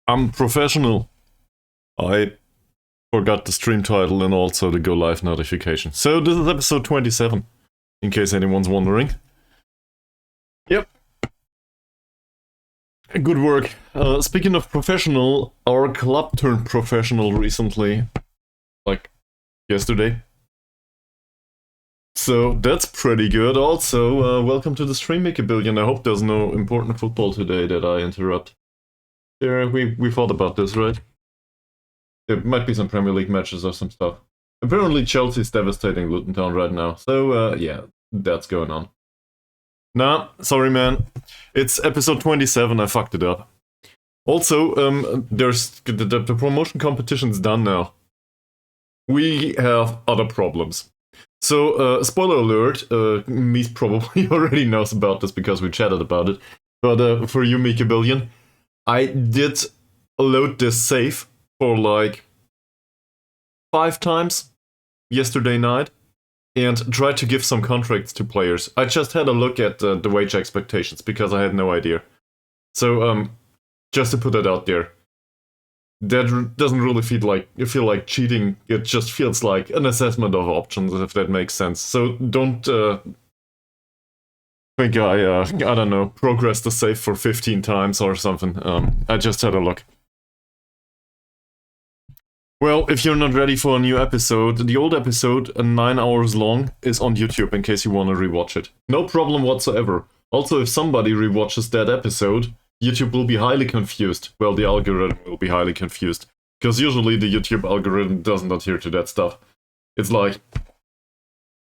I'm professional. I forgot the stream title and also the go live notification. So this is episode 27, in case anyone's wondering. Yep. Good work. Speaking of professional, our club turned professional recently. Like, yesterday. So that's pretty good. Also, welcome to the stream, Make a Billion. I hope there's no important football today that I interrupt. There, we thought about this, right? There might be some Premier League matches or some stuff. Apparently Chelsea's devastating Luton Town right now. So, yeah, that's going on. Nah, sorry, man. It's episode 27. I fucked it up. Also, there's the promotion competition's done now. We have other problems. So, spoiler alert, Meese probably already knows about this because we chatted about it. But for you, Mika Billion, I did load this save for like 5 times yesterday night and tried to give some contracts to players. I just had a look at the wage expectations because I had no idea. So, just to put that out there, that doesn't really feel like cheating. It just feels like an assessment of options, if that makes sense. So don't think I don't know, progress the save for 15 times or something. I just had a look. Well, if you're not ready for a new episode, the old episode, 9 hours long, is on YouTube in case you want to rewatch it. No problem whatsoever. Also, if somebody rewatches that episode, YouTube will be highly confused. Well, the algorithm will be highly confused. Because usually the YouTube algorithm doesn't adhere to that stuff. It's like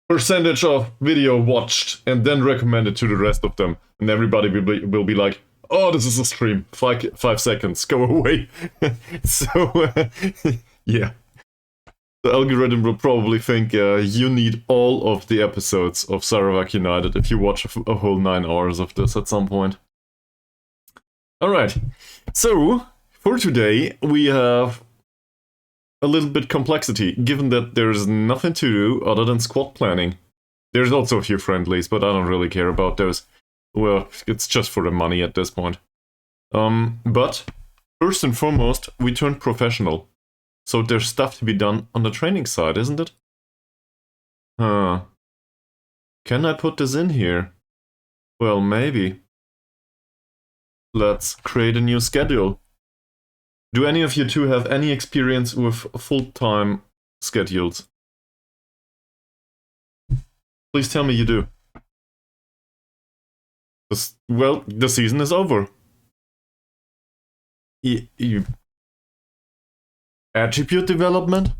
percentage of video watched and then recommended to the rest of them. And everybody will be like, oh, this is a stream. 5 seconds, go away. So, yeah. The algorithm will probably think you need all of the episodes of Sarawak United if you watch a whole 9 hours of this at some point. Alright, so for today we have a little bit complexity, given that there's nothing to do other than squad planning. There's also a few friendlies, but I don't really care about those. Well, it's just for the money at this point. But first and foremost, we turned professional. So there's stuff to be done on the training side, isn't it? Can I put this in here? Well, maybe. Let's create a new schedule. Do any of you two have any experience with full-time schedules? Please tell me you do. Well, the season is over. Attribute development?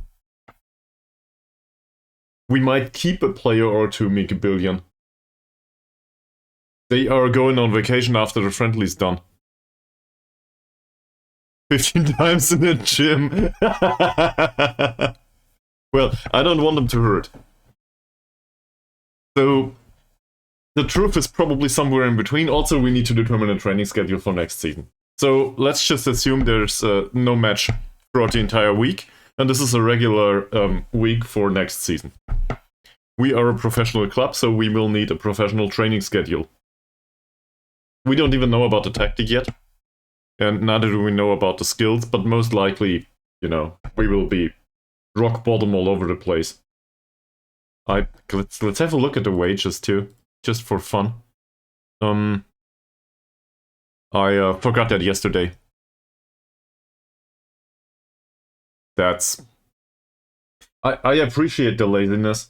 We might keep a player or two, Mika Billion. They are going on vacation after the friendly's done. 15 times in the gym. Well, I don't want them to hurt. So, the truth is probably somewhere in between. Also, we need to determine a training schedule for next season. So, let's just assume there's no match throughout the entire week, and this is a regular week for next season. We are a professional club, so we will need a professional training schedule. We don't even know about the tactic yet, and neither do we know about the skills, but most likely, you know, we will be rock bottom all over the place. Let's have a look at the wages too, just for fun. I forgot that yesterday. That's... I appreciate the laziness.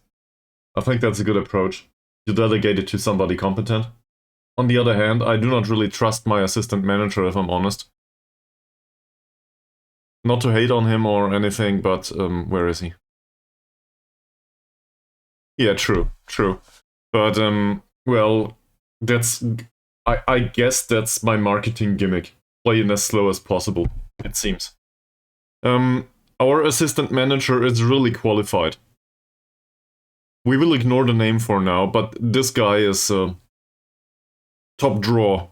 I think that's a good approach. You delegate it to somebody competent. On the other hand, I do not really trust my assistant manager, if I'm honest. Not to hate on him or anything, but where is he? Yeah, true. But, well, that's... I guess that's my marketing gimmick. Play it as slow as possible, it seems. Our assistant manager is really qualified. We will ignore the name for now, but this guy is top draw.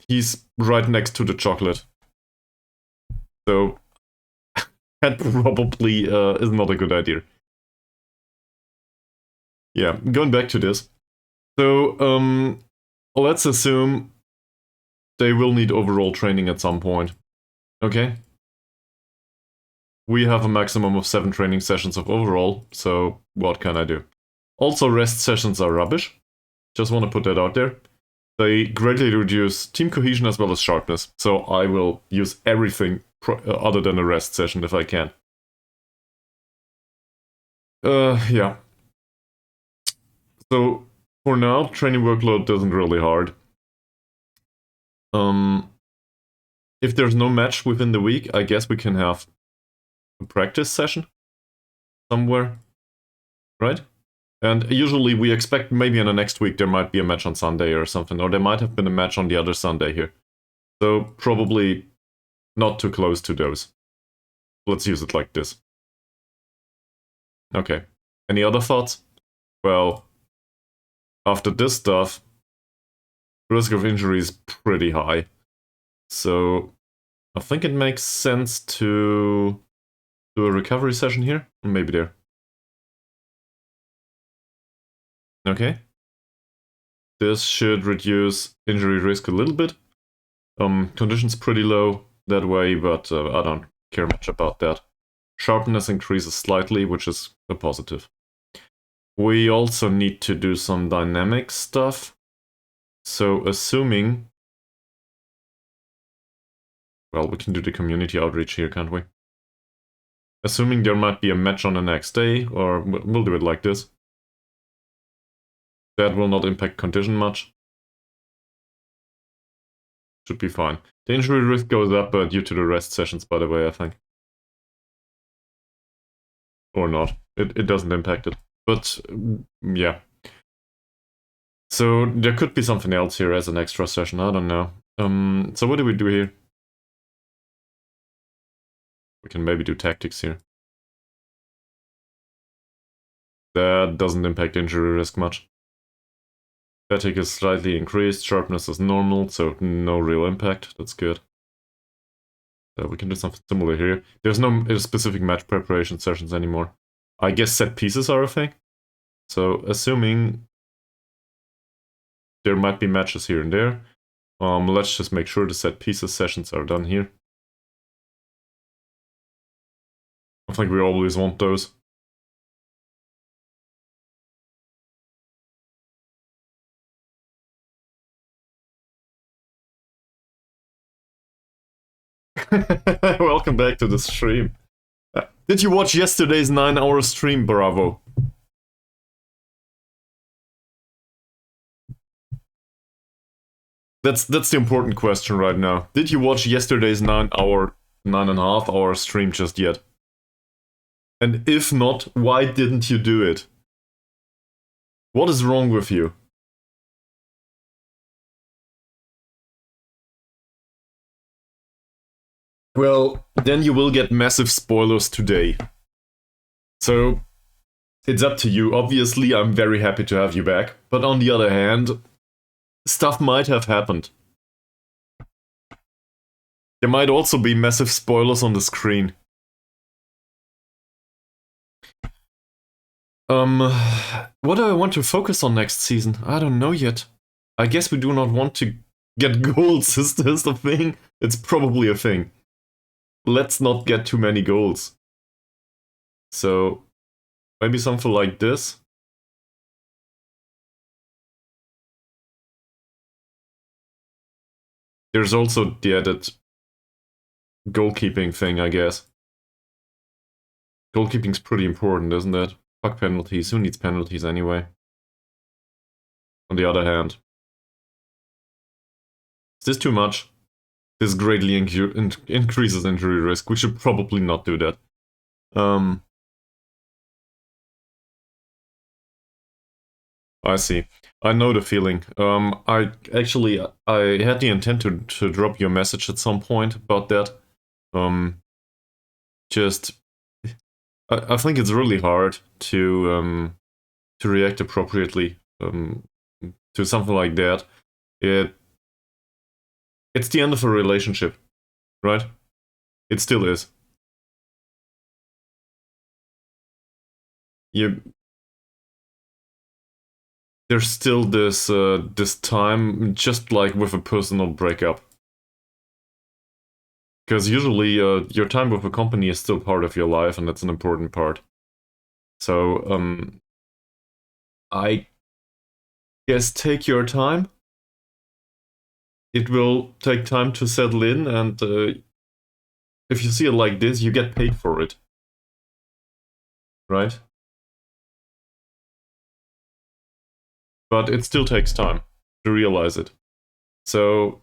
He's right next to the chocolate. So, that probably is not a good idea. Yeah, going back to this. So, let's assume they will need overall training at some point. Okay? We have a maximum of 7 training sessions of overall, so what can I do? Also, rest sessions are rubbish. Just want to put that out there. They greatly reduce team cohesion as well as sharpness, so I will use everything other than a rest session if I can. Yeah. So, for now, training workload isn't really hard. If there's no match within the week, I guess we can have a practice session somewhere, right? And usually we expect maybe in the next week there might be a match on Sunday or something, or there might have been a match on the other Sunday here. So probably not too close to those. Let's use it like this. Okay. Any other thoughts? Well, after this stuff, risk of injury is pretty high. So I think it makes sense to do a recovery session here. Maybe there. Okay. This should reduce injury risk a little bit. Condition's pretty low that way, but I don't care much about that. Sharpness increases slightly, which is a positive. We also need to do some dynamic stuff. So assuming... Well, we can do the community outreach here, can't we? Assuming there might be a match on the next day, or we'll do it like this. That will not impact condition much. Should be fine. The injury risk goes up due to the rest sessions, by the way, I think. Or not. It doesn't impact it. But, yeah. So, there could be something else here as an extra session, I don't know. So what do we do here? We can maybe do tactics here. That doesn't impact injury risk much. Fatigue is slightly increased, sharpness is normal, so no real impact. That's good. We can do something similar here. There's no specific match preparation sessions anymore. I guess set pieces are a thing. So assuming there might be matches here and there, let's just make sure the set pieces sessions are done here. I think we always want those. Welcome back to the stream. Did you watch yesterday's 9-hour stream, Bravo? That's the important question right now. Did you watch yesterday's 9.5 hour stream just yet? And if not, why didn't you do it? What is wrong with you? Well, then you will get massive spoilers today. So, it's up to you. Obviously, I'm very happy to have you back. But on the other hand, stuff might have happened. There might also be massive spoilers on the screen. What do I want to focus on next season? I don't know yet. I guess we do not want to get goals, is this the thing? It's probably a thing. Let's not get too many goals. So, maybe something like this. There's also the added goalkeeping thing, I guess. Goalkeeping's pretty important, isn't it? Fuck penalties. Who needs penalties anyway? On the other hand. Is this too much? This greatly increases injury risk. We should probably not do that. I see. I know the feeling. I had the intent to drop you a message at some point about that. I think it's really hard to react appropriately to something like that. It's the end of a relationship, right? It still is. there's still this this time, just like with a personal breakup. Because usually your time with a company is still part of your life, and that's an important part. So I guess take your time. It will take time to settle in, and if you see it like this, you get paid for it. Right? But it still takes time to realize it. So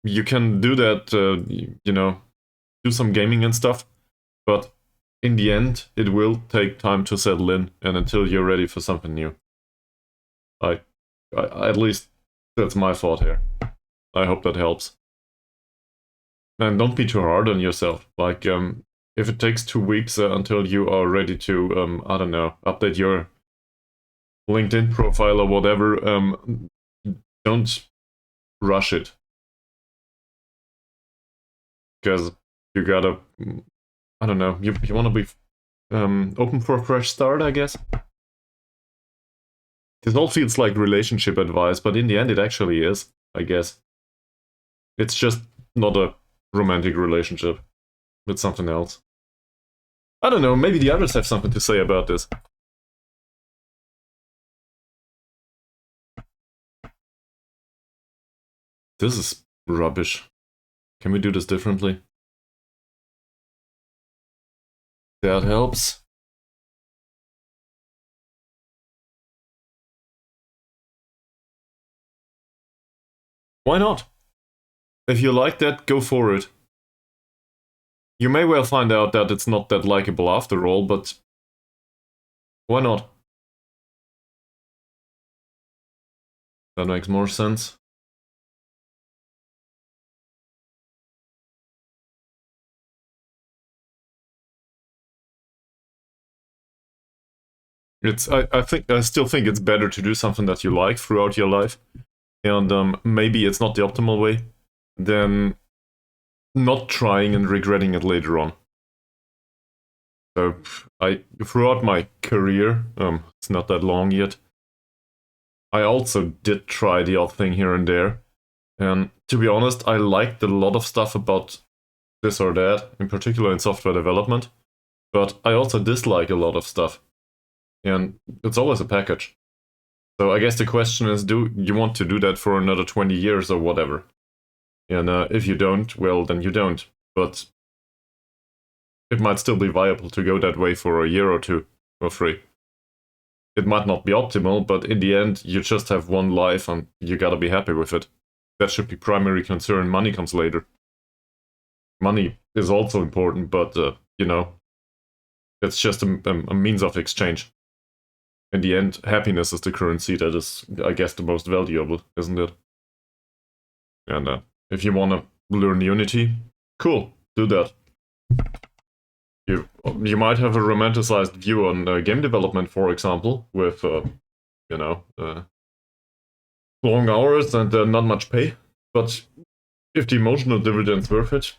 you can do that, you know, do some gaming and stuff, but in the end, it will take time to settle in, and until you're ready for something new. I at least that's my thought here. I hope that helps. And don't be too hard on yourself. Like, if it takes 2 weeks until you are ready to, I don't know, update your LinkedIn profile or whatever, don't rush it. Because you gotta, I don't know, you want to be open for a fresh start, I guess. This all feels like relationship advice, but in the end it actually is, I guess. It's just not a romantic relationship. It's something else. I don't know, maybe the others have something to say about this. This is rubbish. Can we do this differently? That helps. Why not? If you like that, go for it. You may well find out that it's not that likable after all, but why not? That makes more sense. I still think it's better to do something that you like throughout your life, and maybe it's not the optimal way, than not trying and regretting it later on. So throughout my career, it's not that long yet, I also did try the odd thing here and there, and to be honest, I liked a lot of stuff about this or that, in particular in software development, but I also dislike a lot of stuff. And it's always a package. So I guess the question is, do you want to do that for another 20 years or whatever? And if you don't, well, then you don't. But it might still be viable to go that way for a year or two, or 3. It might not be optimal, but in the end, you just have one life and you gotta be happy with it. That should be primary concern. Money comes later. Money is also important, but, you know, it's just a means of exchange. In the end, happiness is the currency that is, I guess, the most valuable, isn't it? And if you want to learn Unity, cool, do that. You might have a romanticized view on game development, for example, with, you know, long hours and not much pay. But if the emotional dividend's worth it,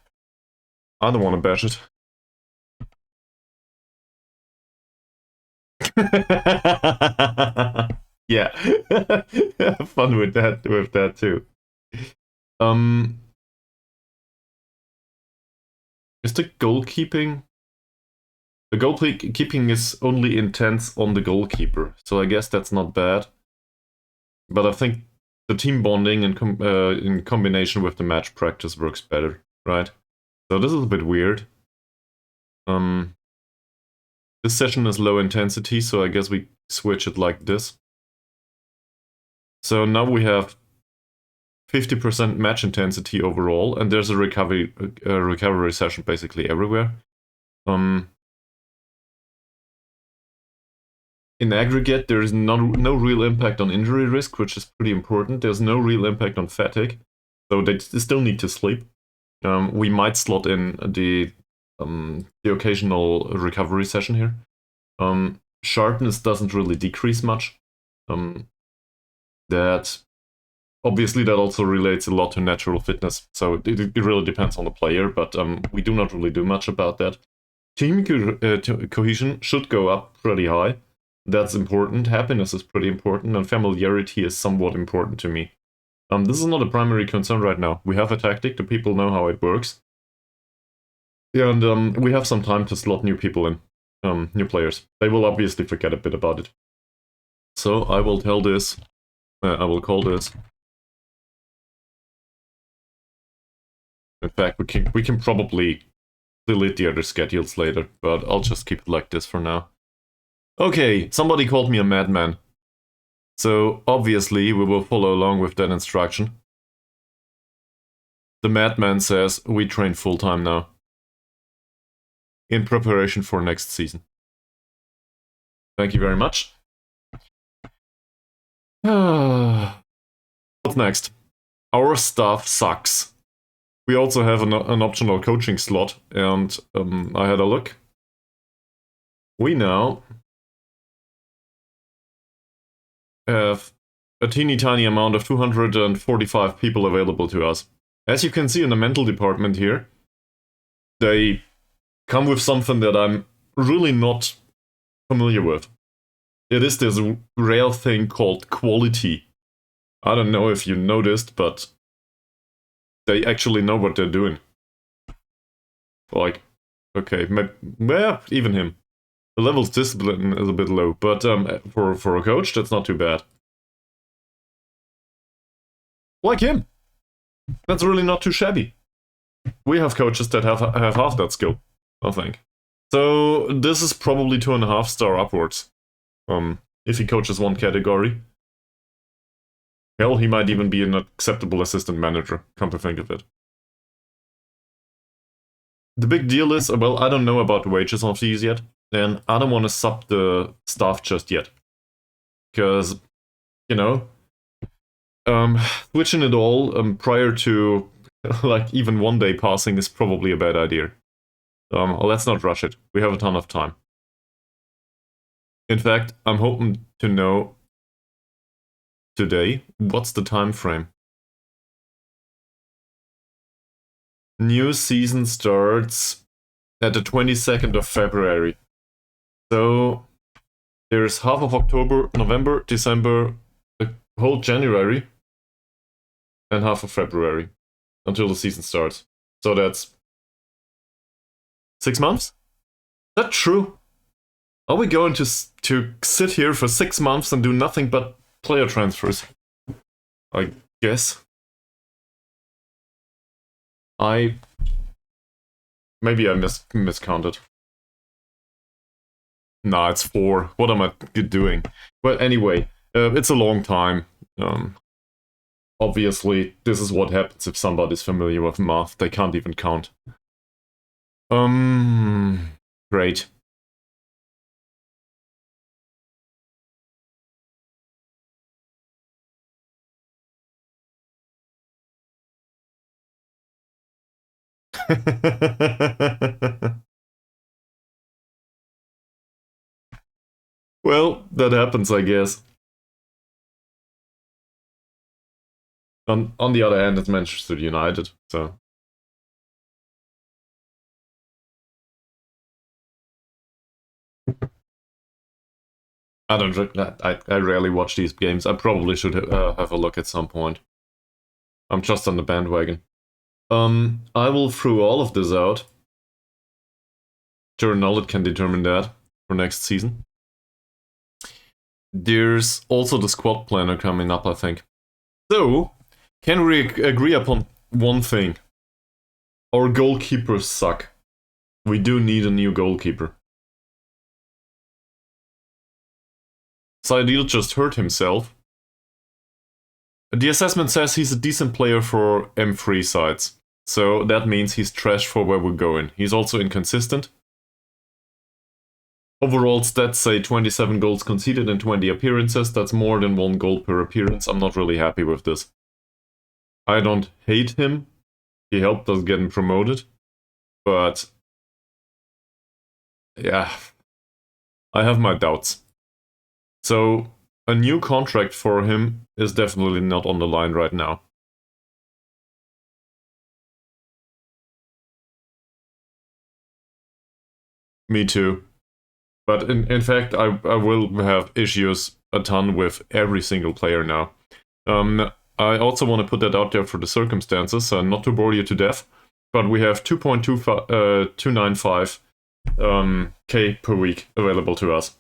I don't want to bash it. Yeah, have fun with that too. Is the goalkeeping? The goalkeeping is only intense on the goalkeeper, so I guess that's not bad. But I think the team bonding in combination with the match practice works better, right? So this is a bit weird. This session is low intensity, so I guess we switch it like this. So now we have 50% match intensity overall, and there's a recovery session basically everywhere. In aggregate, there is no real impact on injury risk, which is pretty important. There's no real impact on fatigue, so they still need to sleep. We might slot in the occasional recovery session here. Sharpness doesn't really decrease much. That obviously that also relates a lot to natural fitness, so it really depends on the player, but we do not really do much about that. Team cohesion should go up pretty high. That's important. Happiness is pretty important, and familiarity is somewhat important to me. This is not a primary concern right now. We have a tactic, the people know how it works. And we have some time to slot new people in, new players. They will obviously forget a bit about it. So I will tell this, I will call this. In fact, we can probably delete the other schedules later, but I'll just keep it like this for now. Okay, somebody called me a madman. So obviously we will follow along with that instruction. The madman says we train full-time now. In preparation for next season. Thank you very much. What's next? Our staff sucks. We also have an optional coaching slot, and I had a look. We now have a teeny tiny amount of 245 people available to us. As you can see in the mental department here, they come with something that I'm really not familiar with. It is this rare thing called quality. I don't know if you noticed, but they actually know what they're doing. Like, okay, well, even him. The level's discipline is a bit low, but for a coach, that's not too bad. Like him. That's really not too shabby. We have coaches that have half that skill, I think. So this is probably 2.5 star upwards. If he coaches one category. Hell, he might even be an acceptable assistant manager, come to think of it. The big deal is, well, I don't know about the wages of these yet, and I don't want to sub the staff just yet. Because, you know, switching it all prior to, like, even one day passing is probably a bad idea. Let's not rush it. We have a ton of time. In fact, I'm hoping to know today what's the time frame. New season starts at the 22nd of February. So there's half of October, November, December, the whole January, and half of February until the season starts. So that's 6 months? Is that true? Are we going to sit here for 6 months and do nothing but player transfers? I guess. Maybe I miscounted. Nah, it's 4. What am I doing? Well, anyway, it's a long time. Obviously, this is what happens if somebody's familiar with math. They can't even count. Great. Well, that happens, I guess. On the other hand, it's Manchester United, so... I rarely watch these games. I probably should have a look at some point. I'm just on the bandwagon. I will throw all of this out. Journal can determine that for next season. There's also the squad planner coming up, I think. So, can we agree upon one thing? Our goalkeepers suck. We do need a new goalkeeper. Saidil just hurt himself. The assessment says he's a decent player for M3 sides. So that means he's trash for where we're going. He's also inconsistent. Overall stats say 27 goals conceded in 20 appearances. That's more than 1 goal per appearance. I'm not really happy with this. I don't hate him. He helped us getting promoted. But yeah, I have my doubts. So a new contract for him is definitely not on the line right now. Me too. But in fact, I will have issues a ton with every single player now. I also want to put that out there for the circumstances, not to bore you to death, but we have 2.295 K per week available to us.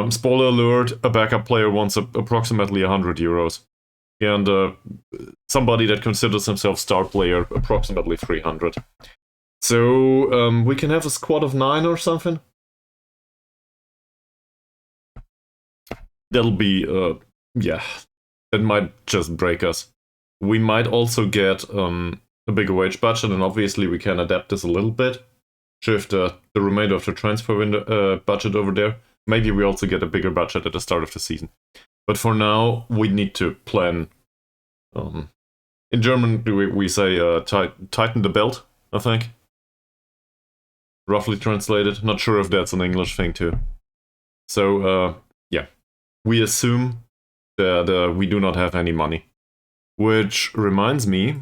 Spoiler alert, a backup player wants approximately 100 euros. And somebody that considers himself star player, approximately 300. So we can have a squad of 9 or something. That'll be, yeah, that might just break us. We might also get a bigger wage budget, and obviously we can adapt this a little bit. Shift the remainder of the transfer window, budget over there. Maybe we also get a bigger budget at the start of the season. But for now, we need to plan. In German, we say tighten the belt, I think. Roughly translated. Not sure if that's an English thing too. So, yeah. We assume that we do not have any money. Which reminds me,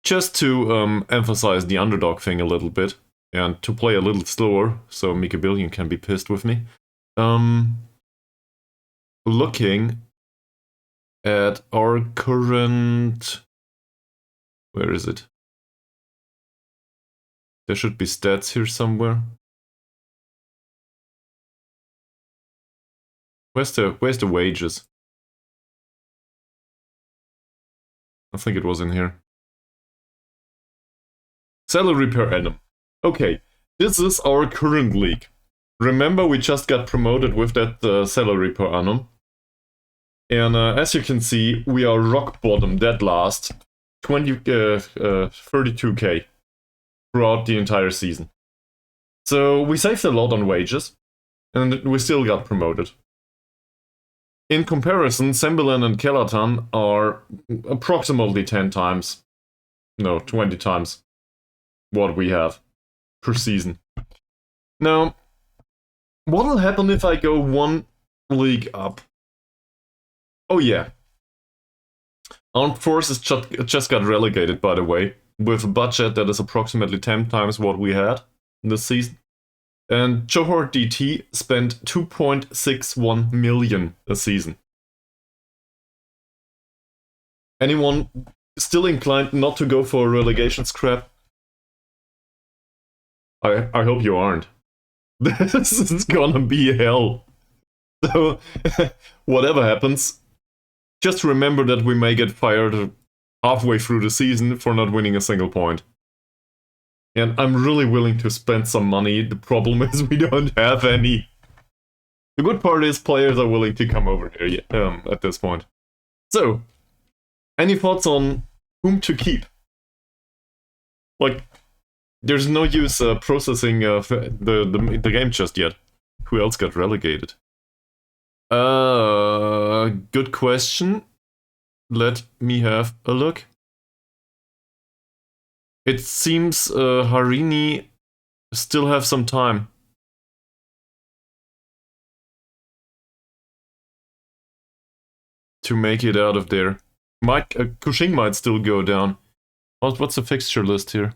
just to emphasize the underdog thing a little bit, and to play a little slower, so Mika Billion can be pissed with me. Looking at our current... Where is it? There should be stats here somewhere. Where's the wages? I think it was in here. Salary per annum. Okay, this is our current league. Remember, we just got promoted with that salary per annum. And as you can see, we are rock bottom, dead last. 32k throughout the entire season. So we saved a lot on wages, and we still got promoted. In comparison, Sembilan and Kelatan are approximately 10 times, no, 20 times what we have per season. Now, what'll happen if I go one league up? Oh yeah. Armed Forces just got relegated, by the way, with a budget that is approximately 10 times what we had this season. And Johor DT spent 2.61 million a season. Anyone still inclined not to go for a relegation scrap? I hope you aren't. This is gonna be hell. So, whatever happens, just remember that we may get fired halfway through the season for not winning a single point. And I'm really willing to spend some money. The problem is we don't have any. The good part is players are willing to come over here at this point. So, any thoughts on whom to keep? Like, there's no use processing the game just yet. Who else got relegated? Good question. Let me have a look. It seems Harini still have some time. To make it out of there. Kushing might still go down. What's the fixture list here?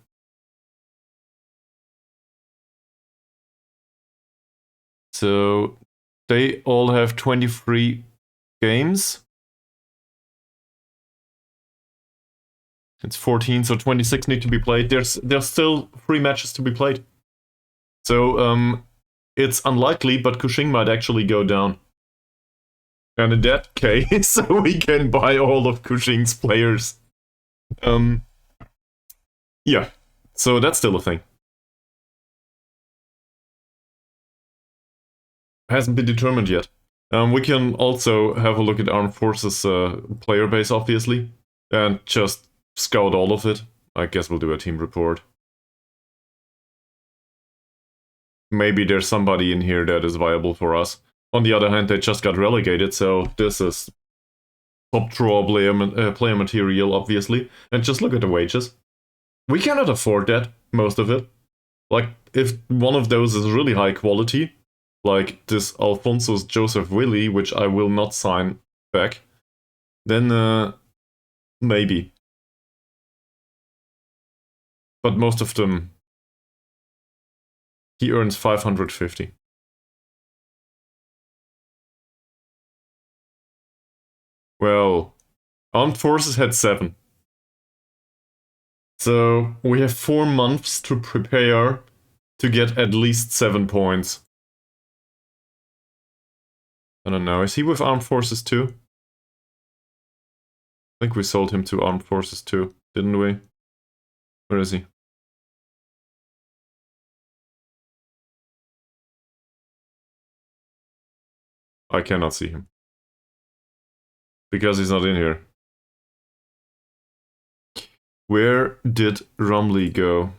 So they all have 23 games. It's 14, so 26 need to be played. There's still 3 matches to be played. So it's unlikely, but Kushing might actually go down. And in that case, we can buy all of Kushing's players. Yeah, so that's still a thing. Hasn't been determined yet. We can also have a look at Armed Forces player base, obviously, and just scout all of it. I guess we'll do a team report. Maybe there's somebody in here that is viable for us. On the other hand, they just got relegated, so this is top draw player material, obviously. And just look at the wages. We cannot afford that, most of it. Like, if one of those is really high quality, like this Alphonsus Joseph Willie, which I will not sign back, then maybe. But most of them, he earns 550. Well, Armed Forces had 7. So we have 4 months to prepare to get at least 7 points. I don't know, is he with Armed Forces too? I think we sold him to Armed Forces too, didn't we? Where is he? I cannot see him. Because he's not in here. Where did Rumley go?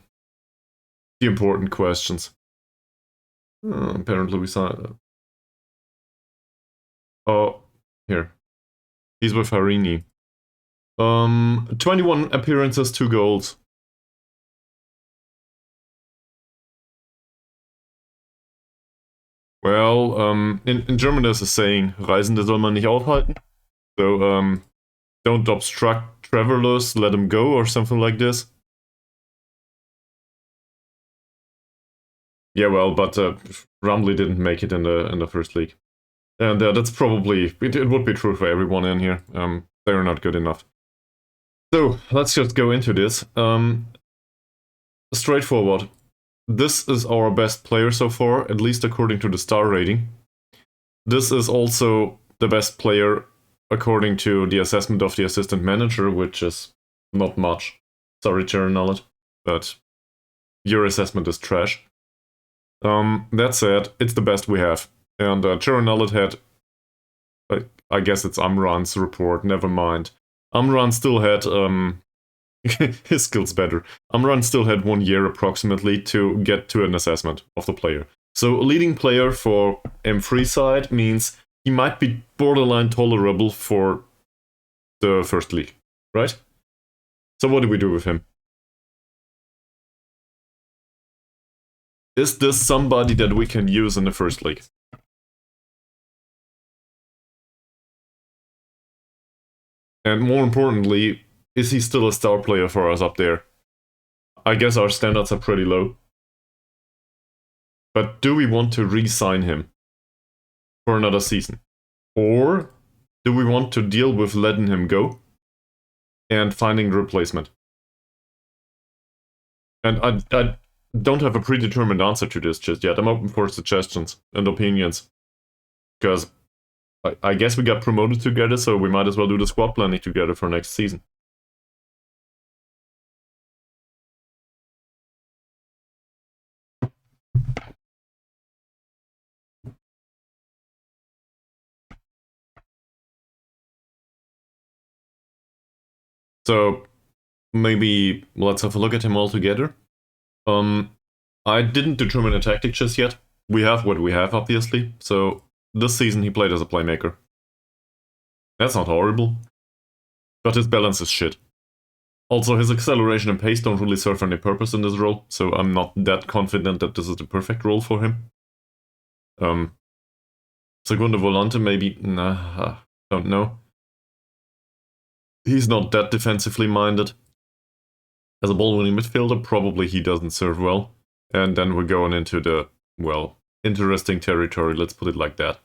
The important questions. Apparently we saw... Oh, here. He's with Harini. 21 appearances, 2 goals. Well, in German there's a saying, Reisende soll man nicht aufhalten. So, don't obstruct travelers, let them go, or something like this. Yeah, well, but Rumley didn't make it in the first league. And that's probably, it would be true for everyone in here. They're not good enough. So, let's just go into this. Straightforward. This is our best player so far, at least according to the star rating. This is also the best player according to the assessment of the assistant manager, which is not much. Sorry, Sharon Nullet, but your assessment is trash. That said, it's the best we have. And Sharon Nullet had, I guess it's Amran's report, never mind. Amran still had, his skills better. Amran still had 1 year approximately to get to an assessment of the player. So leading player for M3 side means he might be borderline tolerable for the first league, right? So what do we do with him? Is this somebody that we can use in the first league? And more importantly, is he still a star player for us up there? I guess our standards are pretty low. But do we want to re-sign him for another season? Or do we want to deal with letting him go and finding a replacement? And I don't have a predetermined answer to this just yet. I'm open for suggestions and opinions. Because I guess we got promoted together, so we might as well do the squad planning together for next season. So maybe let's have a look at him all together. I didn't determine a tactic just yet. We have what we have, obviously. So this season he played as a playmaker. That's not horrible. But his balance is shit. Also, his acceleration and pace don't really serve any purpose in this role, so I'm not that confident that this is the perfect role for him. Segundo Volante, maybe? Nah, don't know. He's not that defensively minded. As a ball-winning midfielder, probably he doesn't serve well. And then we're going into the, well, interesting territory, let's put it like that.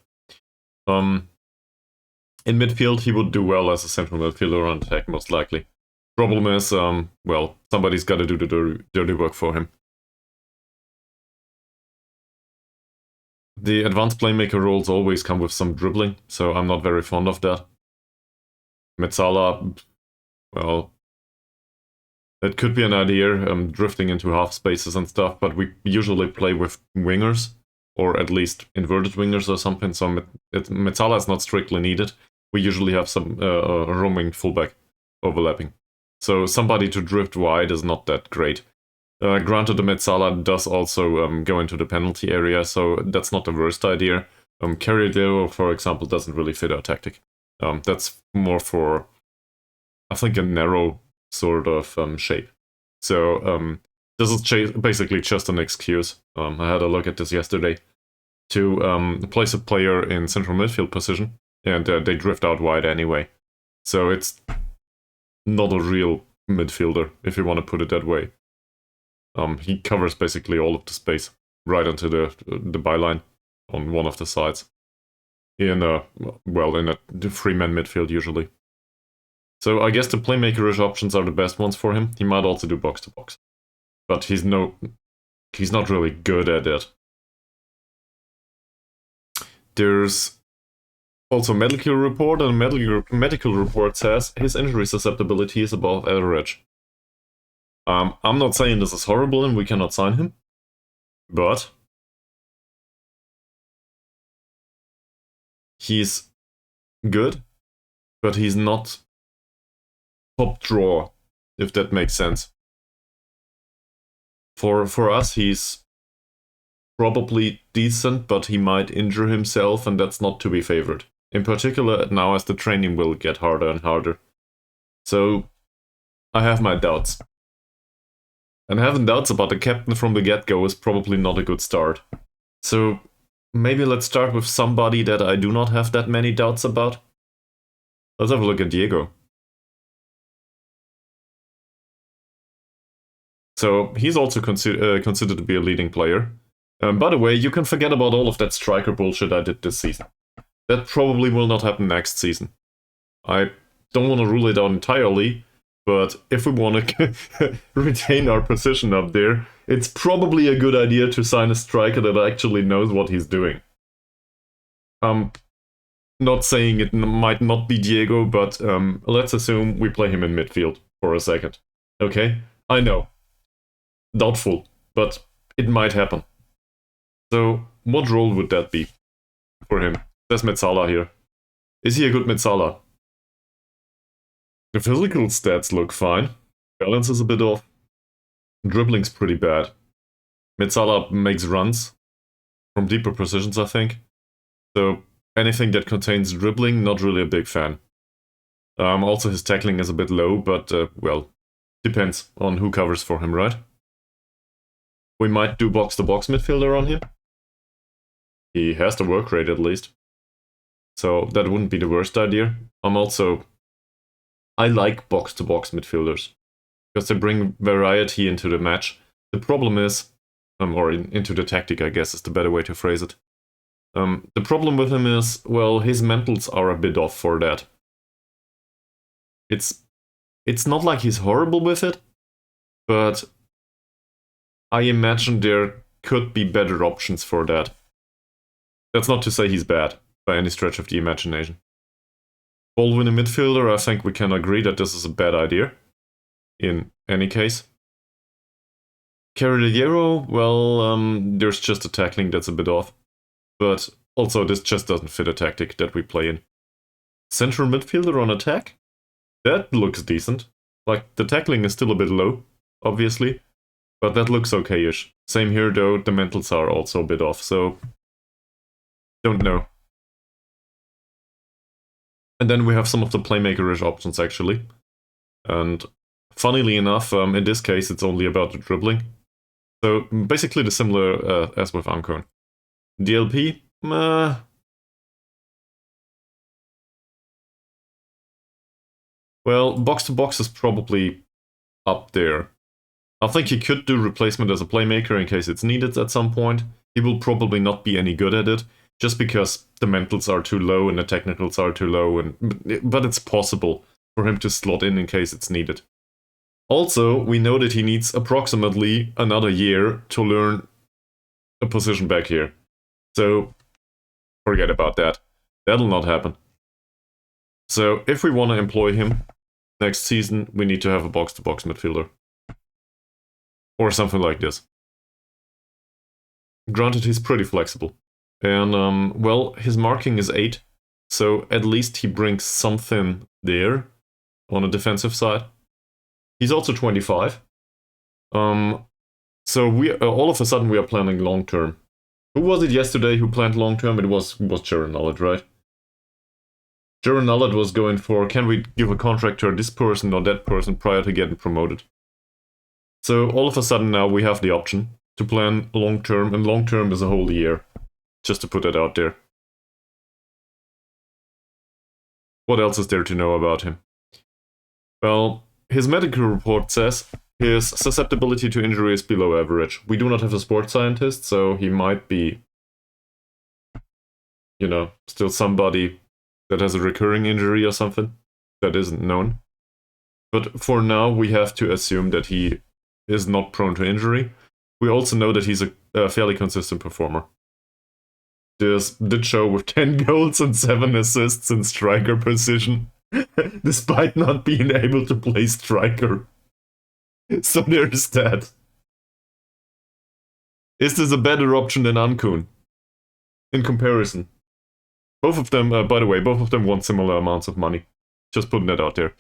In midfield, he would do well as a central midfielder on attack, most likely. Problem is, well, somebody's got to do the dirty work for him. The advanced playmaker roles always come with some dribbling, so I'm not very fond of that. Metzala, well, that could be an idea, drifting into half spaces and stuff, but we usually play with wingers, or at least inverted wingers or something, so Metzala is not strictly needed. We usually have some roaming fullback overlapping. So somebody to drift wide is not that great. Granted, the Metzala does also go into the penalty area, so that's not the worst idea. Carriero, for example, doesn't really fit our tactic. That's more for, I think, a narrow sort of shape. So this is basically just an excuse. I had a look at this yesterday to place a player in central midfield position, and they drift out wide anyway. So it's not a real midfielder, if you want to put it that way. He covers basically all of the space. right onto the byline on one of the sides. In a three-man midfield usually. So I guess the playmaker-ish options are the best ones for him. He might also do box-to-box. But he's not really good at it. There's also a medical report, and a medical report says his injury susceptibility is above average. I'm not saying this is horrible and we cannot sign him, but he's good, but he's not top draw, if that makes sense. For us, he's probably decent, but he might injure himself, and that's not to be favored. In particular, now as the training will get harder and harder. So, I have my doubts. And having doubts about the captain from the get-go is probably not a good start. So, maybe let's start with somebody that I do not have that many doubts about. Let's have a look at Diego. So, he's also considered to be a leading player. By the way, you can forget about all of that striker bullshit I did this season. That probably will not happen next season. I don't want to rule it out entirely, but if we want to retain our position up there, it's probably a good idea to sign a striker that actually knows what he's doing. I'm not saying it might not be Diego, but let's assume we play him in midfield for a second. Okay? I know. Doubtful, but it might happen. So, what role would that be for him? There's Metzala here. Is he a good Metzala? The physical stats look fine. Balance is a bit off. Dribbling's pretty bad. Metzala makes runs from deeper positions, I think. So, anything that contains dribbling, not really a big fan. Also, his tackling is a bit low, but, well, depends on who covers for him, right? We might do box-to-box midfielder on him. He has the work rate at least. So that wouldn't be the worst idea. I like box-to-box midfielders. Because they bring variety into the match. The problem is, or into the tactic, I guess is the better way to phrase it. The problem with him is, well, his mentals are a bit off for that. It's not like he's horrible with it, but I imagine there could be better options for that. That's not to say he's bad, by any stretch of the imagination. Baldwin a midfielder, I think we can agree that this is a bad idea. In any case. Carrilero, well, there's just a tackling that's a bit off. But also this just doesn't fit a tactic that we play in. Central midfielder on attack? That looks decent. Like, the tackling is still a bit low, obviously. But that looks okay-ish. Same here though, the mentals are also a bit off, so... Don't know. And then we have some of the playmaker-ish options, actually. And funnily enough, in this case, it's only about the dribbling. So, basically the similar as with Ancon. DLP? Well, box-to-box is probably up there. I think he could do replacement as a playmaker in case it's needed at some point. He will probably not be any good at it, just because the mentals are too low and the technicals are too low, but it's possible for him to slot in case it's needed. Also, we know that he needs approximately another year to learn a position back here. So, forget about that. That'll not happen. So, if we want to employ him next season, we need to have a box-to-box midfielder. Or something like this. Granted, he's pretty flexible. And, well, his marking is 8, so at least he brings something there on the defensive side. He's also 25. So we all of a sudden we are planning long-term. Who was it yesterday who planned long-term? It was Jaron Nullet, right? Jaron Nullet was going for, can we give a contract to this person or that person prior to getting promoted? So all of a sudden now we have the option to plan long-term, and long-term is a whole year. Just to put that out there. What else is there to know about him? Well, his medical report says His susceptibility to injury is below average. We do not have a sports scientist, so he might be, you know, still somebody that has a recurring injury or something that isn't known. But for now, we have to assume that he is not prone to injury. We also know that he's a fairly consistent performer. This did show with 10 goals and 7 assists in striker position, despite not being able to play striker. So there's that. Is this a better option than Ankun? In comparison. Both of them, by the way, both of them want similar amounts of money. Just putting that out there.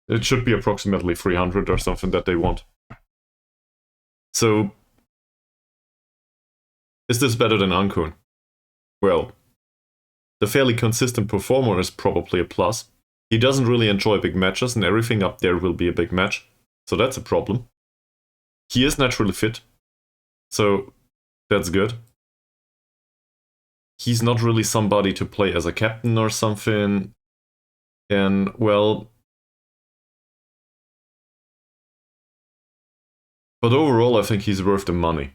It should be approximately 300 or something that they want. So, is this better than Ankun? Well, the fairly consistent performer is probably a plus. He doesn't really enjoy big matches, and everything up there will be a big match. So that's a problem. He is naturally fit. So, that's good. He's not really somebody to play as a captain or something. And, well... But overall, I think he's worth the money.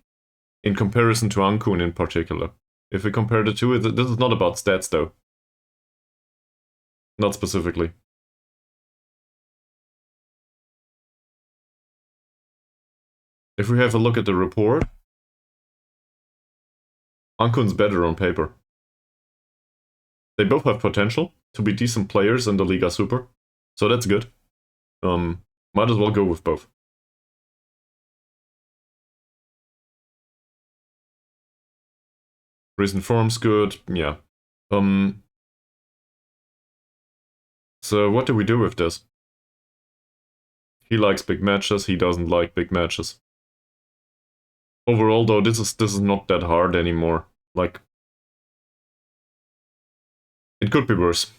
In comparison to Ankun in particular. If we compare the two, this is not about stats though. Not specifically. If we have a look at the report, Ankun's better on paper. They both have potential to be decent players in the Liga Super, so that's good. Might as well go with both. Recent form's good, yeah. So what do we do with this? He likes big matches, he doesn't like big matches. Overall though, this is not that hard anymore. Like, it could be worse.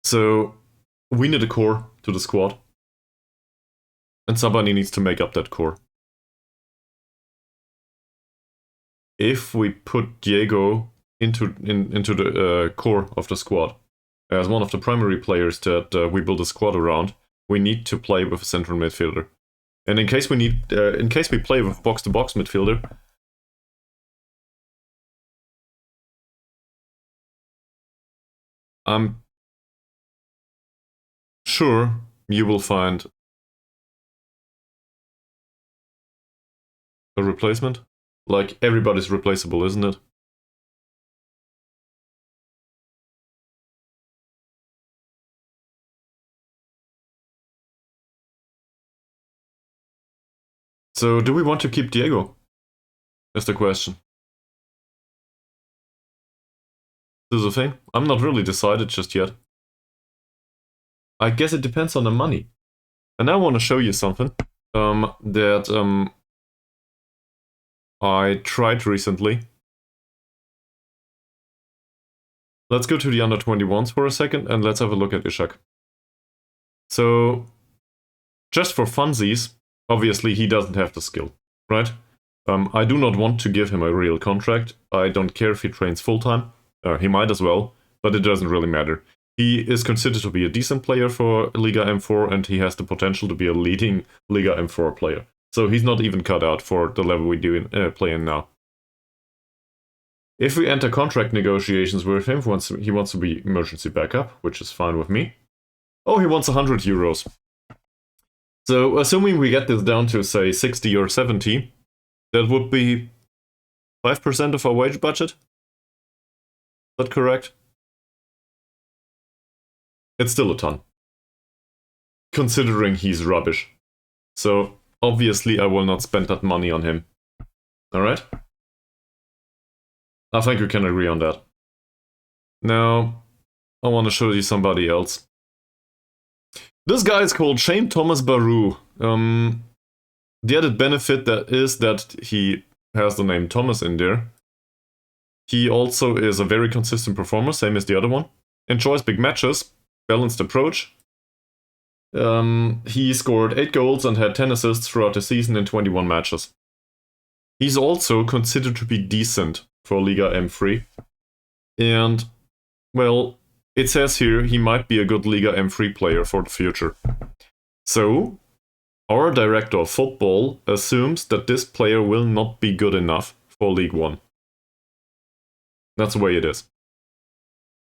So, we need a core to the squad. And somebody needs to make up that core. If we put Diego into the core of the squad, as one of the primary players that we build a squad around, we need to play with a central midfielder. And in case we play with box-to-box midfielder, I'm sure you will find a replacement. Like, everybody's replaceable, isn't it? So, do we want to keep Diego? Is the question. This is a thing? I'm not really decided just yet. I guess it depends on the money. And I want to show you something that I tried recently. Let's go to the under-21s for a second and let's have a look at Ishak. So, just for funsies, obviously he doesn't have the skill, right? I do not want to give him a real contract. I don't care if he trains full-time. He might as well, but it doesn't really matter. He is considered to be a decent player for Liga M4 and he has the potential to be a leading Liga M4 player. So he's not even cut out for the level we do play in now. If we enter contract negotiations with him, he wants to be emergency backup, which is fine with me. Oh, he wants 100 euros. So assuming we get this down to, say, 60 or 70, that would be 5% of our wage budget? Is that correct? It's still a ton. Considering he's rubbish. So, obviously I will not spend that money on him. Alright? I think we can agree on that. Now, I want to show you somebody else. This guy is called Shane Thomas Baru. The added benefit is that he has the name Thomas in there. He also is a very consistent performer, same as the other one. Enjoys big matches, balanced approach. He scored 8 goals and had 10 assists throughout the season in 21 matches. He's also considered to be decent for Liga M3. And, well, it says here he might be a good Liga M3 player for the future. So, Our director of football assumes that this player will not be good enough for League One. That's the way it is.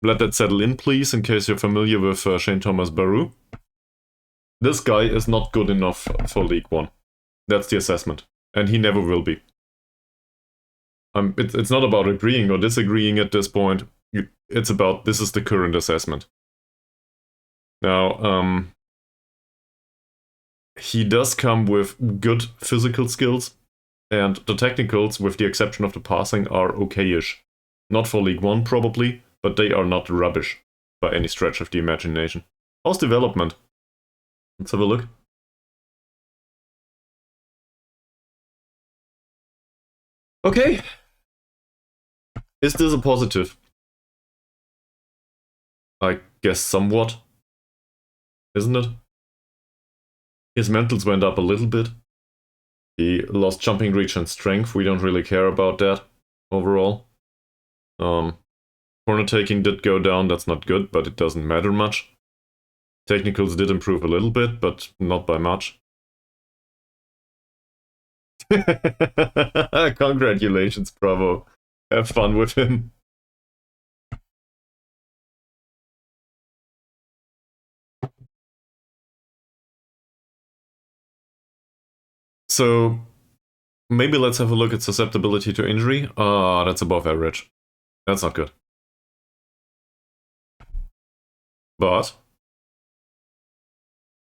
Let that settle in, please, in case you're familiar with Shane Thomas Baru. This guy is not good enough for League One. That's the assessment. And he never will be. It's not about agreeing or disagreeing at this point. It's about, this is the current assessment. Now, he does come with good physical skills, and the technicals, with the exception of the passing, are okay-ish. Not for League One, probably, but they are not rubbish by any stretch of the imagination. How's development? Let's have a look. Okay. Is this a positive? I guess somewhat. Isn't it? His mentals went up a little bit. He lost jumping reach and strength. We don't really care about that overall. Corner taking did go down. That's not good, but it doesn't matter much. Technicals did improve a little bit, but not by much. Congratulations, Bravo. Have fun with him. So, maybe let's have a look at susceptibility to injury. Ah, that's above average. That's not good. But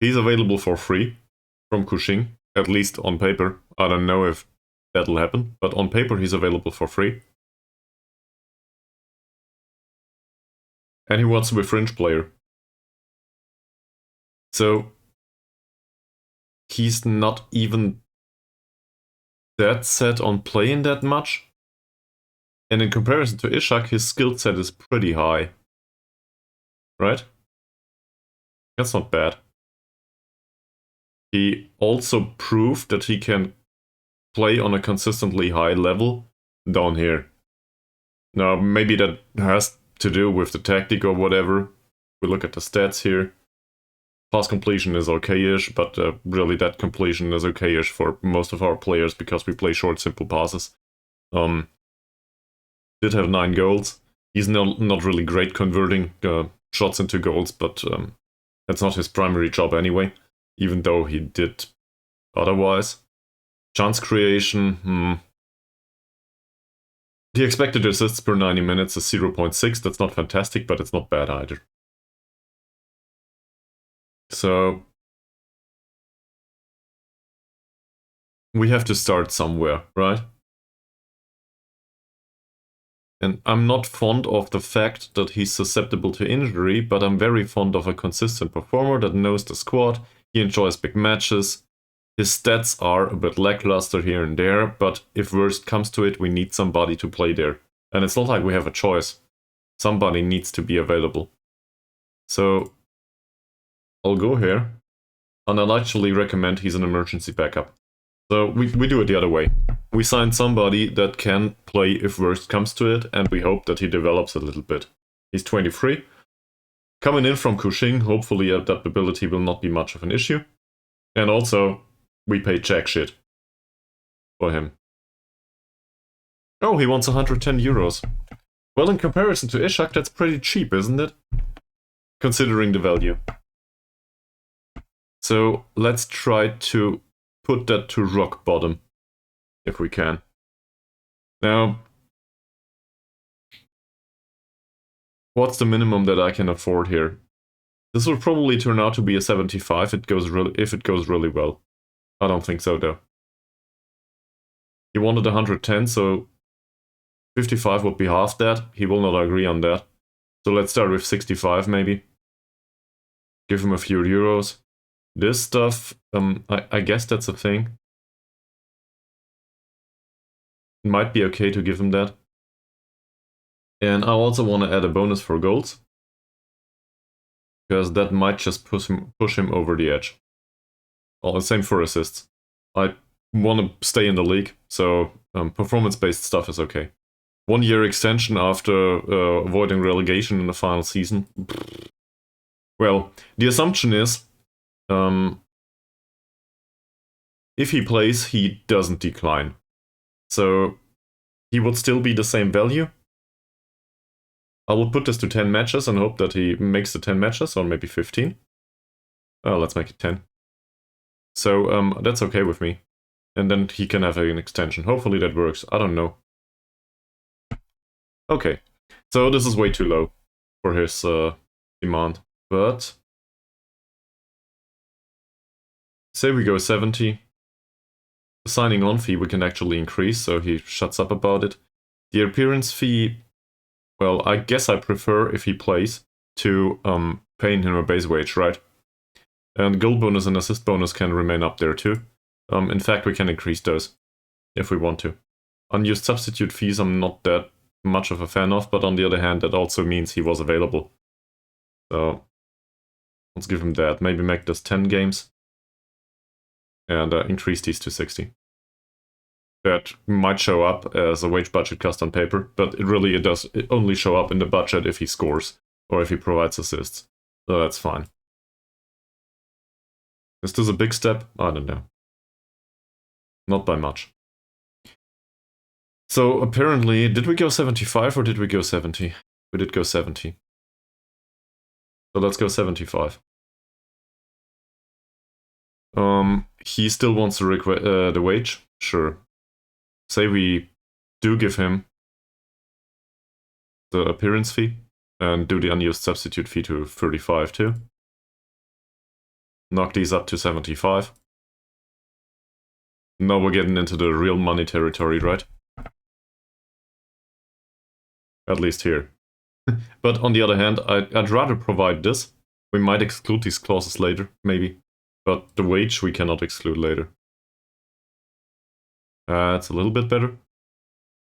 he's available for free from Kushing, at least on paper. I don't know if that'll happen, but on paper he's available for free. And he wants to be a fringe player. So he's not even that set on playing that much. And in comparison to Ishak, his skill set is pretty high. Right? That's not bad. He also proved that he can play on a consistently high level down here. Now, maybe that has to do with the tactic or whatever. We look at the stats here. Pass completion is okay-ish, but really that completion is okay-ish for most of our players because we play short, simple passes. Did have 9 goals. He's not really great converting shots into goals, but that's not his primary job anyway, even though he did otherwise. Chance creation, The expected assists per 90 minutes is 0.6. That's not fantastic, but it's not bad either. So we have to start somewhere, right? And I'm not fond of the fact that he's susceptible to injury, but I'm very fond of a consistent performer that knows the squad. He enjoys big matches. His stats are a bit lackluster here and there, but if worst comes to it, we need somebody to play there. And it's not like we have a choice. Somebody needs to be available. So I'll go here, and I'll actually recommend he's an emergency backup. So we do it the other way. We sign somebody that can play if worst comes to it, and we hope that he develops a little bit. He's 23. Coming in from Kushing, hopefully adaptability will not be much of an issue. And also, we pay jack shit for him. Oh, he wants 110 euros. Well, in comparison to Ishak, that's pretty cheap, isn't it? Considering the value. So let's try to put that to rock bottom, if we can. Now, what's the minimum that I can afford here? This will probably turn out to be a 75 if it goes really well. I don't think so, though. He wanted 110, so 55 would be half that. He will not agree on that. So let's start with 65, maybe. Give him a few euros. This stuff, I guess that's a thing. It might be okay to give him that. And I also want to add a bonus for goals, because that might just push him over the edge. Well, same for assists. I want to stay in the league, so performance-based stuff is okay. 1 year extension after avoiding relegation in the final season. Well, the assumption is if he plays, he doesn't decline. So he would still be the same value. I will put this to 10 matches and hope that he makes the 10 matches, or maybe 15. Oh, let's make it 10. So that's okay with me. And then he can have an extension. Hopefully that works. I don't know. Okay, so this is way too low for his demand. But say we go 70. The signing on fee we can actually increase, so he shuts up about it. The appearance fee, well, I guess I prefer, if he plays, to paying him a base wage, right? And goal bonus and assist bonus can remain up there too. In fact, we can increase those if we want to. Unused substitute fees I'm not that much of a fan of, but on the other hand, that also means he was available. So let's give him that. Maybe make this 10 games and increase these to 60. That might show up as a wage budget cost on paper, but it does only show up in the budget if he scores or if he provides assists. So that's fine. Is this a big step? I don't know. Not by much. So apparently, did we go 75 or did we go 70? We did go 70. So let's go 75. He still wants the wage? Sure. Say we do give him the appearance fee and do the unused substitute fee to 35 too. Knock these up to 75. Now we're getting into the real money territory, right? At least here. But on the other hand, I'd rather provide this. We might exclude these clauses later, maybe. But the wage we cannot exclude later. It's a little bit better.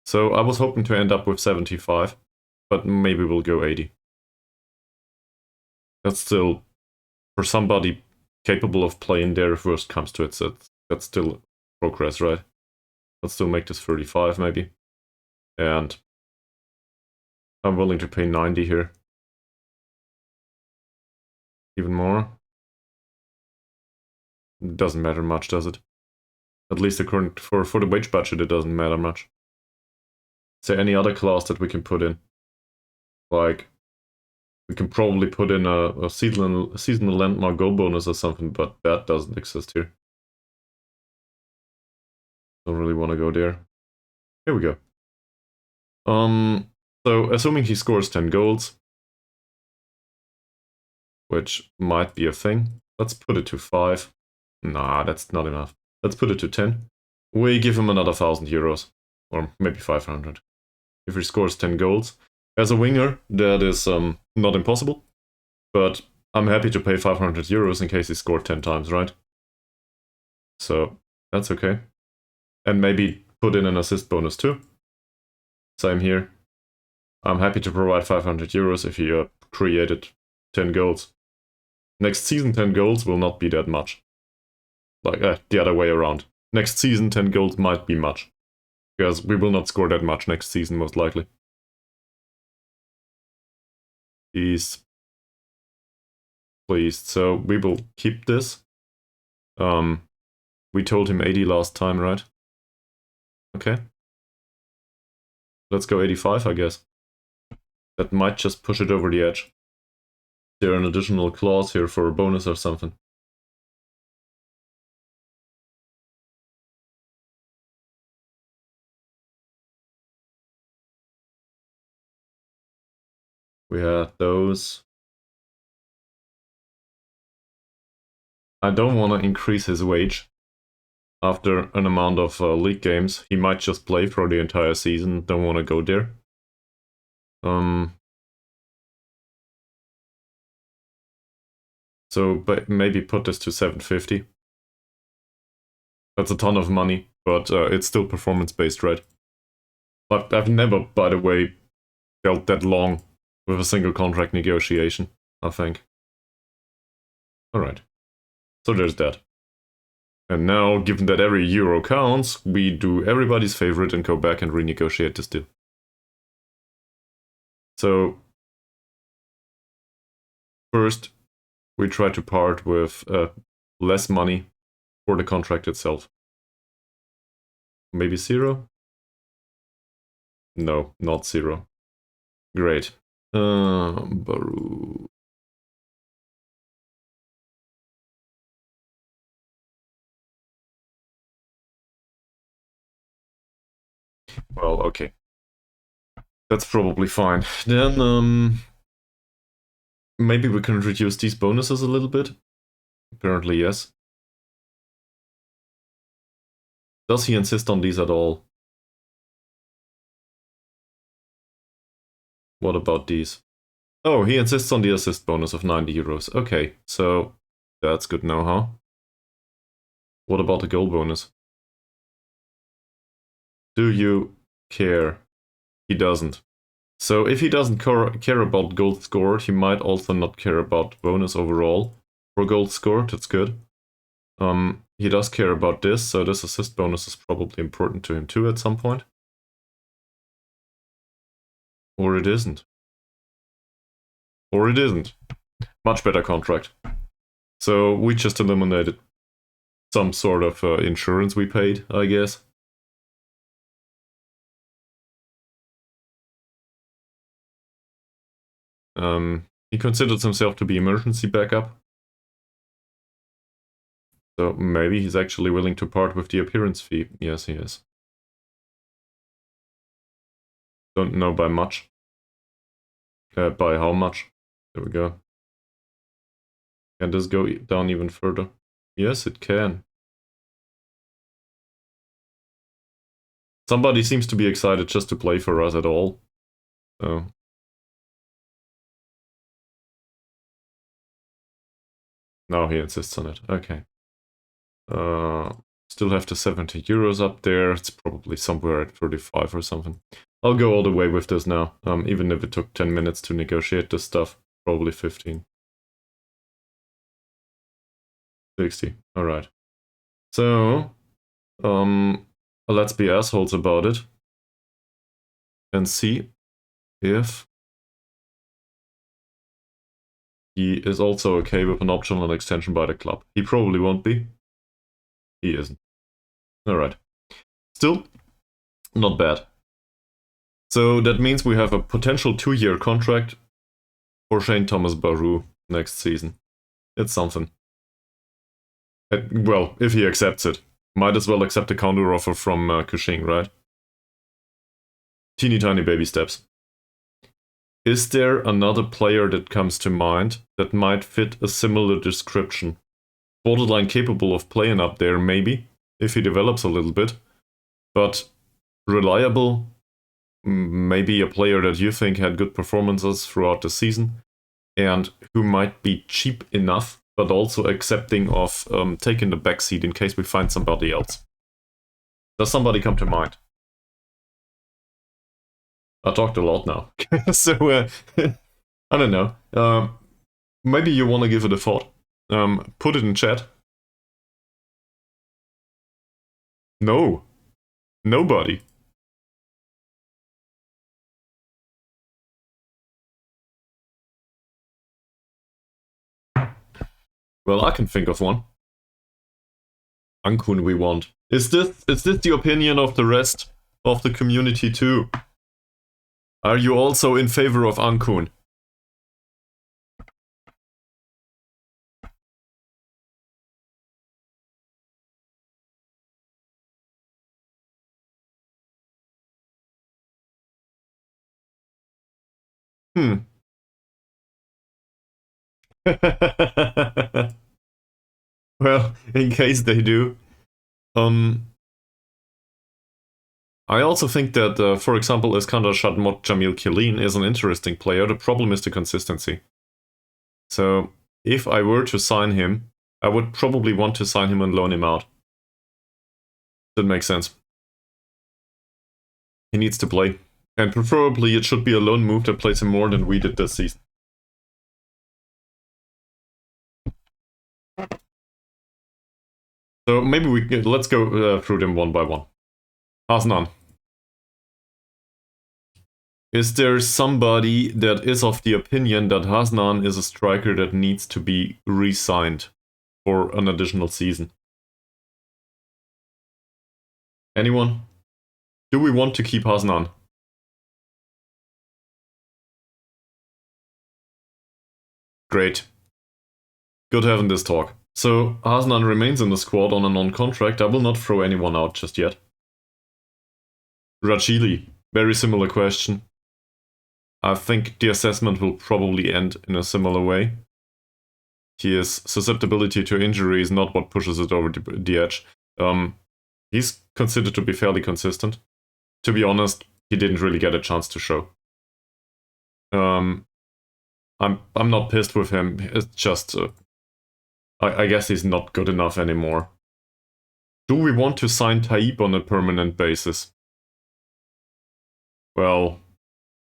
So I was hoping to end up with 75, but maybe we'll go 80. That's still, for somebody capable of playing there if worst comes to it, that's still progress, right? Let's still make this 35 maybe. And I'm willing to pay 90 here. Even more. It doesn't matter much, does it? At least according for the wage budget, it doesn't matter much. Is there any other clause that we can put in? Like, we can probably put in a seasonal landmark goal bonus or something, but that doesn't exist here. Don't really want to go there. Here we go. So assuming he scores 10 goals, which might be a thing, let's put it to 5. Nah, that's not enough. Let's put it to 10. We give him another 1,000 euros, or maybe 500. If he scores 10 goals. As a winger, that is not impossible, but I'm happy to pay 500 euros in case he scored 10 times, right? So that's okay. And maybe put in an assist bonus too. Same here. I'm happy to provide 500 euros if he created 10 goals. Next season 10 goals will not be that much. Like the other way around. Next season 10 goals might be much. Because we will not score that much next season most likely. He's pleased. So we will keep this. We told him 80 last time, right? Okay. Let's go 85, I guess. That might just push it over the edge. Is there an additional clause here for a bonus or something? We had those. I don't want to increase his wage. After an amount of league games, he might just play for the entire season. Don't want to go there. So, but maybe put this to 750. That's a ton of money, but it's still performance-based, right? I've never, by the way, dealt that long with a single contract negotiation, I think. Alright. So there's that. And now, given that every euro counts, we do everybody's favorite and go back and renegotiate this deal. So, first, we try to part with less money for the contract itself. Maybe 0? No, not 0. Great. Baru. Well, okay. That's probably fine. Then, maybe we can reduce these bonuses a little bit. Apparently, yes. Does he insist on these at all? What about these? Oh, he insists on the assist bonus of 90 euros. Okay, so that's good now, huh? What about the goal bonus? Do you care? He doesn't. So if he doesn't care about goals scored, he might also not care about bonus overall. For goals scored, that's good. He does care about this, so this assist bonus is probably important to him too at some point. Or it isn't. Or it isn't. Much better contract. So we just eliminated some sort of insurance we paid, I guess. He considers himself to be emergency backup. So maybe he's actually willing to part with the appearance fee. Yes, he is. Don't know by much. By how much? There we go. Can this go down even further? Yes, it can. Somebody seems to be excited just to play for us at all. So. Now he insists on it. Okay. Still have the 70 euros up there. It's probably somewhere at 35 or something. I'll go all the way with this now. Even if it took 10 minutes to negotiate this stuff. Probably 15. 60. Alright. So, let's be assholes about it. And see if he is also okay with an optional extension by the club. He probably won't be. He isn't. Alright. Still, not bad. So that means we have a potential 2-year contract for Shane Thomas Baru next season. It's something. Well, if he accepts it. Might as well accept a counter offer from Kushing, right? Teeny tiny baby steps. Is there another player that comes to mind that might fit a similar description? Borderline capable of playing up there, maybe, if he develops a little bit. But reliable, maybe a player that you think had good performances throughout the season, and who might be cheap enough, but also accepting of taking the backseat in case we find somebody else. Does somebody come to mind? I talked a lot now. So, I don't know. Maybe you want to give it a thought. Put it in chat. No. Nobody. Well, I can think of one. Ankun we want. Is this the opinion of the rest of the community too? Are you also in favor of Ankun? Well, in case they do. I also think that, for example, Iskandar Shadmot Jamil Killeen is an interesting player. The problem is the consistency. So, if I were to sign him, I would probably want to sign him and loan him out. That makes sense. He needs to play. And preferably it should be a loan move that plays him more than we did this season. So maybe let's go through them one by one. Hasnan. Is there somebody that is of the opinion that Hasnan is a striker that needs to be re-signed for an additional season? Anyone? Do we want to keep Hasnan? Great. Good having this talk. So, Hasnan remains in the squad on a non-contract. I will not throw anyone out just yet. Rachili, very similar question. I think the assessment will probably end in a similar way. His susceptibility to injury is not what pushes it over the edge. He's considered to be fairly consistent. To be honest, he didn't really get a chance to show. I'm not pissed with him. It's just I guess he's not good enough anymore. Do we want to sign Taib on a permanent basis? Well,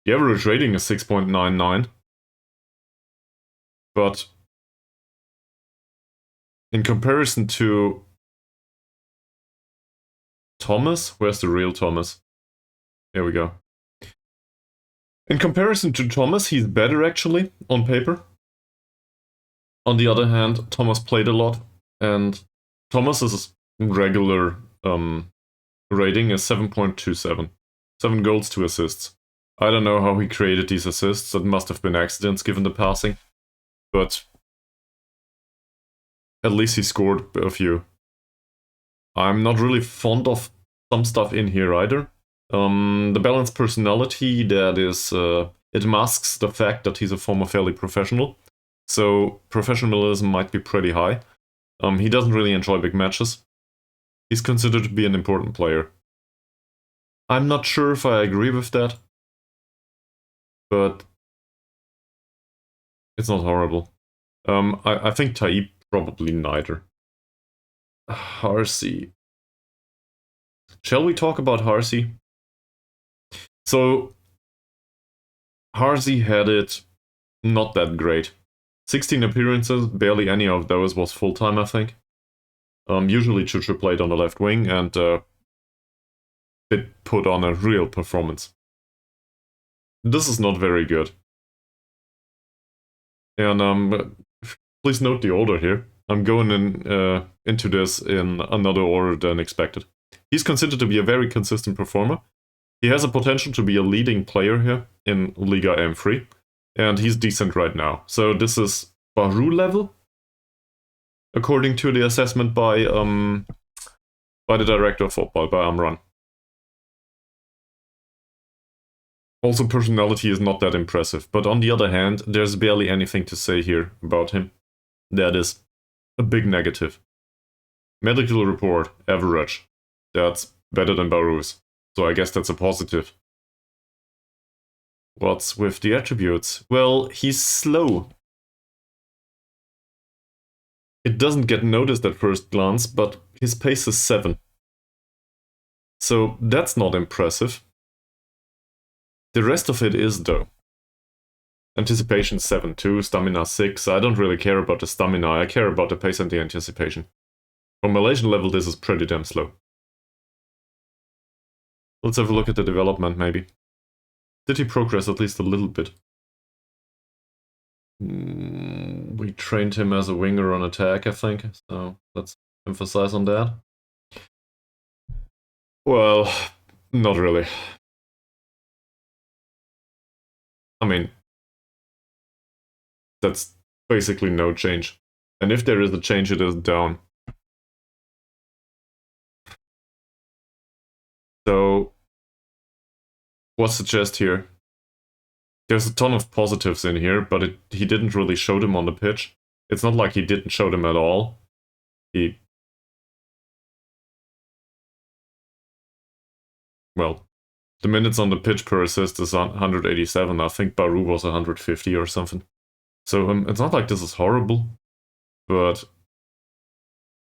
the average rating is 6.99. But in comparison to Thomas, where's the real Thomas? Here we go. In comparison to Thomas, he's better actually, on paper. On the other hand, Thomas played a lot, and Thomas's regular rating is 7.27. 7 goals, 2 assists. I don't know how he created these assists, it must have been accidents given the passing. But at least he scored a few. I'm not really fond of some stuff in here either. The balanced personality, that is, it masks the fact that he's a former fairly professional. So professionalism might be pretty high. He doesn't really enjoy big matches. He's considered to be an important player. I'm not sure if I agree with that, but it's not horrible. I think Taib probably neither. Harsey. Shall we talk about Harsey? So, Harsey had it not that great. 16 appearances, barely any of those was full-time, I think. Usually Chuchu played on the left wing and it put on a real performance. This is not very good. And please note the order here. I'm going into this in another order than expected. He's considered to be a very consistent performer. He has a potential to be a leading player here in Liga M3. And he's decent right now. So this is Baru level, according to the assessment by the director of football, by Amran. Also, personality is not that impressive, but on the other hand, there's barely anything to say here about him. That is a big negative. Medical report, average. That's better than Baru's, so I guess that's a positive. What's with the attributes? Well, he's slow. It doesn't get noticed at first glance, but his pace is 7. So that's not impressive. The rest of it is, though. Anticipation 7 too, stamina 6. I don't really care about the stamina, I care about the pace and the anticipation. On Malaysian level, this is pretty damn slow. Let's have a look at the development, maybe. Did he progress at least a little bit? We trained him as a winger on attack, I think, so let's emphasize on that. Well, not really. I mean, that's basically no change. And if there is a change, it is down. So, what's the gist here? There's a ton of positives in here, but he didn't really show them on the pitch. It's not like he didn't show them at all. Well, the minutes on the pitch per assist is 187. I think Baru was 150 or something. So it's not like this is horrible, but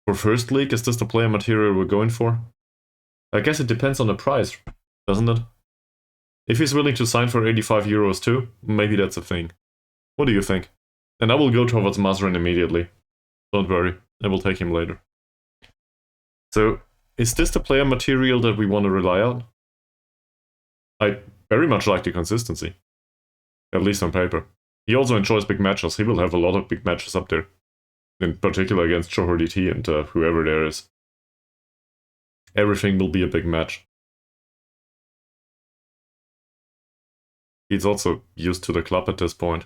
for first league, is this the player material we're going for? I guess it depends on the price, doesn't it? If he's willing to sign for 85 euros too, maybe that's a thing. What do you think? And I will go towards Mazrin immediately. Don't worry, I will take him later. So, is this the player material that we want to rely on? I very much like the consistency. At least on paper. He also enjoys big matches. He will have a lot of big matches up there. In particular against Johor DT and whoever there is. Everything will be a big match. He's also used to the club at this point.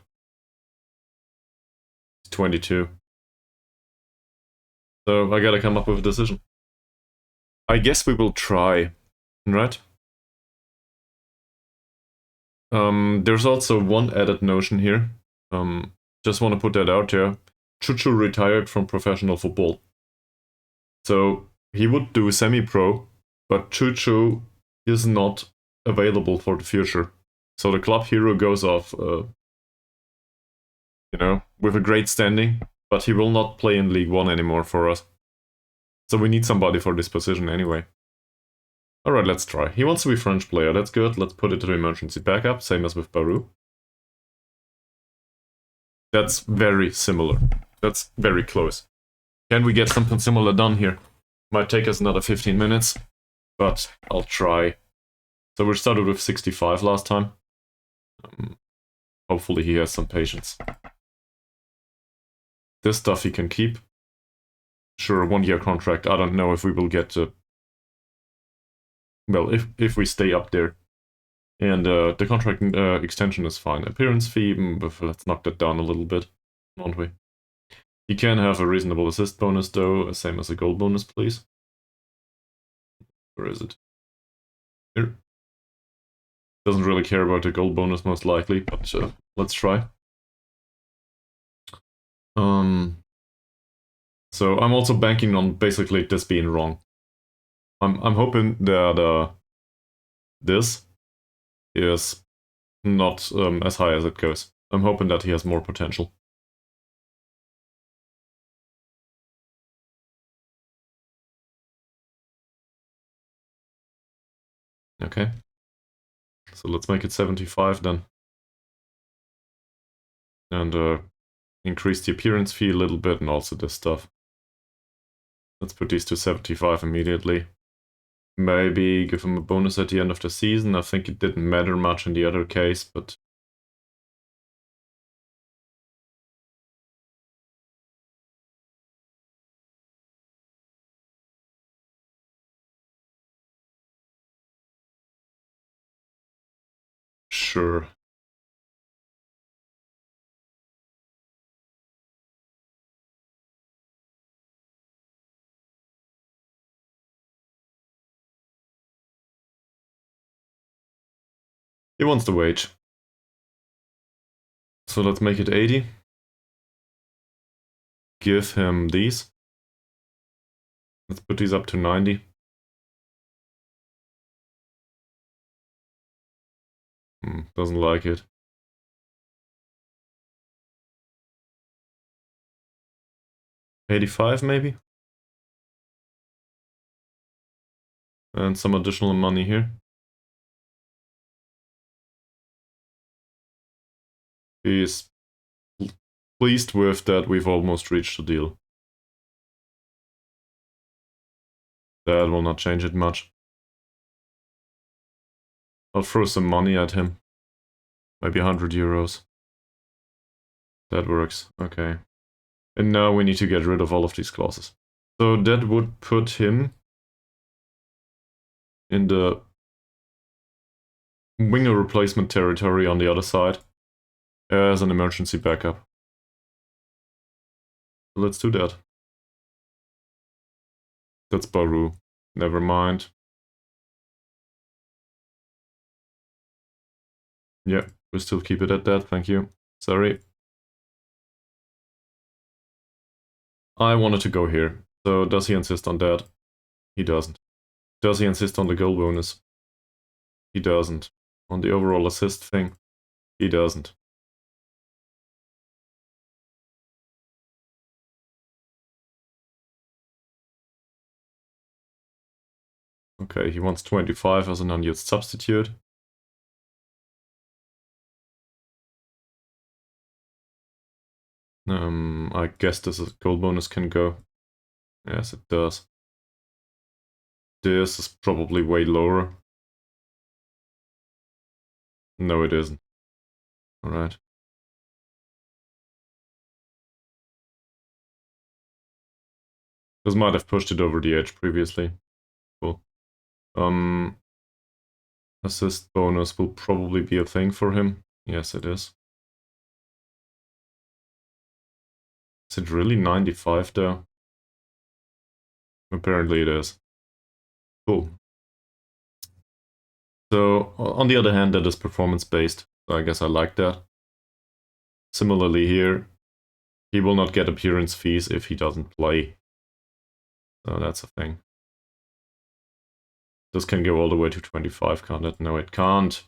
He's 22. So I gotta come up with a decision. I guess we will try, right? There's also one added notion here. Just want to put that out there. Chuchu retired from professional football. So he would do semi-pro, but Chuchu is not available for the future. So the club hero goes off, with a great standing, but he will not play in League 1 anymore for us. So we need somebody for this position anyway. Alright, let's try. He wants to be French player, that's good. Let's put it to emergency backup, same as with Baru. That's very similar. That's very close. Can we get something similar done here? Might take us another 15 minutes, but I'll try. So we started with 65 last time. Hopefully he has some patience. This stuff he can keep. Sure, 1-year contract. I don't know if we will get to... Well, if we stay up there. And the contract extension is fine. Appearance fee, let's knock that down a little bit, won't we? He can have a reasonable assist bonus though, same as a goal bonus, please. Where is it? Here. Doesn't really care about the goal bonus most likely, but let's try. So I'm also banking on basically this being wrong. I'm hoping that this is not as high as it goes. I'm hoping that he has more potential. Okay. So let's make it 75 then. And increase the appearance fee a little bit and also this stuff. Let's put these to 75 immediately. Maybe give him a bonus at the end of the season. I think it didn't matter much in the other case, but... Sure. He wants the wage. So let's make it 80. Give him these. Let's put these up to 90. Doesn't like it. $85 maybe? And some additional money here. He's pleased with that we've almost reached a deal. That will not change it much. I'll throw some money at him. Maybe 100 euros. That works, okay. And now we need to get rid of all of these clauses. So that would put him in the winger replacement territory on the other side as an emergency backup. Let's do that. That's Baru. Never mind. Yeah, we still keep it at that, thank you. Sorry. I wanted to go here. So does he insist on that? He doesn't. Does he insist on the goal bonus? He doesn't. On the overall assist thing? He doesn't. Okay, he wants 25 as an unused substitute. I guess this goal bonus can go. Yes, it does. This is probably way lower. No, it isn't. Alright. This might have pushed it over the edge previously. Cool. Assist bonus will probably be a thing for him. Yes, it is. Is it really 95 though? Apparently it is. Cool. So, on the other hand, that is performance-based, so I guess I like that. Similarly here, he will not get appearance fees if he doesn't play. So that's a thing. This can go all the way to 25, can't it? No, it can't.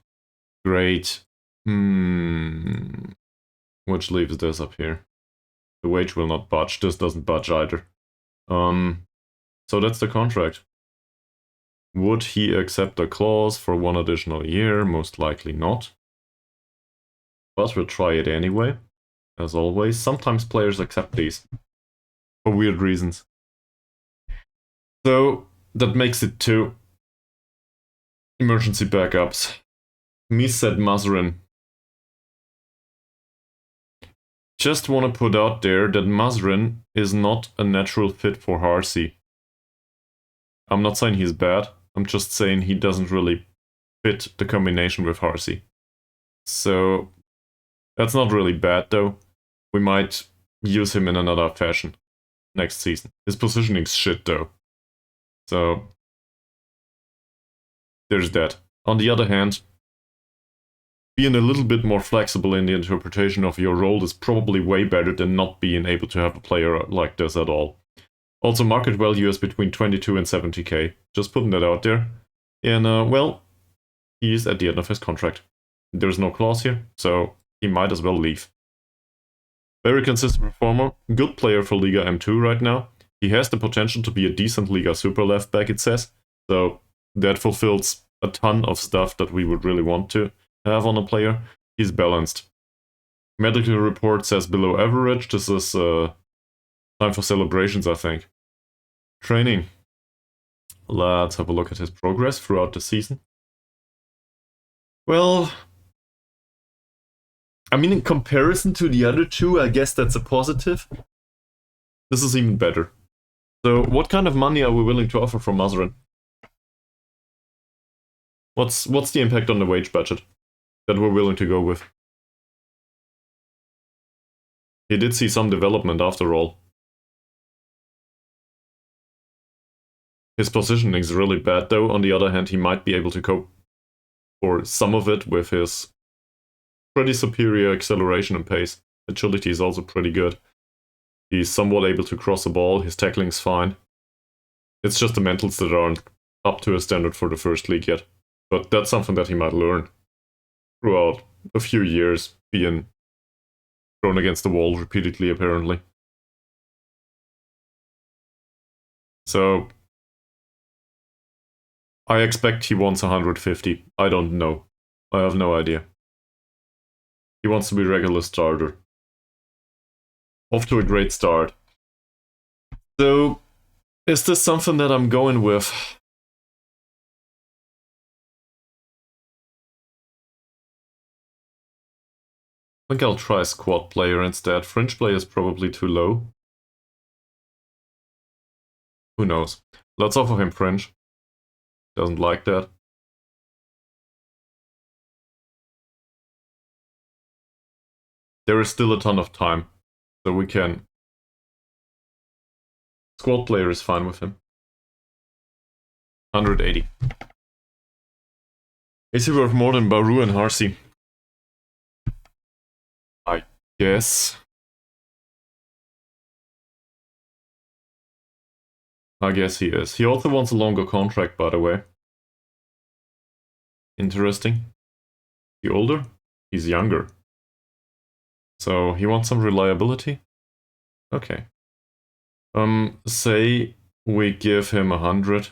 Great. Which leaves this up here. The wage will not budge. This doesn't budge either. So that's the contract. Would he accept a clause for 1 additional year? Most likely not. But we'll try it anyway. As always, sometimes players accept these. For weird reasons. So, that makes it 2. Emergency backups. Me said Mazrin. Just want to put out there that Mazrin is not a natural fit for Harsey. I'm not saying he's bad, I'm just saying he doesn't really fit the combination with Harsey. So, that's not really bad though. We might use him in another fashion next season. His positioning's shit though. So, there's that. On the other hand, being a little bit more flexible in the interpretation of your role is probably way better than not being able to have a player like this at all. Also, market value is between 22 and 70k. Just putting that out there. And, well, he's at the end of his contract. There's no clause here, so he might as well leave. Very consistent performer, good player for Liga M2 right now. He has the potential to be a decent Liga Super left back, it says. So that fulfills a ton of stuff that we would really want to have on a player. He's balanced. Medical report says below average. This is time for celebrations, I think. Training. Let's have a look at his progress throughout the season. Well, I mean, in comparison to the other two, I guess that's a positive. This is even better. So, what kind of money are we willing to offer from Mazrin? What's the impact on the wage budget that we're willing to go with? He did see some development after all. His positioning is really bad though. On the other hand, he might be able to cope for some of it with his pretty superior acceleration and pace. Agility is also pretty good. He's somewhat able to cross the ball. His tackling's fine. It's just the mentals that aren't up to a standard for the first league yet. But that's something that he might learn throughout a few years, being thrown against the wall repeatedly, apparently. So, I expect he wants 150. I don't know. I have no idea. He wants to be regular starter. Off to a great start. So, is this something that I'm going with? I think I'll try squad player instead. Fringe player is probably too low. Who knows? Let's offer him fringe. Doesn't like that. There is still a ton of time, so we can... Squad player is fine with him. 180. Is he worth more than Baru and Harsey? I guess. I guess he is. He also wants a longer contract, by the way. Interesting. He older? He's younger. So he wants some reliability? Okay. Say we give him 100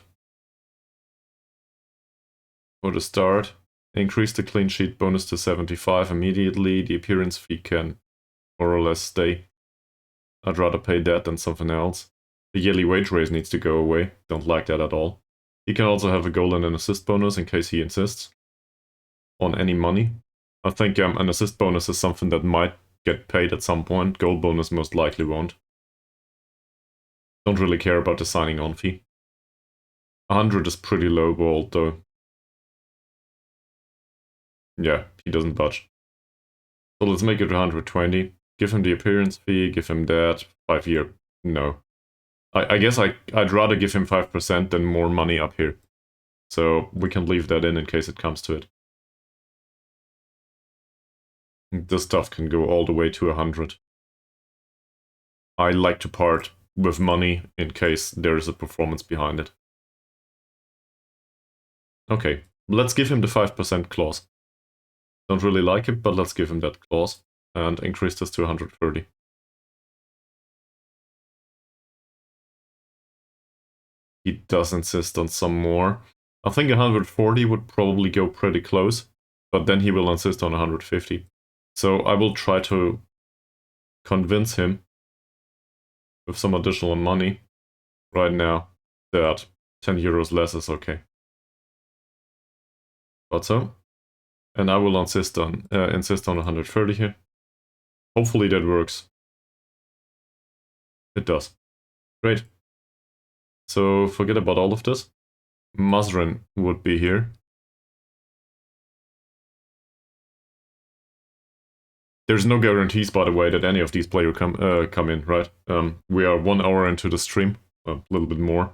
for the start. Increase the clean sheet bonus to 75 immediately. The appearance fee can more or less stay. I'd rather pay that than something else. The yearly wage raise needs to go away. Don't like that at all. He can also have a goal and an assist bonus in case he insists on any money. I think an assist bonus is something that might get paid at some point. Goal bonus most likely won't. Don't really care about the signing on fee. 100 is pretty low balled though. Yeah, he doesn't budge. So let's make it 120. Give him the appearance fee, give him that. 5 year. No. I guess I'd rather give him 5% than more money up here. So we can leave that in case it comes to it. This stuff can go all the way to 100. I like to part with money in case there is a performance behind it. Okay, let's give him the 5% clause. Don't really like it, but let's give him that clause and increase this to 130. He does insist on some more. I think 140 would probably go pretty close, but then he will insist on 150. So I will try to convince him with some additional money right now that 10 euros less is okay. But so, and I will insist on 130 here. Hopefully that works. It does. Great. So forget about all of this. Mazrin would be here. There's no guarantees, by the way, that any of these players come in, right? We are 1 hour into the stream, a little bit more.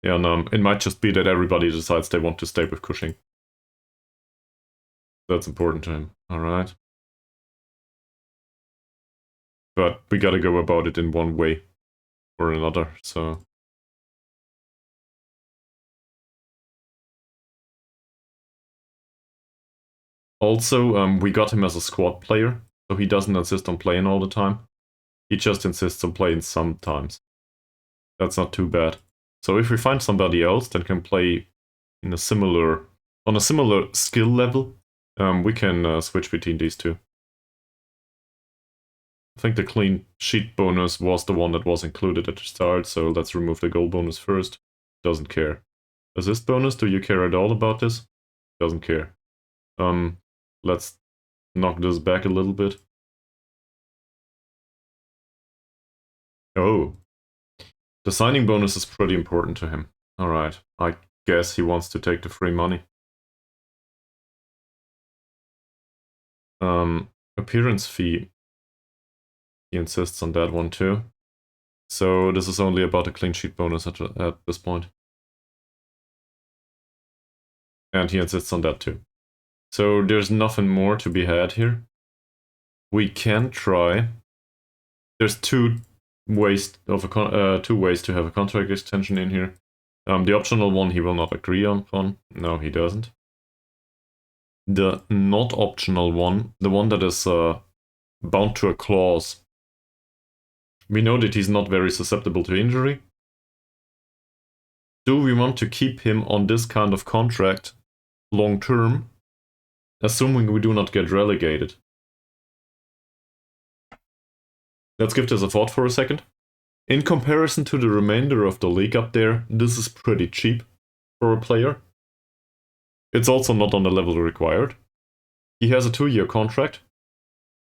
And it might just be that everybody decides they want to stay with Cushing. That's important to him, alright? But we gotta go about it in one way or another, so... Also, we got him as a squad player, so he doesn't insist on playing all the time. He just insists on playing sometimes. That's not too bad. So if we find somebody else that can play in a similar, on a similar skill level, we can switch between these two. I think the clean sheet bonus was the one that was included at the start, so let's remove the goal bonus first. Doesn't care. Assist bonus, do you care at all about this? Doesn't care. Let's knock this back a little bit. Oh. The signing bonus is pretty important to him. Alright, I guess he wants to take the free money. Appearance fee. He insists on that one too. So this is only about a clean sheet bonus at this point. And he insists on that too. So there's nothing more to be had here. We can try. There's two ways to have a contract extension in here. The optional one he will not agree on. No, he doesn't. The not optional one, the one that is bound to a clause. We know that he's not very susceptible to injury. Do we want to keep him on this kind of contract long term, assuming we do not get relegated? Let's give this a thought for a second. In comparison to the remainder of the league up there, this is pretty cheap for a player. It's also not on the level required. He has a 2-year contract.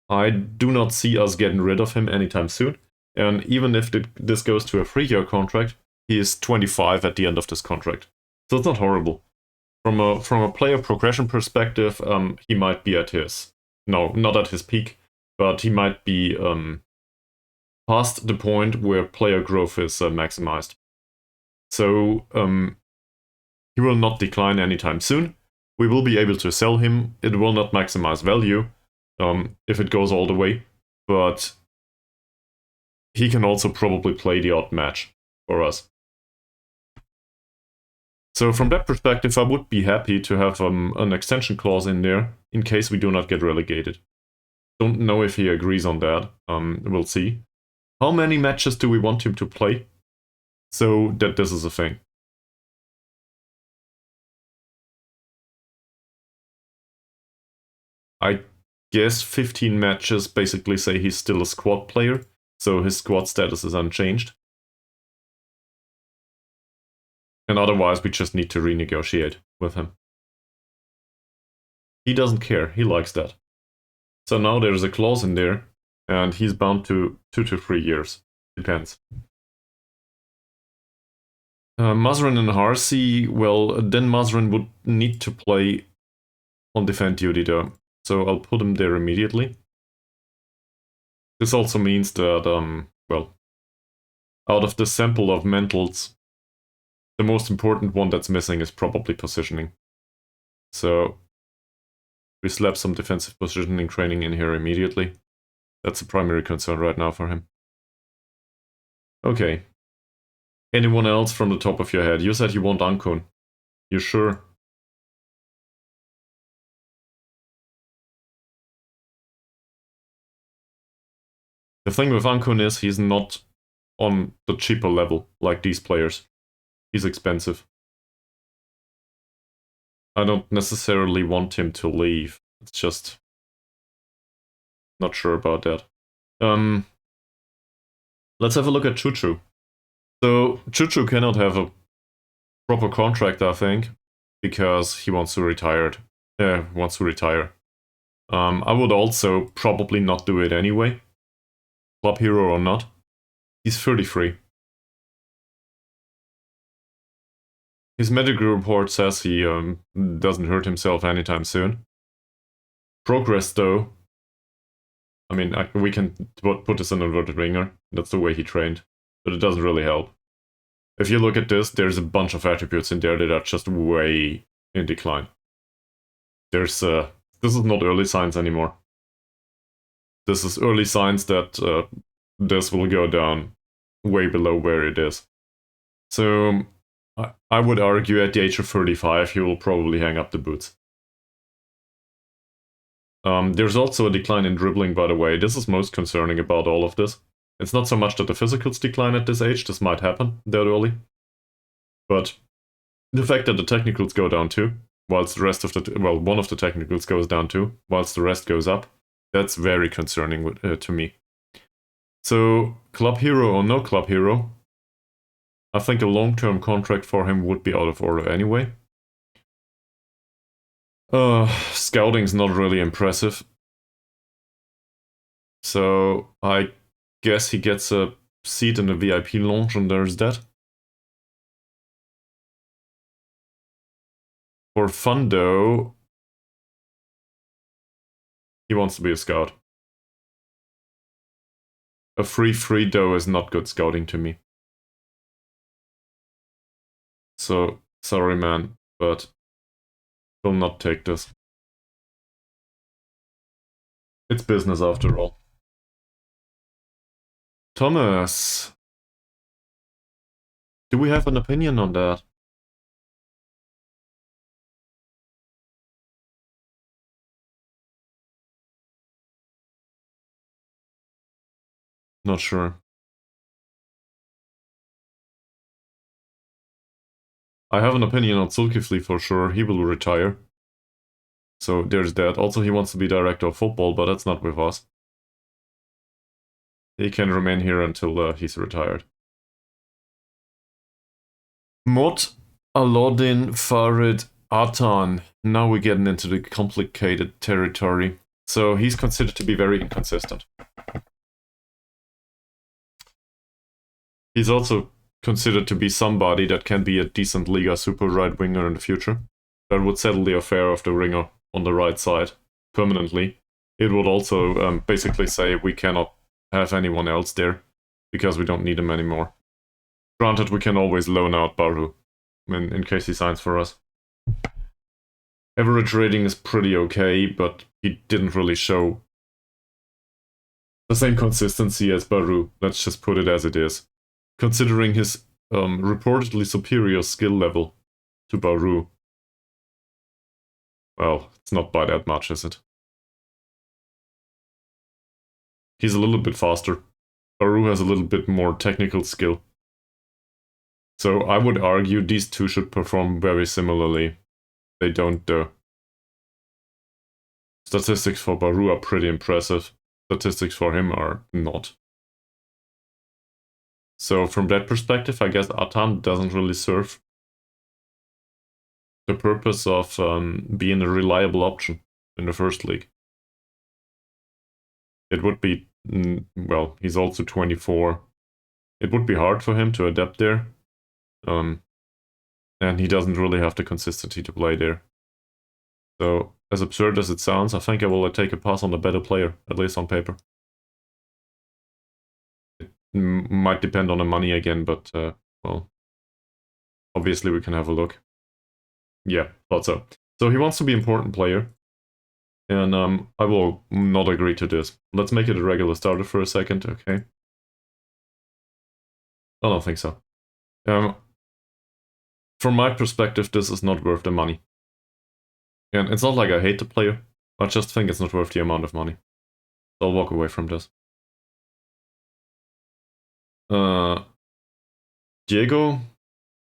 I do not see us getting rid of him anytime soon. And even if this goes to a 3-year contract, he is 25 at the end of this contract. So it's not horrible. From a player progression perspective, he might be at his... No, not at his peak, but he might be past the point where player growth is maximized. So he will not decline anytime soon. We will be able to sell him. It will not maximize value if it goes all the way, but he can also probably play the odd match for us. So from that perspective, I would be happy to have an extension clause in there in case we do not get relegated. Don't know if he agrees on that. We'll see. How many matches do we want him to play? So that this is a thing. I guess 15 matches basically say he's still a squad player, so his squad status is unchanged. And otherwise we just need to renegotiate with him. He doesn't care, he likes that. So now there's a clause in there, and he's bound to 2 to 3 years. Depends. Mazrin and Harsi, well, then Mazrin would need to play on defend duty though, so I'll put him there immediately. This also means that, well, out of the sample of mentals, the most important one that's missing is probably positioning. So we slap some defensive positioning training in here immediately. That's the primary concern right now for him. Okay. Anyone else from the top of your head? You said you want Ankun. You sure? The thing with Ankun is he's not on the cheaper level like these players. He's expensive. I don't necessarily want him to leave. It's just not sure about that. Let's have a look at Chuchu. So Chuchu cannot have a proper contract, I think, because he wants to retire. I would also probably not do it anyway. Club hero or not. He's 33. His medical report says he doesn't hurt himself anytime soon. Progress, though. I mean, we can put this in inverted ringer. That's the way he trained. But it doesn't really help. If you look at this, there's a bunch of attributes in there that are just way in decline. There's this is not early signs anymore. This is early signs that this will go down way below where it is. So I would argue at the age of 35, he will probably hang up the boots. There's also a decline in dribbling, by the way. This is most concerning about all of this. It's not so much that the physicals decline at this age, this might happen that early. But the fact that the technicals go down too, whilst the rest of the, well, one of the technicals goes down too, whilst the rest goes up, that's very concerning to me. So, club hero or no club hero, I think a long-term contract for him would be out of order anyway. Scouting's not really impressive. So, I guess he gets a seat in the VIP lounge and there's that. For fun though, he wants to be a scout. A free though is not good scouting to me. So, sorry man, but will not take this. It's business after all. Thomas, do we have an opinion on that? Not sure. I have an opinion on Zulkifli for sure. He will retire. So there's that. Also, he wants to be director of football, but that's not with us. He can remain here until he's retired. Mod Alauddin Farid Atan. Now we're getting into the complicated territory. So he's considered to be very inconsistent. He's also considered to be somebody that can be a decent Liga super right winger in the future. That would settle the affair of the ringer on the right side permanently. It would also basically say we cannot have anyone else there because we don't need him anymore. Granted, we can always loan out Baru in case he signs for us. Average rating is pretty okay, but he didn't really show the same consistency as Baru. Let's just put it as it is. Considering his reportedly superior skill level to Baru. Well, it's not by that much, is it? He's a little bit faster. Baru has a little bit more technical skill. So I would argue these two should perform very similarly. They don't though. Statistics for Baru are pretty impressive. Statistics for him are not. So from that perspective, I guess Atan doesn't really serve the purpose of being a reliable option in the first league. It would be, well, he's also 24. It would be hard for him to adapt there. And he doesn't really have the consistency to play there. So, as absurd as it sounds, I think I will take a pass on the better player, at least on paper. It might depend on the money again, but, well, obviously we can have a look. Yeah, thought so. So he wants to be important player. And I will not agree to this. Let's make it a regular starter for a second, okay? I don't think so. From my perspective, this is not worth the money. And it's not like I hate the player, I just think it's not worth the amount of money. So I'll walk away from this. Diego,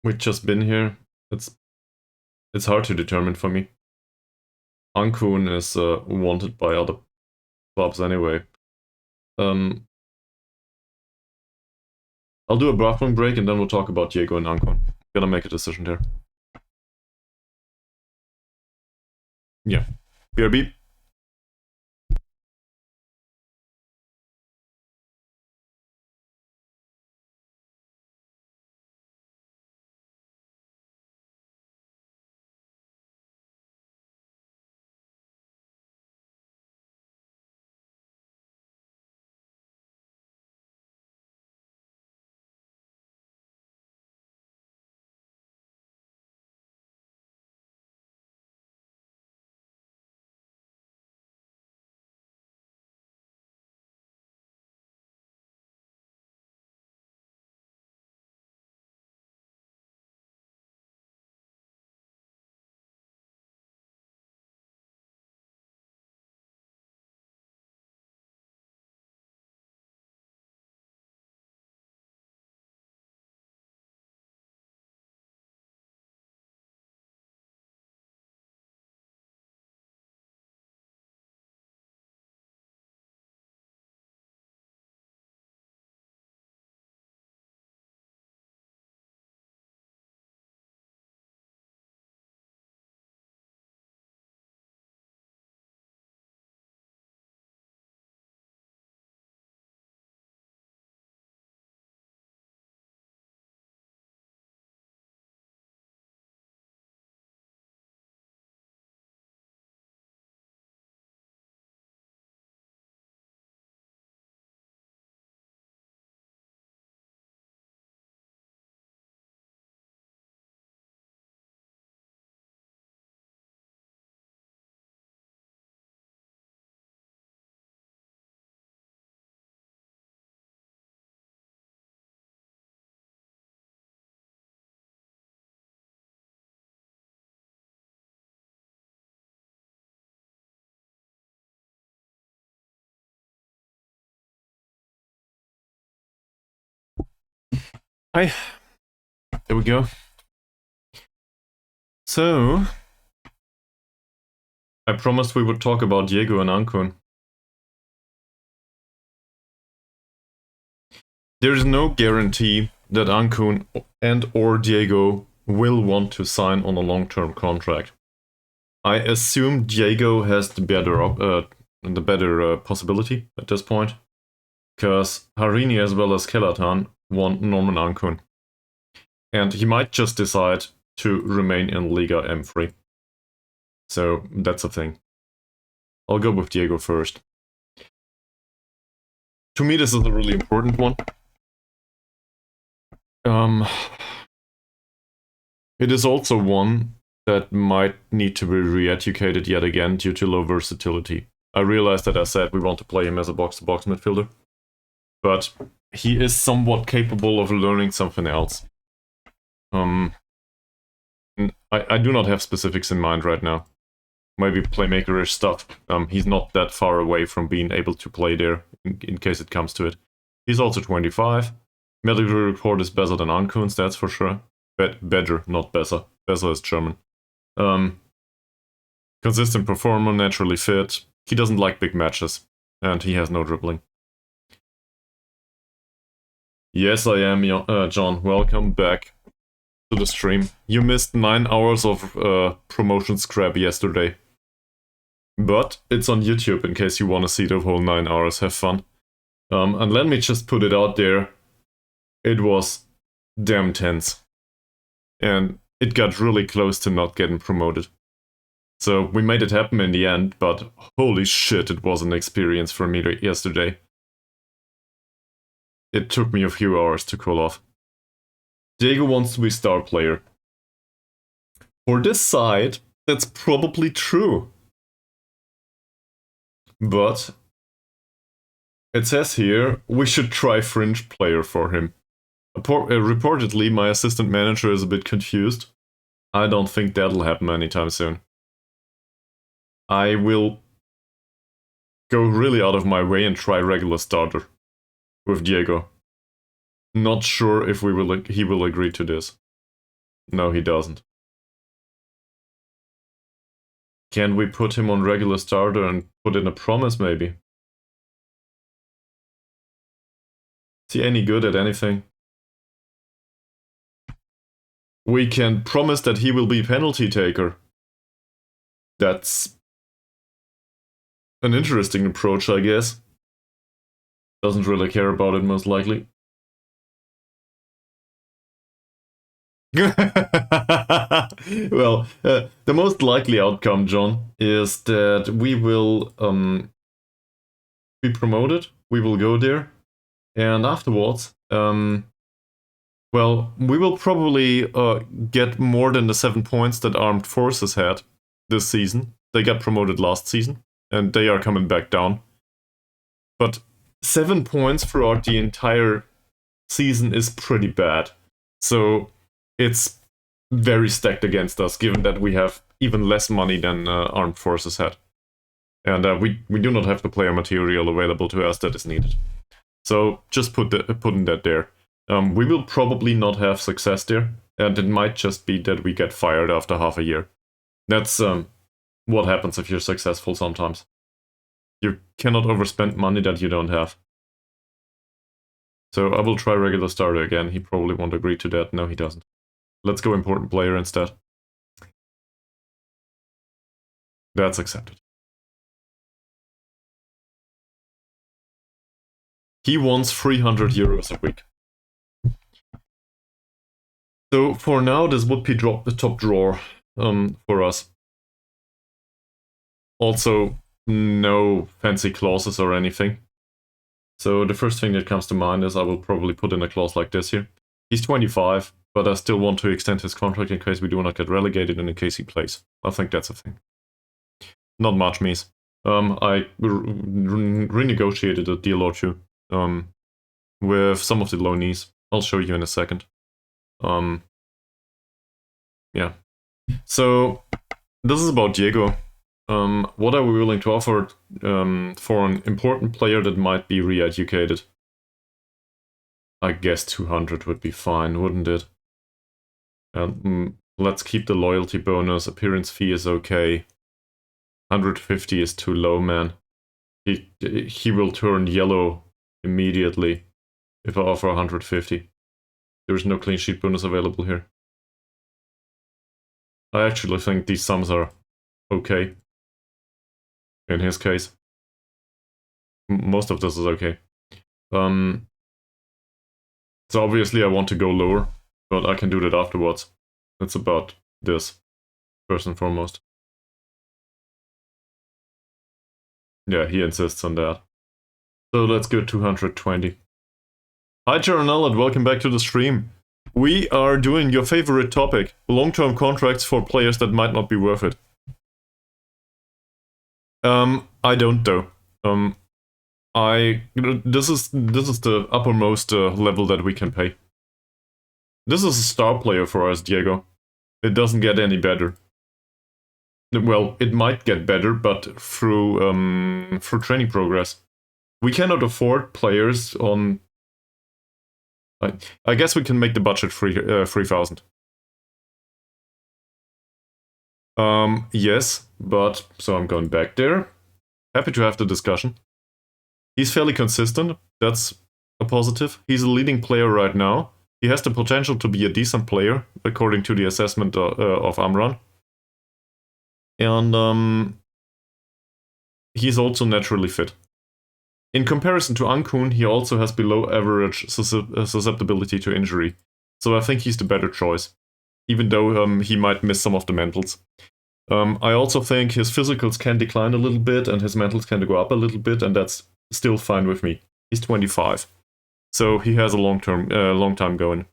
we've just been here. It's hard to determine for me. Ankun is wanted by other clubs anyway. I'll do a bathroom break and then we'll talk about Diego and Ankun. Gonna make a decision there. Yeah. BRB. Hi. There we go. So, I promised we would talk about Diego and Ankun. There is no guarantee that Ankun and or Diego will want to sign on a long-term contract. I assume Diego has the better possibility at this point, because Harini as well as Kelatan want Norman Ankun. And he might just decide to remain in Liga M3. So that's a thing. I'll go with Diego first. To me, this is a really important one. It is also one that might need to be re-educated yet again due to low versatility. I realize that I said we want to play him as a box-to-box midfielder, but he is somewhat capable of learning something else. I do not have specifics in mind right now. Maybe playmaker-ish stuff. He's not that far away from being able to play there, in case it comes to it. He's also 25. Medical report is better than Ankun's, that's for sure. Better, not better. Better is German. Consistent performer, naturally fit. He doesn't like big matches, and he has no dribbling. Yes, I am, John. Welcome back to the stream. You missed 9 hours of promotion scrap yesterday. But it's on YouTube in case you want to see the whole 9 hours. Have fun. And let me just put it out there. It was damn tense. And it got really close to not getting promoted. So we made it happen in the end, but holy shit, it was an experience for me yesterday. It took me a few hours to cool off. Diego wants to be star player. For this side, that's probably true. But it says here, we should try fringe player for him. Reportedly, my assistant manager is a bit confused. I don't think that'll happen anytime soon. I will go really out of my way and try regular starter with Diego. Not sure if he will agree to this. No, he doesn't. Can we put him on regular starter and put in a promise, maybe? Is he any good at anything? We can promise that he will be penalty taker. That's an interesting approach, I guess. Doesn't really care about it, most likely. Well, the most likely outcome, John, is that we will be promoted. We will go there, and afterwards, well, we will probably get more than the 7 points that Armed Forces had this season. They got promoted last season, and they are coming back down. But 7 points throughout the entire season is pretty bad. So it's very stacked against us, given that we have even less money than Armed Forces had. And we do not have the player material available to us that is needed. So just putting that there. We will probably not have success there, and it might just be that we get fired after half a year. That's what happens if you're successful sometimes. You cannot overspend money that you don't have. So I will try regular starter again. He probably won't agree to that. No, he doesn't. Let's go important player instead. That's accepted. He wants 300 euros a week. So for now, this would be the top drawer for us. Also, no fancy clauses or anything. So the first thing that comes to mind is I will probably put in a clause like this here. He's 25, but I still want to extend his contract in case we do not get relegated and in case he plays. I think that's a thing. Not much, Mies. I renegotiated a deal or two with some of the loanees. I'll show you in a second. Yeah. So this is about Diego. What are we willing to offer for an important player that might be re-educated? I guess 200 would be fine, wouldn't it? Let's keep the loyalty bonus. Appearance fee is okay. 150 is too low, man. He will turn yellow immediately if I offer 150. There's no clean sheet bonus available here. I actually think these sums are okay. In his case. Most of this is okay. So obviously I want to go lower, but I can do that afterwards. It's about this, first and foremost. Yeah, he insists on that. So let's go 220. Hi Journal and welcome back to the stream. We are doing your favorite topic, long-term contracts for players that might not be worth it. I don't though. This is the uppermost level that we can pay. This is a star player for us, Diego. It doesn't get any better. Well, it might get better, but through training progress. We cannot afford players on. I guess we can make the budget 3,000. Yes, but so I'm going back there. Happy to have the discussion. He's fairly consistent. That's a positive. He's a leading player right now. He has the potential to be a decent player, according to the assessment of Amran. And he's also naturally fit. In comparison to Ankun, he also has below average susceptibility to injury. So I think he's the better choice. even though he might miss some of the mentals. I also think his physicals can decline a little bit and his mentals can go up a little bit, and that's still fine with me. He's 25, so he has a long time going.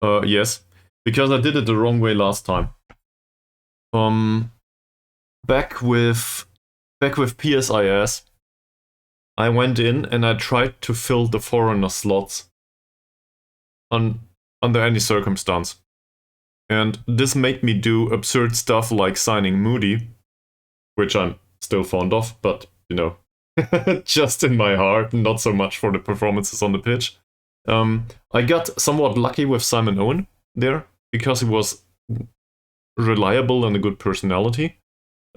Yes, because I did it the wrong way last time. Back with PSIS, I went in and I tried to fill the foreigner slots under any circumstance. And this made me do absurd stuff like signing Moody, which I'm still fond of, but, you know, just in my heart, not so much for the performances on the pitch. I got somewhat lucky with Simon Owen there, because he was reliable and a good personality.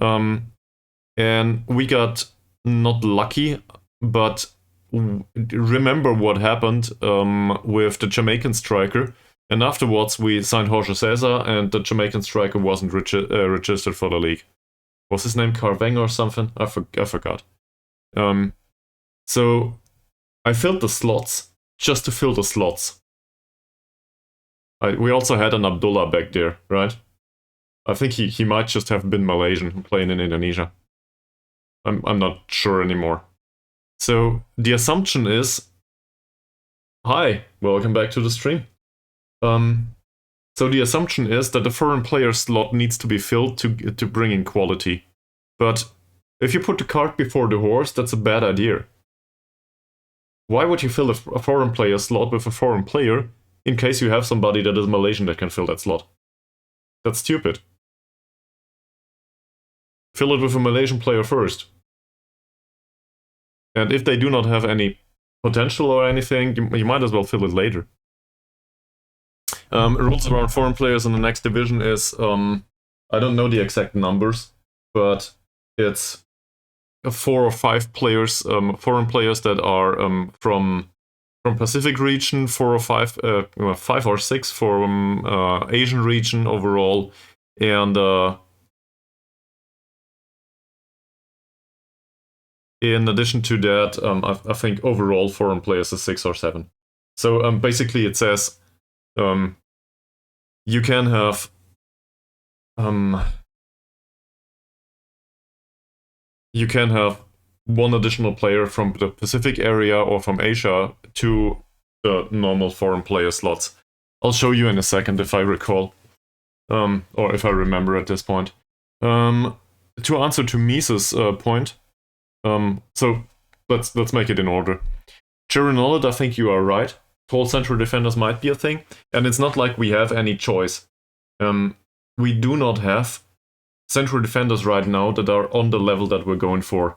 And we got not lucky, but remember what happened with the Jamaican striker. And afterwards, we signed Jorge Cesar, and the Jamaican striker wasn't registered for the league. Was his name Carveng or something? I forgot. So I filled the slots just to fill the slots. We also had an Abdullah back there, right? I think he might just have been Malaysian playing in Indonesia. I'm not sure anymore. So the assumption is, hi, welcome back to the stream. So the assumption is that the foreign player slot needs to be filled to bring in quality. But if you put the cart before the horse, that's a bad idea. Why would you fill a foreign player slot with a foreign player in case you have somebody that is Malaysian that can fill that slot? That's stupid. Fill it with a Malaysian player first. And if they do not have any potential or anything, you might as well fill it later. Rules around foreign players in the next division is, I don't know the exact numbers, but it's 4 or 5 players, foreign players that are from Pacific region, 4 or 5, 5 or 6 from Asian region overall, and in addition to that, I think overall foreign players is 6 or 7. So basically it says you can have one additional player from the Pacific area or from Asia to the normal foreign player slots. I'll show you in a second if I recall, or if I remember at this point. To answer to Mises' point, so let's make it in order. Chirinolid, I think you are right. Tall central defenders might be a thing, and it's not like we have any choice. We do not have central defenders right now that are on the level that we're going for.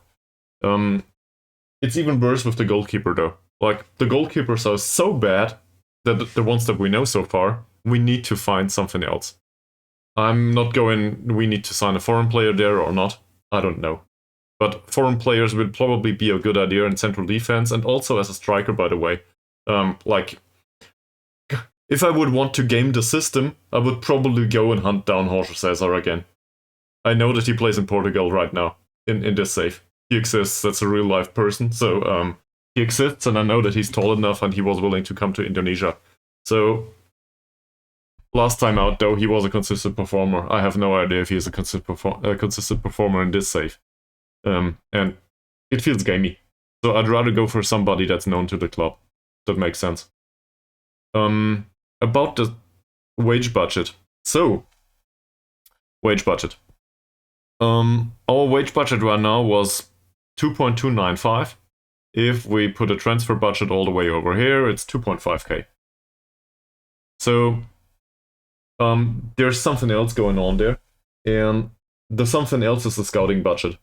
It's even worse with the goalkeeper though. Like, the goalkeepers are so bad that the ones that we know so far, we need to find something else. I'm not going, we need to sign a foreign player there or not. I don't know. But foreign players will probably be a good idea in central defense, and also as a striker, by the way. Like, if I would want to game the system, I would probably go and hunt down Jorge Cesar again. I know that he plays in Portugal right now, in this save. He exists, that's a real life person, so he exists, and I know that he's tall enough and he was willing to come to Indonesia. So, last time out though, he was a consistent performer. I have no idea if he is a consistent performer in this save. And it feels gamey. So I'd rather go for somebody that's known to the club. That makes sense. About the wage budget. So, wage budget. Our wage budget right now was 2.295. If we put a transfer budget all the way over here, it's 2.5k. So, there's something else going on there. And the something else is the scouting budget.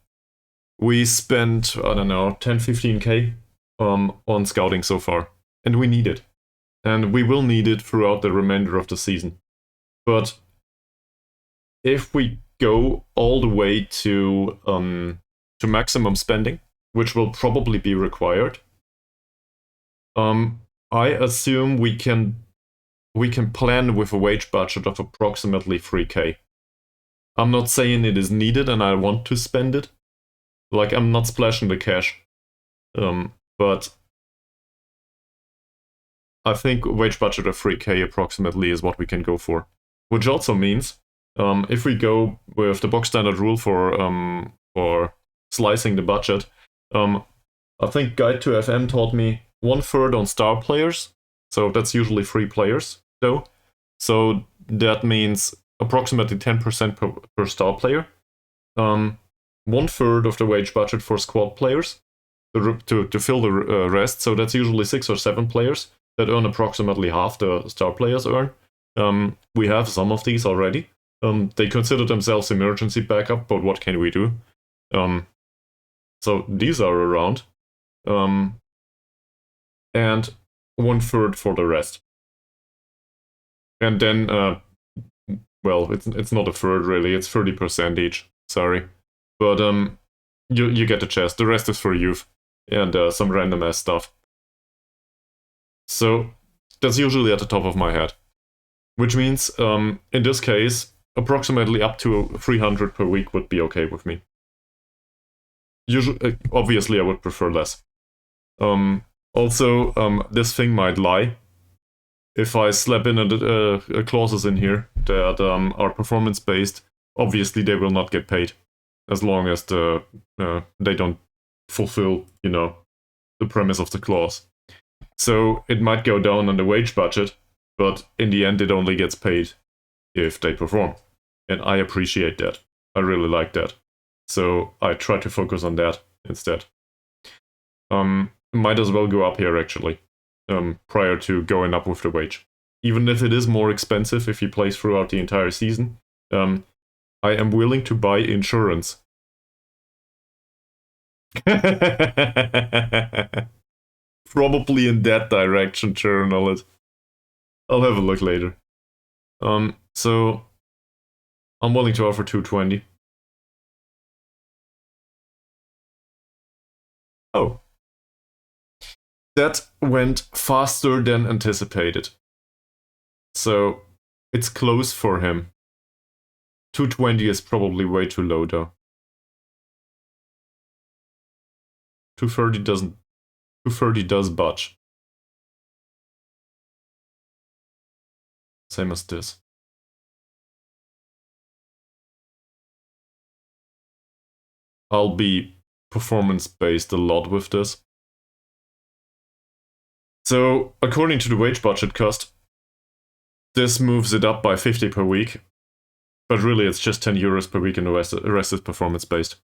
We spent, I don't know, 10-15k on scouting so far. And we need it. And we will need it throughout the remainder of the season. But if we go all the way to maximum spending, which will probably be required, I assume we can plan with a wage budget of approximately 3k. I'm not saying it is needed and I want to spend it. Like, I'm not splashing the cash. But I think wage budget of 3k approximately is what we can go for. Which also means, if we go with the box standard rule for slicing the budget, I think Guide to FM taught me 1/3 on star players, so that's usually 3 players, though. So that means approximately 10% per star player. 1/3 of the wage budget for squad players to fill the rest, so that's usually 6 or 7 players that earn approximately half the star players earn. We have some of these already. They consider themselves emergency backup, but what can we do? So these are around. And 1/3 for the rest. And then, well, it's not a third really, it's 30% each, sorry. But you get the chest, the rest is for youth, and some random ass stuff. So that's usually at the top of my head. Which means, in this case, approximately up to 300 per week would be okay with me. Usually, obviously I would prefer less. Also, this thing might lie. If I slap in clauses in here that are performance-based, obviously they will not get paid, as long as they don't fulfill, the premise of the clause. So it might go down on the wage budget, but in the end it only gets paid if they perform. And I appreciate that. I really like that. So I try to focus on that instead. Might as well go up here actually, prior to going up with the wage. Even if it is more expensive if you play throughout the entire season, I am willing to buy insurance. Probably in that direction, journal. I'll have a look later. So I'm willing to offer 220. Oh. That went faster than anticipated. So it's close for him. 220 is probably way too low though. 230 doesn't. 230 does budge. Same as this. I'll be performance-based a lot with this. So, according to the wage budget cost, this moves it up by 50 per week. But really it's just 10 euros per week and the rest is performance-based.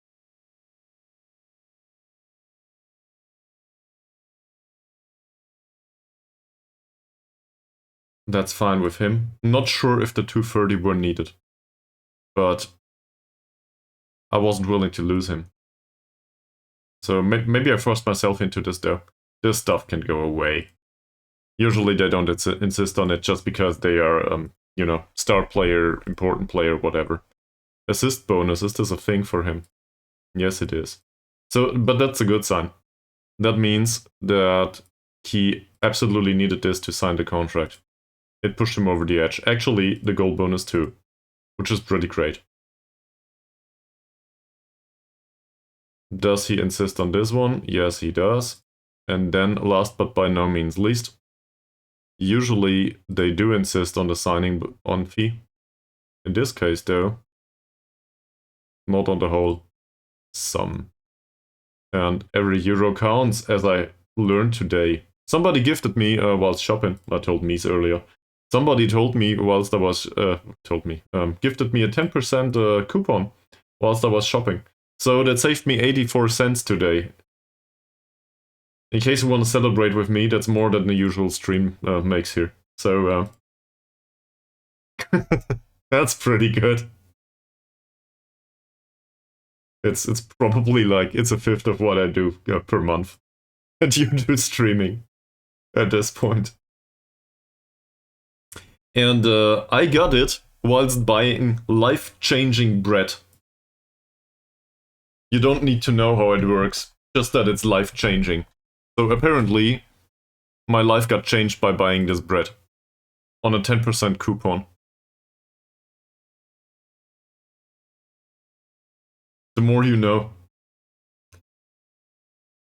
That's fine with him. Not sure if the 230 were needed. But I wasn't willing to lose him. So maybe I forced myself into this though. This stuff can go away. Usually they don't insist on it just because they are, star player, important player, whatever. Assist bonus, is this a thing for him? Yes, it is. So, but that's a good sign. That means that he absolutely needed this to sign the contract. It pushed him over the edge. Actually, the gold bonus too, which is pretty great. Does he insist on this one? Yes, he does. And then, last but by no means least, usually they do insist on the signing on fee. In this case, though, not on the whole sum. And every euro counts, as I learned today. Somebody gifted me whilst shopping. I told Mies earlier. Somebody told me whilst I was gifted me a 10% coupon whilst I was shopping. So that saved me 84 cents today. In case you want to celebrate with me, that's more than the usual stream makes here. So that's pretty good. It's probably like it's a fifth of what I do per month. And you do streaming at this point. And I got it whilst buying life-changing bread. You don't need to know how it works, just that it's life-changing. So apparently, my life got changed by buying this bread. On a 10% coupon. The more you know.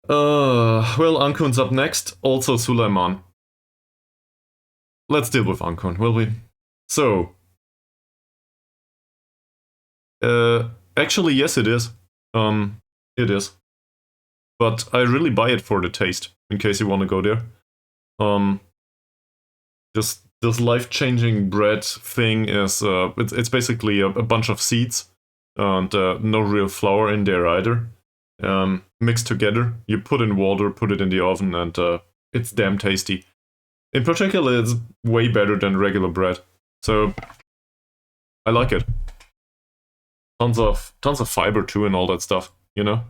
Well, Ankun's up next, also Suleiman. let's deal with Ankon, will we? So, actually, yes, it is. It is. But I really buy it for the taste, in case you want to go there. This life-changing bread thing is, it's basically a bunch of seeds and no real flour in there either. Mixed together, you put in water, put it in the oven, and it's damn tasty. In particular, it's way better than regular bread, so I like it. Tons of fiber too, and all that stuff, you know.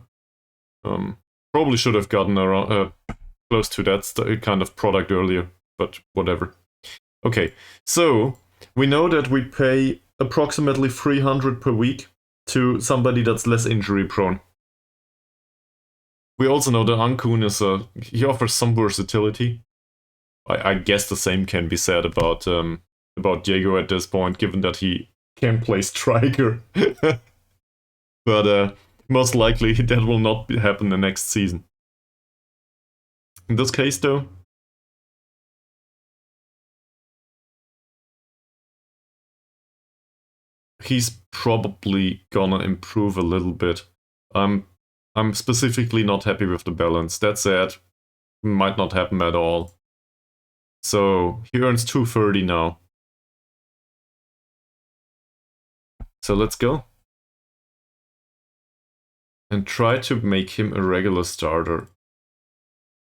Probably should have gotten around close to that kind of product earlier, but whatever. Okay, so we know that we pay approximately 300 per week to somebody that's less injury prone. We also know that Ankun is he offers some versatility. I guess the same can be said about Diego at this point, given that he can play striker. But most likely that will not happen the next season. In this case, though, he's probably gonna improve a little bit. I'm specifically not happy with the balance. That said, might not happen at all. So he earns 230 now. So let's go. And try to make him a regular starter. Of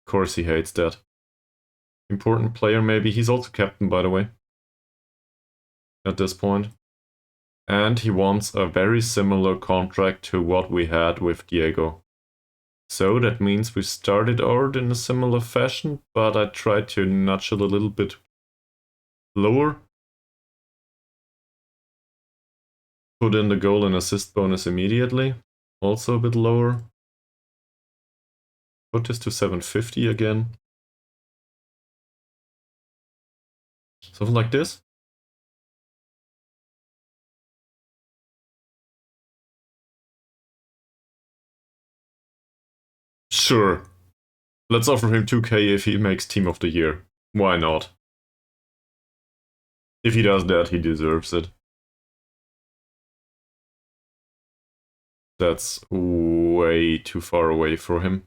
course he hates that. Important player maybe. He's also captain, by the way. At this point. And he wants a very similar contract to what we had with Diego. So that means we started out in a similar fashion, but I tried to nudge it a little bit lower. Put in the goal and assist bonus immediately. Also a bit lower. Put this to 750 again. Something like this. Sure. Let's offer him 2k if he makes Team of the Year. Why not? If he does that, he deserves it. That's way too far away for him.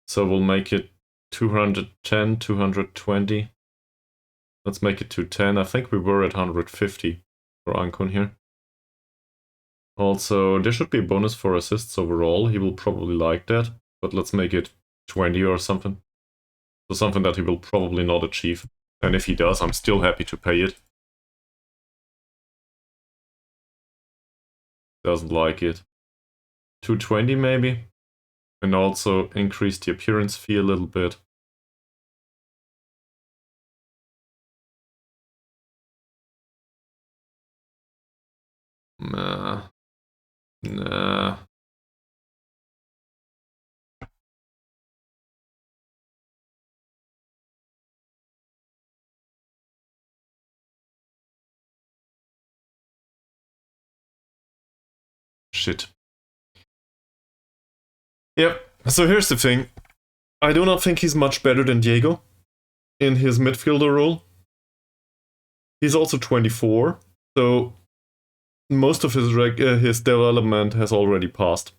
So we'll make it 210, 220. Let's make it 210. I think we were at 150 for Ankon here. Also, there should be a bonus for assists overall. He will probably like that. But let's make it 20 or something. So something that he will probably not achieve. And if he does, I'm still happy to pay it. Doesn't like it. 220 maybe? And also increase the appearance fee a little bit. Nah. Shit. Yep, so here's the thing. I do not think he's much better than Diego in his midfielder role. He's also 24, so most of his development has already passed.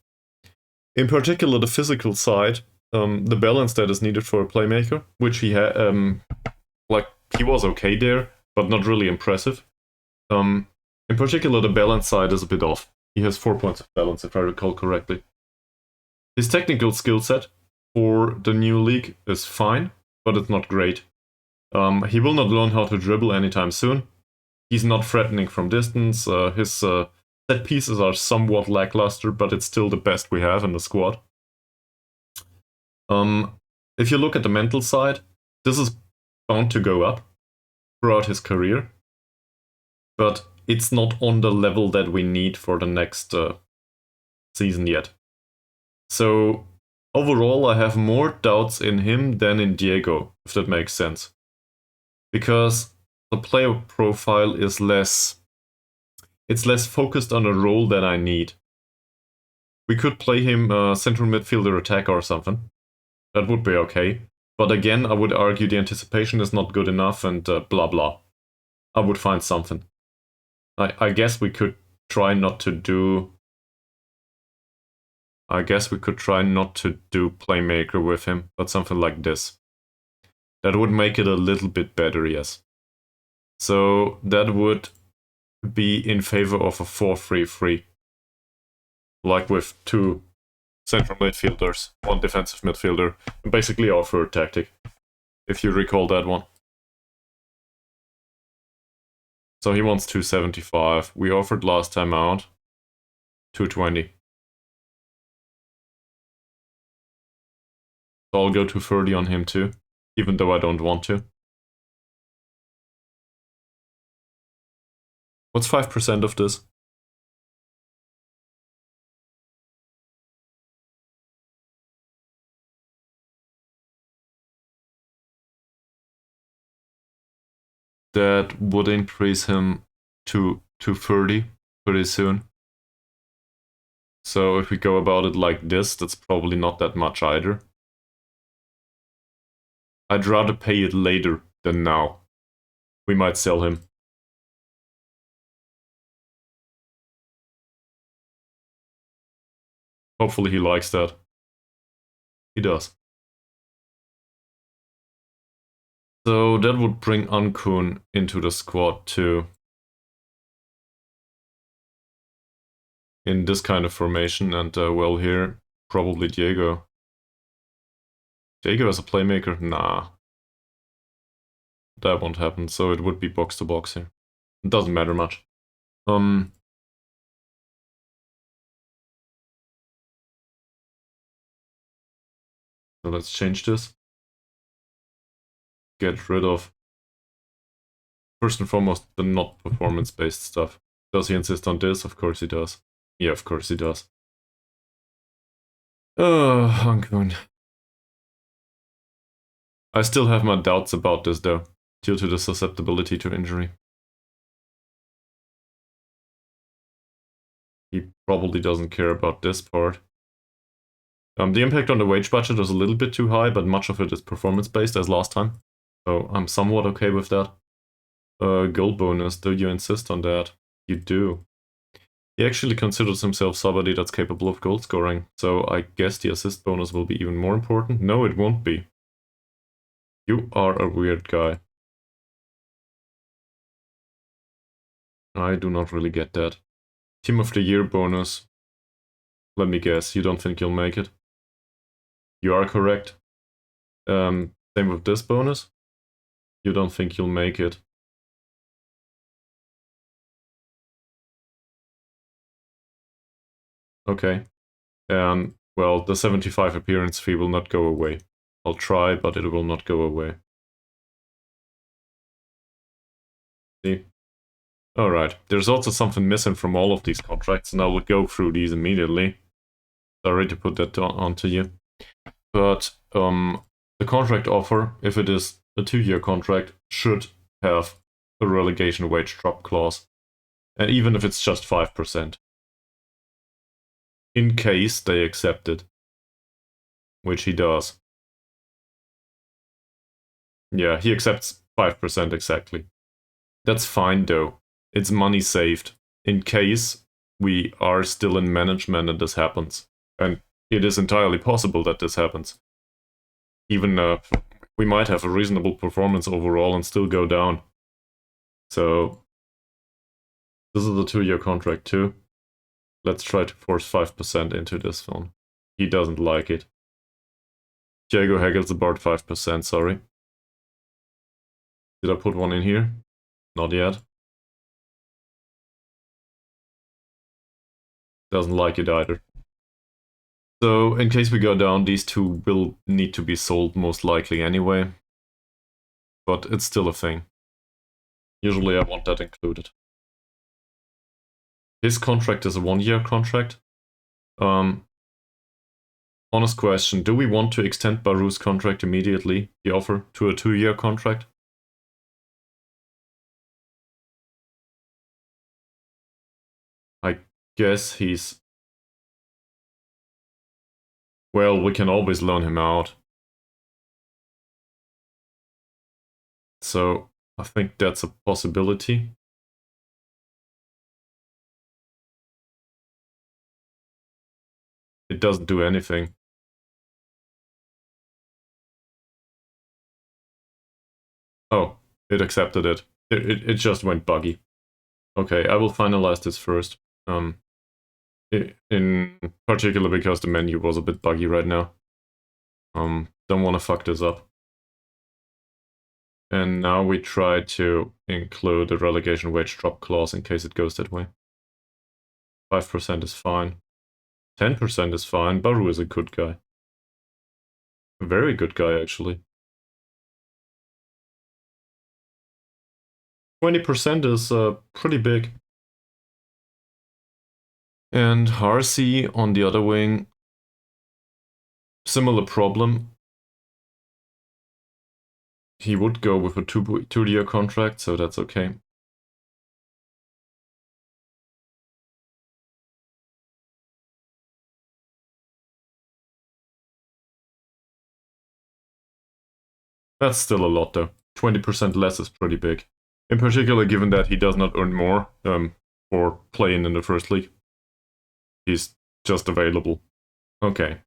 In particular, the physical side, the balance that is needed for a playmaker, which he had, he was okay there, but not really impressive. In particular, the balance side is a bit off. He has 4 points of balance, if I recall correctly. His technical skill set for the new league is fine, but it's not great. He will not learn how to dribble anytime soon. He's not threatening from distance. His set pieces are somewhat lackluster, but it's still the best we have in the squad. If you look at the mental side, this is bound to go up throughout his career, but it's not on the level that we need for the next season yet. So overall, I have more doubts in him than in Diego, if that makes sense. Because the player profile is less focused on a role that I need. We could play him central midfielder attacker or something. That would be okay. But again, I would argue the anticipation is not good enough and blah blah. I would find something. I guess we could try not to do... I guess we could try not to do Playmaker with him, but something like this. That would make it a little bit better, yes. So that would be in favor of a 4-3-3. Like with 2 central midfielders, 1 defensive midfielder, and basically our third tactic, if you recall that one. So he wants 275. We offered last time out 220. So I'll go to 30 on him too, even though I don't want to. What's 5% of this? That would increase him to 30 pretty soon. So if we go about it like this, that's probably not that much either. I'd rather pay it later than now. We might sell him. Hopefully he likes that. He does. So that would bring Ankun into the squad too. In this kind of formation, and well, here, probably Diego. Diego as a playmaker? Nah. That won't happen, so it would be box to box here. It doesn't matter much. So let's change this. Get rid of, first and foremost, the not performance-based stuff. Does he insist on this? Of course he does. Yeah, of course he does. Ankun. I still have my doubts about this though, due to the susceptibility to injury. He probably doesn't care about this part. The impact on the wage budget is a little bit too high, but much of it is performance-based as last time. So I'm somewhat okay with that. Goal bonus, do you insist on that? You do. He actually considers himself somebody that's capable of goal scoring, so I guess the assist bonus will be even more important. No, it won't be. You are a weird guy. I do not really get that. Team of the Year bonus. Let me guess, you don't think you'll make it? You are correct. Same with this bonus. You don't think you'll make it. Okay. Well, the 75 appearance fee will not go away. I'll try, but it will not go away. See? Alright, there's also something missing from all of these contracts, and I will go through these immediately. Sorry to put that onto you. But the contract offer, if it is a 2-year contract, should have a relegation wage drop clause. And even if it's just 5%. In case they accept it. Which he does. Yeah, he accepts 5% exactly. That's fine though. It's money saved. In case we are still in management and this happens. And it is entirely possible that this happens. Even we might have a reasonable performance overall and still go down. So this is a 2-year contract too. Let's try to force 5% into this one. He doesn't like it. Diego haggles about 5%, sorry. Did I put one in here? Not yet. Doesn't like it either. So in case we go down, these 2 will need to be sold most likely anyway. But it's still a thing. Usually I want that included. His contract is a 1-year contract. Honest question, do we want to extend Baru's contract immediately, the offer, to a 2-year contract? I guess he's... Well, we can always loan him out. So I think that's a possibility. It doesn't do anything. Oh, it accepted it. It just went buggy. Okay, I will finalize this first. In particular because the menu was a bit buggy right now. Don't want to fuck this up. And now we try to include a relegation wage drop clause in case it goes that way. 5% is fine. 10% is fine. Baru is a good guy. A very good guy, actually. 20% is pretty big. And Harsi on the other wing, similar problem. He would go with a two-year contract, so that's okay. That's still a lot though. 20% less is pretty big. In particular, given that he does not earn more for playing in the first league. He's just available. Okay.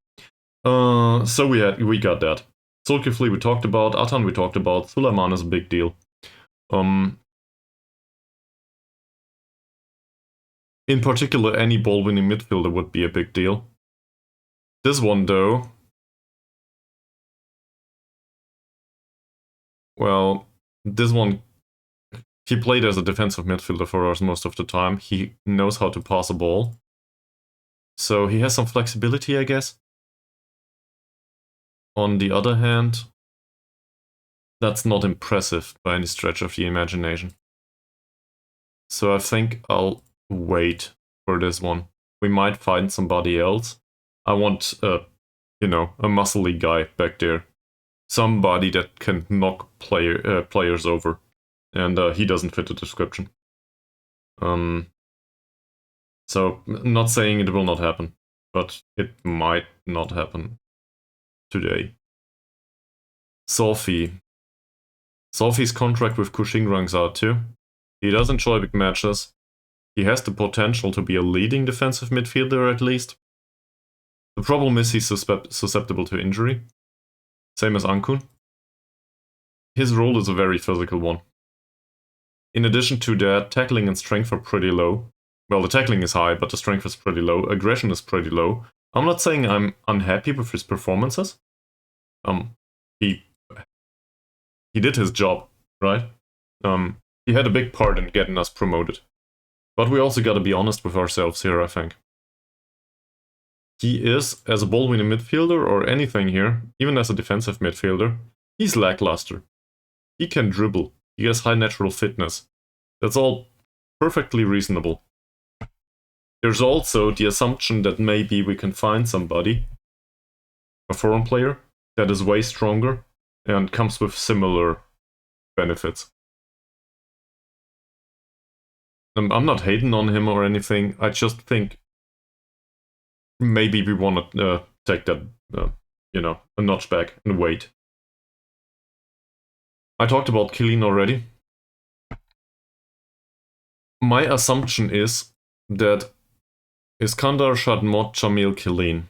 So we got that. Zulkifli we talked about, Atan we talked about, Suleiman is a big deal. In particular, any ball-winning midfielder would be a big deal. This one, though... Well, this one... He played as a defensive midfielder for us most of the time. He knows how to pass a ball. So he has some flexibility, I guess. On the other hand, that's not impressive by any stretch of the imagination. So I think I'll wait for this one. We might find somebody else. I want, a muscly guy back there. Somebody that can knock players over. And he doesn't fit the description. So, not saying it will not happen, but it might not happen today. Sophie. Sophie's contract with Kushing runs out too. He does enjoy big matches. He has the potential to be a leading defensive midfielder at least. The problem is he's susceptible to injury. Same as Ankun. His role is a very physical one. In addition to that, tackling and strength are pretty low. Well, the tackling is high, but the strength is pretty low. Aggression is pretty low. I'm not saying I'm unhappy with his performances. He did his job, right? He had a big part in getting us promoted. But we also gotta be honest with ourselves here, I think. He is, as a ball-winning midfielder or anything here, even as a defensive midfielder, he's lackluster. He can dribble. He has high natural fitness. That's all perfectly reasonable. There's also the assumption that maybe we can find somebody, a foreign player, that is way stronger and comes with similar benefits. I'm not hating on him or anything, I just think maybe we want to take that, a notch back and wait. I talked about Killeen already. My assumption is that Iskandar Shadmot Jamil Killeen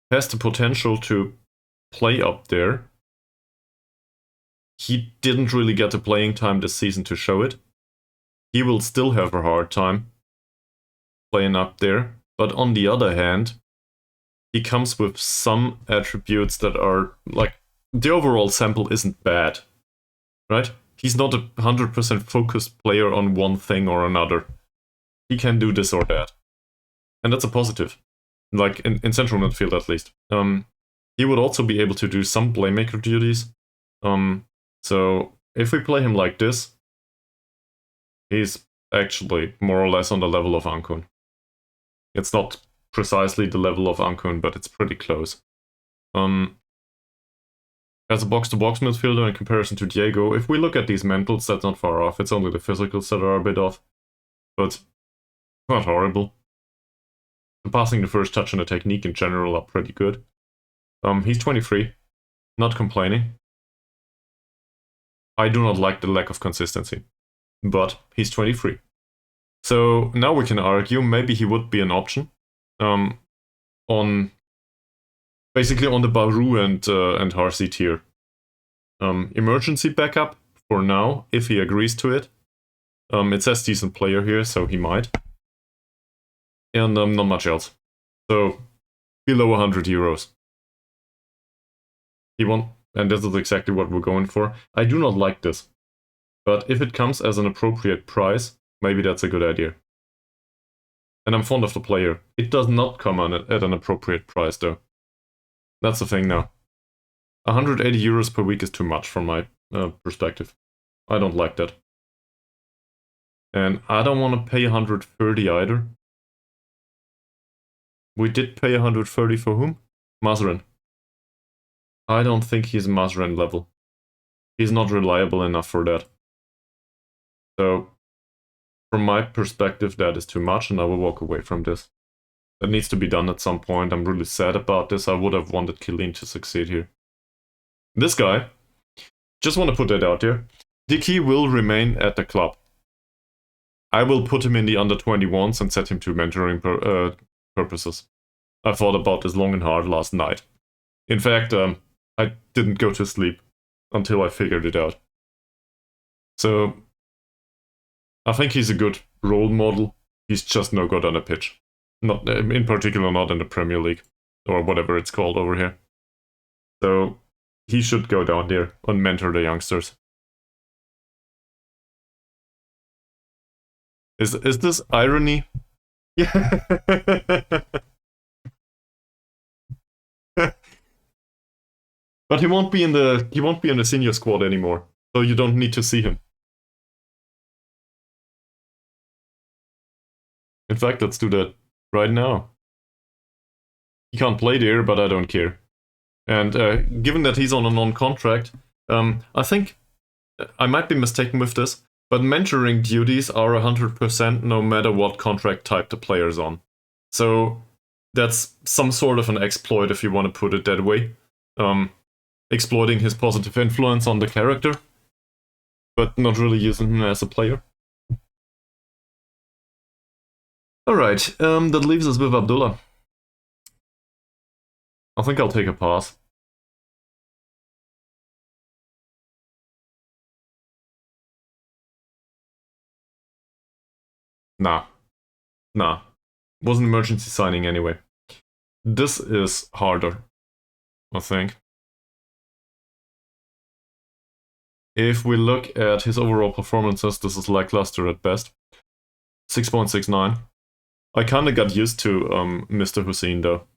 has the potential to play up there. He didn't really get the playing time this season to show it. He will still have a hard time playing up there. But on the other hand, he comes with some attributes that are, like, the overall sample isn't bad, right? He's not a 100% focused player on one thing or another. He can do this or that. And that's a positive. Like, in central midfield at least. He would also be able to do some playmaker duties. So, if we play him like this, he's actually more or less on the level of Ankun. It's not precisely the level of Ankun, but it's pretty close. As a box-to-box midfielder in comparison to Diego, if we look at these mentals, that's not far off. It's only the physicals that are a bit off. But not horrible. The passing, the first touch, and the technique in general are pretty good. He's 23. Not complaining. I do not like the lack of consistency. But he's 23. So now we can argue maybe he would be an option on basically on the Baru and Harsi tier. Emergency backup for now, if he agrees to it. It says decent player here, so he might. And not much else. So below 100 euros. He won't, and this is exactly what we're going for. I do not like this. But if it comes as an appropriate price, maybe that's a good idea. And I'm fond of the player. It does not come at an appropriate price though. That's the thing now. 180 euros per week is too much from my perspective. I don't like that. And I don't want to pay 130 either. We did pay 130 for whom? Mazren. I don't think he's Mazren level. He's not reliable enough for that. So, from my perspective, that is too much, and I will walk away from this. That needs to be done at some point. I'm really sad about this. I would have wanted Killeen to succeed here. This guy, just want to put that out there. Dicky will remain at the club. I will put him in the under-21s and set him to mentoring purposes. I thought about this long and hard last night. In fact, I didn't go to sleep until I figured it out. So, I think he's a good role model. He's just no good on a pitch. Not in particular, not in the Premier League or whatever it's called over here. So he should go down there and mentor the youngsters. Is this irony? Yeah. But he won't be in the senior squad anymore, so you don't need to see him. In fact, let's do that right now. He can't play there, but I don't care. And given that he's on a non-contract, I think I might be mistaken with this, but mentoring duties are 100% no matter what contract type the player's on. So that's some sort of an exploit, if you want to put it that way. Exploiting his positive influence on the character, but not really using him as a player. Alright, that leaves us with Abdullah. I think I'll take a pass. Nah. Was an emergency signing anyway. This is harder, I think. If we look at his overall performances, this is lackluster at best. 6.69. I kinda got used to Mr. Hussein though.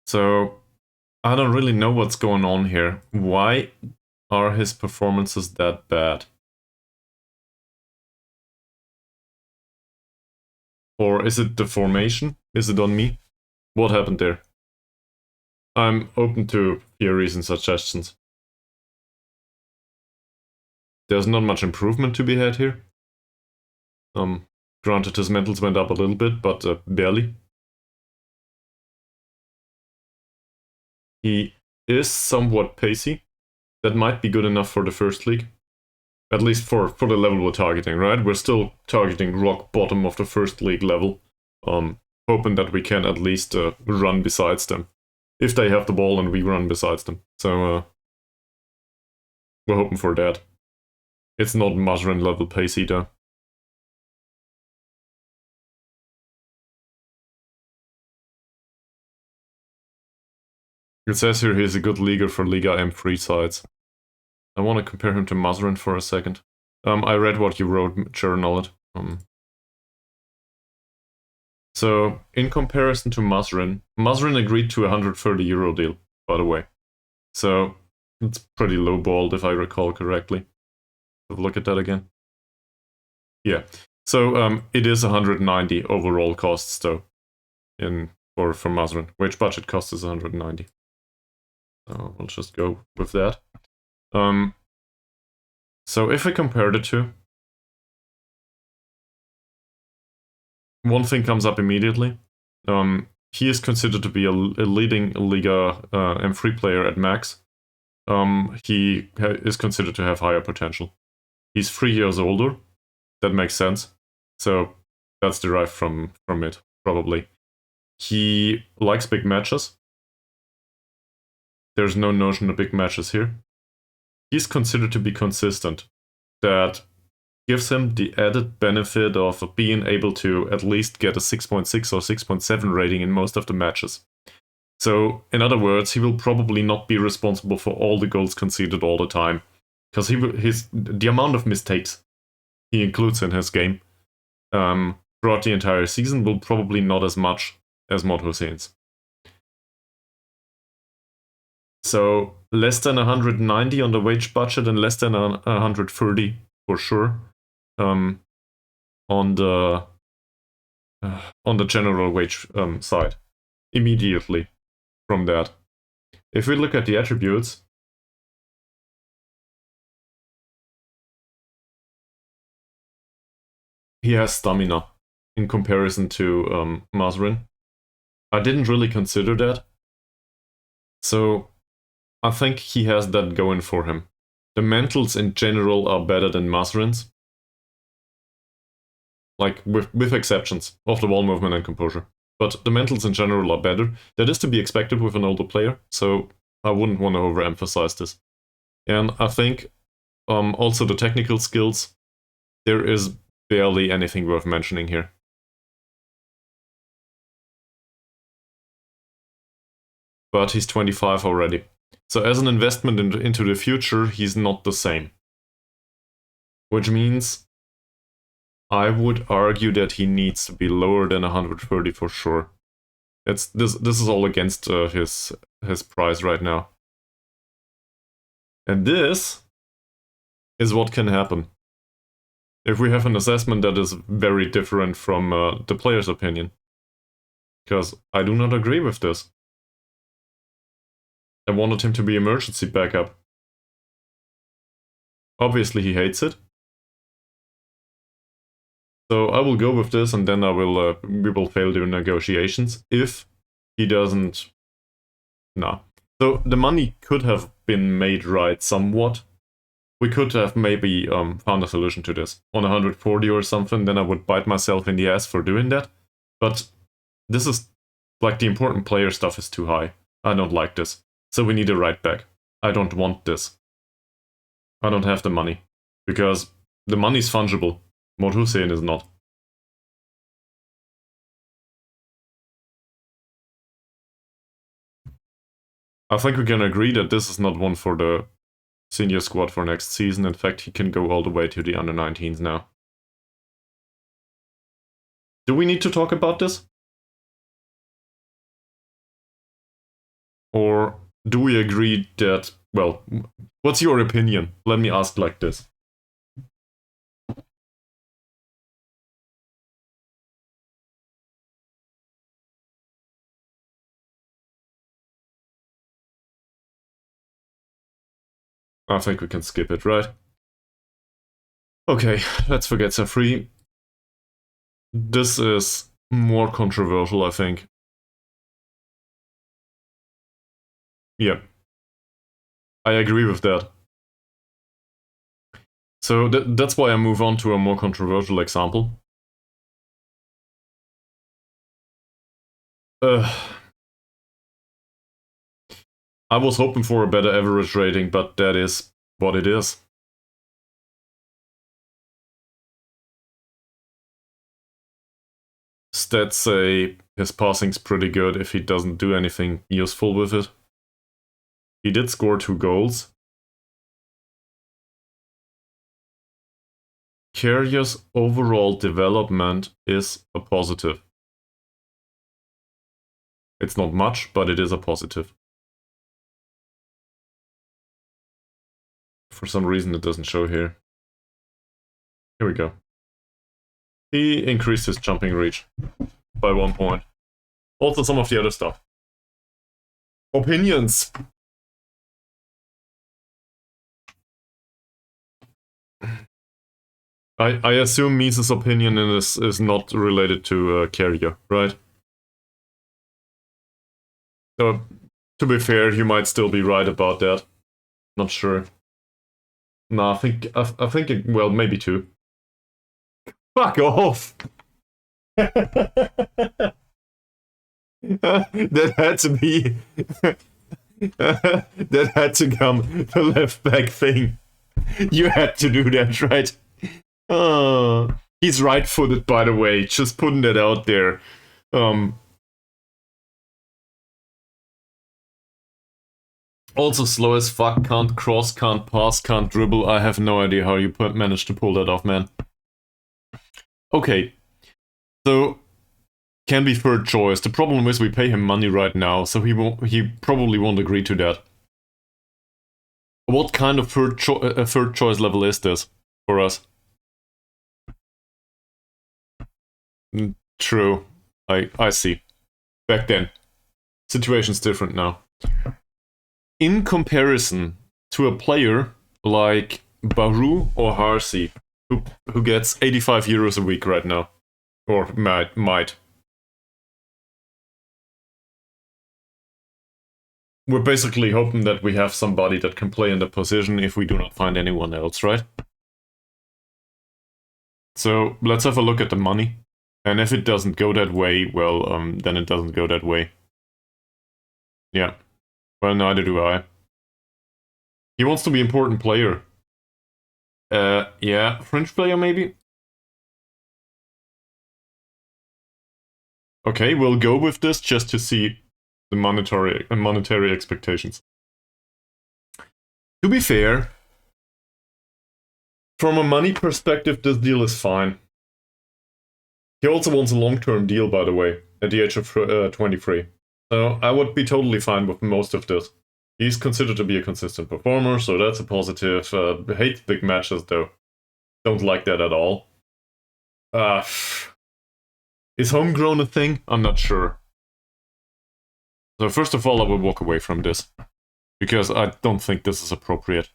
So, I don't really know what's going on here. Why are his performances that bad? Or is it the formation? Is it on me? What happened there? I'm open to theories and suggestions. There's not much improvement to be had here. Granted, his mentals went up a little bit, but barely. He is somewhat pacey. That might be good enough for the first league. At least for the level we're targeting, right? We're still targeting rock bottom of the first league level. Hoping that we can at least run besides them. If they have the ball and we run besides them. So, we're hoping for that. It's not Mazren level pacey though. It says here he's a good leaguer for Liga M3 sides. I want to compare him to Mazren for a second. I read what you wrote, journal it. So, in comparison to Mazren agreed to a 130 euro deal, by the way. So, it's pretty lowballed if I recall correctly. Have a look at that again. Yeah. So, it is 190 overall costs though. For Mazren. Wage budget cost is 190. So we'll just go with that. So if we compare the two, one thing comes up immediately. He is considered to be a leading Liga M3 player at max. he is considered to have higher potential. He's 3 years older. That makes sense. So that's derived from it, probably. He likes big matches. There's no notion of big matches here. He's considered to be consistent. That gives him the added benefit of being able to at least get a 6.6 or 6.7 rating in most of the matches. So, in other words, he will probably not be responsible for all the goals conceded all the time. Because the amount of mistakes he includes in his game throughout the entire season will probably not as much as Mod Hussein's. So, less than 190 on the wage budget and less than 130 for sure on the general wage side immediately from that. If we look at the attributes, he has stamina in comparison to Mazrin. I didn't really consider that. So I think he has that going for him. The mentals in general are better than Mazrin's. Like, with exceptions of the wall movement and composure. But the mentals in general are better. That is to be expected with an older player, so I wouldn't want to overemphasize this. And I think also the technical skills, there is barely anything worth mentioning here. But he's 25 already. So as an investment into the future, he's not the same. Which means I would argue that he needs to be lower than 130 for sure. This is all against his price right now. And this is what can happen if we have an assessment that is very different from the player's opinion. Because I do not agree with this. I wanted him to be emergency backup. Obviously he hates it. So I will go with this, and then we will fail the negotiations if he doesn't. No. So the money could have been made right somewhat. We could have maybe found a solution to this on 140 or something. Then I would bite myself in the ass for doing that. But this is like the important player stuff is too high. I don't like this. So we need a right back. I don't want this. I don't have the money because the money's fungible. Mod Hussein is not. I think we can agree that this is not one for the senior squad for next season. In fact, he can go all the way to the under-19s now. Do we need to talk about this? Or do we agree that, well, what's your opinion? Let me ask like this. I think we can skip it, right? Okay, let's forget Safri. This is more controversial, I think. Yeah. I agree with that. So that's why I move on to a more controversial example. I was hoping for a better average rating, but that is what it is. Stats say his passing's pretty good if he doesn't do anything useful with it. He did score 2 goals. Carrier's overall development is a positive. It's not much, but it is a positive. For some reason it doesn't show here. Here we go. He increased his jumping reach by 1 point. Also some of the other stuff. Opinions. I assume Mises' opinion in this is not related to Carrier, right? So, to be fair, you might still be right about that. Not sure. No, I think well, maybe 2. Fuck off! That had to be... that had to come the left back thing. You had to do that, right? Oh, he's right-footed, by the way. Just putting that out there. Also slow as fuck, can't cross, can't pass, can't dribble. I have no idea how you managed to pull that off, man. Okay, so can be third choice. The problem is we pay him money right now, so he probably won't agree to that. What kind of third choice level is this for us? True, I see. Back then, situation's different now. In comparison to a player like Baru or Harsi, who gets 85 euros a week right now, or might. We're basically hoping that we have somebody that can play in the position if we do not find anyone else, right? So let's have a look at the money. And if it doesn't go that way, well, then it doesn't go that way. Yeah. Well, neither do I. He wants to be important player. Yeah, fringe player maybe? Okay, we'll go with this just to see the monetary expectations. To be fair, from a money perspective, this deal is fine. He also wants a long-term deal, by the way, at the age of 23. So I would be totally fine with most of this. He's considered to be a consistent performer, so that's a positive. Hate big matches, though. Don't like that at all. Is homegrown a thing? I'm not sure. So first of all, I will walk away from this. Because I don't think this is appropriate.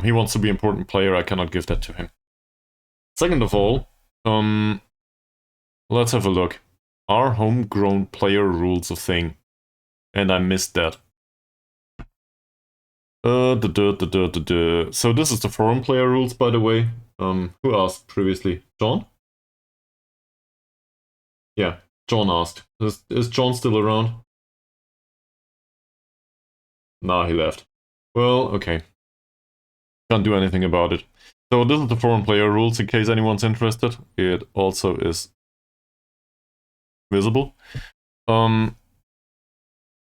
He wants to be an important player, I cannot give that to him. Second of all, let's have a look. Are homegrown player rules a thing? And I missed that. So this is the foreign player rules, by the way. Who asked previously? John? Yeah, John asked. Is John still around? Nah, he left. Well, okay. Can't do anything about it. So this is the foreign player rules, in case anyone's interested. It also is visible.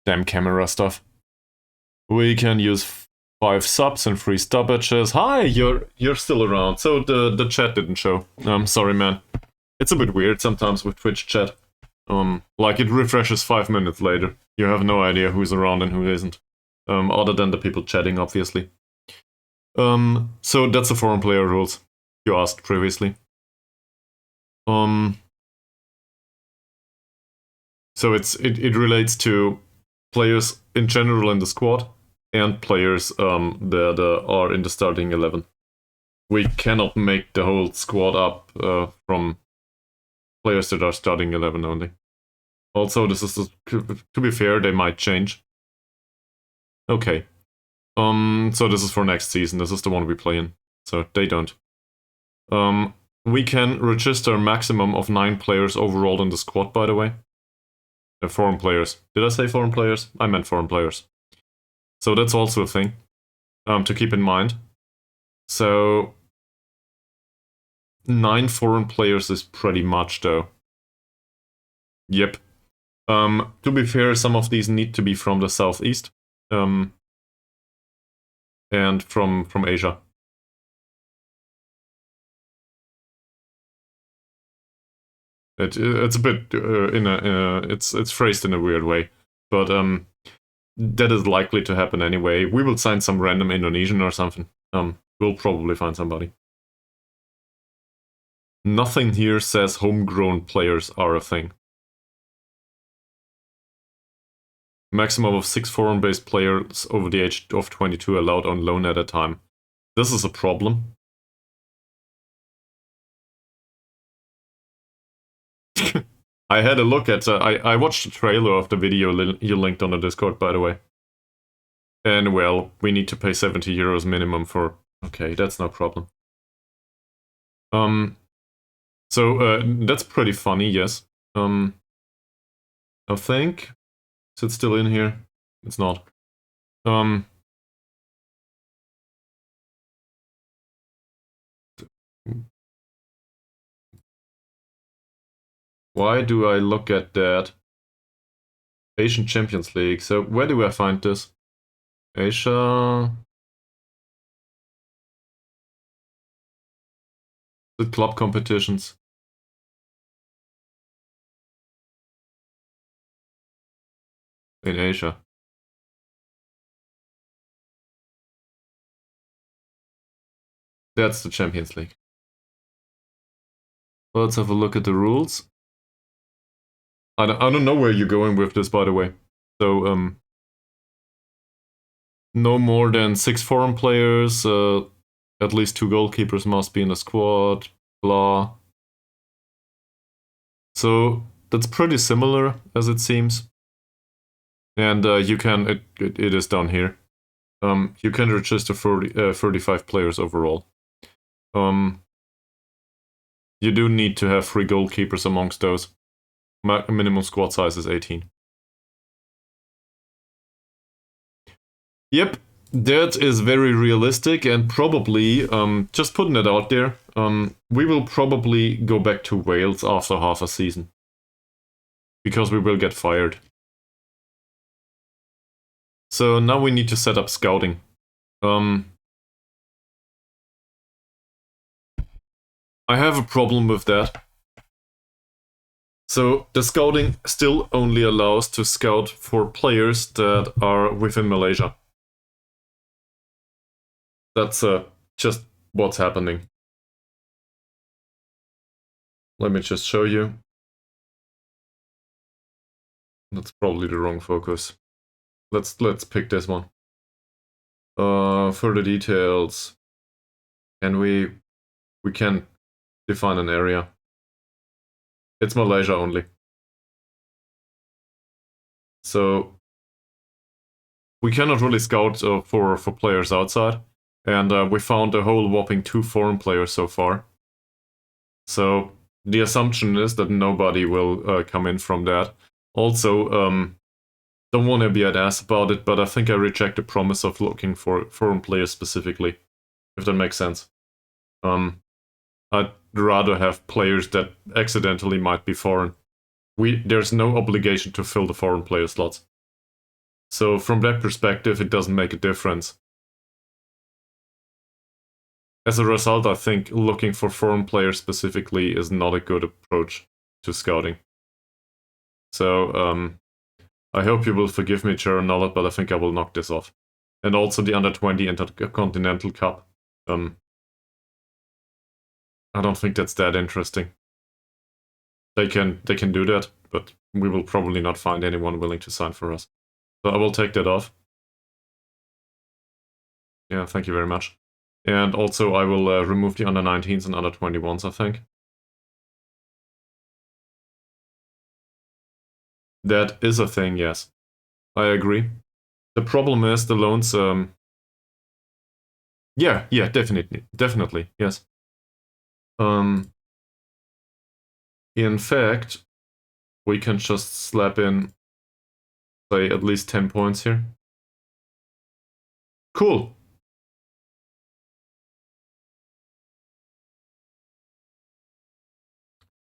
Damn camera stuff. We can use 5 subs and 3 stoppages. Hi, you're still around. So the chat didn't show. Sorry, man. It's a bit weird sometimes with Twitch chat. Like it refreshes 5 minutes later. You have no idea who's around and who isn't. Other than the people chatting, obviously. So that's the foreign player rules you asked previously. So it relates to players in general in the squad and players that are in the starting 11. We cannot make the whole squad up from players that are starting 11 only. Also, this is to be fair, they might change. Okay. So this is for next season. This is the one we play in. So they don't. We can register a maximum of 9 players overall in the squad, by the way. Foreign players. Did I say foreign players? I meant foreign players. So that's also a thing to keep in mind. So 9 foreign players is pretty much, though. Yep. To be fair, some of these need to be from the southeast. And from Asia. It's a bit it's phrased in a weird way, but that is likely to happen anyway. We will sign some random Indonesian or something. We'll probably find somebody. Nothing here says homegrown players are a thing. Maximum of 6 foreign-based players over the age of 22 allowed on loan at a time. This is a problem. I had a look at... I watched the trailer of the video you linked on the Discord, by the way. And well, we need to pay 70 euros minimum for... Okay, that's no problem. So that's pretty funny, yes. I think... Is it still in here? It's not. Why do I look at that? Asian Champions League. So where do I find this? Asia... The club competitions. In Asia. That's the Champions League. Let's have a look at the rules. I don't know where you're going with this, by the way. So, no more than 6 foreign players, at least 2 goalkeepers must be in the squad, blah. So, that's pretty similar, as it seems. And you can, it is down here. You can register 35 players overall. You do need to have 3 goalkeepers amongst those. Minimum squad size is 18. Yep, that is very realistic, and probably, just putting it out there, we will probably go back to Wales after half a season. Because we will get fired. So now we need to set up scouting. I have a problem with that. So the scouting still only allows to scout for players that are within Malaysia. That's just what's happening. Let me just show you. That's probably the wrong focus. Let's pick this one. Further details. And we can define an area. It's Malaysia only. So we cannot really scout for players outside. And we found a whole whopping 2 foreign players so far. So the assumption is that nobody will come in from that. Also, don't want to be an ass about it, but I think I reject the promise of looking for foreign players specifically, if that makes sense. I'd rather have players that accidentally might be foreign. There's no obligation to fill the foreign player slots. So from that perspective, it doesn't make a difference. As a result, I think looking for foreign players specifically is not a good approach to scouting. So, I hope you will forgive me, Chair Nullet, but I think I will knock this off. And also the Under-20 Intercontinental Cup. I don't think that's that interesting. They can do that, but we will probably not find anyone willing to sign for us. So I will take that off. Yeah, thank you very much. And also I will remove the Under-19s and Under-21s, I think. That is a thing, yes. I agree. The problem is the loans, yeah, definitely, yes. In fact, we can just slap in, say, at least 10 points here. Cool.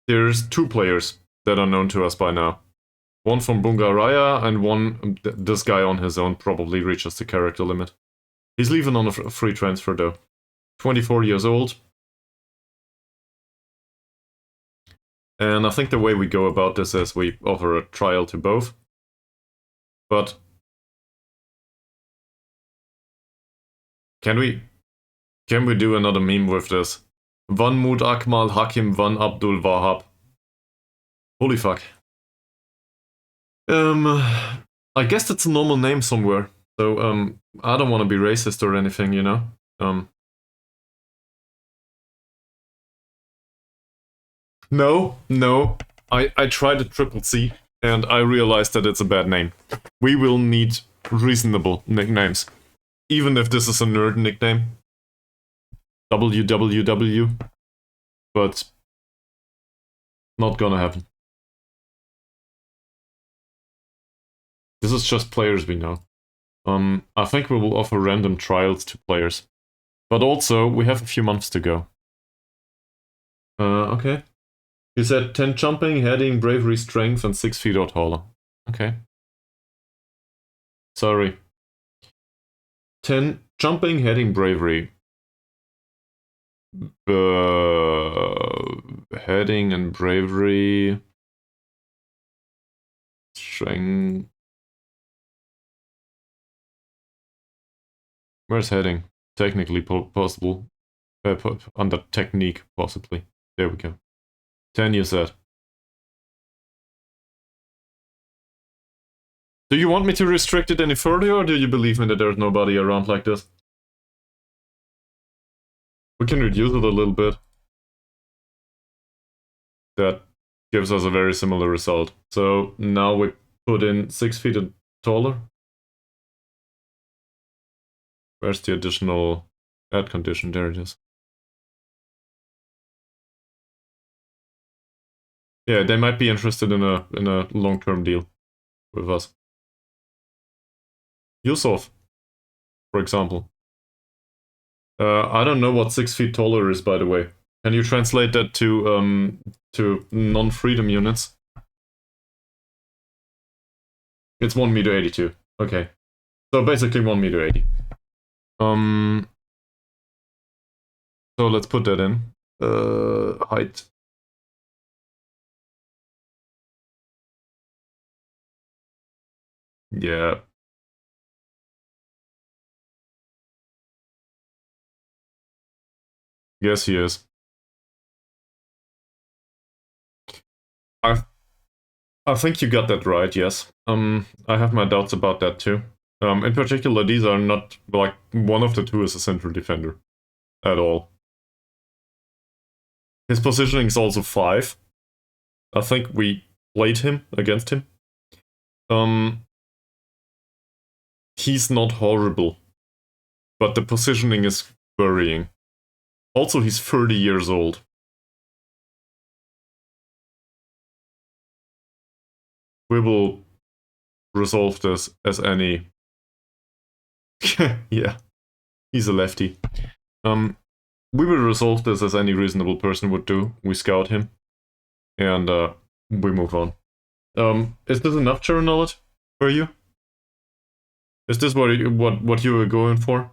There's 2 players that are known to us by now. One from Bungaraya and one, this guy on his own probably reaches the character limit. He's leaving on a free transfer though. 24 years old. And I think the way we go about this is we offer a trial to both. But can we do another meme with this? Van Mood Akmal Hakim Van Abdul Wahab. Holy fuck. I guess that's a normal name somewhere. So, I don't want to be racist or anything, you know? No. I tried a triple C, and I realized that it's a bad name. We will need reasonable nicknames. Even if this is a nerd nickname. WWW. But not gonna happen. This is just players we know. I think we will offer random trials to players. But also, we have a few months to go. Okay. You said 10 jumping, heading, bravery, strength, and 6 feet or taller. Okay. Sorry. 10 jumping, heading, bravery. Heading and bravery. Strength. Where's heading? Technically possible. Under technique, possibly. There we go. 10 you said. Do you want me to restrict it any further, or do you believe me that there's nobody around like this? We can reduce it a little bit. That gives us a very similar result. So now we put in 6 feet and taller. Where's the additional add condition? There it is. Yeah, they might be interested in a long-term deal with us. Yusuf, for example. I don't know what 6 feet taller is, by the way. Can you translate that to non-freedom units? It's 1m82. Okay. So basically 1m80. So let's put that in. Height. Yeah. Yes, he is. I think you got that right, yes. I have my doubts about that too. In particular, these are not, like, one of the two is a central defender. At all. His positioning is also 5. I think we played him against him. He's not horrible. But the positioning is worrying. Also, he's 30 years old. We will resolve this as any... yeah, he's a lefty. We will resolve this as any reasonable person would do. We scout him, and we move on. Is this enough general knowledge for you? Is this what you were going for?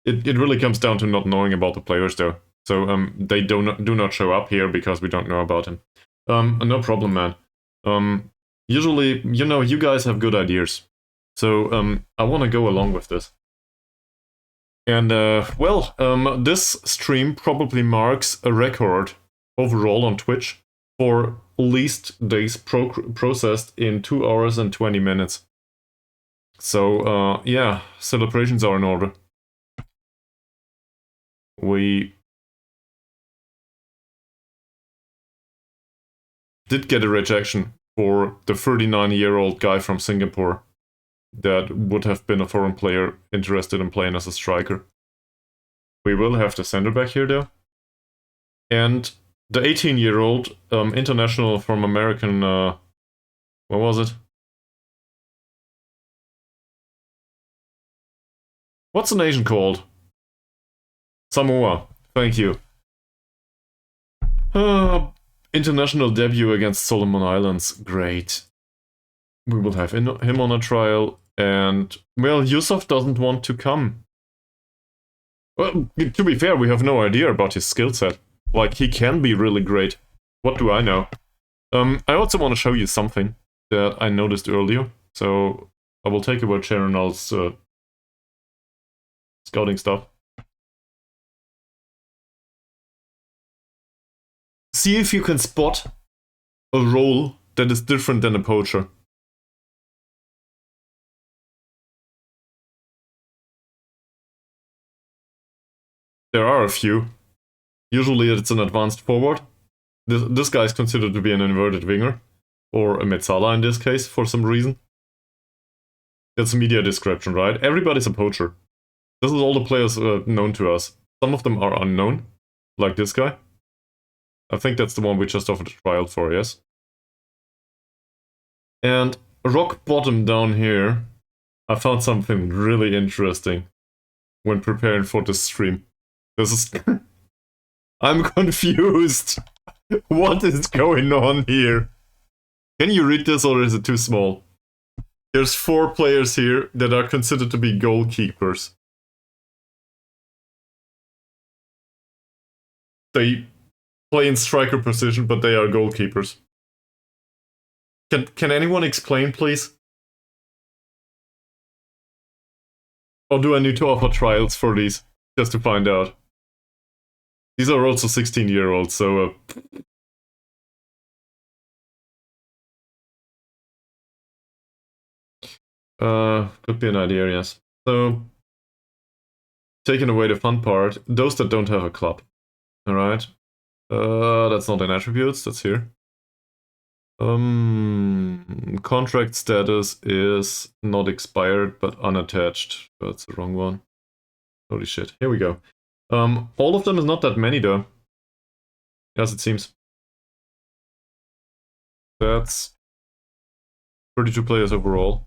It really comes down to not knowing about the players, though. So they do not show up here because we don't know about him. No problem, man. Usually, you know, you guys have good ideas. So I want to go along with this. And well, this stream probably marks a record overall on Twitch for least days processed in 2 hours and 20 minutes. So yeah, celebrations are in order. We did get a rejection for the 39-year-old guy from Singapore that would have been a foreign player interested in playing as a striker. We will have the center back here, though. And the 18-year-old international from American... what was it? What's the nation called? Samoa. Thank you. International debut against Solomon Islands. Great. We will have him on a trial. And, well, Yusuf doesn't want to come. Well, to be fair, we have no idea about his skill set. Like, he can be really great. What do I know? I also want to show you something that I noticed earlier. So, I will take about Sharonal's scouting stuff. See if you can spot a role that is different than a poacher. There are a few. Usually it's an advanced forward. This guy is considered to be an inverted winger, or a Mezzala in this case, for some reason. It's a media description, right? Everybody's a poacher. This is all the players known to us. Some of them are unknown, like this guy. I think that's the one we just offered a trial for, yes? And rock bottom down here, I found something really interesting when preparing for this stream. This is... I'm confused. What is going on here? Can you read this or is it too small? There's 4 players here that are considered to be goalkeepers. They play in striker position, but they are goalkeepers. Can anyone explain, please? Or do I need to offer trials for these, just to find out? These are also 16-year-olds, so... could be an idea, yes. So, taking away the fun part, those that don't have a club. Alright. That's not in attributes, that's here. Contract status is not expired, but unattached. That's the wrong one. Holy shit, here we go. All of them is not that many though. As it seems. That's 32 players overall.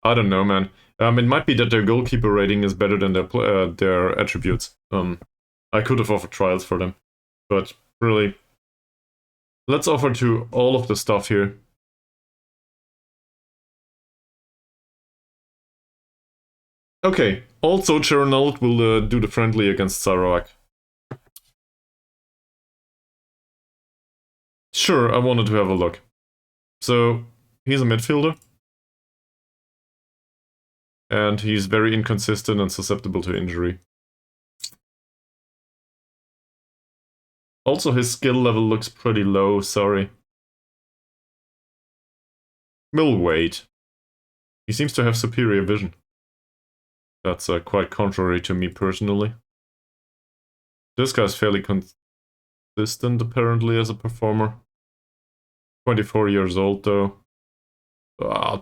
I don't know, man. It might be that their goalkeeper rating is better than their attributes. I could have offered trials for them, but really, let's offer to all of the stuff here. Okay. Also, Chernold will do the friendly against Sarawak. Sure, I wanted to have a look. So, he's a midfielder. And he's very inconsistent and susceptible to injury. Also, his skill level looks pretty low, sorry. Middleweight. He seems to have superior vision. That's quite contrary to me personally. This guy's fairly consistent, apparently, as a performer. 24 years old, though.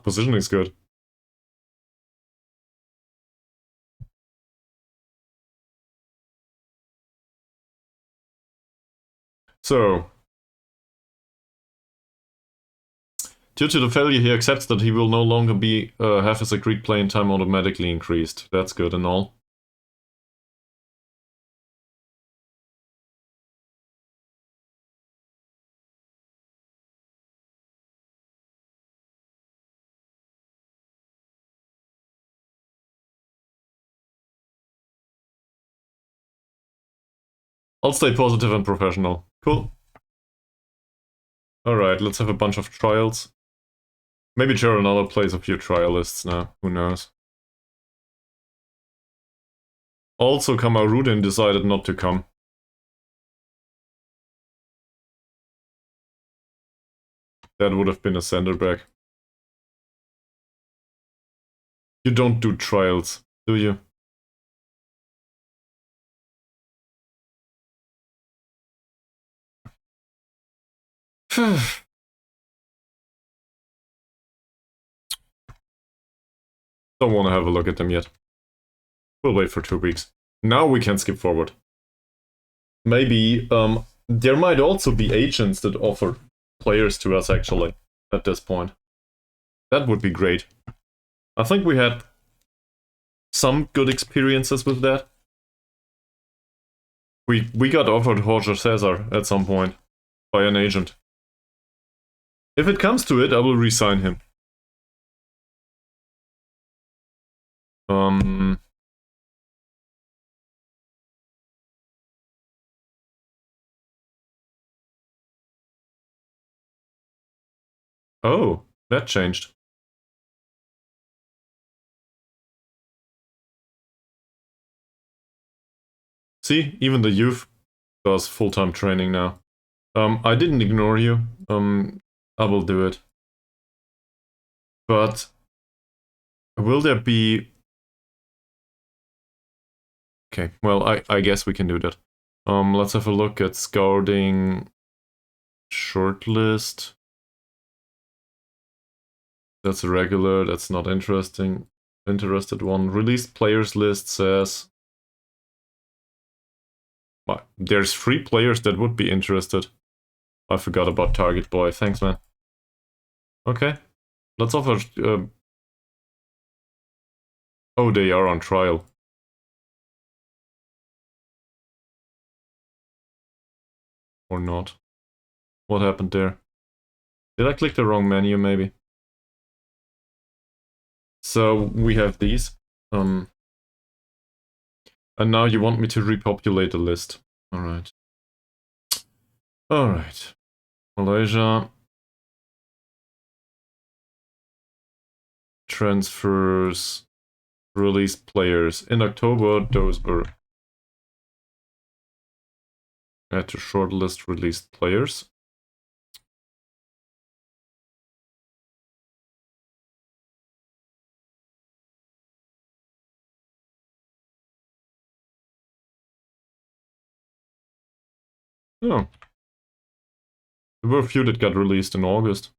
Positioning is good. So, due to the failure, he accepts that he will no longer be have his agreed playing time automatically increased. That's good and all. I'll stay positive and professional. Cool. Alright, let's have a bunch of trials. Maybe Geronella plays a few trialists now, who knows. Also, Kamarudin decided not to come. That would have been a center back. You don't do trials, do you? Don't want to have a look at them yet. We'll wait for 2 weeks. Now we can skip forward. Maybe, there might also be agents that offer players to us, actually, at this point. That would be great. I think we had some good experiences with that. We got offered Jorge Cesar at some point by an agent. If it comes to it, I will resign him. Oh, that changed. See, even the youth does full-time training now. I didn't ignore you. I will do it. But will there be... Okay, well, I guess we can do that. Let's have a look at scouting shortlist. That's a regular, that's not interesting. Interested one. Released players list says... What? There's 3 players that would be interested. I forgot about Target Boy. Thanks, man. Okay. Let's offer... Oh, they are on trial. Or not. What happened there? Did I click the wrong menu, maybe? So, we have these. And now you want me to repopulate the list. Alright. Alright. Malaysia. Transfers. Released players. In October, those were... Add to shortlist released players. Oh. There were a few that got released in August.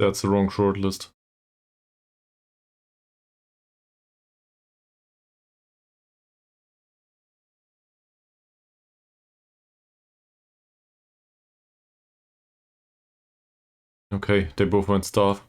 That's the wrong shortlist. Okay, they both went staff.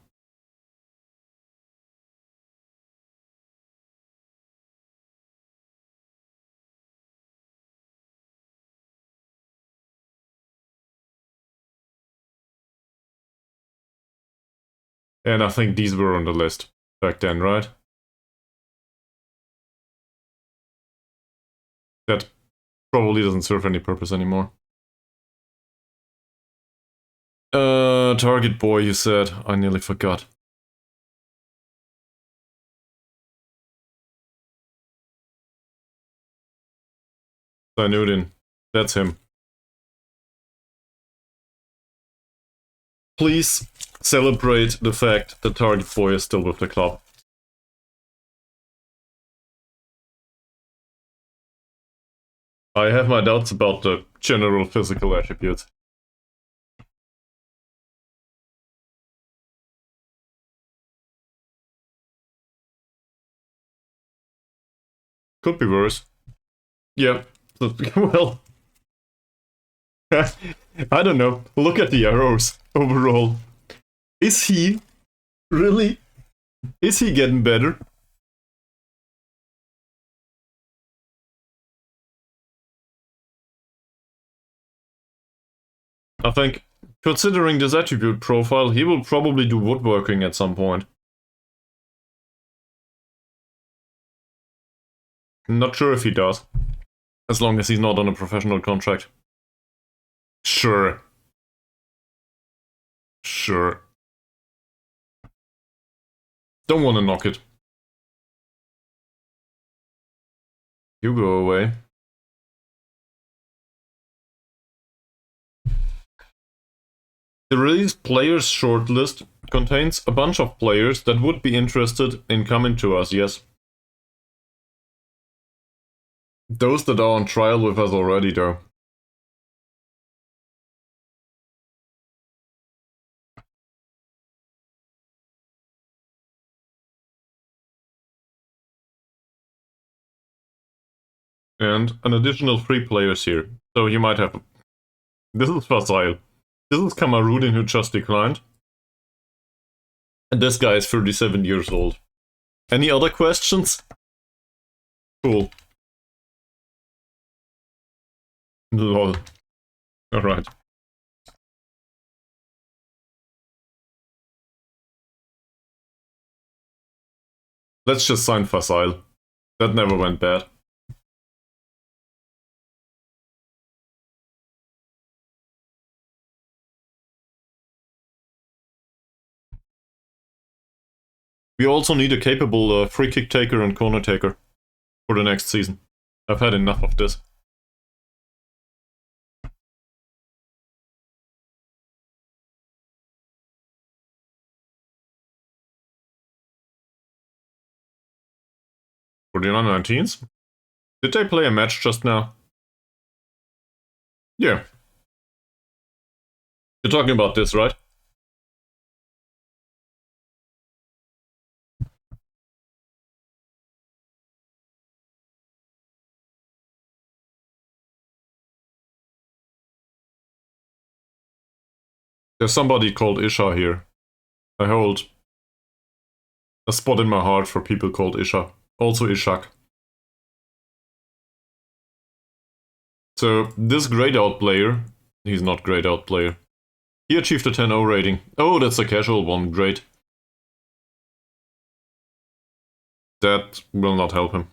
And I think these were on the list back then, right? That probably doesn't serve any purpose anymore. Target Boy, you said. I nearly forgot. Sinudin. That's him. Please celebrate the fact that Target Boy is still with the club. I have my doubts about the general physical attributes. Could be worse. Yeah. Well... I don't know. Look at the arrows overall. Is he really? Is he getting better? I think, considering this attribute profile, he will probably do woodworking at some point. Not sure if he does. As long as he's not on a professional contract. Sure. Sure. Don't want to knock it. You go away. The released players shortlist contains a bunch of players that would be interested in coming to us, yes. Those that are on trial with us already, though. And an additional 3 players here. So you might have... This is Facile. This is Kamarudin who just declined. And this guy is 37 years old. Any other questions? Cool. Lol. Alright. Let's just sign Facile. That never went bad. We also need a capable free kick taker and corner taker for the next season. I've had enough of this. For the under-19s? Did they play a match just now? Yeah. You're talking about this, right? There's somebody called Isha here. I hold a spot in my heart for people called Isha. Also Ishak. So, this grayed out player, he's not grayed out player. He achieved a 10-0 rating. Oh, that's a casual one, great. That will not help him.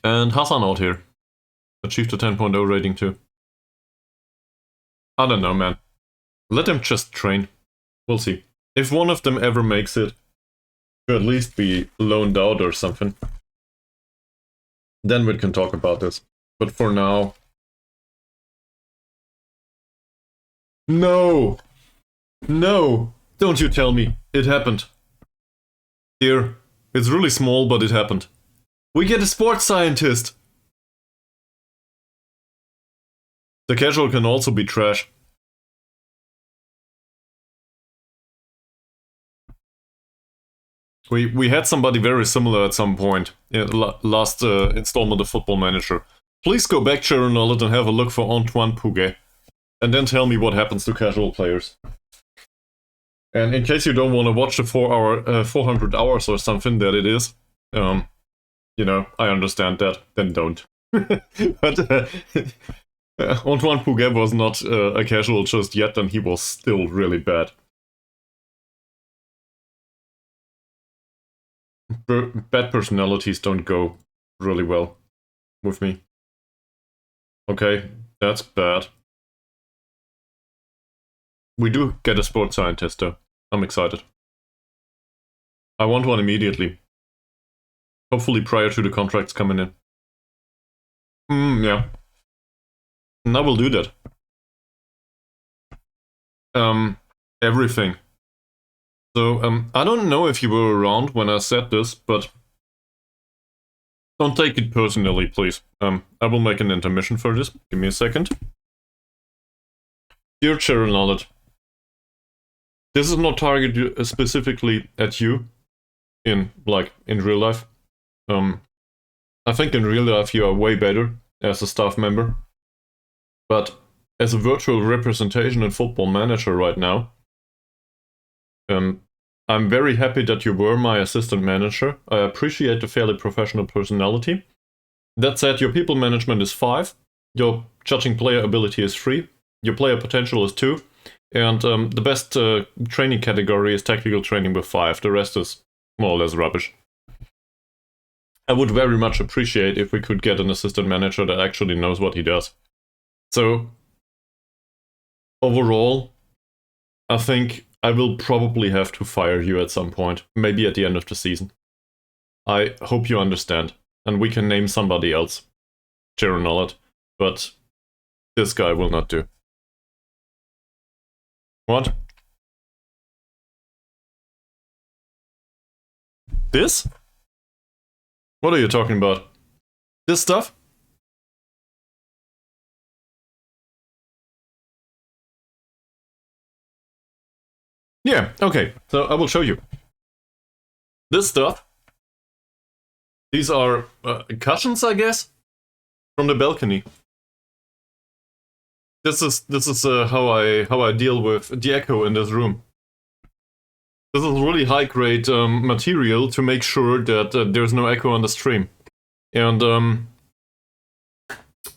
And Hassan out here. Achieved a 10.0 rating too. I don't know, man. Let them just train. We'll see. If one of them ever makes it, to at least be loaned out or something, then we can talk about this. But for now... No! No! Don't you tell me. It happened. Here. It's really small, but it happened. We get a sports scientist! The casual can also be trash. We had somebody very similar at some point. In last installment of Football Manager. Please go back, Sharon Nollet, and have a look for Antoine Pouget. And then tell me what happens to casual players. And in case you don't want to watch the 400 hours or something that it is, you know, I understand that, then don't. But Antoine Pouget was not a casual just yet, and he was still really bad. Bad personalities don't go really well with me. Okay, that's bad. We do get a sports scientist though. I'm excited. I want one immediately. Hopefully prior to the contracts coming in. Yeah. And I will do that. Everything. So, I don't know if you were around when I said this, but don't take it personally, please. I will make an intermission for this. Give me a second. Dear Sharon Nollet, this is not targeted specifically at you, in real life. I think in real life you are way better as a staff member, but as a virtual representation in Football Manager right now, I'm very happy that you were my assistant manager. I appreciate the fairly professional personality. That said, your people management is 5, your judging player ability is 3, your player potential is 2, and the best training category is tactical training with 5. The rest is more or less rubbish. I would very much appreciate if we could get an assistant manager that actually knows what he does. So, overall, I think I will probably have to fire you at some point, maybe at the end of the season. I hope you understand, and we can name somebody else, Jaron Nollet, but this guy will not do. What? This? What are you talking about? This stuff? Yeah, okay, so I will show you. This stuff, these are cushions, I guess, from the balcony. This is how I deal with the echo in this room. This is really high grade material to make sure that there's no echo on the stream. And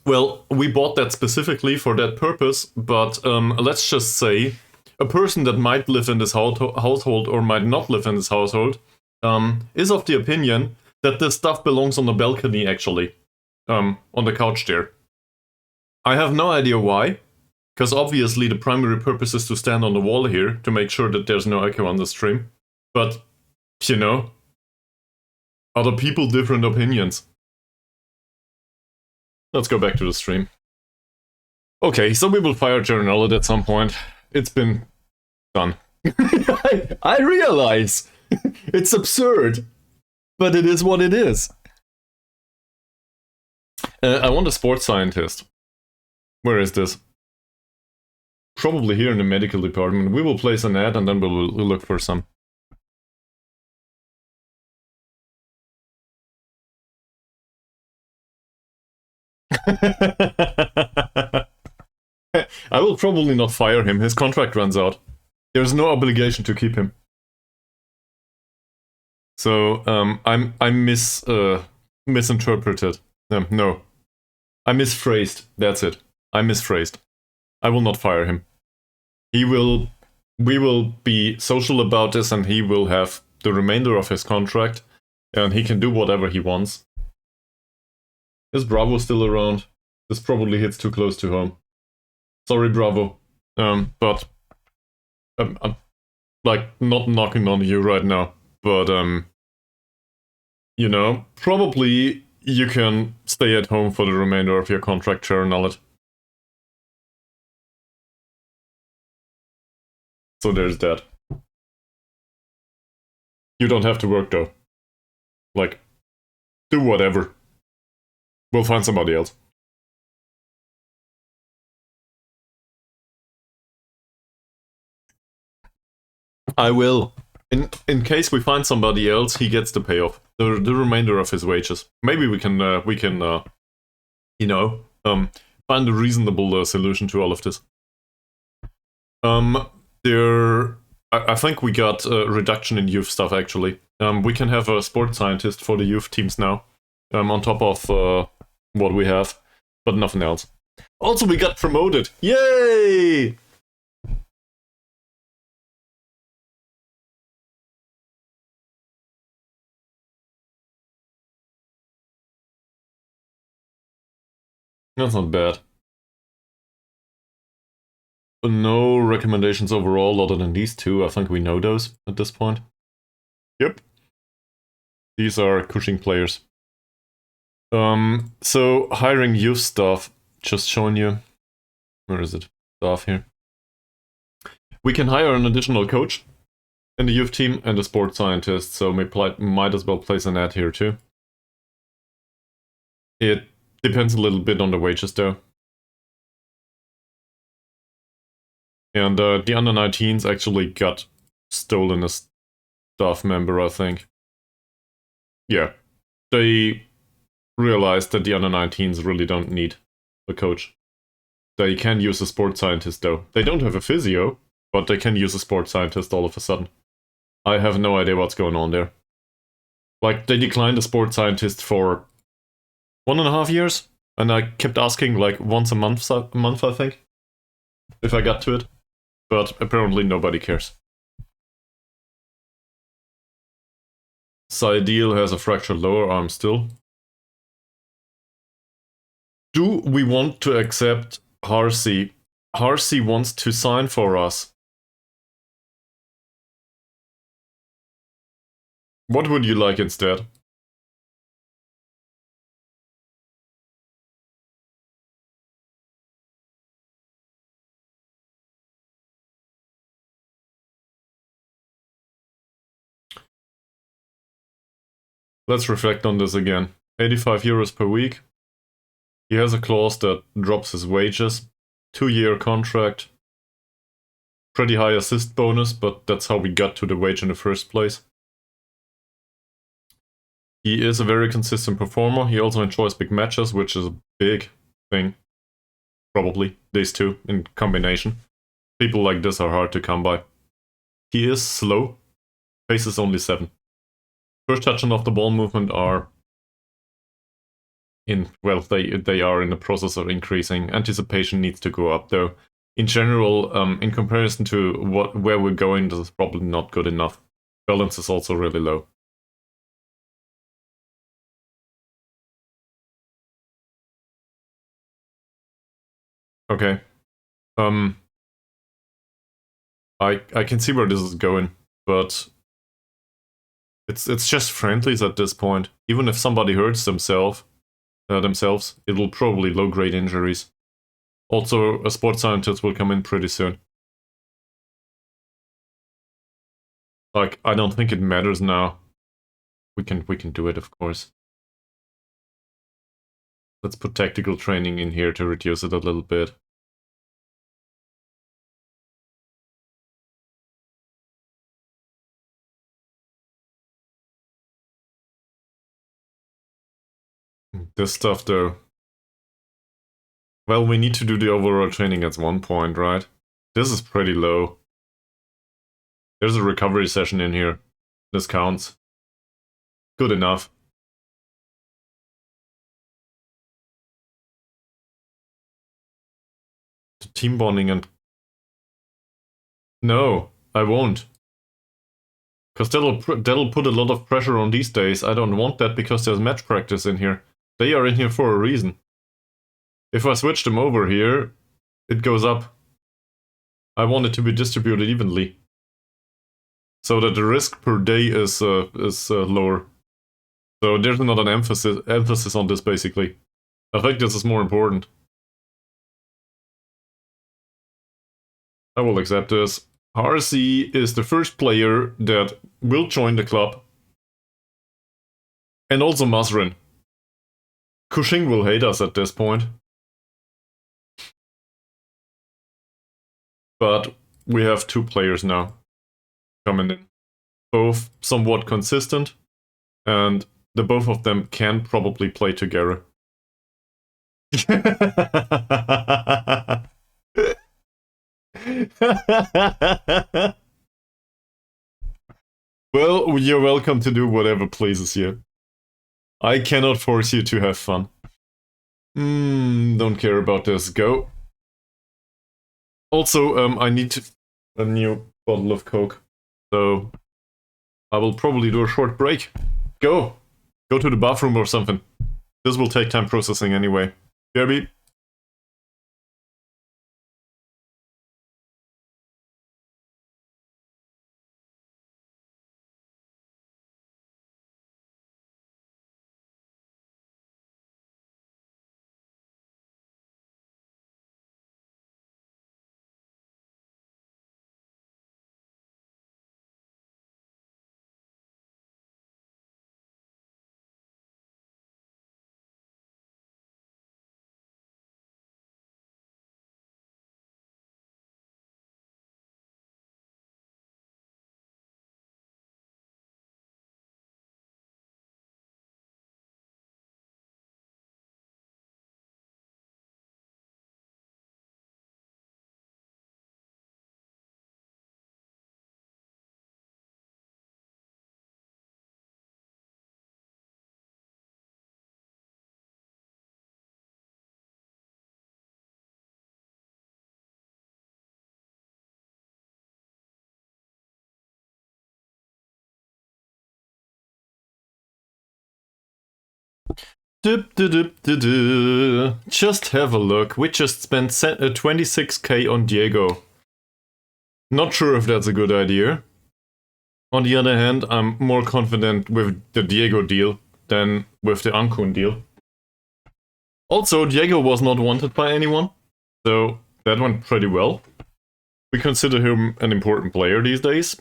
well, we bought that specifically for that purpose, but let's just say a person that might live in this household or might not live in this household is of the opinion that this stuff belongs on the balcony, actually. On the couch there. I have no idea why, because obviously the primary purpose is to stand on the wall here to make sure that there's no echo on the stream. But, you know, Other people, different opinions. Let's go back to the stream. Okay, so we will fire Journal at some point. It's been done. I realize it's absurd, but it is what it is. I want a sports scientist. Where is this? Probably here in the medical department. We will place an ad and then we'll look for some. I will probably not fire him. His contract runs out. There's no obligation to keep him. So I misinterpreted. No, I misphrased. That's it. I misphrased. I will not fire him. We will be social about this, and he will have the remainder of his contract, and he can do whatever he wants. Is Bravo still around? This probably hits too close to home. Sorry, Bravo. But I'm like not knocking on you right now, but you know, probably you can stay at home for the remainder of your contract, Sharon Nullet. So there's that. You don't have to work though. Like, do whatever. We'll find somebody else. I will. In case we find somebody else, he gets the payoff. The remainder of his wages. Maybe we can you know, find a reasonable solution to all of this. I think we got a reduction in youth stuff actually. We can have a sports scientist for the youth teams now. On top of what we have, but nothing else. Also, we got promoted. Yay! That's not bad. No recommendations overall other than these two. I think we know those at this point. Yep. These are Cushing players. So hiring youth staff, just showing you. Where is it? Staff here. We can hire an additional coach in the youth team and a sports scientist, so we might as well place an ad here too. It depends a little bit on the wages though. And the under-19s actually got stolen a staff member, I think. Yeah. They realized that the under-19s really don't need a coach. They can use a sports scientist though. They don't have a physio, but they can use a sports scientist all of a sudden. I have no idea what's going on there. Like, they declined a sports scientist for 1.5 years, and I kept asking like once a month, I think, if I got to it. But apparently nobody cares. Saidil has a fractured lower arm still. Do we want to accept Harsey? Harsey wants to sign for us. What would you like instead? Let's reflect on this again. 85 euros per week. He has a clause that drops his wages. 2-year contract. Pretty high assist bonus, but that's how we got to the wage in the first place. He is a very consistent performer. He also enjoys big matches, which is a big thing. Probably, these two in combination. People like this are hard to come by. He is slow. Pace is only 7. First touch and off the ball movement are they are in the process of increasing. Anticipation needs to go up though. In general, in comparison to where we're going, this is probably not good enough. Balance is also really low. Okay. I can see where this is going, but It's just friendlies at this point. Even if somebody hurts themselves, it will probably low-grade injuries. Also, a sports scientist will come in pretty soon. Like, I don't think it matters now. We can do it, of course. Let's put tactical training in here to reduce it a little bit. This stuff, though. Well, we need to do the overall training at one point, right? This is pretty low. There's a recovery session in here. This counts. Good enough. The team bonding and... No, I won't. Because that'll put a lot of pressure on these days. I don't want that because there's match practice in here. They are in here for a reason. If I switch them over here, it goes up. I want it to be distributed evenly. So that the risk per day is lower. So there's not an emphasis on this, basically. I think this is more important. I will accept this. RC is the first player that will join the club. And also Masrin. Cushing will hate us at this point. But we have 2 players now coming in. Both somewhat consistent, and the both of them can probably play together. Well, you're welcome to do whatever pleases you. I cannot force you to have fun. Don't care about this. Go. Also, I need a new bottle of Coke. So, I will probably do a short break. Go! Go to the bathroom or something. This will take time processing anyway. Kirby? Just have a look. We just spent 26k on Diego. Not sure if that's a good idea. On the other hand, I'm more confident with the Diego deal than with the Ankun deal. Also, Diego was not wanted by anyone, so that went pretty well. We consider him an important player these days.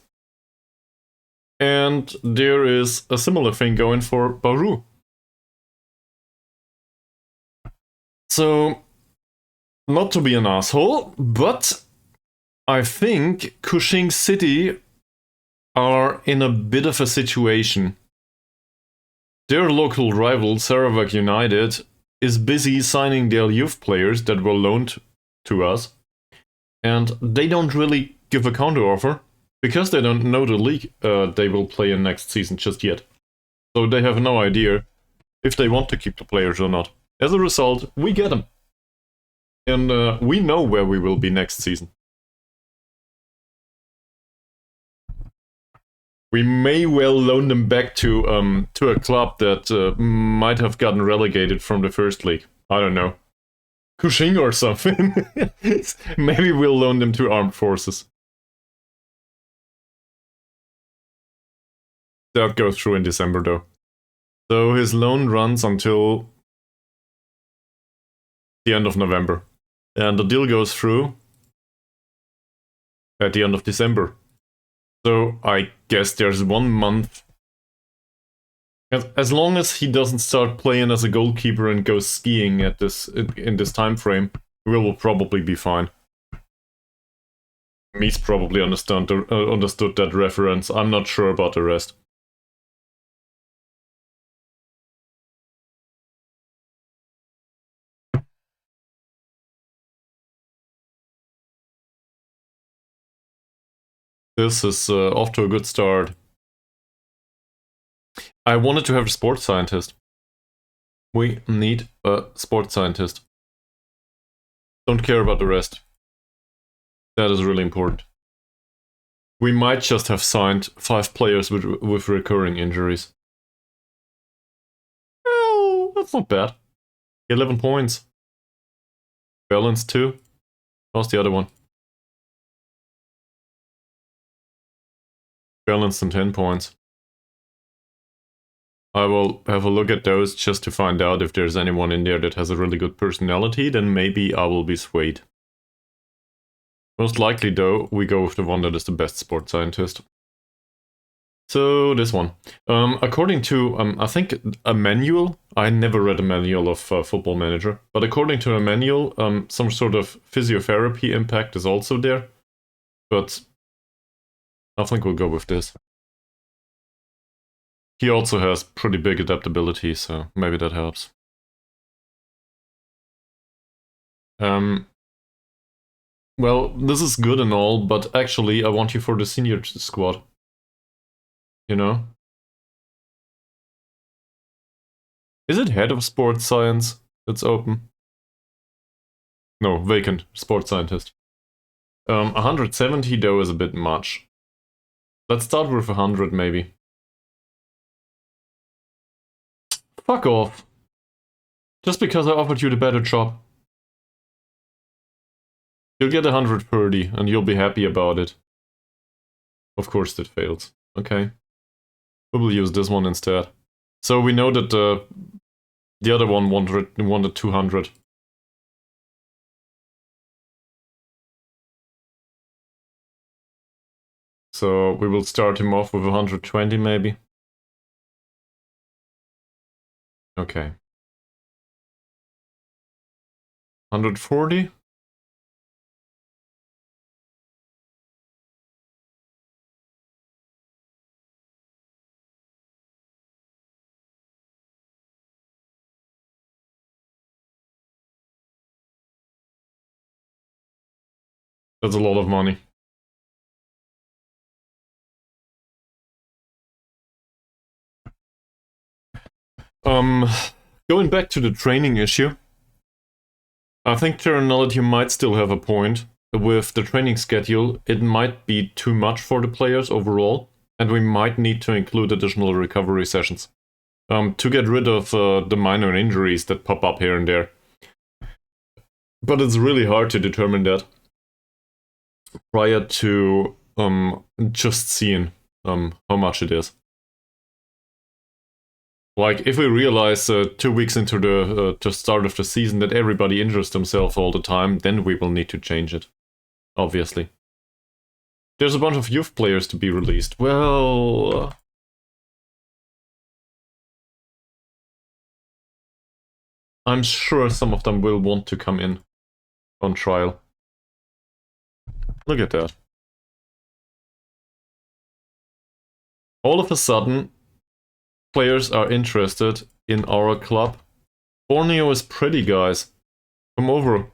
And there is a similar thing going for Baru. So, not to be an asshole, but I think Kuching City are in a bit of a situation. Their local rival, Sarawak United, is busy signing their youth players that were loaned to us, and they don't really give a counteroffer because they don't know the league they will play in next season just yet. So they have no idea if they want to keep the players or not. As a result, we get them. And we know where we will be next season. We may well loan them back to a club that might have gotten relegated from the first league. I don't know. Kuching or something. Maybe we'll loan them to armed forces. that go through in December though. So his loan runs until the end of November. And the deal goes through at the end of December. So I guess there's 1 month. As long as he doesn't start playing as a goalkeeper and goes skiing at in this time frame, we will probably be fine. Me's probably understood that reference. I'm not sure about the rest. This is off to a good start. I wanted to have a sports scientist. We need a sports scientist. Don't care about the rest. That is really important. We might just have signed 5 players with recurring injuries. Oh, that's not bad. 11 points. Balance 2. How's the other one? Balance and 10 points. I will have a look at those just to find out if there's anyone in there that has a really good personality, then maybe I will be swayed. Most likely though, we go with the one that is the best sports scientist. So this one. According to, I think a manual, I never read a manual of Football Manager, but according to a manual, some sort of physiotherapy impact is also there, but I think we'll go with this. He also has pretty big adaptability, so maybe that helps. Well, this is good and all, but actually I want you for the senior squad. You know? Is it head of sports science that's open? No, vacant, sports scientist. 170 though is a bit much. Let's start with 100 maybe. Fuck off. Just because I offered you the better job. You'll get 130 and you'll be happy about it. Of course that fails. Okay. We will use this one instead. So we know that the other one wanted 200. So we will start him off with 120 maybe. Okay. 140? That's a lot of money. Going back to the training issue, I think Terranology might still have a point. With the training schedule, it might be too much for the players overall, and we might need to include additional recovery sessions to get rid of the minor injuries that pop up here and there. But it's really hard to determine that prior to just seeing how much it is. Like, if we realize 2 weeks into the start of the season that everybody injures themselves all the time, then we will need to change it. Obviously. There's a bunch of youth players to be released. Well... I'm sure some of them will want to come in on trial. Look at that. All of a sudden, players are interested in our club. Borneo is pretty, guys. Come over.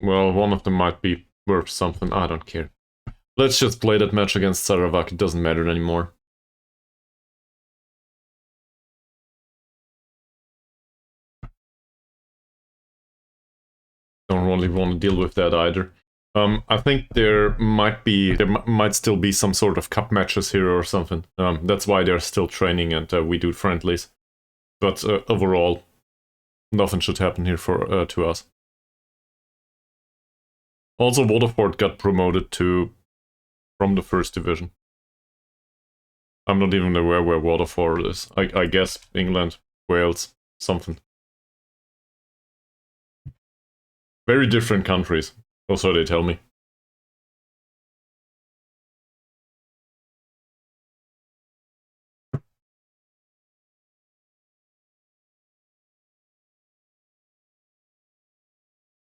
Well, one of them might be worth something. I don't care. Let's just play that match against Sarawak. It doesn't matter anymore. Don't really want to deal with that either. I think there might still be some sort of cup matches here or something. That's why they're still training and we do friendlies. But overall, nothing should happen here for to us. Also, Waterford got promoted from the first division. I'm not even aware where Waterford is. I guess England, Wales, something. Very different countries, or so they tell me.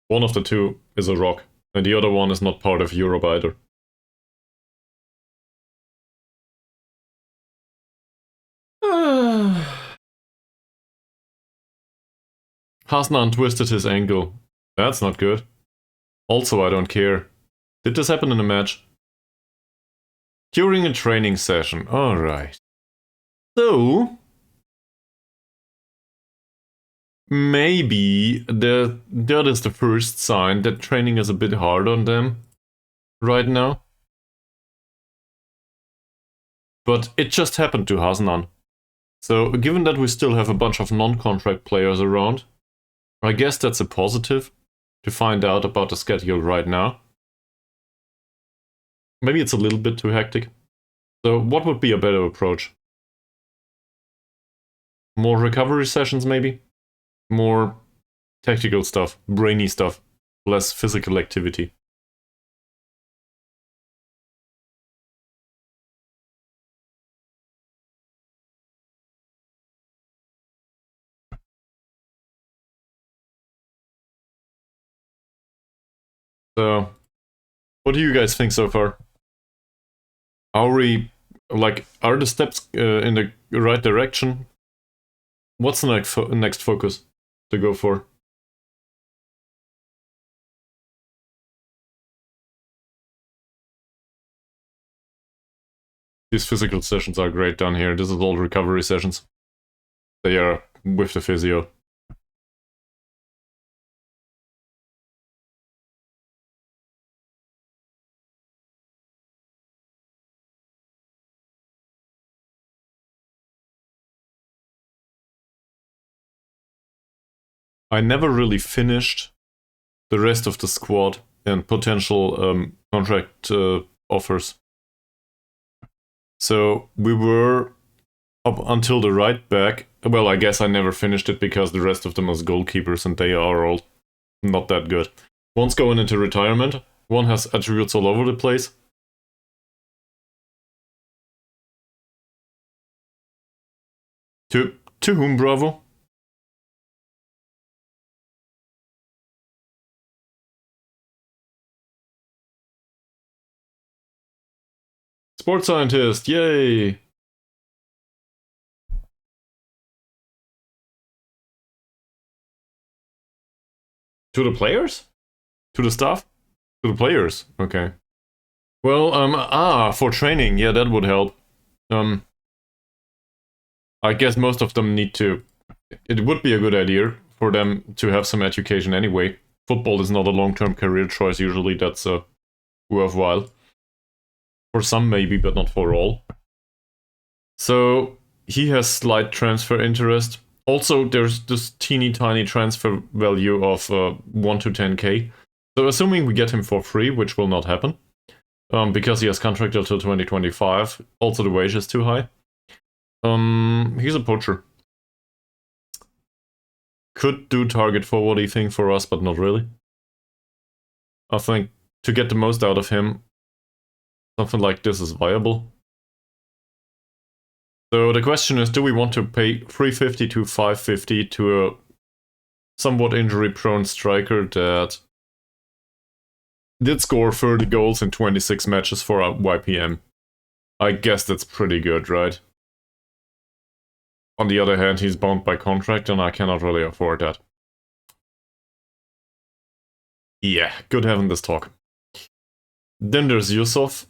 One of the two is a rock, and the other one is not part of Europe either. Hasnan twisted his ankle. That's not good. Also, I don't care. Did this happen in a match? During a training session. Alright. So, maybe that is the first sign that training is a bit hard on them right now. But it just happened to Hasnan. So, given that we still have a bunch of non-contract players around, I guess that's a positive to find out about the schedule right now. Maybe it's a little bit too hectic. So, what would be a better approach? More recovery sessions, maybe? More tactical stuff, brainy stuff, less physical activity. So, what do you guys think so far? Are the steps in the right direction? What's the next focus to go for? These physical sessions are great down here. This is all recovery sessions. They are with the physio. I never really finished the rest of the squad and potential contract offers. So we were up until the right back. Well, I guess I never finished it because the rest of them was goalkeepers and they are all not that good. One's going into retirement. One has attributes all over the place. To whom, Bravo? Sports scientist, yay! To the players? To the staff? To the players, okay. Well, for training, yeah, that would help. I guess most of them need to... It would be a good idea for them to have some education anyway. Football is not a long-term career choice, usually that's worthwhile. For some maybe, but not for all. So, he has slight transfer interest. Also, there's this teeny tiny transfer value of 1 to 10k. So assuming we get him for free, which will not happen, because he has contract until 2025, also the wage is too high. He's a poacher. Could do target forward thing for us, but not really. I think to get the most out of him, something like this is viable. So the question is, do we want to pay 350 to 550 to a somewhat injury-prone striker that did score 30 goals in 26 matches for a YPM? I guess that's pretty good, right? On the other hand, he's bound by contract and I cannot really afford that. Yeah, good having this talk. Then there's Yusuf.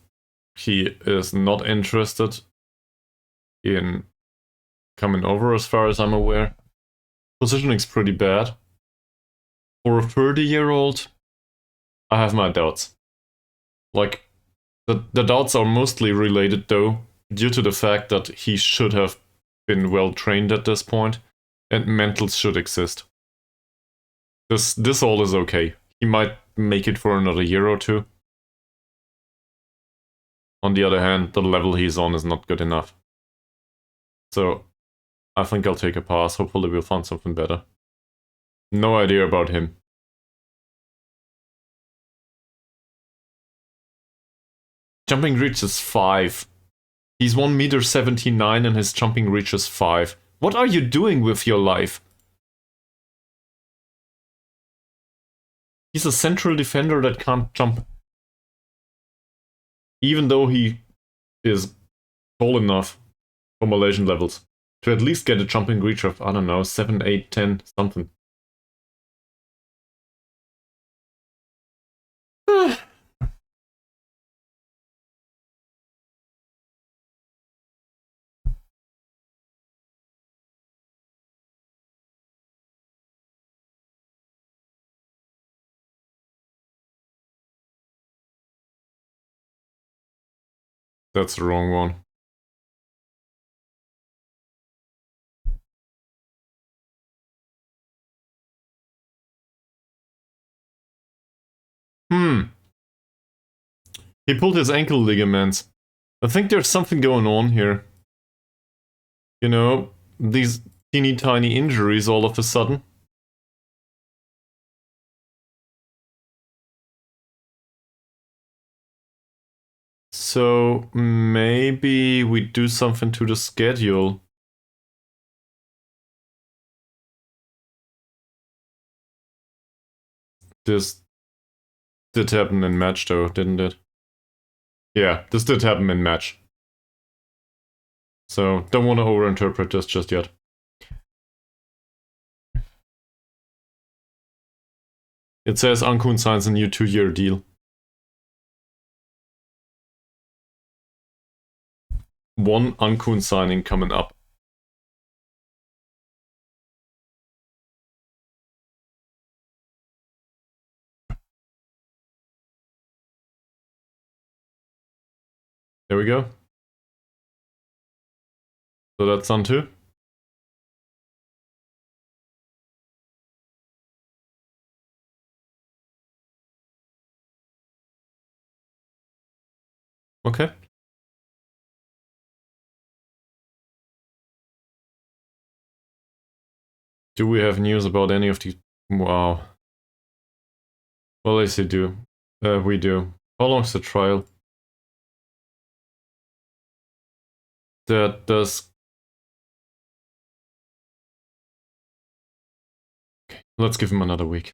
He is not interested in coming over as far as I'm aware. Positioning's pretty bad. For a 30-year-old, I have my doubts. Like, the doubts are mostly related though, due to the fact that he should have been well trained at this point, and mentals should exist. This all is okay. He might make it for another year or two. On the other hand, the level he's on is not good enough. So, I think I'll take a pass. Hopefully we'll find something better. No idea about him. Jumping reach is 5. He's 1m79 and his jumping reach is 5. What are you doing with your life? He's a central defender that can't jump. Even though he is tall enough for Malaysian levels to at least get a jumping reach of, I don't know, 7, 8, 10, something. That's the wrong one. He pulled his ankle ligaments. I think there's something going on here. You know, these teeny tiny injuries all of a sudden. So maybe we do something to the schedule. This did happen in match though, didn't it? Yeah, this did happen in match. So don't want to overinterpret this just yet. It says Ankun signs a new 2-year deal. One Ankun signing coming up. There we go. So that's done too. Okay. Do we have news about any of the... Wow. Well, yes, we do. We do. How long's the trial? That does... Okay, let's give him another week.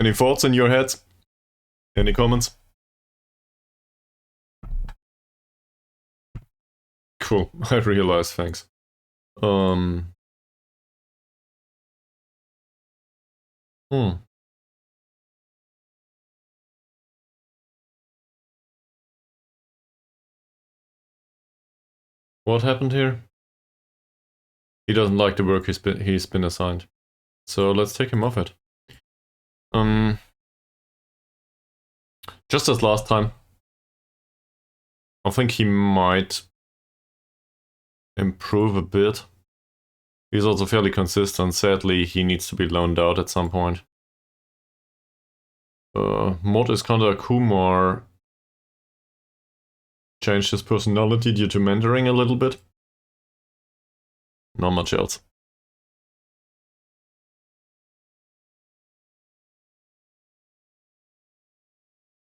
Any thoughts in your heads? Any comments? Cool, I realize, thanks. Hmm. What happened here? He doesn't like the work he's been assigned. So let's take him off it. Just as last time. I think he might improve a bit. He's also fairly consistent. Sadly, he needs to be loaned out at some point. Mod Iskander Kumar changed his personality due to mentoring a little bit. Not much else.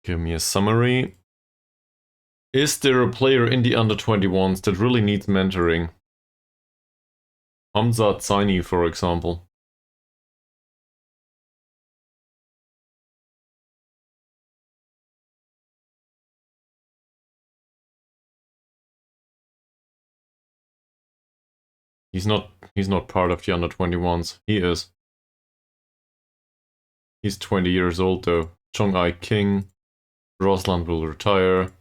Give me a summary. Is there a player in the under-21s that really needs mentoring? Hamza Zaini, for example. He's not part of the under-21s. He is. He's 20 years old though. Chong Ai King. Rosland will retire.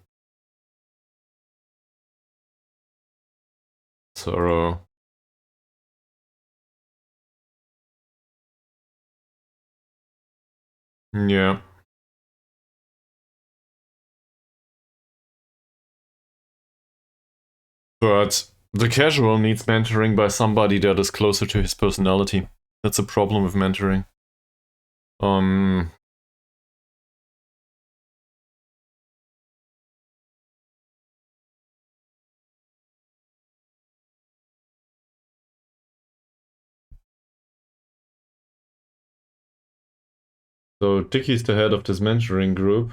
Soro. Yeah. But the casual needs mentoring by somebody that is closer to his personality. That's a problem with mentoring. So Dickie's the head of this mentoring group.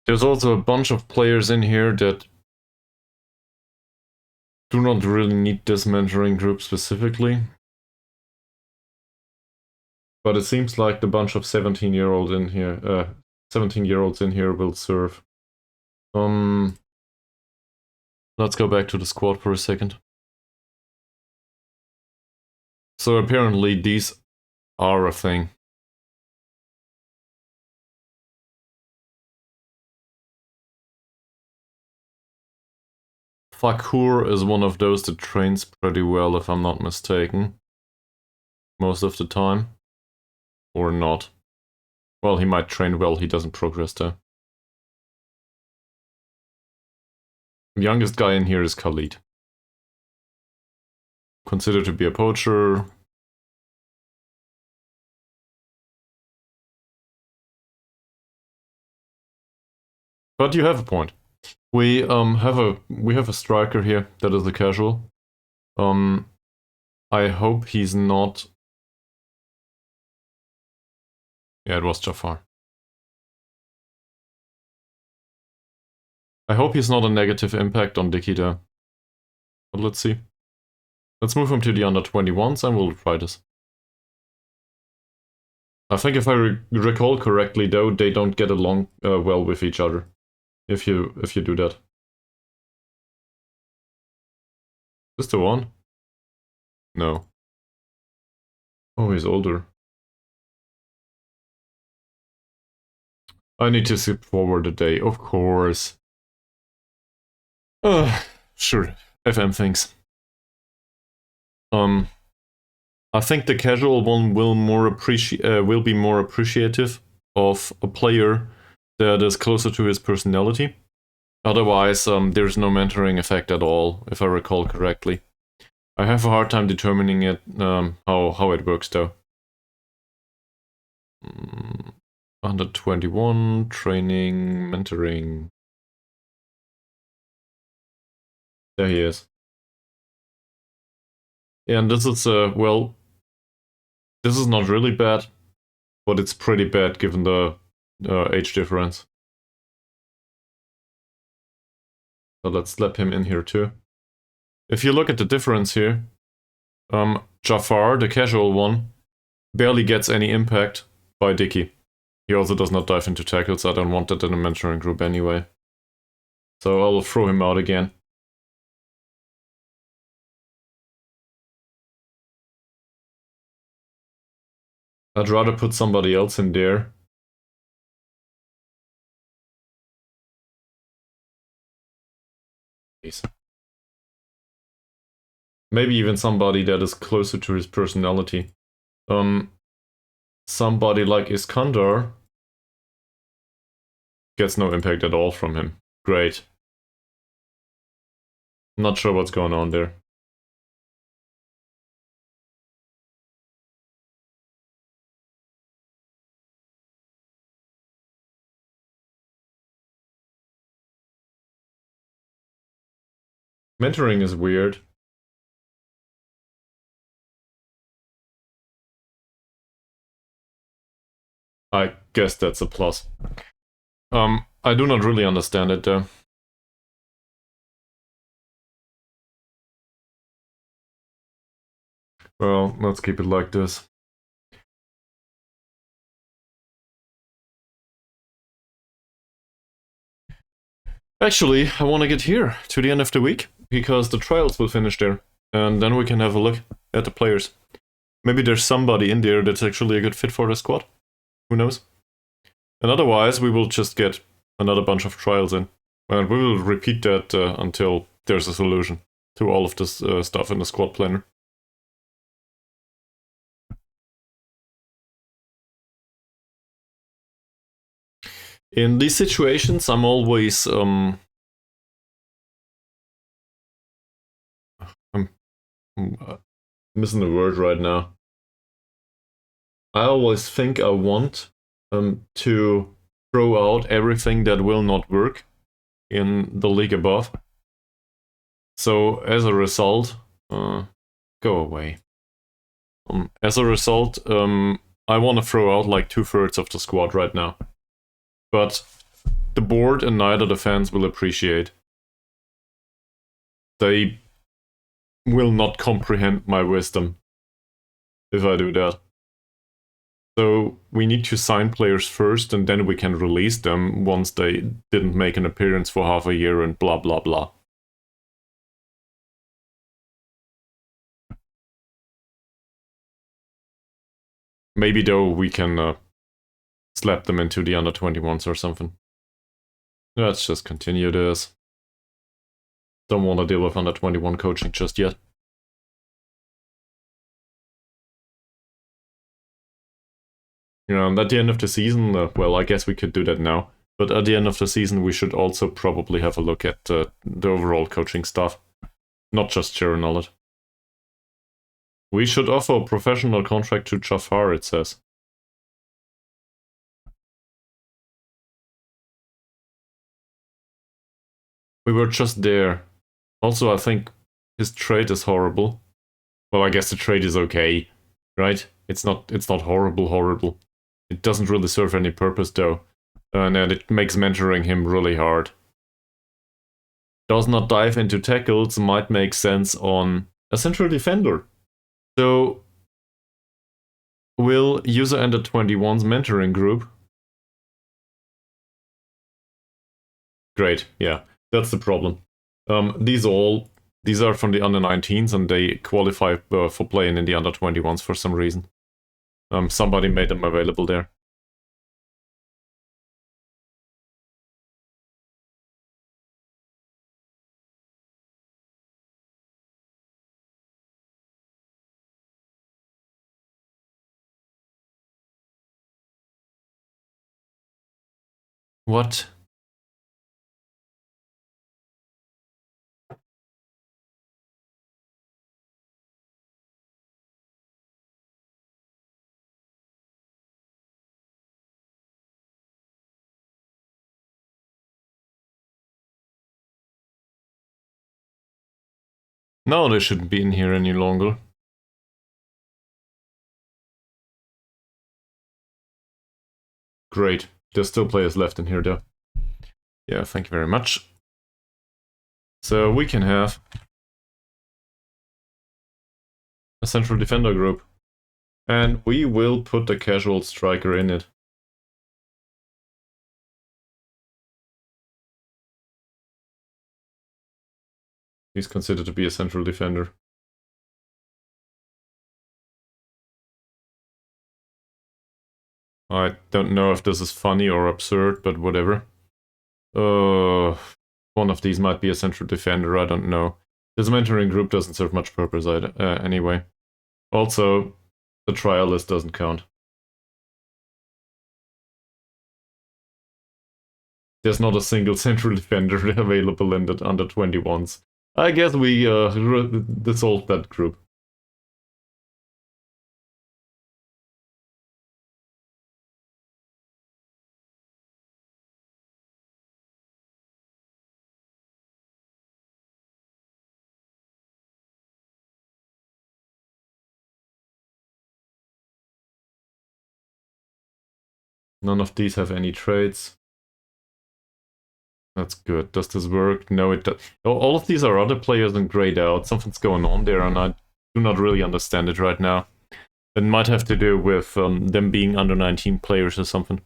There's also a bunch of players in here that do not really need this mentoring group specifically. But it seems like the bunch of 17-year-olds in here, 17-year-olds in here will serve. Let's go back to the squad for a second. So apparently these are a thing. Fakur is one of those that trains pretty well, if I'm not mistaken. Most of the time. Or not. Well, he might train well, he doesn't progress though. The youngest guy in here is Khalid. Considered to be a poacher. But you have a point. We have a striker here that is a casual. I hope he's not. Yeah, it was Jafar. I hope he's not a negative impact on Dickie there. But let's see. Let's move him to the under-21s and we'll try this. I think if I recall correctly though, they don't get along well with each other. If you do that. Is this the one? No. Oh, he's older. I need to skip forward a day, of course. Sure. FM things. I think the casual one will be more appreciative of a player that is closer to his personality. Otherwise, there's no mentoring effect at all, if I recall correctly. I have a hard time determining it, how it works though. Under 21, training, mentoring. There he is. And this is, well, this is not really bad, but it's pretty bad given the age difference. So let's slap him in here too. If you look at the difference here, Jafar, the casual one, barely gets any impact by Dickie. He also does not dive into tackles. I don't want that in a mentoring group anyway. So I will throw him out again. I'd rather put somebody else in there. Maybe even somebody that is closer to his personality. Somebody like Iskandar gets no impact at all from him. Great. Not sure what's going on there. Mentoring is weird. I guess that's a plus. I do not really understand it though. Well, let's keep it like this. Actually, I want to get here to the end of the week, because the trials will finish there, and then we can have a look at the players. Maybe there's somebody in there that's actually a good fit for the squad. Who knows? And otherwise, we will just get another bunch of trials in. And we will repeat that until there's a solution. to all of this stuff in the squad planner. In these situations, I'm always I'm missing the word right now. I always think I want to throw out everything that will not work in the league above. So as a result, go away. As a result, I want to throw out like 2/3 of the squad right now. But the board and neither the fans will appreciate. They will not comprehend my wisdom if I do that. So we need to sign players first, and then we can release them once they didn't make an appearance for half a year and blah blah blah. Maybe though we can slap them into the under-21s or something. Let's just continue this. Don't want to deal with under-21 coaching just yet. You know, and at the end of the season, well, I guess we could do that now. But at the end of the season, we should also probably have a look at the overall coaching stuff. Not just Sharon Nollet. We should offer a professional contract to Jafar, it says. We were just there. Also, I think his trade is horrible. Well, I guess the trade is okay, right? It's not horrible. It doesn't really serve any purpose though. And it makes mentoring him really hard. Does not dive into tackles might make sense on a central defender. So, will user under 21's mentoring group? Great, yeah, that's the problem. These are from the under 19s and they qualify for playing in the under 21s for some reason. Somebody made them available there. What? No, they shouldn't be in here any longer. Great. There's still players left in here though. Yeah, thank you very much. So we can have a central defender group. And we will put the casual striker in it. He's considered to be a central defender. I don't know if this is funny or absurd, but whatever. One of these might be a central defender, I don't know. This mentoring group doesn't serve much purpose anyway. Also, the trial list doesn't count. There's not a single central defender available in the under 21s. I guess we dissolved that group. None of these have any traits. That's good. Does this work? No, it does. All of these are other players and grayed out. Something's going on there, and I do not really understand it right now. It might have to do with them being under 19 players or something.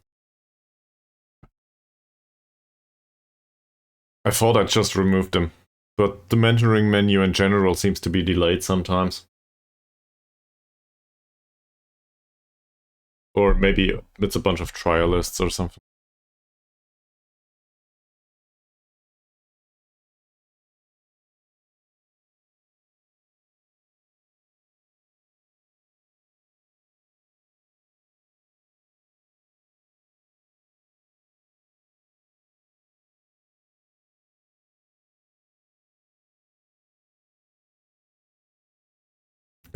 I thought I just removed them, but the mentoring menu in general seems to be delayed sometimes. Or maybe it's a bunch of trial lists or something.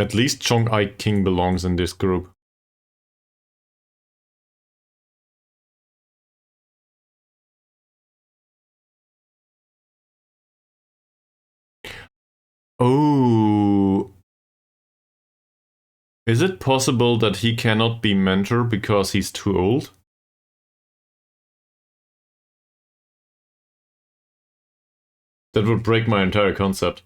At least Chong Ai King belongs in this group. Oh. Is it possible that he cannot be mentor because he's too old? That would break my entire concept.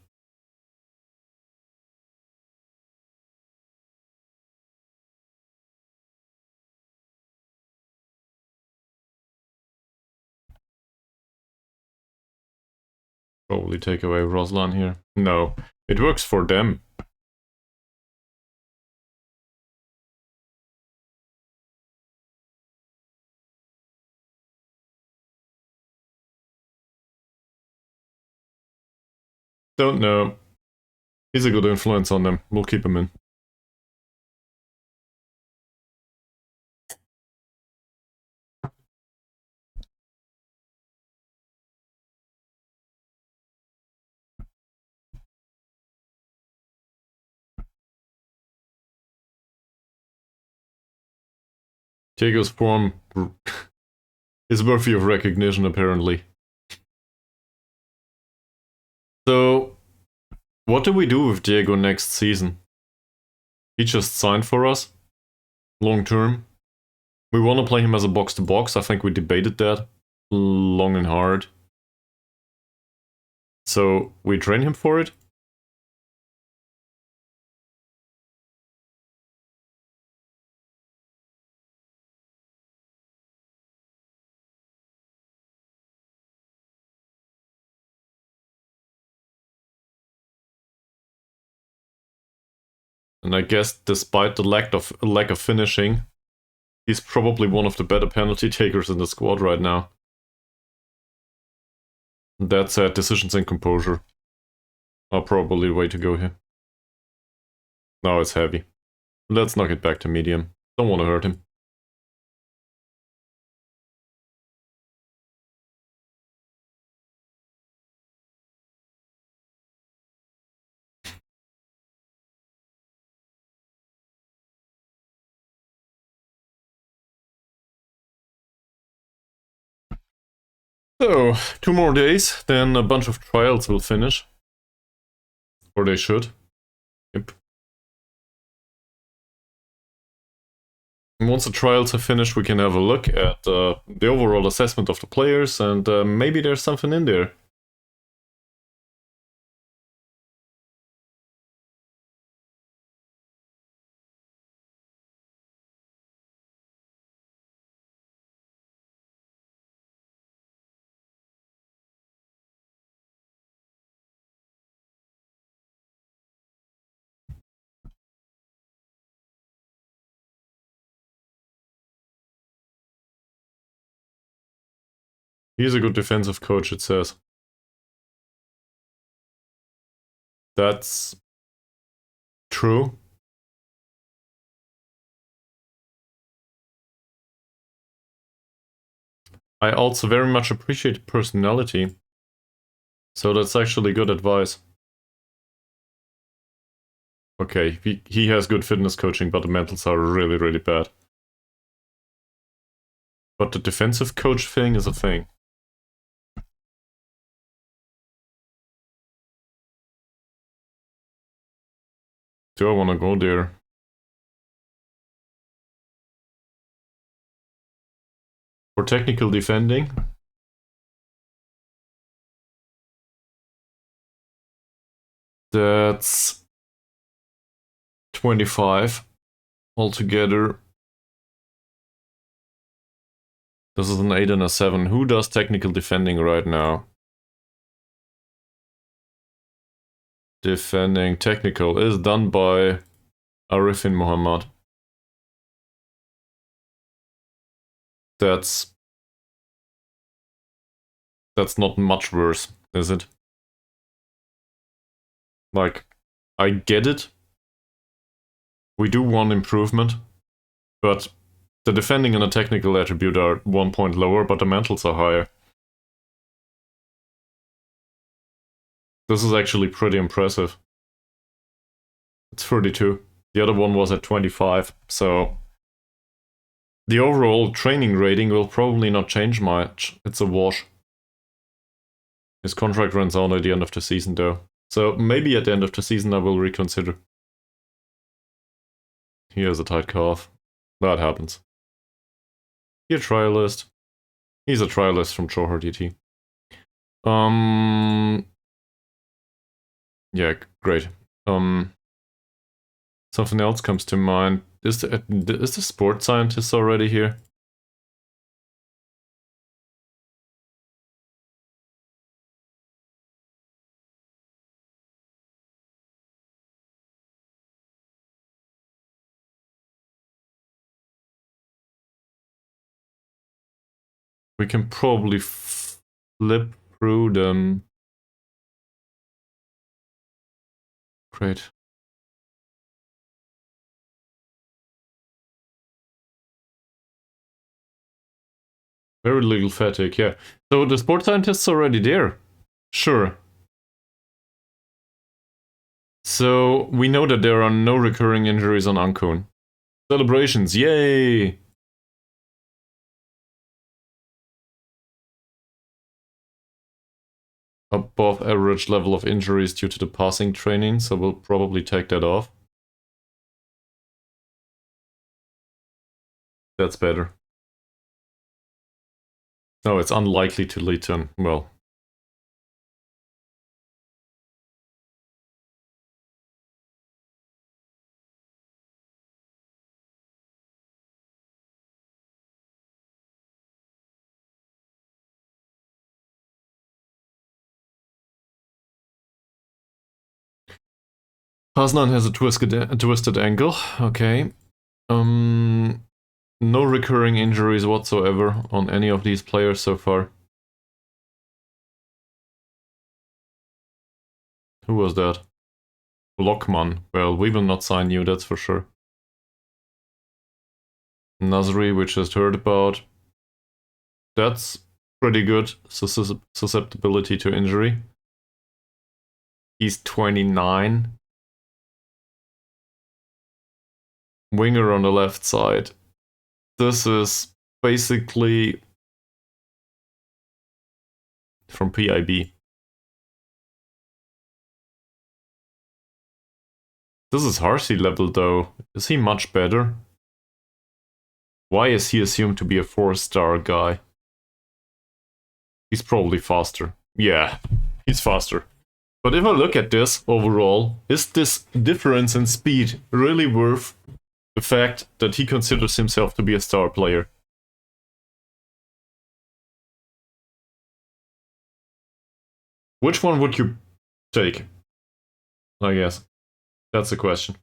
Probably take away Roslan here. No, it works for them. Don't know. He's a good influence on them. We'll keep him in. Diego's form is worthy of recognition, apparently. So, what do we do with Diego next season? He just signed for us. Long term. We want to play him as a box-to-box. I think we debated that long and hard. So, we train him for it? And I guess despite the lack of finishing, he's probably one of the better penalty takers in the squad right now. That said, decisions and composure are probably the way to go here. Now it's heavy. Let's knock it back to medium. Don't want to hurt him. So, 2 more days, then a bunch of trials will finish. Or they should. Yep. And once the trials are finished, we can have a look at the overall assessment of the players, and maybe there's something in there. He's a good defensive coach, it says. That's true. I also very much appreciate personality. So that's actually good advice. Okay, he has good fitness coaching, but the mentals are really, really bad. But the defensive coach thing is a thing. Do I want to go there? For technical defending? That's 25 altogether. This is an 8 and a 7. Who does technical defending right now? Defending technical is done by Arifin Muhammad. That's not much worse, is it? Like, I get it. We do want improvement, but the defending and the technical attribute are 1 point lower, but the mentals are higher. This is actually pretty impressive. It's 32. The other one was at 25, so the overall training rating will probably not change much. It's a wash. His contract runs out at the end of the season though. So maybe at the end of the season I will reconsider. He has a tight calf. That happens. He a trialist. He's a trialist from Johor DT. Yeah, great. Something else comes to mind. Is the sports scientist already here? We can probably flip through them. Great. Very little fatigue, yeah. So the sports scientist's already there. Sure. So we know that there are no recurring injuries on Ankun. Celebrations, yay! Above average level of injuries due to the passing training, so we'll probably take that off. That's better. No, it's unlikely to lead to, well... Hasnan has a twisted ankle, okay. No recurring injuries whatsoever on any of these players so far. Who was that? Lokman. Well, we will not sign you, that's for sure. Nasri, we just heard about. That's pretty good. Susceptibility to injury. He's 29. Winger on the left side. This is basically from PIB. This is Harsey level though. Is he much better? Why is he assumed to be a 4-star guy? He's probably faster. Yeah, he's faster. But if I look at this overall, is this difference in speed really worth the fact that he considers himself to be a star player? Which one would you take? I guess. That's the question.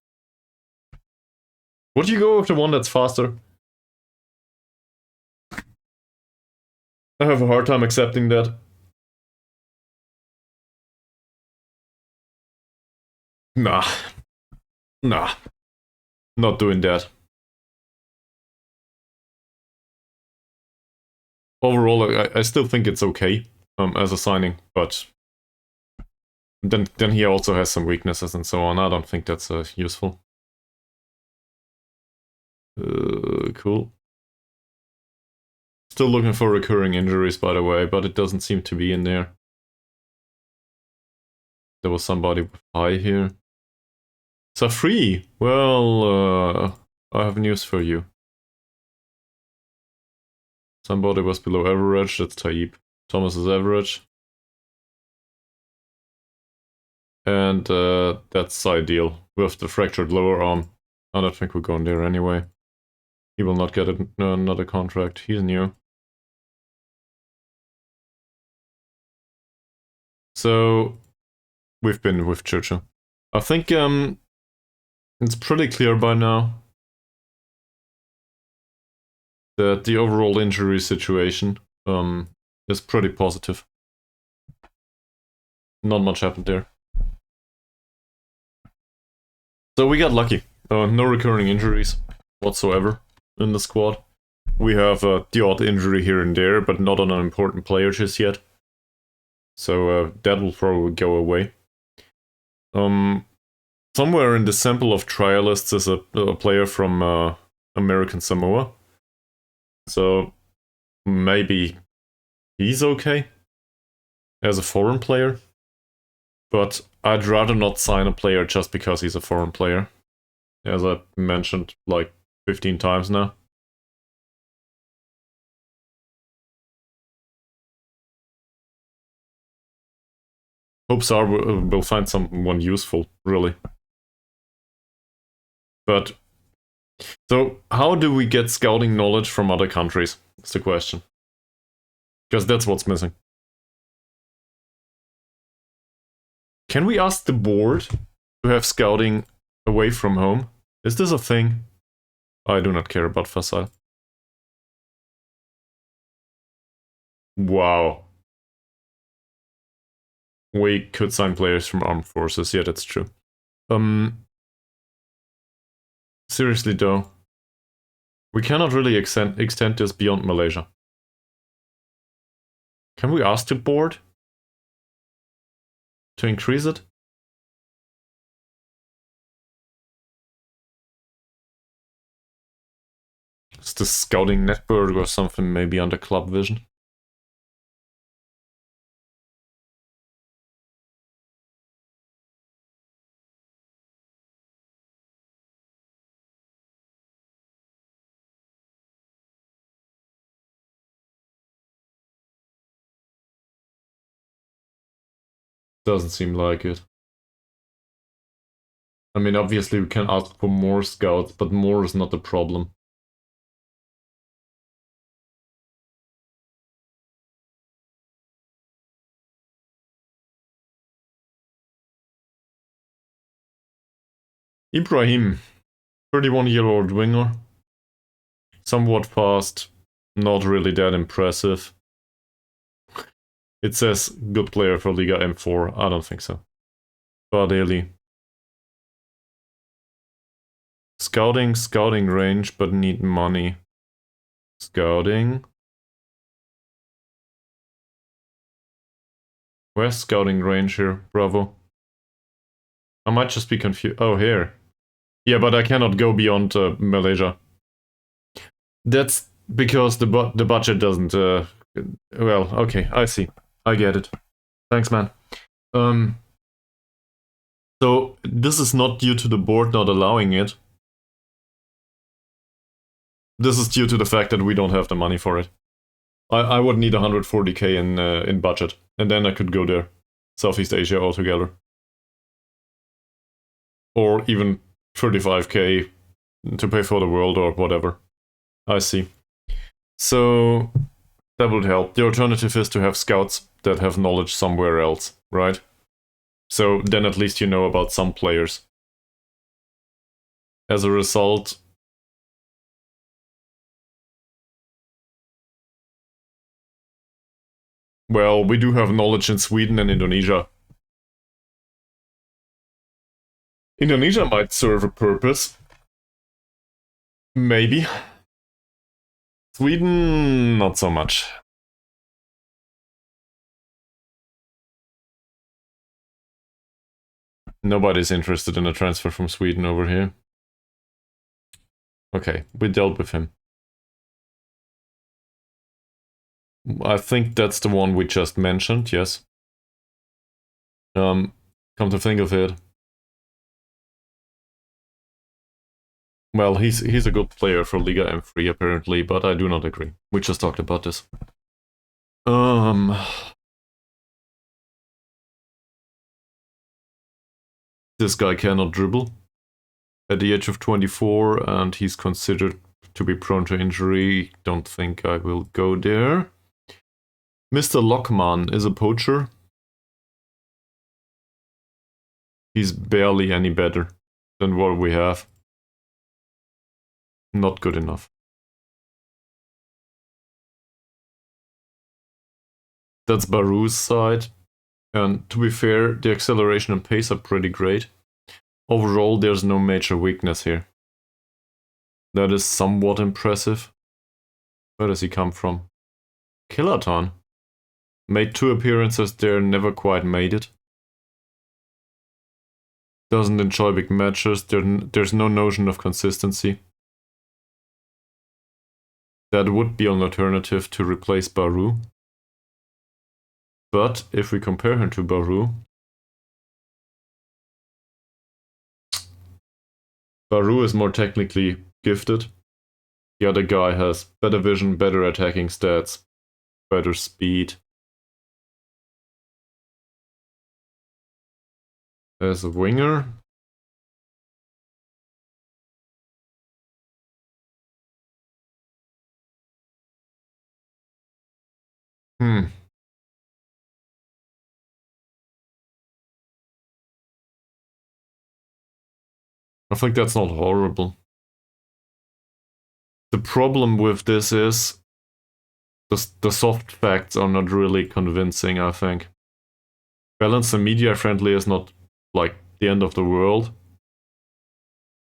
Would you go with the one that's faster? I have a hard time accepting that. Nah. Nah. Not doing that. Overall, I still think it's okay as a signing, but then he also has some weaknesses and so on. I don't think that's useful. Cool. Still looking for recurring injuries, by the way, but it doesn't seem to be in there. There was somebody with high here. Safri! Well, I have news for you. Somebody was below average, that's Taib. Thomas is average. And that's ideal. With the fractured lower arm. I don't think we're going there anyway. He will not get another contract. He's new. So, we've been with Churchill. I think it's pretty clear by now that the overall injury situation is pretty positive. Not much happened there. So we got lucky. No recurring injuries whatsoever in the squad. We have the odd injury here and there, but not on an important player just yet. So that will probably go away. somewhere in the sample of trialists is a player from American Samoa. So maybe he's okay as a foreign player. But I'd rather not sign a player just because he's a foreign player. As I mentioned like 15 times now. Hopes are we'll find someone useful, really. But, so how do we get scouting knowledge from other countries? That's the question. Because that's what's missing. Can we ask the board to have scouting away from home? Is this a thing? I do not care about Facile. Wow. We could sign players from armed forces, yeah, that's true. Seriously though, we cannot really extend this beyond Malaysia. Can we ask the board to increase it? Is the scouting network or something maybe under Club Vision? Doesn't seem like it. I mean, obviously we can ask for more scouts, but more is not the problem. Ibrahim, 31-year-old winger. Somewhat fast, not really that impressive. It says good player for Liga M4. I don't think so. Badeli. Scouting range, but need money. Scouting. Where's scouting range here? Bravo. I might just be confused. Oh, here. Yeah, but I cannot go beyond Malaysia. That's because the budget doesn't... well, okay, I see. I get it. Thanks, man. So, this is not due to the board not allowing it. This is due to the fact that we don't have the money for it. I would need 140k in budget, and then I could go there. Southeast Asia altogether. Or even 35k to pay for the world or whatever. I see. So, that would help. The alternative is to have scouts that have knowledge somewhere else, right? So then at least you know about some players. As a result, well, we do have knowledge in Sweden and Indonesia. Indonesia might serve a purpose. Maybe. Sweden, not so much. Nobody's interested in a transfer from Sweden over here. Okay, we dealt with him. I think that's the one we just mentioned, yes. Come to think of it. Well, he's a good player for Liga M3 apparently, but I do not agree. We just talked about this. This guy cannot dribble at the age of 24, and he's considered to be prone to injury. Don't think I will go there. Mr. Lockman is a poacher. He's barely any better than what we have. Not good enough. That's Baru's side. And to be fair, the acceleration and pace are pretty great. Overall, there's no major weakness here. That is somewhat impressive. Where does he come from? Killaton. Made 2 appearances there, never quite made it. Doesn't enjoy big matches. There's no notion of consistency. That would be an alternative to replace Baru. But if we compare him to Baru, Baru is more technically gifted. The other guy has better vision, better attacking stats, better speed. As a winger, I think that's not horrible. The problem with this is the soft facts are not really convincing, I think. Balance and media friendly is not like the end of the world,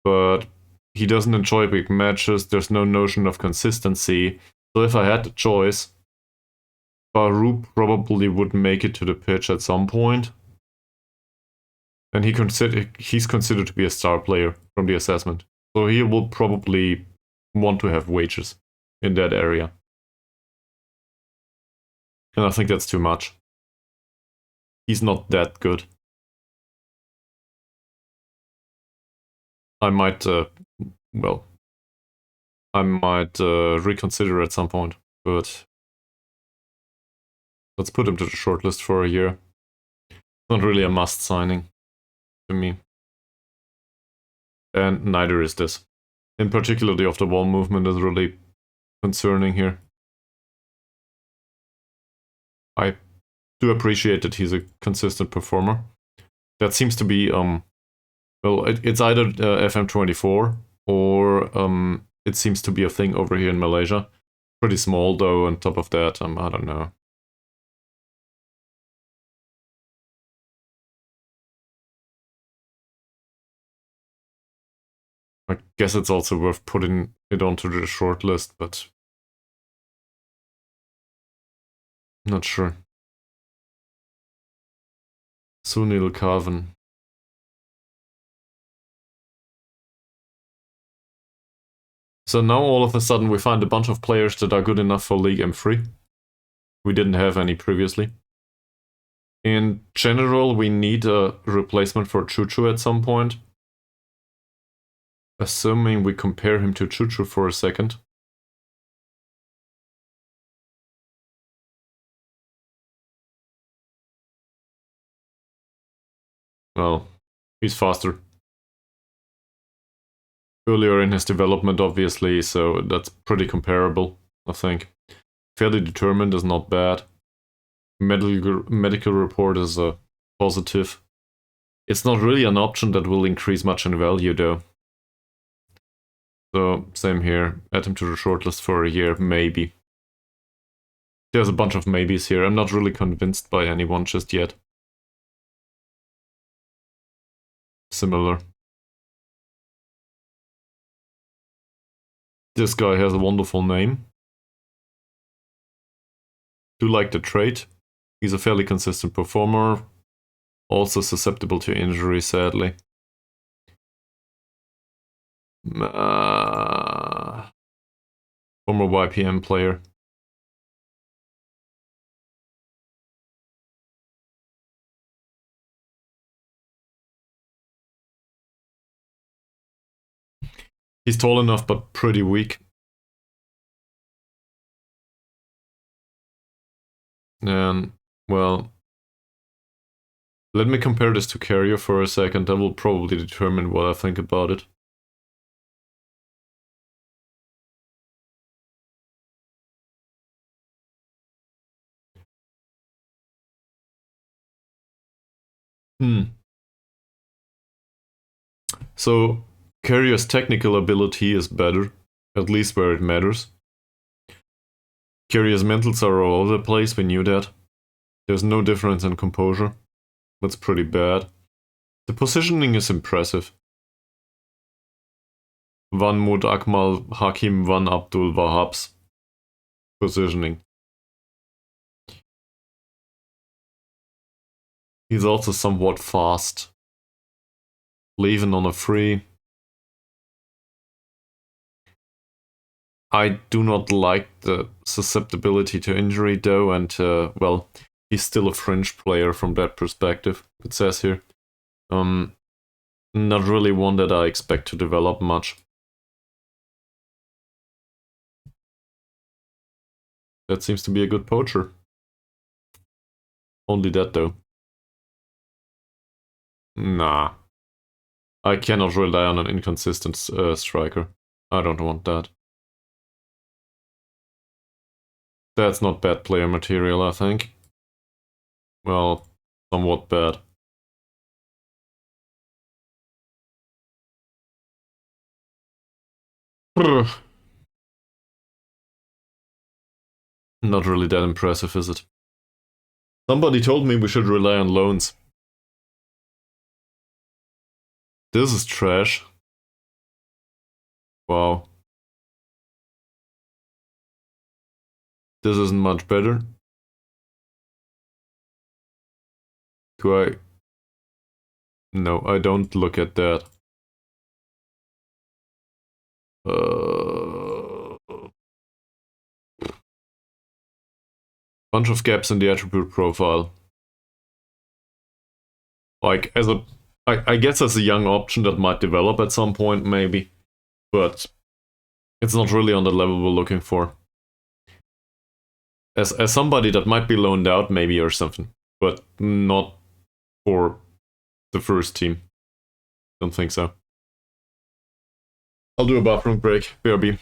but he doesn't enjoy big matches. There's no notion of consistency. So if I had the choice, Baru probably would make it to the pitch at some point. And he's considered to be a star player from the assessment. So he will probably want to have wages in that area. And I think that's too much. He's not that good. I might, reconsider at some point, but let's put him to the shortlist for a year. Not really a must signing to me. And neither is this. In particular, the off-the-ball movement is really concerning here. I do appreciate that he's a consistent performer. That seems to be, it's either FM24 or it seems to be a thing over here in Malaysia. Pretty small though, on top of that, I don't know. I guess it's also worth putting it onto the shortlist, but not sure. Sunil Carven. So now all of a sudden we find a bunch of players that are good enough for League M3. We didn't have any previously. In general, we need a replacement for Chuchu at some point. Assuming we compare him to Chuchu for a second. Well, he's faster. Earlier in his development, obviously, so that's pretty comparable, I think. Fairly determined is not bad. Medical report is a positive. It's not really an option that will increase much in value, though. So, same here. Add him to the shortlist for a year, maybe. There's a bunch of maybes here. I'm not really convinced by anyone just yet. Similar. This guy has a wonderful name. Do like the trait. He's a fairly consistent performer. Also susceptible to injury, sadly. Former YPM player. He's tall enough, but pretty weak. And, well, let me compare this to Carrier for a second. That will probably determine what I think about it. So, Carrier's technical ability is better, at least where it matters. Carrier's mentals are all over the place, we knew that. There's no difference in composure. That's pretty bad. The positioning is impressive. Van Mud Akmal Hakim Van Abdul Wahab's positioning. He's also somewhat fast. Leaving on a free. I do not like the susceptibility to injury though, and well, he's still a fringe player from that perspective, it says here. Not really one that I expect to develop much. That seems to be a good poacher. Only that though. Nah. I cannot rely on an inconsistent striker. I don't want that. That's not bad player material, I think. Well, somewhat bad. Not really that impressive, is it? Somebody told me we should rely on loans. This is trash. Wow. This isn't much better. Do I... No, I don't look at that. Bunch of gaps in the attribute profile. Like, as a... I guess as a young option that might develop at some point, maybe. But it's not really on the level we're looking for. As somebody that might be loaned out, maybe, or something. But not for the first team. Don't think so. I'll do a bathroom break. BRB.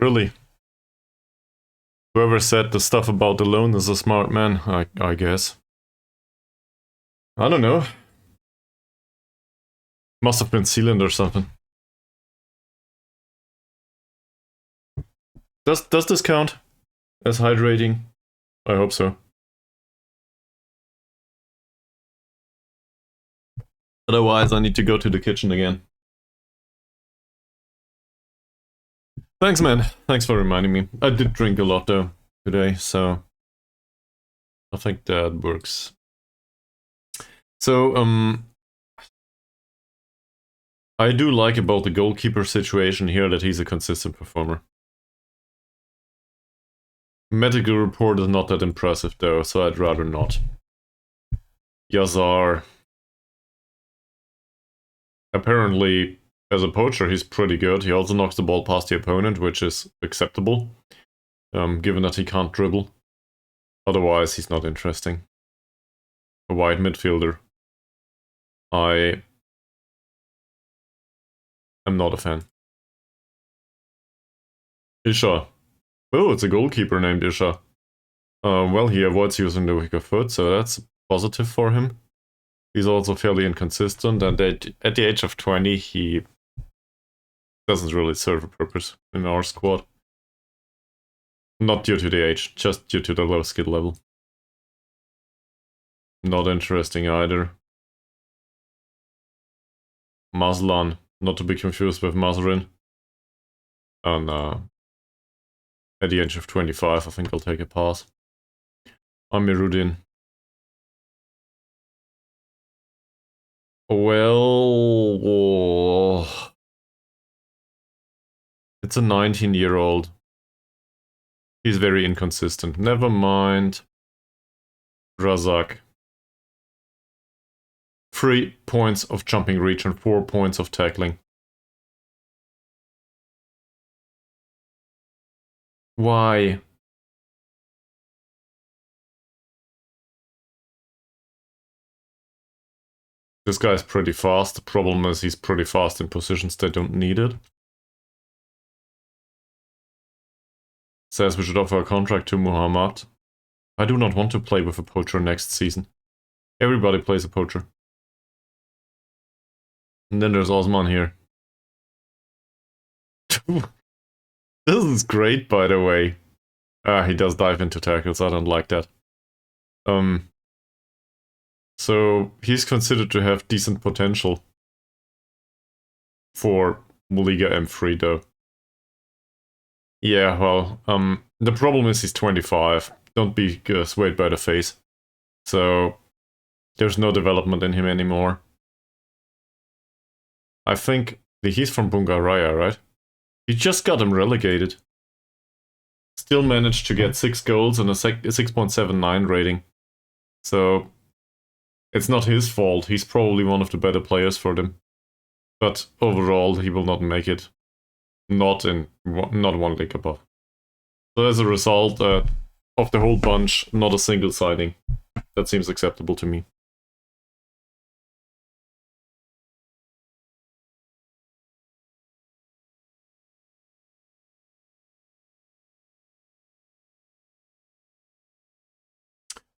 Really? Whoever said the stuff about the loan is a smart man, I guess. I don't know. Must have been sealant or something. Does this count as hydrating? I hope so. Otherwise, I need to go to the kitchen again. Thanks, man. Thanks for reminding me. I did drink a lot, though, today, so I think that works. So, I do like about the goalkeeper situation here that he's a consistent performer. Medical report is not that impressive, though, so I'd rather not. Yazar. Apparently, as a poacher, he's pretty good. He also knocks the ball past the opponent, which is acceptable, given that he can't dribble. Otherwise, he's not interesting. A wide midfielder. I am not a fan. Isha. Oh, it's a goalkeeper named Isha. Well, he avoids using the weaker foot, so that's positive for him. He's also fairly inconsistent, and at the age of 20, he doesn't really serve a purpose in our squad. Not due to the age, just due to the low skill level. Not interesting either. Mazlan, not to be confused with Mazrin. And at the age of 25, I think I'll take a pass. Amiruddin. Well, it's a 19-year-old. He's very inconsistent. Never mind. Razak. 3 points of jumping reach and 4 points of tackling. Why? This guy's pretty fast. The problem is he's pretty fast in positions that don't need it. Says we should offer a contract to Muhammad. I do not want to play with a poacher next season. Everybody plays a poacher. And then there's Osman here. This is great, by the way. He does dive into tackles. I don't like that. So he's considered to have decent potential for Liga M3, though. Yeah, well, the problem is he's 25. Don't be swayed by the face. So there's no development in him anymore. I think he's from Bungaraya, right? He just got him relegated. Still managed to get 6 goals and a 6.79 rating. So it's not his fault. He's probably one of the better players for them. But overall, he will not make it. Not one league above. So as a result of the whole bunch, not a single signing. That seems acceptable to me.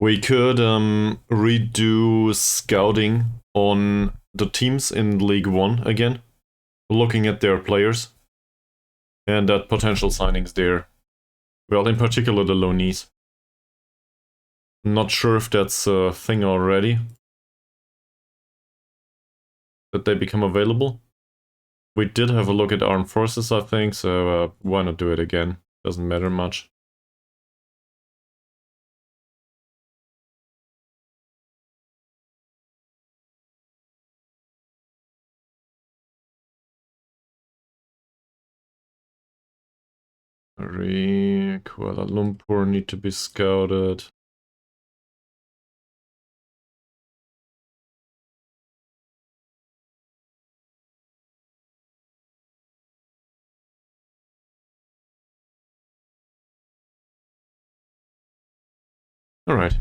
We could redo scouting on the teams in League 1 again, looking at their players and at potential signings there. Well, in particular the loanees. Not sure if that's a thing already, that they become available. We did have a look at Armed Forces, I think, so why not do it again? Doesn't matter much. Kuala Lumpur need to be scouted. All right.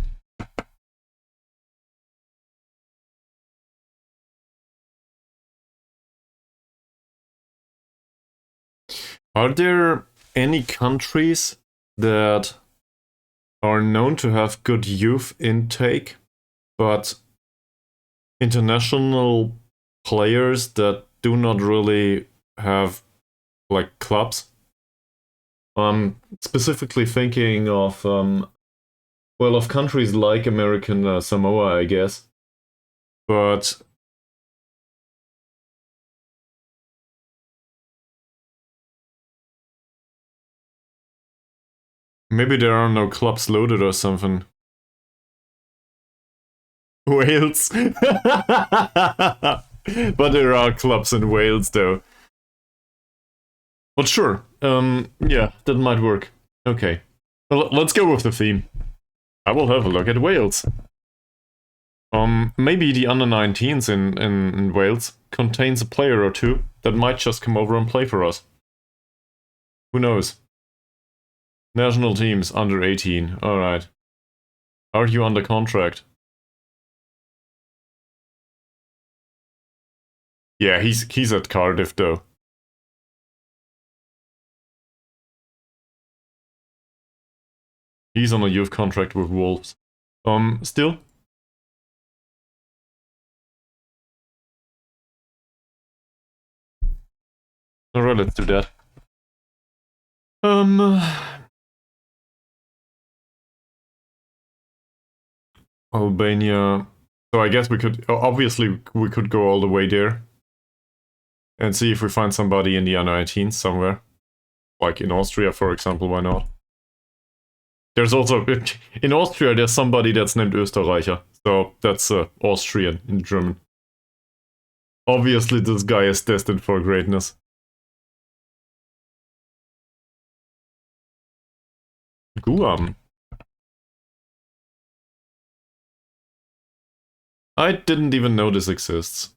Are there any countries that are known to have good youth intake, but international players that do not really have like clubs? Specifically thinking of well, of countries like American Samoa, I guess, but Maybe there are no clubs loaded or something. Wales. But there are clubs in Wales, though. But sure. Yeah, that might work. Okay. Well, let's go with the theme. I will have a look at Wales. Maybe the under-19s in Wales contains a player or two that might just come over and play for us. Who knows? National teams under 18. Alright. Are you under contract? Yeah, he's at Cardiff though. He's on a youth contract with Wolves. Still? Alright, let's do that. Albania. So I guess we could, obviously we could go all the way there. And see if we find somebody in the under-19s somewhere. Like in Austria, for example, why not? There's also, in Austria, there's somebody that's named Österreicher. So that's Austrian in German. Obviously, this guy is destined for greatness. Guam. I didn't even know this exists.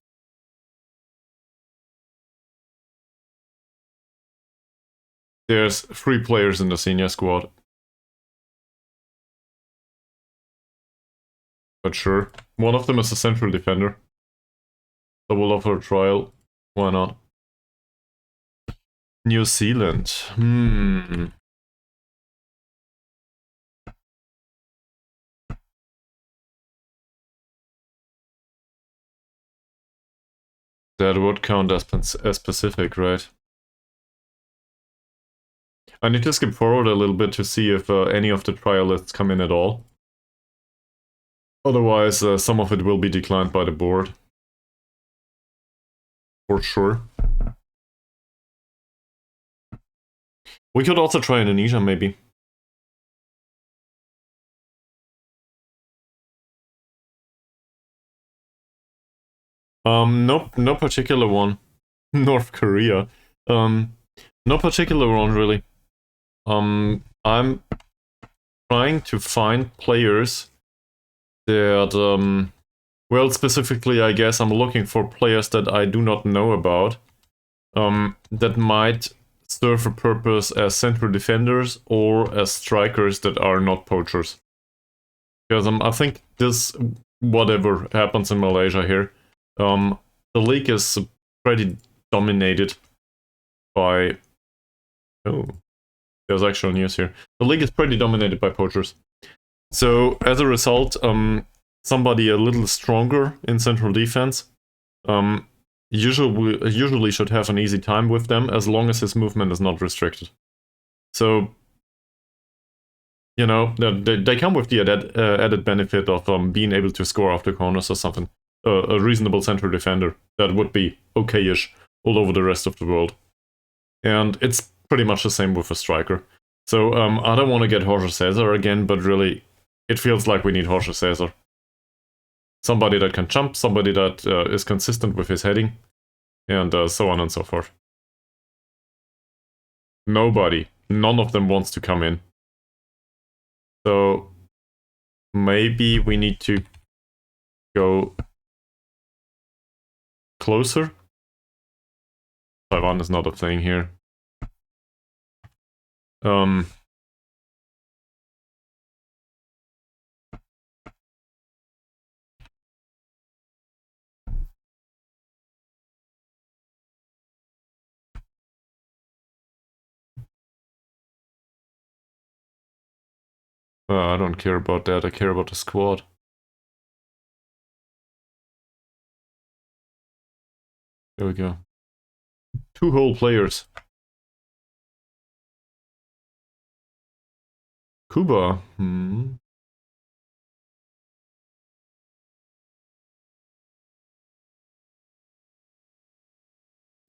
There's 3 players in the senior squad. But sure. One of them is a central defender. So we'll offer a trial. Why not? New Zealand. That would count as specific, right? I need to skip forward a little bit to see if any of the trial lists come in at all. Otherwise, some of it will be declined by the board. For sure. We could also try Indonesia, maybe. Nope, no particular one. North Korea. No particular one, really. I'm trying to find players that, well, specifically, I guess I'm looking for players that I do not know about, that might serve a purpose as central defenders or as strikers that are not poachers. Because I think this, whatever happens in Malaysia here, the league is pretty dominated by... Oh, there's actual news here. The league is pretty dominated by poachers. So, as a result, somebody a little stronger in central defense usually should have an easy time with them as long as his movement is not restricted. So, you know, they come with the added benefit of being able to score off the corners or something. A reasonable central defender that would be okay-ish all over the rest of the world. And it's pretty much the same with a striker. So I don't want to get Jorge Cesar again, but really, it feels like we need Jorge Cesar. Somebody that can jump, somebody that is consistent with his heading, and so on and so forth. Nobody, none of them wants to come in. So maybe we need to go closer. Taiwan is not a thing here. I don't care about that, I care about the squad. There we go. 2 whole players. Cuba.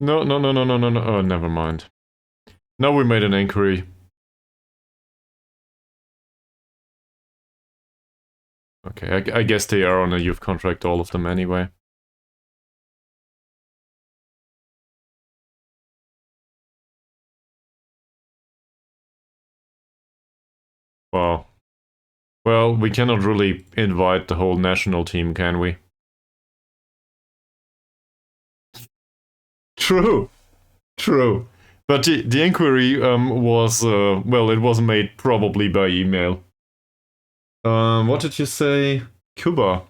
No, no, no, no, no, no, no. Oh, never mind. Now we made an inquiry. Okay, I guess they are on a youth contract, all of them anyway. Wow. Well, we cannot really invite the whole national team, can we? True, true. But the inquiry was, well, it was made probably by email. What did you say? Cuba.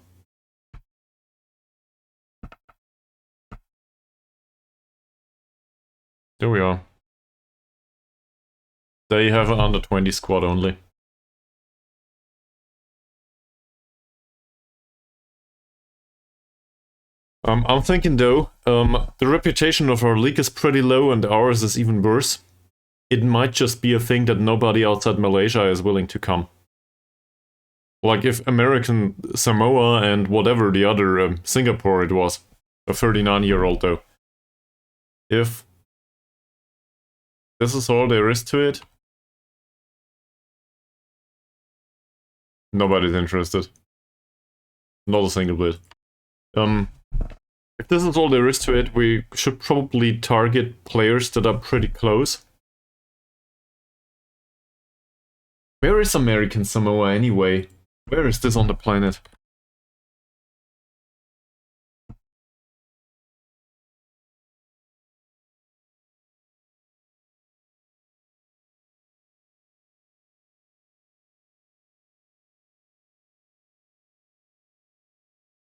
There we are. They have an under 20 squad only. I'm thinking though, the reputation of our league is pretty low and ours is even worse. It might just be a thing that nobody outside Malaysia is willing to come. Like if American Samoa and whatever the other, Singapore it was, a 39-year-old though. If this is all there is to it, nobody's interested. Not a single bit. If this is all there is to it, we should probably target players that are pretty close. Where is American Samoa anyway? Where is this on the planet?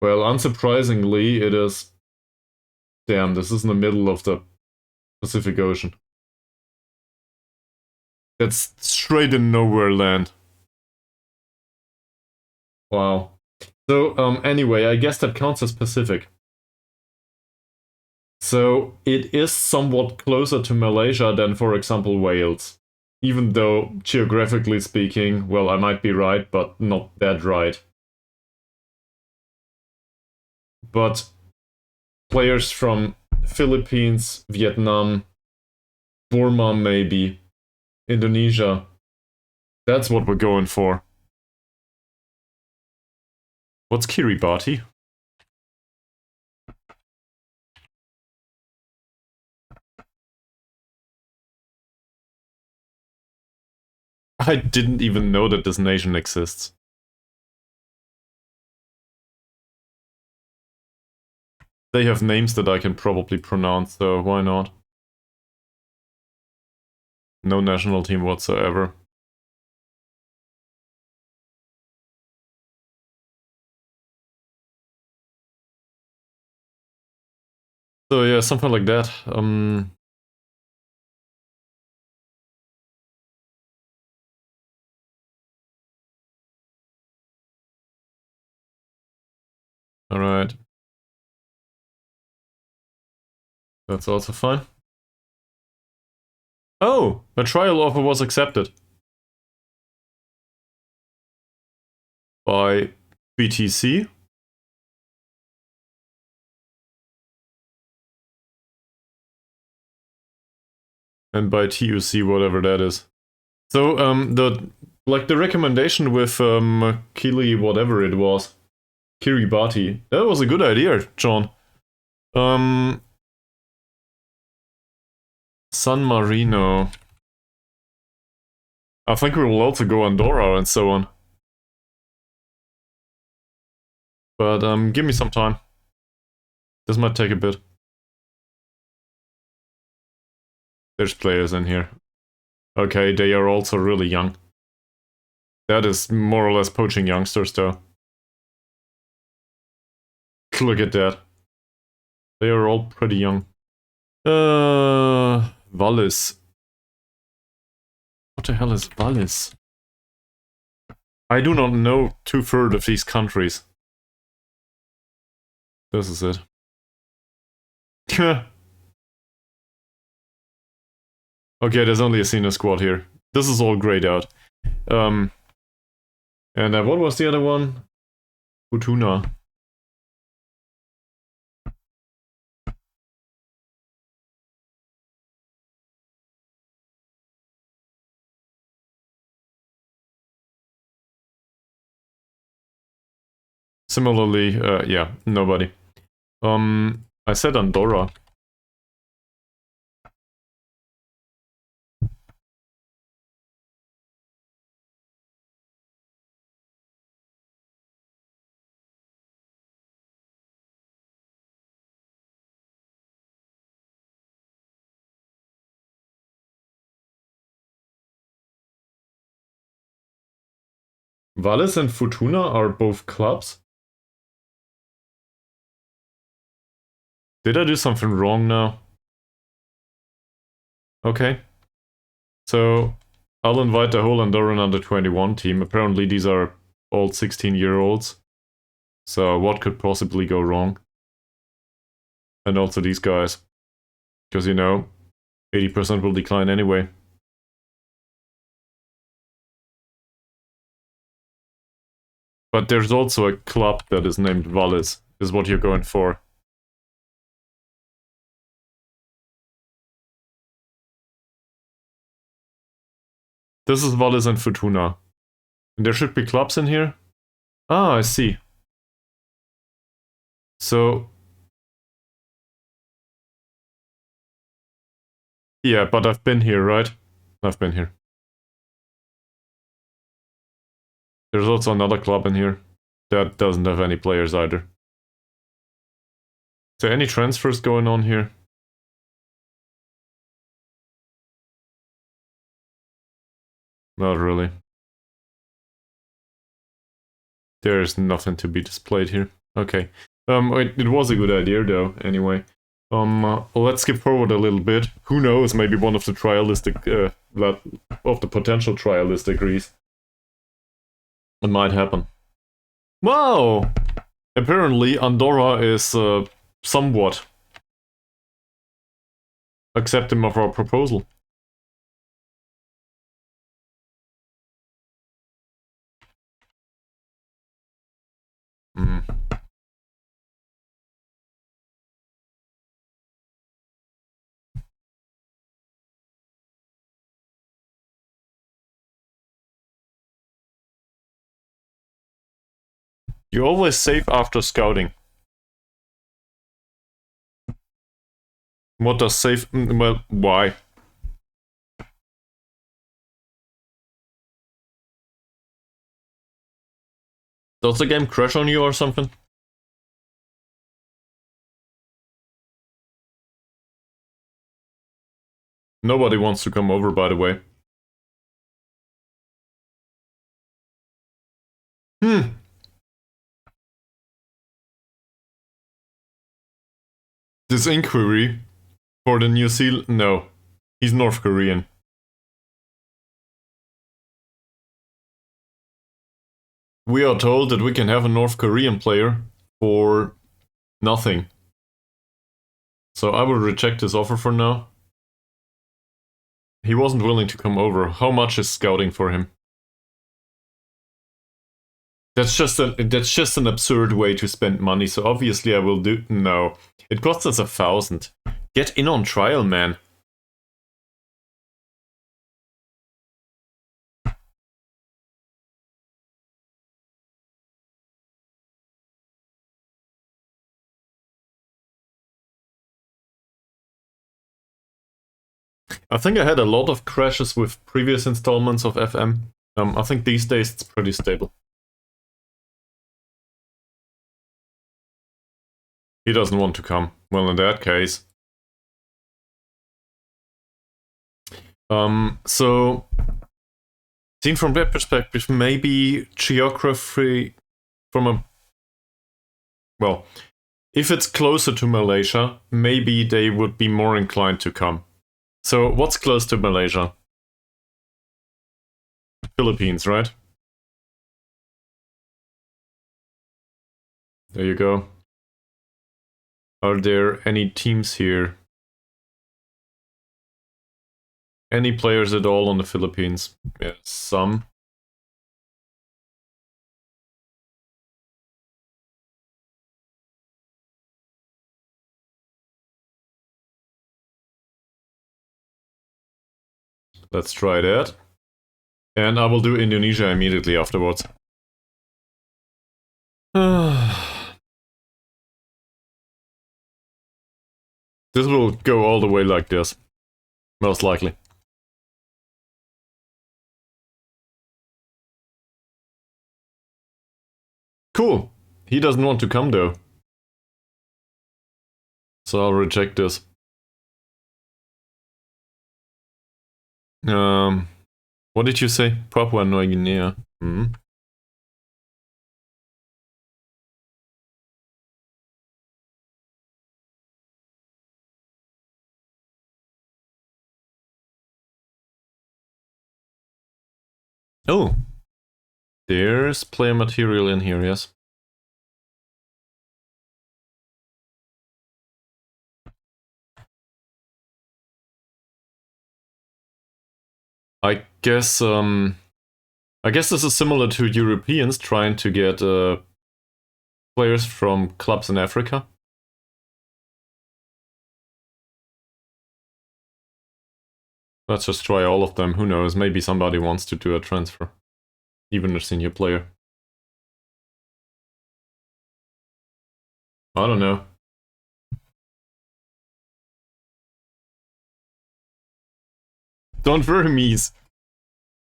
Well, unsurprisingly, it is... Damn, this is in the middle of the Pacific Ocean. That's straight in nowhere land. Wow. So, anyway, I guess that counts as Pacific. So, it is somewhat closer to Malaysia than, for example, Wales. Even though, geographically speaking, well, I might be right, but not that right. But players from Philippines, Vietnam, Burma maybe, Indonesia, that's what we're going for. What's Kiribati? I didn't even know that this nation exists. They have names that I can probably pronounce, so why not? No national team whatsoever. So yeah, something like that. Alright. That's also fine. Oh! A trial offer was accepted. By BTC. And by TUC, whatever that is. So, the recommendation with, Kili, whatever it was. Kiribati. That was a good idea, John. San Marino. I think we will also go Andorra and so on. But give me some time. This might take a bit. There's players in here. Okay, they are also really young. That is more or less poaching youngsters though. Look at that. They are all pretty young. Wallis. What the hell is Wallis? I do not know 2/3 of these countries. This is it. Okay, there's only a senior squad here. This is all grayed out. And what was the other one? Futuna. Similarly, yeah, nobody. I said Andorra. Valles and Fortuna are both clubs? Did I do something wrong now? Okay. So, I'll invite the whole Andorran under-21 team. Apparently these are all 16-year-olds. So what could possibly go wrong? And also these guys. Because, you know, 80% will decline anyway. But there's also a club that is named Valles, is what you're going for. This is Valles and Fortuna. And there should be clubs in here? Ah, I see. So... yeah, but I've been here, right? I've been here. There's also another club in here that doesn't have any players either. Is there any transfers going on here? Not really. There's nothing to be displayed here. Okay. It was a good idea though, anyway. Let's skip forward a little bit. Who knows, maybe one of the trialistic, of the potential trialist agrees. It might happen. Wow! Apparently Andorra is, somewhat accepting of our proposal. You always save after scouting. What does save... well, why? Does the game crash on you or something? Nobody wants to come over, by the way. This inquiry for the New Zealand... no. He's North Korean. We are told that we can have a North Korean player for nothing. So I will reject his offer for now. He wasn't willing to come over. How much is scouting for him? That's just an absurd way to spend money, so obviously I will do... no. It costs us 1,000. Get in on trial, man. I think I had a lot of crashes with previous installments of FM. I think these days it's pretty stable. He doesn't want to come. Well, in that case... so... seen from that perspective, maybe geography from a... well, if it's closer to Malaysia, maybe they would be more inclined to come. So, what's close to Malaysia? Philippines, right? There you go. Are there any teams here? Any players at all on the Philippines? Yeah, some. Let's try that. And I will do Indonesia immediately afterwards. This will go all the way like this. Most likely. Cool. He doesn't want to come though. So I'll reject this. What did you say? Papua New Guinea. Hmm. Oh. There's player material in here, yes. I guess this is similar to Europeans trying to get players from clubs in Africa. Let's just try all of them. Who knows? Maybe somebody wants to do a transfer. Even a senior player. I don't know. Don't worry, Mies.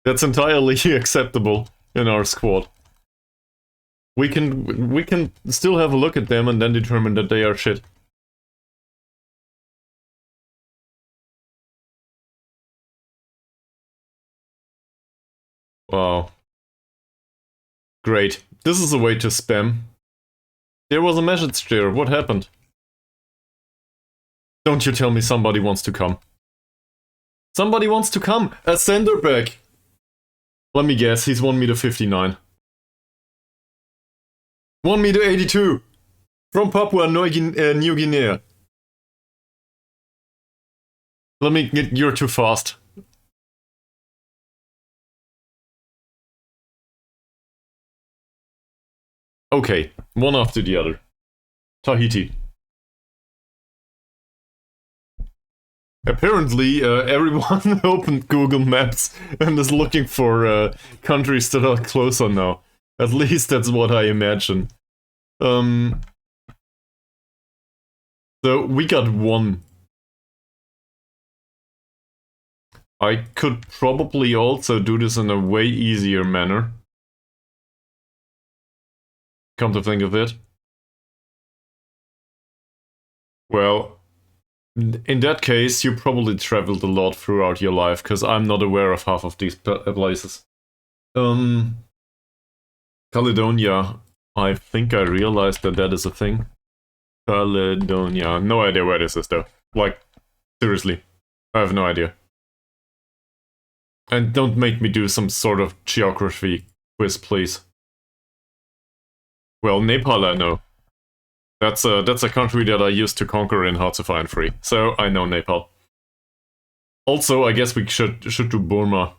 That's entirely acceptable in our squad. We can still have a look at them and then determine that they are shit. Wow. Great. This is a way to spam. There was a message there. What happened? Don't you tell me somebody wants to come. Somebody wants to come! A sender back! Let me guess, he's 1 meter 59. 1 meter 82! From Papua New Guinea. Let me get, you're too fast. Okay, one after the other. Tahiti. Apparently, everyone opened Google Maps and is looking for countries that are closer now. At least that's what I imagine. So we got one. I could probably also do this in a way easier manner. Come to think of it. Well, in that case, you probably traveled a lot throughout your life, because I'm not aware of half of these places. Caledonia. I think I realized that that is a thing. Caledonia. No idea where this is, though. Like, seriously. I have no idea. And don't make me do some sort of geography quiz, please. Well, Nepal I know. That's a country that I used to conquer in Hearts of Iron 3, so I know Nepal. Also, I guess we should do Burma.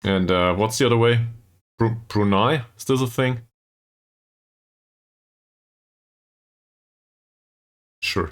And what's the other way? Brunei? Is this a thing? Sure.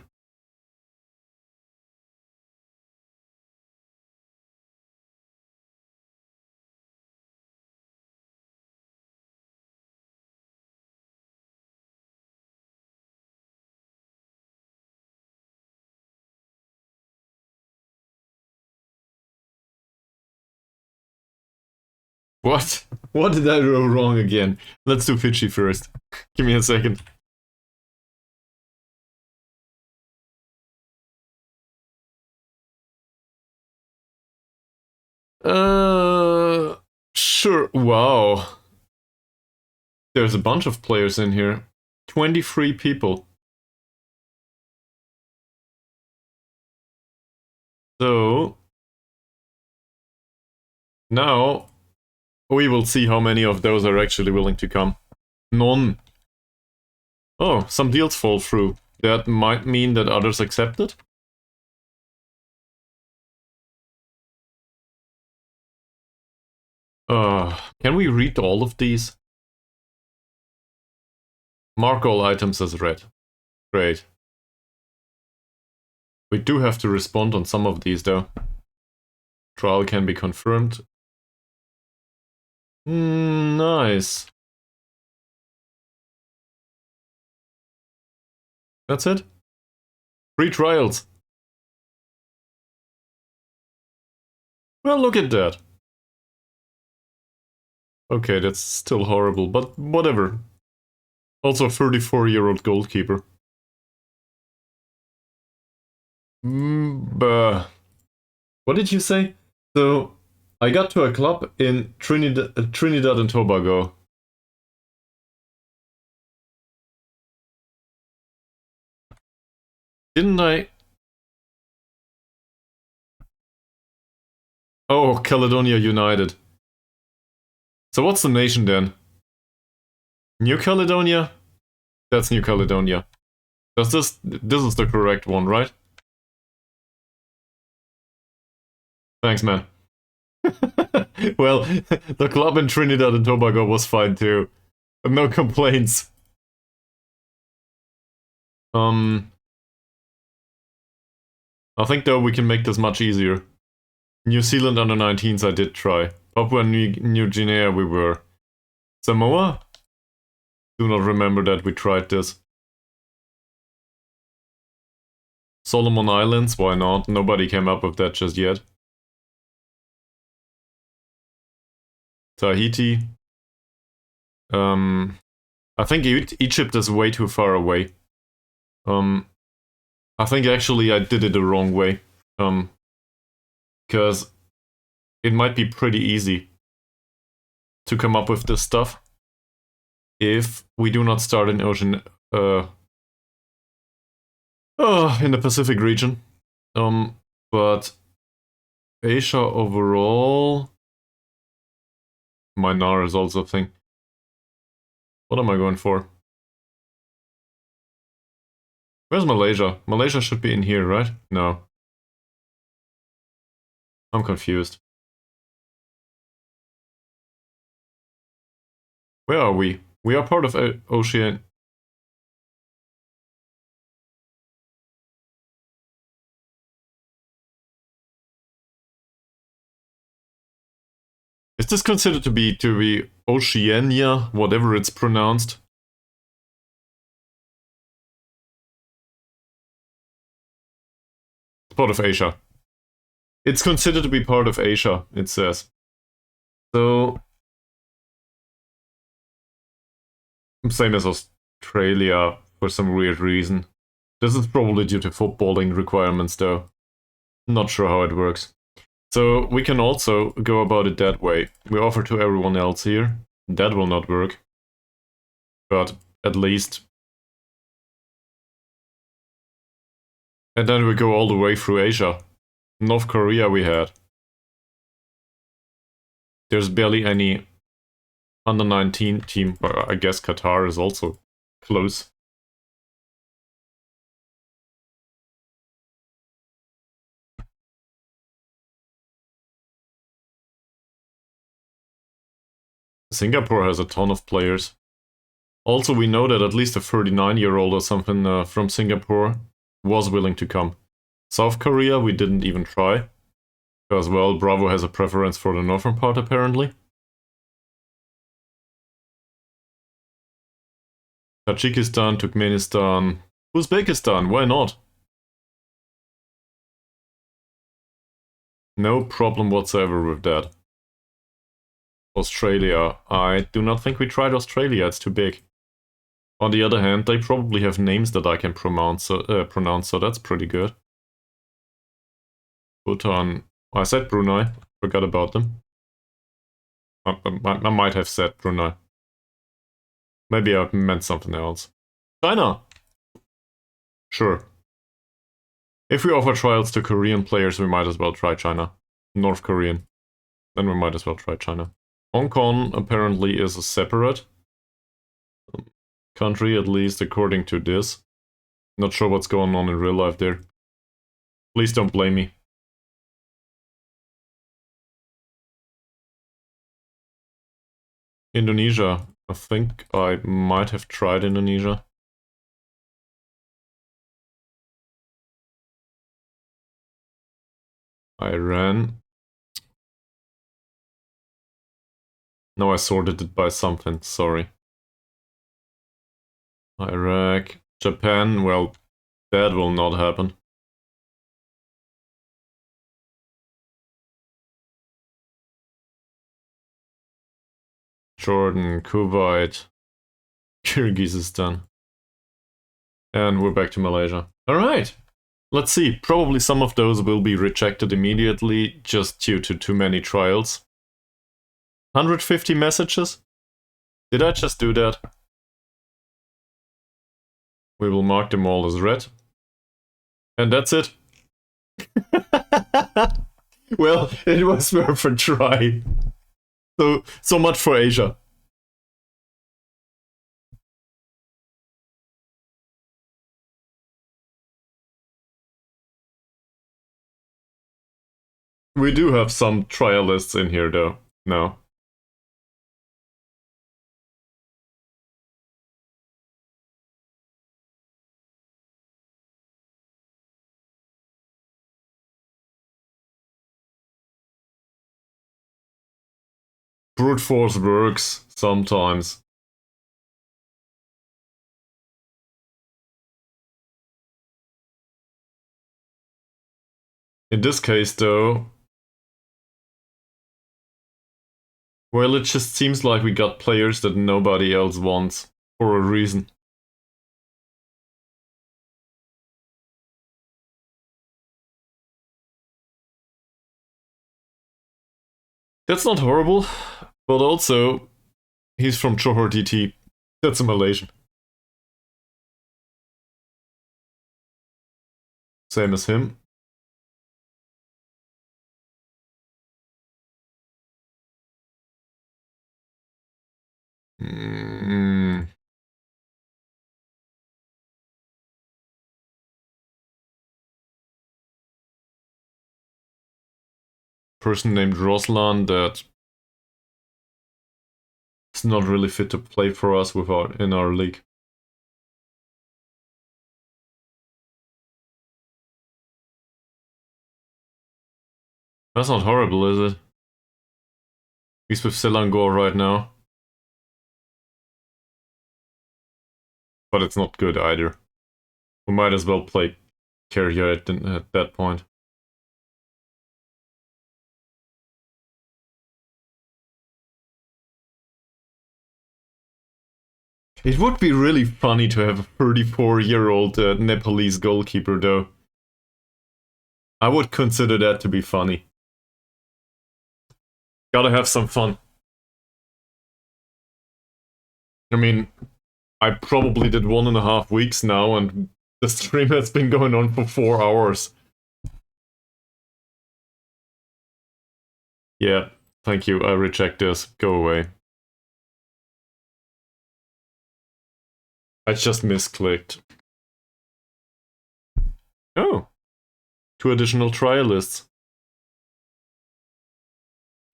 What? What did I do wrong again? Let's do Fiji first. Give me a second. Sure. Wow. There's a bunch of players in here. 23 people. So now we will see how many of those are actually willing to come. None. Oh, some deals fall through. That might mean that others accept it? Can we read all of these? Mark all items as read. Great. We do have to respond on some of these though. Trial can be confirmed. Nice. That's it? Free trials. Well, look at that. Okay, that's still horrible, but whatever. Also a 34-year-old goalkeeper. What did you say? So, I got to a club in Trinidad and Tobago. Didn't I? Oh, Caledonia United. So what's the nation then? New Caledonia? That's New Caledonia. This is the correct one, right? Thanks, man. Well, the club in Trinidad and Tobago was fine too. No complaints. I think though we can make this much easier. New Zealand under 19s I did try. Papua New Guinea we were. Samoa? Do not remember that we tried this. Solomon Islands, why not? Nobody came up with that just yet. Tahiti. I think Egypt is way too far away. I think actually I did it the wrong way. Because it might be pretty easy to come up with this stuff if we do not start in ocean in the Pacific region. But Asia overall, Myanmar is also a thing. What am I going for? Where's Malaysia? Malaysia should be in here, right? No. I'm confused. Where are we? We are part of Ocean. Is this considered to be Oceania, whatever it's pronounced? It's part of Asia. It's considered to be part of Asia, it says. So, same as Australia for some weird reason. This is probably due to footballing requirements though. Not sure how it works. So we can also go about it that way. We offer to everyone else here. That will not work. But at least. And then we go all the way through Asia. North Korea we had. There's barely any under 19 team, but I guess Qatar is also close. Singapore has a ton of players. Also, we know that at least a 39-year-old or something from Singapore was willing to come. South Korea, we didn't even try. Because, well, Bravo has a preference for the northern part, apparently. Tajikistan, Turkmenistan, Uzbekistan, why not? No problem whatsoever with that. Australia, I do not think we tried Australia, it's too big. On the other hand, they probably have names that I can pronounce, so that's pretty good. Bhutan, I said Brunei, forgot about them. I might have said Brunei. Maybe I meant something else. China! Sure. If we offer trials to Korean players, we might as well try China. North Korean. Then we might as well try China. Hong Kong apparently is a separate country, at least according to this. Not sure what's going on in real life there. Please don't blame me. Indonesia. I think I might have tried Indonesia. Iran. No, I sorted it by something, sorry. Iraq, Japan, well, that will not happen. Jordan, Kuwait, Kyrgyzstan. And we're back to Malaysia. Alright! Let's see, probably some of those will be rejected immediately, just due to too many trials. 150 messages? Did I just do that? We will mark them all as red. And that's it. Well, it was worth a try. So much for Asia. We do have some trialists in here though, now. Brute force works sometimes. In this case though, well, it just seems like we got players that nobody else wants, for a reason. That's not horrible, but also, he's from Johor DT. That's a Malaysian. Same as him. Person named Roslan that is not really fit to play for us in our league. That's not horrible, is it? He's with Selangor right now. But it's not good either. We might as well play carrier at that point. It would be really funny to have a 34-year-old Nepalese goalkeeper, though. I would consider that to be funny. Gotta have some fun. I mean, I probably did 1.5 weeks now, and the stream has been going on for 4 hours. Yeah, thank you, I reject this. Go away. I just misclicked. Oh. 2 additional trialists.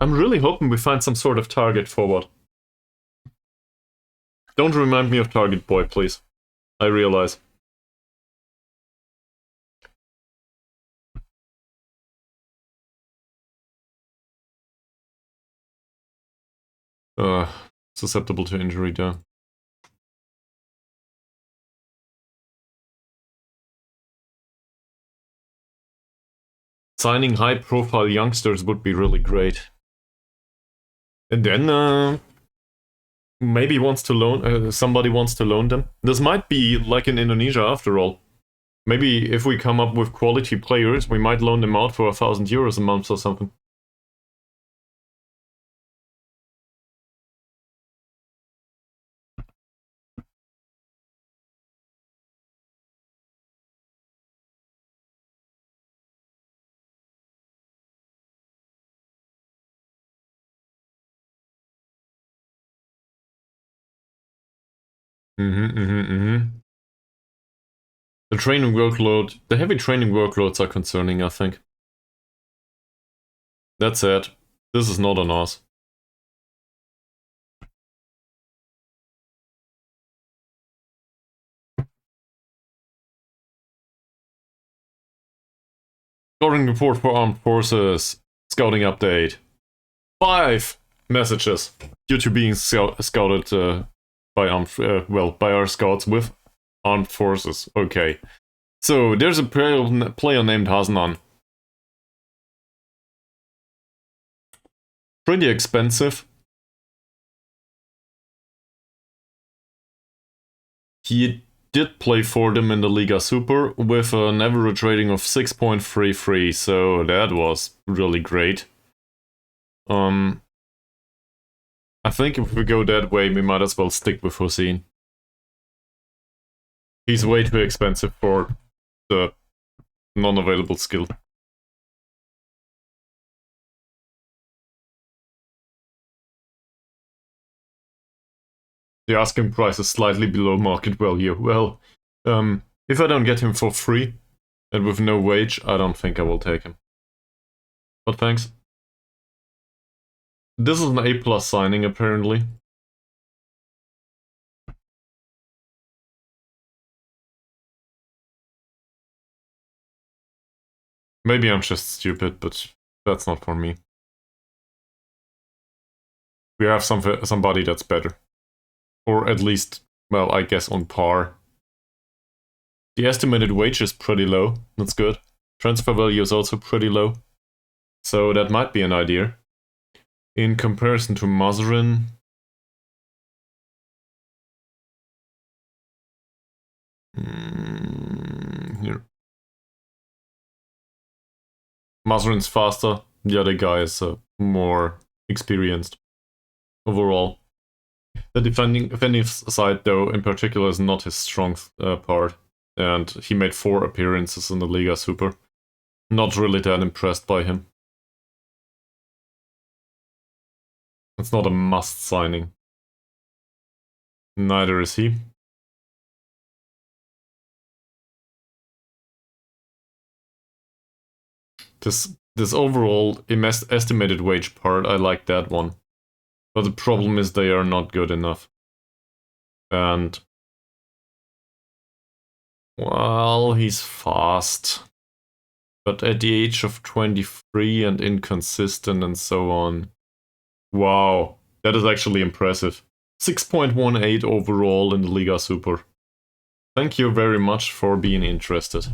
I'm really hoping we find some sort of target forward. Don't remind me of Target Boy, please. I realize. Susceptible to injury, though. Signing high-profile youngsters would be really great. And then, maybe somebody wants to loan them. This might be like in Indonesia after all. Maybe if we come up with quality players, we might loan them out for 1,000 euros a month or something. The heavy training workloads are concerning, I think. That said, this is not on us. Scouting report for armed forces. Scouting update. 5 Messages. Due to being scouted by by our scouts with armed forces. Okay. So there's a player named Hasnan. Pretty expensive. He did play for them in the Liga Super with an average rating of 6.33, so that was really great. I think if we go that way, we might as well stick with Hussein. He's way too expensive for the non-available skill. The asking price is slightly below market value. Well, if I don't get him for free and with no wage, I don't think I will take him. But thanks. This is an A+ signing, apparently. Maybe I'm just stupid, but that's not for me. We have somebody that's better. Or at least, well, I guess on par. The estimated wage is pretty low. That's good. Transfer value is also pretty low. So that might be an idea. In comparison to Mazarin, here. Mazarin's faster. The other guy is more experienced overall. The defending side, though, in particular, is not his strong part. And he made 4 appearances in the Liga Super. Not really that impressed by him. It's not a must signing. Neither is he. This overall estimated wage part, I like that one. But the problem is they are not good enough. And well, he's fast. But at the age of 23 and inconsistent and so on. Wow, that is actually impressive. 6.18 overall in the Liga Super. Thank you very much for being interested.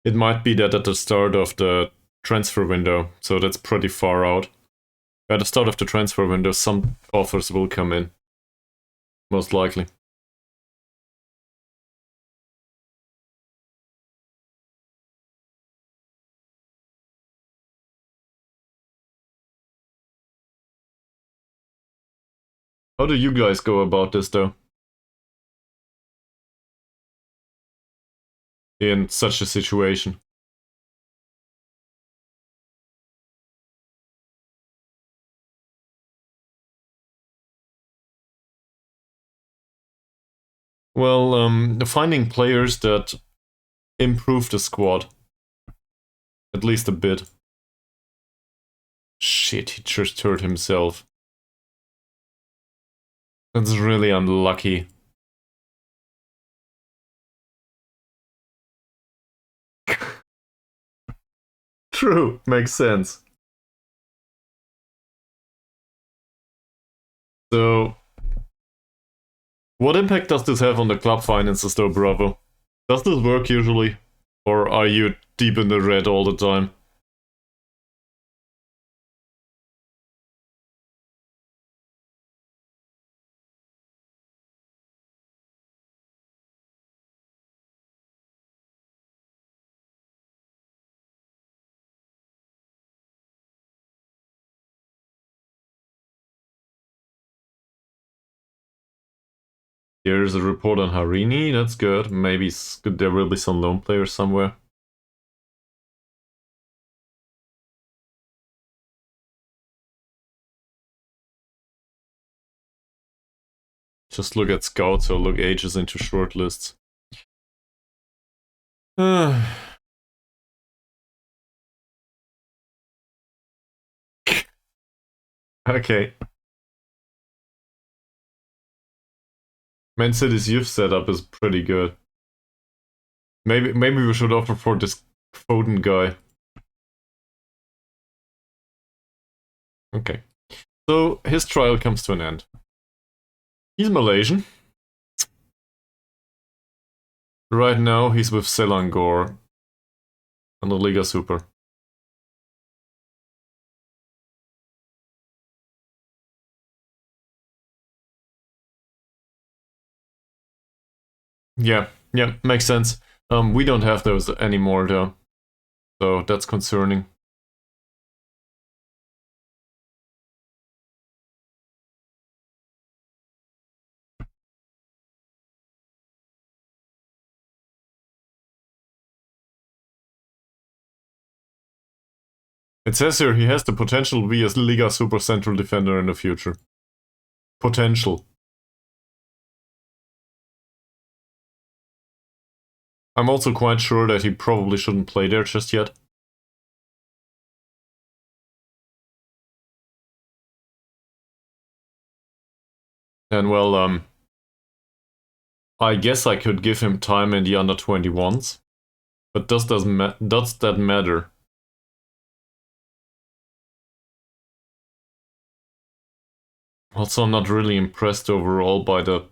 It might be that at the start of the transfer window, so that's pretty far out. At the start of the transfer window, some offers will come in. Most likely. How do you guys go about this, though? In such a situation? Well, finding players that improve the squad. At least a bit. Shit, he just hurt himself. That's really unlucky. True, makes sense. So, what impact does this have on the club finances though, Bravo? Does this work usually? Or are you deep in the red all the time? Here's a report on Harini, that's good. Maybe there will be some lone players somewhere. Just look at scouts or look ages into shortlists. Okay. Man City's youth setup is pretty good. Maybe we should offer for this Foden guy. Okay. So his trial comes to an end. He's Malaysian. Right now he's with Selangor on the Liga Super. Yeah, makes sense. We don't have those anymore though, so that's concerning. It says here he has the potential to be a Liga Super central defender in the future. Potential. I'm also quite sure that he probably shouldn't play there just yet. And well, I guess I could give him time in the under-21s. But does that matter? Also, I'm not really impressed overall by the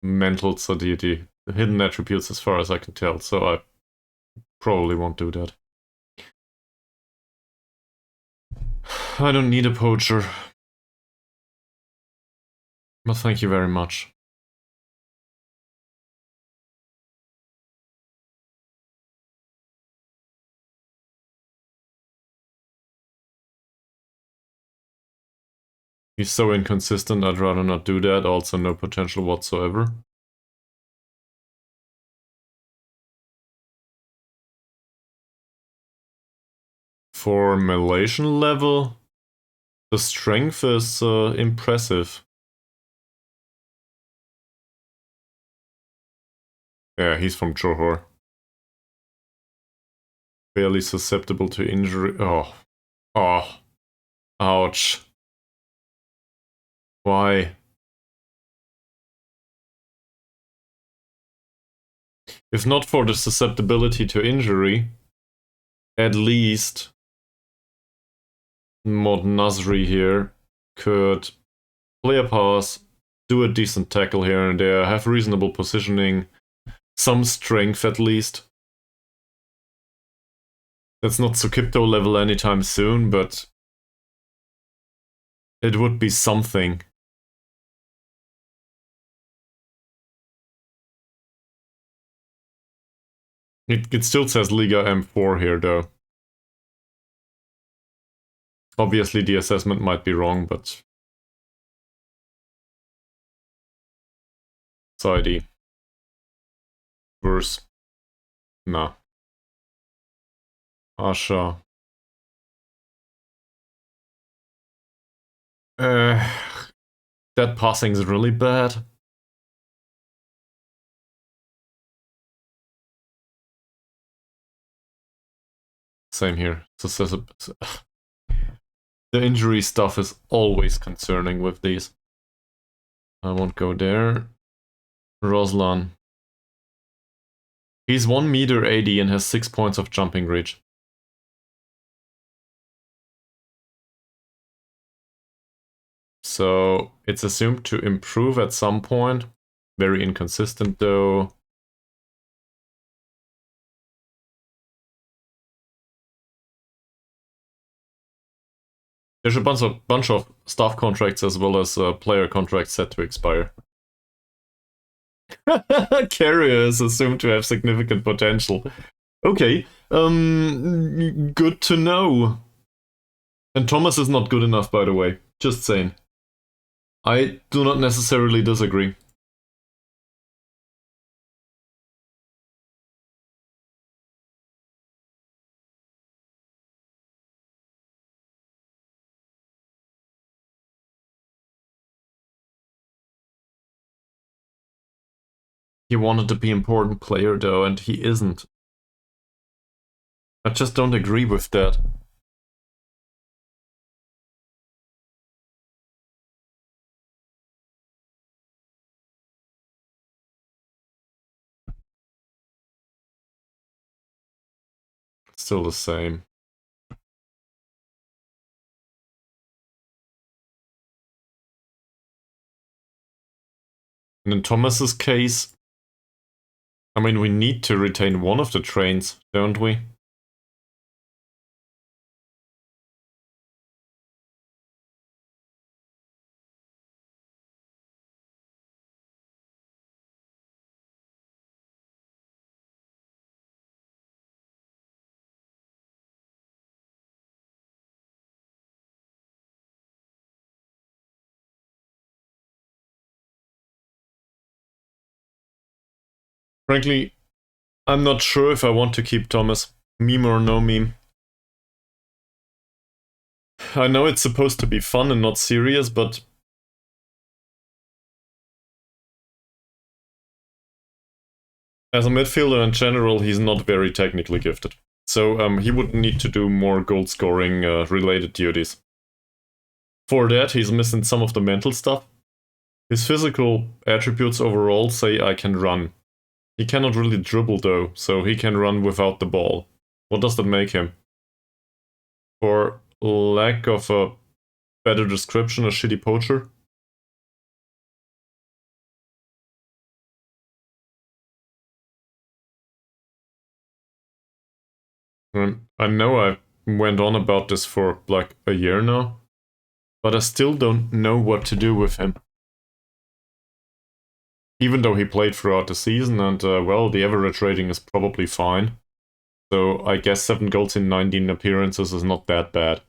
mental, the hidden attributes as far as I can tell, so I probably won't do that. I don't need a poacher. But thank you very much. He's so inconsistent, I'd rather not do that. Also, no potential whatsoever. For Malaysian level, the strength is impressive. Yeah, he's from Johor. Fairly susceptible to injury. Oh. Ouch. Why? If not for the susceptibility to injury, at least Mod Nasri here could play a pass, do a decent tackle here and there, have reasonable positioning, some strength at least. That's not Sukipto level anytime soon, but it would be something. It still says Liga M4 here though. Obviously the assessment might be wrong, but... Society. Verse. Nah. Asha. That passing is really bad. Same here. The injury stuff is always concerning with these. I won't go there. Roslan. He's 1 meter 80 and has 6 points of jumping reach. So it's assumed to improve at some point. Very inconsistent though. There's a bunch of staff contracts as well as player contracts set to expire. Carrier is assumed to have significant potential. Okay, good to know. And Thomas is not good enough, by the way. Just saying. I do not necessarily disagree. He wanted to be an important player though, and he isn't. I just don't agree with that. still the same. And in Thomas's case, I mean, we need to retain one of the trains, don't we? Frankly, I'm not sure if I want to keep Thomas. Meme or no meme. I know it's supposed to be fun and not serious, but as a midfielder in general, he's not very technically gifted. So he would need to do more goal scoring related duties. For that, he's missing some of the mental stuff. His physical attributes overall say I can run. He cannot really dribble though, so he can run without the ball. What does that make him? For lack of a better description, a shitty poacher? I know I went on about this for like a year now, but I still don't know what to do with him. Even though he played throughout the season and, well, the average rating is probably fine. So I guess 7 goals in 19 appearances is not that bad.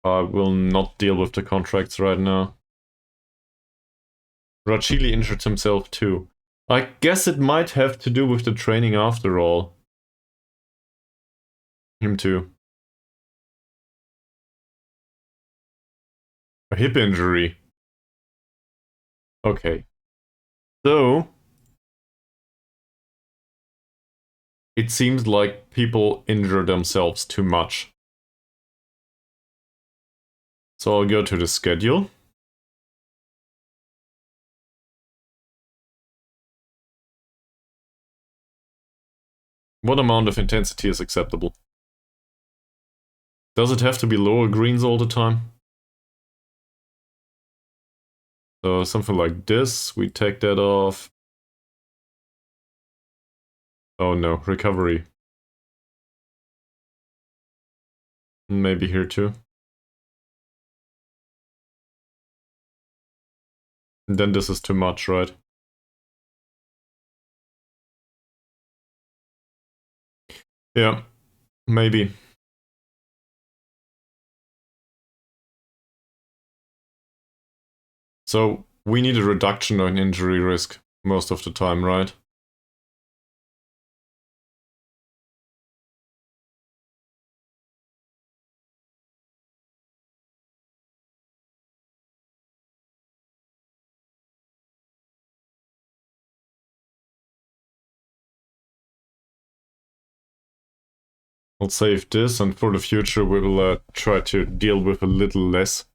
I will not deal with the contracts right now. Rachili injured himself too. I guess it might have to do with the training after all. Him too. A hip injury. Okay. So, it seems like people injure themselves too much. So I'll go to the schedule. What amount of intensity is acceptable? Does it have to be lower greens all the time? So something like this, we take that off. Oh no, recovery. Maybe here too. And then this is too much, right? Yeah, maybe. So we need a reduction in injury risk most of the time, right? I'll save this, and for the future we will try to deal with a little less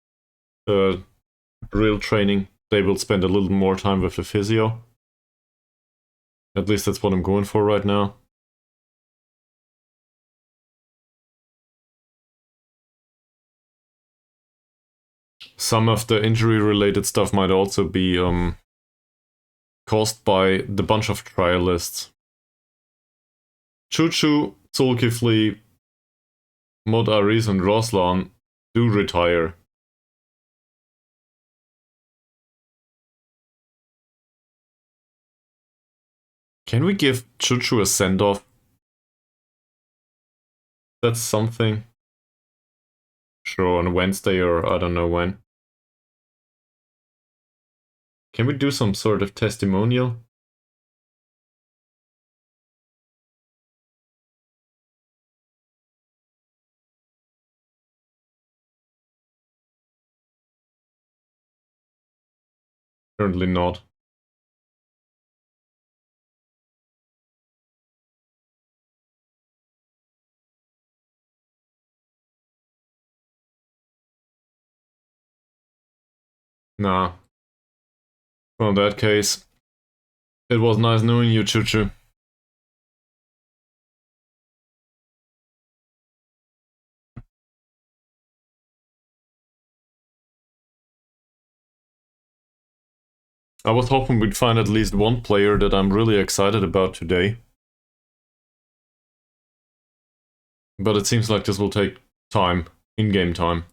real training. They will spend a little more time with the physio. At least that's what I'm going for right now. Some of the injury-related stuff might also be caused by the bunch of trialists. Chuchu, Zulkifli, Mod Aris, and Roslan do retire. Can we give Chuchu a send-off? That's something. Sure, on Wednesday or I don't know when. Can we do some sort of testimonial? Currently not. Nah. Well, in that case, it was nice knowing you, Choo-Choo. I was hoping we'd find at least one player that I'm really excited about today. But it seems like this will take time, in-game time.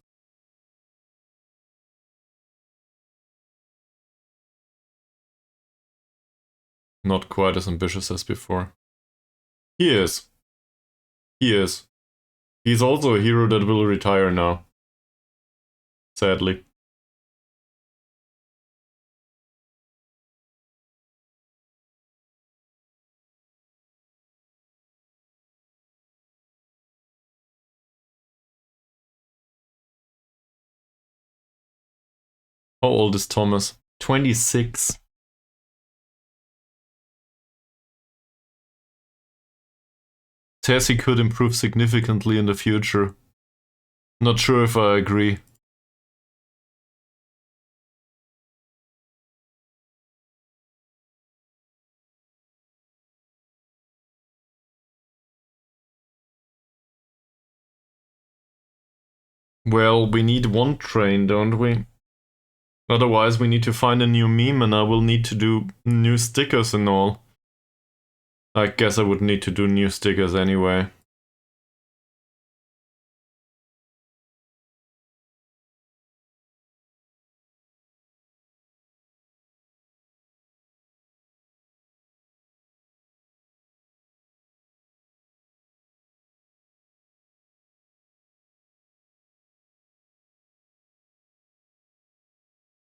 Not quite as ambitious as before. He is. He is. He's also a hero that will retire now. Sadly. How old is Thomas? 26. Says he could improve significantly in the future. Not sure if I agree. Well, we need one train, don't we? Otherwise, we need to find a new meme and I will need to do new stickers and all. I guess I would need to do new stickers anyway.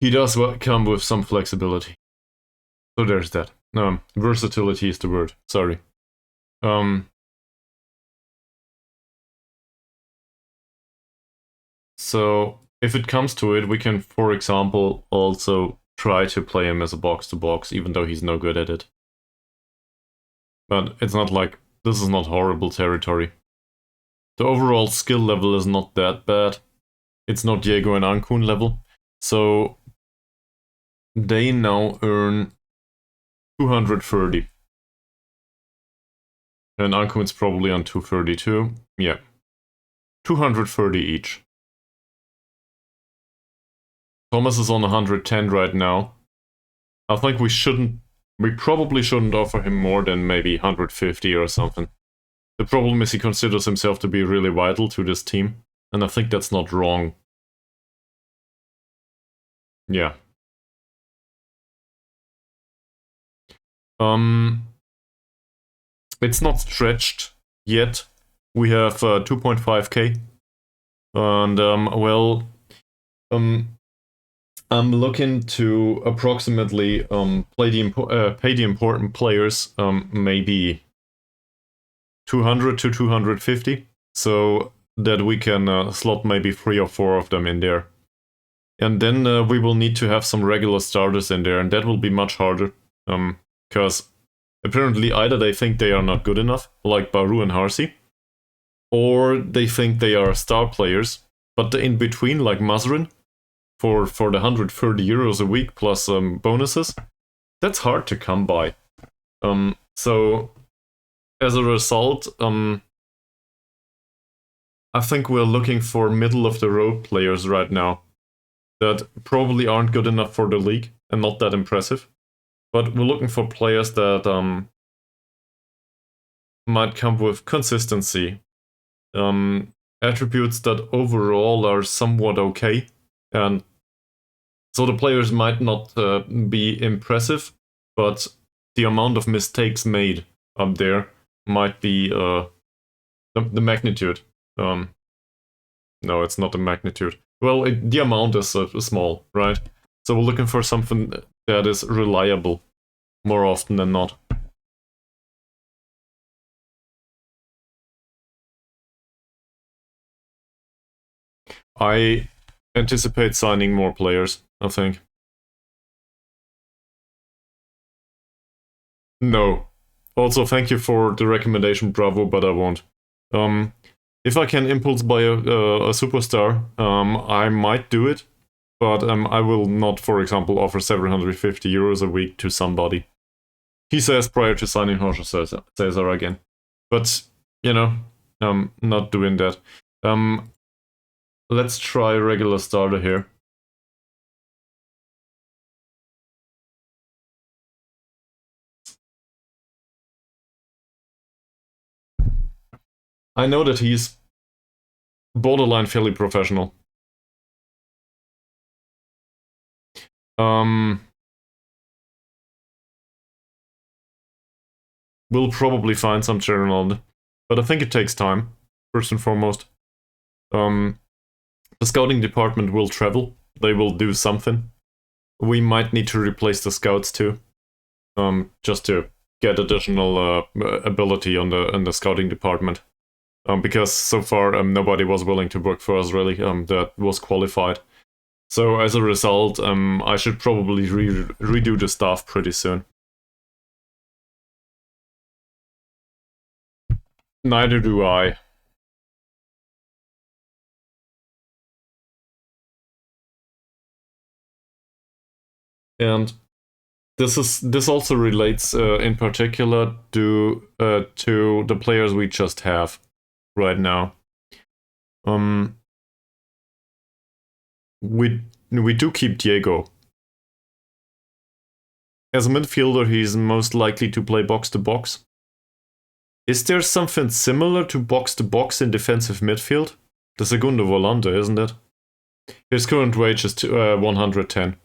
He does come with some flexibility. So there's that. Versatility is the word. Sorry. So if it comes to it, we can, for example, also try to play him as a box-to-box, even though he's no good at it. But it's not like, this is not horrible territory. The overall skill level is not that bad. It's not Diego and Ankun level. So they now earn 230. And Ankun's probably on 232. Yeah. 230 each. Thomas is on 110 right now. I think we probably shouldn't offer him more than maybe 150 or something. The problem is he considers himself to be really vital to this team, and I think that's not wrong. Yeah. It's not stretched yet. We have 2.5k. And, well, I'm looking to approximately pay the important players maybe 200 to 250, so that we can slot maybe 3 or 4 of them in there. And then we will need to have some regular starters in there, and that will be much harder, because apparently either they think they are not good enough, like Baru and Harsi, or they think they are star players, but the in-between, like Mazrin, for the 130 euros a week plus bonuses, that's hard to come by. So as a result, I think we're looking for middle-of-the-road players right now that probably aren't good enough for the league and not that impressive. But we're looking for players that might come with consistency, attributes that overall are somewhat okay, and so the players might not be impressive, but the amount of mistakes made up there might be the magnitude. No, it's not the magnitude. Well, the amount is small, right? So we're looking for something that is reliable more often than not. I anticipate signing more players, I think. No. Also, thank you for the recommendation, Bravo, but I won't. If I can impulse buy a superstar, I might do it, But I will not, for example, offer 750 euros a week to somebody. He says prior to signing Jorge Cesar again. But, you know, not doing that. Let's try a regular starter here. I know that he's borderline fairly professional. We'll probably find some turnaround, but I think it takes time, first and foremost. The scouting department will travel. They will do something. We might need to replace the scouts too, just to get additional ability on the scouting department. Because so far nobody was willing to work for us really that was qualified. So as a result, I should probably redo the staff pretty soon. Neither do I. And this also relates in particular to the players we just have right now. We do keep Diego. As a midfielder, he's most likely to play box-to-box. Is there something similar to box-to-box in defensive midfield? The Segundo Volante, isn't it? His current wage is 110.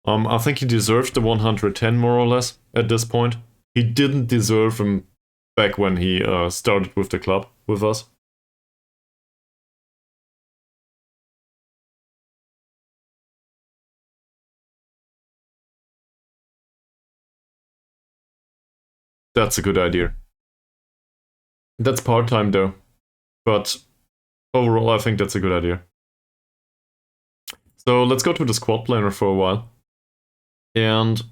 I think he deserved the 110 more or less at this point. He didn't deserve him back when he started with the club with us. That's a good idea. That's part-time though. But overall, I think that's a good idea. So let's go to the squad planner for a while. And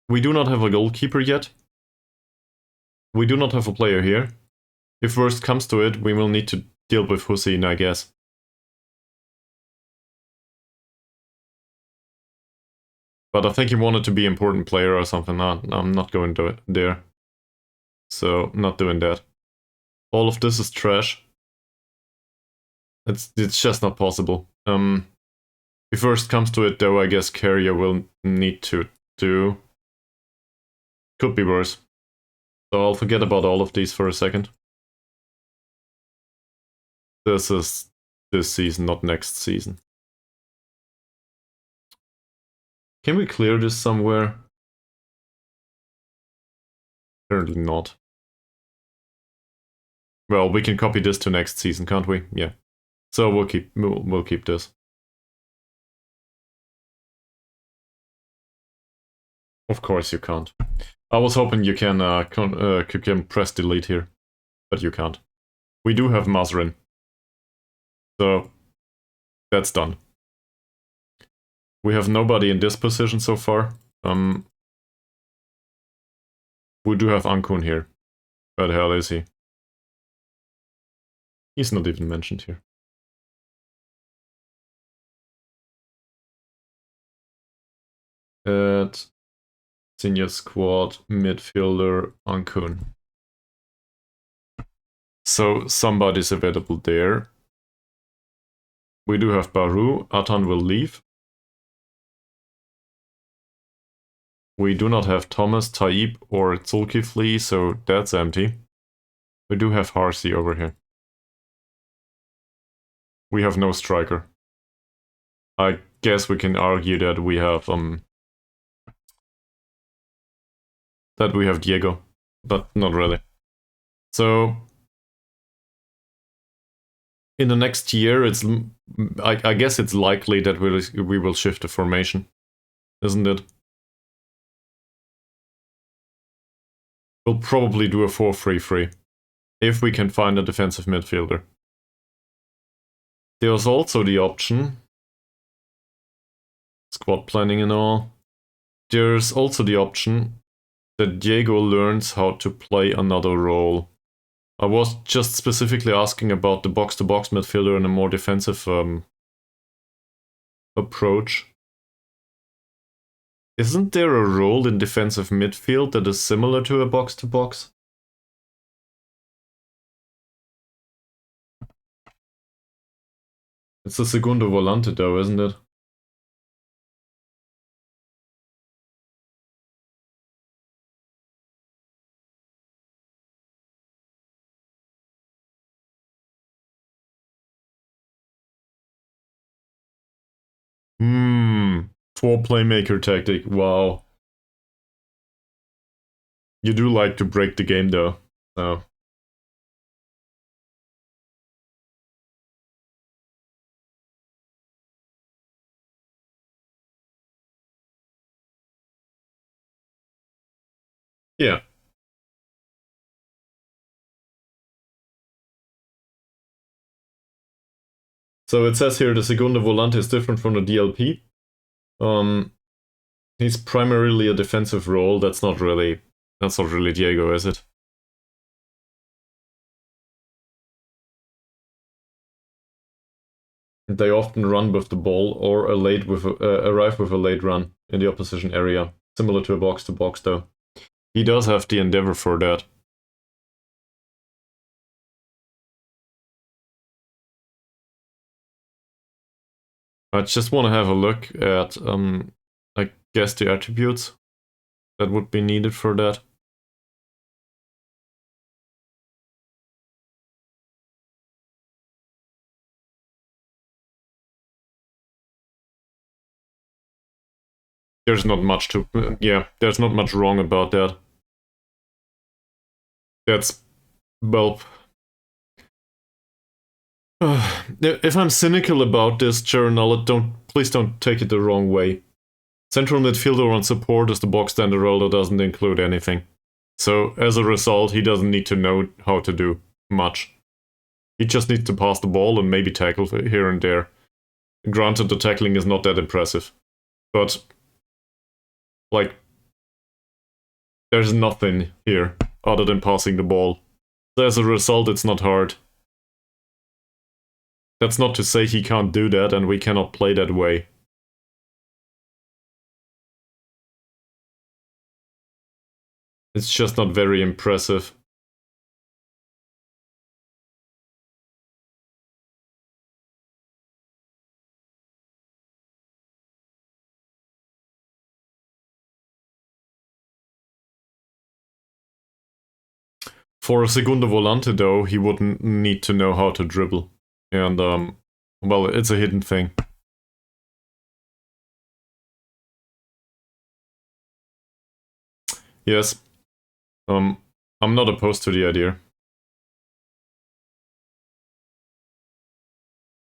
we do not have a goalkeeper yet. We do not have a player here. If worst comes to it, we will need to deal with Hussein, I guess. But I think he wanted to be an important player or something. I'm not going to it there. So, not doing that. All of this is trash. It's just not possible. If worst comes to it though, I guess Carrier will need to do. Could be worse. So I'll forget about all of these for a second. This is this season, not next season. Can we clear this somewhere? Apparently not. Well, we can copy this to next season, can't we? Yeah. So we'll keep this. Of course you can't. I was hoping you can press delete here, but you can't. We do have Mazrin. So that's done. We have nobody in this position so far. We do have Ankun here. Where the hell is he? He's not even mentioned here. At senior squad midfielder Ankun. So somebody's available there. We do have Baru. Atan will leave. We do not have Thomas, Taib, or Zulkifli, so that's empty. We do have Harsi over here. We have no striker. I guess we can argue that we have Diego, but not really. So in the next year, I guess it's likely that we will shift the formation, isn't it? We'll probably do a 4-3-3 if we can find a defensive midfielder. There's also the option, squad planning and all, there's also the option that Diego learns how to play another role. I was just specifically asking about the box-to-box midfielder and a more defensive approach. Isn't there a role in defensive midfield that is similar to a box-to-box? It's a segundo volante though, isn't it? Four playmaker tactic, wow. You do like to break the game though. Oh. Yeah. So it says here the segundo volante is different from the DLP. He's primarily a defensive role. That's not really Diego, is it? They often run with the ball or arrive with a late run in the opposition area, similar to a box-to-box though. He does have the endeavor for that. I just want to have a look at, I guess, the attributes that would be needed for that. There's not much to, yeah, there's not much wrong about that. That's, well, if I'm cynical about this, Jaron, please don't take it the wrong way. Central midfielder on support is the box standard role that doesn't include anything. So as a result, he doesn't need to know how to do much. He just needs to pass the ball and maybe tackle here and there. Granted, the tackling is not that impressive, but like, there's nothing here other than passing the ball. So as a result, it's not hard. That's not to say he can't do that and we cannot play that way. It's just not very impressive. For a segundo volante though, he wouldn't need to know how to dribble. And, well, it's a hidden thing. Yes. I'm not opposed to the idea.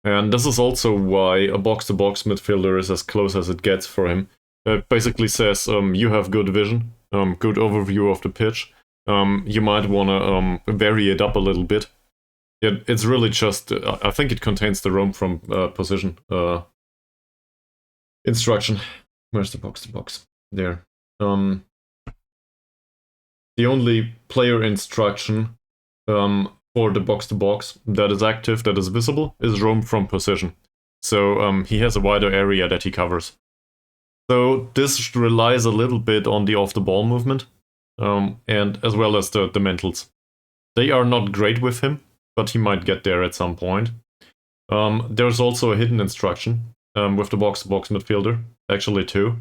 And this is also why a box-to-box midfielder is as close as it gets for him. It basically says you have good vision, good overview of the pitch. You might want to vary it up a little bit. It's really just, I think it contains the roam from position instruction. Where's the box-to-box? There. The only player instruction for the box-to-box that is active, that is visible, is roam from position. So he has a wider area that he covers. So this relies a little bit on the off-the-ball movement, and as well as the mentals. They are not great with him, but he might get there at some point. There's also a hidden instruction with the box-to-box midfielder, actually two,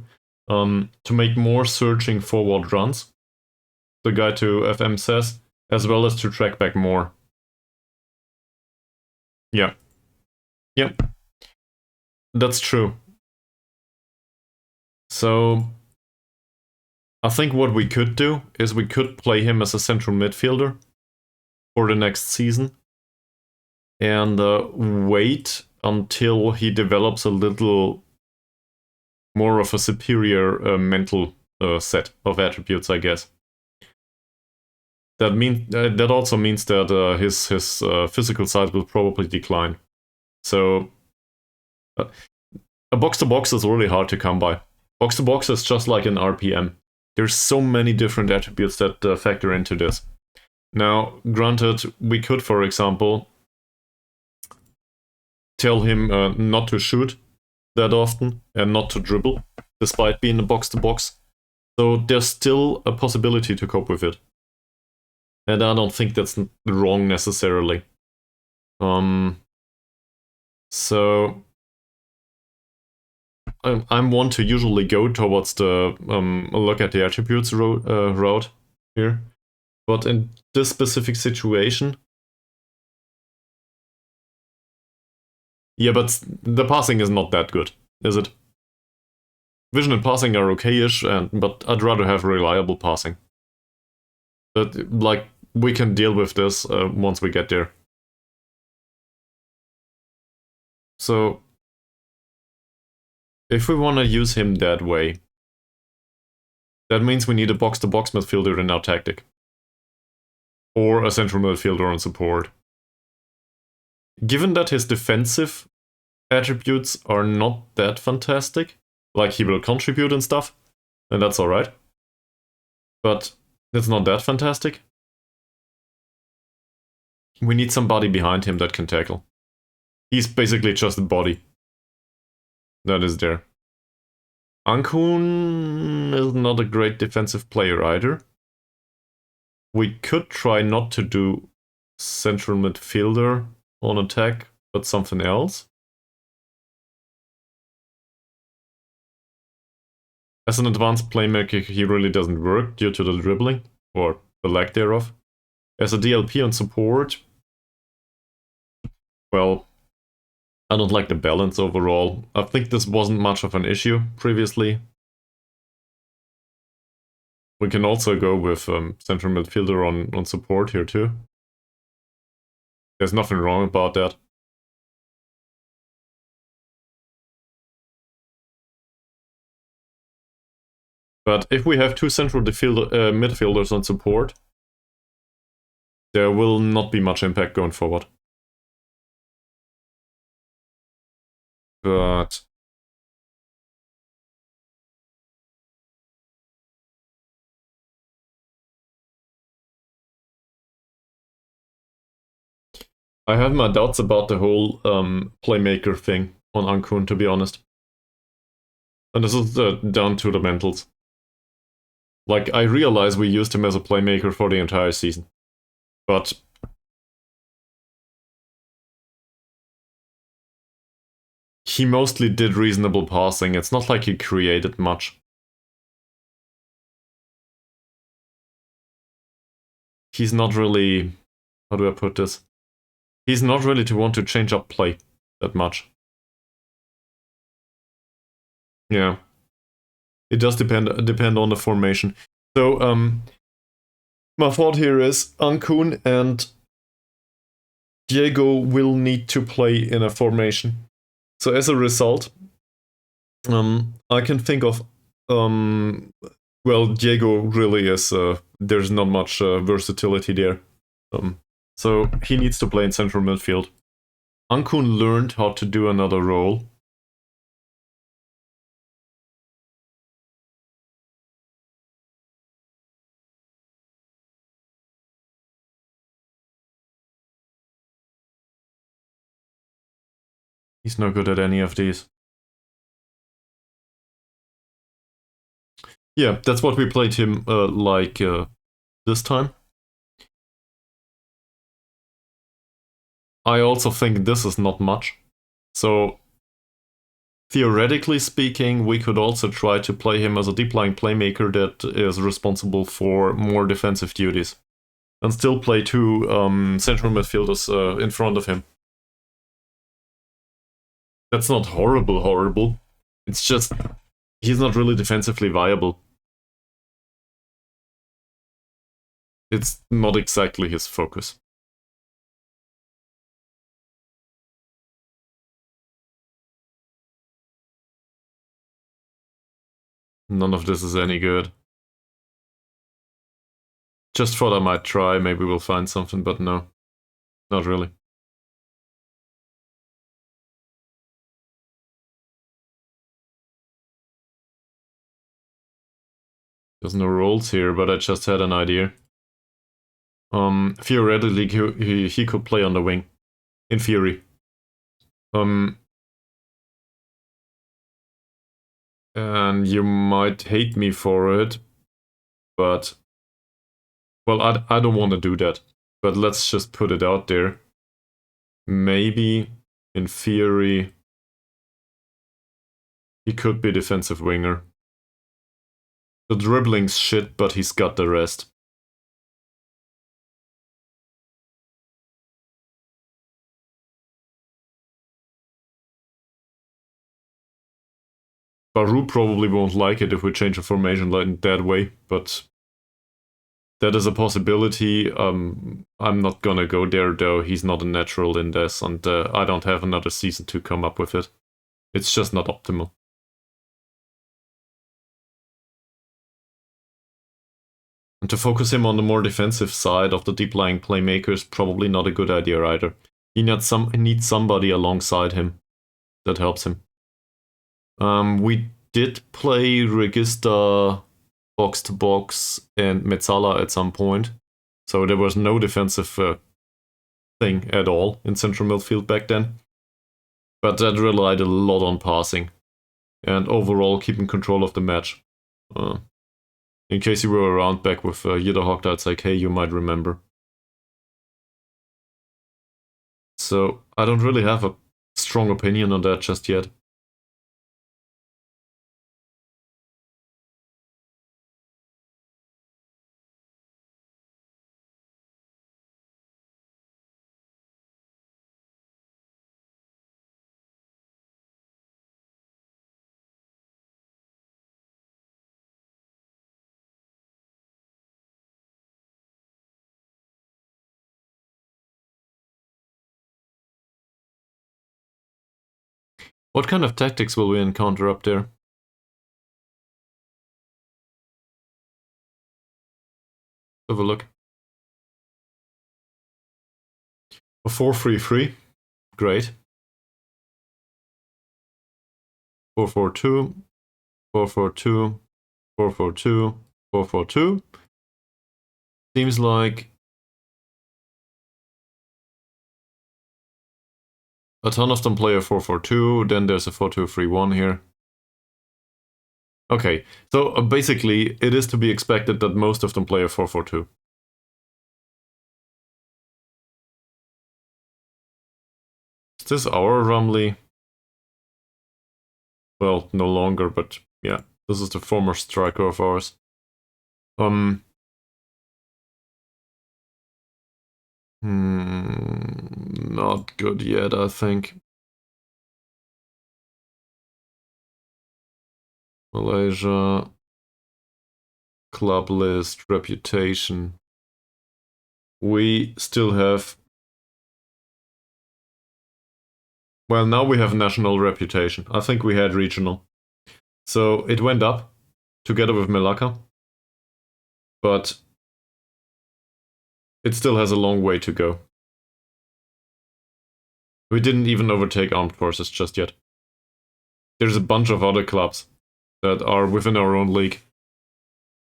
to make more searching forward runs. The guy to FM says, as well as to track back more. Yeah. Yep. That's true. So I think what we could do is we could play him as a central midfielder for the next season and wait until he develops a little more of a superior mental set of attributes, I guess. That also means that his physical side will probably decline. So a box-to-box is really hard to come by. Box-to-box is just like an RPM. There's so many different attributes that factor into this. Now, granted, we could, for example, tell him not to shoot that often and not to dribble, despite being a box-to-box. So there's still a possibility to cope with it. And I don't think that's wrong necessarily. So I'm one to usually go towards the look at the attributes route here. But in this specific situation, yeah, but the passing is not that good, is it? Vision and passing are okay-ish, but I'd rather have reliable passing. But, like, we can deal with this once we get there. So, if we want to use him that way, that means we need a box-to-box midfielder in our tactic. Or a central midfielder on support. Given that his defensive attributes are not that fantastic, like he will contribute and stuff, and that's alright. But it's not that fantastic. We need somebody behind him that can tackle. He's basically just a body that is there. Ankun is not a great defensive player either. We could try not to do central midfielder on attack, but something else. As an advanced playmaker, he really doesn't work due to the dribbling, or the lack thereof. As a DLP on support, well, I don't like the balance overall. I think this wasn't much of an issue previously. We can also go with central midfielder on support here too. There's nothing wrong about that. But if we have two central midfielders on support, there will not be much impact going forward. But I have my doubts about the whole playmaker thing on Ankun, to be honest. And this is down to the mentals. Like, I realize we used him as a playmaker for the entire season. But he mostly did reasonable passing. It's not like he created much. He's not really... How do I put this? He's not really to want to change up play that much. Yeah. It does depend on the formation. So, my thought here is Ankun and Diego will need to play in a formation. So as a result, I can think of, well, Diego really is, there's not much versatility there. So he needs to play in central midfield. Ankun learned how to do another role. He's no good at any of these. Yeah, that's what we played him this time. I also think this is not much. So, theoretically speaking, we could also try to play him as a deep-lying playmaker that is responsible for more defensive duties. And still play two central midfielders in front of him. That's not horrible. It's just, he's not really defensively viable. It's not exactly his focus. None of this is any good. Just thought I might try, maybe we'll find something, but no. Not really. There's no rules here, but I just had an idea. Theoretically, he could play on the wing, in theory. And you might hate me for it, but well, I don't want to do that. But let's just put it out there. Maybe, in theory, he could be defensive winger. The dribbling's shit, but he's got the rest. Baru probably won't like it if we change the formation in that way, but that is a possibility. I'm not gonna go there though. He's not a natural in this, and I don't have another season to come up with it. It's just not optimal. And to focus him on the more defensive side of the deep lying playmaker is probably not a good idea either. He needs somebody alongside him that helps him. We did play Regista box to box and Metzala at some point, so there was no defensive thing at all in central midfield back then. But that relied a lot on passing and overall keeping control of the match. In case you were around back with Yidahawk, that's like, hey, you might remember. So I don't really have a strong opinion on that just yet. What kind of tactics will we encounter up there? Have a look. A 4-3-3. Great. 4-4-2. 4-4-2. 4-4-2. 4-4-2. Seems like a ton of them play a 4-4-2, then there's a 4-2-3-1 here. Okay, so basically it is to be expected that most of them play a 4-4-2. Is this our Rumley? Well, no longer, but yeah, this is the former striker of ours. Not good yet, I think. Malaysia, club list, reputation. We still have... Well, now we have national reputation. I think we had regional. So it went up together with Melaka. But it still has a long way to go. We didn't even overtake Armed Forces just yet. There's a bunch of other clubs that are within our own league,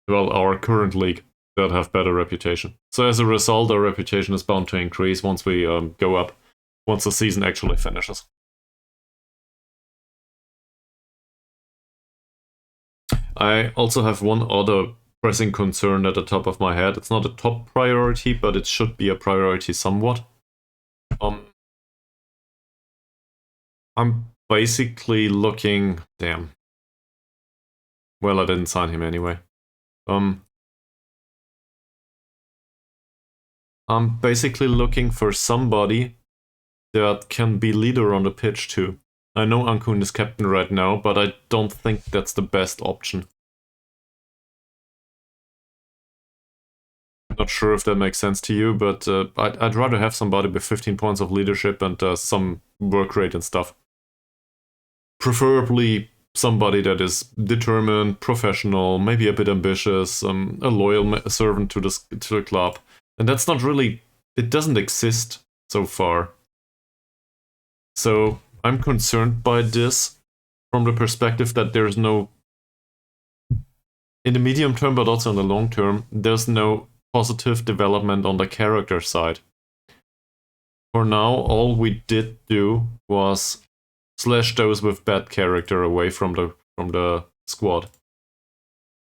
well, our current league, that have better reputation. So as a result, our reputation is bound to increase once we go up, once the season actually finishes. I also have one other pressing concern at the top of my head. It's not a top priority, but it should be a priority somewhat. I'm basically looking... Damn. Well, I didn't sign him anyway. I'm basically looking for somebody that can be leader on the pitch too. I know Ankun is captain right now, but I don't think that's the best option. Not sure if that makes sense to you, but I'd rather have somebody with 15 points of leadership and some work rate and stuff. Preferably somebody that is determined, professional, maybe a bit ambitious, a loyal servant to the club. And that's not really... It doesn't exist so far. So I'm concerned by this from the perspective that there's no... In the medium term, but also in the long term, there's no positive development on the character side. For now, all we did do was slash those with bad character away from the squad.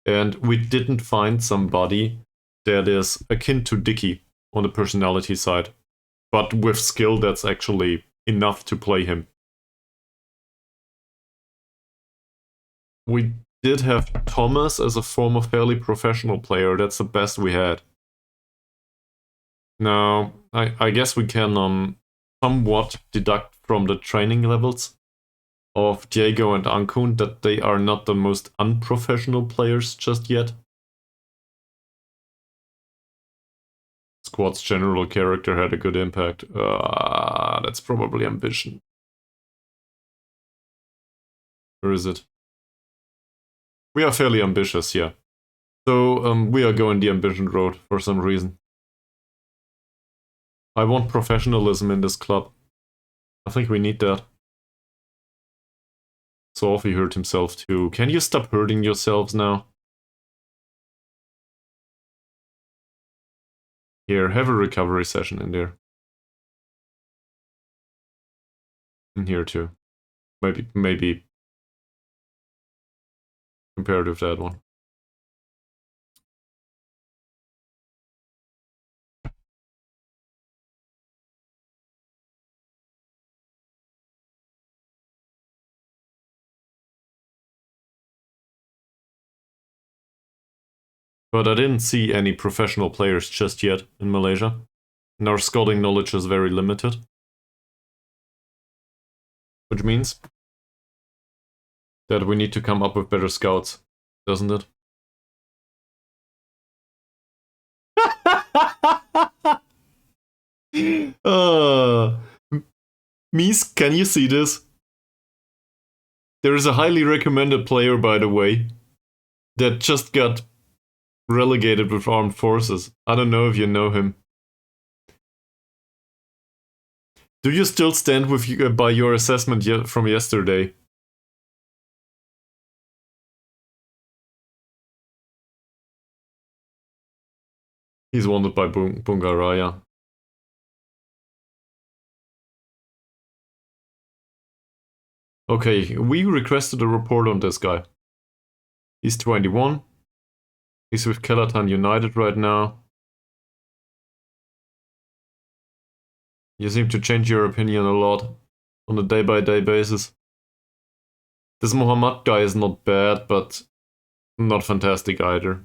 And we didn't find somebody that is akin to Dicky on the personality side, but with skill that's actually enough to play him. We did have Thomas as a former fairly professional player. That's the best we had. Now, I guess we can somewhat deduct from the training levels of Diego and Ankun that they are not the most unprofessional players just yet. Squad's general character had a good impact. That's probably ambition. Or is it? We are fairly ambitious, yeah. So we are going the ambition road for some reason. I want professionalism in this club. I think we need that. Sophie hurt himself too. Can you stop hurting yourselves now? Here, have a recovery session in there. In here too. Maybe comparative to that one. But I didn't see any professional players just yet in Malaysia, and our scouting knowledge is very limited. Which means that we need to come up with better scouts, doesn't it? Mies, can you see this? There is a highly recommended player, by the way, that just got relegated with armed forces. I don't know if you know him. Do you still stand with you, by your assessment from yesterday? He's wanted by Bungaraya. Okay, we requested a report on this guy. He's 21. He's with Kelatan United right now. You seem to change your opinion a lot on a day-by-day basis. This Muhammad guy is not bad, but not fantastic either.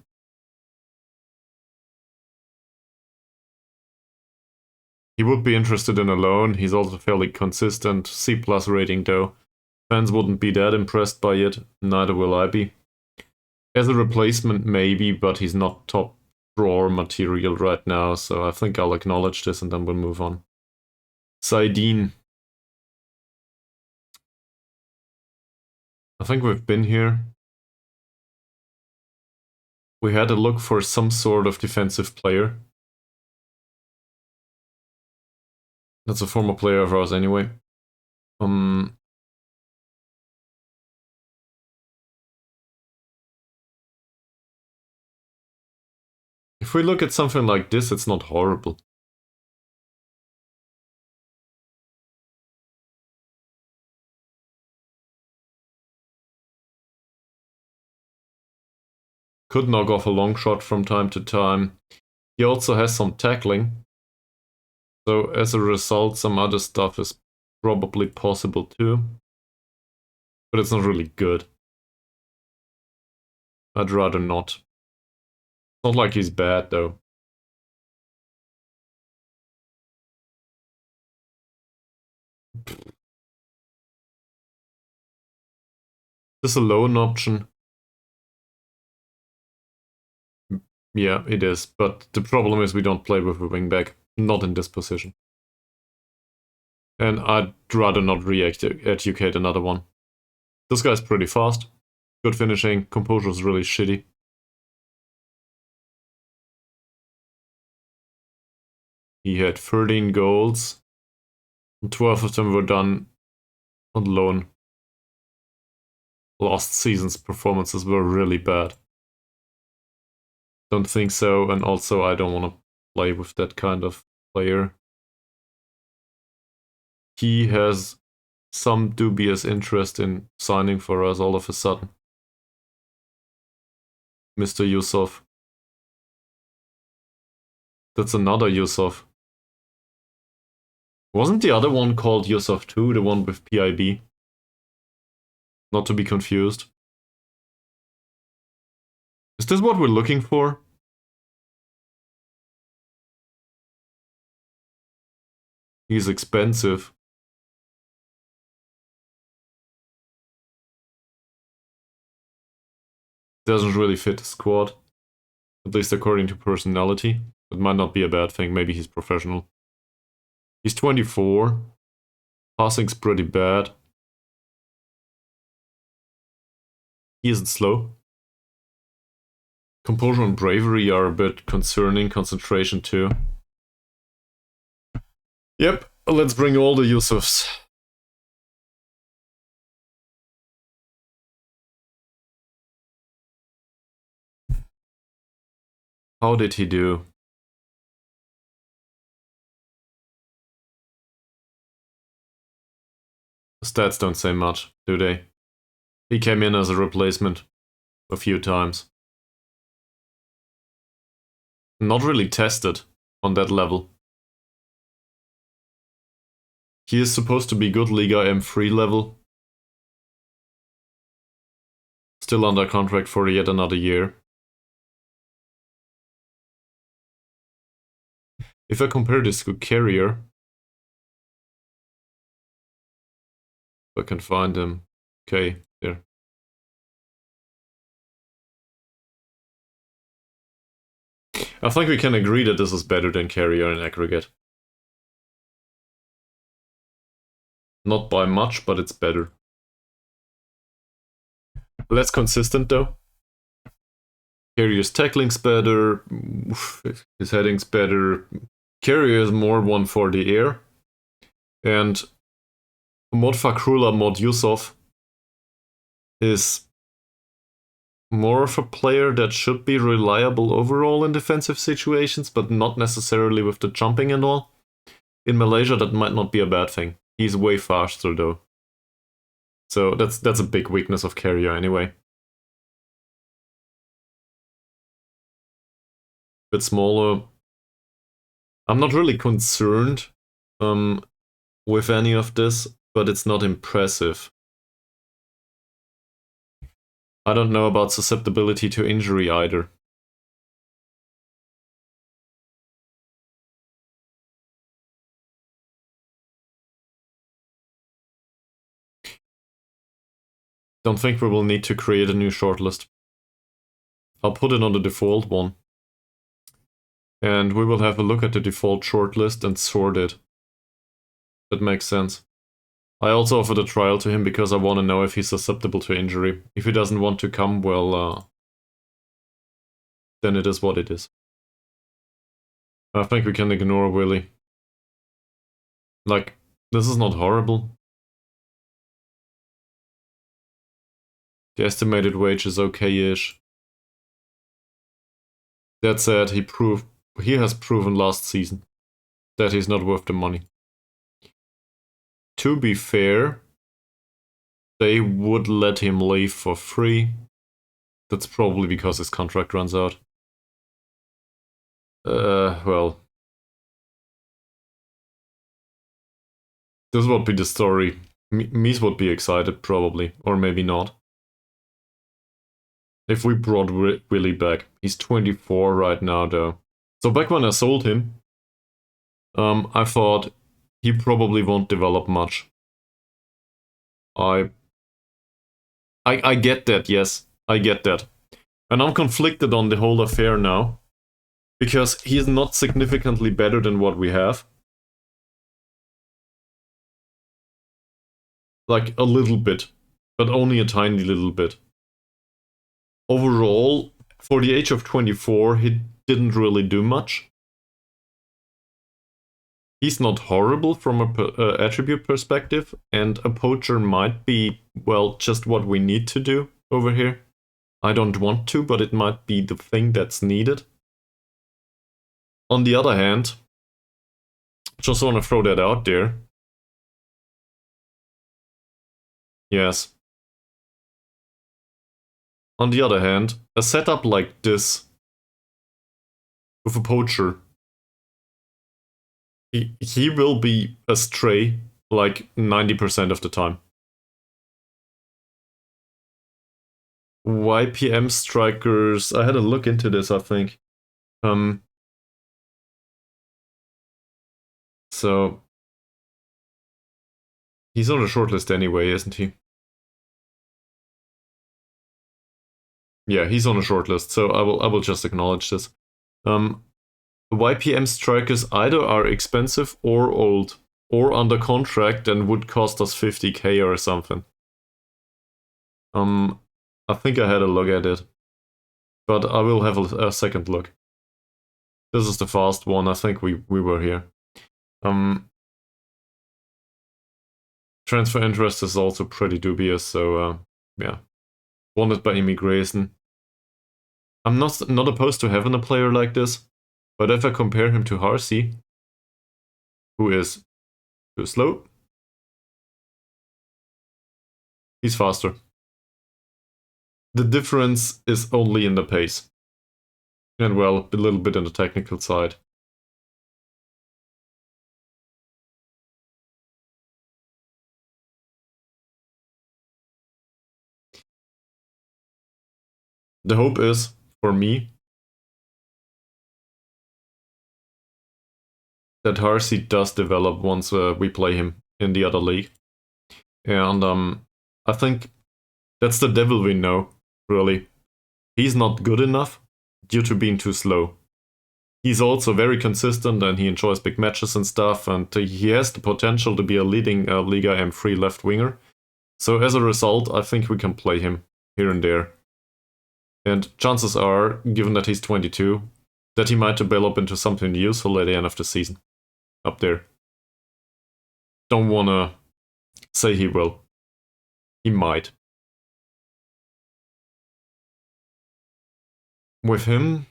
He would be interested in a loan. He's also fairly consistent. C+ rating though. Fans wouldn't be that impressed by it. Neither will I be. As a replacement, maybe, but he's not top drawer material right now, so I think I'll acknowledge this and then we'll move on. Saidin. I think we've been here. We had a look for some sort of defensive player. That's a former player of ours anyway. If we look at something like this, it's not horrible. Could knock off a long shot from time to time. He also has some tackling. So as a result, some other stuff is probably possible too. But it's not really good. I'd rather not. It's not like he's bad though. This is a loan option. Yeah, it is. But the problem is we don't play with a wingback. Not in this position. And I'd rather not re-educate another one. This guy's pretty fast. Good finishing. Composure's really shitty. He had 13 goals. 12 of them were done on loan. Last season's performances were really bad. Don't think so, and also I don't want to play with that kind of player. He has some dubious interest in signing for us all of a sudden. Mr. Yusuf. That's another Yusuf. Wasn't the other one called Yusuf too, the one with PIB? Not to be confused. Is this what we're looking for? He's expensive. Doesn't really fit the squad. At least according to personality. It might not be a bad thing, maybe he's professional. He's 24. Passing's pretty bad. He isn't slow. Composure and bravery are a bit concerning, concentration too. Yep, let's bring all the Yusufs. How did he do? Stats don't say much, do they? He came in as a replacement a few times. Not really tested on that level. He is supposed to be good Liga M3 level. Still under contract for yet another year. If I compare this to Carrier, if I can find him. Okay, there. I think we can agree that this is better than Carrier in aggregate. Not by much, but it's better. Less consistent though. Carrier's tackling's better, his heading's better. Carrier is more one for the air. And Mod Fakrullah, Mod Yusuf is more of a player that should be reliable overall in defensive situations, but not necessarily with the jumping and all. In Malaysia, that might not be a bad thing. He's way faster though. So that's a big weakness of Carrier anyway. Bit smaller. I'm not really concerned with any of this, but it's not impressive. I don't know about susceptibility to injury either. Don't think we will need to create a new shortlist. I'll put it on the default one. And we will have a look at the default shortlist and sort it. That makes sense. I also offered a trial to him because I want to know if he's susceptible to injury. If he doesn't want to come, well, then it is what it is. I think we can ignore Willy. Like, this is not horrible. The estimated wage is okay-ish. That said, he has proven last season that he's not worth the money. To be fair, they would let him leave for free. That's probably because his contract runs out. Well. This would be the story. Mies would be excited, probably. Or maybe not. If we brought Willy back. He's 24 right now, though. So back when I sold him, I thought he probably won't develop much. I get that, yes. I get that. And I'm conflicted on the whole affair now. Because he is not significantly better than what we have. Like, a little bit. But only a tiny little bit. Overall, for the age of 24, he didn't really do much. He's not horrible from a attribute perspective, and a poacher might be, well, just what we need to do over here. I don't want to, but it might be the thing that's needed. On the other hand, just want to throw that out there. Yes. On the other hand, a setup like this with a poacher, he will be astray like 90% of the time. YPM strikers, I had a look into this, I think. So he's on a shortlist anyway, isn't he? Yeah, he's on a shortlist, so I will just acknowledge this. YPM strikers either are expensive or old, or under contract and would cost us 50k or something. I think I had a look at it, but I will have a second look. This is the fast one. I think we were here. Transfer interest is also pretty dubious, so yeah. Wanted by immigration. I'm not opposed to having a player like this, but if I compare him to Harsey, who is too slow, he's faster. The difference is only in the pace. And well, a little bit in the technical side. The hope is, for me, that Harsey does develop once we play him in the other league. And I think that's the devil we know, really. He's not good enough due to being too slow. He's also very consistent and he enjoys big matches and stuff, and he has the potential to be a leading Liga M3 left winger. So as a result, I think we can play him here and there. And chances are, given that he's 22, that he might develop into something useful at the end of the season. Up there. Don't wanna say he will. He might. With him,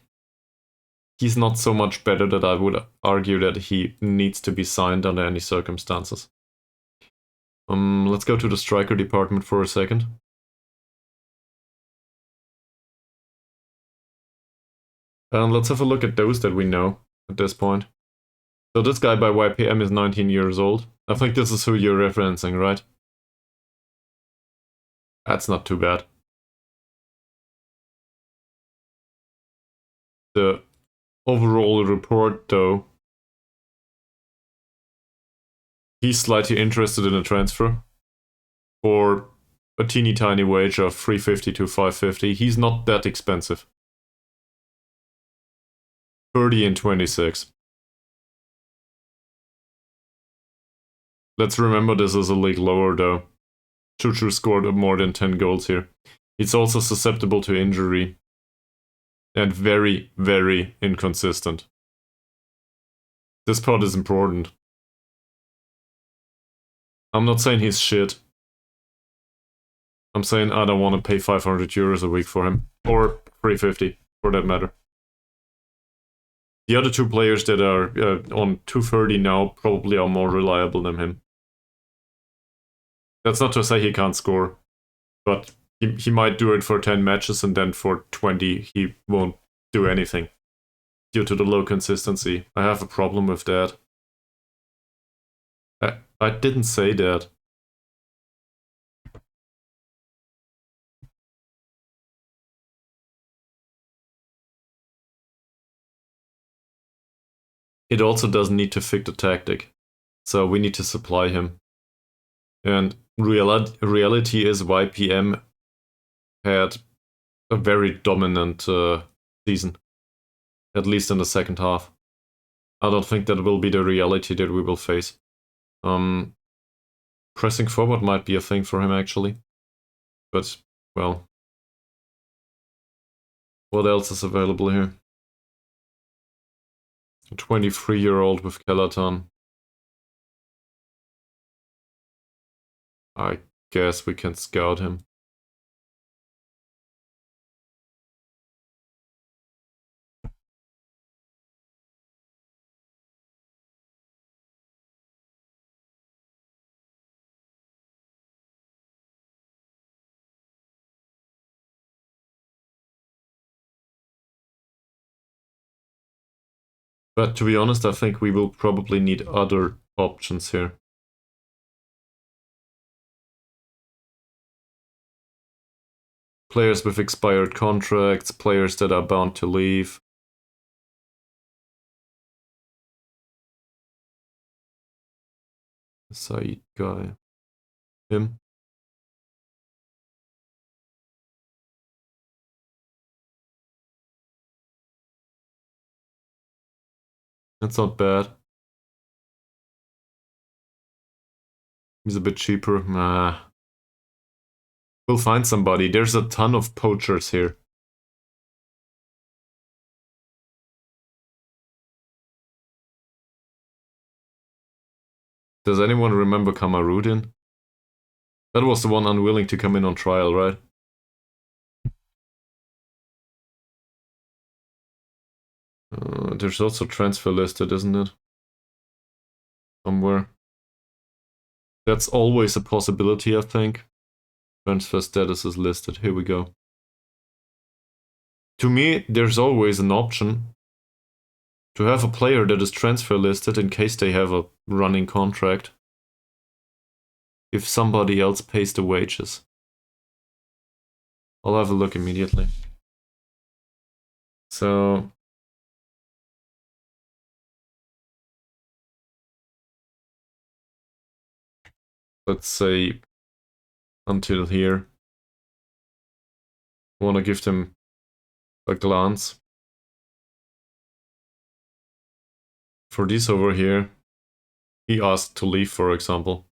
he's not so much better that I would argue that he needs to be signed under any circumstances. Let's go to the striker department for a second. And let's have a look at those that we know at this point. So this guy by YPM is 19 years old. I think this is who you're referencing, right? That's not too bad. The overall report, though, he's slightly interested in a transfer for a teeny tiny wage of 350 to 550. He's not that expensive. 30 and 26. Let's remember this is a league lower though. Chuchu scored more than 10 goals here. He's also susceptible to injury. And very, very inconsistent. This part is important. I'm not saying he's shit. I'm saying I don't want to pay 500 euros a week for him. Or 350, for that matter. The other two players that are on 230 now probably are more reliable than him. That's not to say he can't score, but he might do it for 10 matches and then for 20 he won't do anything due to the low consistency. I have a problem with that. I didn't say that. It also doesn't need to fit the tactic, so we need to supply him. And reality is YPM had a very dominant season, at least in the second half. I don't think that will be the reality that we will face. Pressing forward might be a thing for him actually, but well, what else is available here? A 23-year-old with Kelatan. I guess we can scout him. But to be honest, I think we will probably need other options here. Players with expired contracts, players that are bound to leave. Said guy. Him. That's not bad. He's a bit cheaper. Nah. We'll find somebody. There's a ton of poachers here. Does anyone remember Kamarudin? That was the one unwilling to come in on trial, right? There's also transfer listed, isn't it? Somewhere. That's always a possibility, I think. Transfer status is listed. Here we go. To me, there's always an option to have a player that is transfer listed in case they have a running contract. If somebody else pays the wages. I'll have a look immediately. So let's say until here. I want to give them a glance. For this over here, he asked to leave, for example.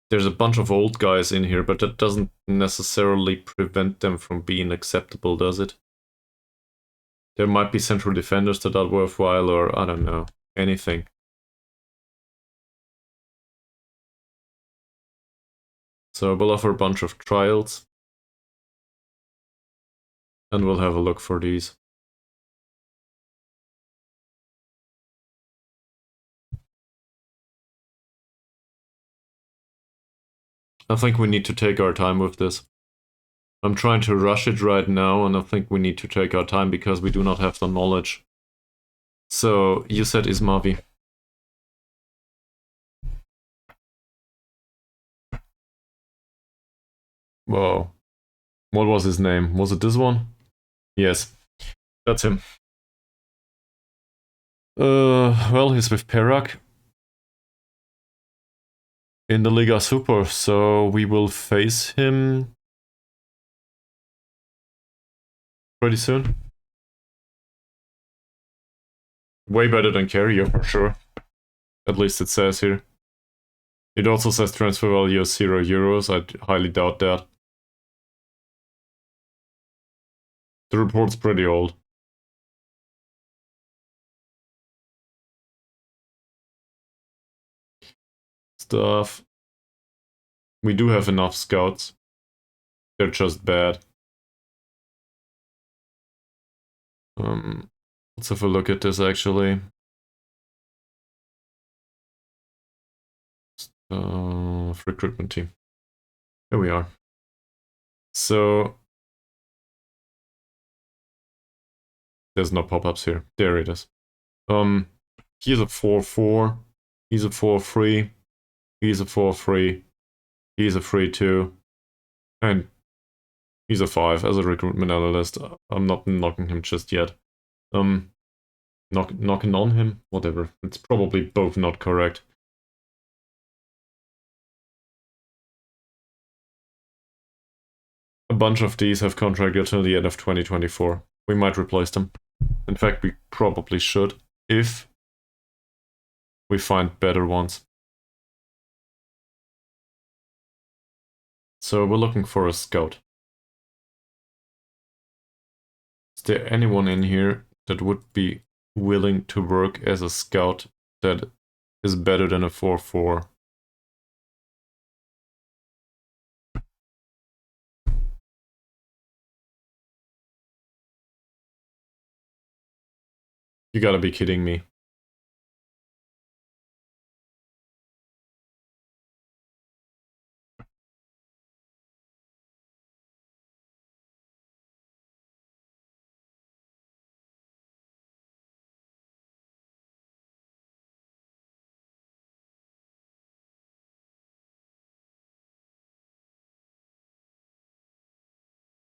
There's a bunch of old guys in here, but that doesn't necessarily prevent them from being acceptable, does it? There might be central defenders that are worthwhile, or I don't know, anything. So we'll offer a bunch of trials. And we'll have a look for these. I think we need to take our time with this. I'm trying to rush it right now, and I think we need to take our time because we do not have the knowledge. So, you said Ismavi. Whoa. What was his name? Was it this one? Yes. That's him. Well, he's with Perak in the Liga Super, so we will face him pretty soon. Way better than Carrier, for sure. At least it says here. It also says transfer value is €0. I highly doubt that. The report's pretty old. Stuff. We do have enough scouts. They're just bad. Let's have a look at this actually. Recruitment team. Here we are. So there's no pop-ups here. There it is. He's a 4-4. He's a 4-3. He's a 4-3. He's a 3-2. And he's a 5 as a recruitment analyst. I'm not knocking him just yet. Knocking on him? Whatever. It's probably both not correct. A bunch of these have contracted till the end of 2024. We might replace them. In fact, we probably should, if we find better ones. So we're looking for a scout. Is there anyone in here that would be willing to work as a scout that is better than a 4-4? You gotta be kidding me.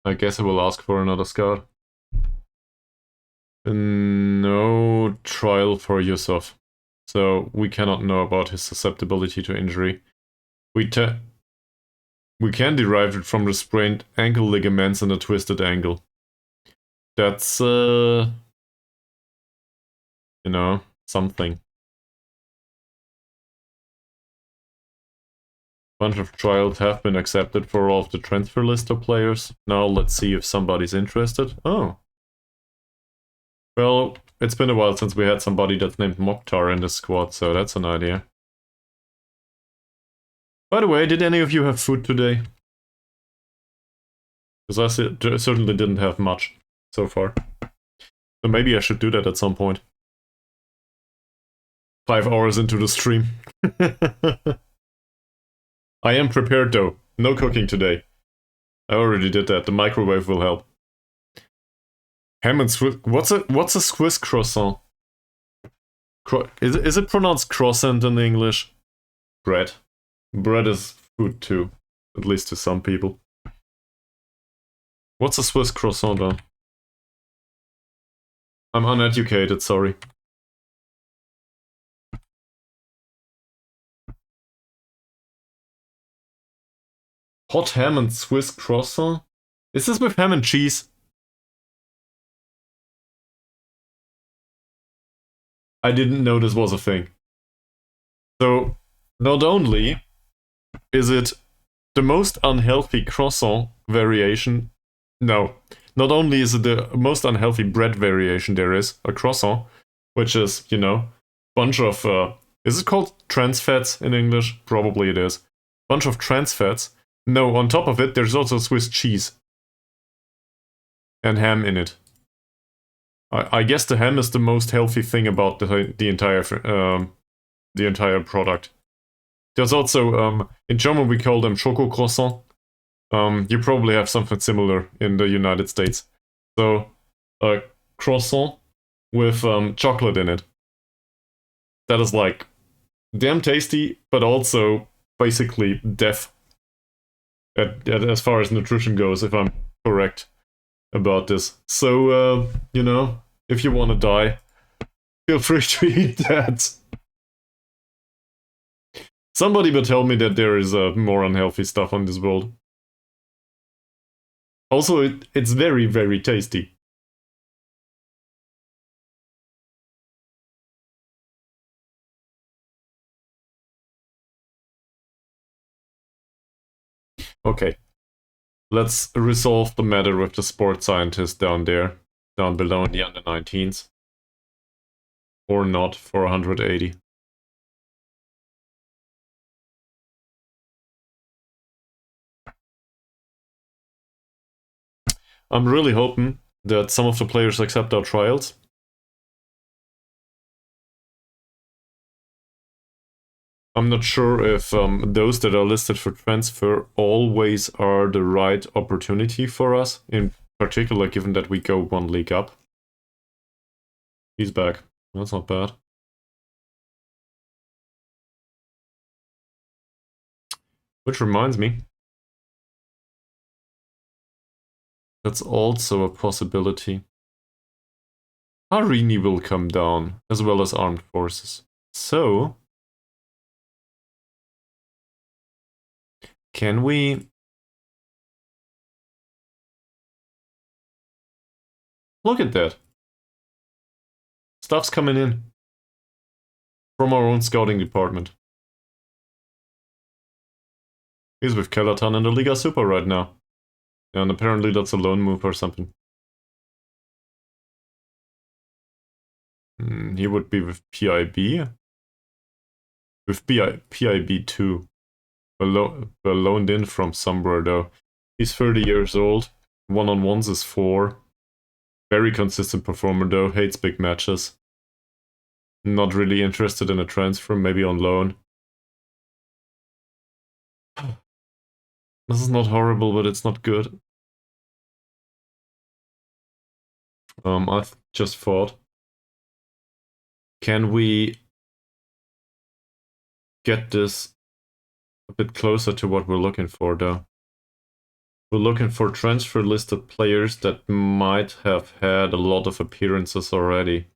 I guess I will ask for another scout. No trial for Yusuf. So we cannot know about his susceptibility to injury. We can derive it from the sprained ankle ligaments and a twisted ankle. That's, you know, something. Bunch of trials have been accepted for all of the transfer list of players. Now let's see if somebody's interested. Oh. Well, it's been a while since we had somebody that's named Mokhtar in the squad, so that's an idea. By the way, did any of you have food today? Because I certainly didn't have much so far. So maybe I should do that at some point. 5 hours into the stream. I am prepared though. No cooking today. I already did that. The microwave will help. Ham and Swiss. What's a Swiss croissant? Is it pronounced croissant in English? Bread. Bread is food too, at least to some people. What's a Swiss croissant though? I'm uneducated, sorry. Hot ham and Swiss croissant? Is this with ham and cheese? I didn't know this was a thing. So, not only is it the most unhealthy croissant variation, no, not only is it the most unhealthy bread variation there is, a croissant, which is, you know, bunch of, is it called trans fats in English? Probably it is. Bunch of trans fats. No, on top of it, there's also Swiss cheese. And ham in it. I guess the ham is the most healthy thing about the entire product. There's also, in German we call them Schoko croissant. You probably have something similar in the United States. So, a croissant with chocolate in it. That is like damn tasty, but also basically death as far as nutrition goes, if I'm correct about this. So, you know, if you want to die, feel free to eat that. Somebody will tell me that there is more unhealthy stuff on this world. Also, it's very, very tasty. Okay. Let's resolve the matter with the sports scientist down there, down below in the under 19s. Or not for 180. I'm really hoping that some of the players accept our trials. I'm not sure if those that are listed for transfer always are the right opportunity for us, in particular given that we go one league up. He's back. That's not bad. Which reminds me, that's also a possibility. Harini will come down, as well as armed forces. So, can we... Look at that. Stuff's coming in. From our own scouting department. He's with Kelatan in the Liga Super right now. And apparently that's a loan move or something. He would be with PIB. With PIB too. Loaned in from somewhere though. He's 30 years old. One-on-ones is 4. Very consistent performer though. Hates big matches. Not really interested in a transfer. Maybe on loan. This is not horrible, but it's not good. I've just thought. Can we get this a bit closer to what we're looking for, though? We're looking for transfer listed players that might have had a lot of appearances already.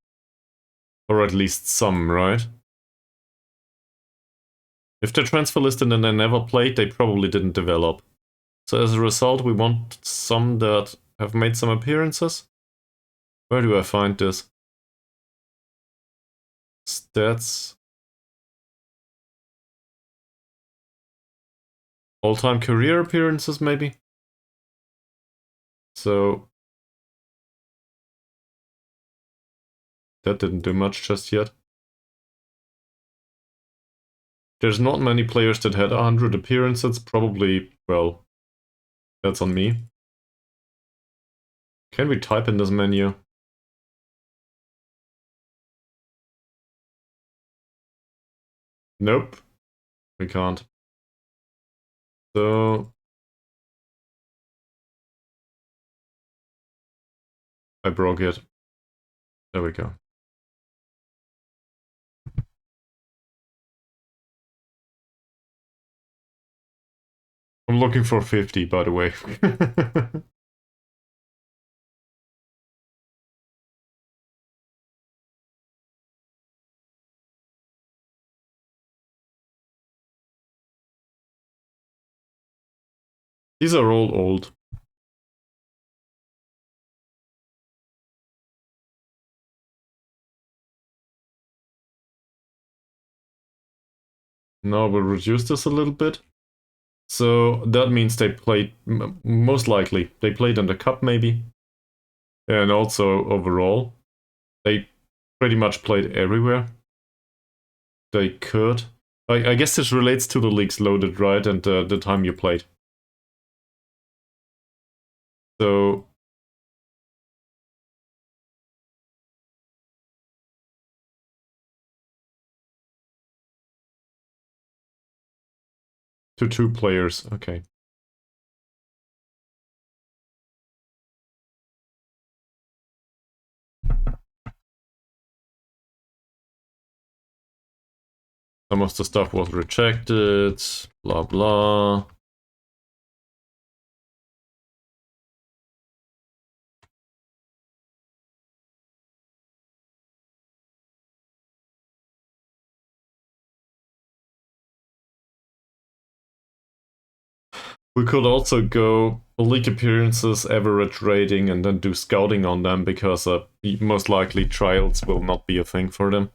Or at least some, right? If they're transfer listed and they never played, they probably didn't develop. So as a result, we want some that have made some appearances. Where do I find this? Stats. All-time career appearances, maybe? So... that didn't do much just yet. There's not many players that had 100 appearances, probably, well, that's on me. Can we type in this menu? Nope, we can't. So... I broke it. There we go. I'm looking for 50, by the way. These are all old. Now we'll reduce this a little bit. So that means they played, most likely, they played in the cup maybe. And also overall, they pretty much played everywhere they could. I guess this relates to the leagues loaded, right? And the time you played. So... to 2 players, okay. Some of the stuff was rejected, blah blah. We could also go league appearances, average rating, and then do scouting on them, because most likely trials will not be a thing for them.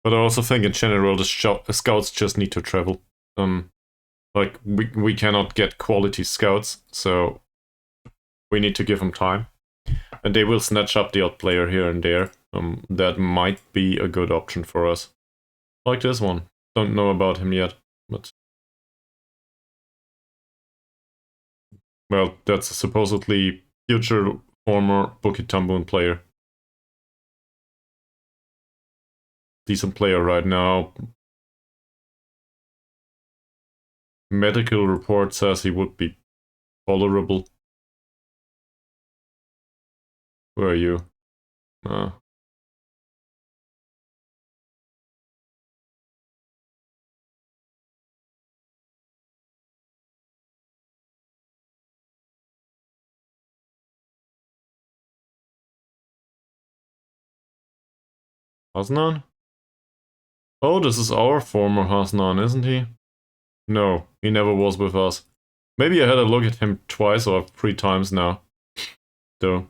But I also think in general the scouts just need to travel. Like, we cannot get quality scouts, so we need to give them time. And they will snatch up the odd player here and there. That might be a good option for us. Like this one. Don't know about him yet, but... well, that's a supposedly future former Bukit Tambun player. Decent player right now. Medical report says he would be tolerable. Where are you? Hasnan? Oh, this is our former Hasnan, isn't he? No, he never was with us. Maybe I had a look at him twice or 3 times now. Though.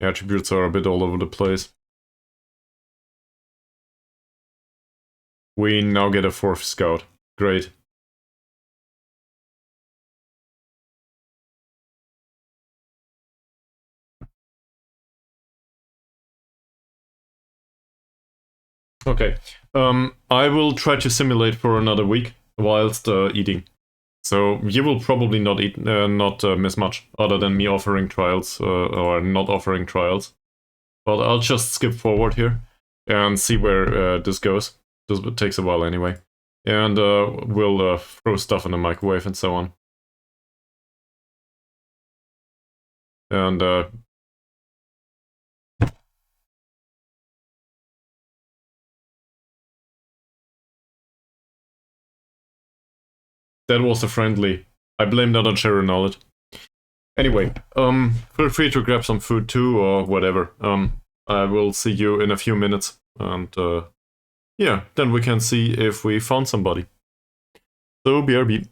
Attributes are a bit all over the place. We now get a 4th scout. Great. Okay. I will try to simulate for another week whilst eating. So you will probably not eat, miss much, other than me offering trials or not offering trials. But I'll just skip forward here and see where this goes. This takes a while anyway. And we'll throw stuff in the microwave and so on. And that was a friendly. I blame that on Sharon Knowledge. Anyway, feel free to grab some food too or whatever. I will see you in a few minutes. And yeah, then we can see if we found somebody. So, BRB.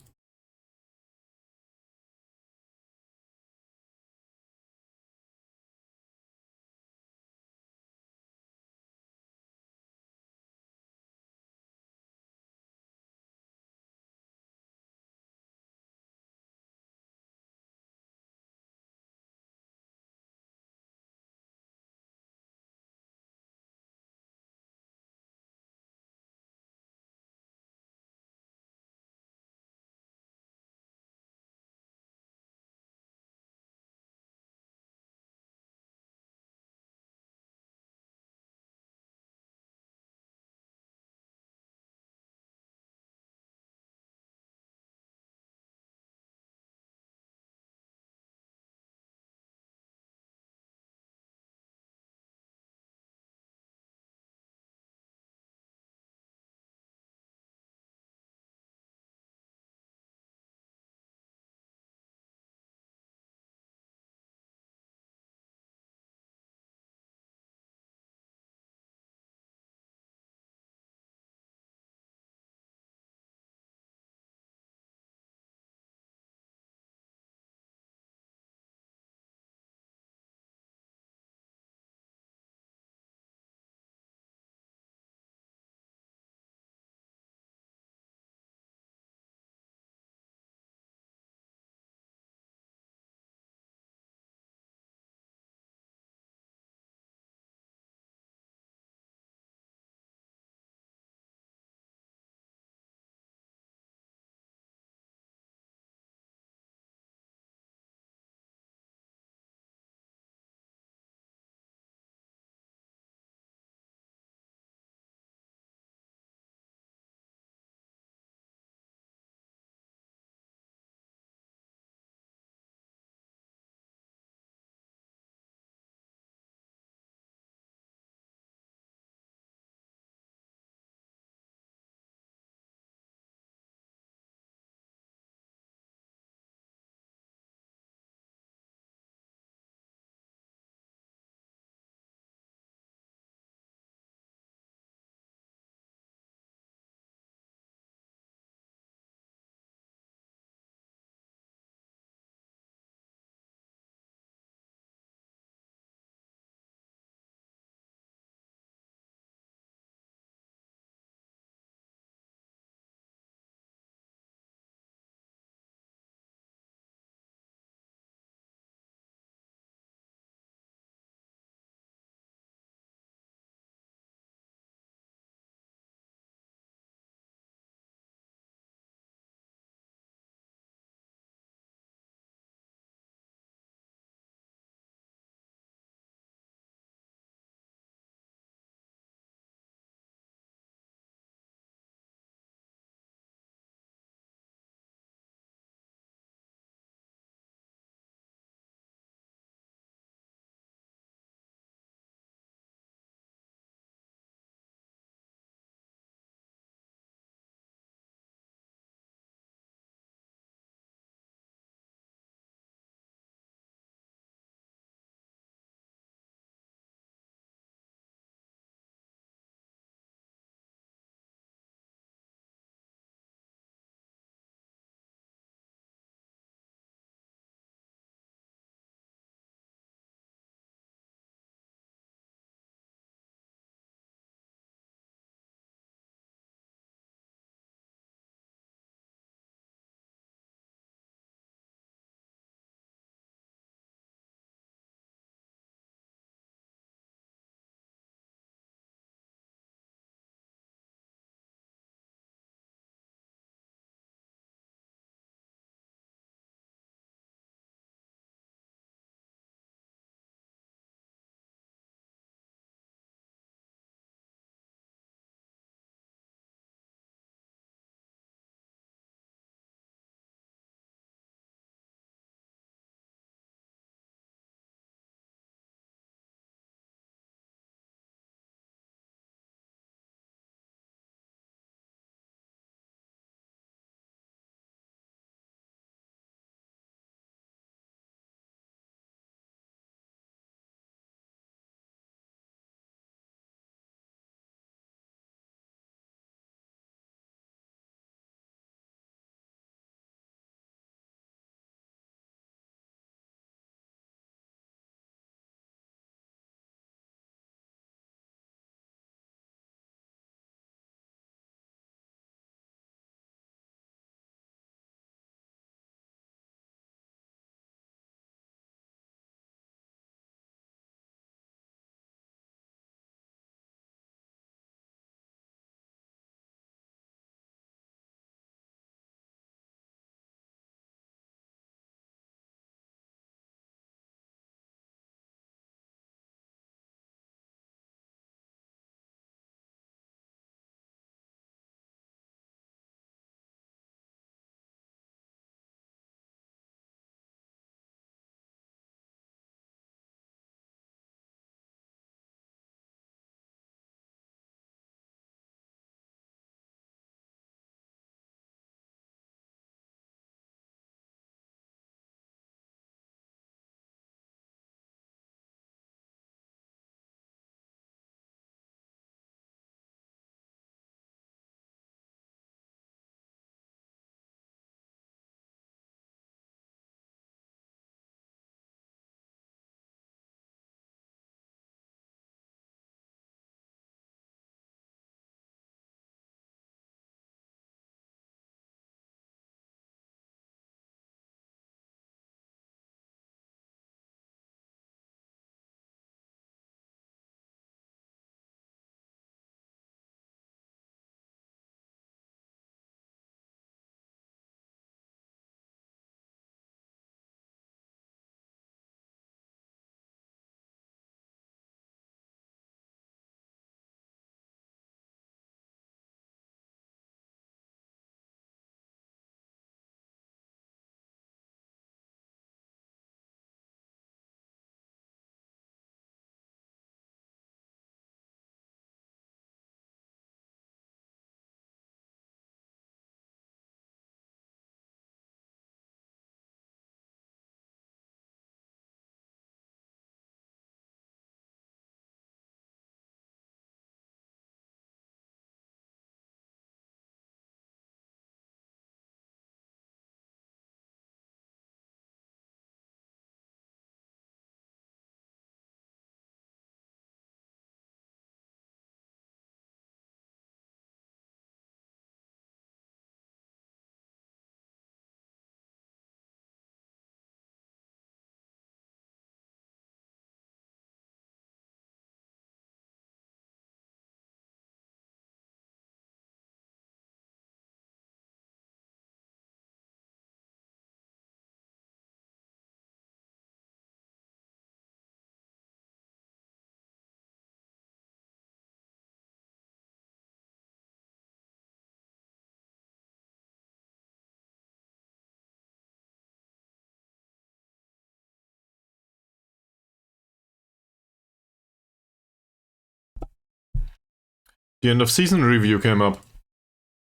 The end of season review came up.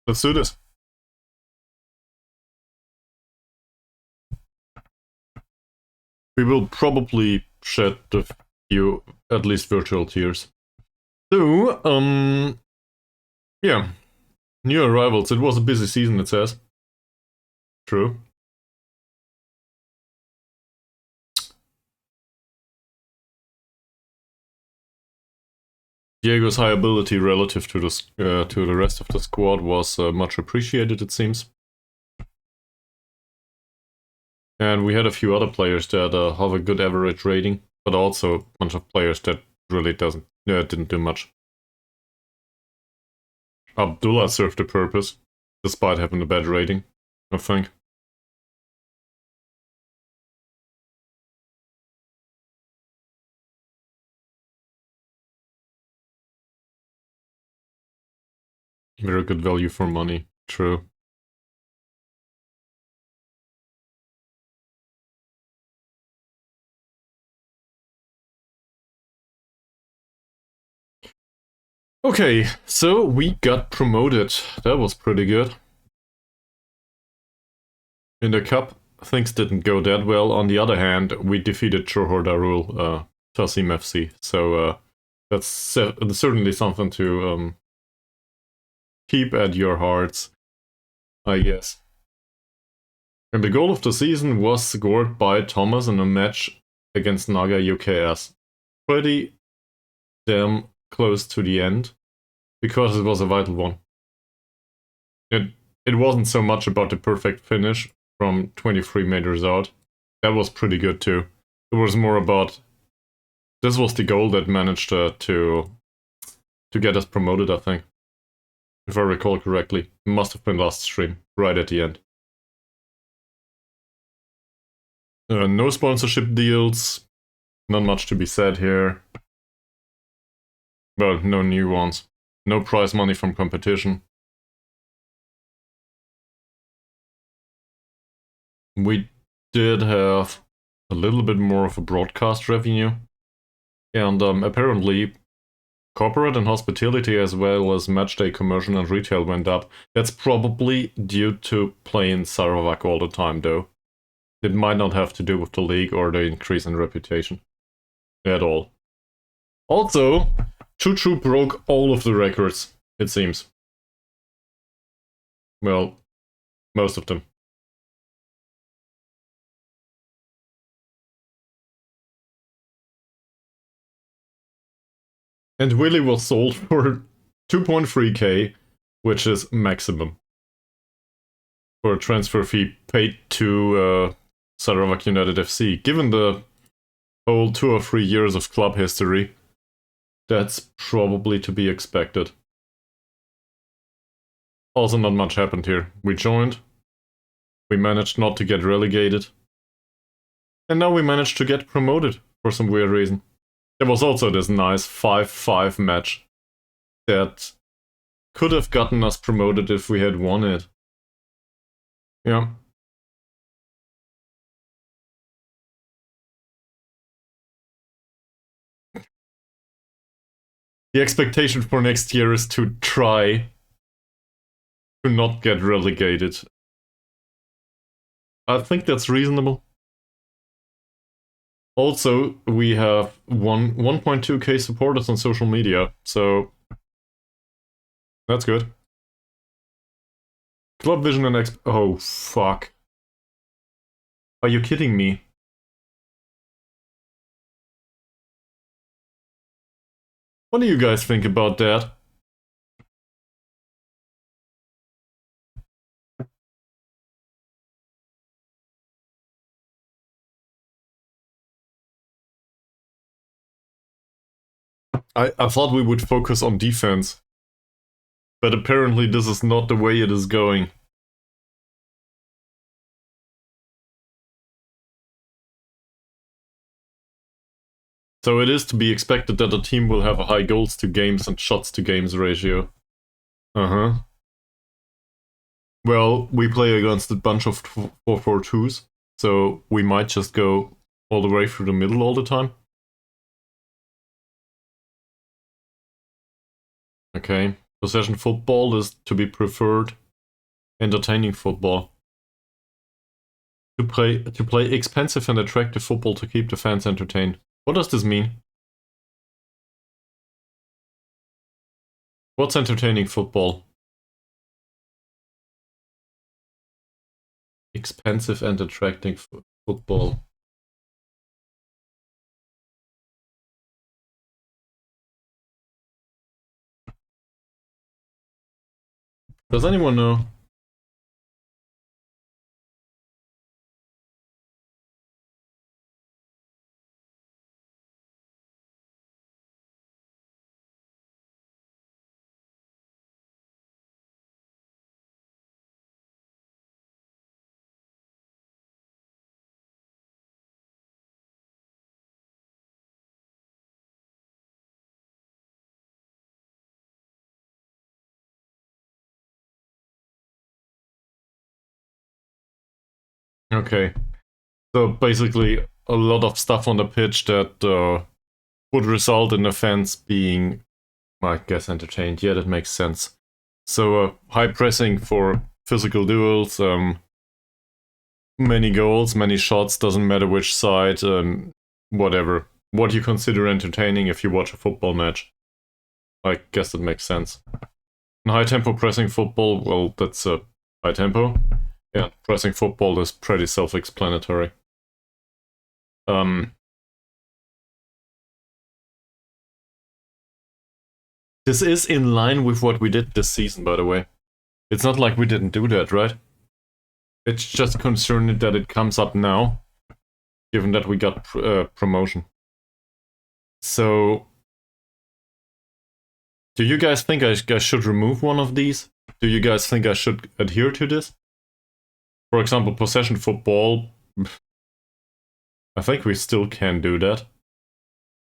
Let's do this. We will probably shed a few, at least virtual tears. So, yeah. New arrivals. It was a busy season, it says. True. Diego's high ability relative to the rest of the squad was much appreciated, it seems. And we had a few other players that have a good average rating, but also a bunch of players that really didn't do much. Abdullah served a purpose, despite having a bad rating, I think. Very good value for money, true. Okay, so we got promoted. That was pretty good. In the cup, things didn't go that well. On the other hand, we defeated Johor Darul, Tassim FC. So that's certainly something to keep at your hearts, I guess. And the goal of the season was scored by Thomas in a match against Naga UKS. Pretty damn close to the end, because it was a vital one. It wasn't so much about the perfect finish from 23 meters out. That was pretty good too. It was more about, this was the goal that managed to get us promoted, I think. If I recall correctly. It must have been last stream, right at the end. No sponsorship deals. Not much to be said here. Well, no new ones. No prize money from competition. We did have a little bit more of a broadcast revenue. And apparently, corporate and hospitality as well as matchday commercial and retail went up. That's probably due to playing Sarawak all the time, though. It might not have to do with the league or the increase in reputation. At all. Also, Choo Choo broke all of the records, it seems. Well, most of them. And Willy was sold for 2.3k, which is maximum. For a transfer fee paid to Sarawak United FC. Given the whole 2 or 3 years of club history, that's probably to be expected. Also, not much happened here. We joined, we managed not to get relegated, and now we managed to get promoted for some weird reason. There was also this nice 5-5 match that could have gotten us promoted if we had won it. Yeah. The expectation for next year is to try to not get relegated. I think that's reasonable. Also, we have 1.2k supporters on social media, so that's good. Club Vision and oh, fuck. Are you kidding me? What do you guys think about that? I thought we would focus on defense. But apparently this is not the way it is going. So it is to be expected that a team will have a high goals to games and shots to games ratio. Uh-huh. Well, we play against a bunch of 4-4-2s, so we might just go all the way through the middle all the time. Okay. Possession football is to be preferred. Entertaining football. To play expensive and attractive football to keep the fans entertained. What does this mean? What's entertaining football? Expensive and attracting football. Does anyone know? Okay. So basically, a lot of stuff on the pitch that would result in the fans being, I guess, entertained. Yeah, that makes sense. So high pressing for physical duels, many goals, many shots, doesn't matter which side, whatever. What you consider entertaining if you watch a football match. I guess that makes sense. And high tempo pressing football, well, that's a high tempo. Yeah, pressing football is pretty self-explanatory. This is in line with what we did this season, by the way. It's not like we didn't do that, right? It's just concerning that it comes up now, given that we got promotion. So, do you guys think I should remove one of these? Do you guys think I should adhere to this? For example, possession football. I think we still can do that.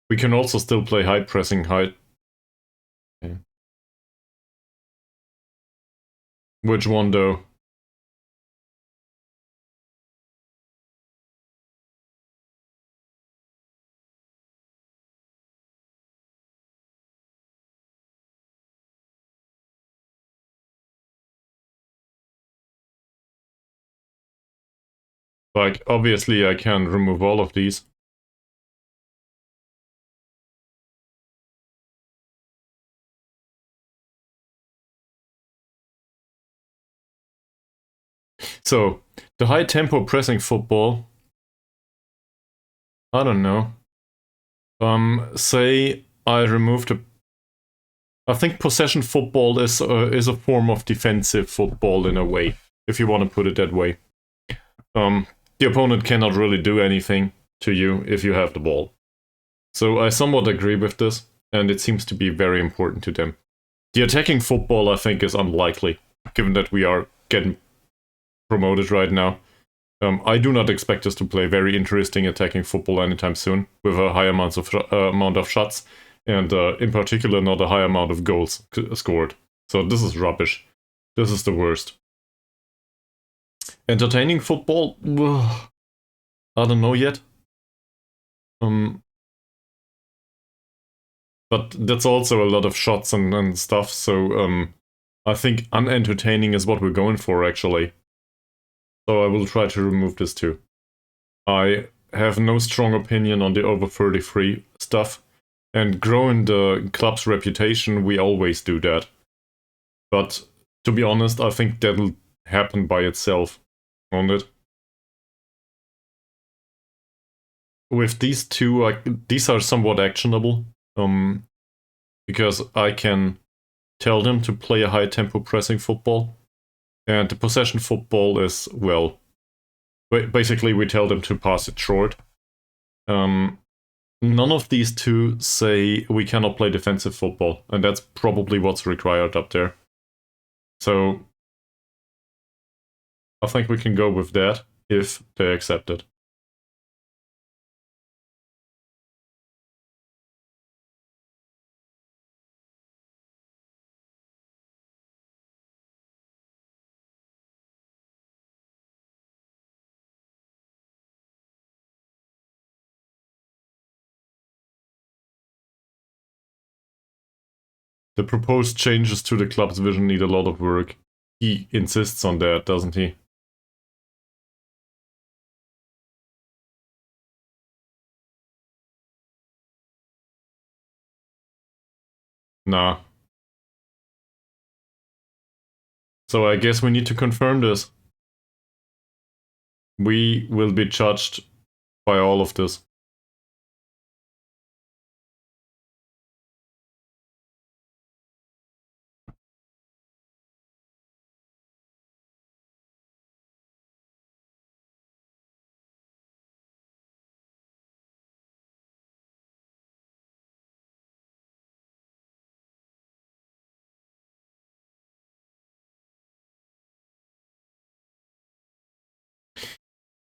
We can also still play high pressing, high... Okay. Which one though? Like, obviously I can remove all of these. So, the high tempo pressing football... I don't know. Say I removed a... I think possession football is a form of defensive football in a way, if you want to put it that way. The opponent cannot really do anything to you if you have the ball. So I somewhat agree with this, and it seems to be very important to them. The attacking football, I think, is unlikely, given that we are getting promoted right now. I do not expect us to play very interesting attacking football anytime soon, with a high amount of shots, and in particular not a high amount of goals scored. So this is rubbish. This is the worst. Entertaining football? I don't know yet. But that's also a lot of shots and stuff, so I think unentertaining is what we're going for, actually. So I will try to remove this too. I have no strong opinion on the over 33 stuff, and growing the club's reputation, we always do that. But to be honest, I think that'll happen by itself, won't it? With these two, these are somewhat actionable, because I can tell them to play a high tempo pressing football, and the possession football is, well, basically we tell them to pass it short. None of these two say we cannot play defensive football, and that's probably what's required up there. So I think we can go with that if they accept it. The proposed changes to the club's vision need a lot of work. He insists on that, doesn't he? Nah. So I guess we need to confirm this. We will be judged by all of this.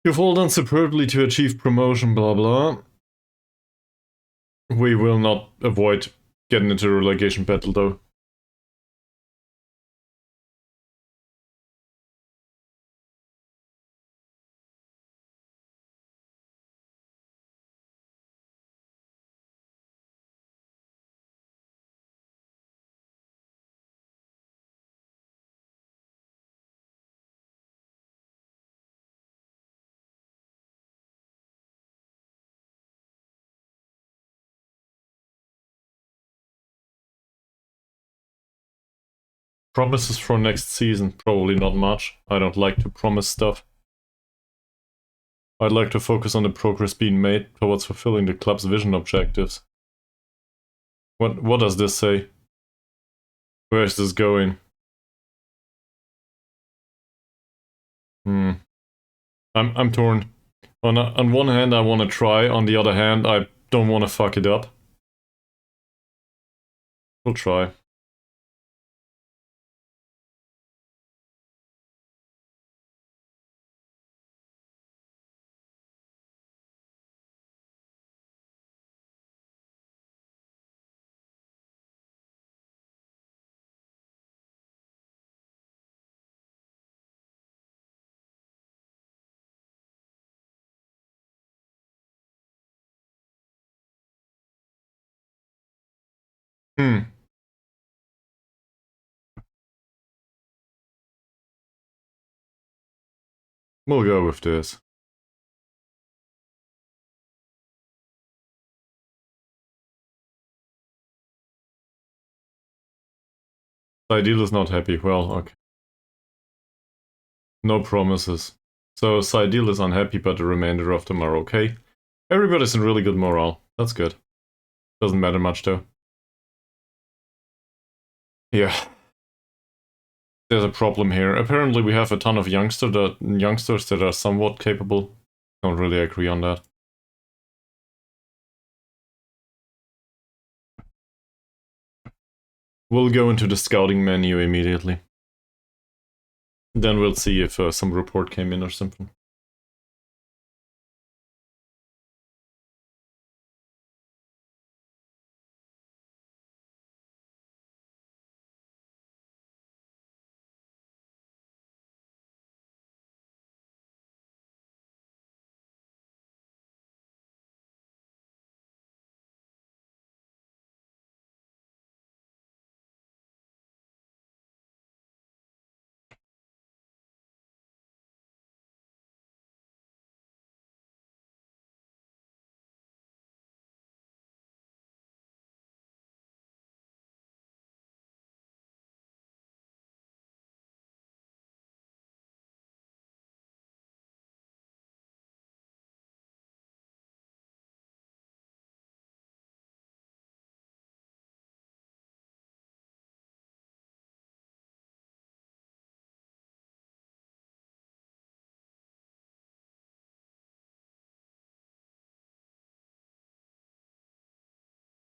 You've all done superbly to achieve promotion, blah blah. We will not avoid getting into a relegation battle though. Promises for next season, probably not much. I don't like to promise stuff. I'd like to focus on the progress being made towards fulfilling the club's vision objectives. What does this say? Where is this going? I'm torn. On one hand I want to try, on the other hand I don't want to fuck it up. We'll try. We'll go with this. The ideal is not happy. Well, okay. No promises. So Sideal is unhappy, but the remainder of them are okay. Everybody's in really good morale. That's good. Doesn't matter much though. Yeah. There's a problem here. Apparently we have a ton of youngsters that are somewhat capable. Don't really agree on that. We'll go into the scouting menu immediately. Then we'll see if some report came in or something.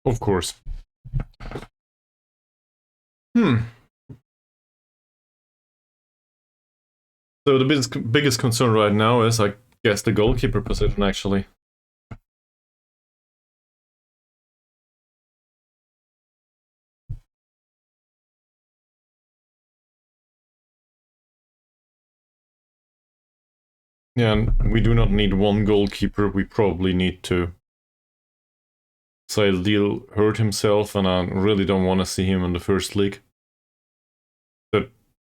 Of course. So the biggest concern right now is, I guess, the goalkeeper position, actually. Yeah, and we do not need one goalkeeper, we probably need two. Sail hurt himself, and I really don't want to see him in the first league. That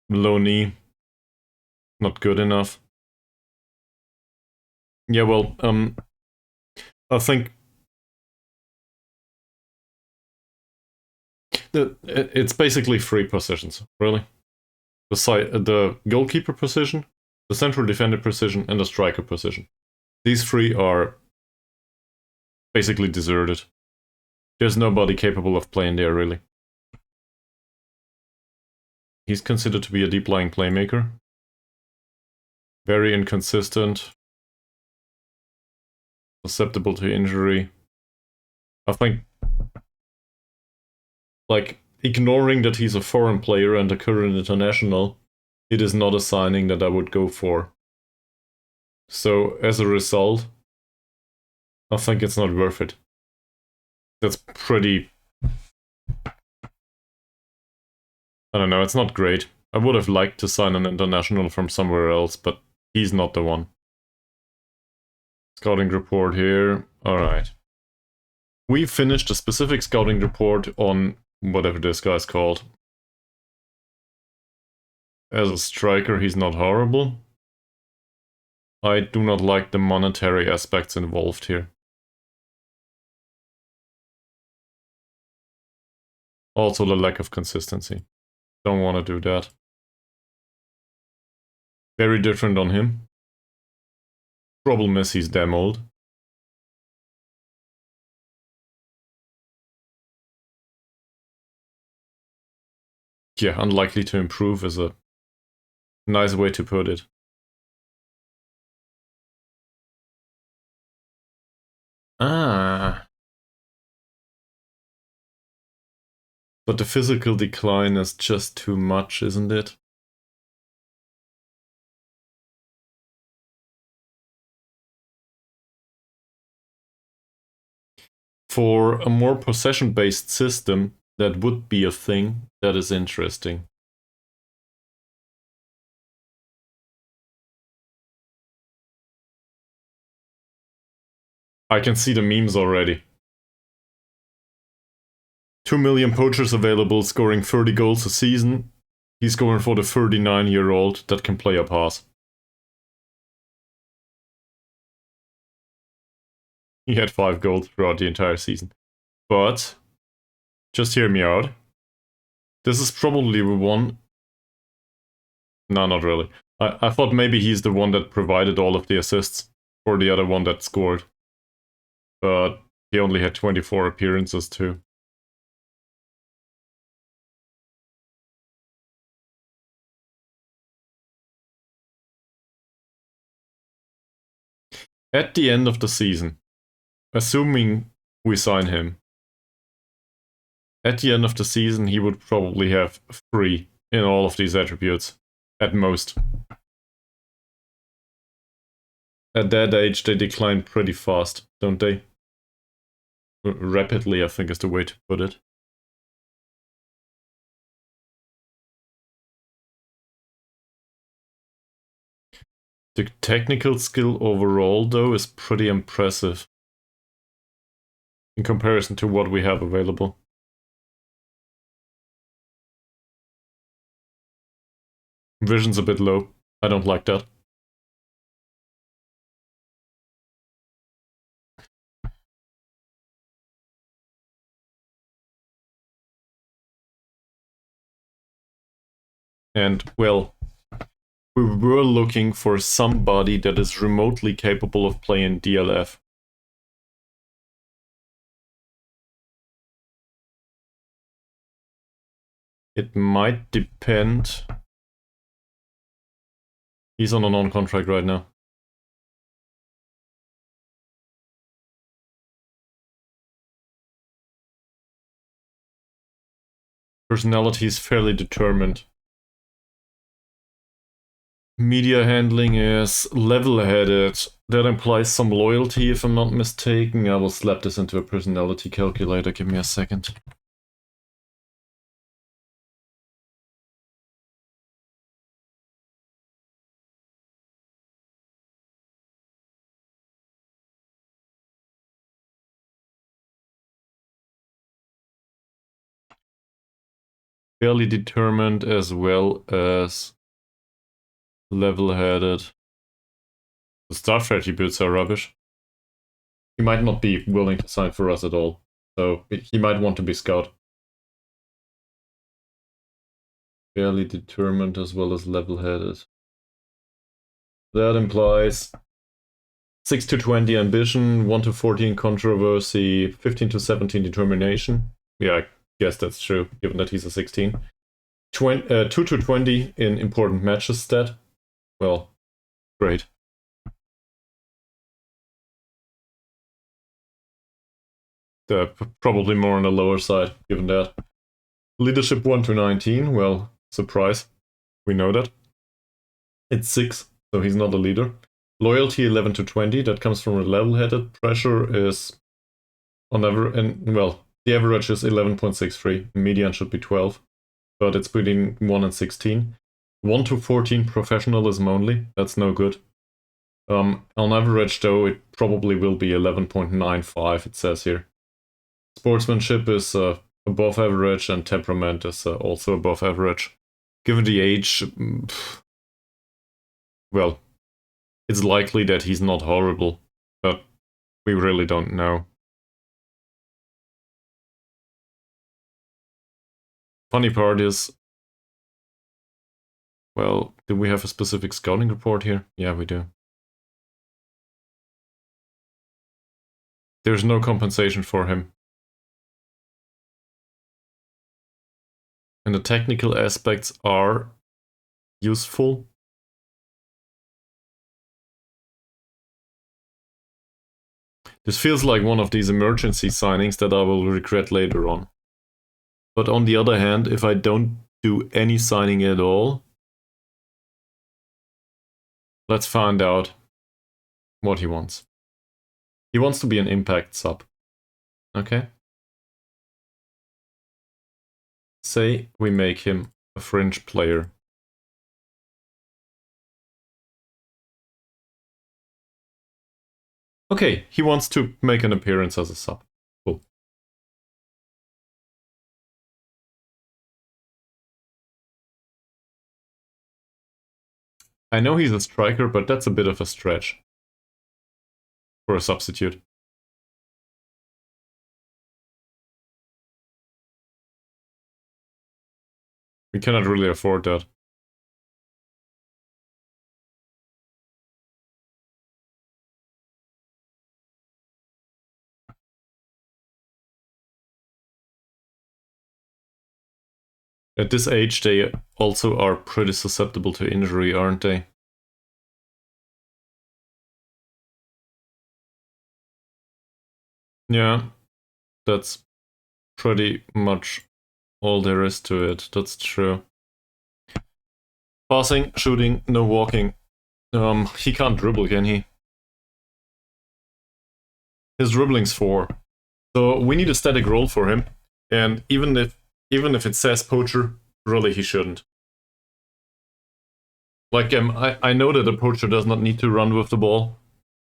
low knee, not good enough. Yeah, well, I think it's basically 3 positions, really. The goalkeeper position, the central defender position, and the striker position. These 3 are basically deserted. There's nobody capable of playing there, really. He's considered to be a deep-lying playmaker. Very inconsistent. Susceptible to injury. I think, like, ignoring that he's a foreign player and a current international, it is not a signing that I would go for. So, as a result, I think it's not worth it. That's pretty... I don't know, it's not great. I would have liked to sign an international from somewhere else, but he's not the one. Scouting report here. Alright. We finished a specific scouting report on whatever this guy's called. As a striker, he's not horrible. I do not like the monetary aspects involved here. Also the lack of consistency. Don't want to do that. Very different on him. Problem is he's damn old. Yeah, unlikely to improve is a nice way to put it. Ah. But the physical decline is just too much, isn't it? For a more possession-based system, that would be a thing that is interesting. I can see the memes already. 2 million poachers available, scoring 30 goals a season. He's going for the 39-year-old that can play a pass. He had 5 goals throughout the entire season. But, just hear me out. This is probably the one... No, not really. I thought maybe he's the one that provided all of the assists for the other one that scored. But he only had 24 appearances too. At the end of the season, assuming we sign him, at the end of the season he would probably have 3 in all of these attributes, at most. At that age they decline pretty fast, don't they? Rapidly, I think is the way to put it. The technical skill overall, though, is pretty impressive in comparison to what we have available. Vision's a bit low. I don't like that. And, well, we were looking for somebody that is remotely capable of playing DLF. It might depend. He's on a non-contract right now. Personality is fairly determined. Media handling is level-headed. That implies some loyalty, if I'm not mistaken. I will slap this into a personality calculator. Give me a second. Fairly determined as well as level-headed. The staff attributes are rubbish. He might not be willing to sign for us at all, so he might want to be scout. Fairly determined as well as level-headed. That implies 6 to 20 ambition, 1 to 14 controversy, 15 to 17 determination. Yeah, I guess that's true, given that he's a 16. 2 to 20 in important matches stat. Well, great. Probably more on the lower side, given that. Leadership 1 to 19, well, surprise. We know that. It's 6, so he's not a leader. Loyalty 11 to 20, that comes from a level-headed. Pressure is on average, and well, the average is 11.63. The median should be 12, but it's between 1 and 16. 1 to 14 professionalism only, that's no good. On average, though, it probably will be 11.95, it says here. Sportsmanship is above average, and temperament is also above average. Given the age, well, it's likely that he's not horrible, but we really don't know. Funny part is, well, do we have a specific scouting report here? Yeah, we do. There's no compensation for him. And the technical aspects are useful. This feels like one of these emergency signings that I will regret later on. But on the other hand, if I don't do any signing at all, let's find out what he wants. He wants to be an impact sub. Okay? Say we make him a fringe player. Okay, he wants to make an appearance as a sub. Cool. I know he's a striker, but that's a bit of a stretch for a substitute. We cannot really afford that. At this age, they also are pretty susceptible to injury, aren't they? Yeah, that's pretty much all there is to it. That's true. Passing, shooting, no walking. He can't dribble, can he? His dribbling's 4. So we need a static role for him. And even if it says poacher, really he shouldn't. Like, I know that a poacher does not need to run with the ball,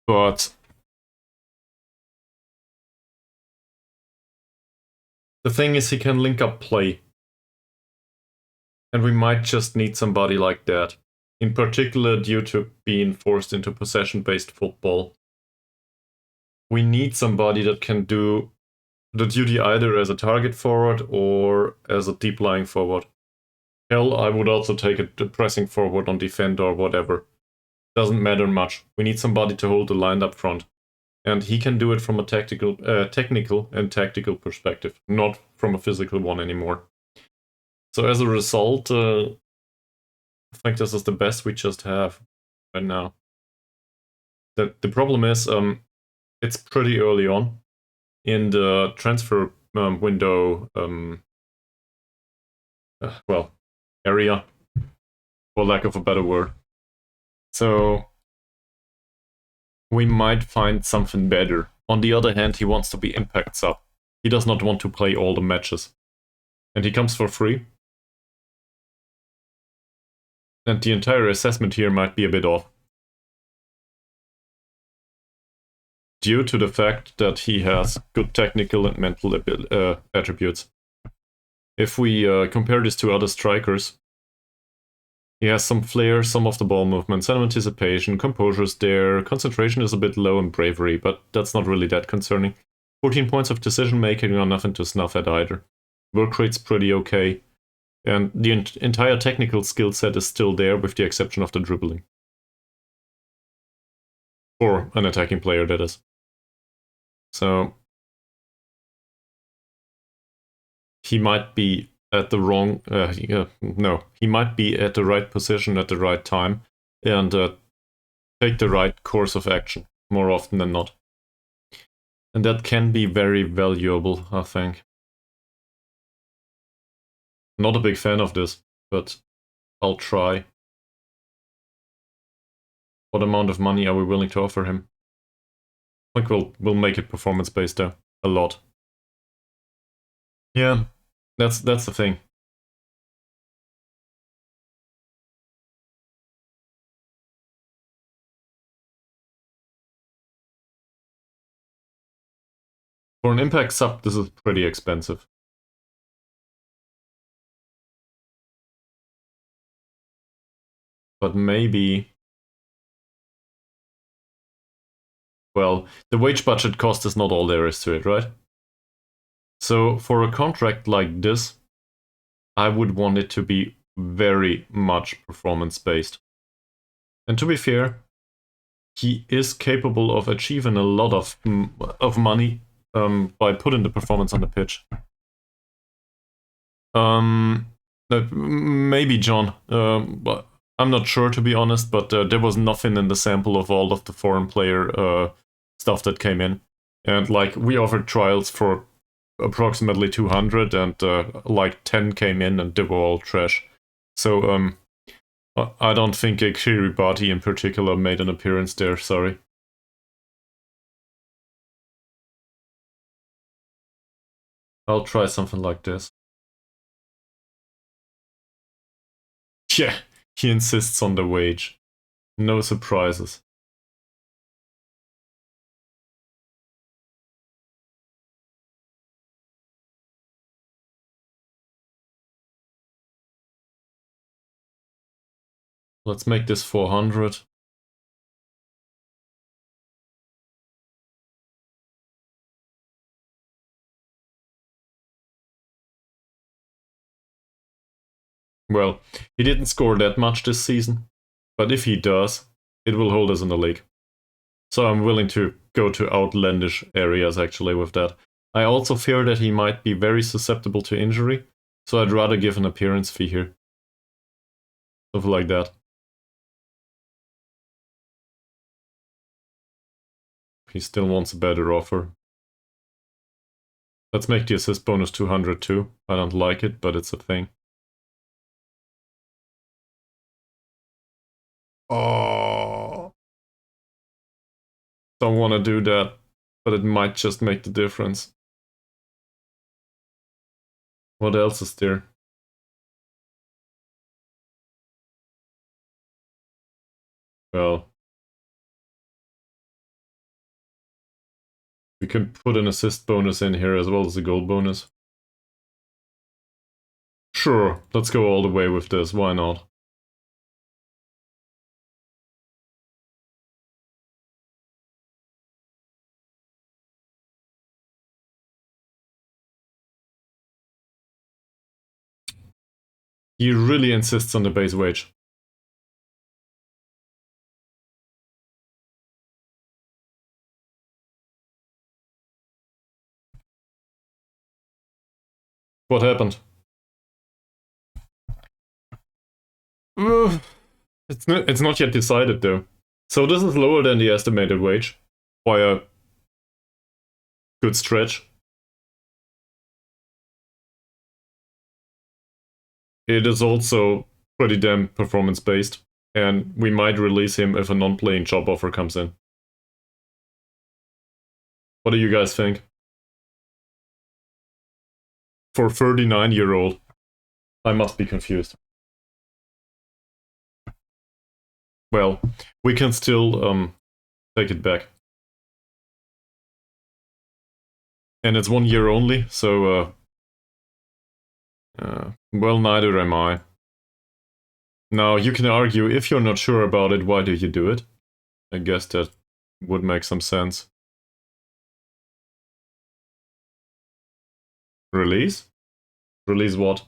but the thing is he can link up play. And we might just need somebody like that. In particular, due to being forced into possession-based football. We need somebody that can do the duty either as a target forward or as a deep-lying forward. Hell, I would also take a pressing forward on defender or whatever. Doesn't matter much. We need somebody to hold the line up front. And he can do it from a technical and tactical perspective, not from a physical one anymore. So as a result, I think this is the best we just have right now. The problem is, it's pretty early on in the transfer window, area, for lack of a better word. So we might find something better. On the other hand, he wants to be impact sub. He does not want to play all the matches. And he comes for free. And the entire assessment here might be a bit off. Due to the fact that he has good technical and mental attributes. If we compare this to other strikers, he has some flair, some off the ball movement, some anticipation, composure's there, concentration is a bit low, and bravery, but that's not really that concerning. 14 points of decision making are nothing to snuff at either. Work rate's pretty okay, and the entire technical skill set is still there with the exception of the dribbling. For an attacking player, that is. So he might be at the wrong... he might be at the right position at the right time and take the right course of action more often than not. And that can be very valuable, I think. Not a big fan of this, but I'll try. What amount of money are we willing to offer him? I think we'll make it performance-based though. A lot. Yeah, that's the thing. For an impact sub, this is pretty expensive. But maybe... Well, the wage budget cost is not all there is to it, right? So for a contract like this, I would want it to be very much performance-based. And to be fair, he is capable of achieving a lot of money by putting the performance on the pitch. Maybe John. But I'm not sure, to be honest, but there was nothing in the sample of all of the foreign player stuff that came in. And like, we offered trials for approximately 200 and like 10 came in and they were all trash. So I don't think a Kiribati in particular made an appearance there, sorry. I'll try something like this. Yeah, he insists on the wage. No surprises. Let's make this 400. Well, he didn't score that much this season, but if he does, it will hold us in the league. So I'm willing to go to outlandish areas actually with that. I also fear that he might be very susceptible to injury, so I'd rather give an appearance fee here. Something like that. He still wants a better offer. Let's make the assist bonus 200 too. I don't like it, but it's a thing. Oh. Don't want to do that, but it might just make the difference. What else is there? Well, we can put an assist bonus in here as well as a goal bonus. Sure, let's go all the way with this, why not? He really insists on the base wage. What happened? It's not yet decided though. So this is lower than the estimated wage by a good stretch. It is also pretty damn performance based, and we might release him if a non-playing job offer comes in. What do you guys think? For 39-year-old, I must be confused. Well, we can still take it back. And it's 1 year only, so Well, neither am I. Now, you can argue, if you're not sure about it, why do you do it? I guess that would make some sense. Release? Release what?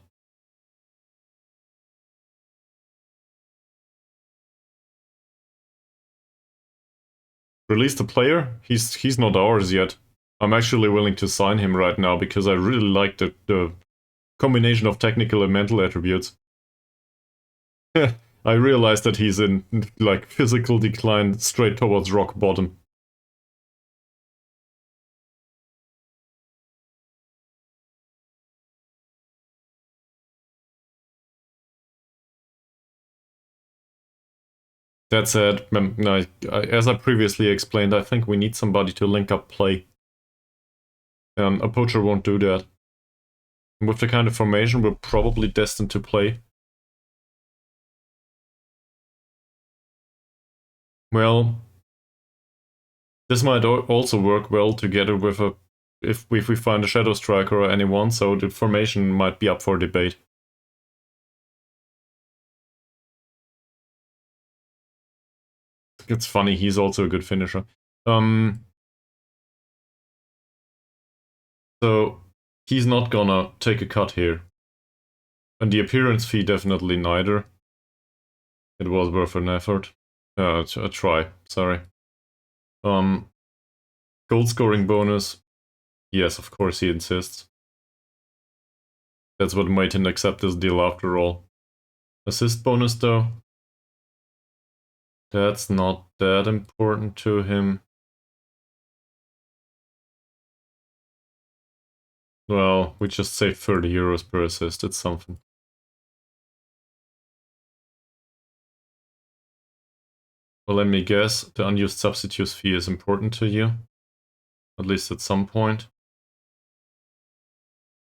Release the player? He's not ours yet. I'm actually willing to sign him right now because I really like the combination of technical and mental attributes. I realize that he's in, like, physical decline straight towards rock bottom. That said, as I previously explained, I think we need somebody to link up play. A poacher won't do that. With the kind of formation we're probably destined to play. Well, this might also work well together with a... If we find a Shadow Striker or anyone, so the formation might be up for debate. It's funny, he's also a good finisher. So, he's not gonna take a cut here. And the appearance fee, definitely neither. It was worth an effort. A try, sorry. Gold scoring bonus. Yes, of course he insists. That's what made him accept this deal after all. Assist bonus though. That's not that important to him. Well, we just saved 30 euros per assist, it's something. Well, let me guess, the unused substitutes fee is important to you. At least at some point.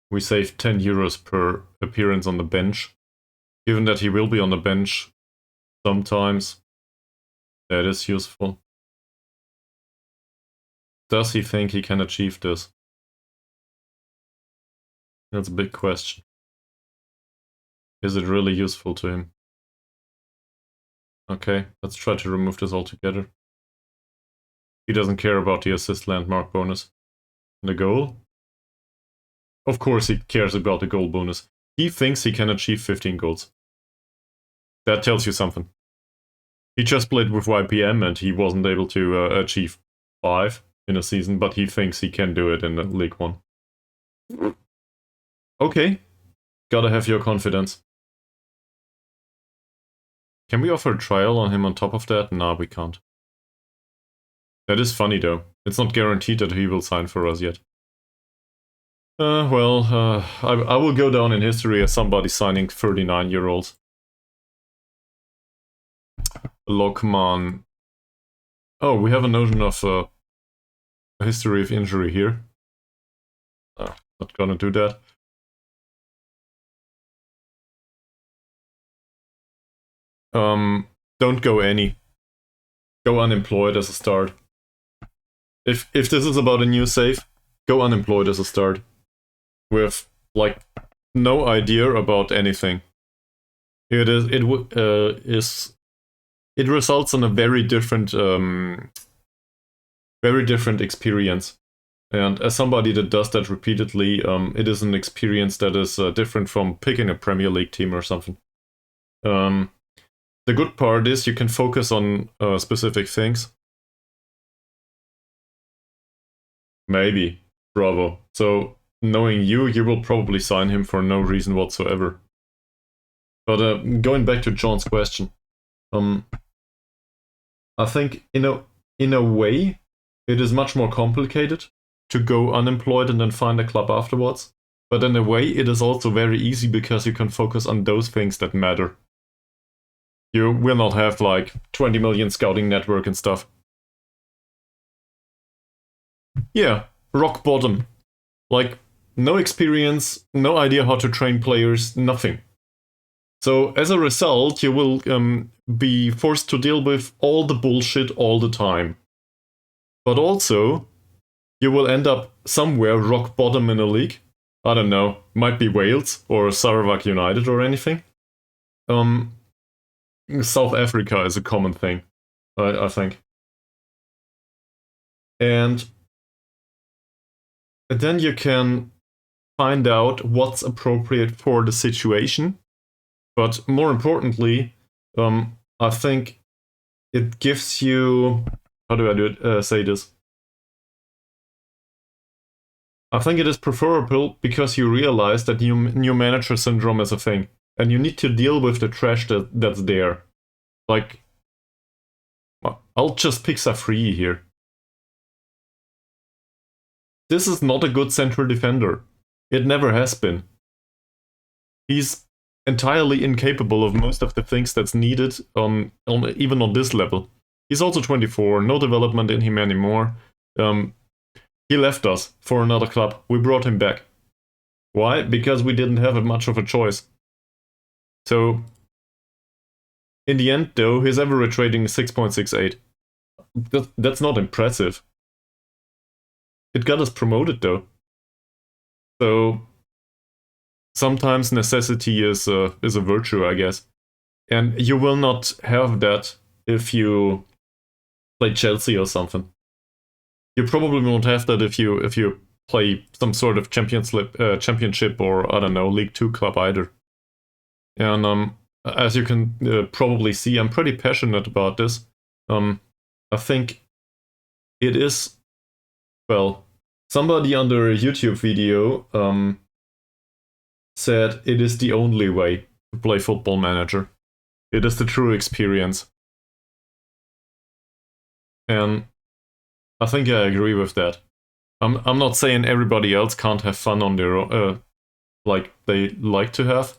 We saved 10 euros per appearance on the bench. Given that he will be on the bench sometimes, that is useful. Does he think he can achieve this? That's a big question. Is it really useful to him? Okay, let's try to remove this altogether. He doesn't care about the assist landmark bonus. The goal? Of course he cares about the goal bonus. He thinks he can achieve 15 goals. That tells you something. He just played with YPM and he wasn't able to achieve 5 in a season, but he thinks he can do it in League 1. Okay, gotta have your confidence. Can we offer a trial on him on top of that? Nah, we can't. That is funny though. It's not guaranteed that he will sign for us yet. I will go down in history as somebody signing 39-year-olds. Lokman. Oh, we have a notion of a history of injury here. Not gonna do that. Don't go any. Go unemployed as a start. If this is about a new save, go unemployed as a start. With, like, no idea about anything. It results in a very different experience. And as somebody that does that repeatedly, it is an experience that is different from picking a Premier League team or something. The good part is you can focus on specific things. Maybe. Bravo. So, knowing you will probably sign him for no reason whatsoever. But going back to John's question, I think in a way it is much more complicated to go unemployed and then find a club afterwards. But in a way it is also very easy because you can focus on those things that matter. You will not have like 20 million scouting network and stuff. Yeah, rock bottom. Like, no experience, no idea how to train players, nothing. So as a result, you will be forced to deal with all the bullshit all the time. But also, you will end up somewhere rock bottom in a league, I don't know, might be Wales or Sarawak United or anything. South Africa is a common thing, I think. And then you can find out what's appropriate for the situation. But more importantly, I think it gives you, how do I do it? Say this? I think it is preferable because you realize that new manager syndrome is a thing, and you need to deal with the trash that's there. Like, I'll just pick Safri here. This is not a good central defender. It never has been. He's entirely incapable of most of the things that's needed even on this level. He's also 24, no development in him anymore. He left us for another club. We brought him back. Why? Because we didn't have much of a choice. So, in the end, though, his average rating is 6.68. That's not impressive. It got us promoted, though. So, sometimes necessity is a virtue, I guess. And you will not have that if you play Chelsea or something. You probably won't have that if you play some sort of championship or, I don't know, League 2 club either. And as you can probably see, I'm pretty passionate about this. I think it is, well, somebody under a YouTube video said it is the only way to play Football Manager. It is the true experience. And I think I agree with that. I'm not saying everybody else can't have fun on their own, like they like to have,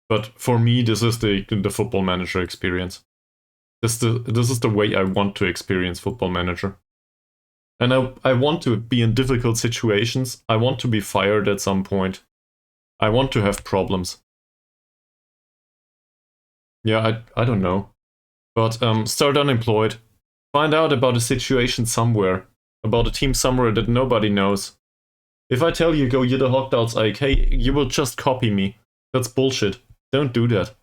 but for me, this is the Football Manager experience. This is the way I want to experience Football Manager. And I want to be in difficult situations. I want to be fired at some point. I want to have problems. Yeah, I don't know. But start unemployed. Find out about a situation somewhere. About a team somewhere that nobody knows. If I tell you go Jidder Hogdals IK, you will just copy me. That's bullshit. Don't do that.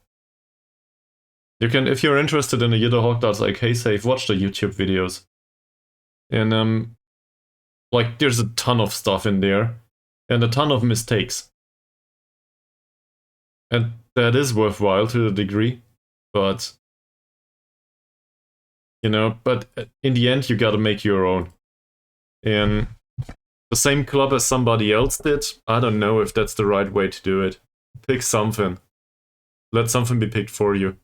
You can, if you're interested in a Jidder Hogdals IK save, watch the YouTube videos. And like there's a ton of stuff in there. And a ton of mistakes. And that is worthwhile to a degree. But you know, but in the end you gotta make your own. In the same club as somebody else did, I don't know if that's the right way to do it. Pick something. Let something be picked for you.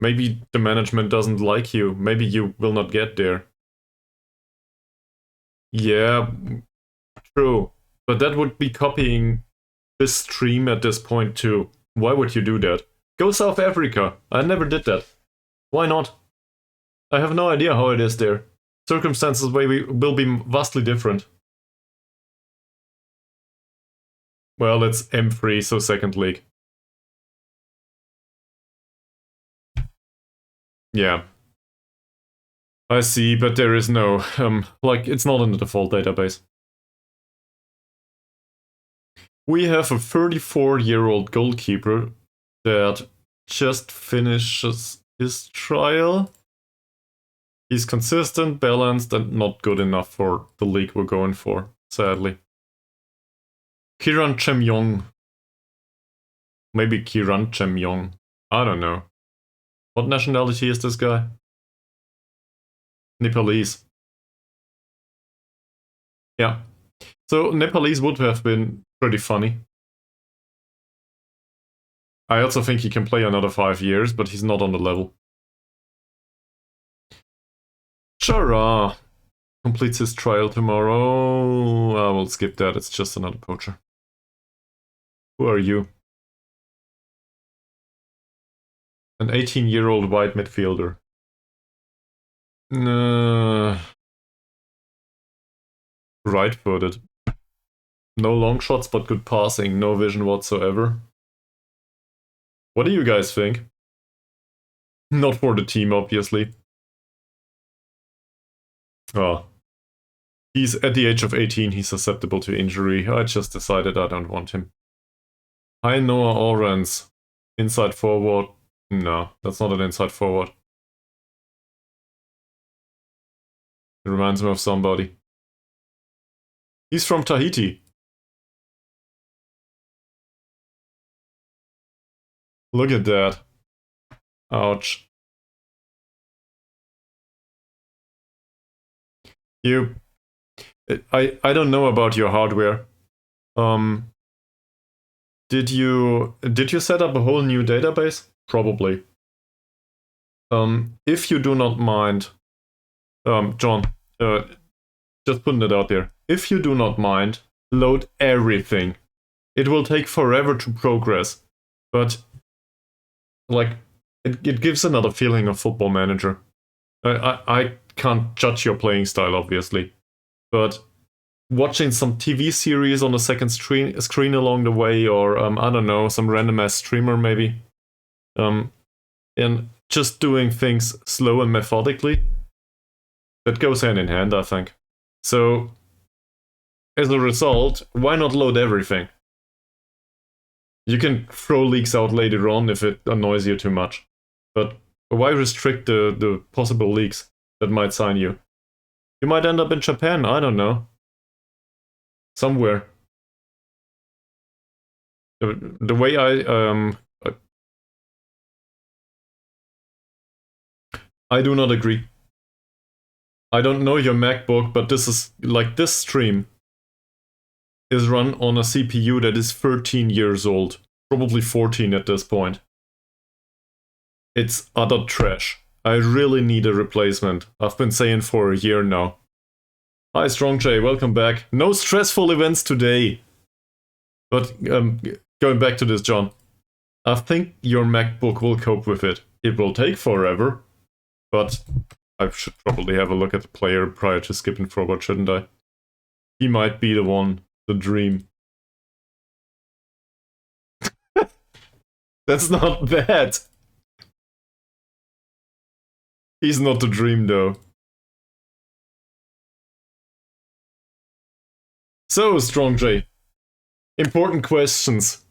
Maybe the management doesn't like you. Maybe you will not get there. Yeah, true. But that would be copying this stream at this point too. Why would you do that? Go South Africa. I never did that. Why not? I have no idea how it is there. Circumstances will be vastly different. Well, it's M3, so second league. Yeah. I see, but there is no, like, it's not in the default database. We have a 34-year-old goalkeeper that just finishes his trial. He's consistent, balanced, and not good enough for the league we're going for, sadly. Kiran Chemyong. Maybe Kiran Chemyong. I don't know. What nationality is this guy? Nepalese. Yeah. So Nepalese would have been pretty funny. I also think he can play another 5 years, but he's not on the level. Chara completes his trial tomorrow. I will skip that, it's just another poacher. Who are you? An 18-year-old white midfielder. Right-footed. No long shots, but good passing. No vision whatsoever. What do you guys think? Not for the team, obviously. Oh. He's at the age of 18, he's susceptible to injury. I just decided I don't want him. Hi, Noah Orenz. Inside forward. No, that's not an inside forward. It reminds me of somebody. He's from Tahiti. Look at that. Ouch. I don't know about your hardware. Did you set up a whole new database? Probably. If you do not mind, John, just putting it out there. If you do not mind, load everything. It will take forever to progress, but like it gives another feeling of Football Manager. I can't judge your playing style, obviously, but watching some TV series on the second screen along the way, or I don't know, some random ass streamer maybe, and just doing things slow and methodically, that goes hand in hand, I think. So, as a result, why not load everything? You can throw leaks out later on if it annoys you too much, but why restrict the possible leaks that might sign you? You might end up in Japan, I don't know. Somewhere. The way I do not agree. I don't know your MacBook, but this is like this stream is run on a CPU that is 13 years old, probably 14 at this point. It's utter trash. I really need a replacement. I've been saying for a year now. Hi Strong J, welcome back. No stressful events today. But going back to this, John, I think your MacBook will cope with it. It will take forever, but I should probably have a look at the player prior to skipping forward, shouldn't I? He might be the one, the dream. That's not bad. He's not the dream, though. So, Strong J, important questions.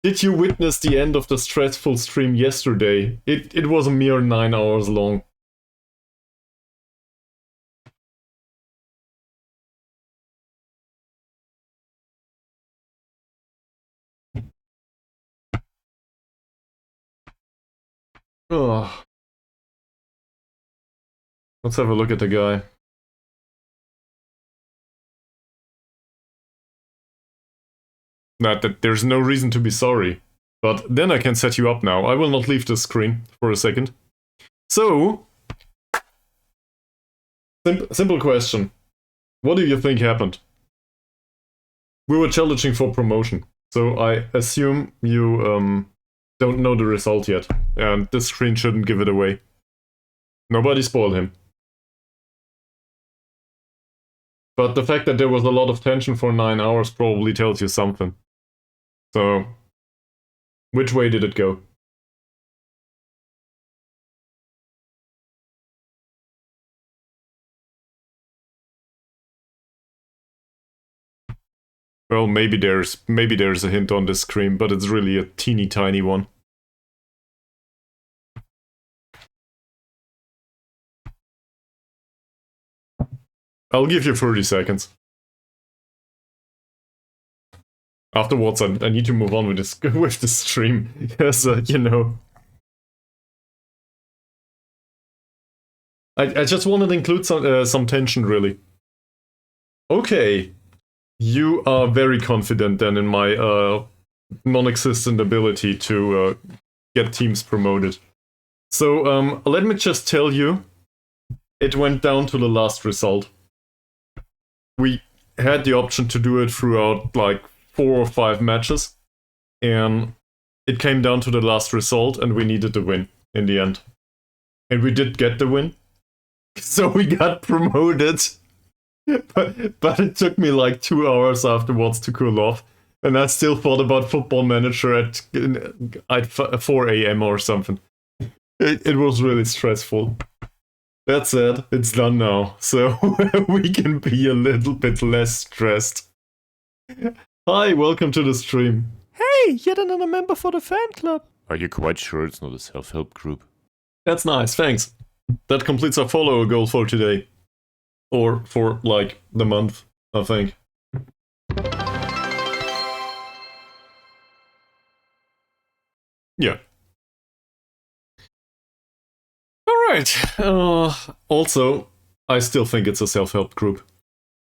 Did you witness the end of the stressful stream yesterday? It was a mere 9 hours long. Ugh. Let's have a look at the guy. That there's no reason to be sorry. But then I can set you up now. I will not leave the screen for a second. So, simple question. What do you think happened? We were challenging for promotion, so I assume you don't know the result yet, and this screen shouldn't give it away. Nobody spoiled him. But the fact that there was a lot of tension for 9 hours probably tells you something. So, which way did it go? Well, maybe there's a hint on this screen, but it's really a teeny tiny one. I'll give you 30 seconds. Afterwards, I need to move on with this stream, because, you know. I just wanted to include some tension, really. Okay. You are very confident then in my non-existent ability to get teams promoted. So, let me just tell you, it went down to the last result. We had the option to do it throughout, like, 4 or 5 matches, and it came down to the last result, and we needed the win in the end. And we did get the win, so we got promoted. But it took me like 2 hours afterwards to cool off, and I still thought about Football Manager at 4 AM or something. It was really stressful. That said, it's done now, so we can be a little bit less stressed. Hi, welcome to the stream. Hey, yet another member for the fan club. Are you quite sure it's not a self-help group? That's nice, thanks. That completes our follower goal for today. Or for, like, the month, I think. Yeah. Alright. Also, I still think it's a self-help group.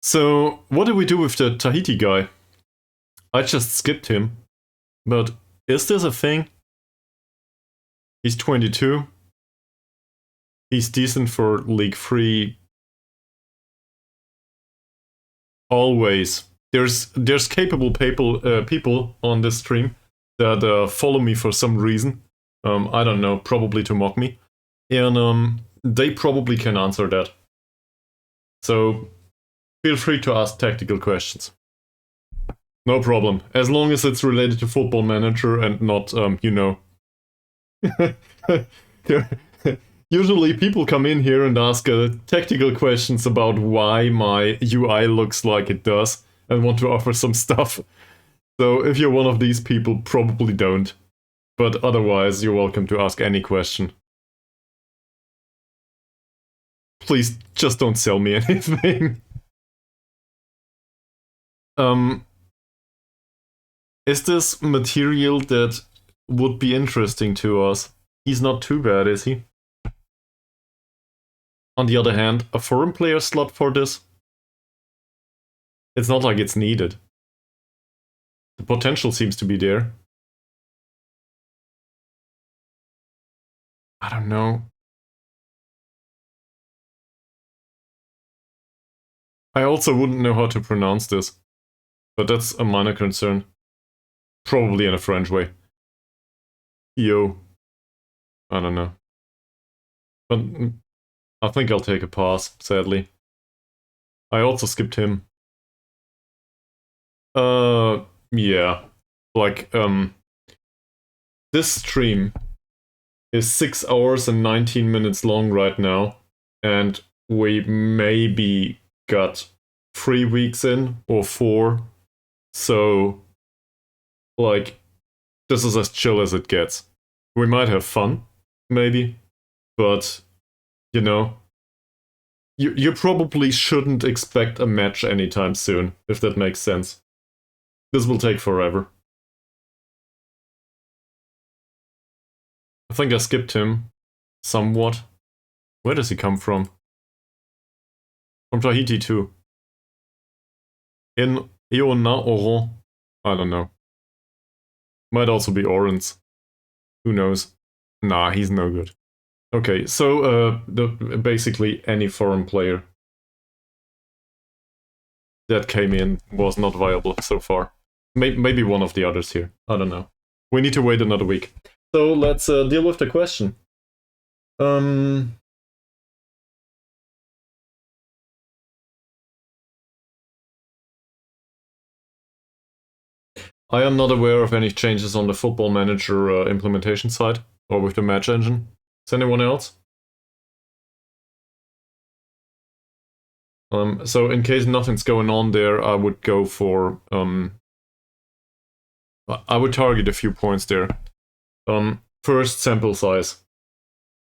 So, what do we do with the Tahiti guy? I just skipped him. But is this a thing? He's 22. He's decent for League 3. Always. There's capable people on this stream that follow me for some reason. I don't know, probably to mock me. And they probably can answer that. So feel free to ask tactical questions. No problem. As long as it's related to Football Manager and not, you know. Usually people come in here and ask tactical questions about why my UI looks like it does and want to offer some stuff. So if you're one of these people, probably don't. But otherwise, you're welcome to ask any question. Please, just don't sell me anything. Is this material that would be interesting to us? He's not too bad, is he? On the other hand, a foreign player slot for this? It's not like it's needed. The potential seems to be there. I don't know. I also wouldn't know how to pronounce this. But that's a minor concern. Probably in a French way. Yo. I don't know. But I think I'll take a pass, sadly. I also skipped him. Yeah. Like, this stream is 6 hours and 19 minutes long right now, and we maybe got 3 weeks in, or 4. So, like, this is as chill as it gets. We might have fun, maybe, but, you know, you probably shouldn't expect a match anytime soon, if that makes sense. This will take forever. I think I skipped him somewhat. Where does he come from? From Tahiti too. In Eona Oron? I don't know. Might also be Orange. Who knows? Nah, he's no good. Okay, so basically any foreign player that came in was not viable so far. Maybe one of the others here. I don't know. We need to wait another week. So let's deal with the question. I am not aware of any changes on the Football Manager implementation side or with the match engine. Is anyone else? So in case nothing's going on there, I would go for I would target a few points there. First, sample size.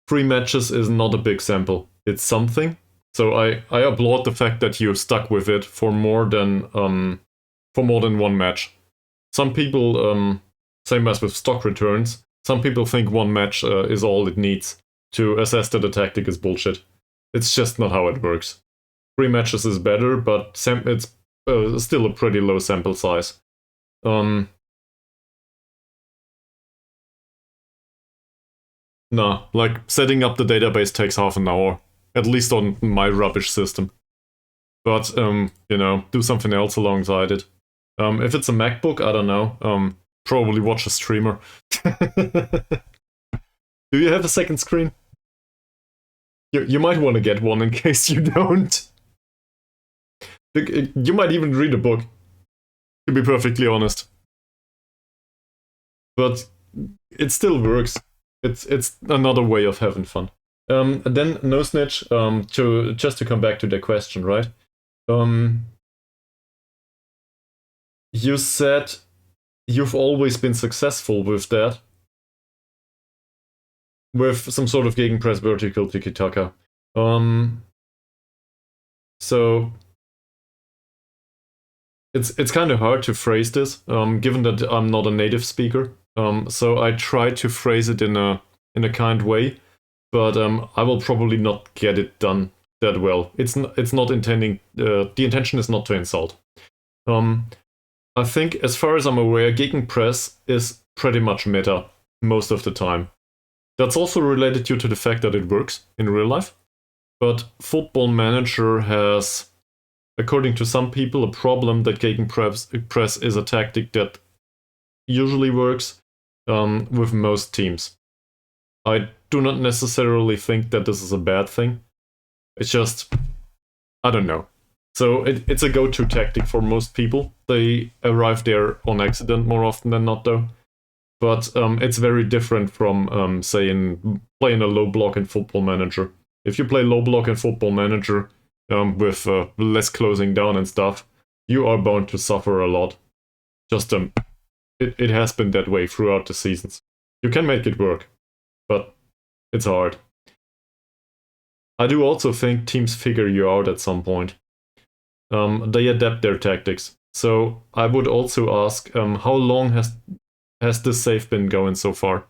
3 matches is not a big sample. It's something. So I applaud the fact that you stuck with it for more than one match. Some people, same as with stock returns, some people think 1 match is all it needs to assess that the tactic is bullshit. It's just not how it works. 3 matches is better, but it's still a pretty low sample size. Nah, like, setting up the database takes half an hour. At least on my rubbish system. But, you know, do something else alongside it. If it's a MacBook, I don't know. Probably watch a streamer. Do you have a second screen? You might want to get one in case you don't. You might even read a book, to be perfectly honest. But it still works. It's another way of having fun. Then no snitch. Just to come back to the question, right? You said you've always been successful with that, with some sort of gegenpress vertical tiki-taka. So it's kind of hard to phrase this, given that I'm not a native speaker. So I try to phrase it in a kind way, but I will probably not get it done that well. It's not intending. The intention is not to insult. I think, as far as I'm aware, gegenpress is pretty much meta most of the time. That's also related due to the fact that it works in real life. But Football Manager has, according to some people, a problem that gegenpress is a tactic that usually works with most teams. I do not necessarily think that this is a bad thing. It's just, I don't know. So it's a go-to tactic for most people. They arrive there on accident more often than not, though. But it's very different from, say, playing a low block in Football Manager. If you play low block in Football Manager with less closing down and stuff, you are bound to suffer a lot. Just it has been that way throughout the seasons. You can make it work, but it's hard. I do also think teams figure you out at some point. They adapt their tactics. So I would also ask, how long has this save been going so far?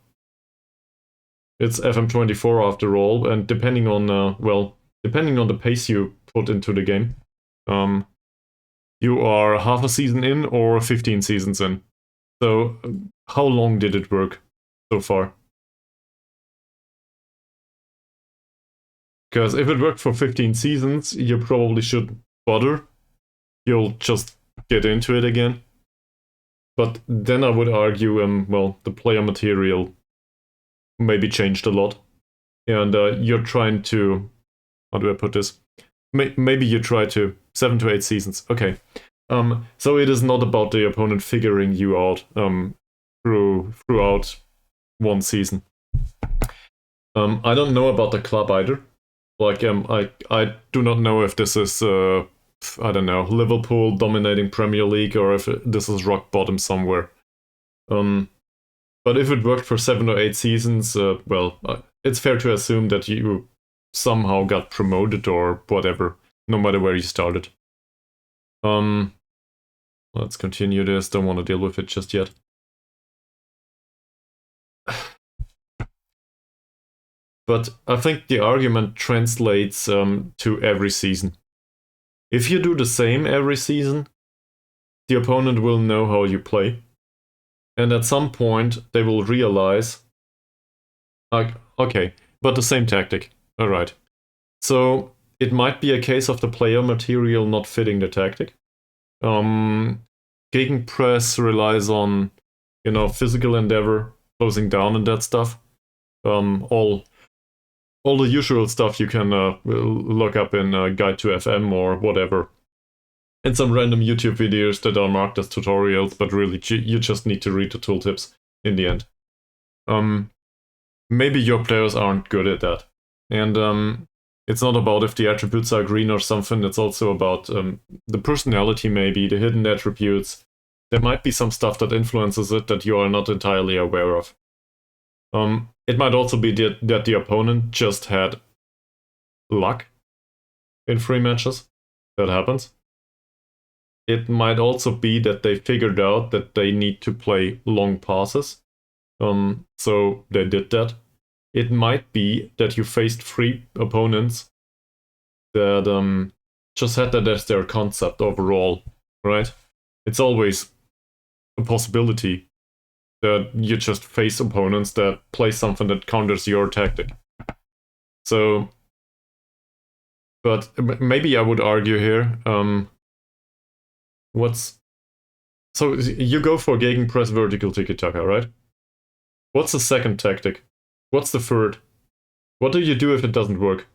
It's FM24 after all, and depending on the pace you put into the game, you are half a season in or 15 seasons in. So how long did it work so far? Because if it worked for 15 seasons, you probably shouldn't bother. You'll just get into it again. But then I would argue, the player material maybe changed a lot. And you're trying to, how do I put this? Maybe you try to 7 to 8 seasons. Okay. So it is not about the opponent figuring you out throughout one season. I don't know about the club either. Like, I do not know if this is, I don't know, Liverpool dominating Premier League or if this is rock bottom somewhere. But if it worked for 7 or 8 seasons, it's fair to assume that you somehow got promoted or whatever, no matter where you started. Let's continue this. Don't want to deal with it just yet. But I think the argument translates to every season. If you do the same every season, the opponent will know how you play. And at some point, they will realize, okay, but the same tactic. All right. So it might be a case of the player material not fitting the tactic. Gegenpress relies on, physical endeavor, closing down and that stuff. All the usual stuff you can look up in Guide to FM or whatever. And some random YouTube videos that are marked as tutorials, but really you just need to read the tooltips in the end. Maybe your players aren't good at that. And it's not about if the attributes are green or something, it's also about the personality maybe, the hidden attributes. There might be some stuff that influences it that you are not entirely aware of. It might also be that the opponent just had luck in free matches. That happens. It might also be that they figured out that they need to play long passes. So they did that. It might be that you faced 3 opponents that just had that as their concept overall, right? It's always a possibility that you just face opponents that play something that counters your tactic. So, but maybe I would argue here, so you go for gegenpress vertical tiki-taka, right? What's the second tactic? What's the third? What do you do if it doesn't work?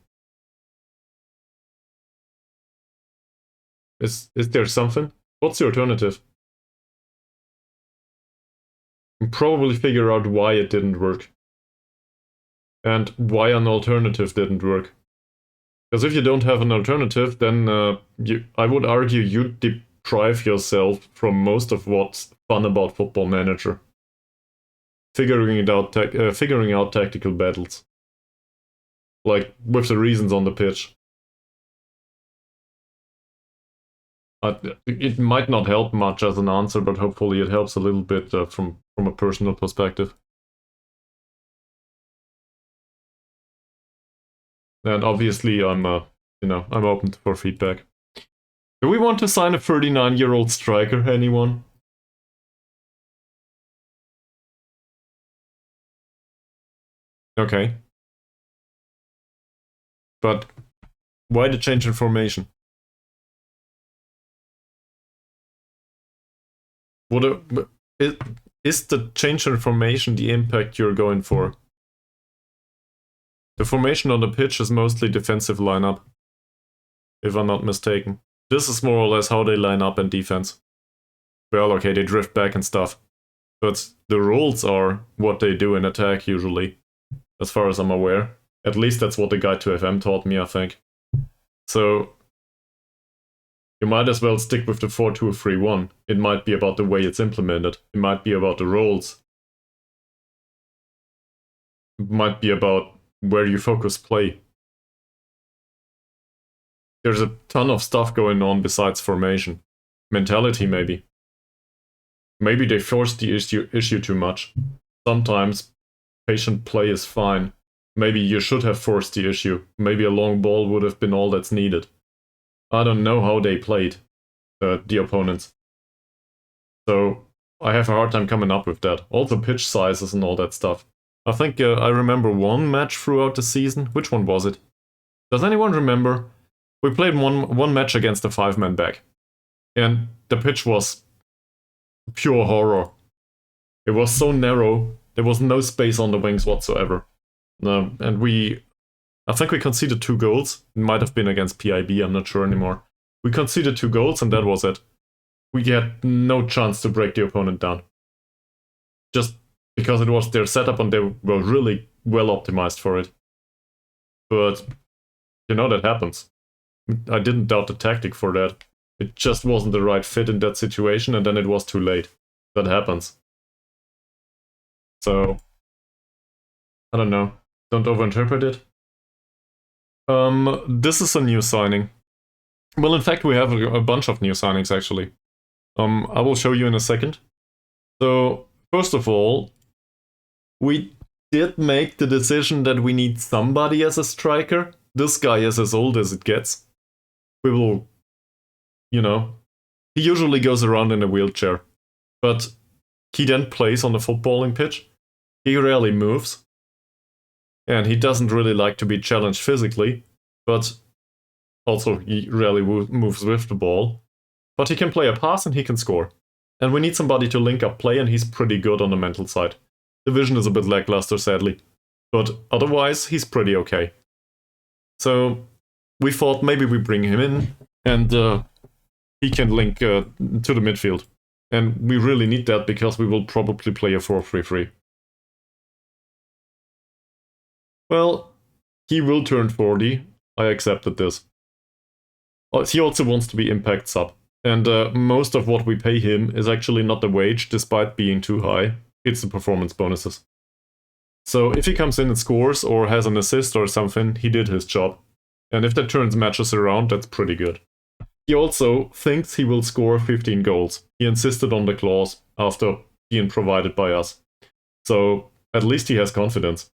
Is there something? What's the alternative? And probably figure out why it didn't work. and why an alternative didn't work. Because if you don't have an alternative, then I would argue you deprive yourself from most of what's fun about Football Manager. Figuring out tactical battles. Like, with the reasons on the pitch. It might not help much as an answer, but hopefully it helps a little bit from a personal perspective. And obviously, I'm open for feedback. Do we want to sign a 39-year-old striker? Anyone? Okay. But why the change in formation? Is the change in formation the impact you're going for? The formation on the pitch is mostly defensive lineup, if I'm not mistaken. This is more or less how they line up in defense. Well, okay, they drift back and stuff. But the rules are what they do in attack, usually. As far as I'm aware. At least that's what the Guide to FM taught me, I think. So, you might as well stick with the 4-2-3-1. It might be about the way it's implemented. It might be about the roles. It might be about where you focus play. There's a ton of stuff going on besides formation. Mentality, maybe. Maybe they force the issue too much. Sometimes patient play is fine. Maybe you should have forced the issue. Maybe a long ball would have been all that's needed. I don't know how they played, the opponents. So I have a hard time coming up with that. Also pitch sizes and all that stuff. I think I remember one match throughout the season. Which one was it? Does anyone remember? We played one match against a 5-man back. And the pitch was pure horror. It was so narrow. There was no space on the wings whatsoever. And I think we conceded 2 goals. It might have been against PIB, I'm not sure anymore. We conceded 2 goals and that was it. We had no chance to break the opponent down. Just because it was their setup and they were really well optimized for it. But, that happens. I didn't doubt the tactic for that. It just wasn't the right fit in that situation and then it was too late. That happens. So, I don't know. Don't overinterpret it. This is a new signing. Well, in fact, we have a bunch of new signings, actually. I will show you in a second. So, first of all, we did make the decision that we need somebody as a striker. This guy is as old as it gets. We will, he usually goes around in a wheelchair. But he then plays on the footballing pitch. He rarely moves. And he doesn't really like to be challenged physically, but also he rarely moves with the ball. But he can play a pass and he can score. And we need somebody to link up play and he's pretty good on the mental side. The vision is a bit lackluster, sadly. But otherwise, he's pretty okay. So we thought maybe we bring him in and he can link to the midfield. And we really need that because we will probably play a 4-3-3. Well, he will turn 40. I accepted this. He also wants to be impact sub. And most of what we pay him is actually not the wage, despite being too high. It's the performance bonuses. So if he comes in and scores or has an assist or something, he did his job. And if that turns matches around, that's pretty good. He also thinks he will score 15 goals. He insisted on the clause after being provided by us. So at least he has confidence.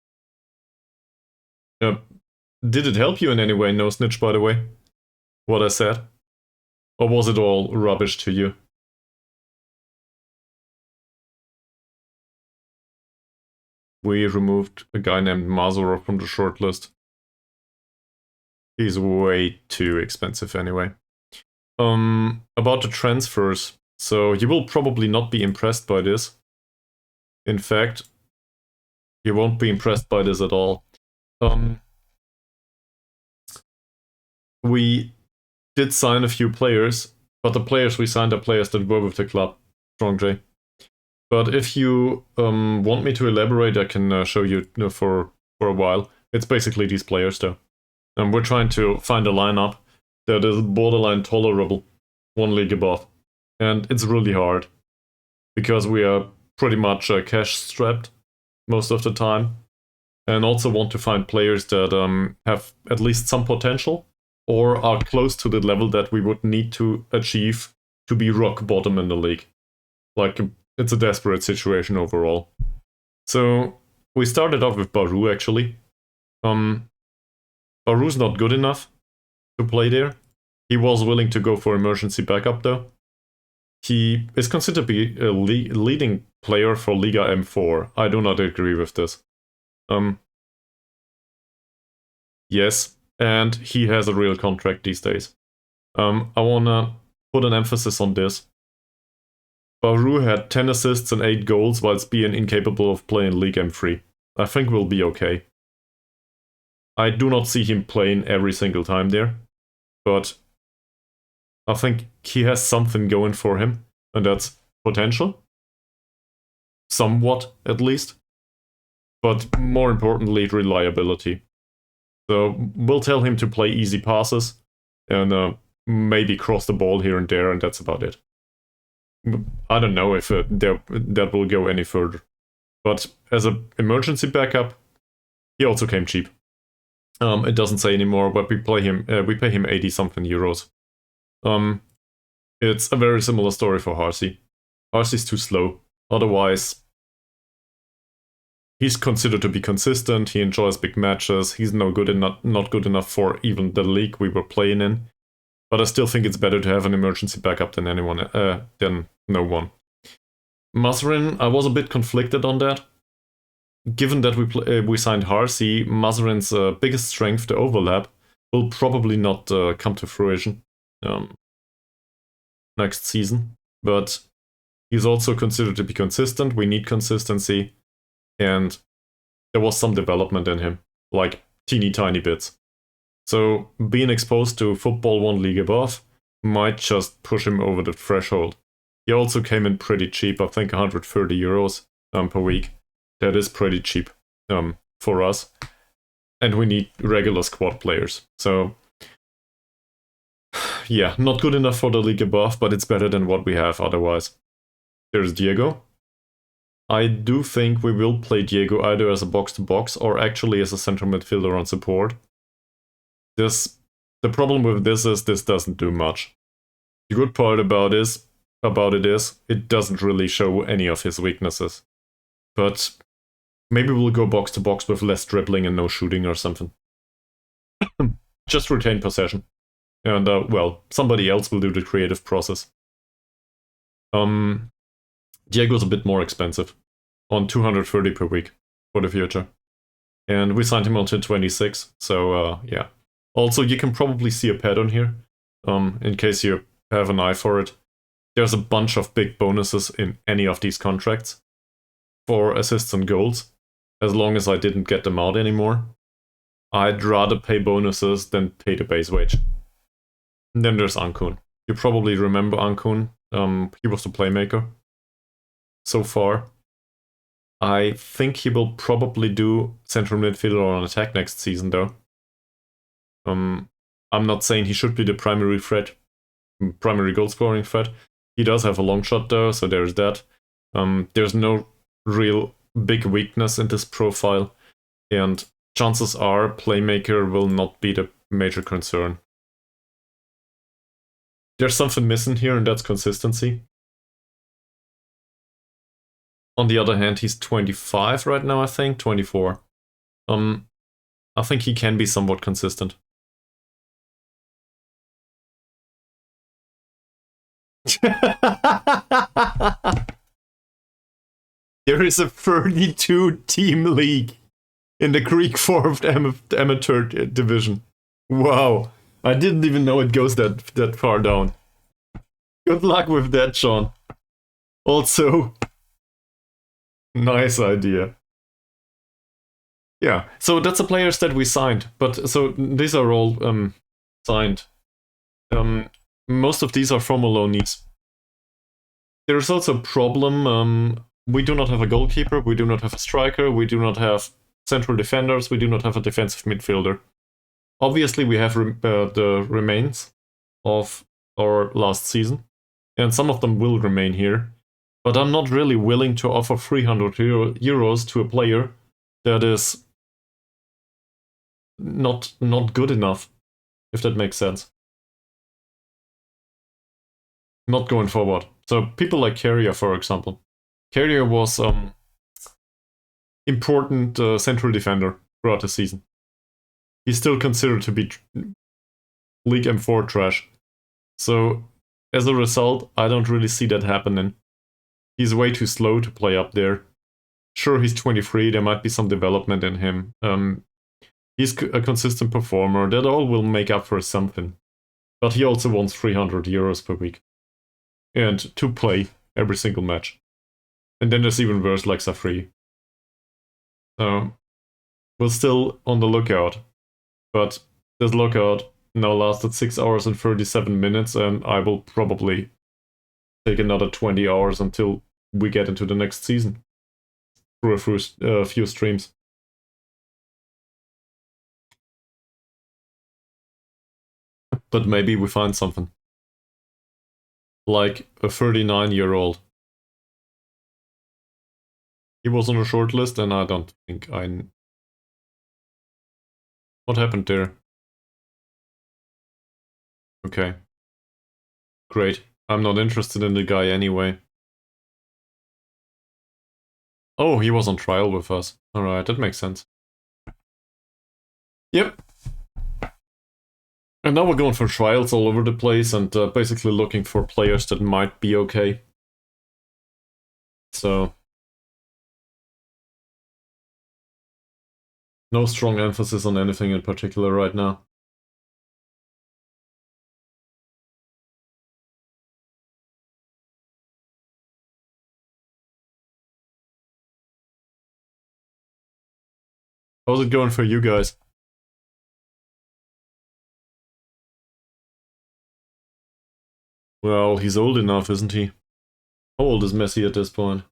Did it help you in any way, No Snitch, by the way? What I said? Or was it all rubbish to you? We removed a guy named Mazurov from the shortlist. He's way too expensive anyway. About the transfers. So you will probably not be impressed by this. In fact, you won't be impressed by this at all. We did sign a few players, but the players we signed are players that were with the club. Strong J. But if you want me to elaborate, I can show you for for a while. It's basically these players though. And we're trying to find a lineup that is borderline tolerable, one league above. And it's really hard, because we are pretty much cash strapped most of the time. And also want to find players that have at least some potential, or are close to the level that we would need to achieve to be rock bottom in the league. Like, it's a desperate situation overall. So, we started off with Baru, actually. Baru's not good enough to play there. He was willing to go for emergency backup, though. He is considered to be a leading player for Liga M4. I do not agree with this. Yes, and he has a real contract these days. I wanna put an emphasis on this. Baru had 10 assists and 8 goals whilst being incapable of playing League M3. I think we'll be okay. I do not see him playing every single time there, but I think he has something going for him, and that's potential. Somewhat, at least. But more importantly, reliability. So we'll tell him to play easy passes, and maybe cross the ball here and there, and that's about it. I don't know if that will go any further. But as an emergency backup, he also came cheap. It doesn't say anymore, but we pay him 80-something euros. It's a very similar story for Harsey. Harsey's too slow. Otherwise, he's considered to be consistent. He enjoys big matches. He's not good enough for even the league we were playing in. But I still think it's better to have an emergency backup than no one. Mazrin, I was a bit conflicted on that. Given that we signed Harsey, Mazrin's biggest strength, the overlap, will probably not come to fruition next season. But he's also considered to be consistent. We need consistency. And there was some development in him, like teeny tiny bits. So being exposed to football one league above might just push him over the threshold. He also came in pretty cheap, I think 130 euros per week. That is pretty cheap for us. And we need regular squad players. So yeah, not good enough for the league above, but it's better than what we have otherwise. There's Diego. I do think we will play Diego either as a box-to-box or actually as a central midfielder on support. The problem with this is this doesn't do much. The good part about it is it doesn't really show any of his weaknesses. But maybe we'll go box-to-box with less dribbling and no shooting or something. Just retain possession. And, well, somebody else will do the creative process. Diego's a bit more expensive, on 230 per week for the future. And we signed him until 26, so yeah. Also, you can probably see a pattern here, in case you have an eye for it. There's a bunch of big bonuses in any of these contracts for assists and goals, as long as I didn't get them out anymore. I'd rather pay bonuses than pay the base wage. And then there's Ankun. You probably remember Ankun. He was the playmaker so far. I think he will probably do central midfielder on attack next season, though. I'm not saying he should be the primary goal scoring threat. He does have a long shot, though, so there's that. There's no real big weakness in this profile, and chances are playmaker will not be the major concern. There's something missing here, and that's consistency. On the other hand, he's 25 right now, I think, 24. I think he can be somewhat consistent. There is a 32-team league in the Greek 4th amateur division. Wow. I didn't even know it goes that far down. Good luck with that, Sean. Also, nice idea. Yeah, so that's the players that we signed. But so these are all signed. Most of these are from loanees. There is also a problem. We do not have a goalkeeper. We do not have a striker. We do not have central defenders. We do not have a defensive midfielder. Obviously, we have the remains of our last season, and some of them will remain here. But I'm not really willing to offer 300 euros to a player that is not good enough, if that makes sense. Not going forward. So people like Carrier, for example. Carrier was important central defender throughout the season. He's still considered to be League M4 trash. So as a result, I don't really see that happening. He's way too slow to play up there. Sure, he's 23, there might be some development in him. He's a consistent performer, that all will make up for something. But he also wants 300 euros per week. And to play every single match. And then there's even worse like Safri. So, we're still on the lookout. But this lookout now lasted 6 hours and 37 minutes, and I will probably take another 20 hours until we get into the next season. Through a few streams. But maybe we find something. Like a 39-year-old. He was on a short list, and I don't think I... What happened there? Okay. Great. I'm not interested in the guy anyway. Oh, he was on trial with us. Alright, that makes sense. Yep. And now we're going for trials all over the place and basically looking for players that might be okay. So... no strong emphasis on anything in particular right now. How's it going for you guys? Well, he's old enough, isn't he? How old is Messi at this point?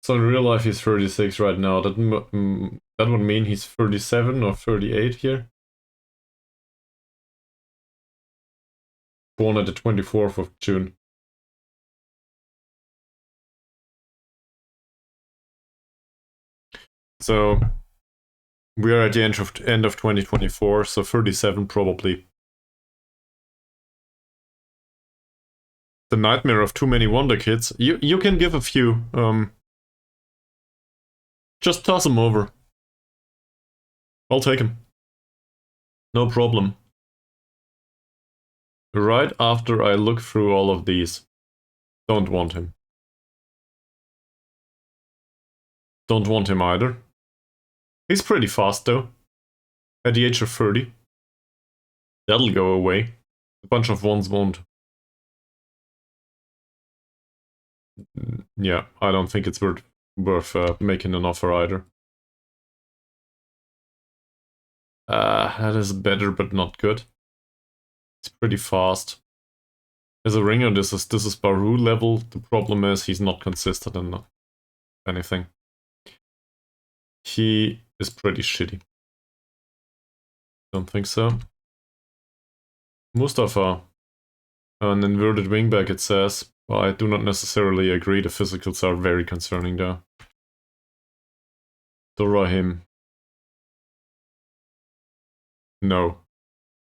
So in real life he's 36 right now. That would mean he's 37 or 38 here. Born at the 24th of June. So we are at the end of 2024, so 37 probably. The nightmare of too many Wonder Kids. You can give a few. Just toss them over. I'll take them. No problem. Right after I look through all of these. Don't want him. Don't want him either. He's pretty fast though. At the age of 30. That'll go away. A bunch of ones won't. Yeah, I don't think it's worth making an offer either. That is better but not good. It's pretty fast. As a ringer, this is Baru level. The problem is he's not consistent in anything. He is pretty shitty. Don't think so. Mustafa. An inverted wingback, it says. Well, I do not necessarily agree. The physicals are very concerning though. Dorahim. No.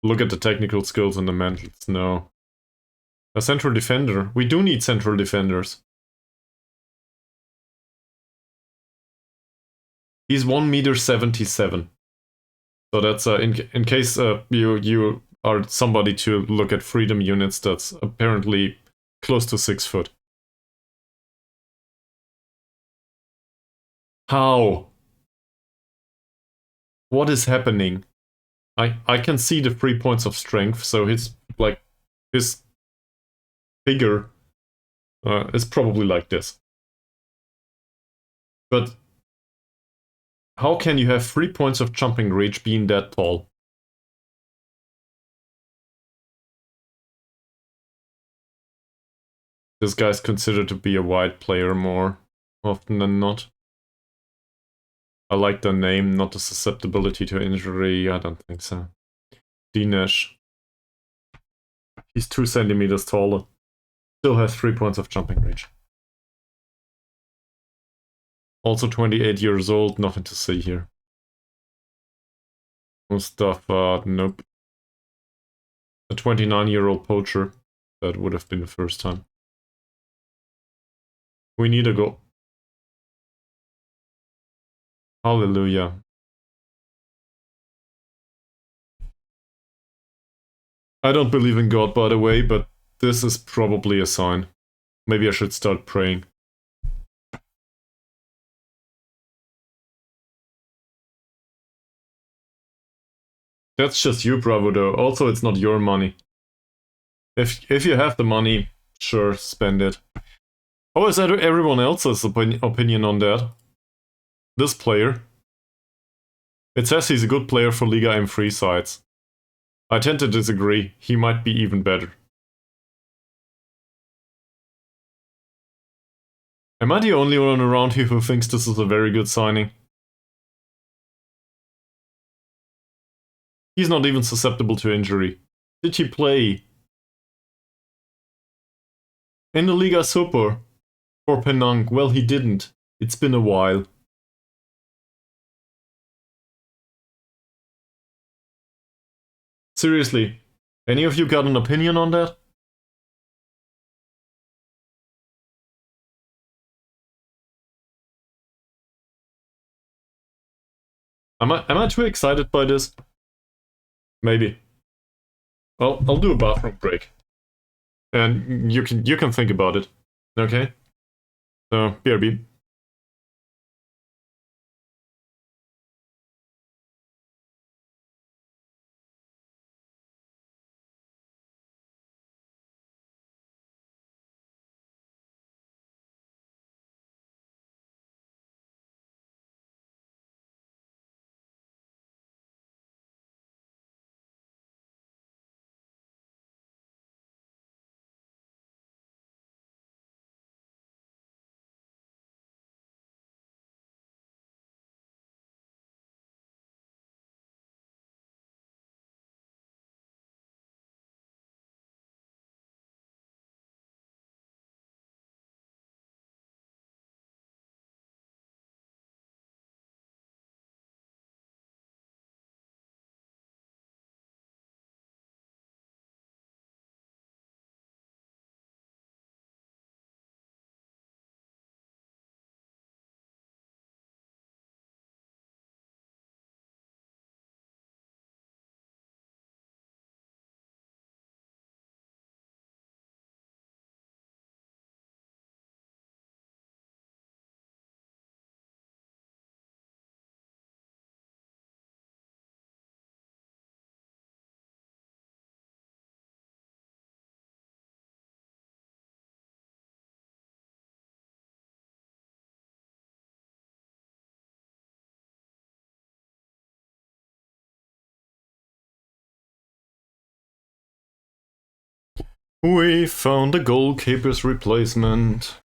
Look at the technical skills and the mentals. No. A central defender. We do need central defenders. He's 1.77 meters. So that's in case you are somebody to look at freedom units, that's apparently close to 6 foot. How? What is happening? I can see the 3 points of strength, so his figure is probably like this. But how can you have 3 points of jumping reach being that tall? This guy's considered to be a wide player more often than not. I like the name, not the susceptibility to injury. I don't think so. Dinesh. He's 2 centimeters taller. Still has 3 points of jumping range. Also 28 years old, nothing to see here. Mustafa, nope. A 29-year-old poacher. That would have been the first time. We need a goal. Hallelujah. I don't believe in God, by the way, but this is probably a sign. Maybe I should start praying. That's just you, Bravo, though. Also, it's not your money. If you have the money, sure, spend it. How is everyone else's opinion on that? This player. It says he's a good player for Liga M3 sides. I tend to disagree. He might be even better. Am I the only one around here who thinks this is a very good signing? He's not even susceptible to injury. Did he play in the Liga Super for Penang? Well, he didn't. It's been a while. Seriously, any of you got an opinion on that? Am I too excited by this? Maybe. Well, I'll do a bathroom break. And you can think about it. Okay? So, BRB. We found a goalkeeper's replacement.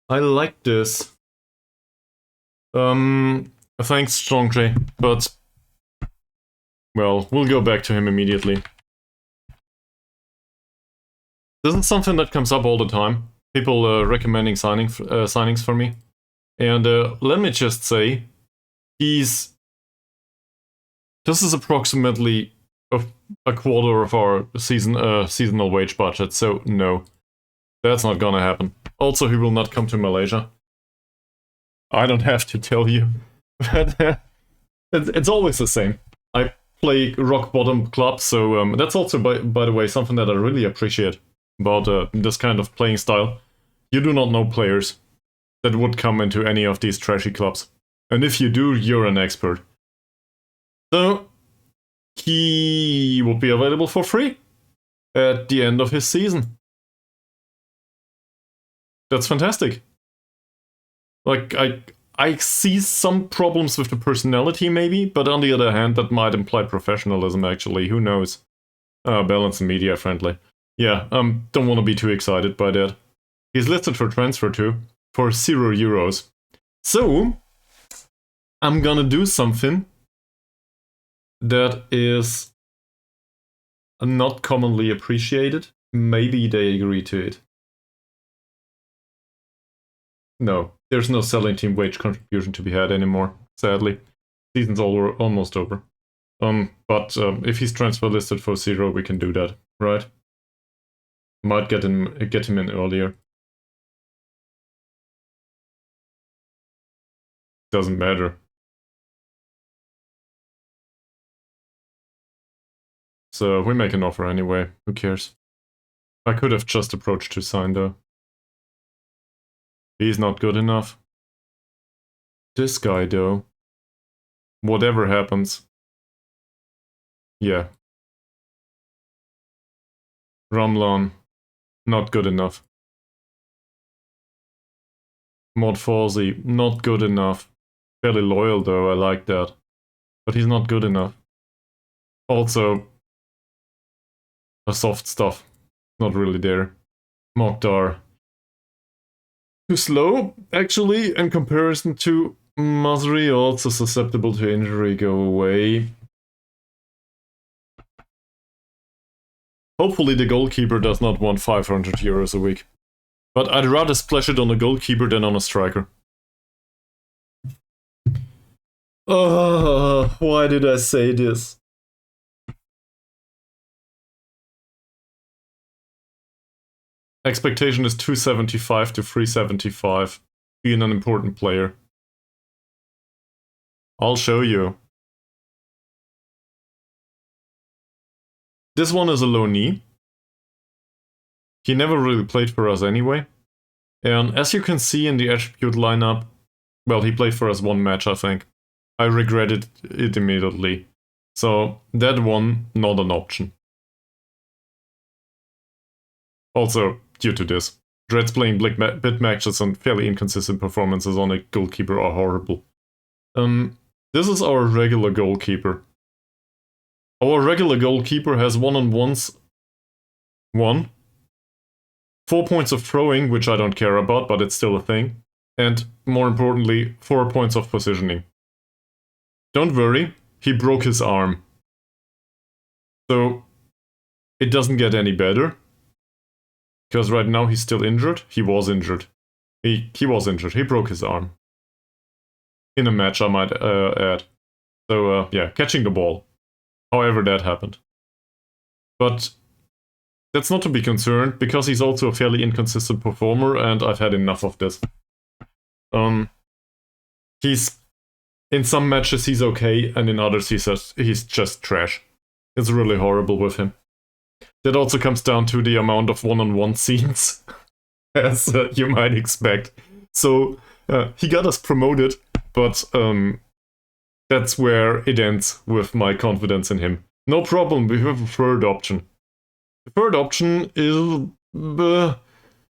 I like this. Thanks, Strong J, but well, we'll go back to him immediately. This is something that comes up all the time. People recommending signings for me. And let me just say, this is approximately a quarter of our seasonal wage budget, so no. That's not gonna happen. Also, he will not come to Malaysia. I don't have to tell you. It's always the same. I play rock bottom clubs, so that's also, by the way, something that I really appreciate about this kind of playing style. You do not know players that would come into any of these trashy clubs. And if you do, you're an expert. So, he will be available for free at the end of his season. That's fantastic. Like, I see some problems with the personality, maybe, but on the other hand, that might imply professionalism, actually. Who knows? Balanced and media friendly. Yeah, don't want to be too excited by that. He's listed for transfer too, for €0. So, I'm gonna do something that is not commonly appreciated. Maybe they agree to it. No, there's no selling team wage contribution to be had anymore, sadly. Season's almost over. But if he's transfer listed for 0, we can do that, right? Might get him in earlier. Doesn't matter. So we make an offer anyway. Who cares? I could have just approached to sign though. He's not good enough. This guy though. Whatever happens. Yeah. Ramlan. Not good enough. Modforzi. Not good enough. Fairly loyal though, I like that. But he's not good enough. Also, a soft stuff. Not really there. Mokhtar. Too slow, actually, in comparison to Masri, also susceptible to injury. Go away. Hopefully the goalkeeper does not want €500 a week. But I'd rather splash it on a goalkeeper than on a striker. Why did I say this? Expectation is 275 to 375. Being an important player. I'll show you. This one is a loanee. He never really played for us anyway. And as you can see in the attribute lineup, well, he played for us one match, I think. I regretted it immediately. So that one, not an option. Also, due to this, Dreads playing bit matches and fairly inconsistent performances on a goalkeeper are horrible. This is our regular goalkeeper. Our regular goalkeeper has one-on-ones. 1. 4 points of throwing, which I don't care about, but it's still a thing. And, more importantly, 4 points of positioning. Don't worry, he broke his arm. So, it doesn't get any better. Because right now he's still injured. He was injured. He was injured. He broke his arm. In a match, I might add. So, yeah, catching the ball. However that happened. But that's not to be concerned, because he's also a fairly inconsistent performer, and I've had enough of this. In some matches he's okay, and in others he's just trash. It's really horrible with him. That also comes down to the amount of one-on-one scenes, as you might expect. So, he got us promoted, but that's where it ends with my confidence in him. No problem, we have a third option. The third option is... the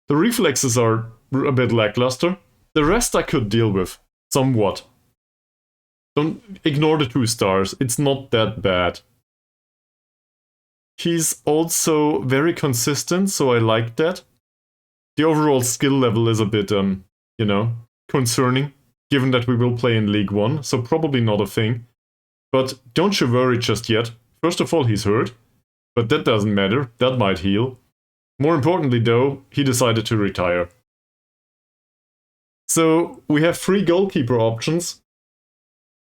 reflexes are a bit lackluster. The rest I could deal with, somewhat. Don't ignore the 2 stars, it's not that bad. He's also very consistent, so I like that. The overall skill level is a bit, concerning, given that we will play in League 1, so probably not a thing. But don't you worry just yet. First of all, he's hurt, but that doesn't matter, that might heal. More importantly though, he decided to retire. So, we have 3 goalkeeper options,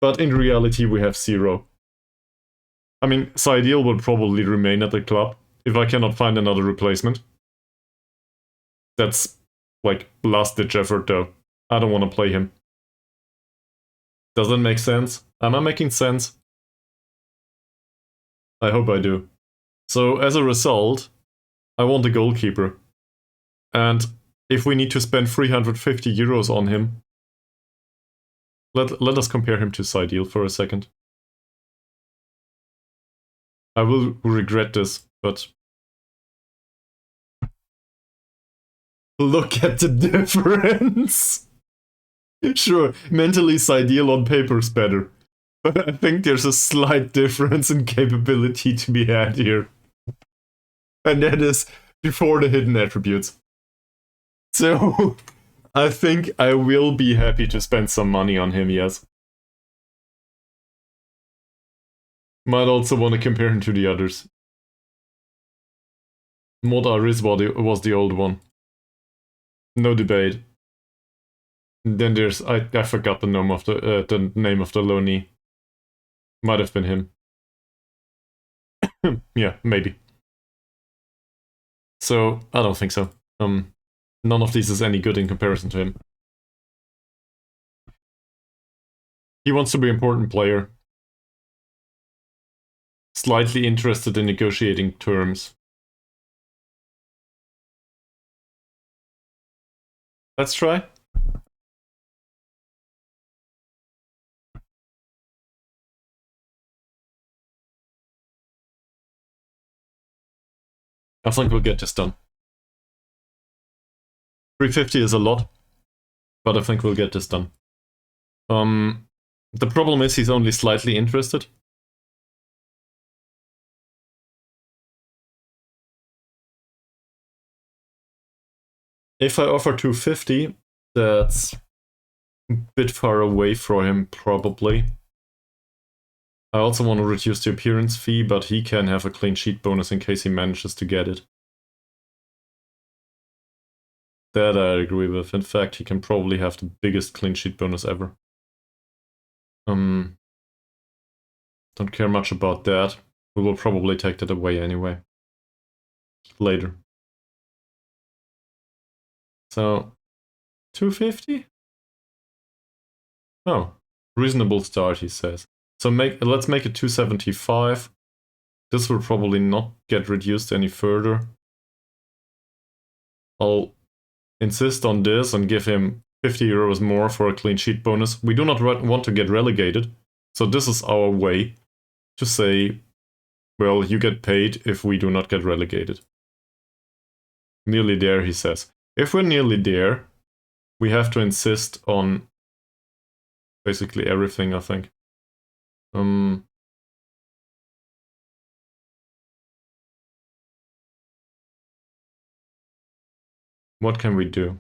but in reality we have 0. I mean, Saidil will probably remain at the club, if I cannot find another replacement. That's, like, last-ditch effort though. I don't want to play him. Does that make sense? Am I making sense? I hope I do. So, as a result, I want a goalkeeper. And if we need to spend €350 on him, let us compare him to Saidil for a second. I will regret this, but... look at the difference! Sure, mentally Saidil on paper is better. But I think there's a slight difference in capability to be had here. And that is before the hidden attributes. So I think I will be happy to spend some money on him, yes. Might also want to compare him to the others. Mod Aris was the old one. No debate. Then there's I forgot the name of the name of the loanee. Might have been him. Yeah, maybe. So I don't think so. None of these is any good in comparison to him. He wants to be an important player. Slightly interested in negotiating terms. Let's try. I think we'll get this done. 350 is a lot, but I think we'll get this done. The problem is he's only slightly interested. If I offer 250, that's a bit far away for him, probably. I also want to reduce the appearance fee, but he can have a clean sheet bonus in case he manages to get it. That I agree with. In fact, he can probably have the biggest clean sheet bonus ever. Don't care much about that. We will probably take that away anyway. Later. So, 250? Oh, reasonable start, he says. So let's make it 275. This will probably not get reduced any further. I'll insist on this and give him 50 euros more for a clean sheet bonus. We do not want to get relegated, so this is our way to say, well, you get paid if we do not get relegated. Nearly there, he says. If we're nearly there, we have to insist on basically everything, I think. What can we do?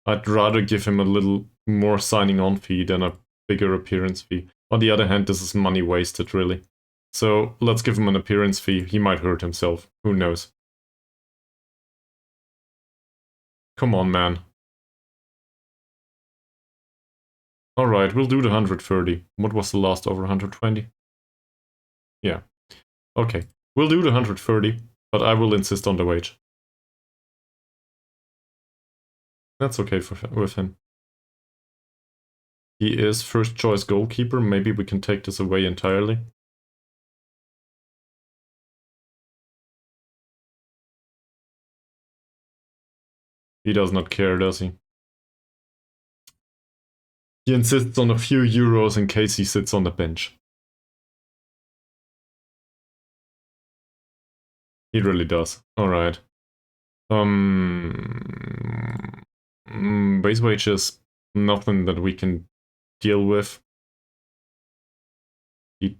I'd rather give him a little more signing on fee than a bigger appearance fee. On the other hand, this is money wasted, really. So let's give him an appearance fee. He might hurt himself. Who knows? Come on, man. Alright, we'll do the 130. What was the last over 120? Yeah. Okay, we'll do the 130, but I will insist on the wage. That's okay with him. He is first choice goalkeeper. Maybe we can take this away entirely. He does not care, does he? He insists on a few euros in case he sits on the bench. He really does. Alright. Base wage is nothing that we can deal with. He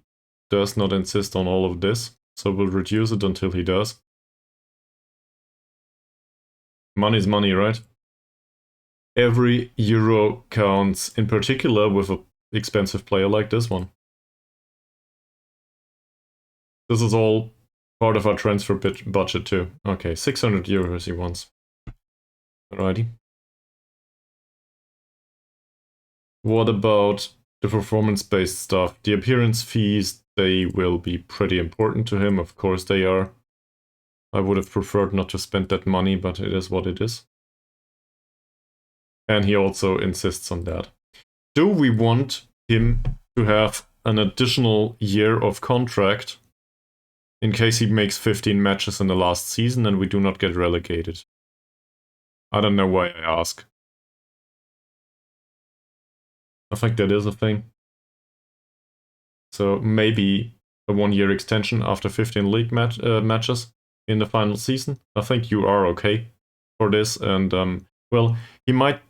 does not insist on all of this, so we'll reduce it until he does. Money's money, right? Every euro counts, in particular with an expensive player like this one. This is all part of our transfer budget too. Okay, 600 euros he wants. Alrighty. What about the performance-based stuff? The appearance fees, they will be pretty important to him. Of course they are. I would have preferred not to spend that money, but it is what it is. And he also insists on that. Do we want him to have an additional year of contract in case he makes 15 matches in the last season and we do not get relegated? I don't know why I ask. I think that is a thing. So maybe a 1-year extension after 15 league matches in the final season. I think you are okay for this. And, well, he might...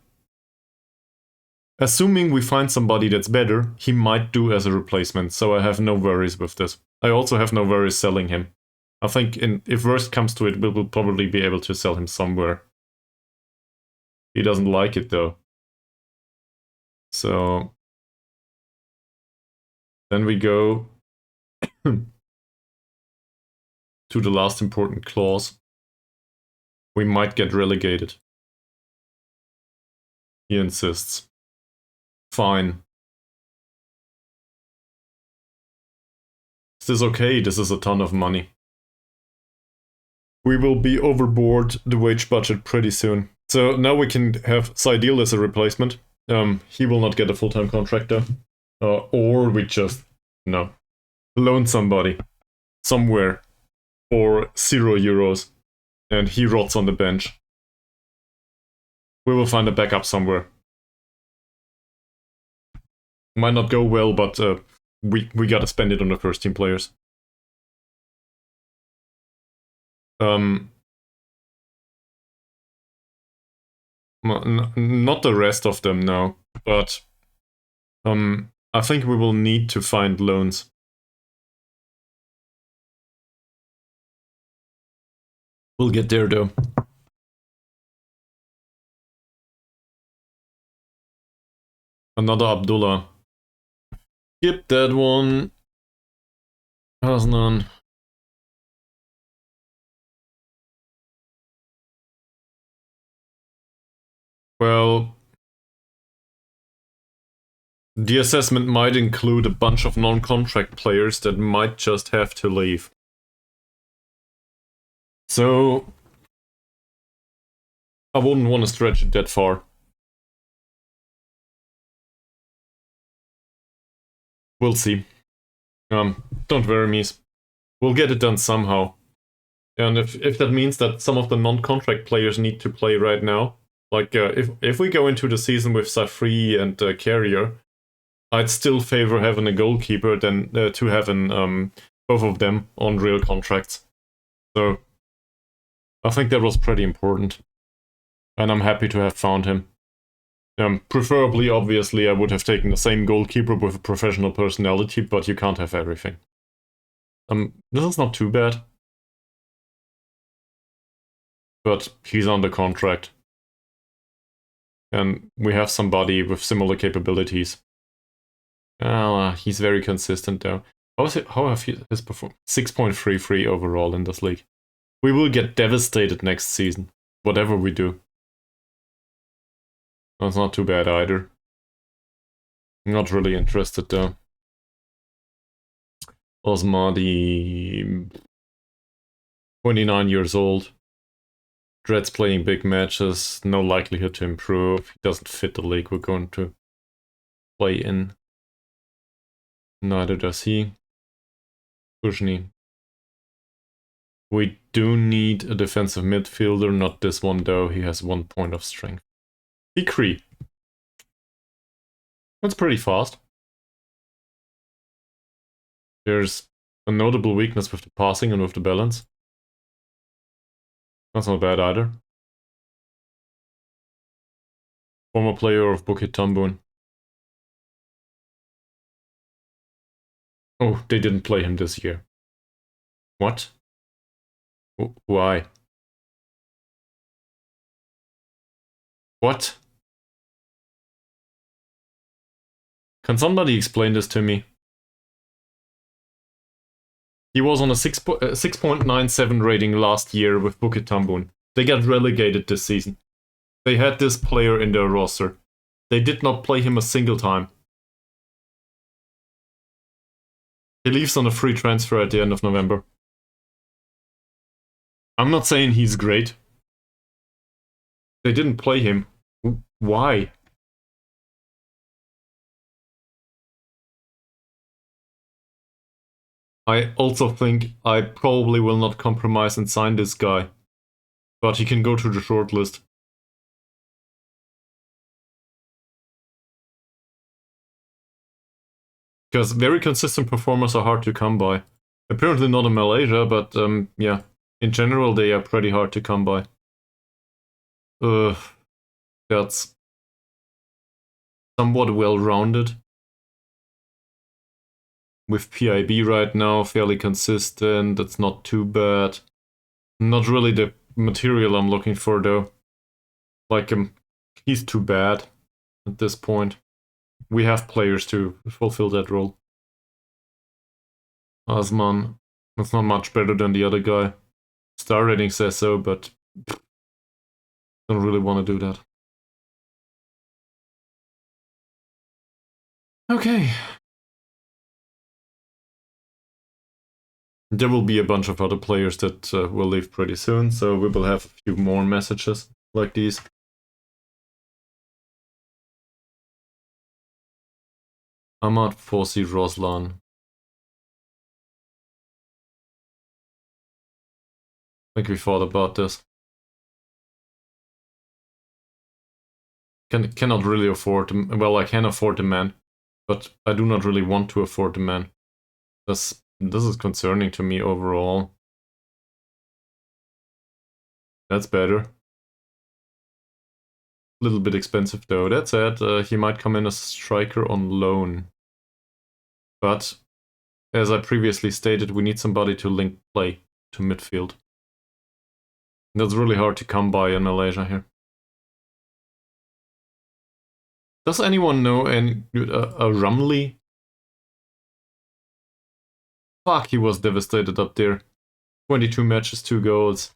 Assuming we find somebody that's better, he might do as a replacement. So I have no worries with this. I also have no worries selling him. I think if worst comes to it, we'll probably be able to sell him somewhere. He doesn't like it though. So then we go to the last important clause. We might get relegated. He insists. Fine. Is this okay? This is a ton of money. We will be overboard the wage budget pretty soon. So now we can have Saidil as a replacement. He will not get a full-time contractor. Or we just, loan somebody somewhere for €0 and he rots on the bench. We will find a backup somewhere. Might not go well, but we gotta spend it on the first team players. Not the rest of them, no. But I think we will need to find loans. We'll get there though. Another Abdullah. Skip that one. Hasnan. Well, the assessment might include a bunch of non-contract players that might just have to leave. So I wouldn't want to stretch it that far. We'll see. Don't worry, Mies. We'll get it done somehow. And if that means that some of the non-contract players need to play right now, like if we go into the season with Safri and Carrier, I'd still favor having a goalkeeper than to having both of them on real contracts. So I think that was pretty important. And I'm happy to have found him. Preferably, obviously, I would have taken the same goalkeeper with a professional personality, but you can't have everything. This is not too bad. But he's under contract. And we have somebody with similar capabilities. He's very consistent though. How have his performance? 6.33 overall in this league. We will get devastated next season, whatever we do. That's not too bad either. I'm not really interested though. Osmadi, 29 years old. Dread's playing big matches, no likelihood to improve. He doesn't fit the league we're going to play in. Neither does he. Kushni. We do need a defensive midfielder, not this one though. He has 1 point of strength. Ikri. That's pretty fast. There's a notable weakness with the passing and with the balance. That's not bad either. Former player of Bukit Tambun. Oh, they didn't play him this year. What? Why? What? Can somebody explain this to me? He was on a 6.97 rating last year with Bukit Tambun. They got relegated this season. They had this player in their roster. They did not play him a single time. He leaves on a free transfer at the end of November. I'm not saying he's great. They didn't play him. Why? I also think I probably will not compromise and sign this guy. But he can go to the shortlist. Because very consistent performers are hard to come by. Apparently not in Malaysia, but yeah. In general, they are pretty hard to come by. That's somewhat well-rounded. with PIB right now, fairly consistent. That's not too bad. Not really the material I'm looking for though. Like he's too bad at this point. We have players to fulfill that role. Osman, that's not much better than the other guy. Star rating says so, but don't really want to do that. Okay. There will be a bunch of other players that will leave pretty soon, so we will have a few more messages like these. Ahmad Forsi Roslan. I think we thought about this. Cannot really afford them. Well, I can afford the man, but I do not really want to afford the man. This is concerning to me overall. That's better. Little bit expensive though. That said, he might come in as a striker on loan. But, as I previously stated, we need somebody to link play to midfield. That's really hard to come by in Malaysia here. Does anyone know a Rumley? Fuck, he was devastated up there. 22 matches, 2 goals.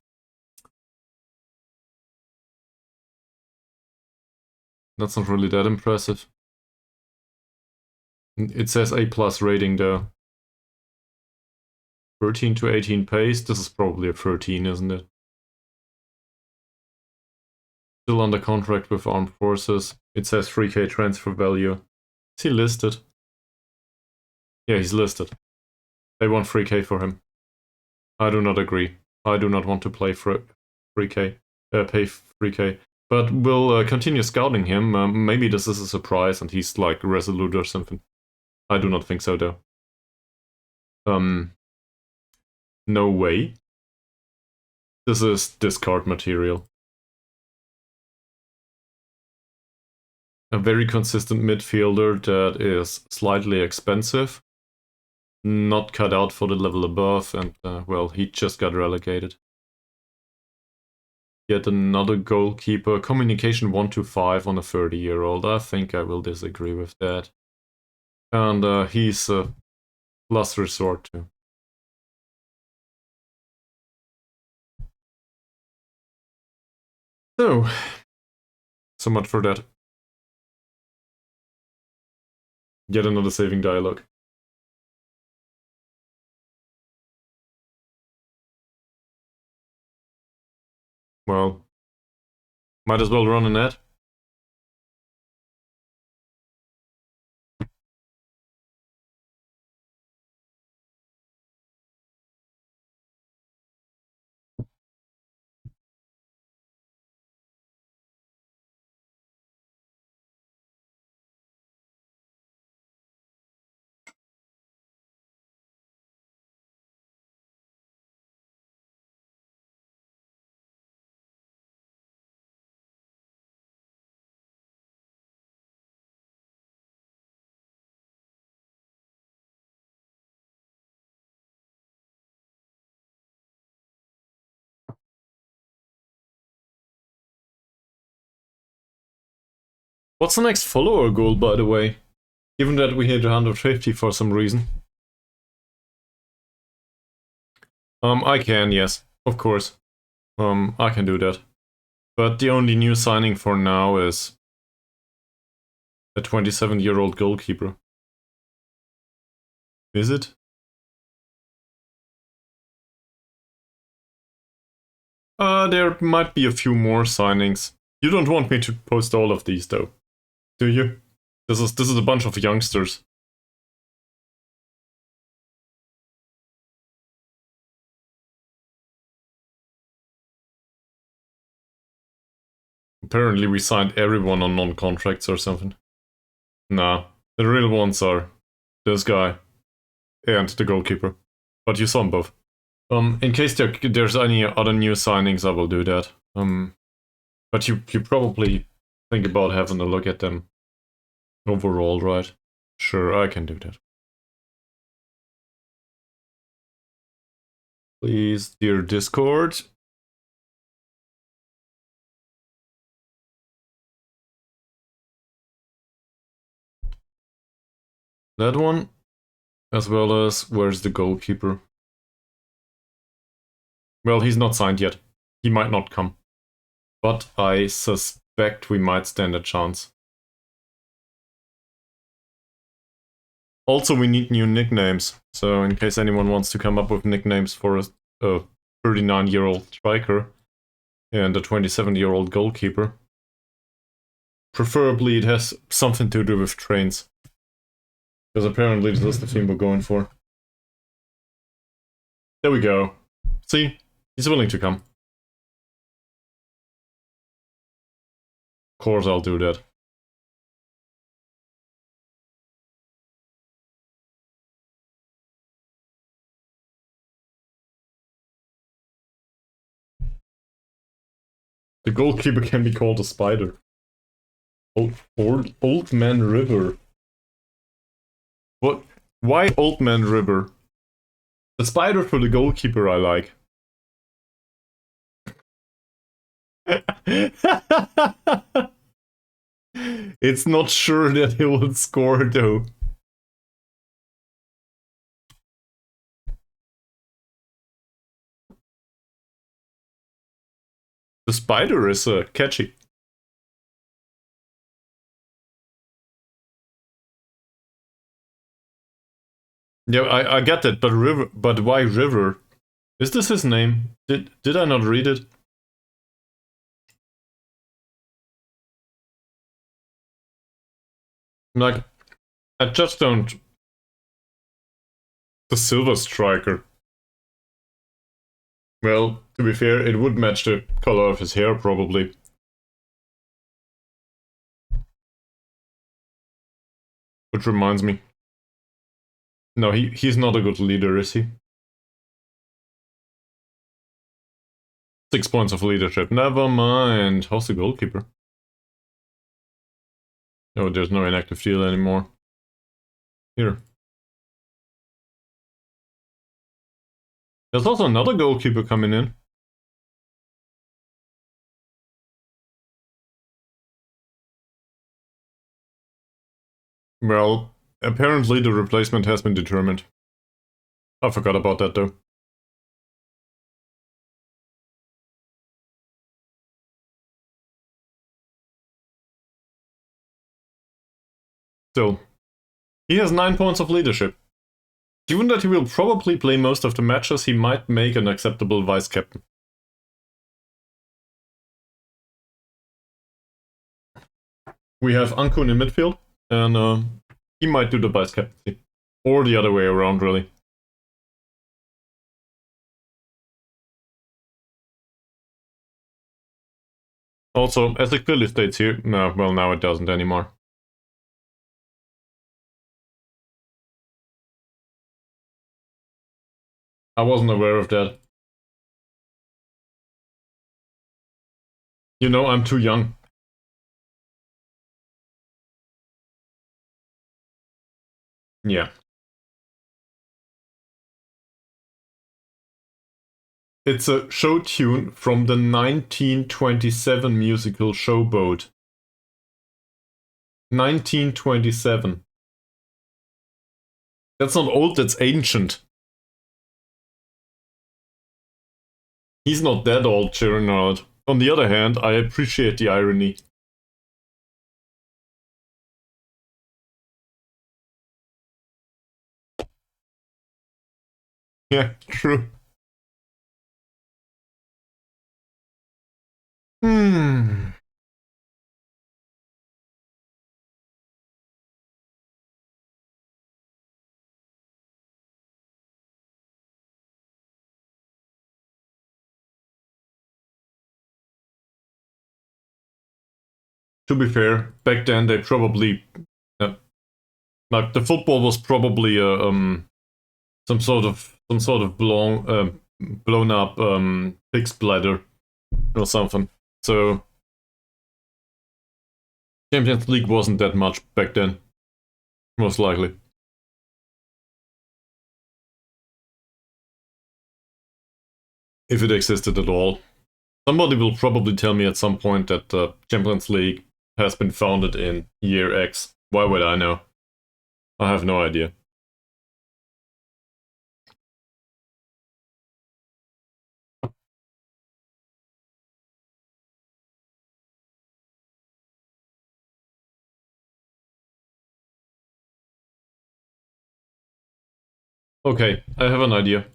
That's not really that impressive. It says A+ rating though. 13 to 18 pace. This is probably a 13, isn't it? Still under contract with Armed Forces. It says 3k transfer value. Is he listed? Yeah, he's listed. They want 3k for him. I do not agree. I do not want to play for 3k. Pay 3k. But we'll continue scouting him. Maybe this is a surprise and he's like resolute or something. I do not think so though. No way. This is discard material. A very consistent midfielder that is slightly expensive. Not cut out for the level above, and well, he just got relegated. Yet another goalkeeper. Communication 125 on a 30-year-old. I think I will disagree with that. And he's a last resort too. So much for that. Yet another saving dialogue. Well, might as well run an ad. What's the next follower goal, by the way? Given that we hit 150 for some reason. I can, yes, of course. I can do that. But the only new signing for now is a 27-year-old goalkeeper. Is it? There might be a few more signings. You don't want me to post all of these, though, do you? This is a bunch of youngsters. Apparently we signed everyone on non-contracts or something. Nah, the real ones are this guy and the goalkeeper. But you saw them both. In case there's any other new signings, I will do that. But you probably think about having a look at them overall, right? Sure, I can do that. Please, dear Discord. That one, as well as where's the goalkeeper? Well, he's not signed yet. He might not come. But I suspect we might stand a chance. Also, we need new nicknames. So in case anyone wants to come up with nicknames for a 39-year-old striker and a 27-year-old goalkeeper. Preferably it has something to do with trains. Because apparently this is the theme we're going for. There we go. See? He's willing to come. Of course I'll do that. The goalkeeper can be called a spider. Old Man River. What? Why Old Man River? The spider for the goalkeeper I like. It's not sure that he will score though. The spider is catchy. Yeah, I get it, but why River? Is this his name? Did I not read it? Like, I just don't. The Silver Striker. Well, to be fair, it would match the color of his hair, probably. Which reminds me. No, he's not a good leader, is he? 6 points of leadership. Never mind. How's the goalkeeper? Oh, there's no inactive field anymore. Here. There's also another goalkeeper coming in. Well, apparently the replacement has been determined. I forgot about that though. Still, he has 9 points of leadership. Given that he will probably play most of the matches, he might make an acceptable vice-captain. We have Ankun in midfield, and he might do the vice-captaincy. Or the other way around, really. Also, as it clearly states here, no, well now it doesn't anymore. I wasn't aware of that. You know, I'm too young. Yeah. It's a show tune from the 1927 musical Showboat. 1927. That's not old, that's ancient. He's not that old, Gerard. On the other hand, I appreciate the irony. Yeah, true. To be fair, back then they probably... like, the football was probably some sort of blown up pig's bladder or something. So Champions League wasn't that much back then, most likely. If it existed at all. Somebody will probably tell me at some point that the Champions League has been founded in year X. Why would I know? I have no idea. Okay, I have an idea.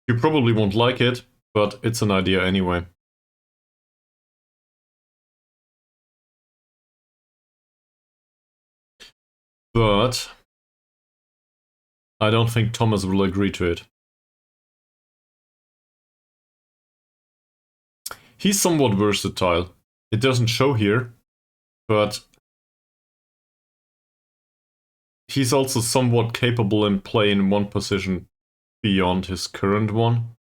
You probably won't like it, but it's an idea anyway. But I don't think Thomas will agree to it. He's somewhat versatile. It doesn't show here, but he's also somewhat capable in playing one position beyond his current one.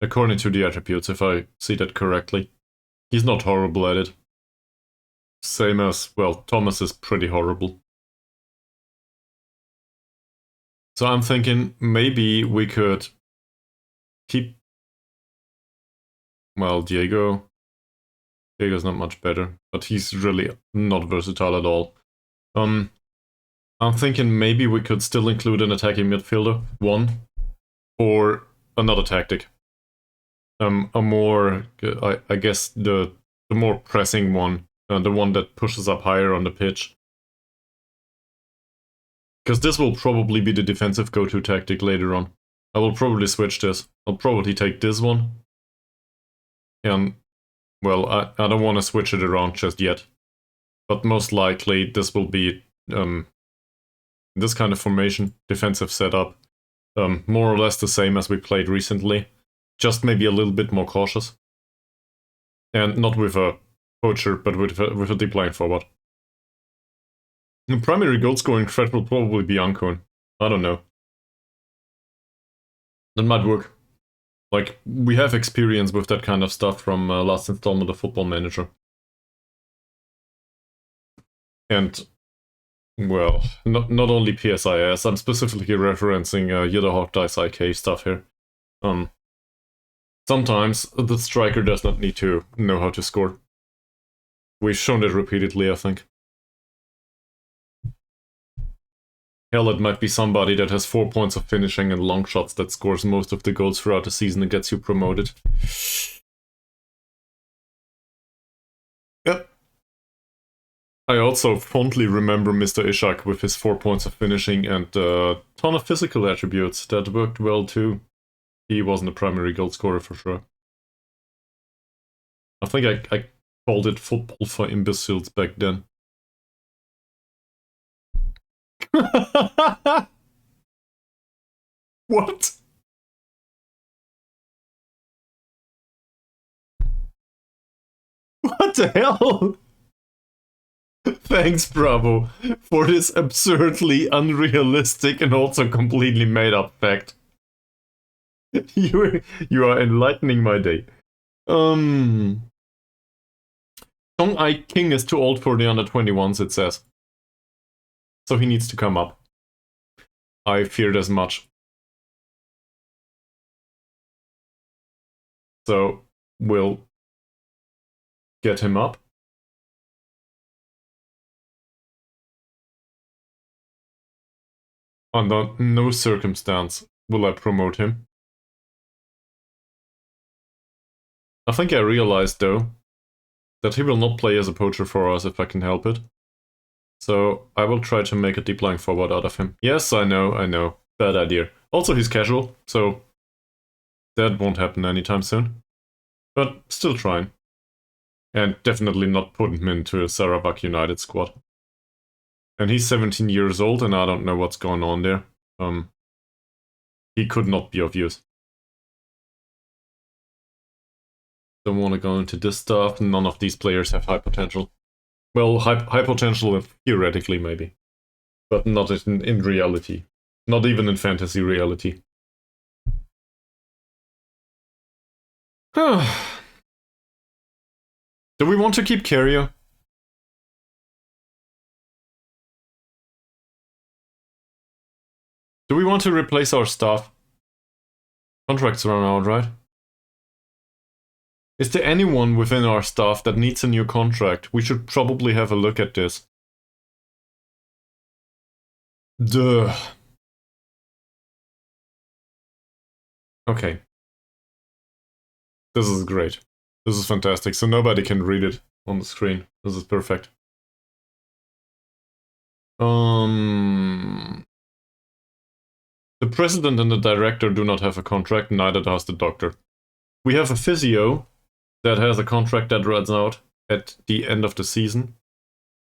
According to the attributes, if I see that correctly. He's not horrible at it. Same as, well, Thomas is pretty horrible. So I'm thinking maybe we could keep... Well, Diego's not much better, but he's really not versatile at all. I'm thinking maybe we could still include an attacking midfielder, one, or another tactic. A more, I guess, the more pressing one, the one that pushes up higher on the pitch. Because this will probably be the defensive go-to tactic later on. I will probably switch this. I'll probably take this one. And, well, I don't want to switch it around just yet. But most likely this will be this kind of formation, defensive setup. More or less the same as we played recently. Just maybe a little bit more cautious. And not with a poacher, but with a deep line forward. The primary goal scoring threat will probably be Ankon. I don't know. That might work. Like, we have experience with that kind of stuff from last installment of Football Manager. And, well, not only PSIS, I'm specifically referencing Yidahawk Dice IK stuff here. Sometimes the striker does not need to know how to score. We've shown it repeatedly, I think. Hell, it might be somebody that has 4 points of finishing and long shots that scores most of the goals throughout the season and gets you promoted. Yep. I also fondly remember Mr. Ishak with his 4 points of finishing and a ton of physical attributes that worked well too. He wasn't a primary goal scorer for sure. I think I called it football for imbeciles back then. What? What the hell? Thanks, Bravo, for this absurdly unrealistic and also completely made-up fact. You are enlightening my day. Song Ai King is too old for the under-21s, it says. So he needs to come up. I feared as much. So, we'll get him up. Under no circumstance will I promote him. I think I realized, though, that he will not play as a poacher for us if I can help it. So I will try to make a deep lying forward out of him. Yes, I know. Bad idea. Also, he's casual, so that won't happen anytime soon. But still trying. And definitely not putting him into a Sarawak United squad. And he's 17 years old, and I don't know what's going on there. He could not be of use. Don't want to go into this stuff. None of these players have high potential. Well, high potential theoretically, maybe. But not in reality. Not even in fantasy reality. Do we want to keep Carrier? Do we want to replace our staff? Contracts run out, right? Is there anyone within our staff that needs a new contract? We should probably have a look at this. Duh. Okay. This is great. This is fantastic. So nobody can read it on the screen. This is perfect. The president and the director do not have a contract, neither does the doctor. We have a physio that has a contract that runs out at the end of the season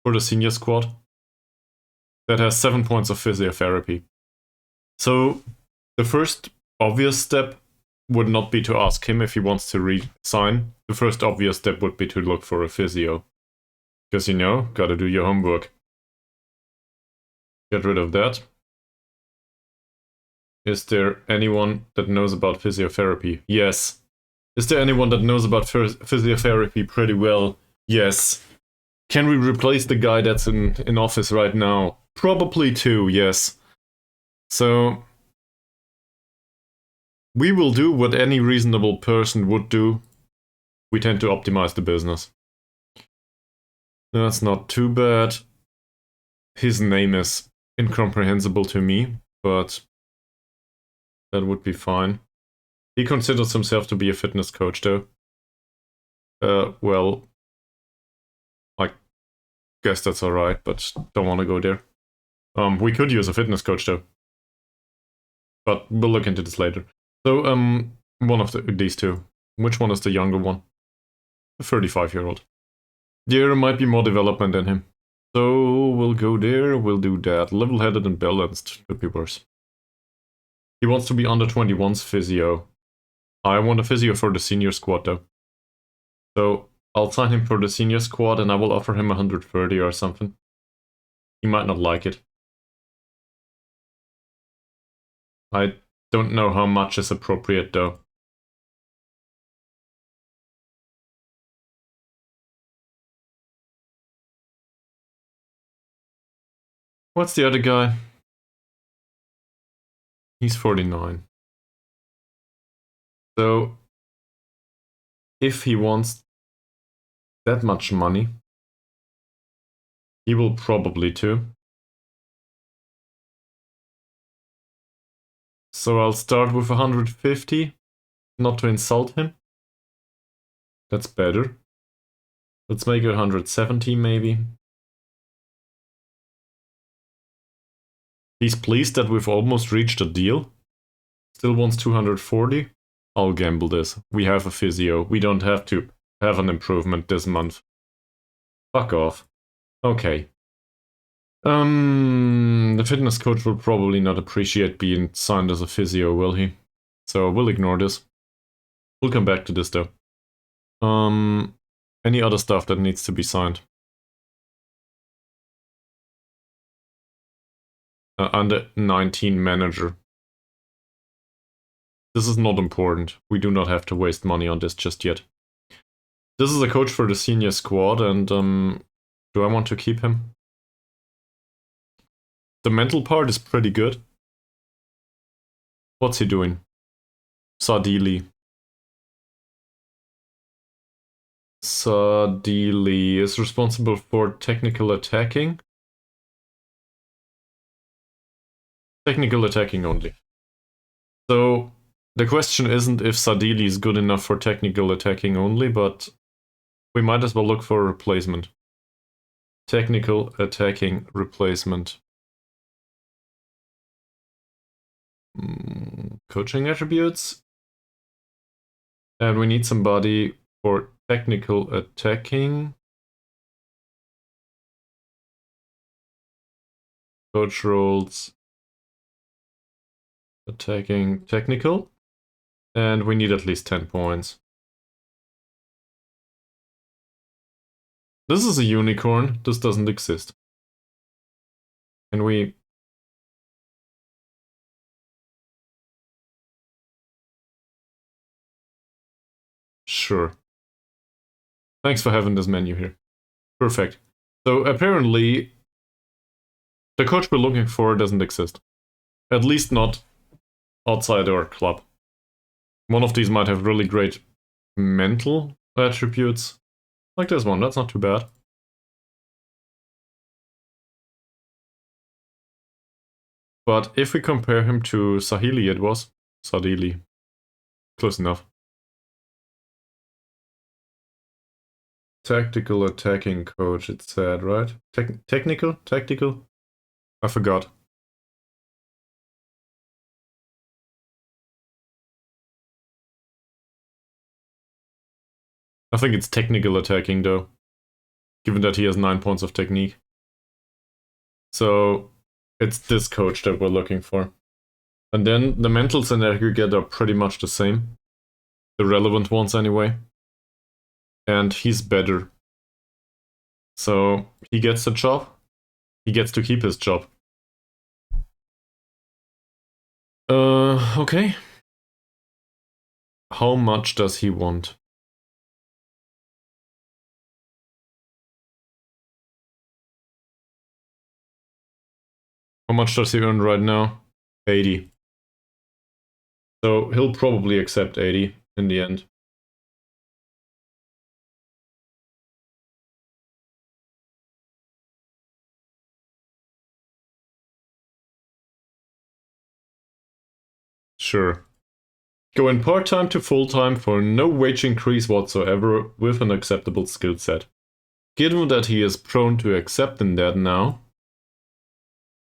for the senior squad that has 7 points of physiotherapy. So the first obvious step would not be to ask him if he wants to resign. The first obvious step would be to look for a physio. Because, you know, gotta do your homework. Get rid of that. Is there anyone that knows about physiotherapy? Yes. Is there anyone that knows about physiotherapy pretty well? Yes. Can we replace the guy that's in office right now? Probably two, yes. So we will do what any reasonable person would do. We tend to optimize the business. That's not too bad. His name is incomprehensible to me, but that would be fine. He considers himself to be a fitness coach, though. Well, I guess that's alright, but don't want to go there. We could use a fitness coach, though. But we'll look into this later. So, one of these two. Which one is the younger one? The 35-year-old. There might be more development in him. So, we'll go there, we'll do that. Level-headed and balanced could be worse. He wants to be under 21's physio. I want a physio for the senior squad, though. So, I'll sign him for the senior squad and I will offer him 130 or something. He might not like it. I don't know how much is appropriate, though. What's the other guy? He's 49. So, if he wants that much money, he will probably too. So I'll start with 150, not to insult him. That's better. Let's make it 170 maybe. He's pleased that we've almost reached a deal. Still wants 240. I'll gamble this. We have a physio. We don't have to have an improvement this month. Fuck off. Okay. The fitness coach will probably not appreciate being signed as a physio, will he? So we'll ignore this. We'll come back to this though. Any other stuff that needs to be signed? Under 19 manager. This is not important. We do not have to waste money on this just yet. This is a coach for the senior squad and do I want to keep him? The mental part is pretty good. What's he doing? Sadili. Sadili is responsible for technical attacking. Technical attacking only. So the question isn't if Sadili is good enough for technical attacking only, but we might as well look for a replacement. Technical attacking replacement. Coaching attributes. And we need somebody for technical attacking. Coach roles. Attacking technical. And we need at least 10 points. This is a unicorn. This doesn't exist. Can we... Sure. Thanks for having this menu here. Perfect. So apparently, the coach we're looking for doesn't exist. At least not outside our club. One of these might have really great mental attributes. Like this one, that's not too bad. But if we compare him to Sahili, it was Sadili. Close enough. Tactical attacking coach, it said, right? Technical? Tactical? I forgot. I think it's technical attacking though, given that he has 9 points of technique. So it's this coach that we're looking for. And then the mentals in aggregate are pretty much the same. The relevant ones anyway. And he's better. So he gets the job. He gets to keep his job. Okay. How much does he want? How much does he earn right now? 80. So he'll probably accept 80 in the end. Sure. Go in part-time to full-time for no wage increase whatsoever with an acceptable skill set. Given that he is prone to accepting that now,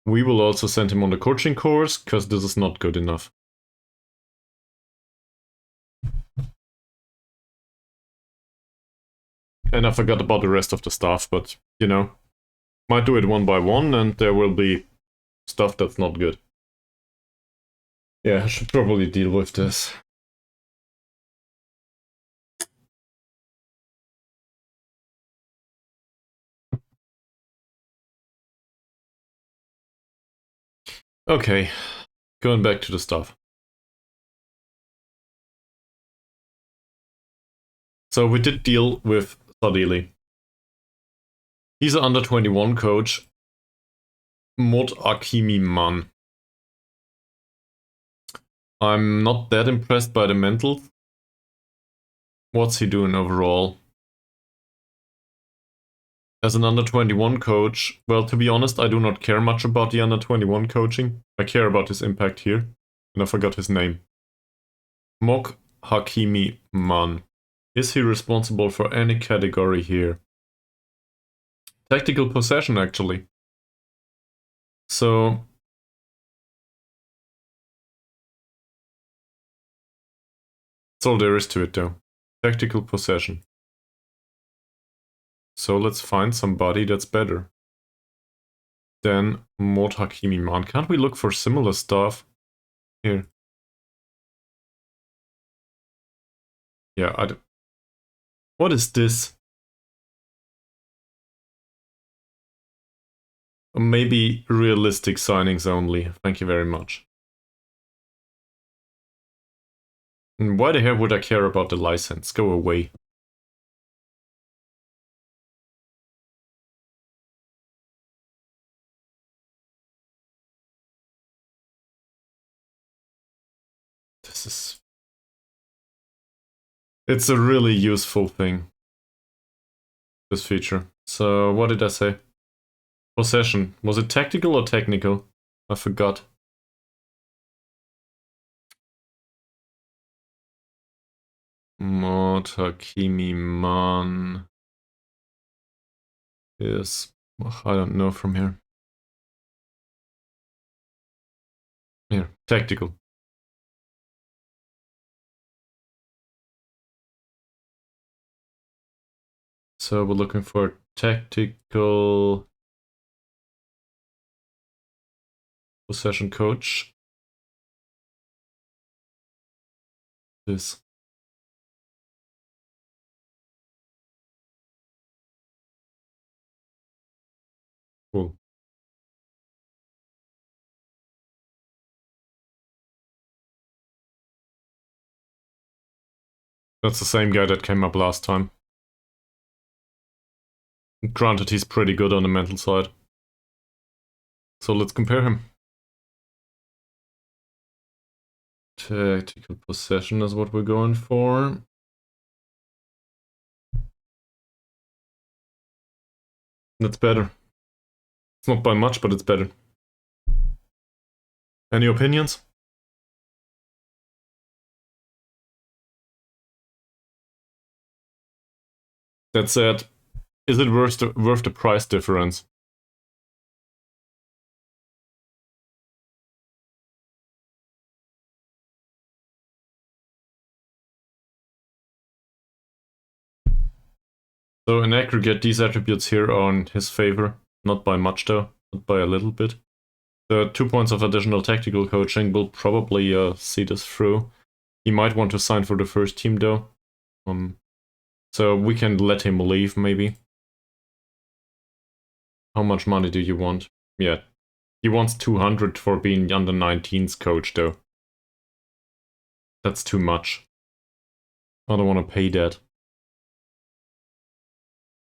we will also send him on the coaching course, because this is not good enough. And I forgot about the rest of the stuff, but, you know, might do it one by one, and there will be stuff that's not good. Yeah, I should probably deal with this. Okay, going back to the stuff. So we did deal with Sadili. He's an under 21 coach. Mod Akimi Man. I'm not that impressed by the mental. What's he doing overall? As an under 21 coach, well, to be honest, I do not care much about the under 21 coaching. I care about his impact here. And I forgot his name. Mok Hakimi Man. Is he responsible for any category here? Tactical possession, actually. So that's all there is to it, though. Tactical possession. So let's find somebody that's better than Mod Hakimi Man. Can't we look for similar stuff here? Yeah, what is this? Maybe realistic signings only. Thank you very much. And why the hell would I care about the license? Go away. This is... It's a really useful thing. This feature. So, what did I say? Possession. Was it tactical or technical? I forgot. Mod Hakimi Man is... I don't know from here. Here, tactical. So we're looking for tactical possession coach. This. Cool. That's the same guy that came up last time. Granted, he's pretty good on the mental side. So let's compare him. Tactical possession is what we're going for. That's better. It's not by much, but it's better. Any opinions? That said, is it worth the price difference? So in aggregate, these attributes here are in his favor. Not by much though, but by a little bit. The 2 points of additional tactical coaching will probably see this through. He might want to sign for the first team though. So we can let him leave maybe. How much money do you want? Yeah, he wants 200 for being under 19's coach though. That's too much. I don't want to pay that.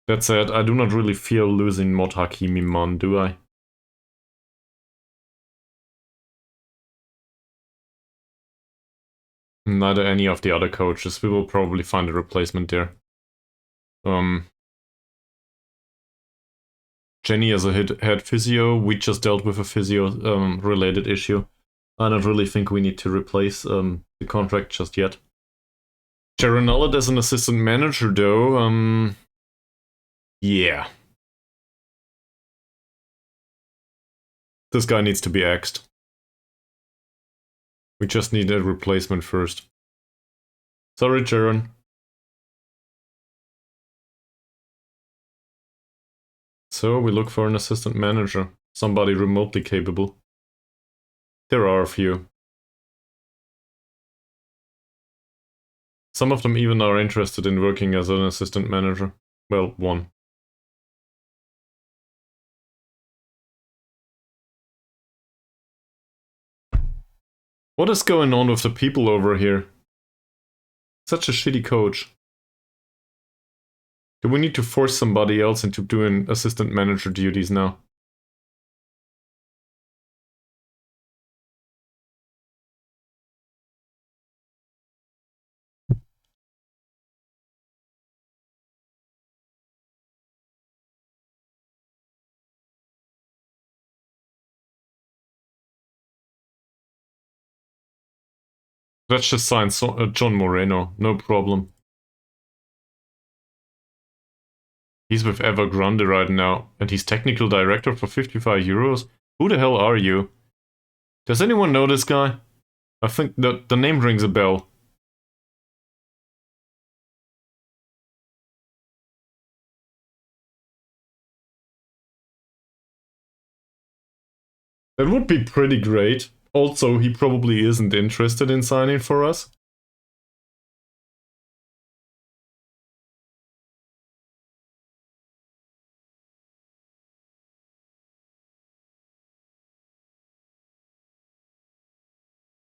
That said, I do not really fear losing Mod Hakimi Man, do I? Neither any of the other coaches. We will probably find a replacement there. Jenny as a head physio, we just dealt with a physio related issue. I don't really think we need to replace the contract just yet. Jaron Ullet as an assistant manager though, yeah. This guy needs to be axed. We just need a replacement first. Sorry, Jaron. So we look for an assistant manager. Somebody remotely capable. There are a few. Some of them even are interested in working as an assistant manager. Well, one. What is going on with the people over here? Such a shitty coach. Do we need to force somebody else into doing assistant manager duties now? Let's just sign John Moreno, no problem. He's with Evergrande right now, and he's technical director for 55 euros? Who the hell are you? Does anyone know this guy? I think the name rings a bell. That would be pretty great. Also, he probably isn't interested in signing for us.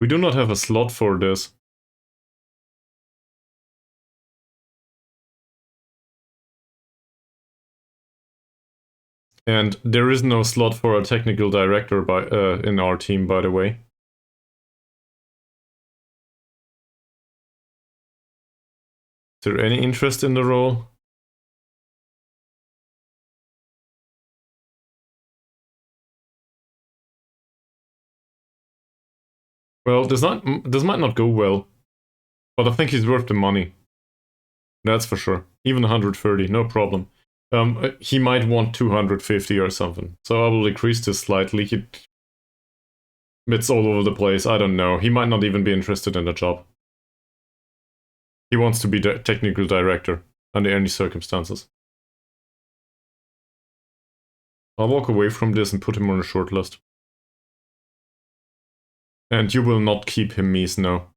We do not have a slot for this. And there is no slot for a technical director in our team, by the way. Is there any interest in the role? Well, this might not go well, but I think he's worth the money. That's for sure. Even 130, no problem. He might want 250 or something, so I will decrease this slightly. It's all over the place, I don't know. He might not even be interested in the job. He wants to be the technical director, under any circumstances. I'll walk away from this and put him on a short list. And you will not keep him, Mies, no.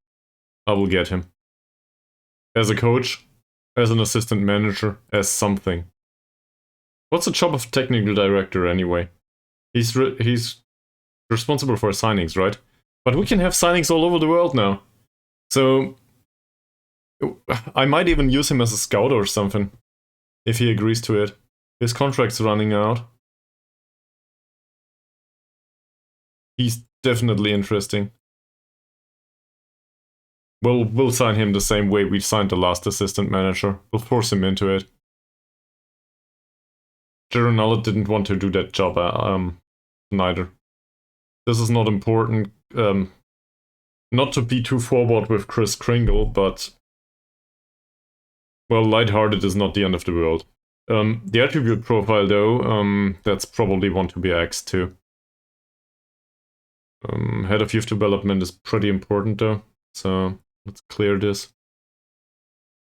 I will get him. As a coach, as an assistant manager, as something. What's the job of technical director anyway? He's responsible for signings, right? But we can have signings all over the world now. So I might even use him as a scout or something, if he agrees to it. His contract's running out. He's definitely interesting. We'll sign him the same way we signed the last assistant manager. We'll force him into it. Geronella didn't want to do that job neither. This is not important. Not to be too forward with Chris Kringle, but well, lighthearted is not the end of the world. The attribute profile though, that's probably one to be axed too. Head of youth development is pretty important though, so let's clear this.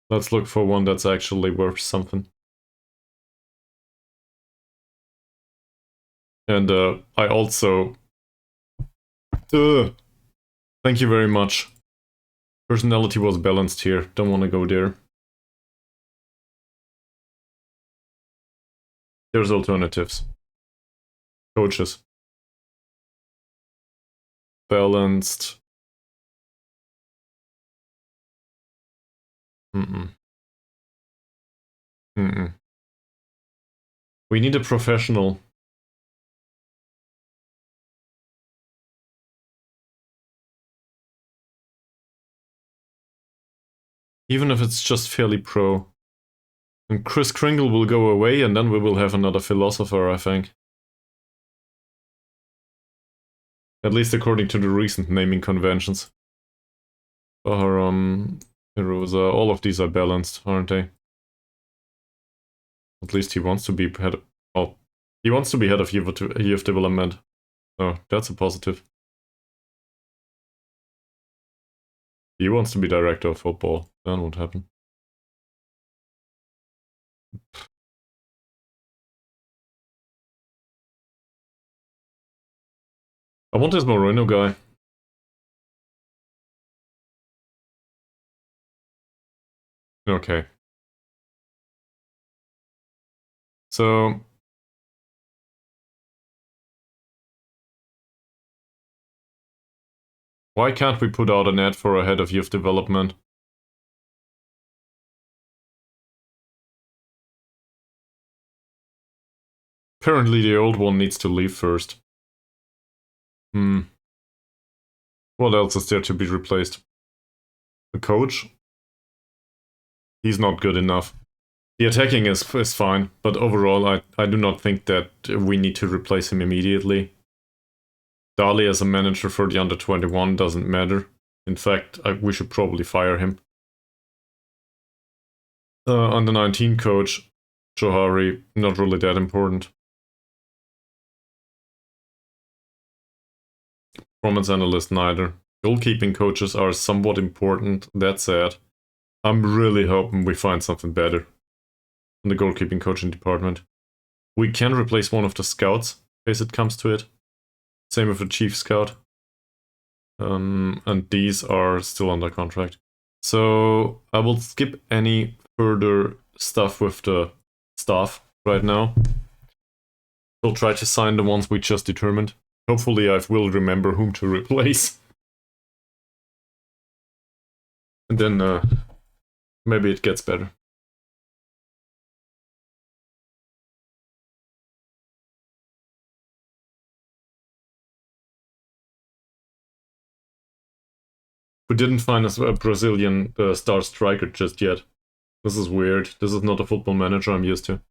Let's look for one that's actually worth something. And I also... Thank you very much. Personality was balanced here, don't want to go there. There's alternatives. Coaches. Balanced. We need a professional. Even if it's just fairly pro. And Chris Kringle will go away and then we will have another philosopher, I think. At least according to the recent naming conventions. Heroes, all of these are balanced, aren't they? At least he wants to be head of... Oh, he wants to be head of youth development. Oh, that's a positive. He wants to be director of football. Then what happened? I want this Moreno guy. Okay. So... why can't we put out an ad for a head of youth development? Apparently the old one needs to leave first. What else is there to be replaced? A coach? He's not good enough. The attacking is fine, but overall I do not think that we need to replace him immediately. Dali as a manager for the under-21 doesn't matter. In fact, we should probably fire him. Under-19 coach, Johari, not really that important. Performance analyst, neither. Goalkeeping coaches are somewhat important, that said. I'm really hoping we find something better in the goalkeeping coaching department. We can replace one of the scouts, in case it comes to it. Same with the chief scout. And these are still under contract. So I will skip any further stuff with the staff right now. We'll try to sign the ones we just determined. Hopefully I will remember whom to replace. And then maybe it gets better. We didn't find a Brazilian star striker just yet. This is weird. This is not a football manager I'm used to.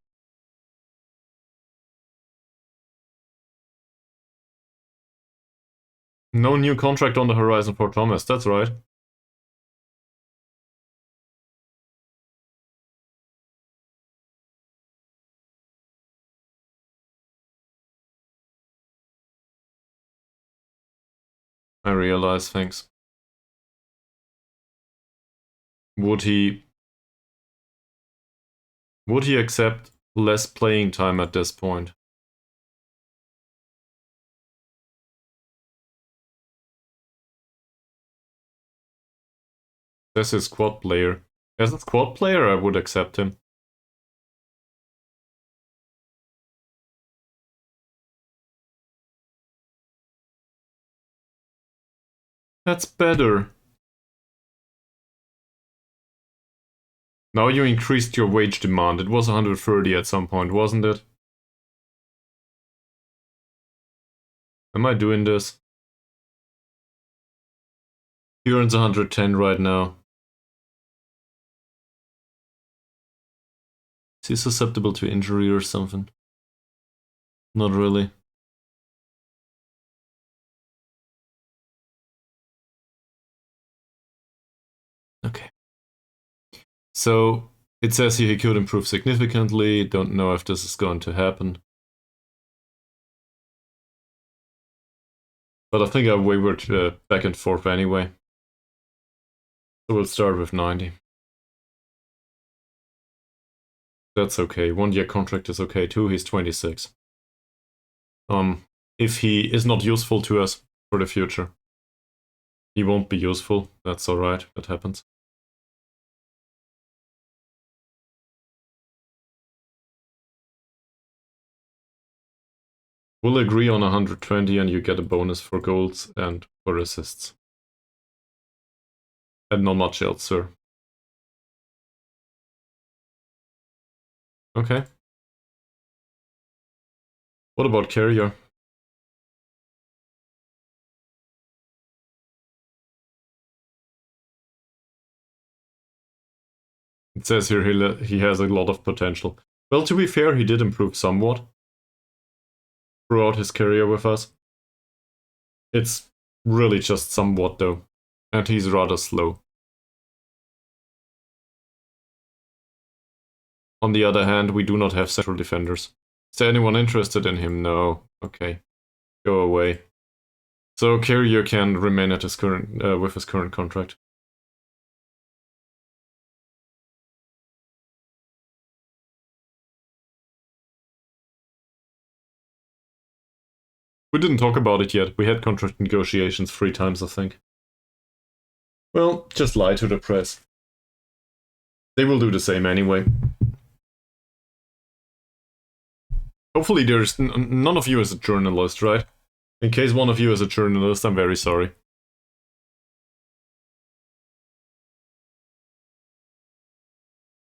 No new contract on the horizon for Thomas, that's right. I realize, thanks. Would he accept less playing time at this point? That's his squad player. As a squad player, I would accept him. That's better. Now you increased your wage demand. It was 130 at some point, wasn't it? Am I doing this? He earns 110 right now. Is he susceptible to injury or something? Not really. Okay. So it says here he could improve significantly. Don't know if this is going to happen. But I think I wavered back and forth anyway. So we'll start with 90. That's okay. 1 year contract is okay too. He's 26. If he is not useful to us for the future, he won't be useful. That's alright. That happens. We'll agree on 120 and you get a bonus for goals and for assists. And not much else, sir. Okay. What about Carrier? It says here he has a lot of potential. Well, to be fair, he did improve somewhat throughout his career with us. It's really just somewhat though, and he's rather slow. On the other hand, we do not have central defenders. Is there anyone interested in him? No. Okay. Go away. So Carrier can remain at his current with his current contract. We didn't talk about it yet. We had contract negotiations 3 times, I think. Well, just lie to the press. They will do the same anyway. Hopefully there's none of you is a journalist, right? In case one of you is a journalist, I'm very sorry.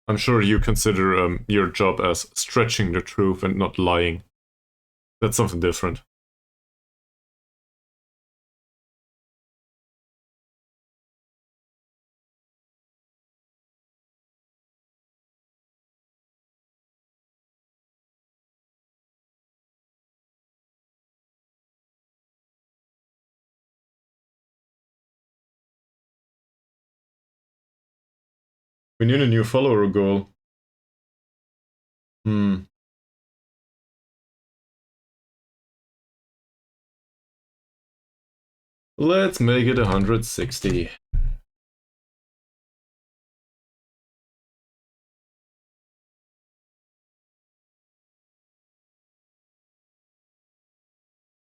I'm sure you consider your job as stretching the truth and not lying. That's something different. We need a new follower goal. Let's make it 160.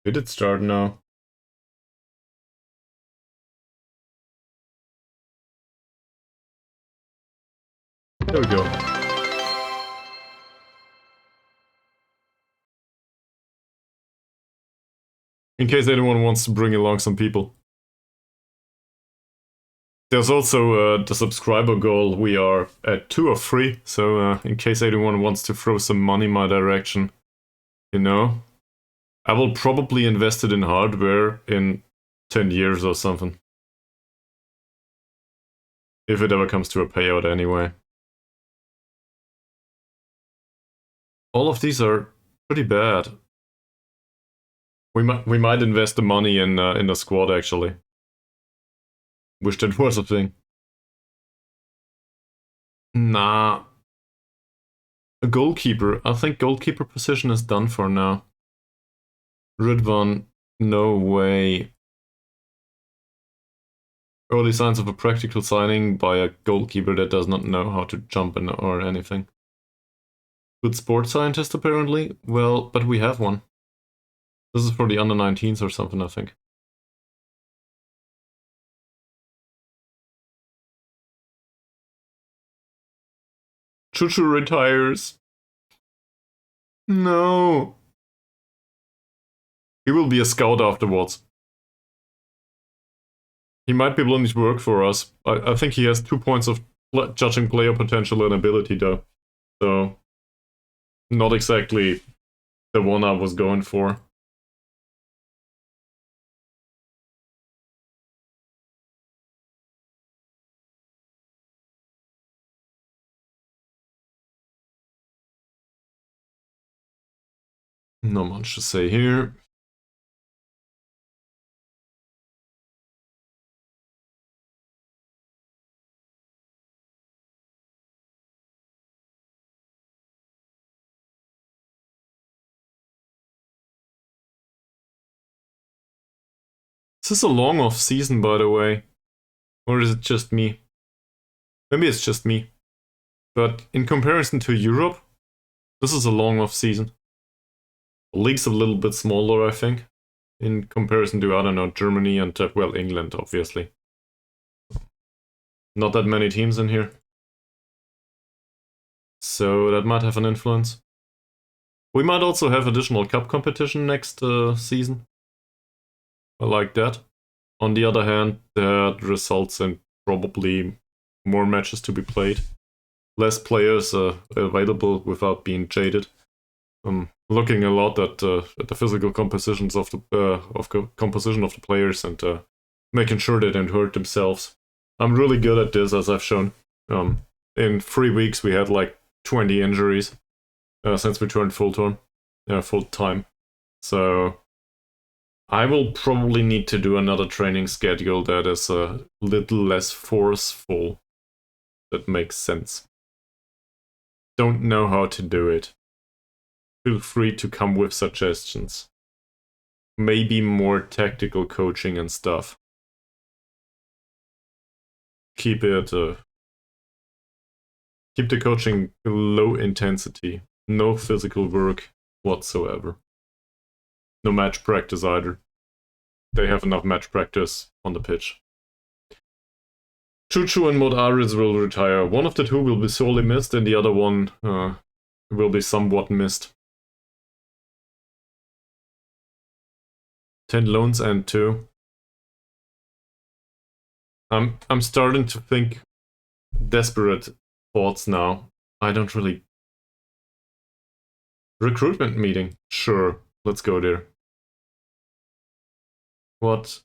Did it start now? There we go. In case anyone wants to bring along some people. There's also the subscriber goal. We are at 2 or 3, so in case anyone wants to throw some money my direction, you know, I will probably invest it in hardware in 10 years or something. If it ever comes to a payout anyway. All of these are pretty bad. We might invest the money in the squad actually. Wish that was a thing. Nah. A goalkeeper. I think goalkeeper position is done for now. Ridvan, no way. Early signs of a practical signing by a goalkeeper that does not know how to jump in or anything. Good sports scientist apparently? Well, but we have one. This is for the under 19s or something, I think. Chuchu retires. No. He will be a scout afterwards. He might be willing to work for us. I think he has 2 points of judging player potential and ability though. So, not exactly the one I was going for. Not much to say here. Is this a long off season, by the way? Or is it just me? Maybe it's just me. But in comparison to Europe, this is a long off season. The league's a little bit smaller, I think, in comparison to, I don't know, Germany and, well, England, obviously. Not that many teams in here. So that might have an influence. We might also have additional cup competition next season. I like that. On the other hand, that results in probably more matches to be played. Less players available without being jaded. I'm looking a lot at the physical compositions of the composition of the players and making sure they don't hurt themselves. I'm really good at this, as I've shown. In 3 weeks, we had like 20 injuries since we turned full time. So I will probably need to do another training schedule that is a little less forceful. That makes sense. Don't know how to do it. Feel free to come with suggestions. Maybe more tactical coaching and stuff. Keep the coaching low intensity. No physical work whatsoever. No match practice either. They have enough match practice on the pitch. Chuchu and Modaris will retire. One of the two will be sorely missed, and the other one will be somewhat missed. 10 loans and 2. I'm starting to think desperate thoughts now. I don't really... Recruitment meeting. Sure, let's go there. What?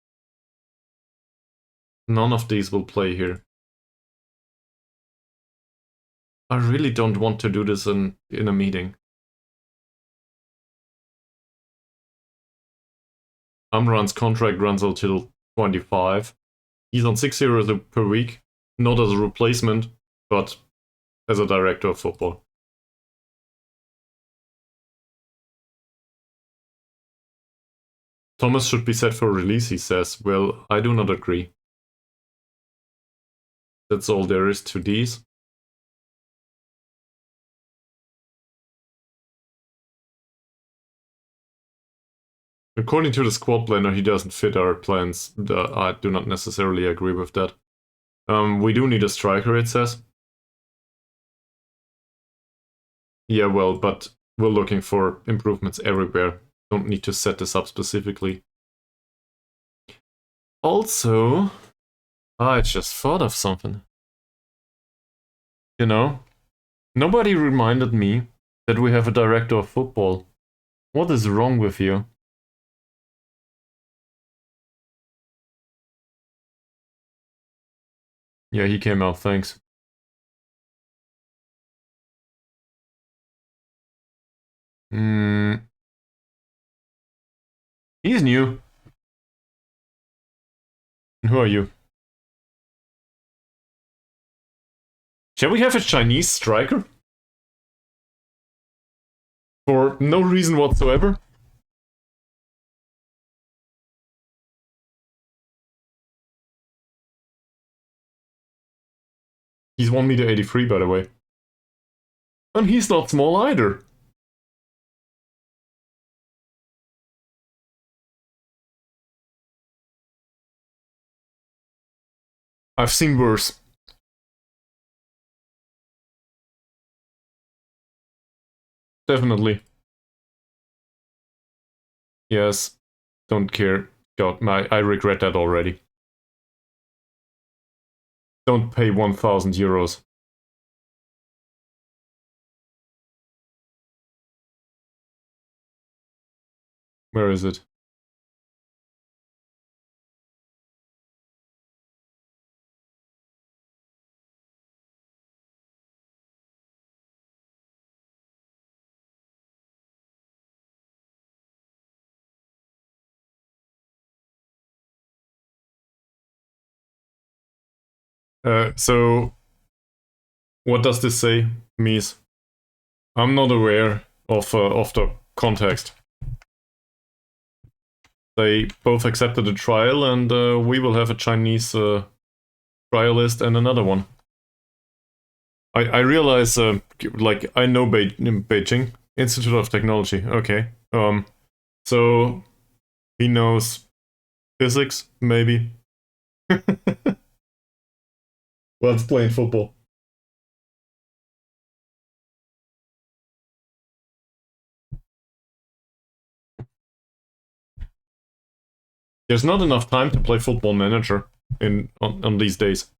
None of these will play here. I really don't want to do this in a meeting. Amran's contract runs until 25. He's on 6 euros per week, not as a replacement, but as a director of football. Thomas should be set for release, he says. Well, I do not agree. That's all there is to these. According to the squad planner, he doesn't fit our plans. I do not necessarily agree with that. We do need a striker, it says. Yeah, well, but we're looking for improvements everywhere. Don't need to set this up specifically. Also, I just thought of something. You know, nobody reminded me that we have a director of football. What is wrong with you? Yeah, he came out, thanks. He's new. Who are you? Shall we have a Chinese striker? For no reason whatsoever? He's 1m83, by the way. And he's not small either. I've seen worse. Definitely. Yes. Don't care. God, I regret that already. Don't pay 1,000 euros. Where is it? So, what does this say, Mies? I'm not aware of the context. They both accepted a trial, and we will have a Chinese trialist and another one. I realize, like, I know Beijing Institute of Technology. Okay. So he knows physics, maybe. Well, it's playing football. There's not enough time to play Football Manager on these days.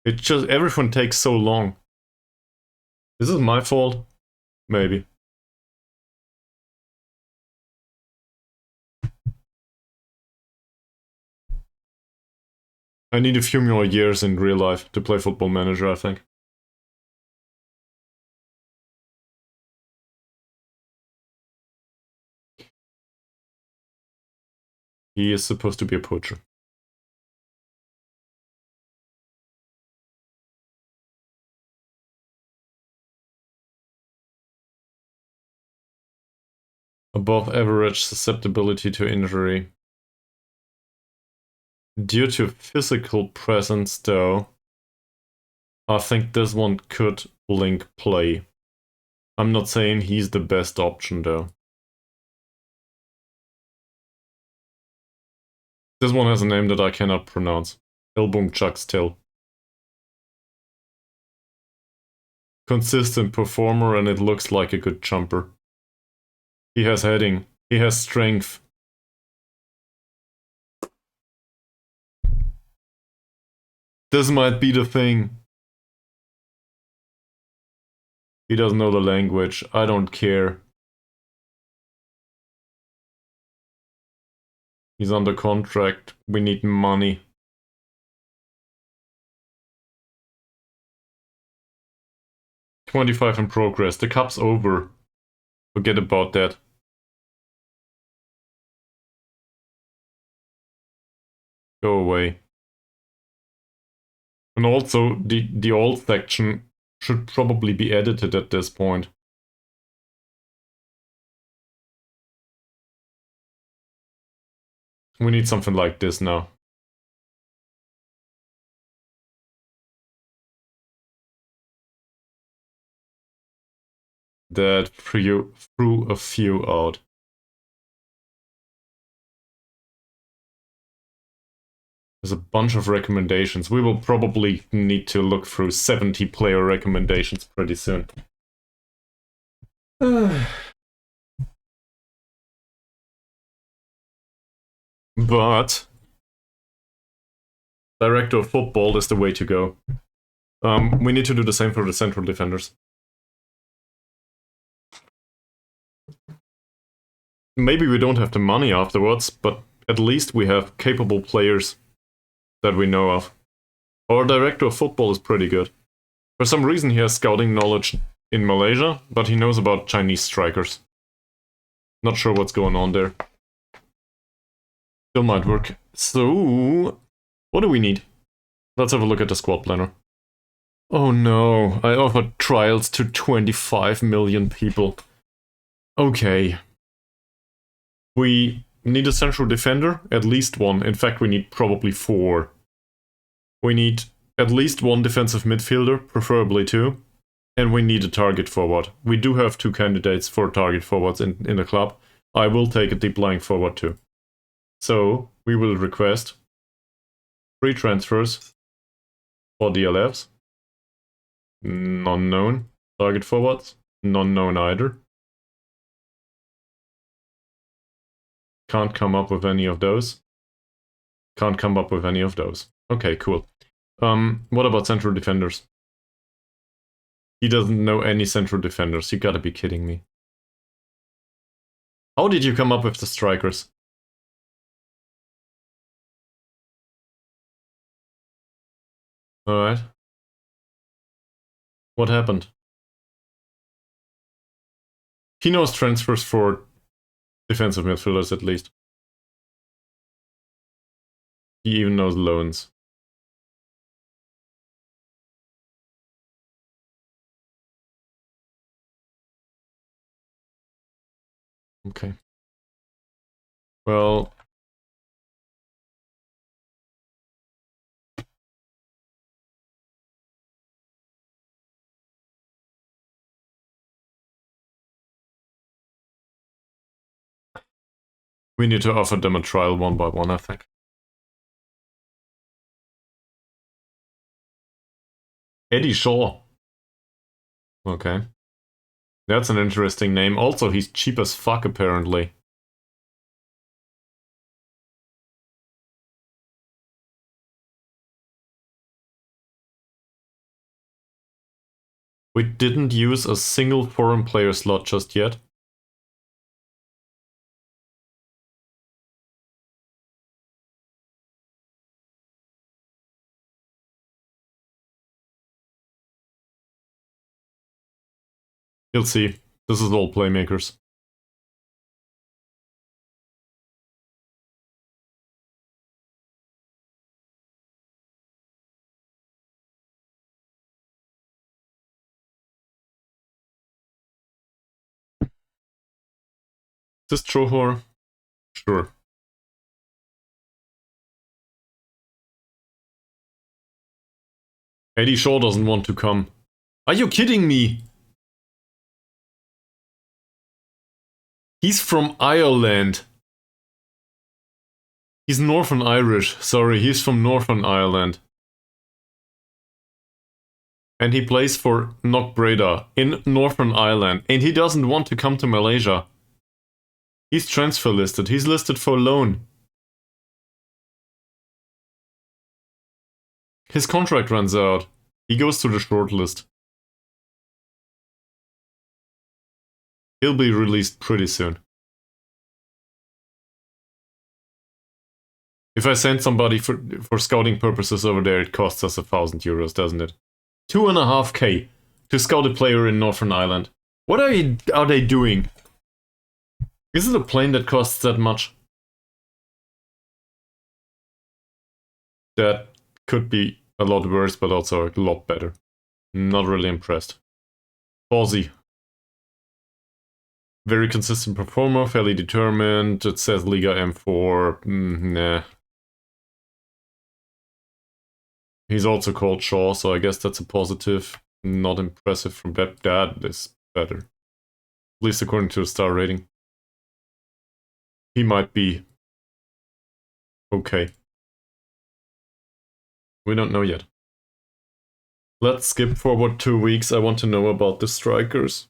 It just everything takes so long. Is this my fault? Maybe. I need a few more years in real life to play Football Manager, I think. He is supposed to be a poacher. Above average susceptibility to injury. Due to physical presence, though, I think this one could link play. I'm not saying he's the best option, though. This one has a name that I cannot pronounce. Ilbung Chuckstill. Consistent performer, and it looks like a good jumper. He has heading. He has strength. This might be the thing. He doesn't know the language. I don't care. He's under contract. We need money. $25 in progress. The cup's over. Forget about that. Go away. And also, the old section should probably be edited at this point. We need something like this now. That threw a few out. There's a bunch of recommendations. We will probably need to look through 70 player recommendations pretty soon. But Director of Football is the way to go. We need to do the same for the central defenders. Maybe we don't have the money afterwards, but at least we have capable players that we know of. Our Director of Football is pretty good. For some reason he has scouting knowledge in Malaysia, but he knows about Chinese strikers. Not sure what's going on there. Still might work. So, what do we need? Let's have a look at the squad planner. Oh no, I offered trials to 25 million people. Okay. We need a central defender, at least one. In fact, we need probably 4. We need at least 1 defensive midfielder, preferably 2. And we need a target forward. We do have 2 candidates for target forwards in the club. I will take a deep lying forward too. So, we will request 3 transfers for DLFs. None known. Target forwards. None known either. Can't come up with any of those. Can't come up with any of those. Okay, cool. What about central defenders? He doesn't know any central defenders. You gotta be kidding me. How did you come up with the strikers? Alright. What happened? He knows transfers for defensive midfielders at least. He even knows loans. Okay. Well... we need to offer them a trial one by one, I think. Eddie Shaw. Okay. That's an interesting name. Also, he's cheap as fuck, apparently. We didn't use a single foreign player slot just yet. You'll see. This is all playmakers. Is this Trohor? Sure. Eddie Shaw doesn't want to come. Are you kidding me? He's from Ireland. He's Northern Irish. Sorry, he's from Northern Ireland. And he plays for Knockbreda in Northern Ireland. And he doesn't want to come to Malaysia. He's transfer listed. He's listed for loan. His contract runs out. He goes to the shortlist. He'll be released pretty soon. If I send somebody for scouting purposes over there, it costs us €1,000, doesn't it? 2.5k to scout a player in Northern Ireland. What are they doing? Is it a plane that costs that much? That could be a lot worse, but also a lot better. Not really impressed. Aussie. Very consistent performer, fairly determined. It says Liga M4. Nah. He's also called Shaw, so I guess that's a positive. Not impressive from that. That is better. At least according to the star rating. He might be okay. We don't know yet. Let's skip forward 2 weeks. I want to know about the strikers.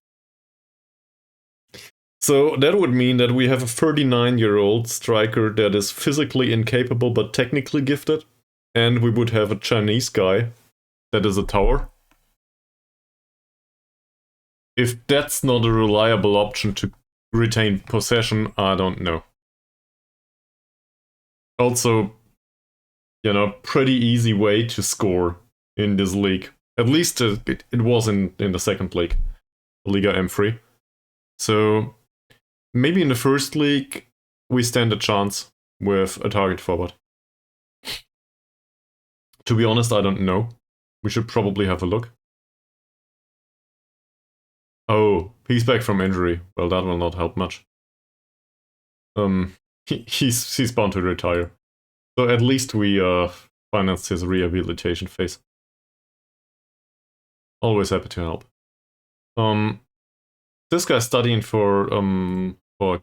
So that would mean that we have a 39-year-old striker that is physically incapable but technically gifted. And we would have a Chinese guy that is a tower. If that's not a reliable option to retain possession, I don't know. Also, you know, pretty easy way to score in this league. At least it was in the second league, Liga M3. So maybe in the first league we stand a chance with a target forward. To be honest, I don't know. We should probably have a look. Oh, he's back from injury. Well, that will not help much. He's bound to retire. So at least we financed his rehabilitation phase. Always happy to help. This guy's studying for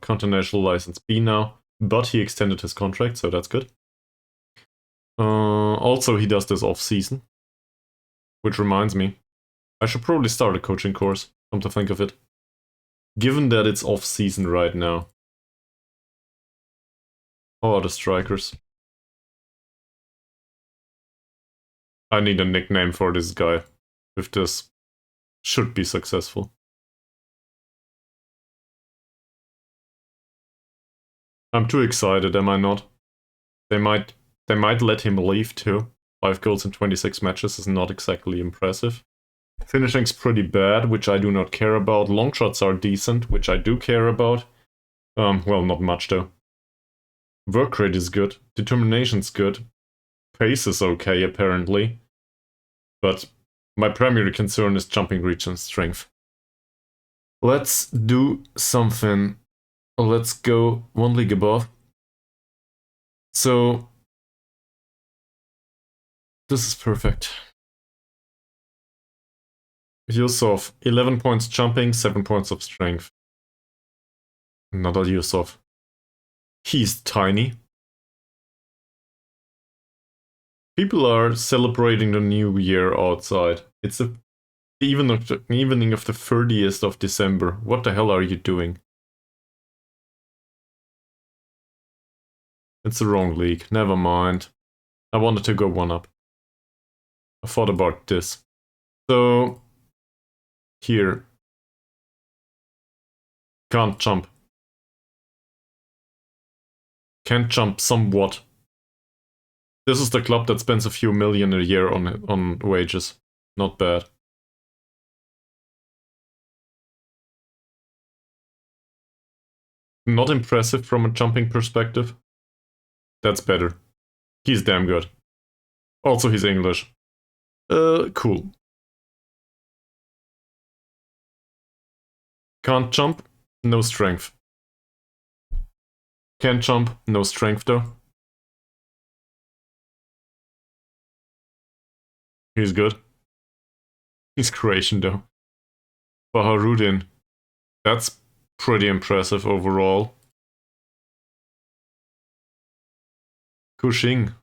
Continental License B now, but he extended his contract, so that's good. Also, he does this off-season, which reminds me, I should probably start a coaching course, come to think of it. Given that it's off-season right now. How are the strikers? I need a nickname for this guy, if this should be successful. I'm too excited, am I not? They might let him leave too. 5 goals in 26 matches is not exactly impressive. Finishing's pretty bad, which I do not care about. Long shots are decent, which I do care about. Well, not much though. Work rate is good. Determination's good. Pace is okay, apparently. But my primary concern is jumping reach and strength. Let's do something let's go one league above. So this is perfect. Yusuf, 11 points jumping, 7 points of strength. Another Yusuf. He's tiny. People are celebrating the new year outside. It's the evening of the 30th of December. What the hell are you doing? It's the wrong league. Never mind. I wanted to go one up. I thought about this. So here. Can't jump. Can't jump somewhat. This is the club that spends a few million a year on wages. Not bad. Not impressive from a jumping perspective. That's better. He's damn good. Also, he's English. Cool. Can't jump, no strength. Can't jump, no strength though. He's good. He's Croatian though. Baharudin. That's pretty impressive overall. Kushing.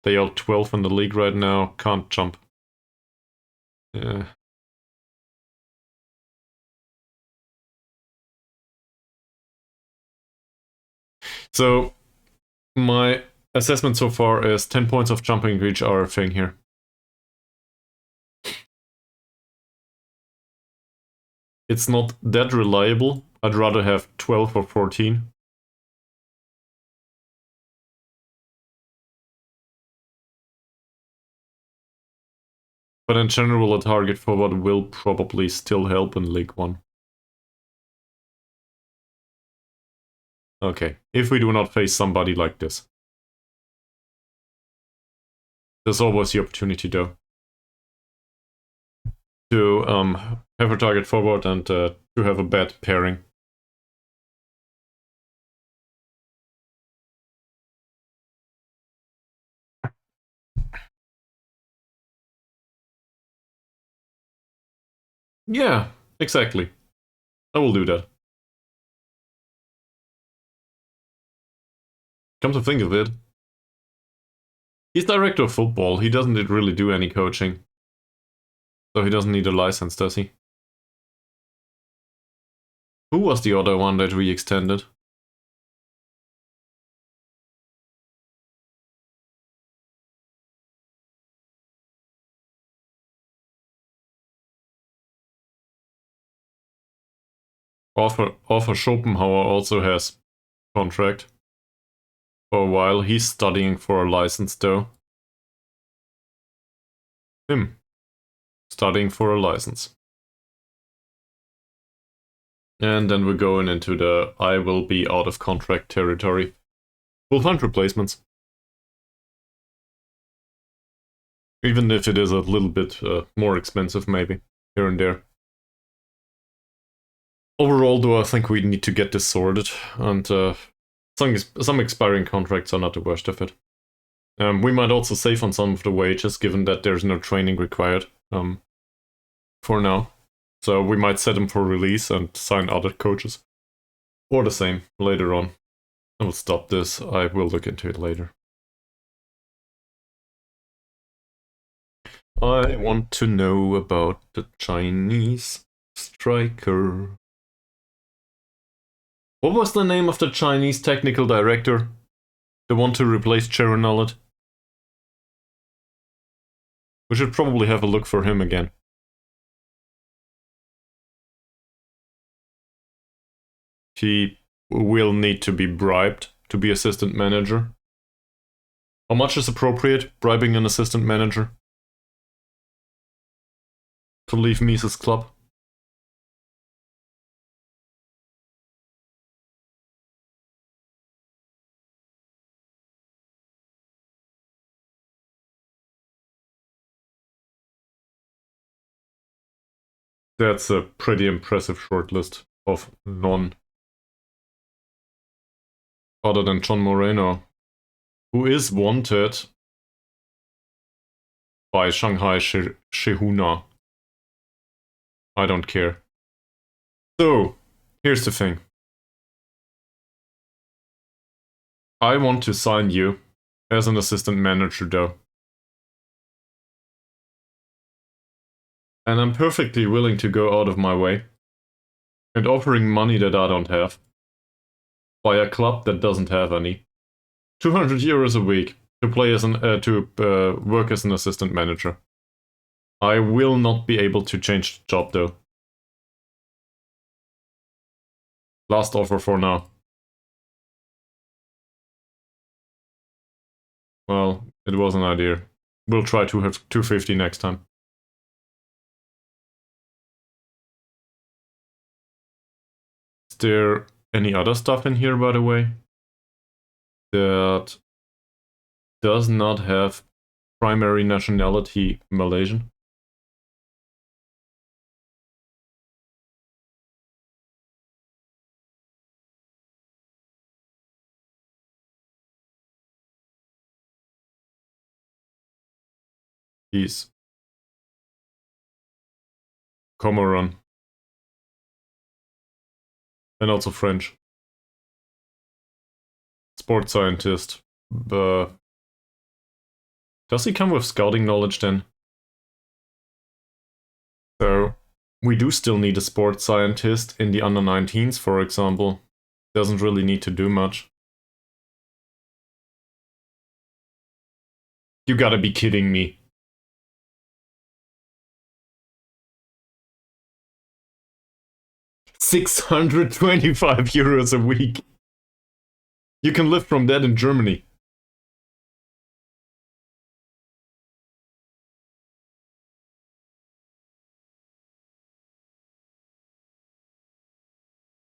They are 12th in the league right now. Can't jump. Yeah. So, my assessment so far is 10 points of jumping reach are a thing here. It's not that reliable. I'd rather have 12 or 14. But in general, a target forward will probably still help in League 1. Okay, if we do not face somebody like this. There's always the opportunity though. To have a target forward and to have a bad pairing. Yeah, exactly. I will do that. Come to think of it, he's director of football. He doesn't really do any coaching. So he doesn't need a license, does he? Who was the other one that we extended? Arthur Schopenhauer also has contract for a while. He's studying for a license though. Him. Studying for a license. And then we're going into the I will be out of contract territory. We'll find replacements. Even if it is a little bit more expensive maybe, here and there. Overall though, I think we need to get this sorted, and some expiring contracts are not the worst of it. We might also save on some of the wages, given that there's no training required for now. So we might set them for release and sign other coaches. Or the same, later on. I will stop this, I will look into it later. I want to know about the Chinese striker. What was the name of the Chinese technical director? The one to replace Cheronullet? We should probably have a look for him again. He will need to be bribed to be assistant manager. How much is appropriate, bribing an assistant manager to leave Mises' club? That's a pretty impressive shortlist of non Other than John Moreno, who is wanted by Shanghai Shihuna. I don't care. So, here's the thing. I want to sign you as an assistant manager though. And I'm perfectly willing to go out of my way and offering money that I don't have by a club that doesn't have any. 200 euros a week to play as work as an assistant manager. I will not be able to change the job though. Last offer for now. Well, it was an idea. We'll try 250 next time. Is there any other stuff in here, by the way, that does not have primary nationality Malaysian? He's Comoran. And also French. Sports scientist. Does he come with scouting knowledge then? So, we do still need a sports scientist in the under-19s, for example. Doesn't really need to do much. You gotta be kidding me. €625 a week. You can live from that in Germany.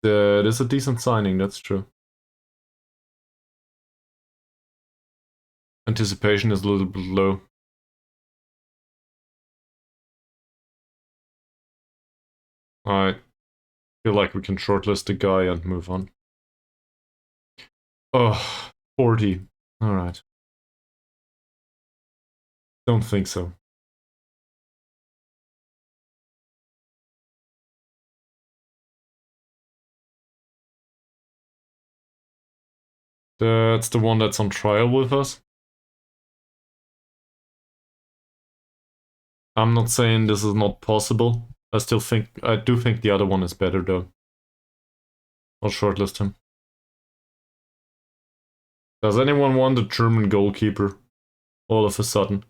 That is a decent signing, that's true. Anticipation is a little bit low. I feel like we can shortlist the guy and move on. Oh, 40. Alright. Don't think so. That's the one that's on trial with us. I'm not saying this is not possible. I do think the other one is better though. I'll shortlist him. Does anyone want a German goalkeeper? All of a sudden.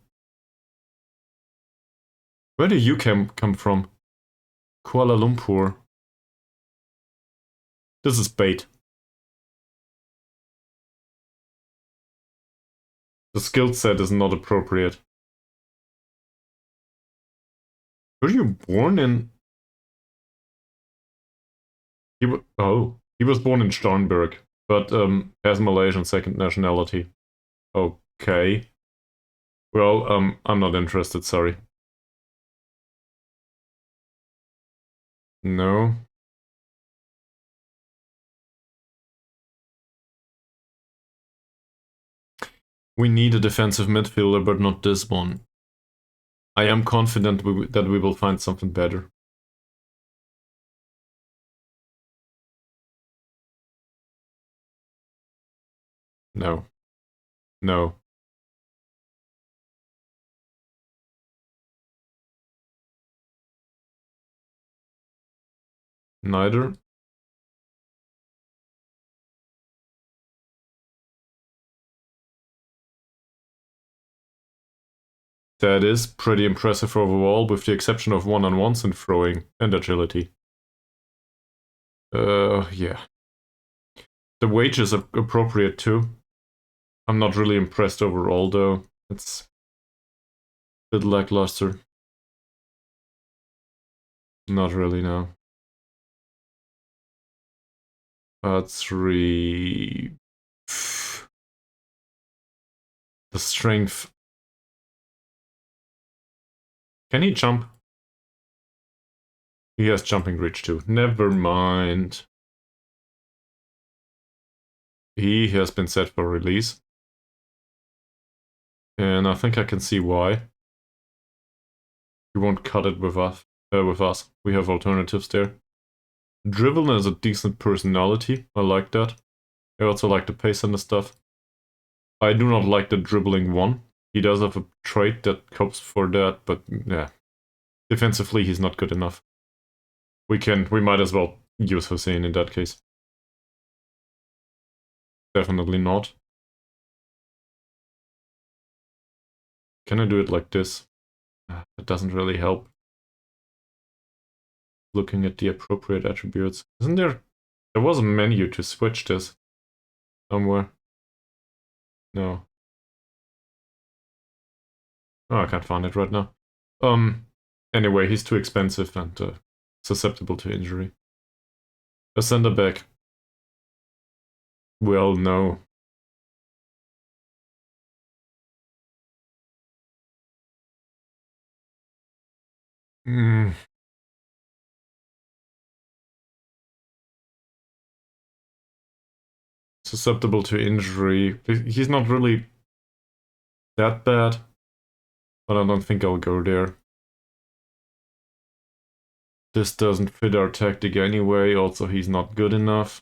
Where do you come from? Kuala Lumpur. This is bait. The skill set is not appropriate. Were you born in... He was born in Starnberg, but has Malaysian second nationality. Okay. Well, I'm not interested, sorry. No. We need a defensive midfielder, but not this one. I am confident that we will find something better. No. No. Neither. That is pretty impressive overall, with the exception of one-on-ones in throwing and agility. Yeah. The wage is appropriate too. I'm not really impressed overall though. It's a bit lackluster. Not really, no. 3... The strength... Can he jump? He has jumping reach too. Never mind. He has been set for release. And I think I can see why. He won't cut it with us. We have alternatives there. Drivel has a decent personality. I like that. I also like the pace and the stuff. I do not like the dribbling one. He does have a trait that copes for that, but yeah. Defensively, he's not good enough. We might as well use Hussein in that case. Definitely not. Can I do it like this? It doesn't really help. Looking at the appropriate attributes. Isn't there... There was a menu to switch this. Somewhere. No. Oh, I can't find it right now. Anyway, he's too expensive and susceptible to injury. A center back. Well, no. Susceptible to injury. He's not really that bad, but I don't think I'll go there. This doesn't fit our tactic anyway, also he's not good enough.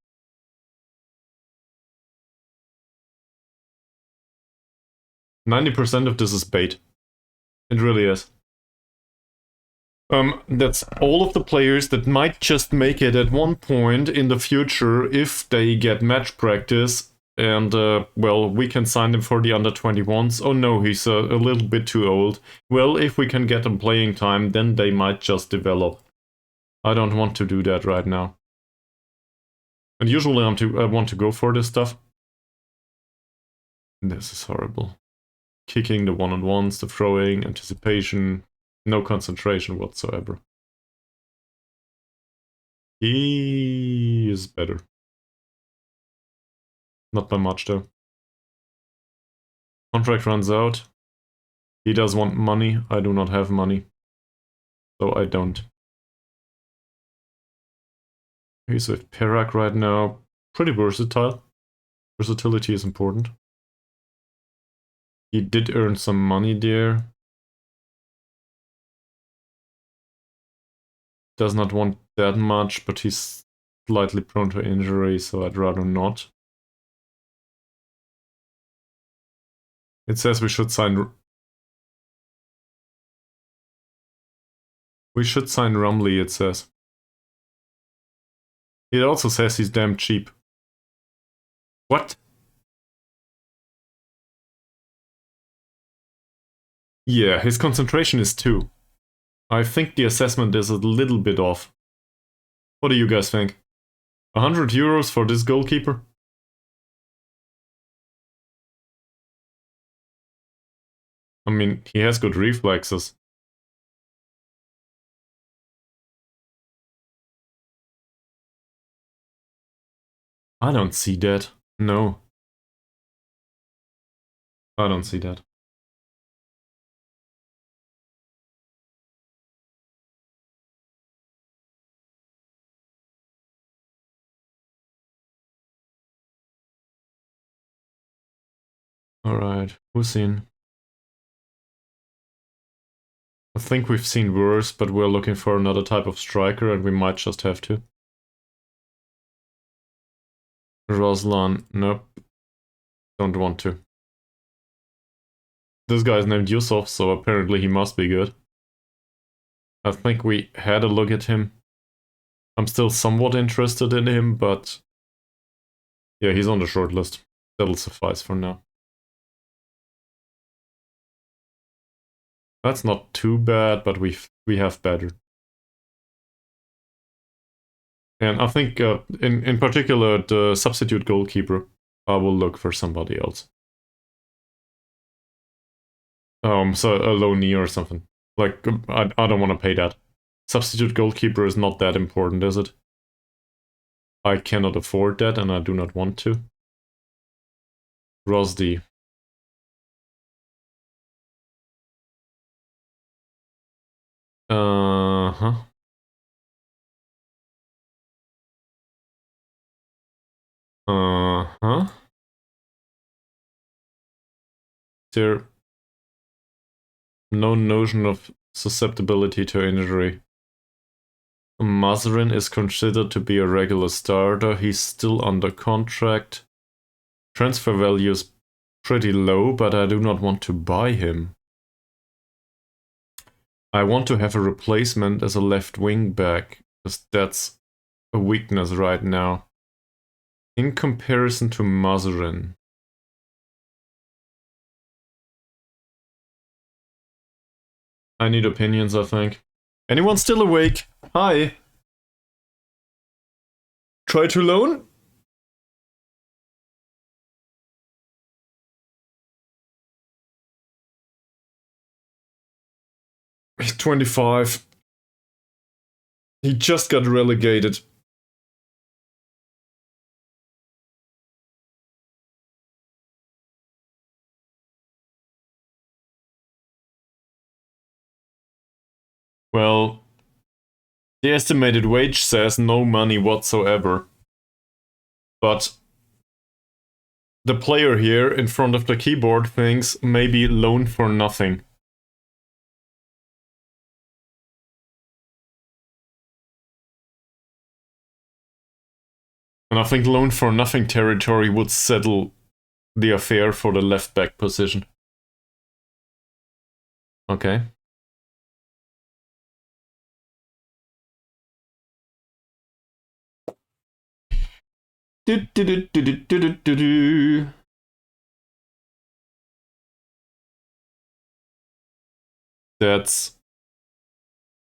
%90 of this is bait. It really is. That's all of the players that might just make it at one point in the future if they get match practice. And, well, we can sign him for the under-21s. Oh no, he's a little bit too old. Well, if we can get them playing time, then they might just develop. I don't want to do that right now. And usually I want to go for this stuff. This is horrible. Kicking, the one-on-ones, the throwing, anticipation, no concentration whatsoever. He is better. Not by much though. Contract runs out. He does want money. I do not have money. So I don't. He's with Perak right now. Pretty versatile. Versatility is important. He did earn some money there. Does not want that much, but he's slightly prone to injury, so I'd rather not. It says we should sign... We should sign Rumley, it says. It also says he's damn cheap. What? Yeah, his concentration is 2. I think the assessment is a little bit off. What do you guys think? 100 euros for this goalkeeper? I mean, he has good reflexes. I don't see that. No. I don't see that. Alright, who's in? I think we've seen worse, but we're looking for another type of striker and we might just have to. Roslan, nope. Don't want to. This guy's named Yusuf, so apparently he must be good. I think we had a look at him. I'm still somewhat interested in him, but... Yeah, he's on the short list. That'll suffice for now. That's not too bad, but we have better. And I think, in particular, the substitute goalkeeper, I will look for somebody else. So a low knee or something. Like, I don't want to pay that. Substitute goalkeeper is not that important, is it? I cannot afford that, and I do not want to. Rosdi. Uh-huh. Uh-huh. there no notion of susceptibility to injury? Mazarin is considered to be a regular starter. He's still under contract. Transfer value is pretty low, but I do not want to buy him. I want to have a replacement as a left wing back, because that's a weakness right now. In comparison to Mazarin. I need opinions, I think. Anyone still awake? Hi. Try to loan? He's 25. He just got relegated. Well, the estimated wage says no money whatsoever. But the player here in front of the keyboard thinks maybe loan for nothing. And I think loan for nothing territory would settle the affair for the left back position. Okay. That's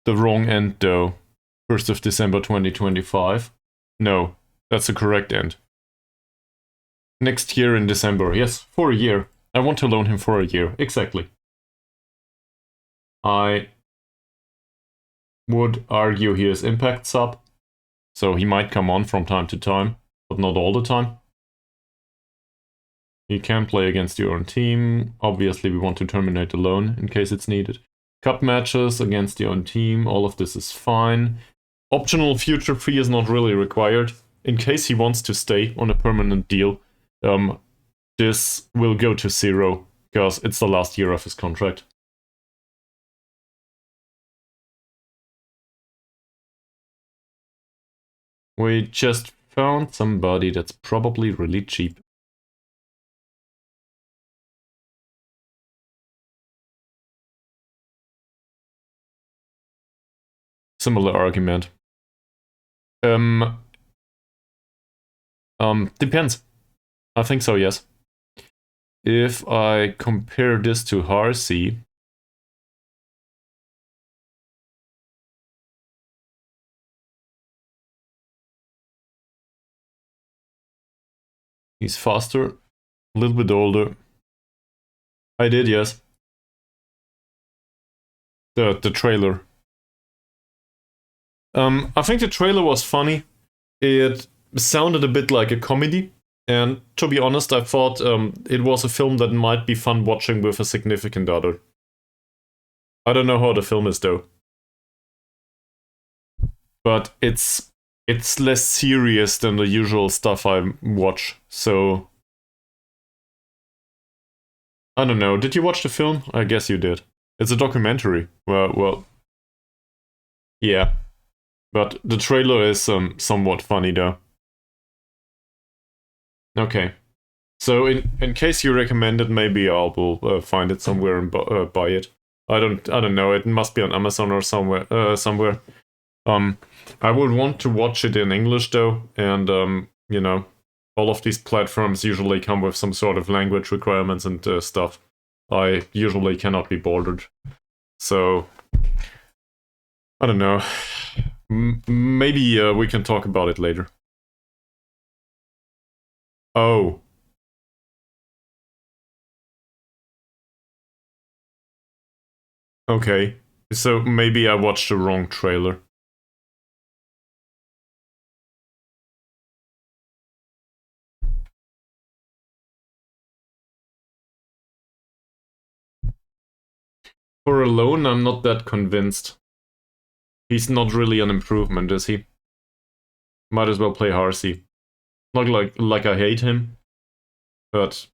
the wrong end though. 1st of December 2025. No, that's the correct end. Next year in December, yes, for a year. I want to loan him for a year, exactly. I would argue he is impact sub, so he might come on from time to time, but not all the time. He can play against your own team. Obviously, we want to terminate the loan in case it's needed. Cup matches against your own team, all of this is fine. Optional future fee is not really required. In case he wants to stay on a permanent deal, this will go to 0, because it's the last year of his contract. We just found somebody that's probably really cheap. Similar argument. Depends. I think so, yes. If I compare this to Harsey, he's faster, a little bit older. I did, yes. The trailer. I think the trailer was funny. It sounded a bit like a comedy. And to be honest, I thought it was a film that might be fun watching with a significant other. I don't know how the film is though. But it's less serious than the usual stuff I watch, so... I don't know, did you watch the film? I guess you did. It's a documentary. Well... Yeah. But the trailer is somewhat funny though. Okay. So in case you recommend it, maybe I will find it somewhere and buy it. I don't know. It must be on Amazon or somewhere. I would want to watch it in English though, and you know, all of these platforms usually come with some sort of language requirements and stuff. I usually cannot be bothered. So I don't know. Maybe we can talk about it later. Oh. Okay. So maybe I watched the wrong trailer. For a loan, I'm not that convinced. He's not really an improvement, is he? Might as well play Harsey. Not like I hate him, but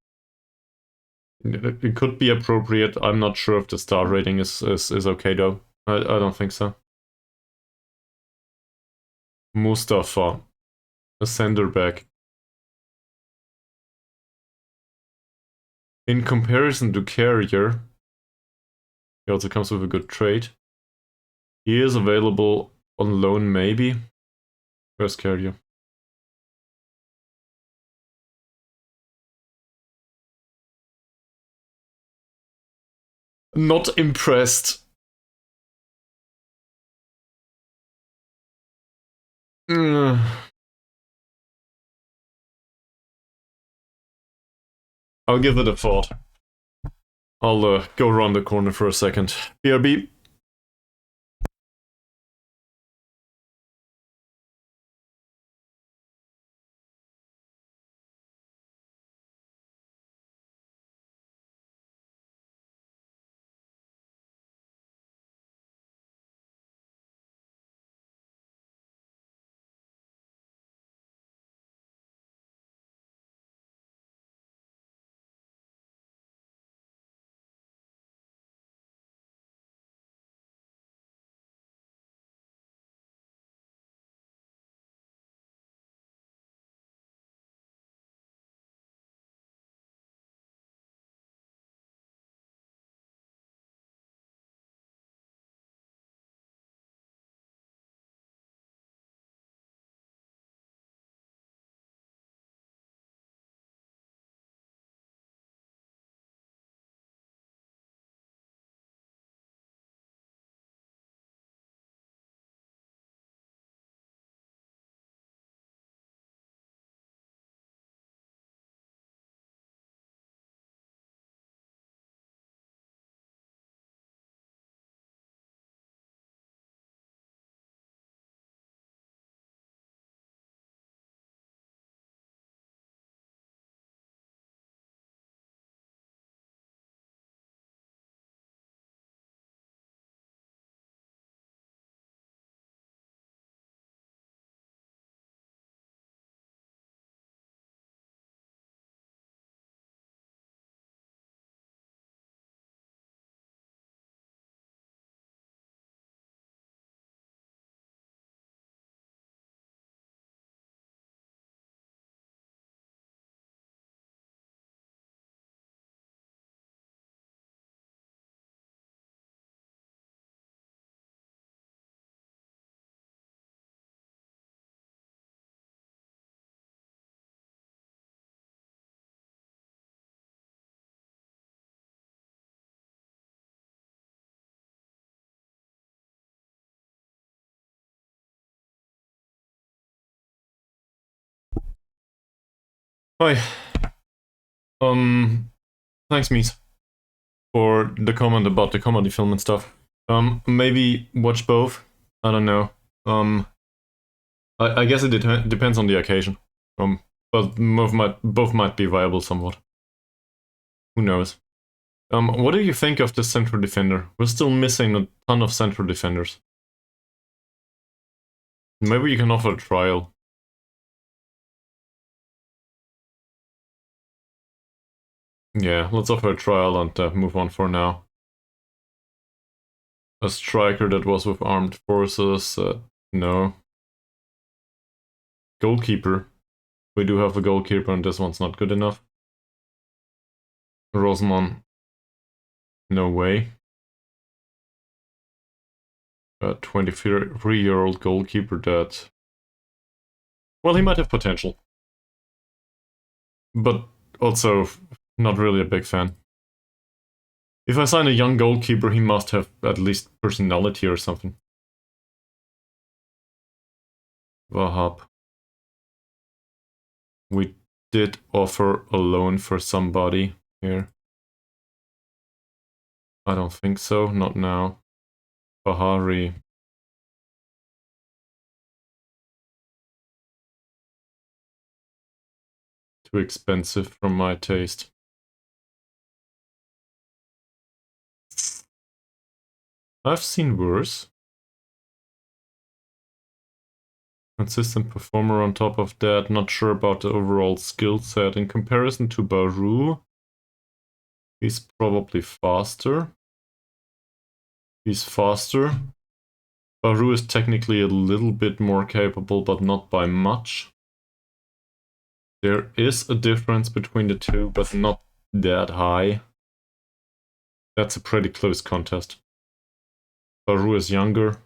It could be appropriate. I'm not sure if the star rating is okay though. I don't think so. Mustafa, a sender back. In comparison to Carrier, he also comes with a good trade. He is available on loan, maybe. Where's Carrier? Not impressed. I'll give it a thought. I'll go around the corner for a second. BRB. Hi. Thanks, Mies, for the comment about the comedy film and stuff. Maybe watch both. I don't know. I guess it depends on the occasion. But both might be viable somewhat. Who knows? What do you think of the central defender? We're still missing a ton of central defenders. Maybe you can offer a trial. Yeah, let's offer a trial and move on for now. A striker that was with armed forces? No. Goalkeeper. We do have a goalkeeper and this one's not good enough. Rosman. No way. A 23-year-old goalkeeper that... Well, he might have potential. But also, not really a big fan. If I sign a young goalkeeper, he must have at least personality or something. Wahab. We did offer a loan for somebody here. I don't think so, not now. Bahari. Too expensive for my taste. I've seen worse. Consistent performer on top of that. Not sure about the overall skill set. In comparison to Baru, He's probably faster. He's faster. Baru is technically a little bit more capable, but not by much. There is a difference between the two, but not that high. That's a pretty close contest. Baru is younger.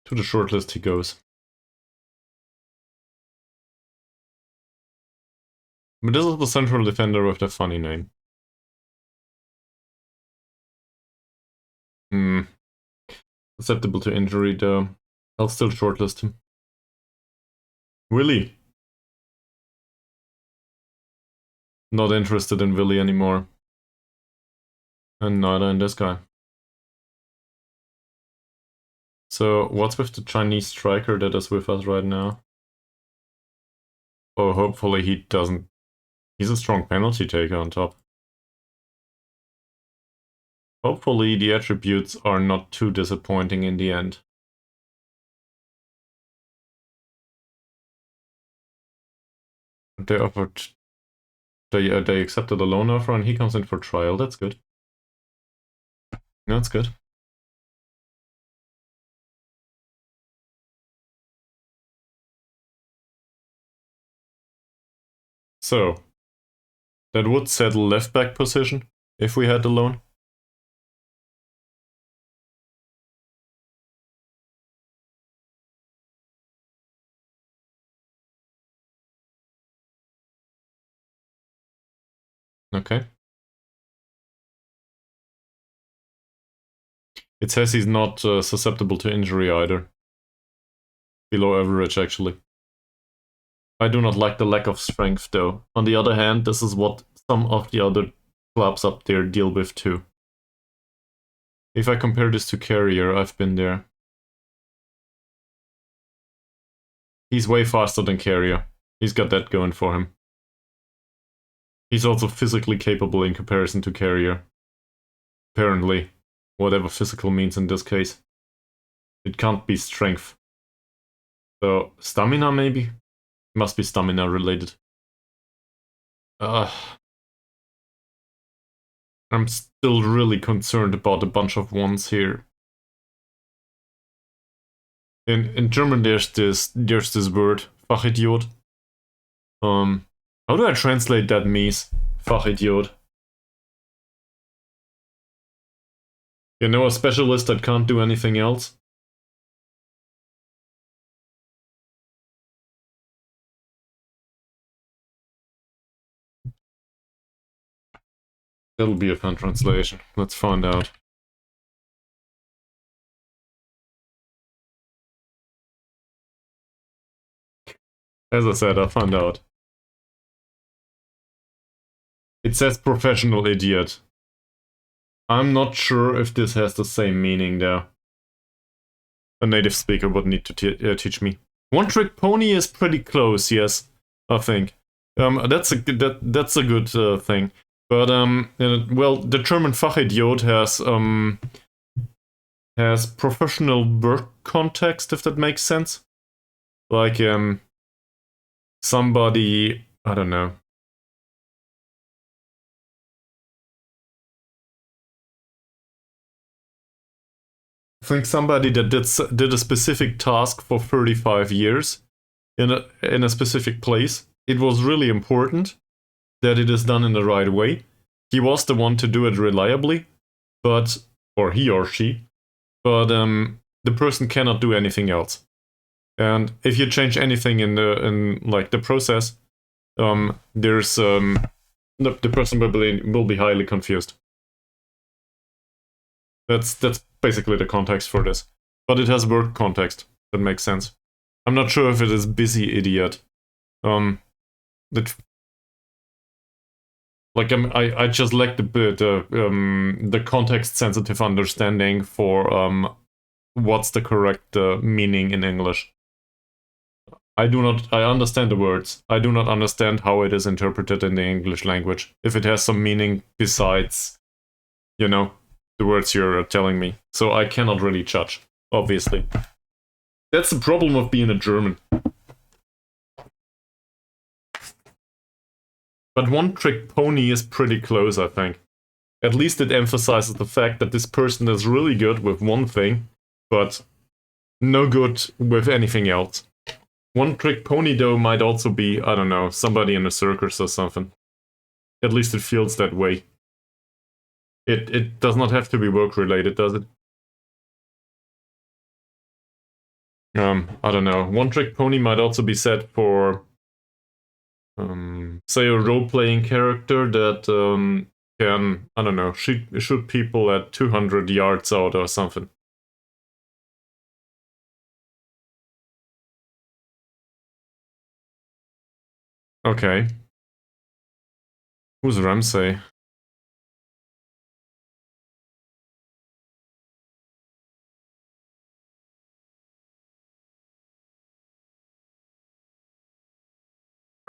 To the shortlist he goes. But this is the central defender with the funny name. Susceptible to injury though. I'll still shortlist him. Willy. Not interested in Willy anymore. And neither in this guy. So, what's with the Chinese striker that is with us right now? Oh, hopefully he doesn't... He's a strong penalty taker on top. Hopefully the attributes are not too disappointing in the end. They offered... They accepted a loan offer and he comes in for trial. That's good. That's good. So, that would settle left back position if we had the loan. Okay. It says he's not susceptible to injury either. Below average, actually. I do not like the lack of strength, though. On the other hand, this is what some of the other clubs up there deal with, too. If I compare this to Carrier, I've been there. He's way faster than Carrier. He's got that going for him. He's also physically capable in comparison to Carrier. Apparently. Whatever physical means in this case. It can't be strength. So, stamina maybe? Must be stamina related. I'm still really concerned about a bunch of ones here. In German there's this word, Fachidiot. How do I translate that, Mies? Fachidiot. You know, a specialist that can't do anything else? That'll be a fun translation. Let's find out. As I said, I'll find out. It says professional idiot. I'm not sure if this has the same meaning though. A native speaker would need to teach me. One Trick Pony is pretty close, yes, I think. That's a good thing. But well, the German Fachidiot has professional work context, if that makes sense. Like somebody, I don't know. I think somebody that did a specific task for 35 years in a specific place. It was really important that it is done in the right way. He was the one to do it reliably, or he or she, but the person cannot do anything else. And if you change anything in the process, there's the person will be highly confused. That's basically the context for this. But it has work context. That makes sense. I'm not sure if it is busy idiot. I just lack the context sensitive understanding for what's the correct meaning in English. I understand the words. I do not understand how it is interpreted in the English language. If it has some meaning besides, you know, the words you're telling me. So I cannot really judge, obviously. That's the problem of being a German. But One Trick Pony is pretty close, I think. At least it emphasizes the fact that this person is really good with one thing, but no good with anything else. One Trick Pony, though, might also be, I don't know, somebody in a circus or something. At least it feels that way. It does not have to be work-related, does it? I don't know. One Trick Pony might also be set for, say, a role-playing character that can, I don't know, shoot people at 200 yards out or something. Okay. Who's Ramsay?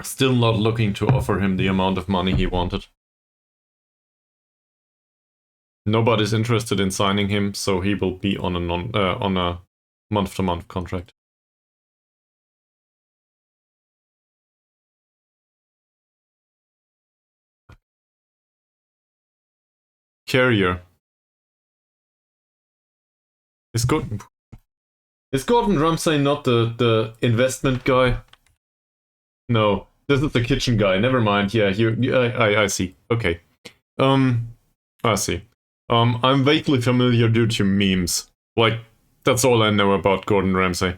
Still not looking to offer him the amount of money he wanted. Nobody's interested in signing him, so he will be on a month-to-month contract. Carrier. Is Gordon Ramsay not the investment guy? No, this is the kitchen guy. Never mind. Yeah, I see. Okay. I see. I'm vaguely familiar due to memes. Like, that's all I know about Gordon Ramsay.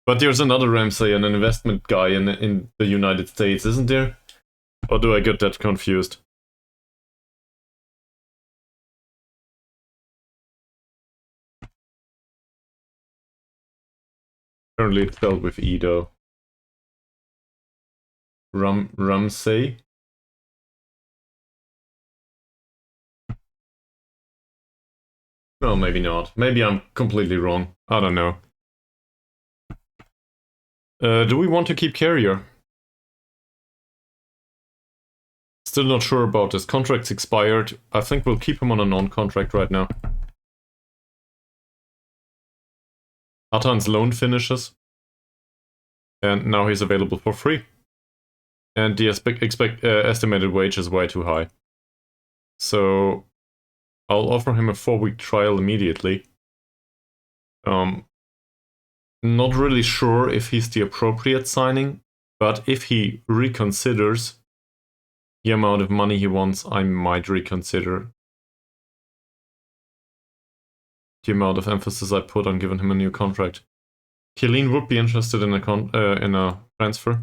But there's another Ramsay, an investment guy in the United States, isn't there? Or do I get that confused? Apparently it's spelled with E though. Ramsay? No, maybe not. Maybe I'm completely wrong. I don't know. Do we want to keep Carrier? Still not sure about his contract's expired. I think we'll keep him on a non-contract right now. Atan's loan finishes. And now he's available for free. And the estimated wage is way too high. So I'll offer him a 4-week trial immediately. Not really sure if he's the appropriate signing, but if he reconsiders the amount of money he wants, I might reconsider the amount of emphasis I put on giving him a new contract. Killeen would be interested in a transfer.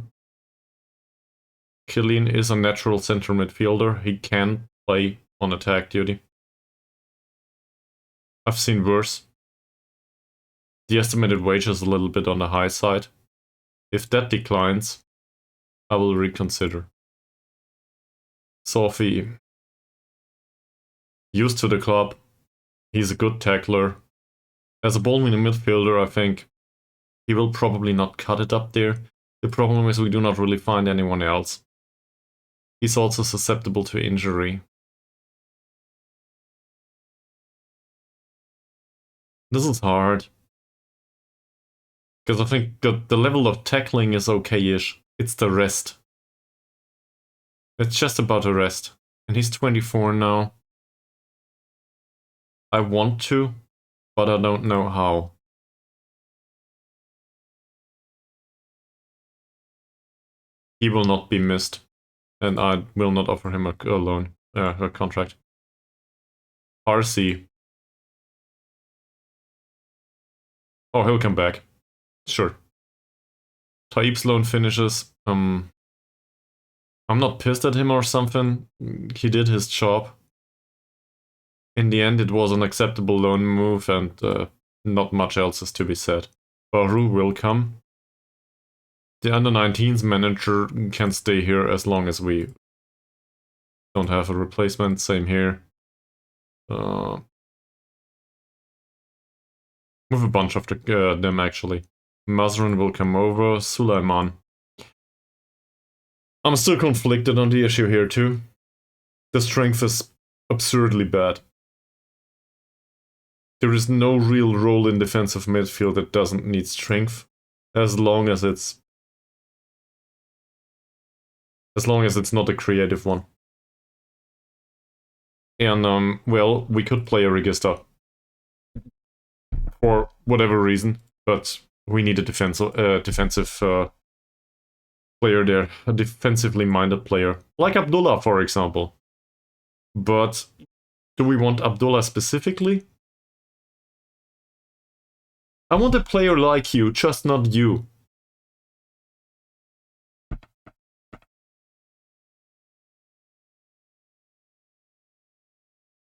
Killeen is a natural center midfielder. He can play on attack duty. I've seen worse. The estimated wage is a little bit on the high side. If that declines, I will reconsider. Sophie, used to the club. He's a good tackler. As a ball-winning midfielder, I think he will probably not cut it up there. The problem is we do not really find anyone else. He's also susceptible to injury. This is hard. Because I think the level of tackling is okay-ish. It's the rest. It's just about the rest. And he's 24 now. I want to, but I don't know how. He will not be missed. And I will not offer him a loan, a contract. RC. Oh, he'll come back. Sure. Taib's loan finishes. I'm not pissed at him or something. He did his job. In the end, it was an acceptable loan move, and not much else is to be said. Baru will come. The under-19s manager can stay here as long as we don't have a replacement. Same here. With a bunch of them, actually. Mazrin will come over. Sulaiman. I'm still conflicted on the issue here, too. The strength is absurdly bad. There is no real role in defensive midfield that doesn't need strength, as long as it's As long as it's not a creative one. And, well, we could play a Register. For whatever reason, but we need a defensive player there. A defensively minded player. Like Abdullah, for example. But do we want Abdullah specifically? I want a player like you, just not you.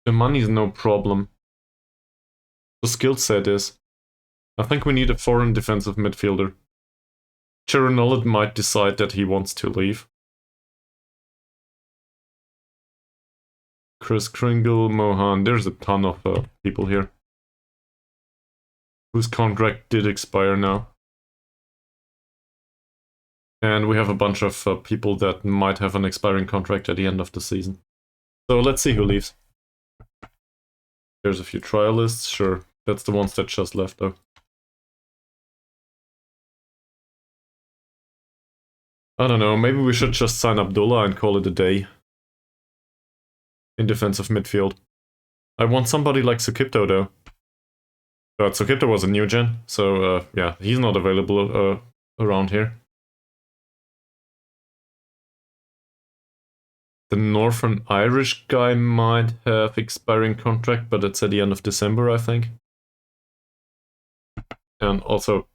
The money is no problem. The skill set is. I think we need a foreign defensive midfielder. Cherenolid might decide that he wants to leave. Chris Kringle, Mohan, there's a ton of people here. Whose contract did expire now. And we have a bunch of people that might have an expiring contract at the end of the season. So let's see who leaves. There's a few trialists, sure. That's the ones that just left though. I don't know, maybe we should just sign Abdullah and call it a day. In defensive midfield. I want somebody like Sukipto though. But Sukipto was a new gen, so yeah, he's not available around here. The Northern Irish guy might have expiring contract, but it's at the end of December, I think. And also,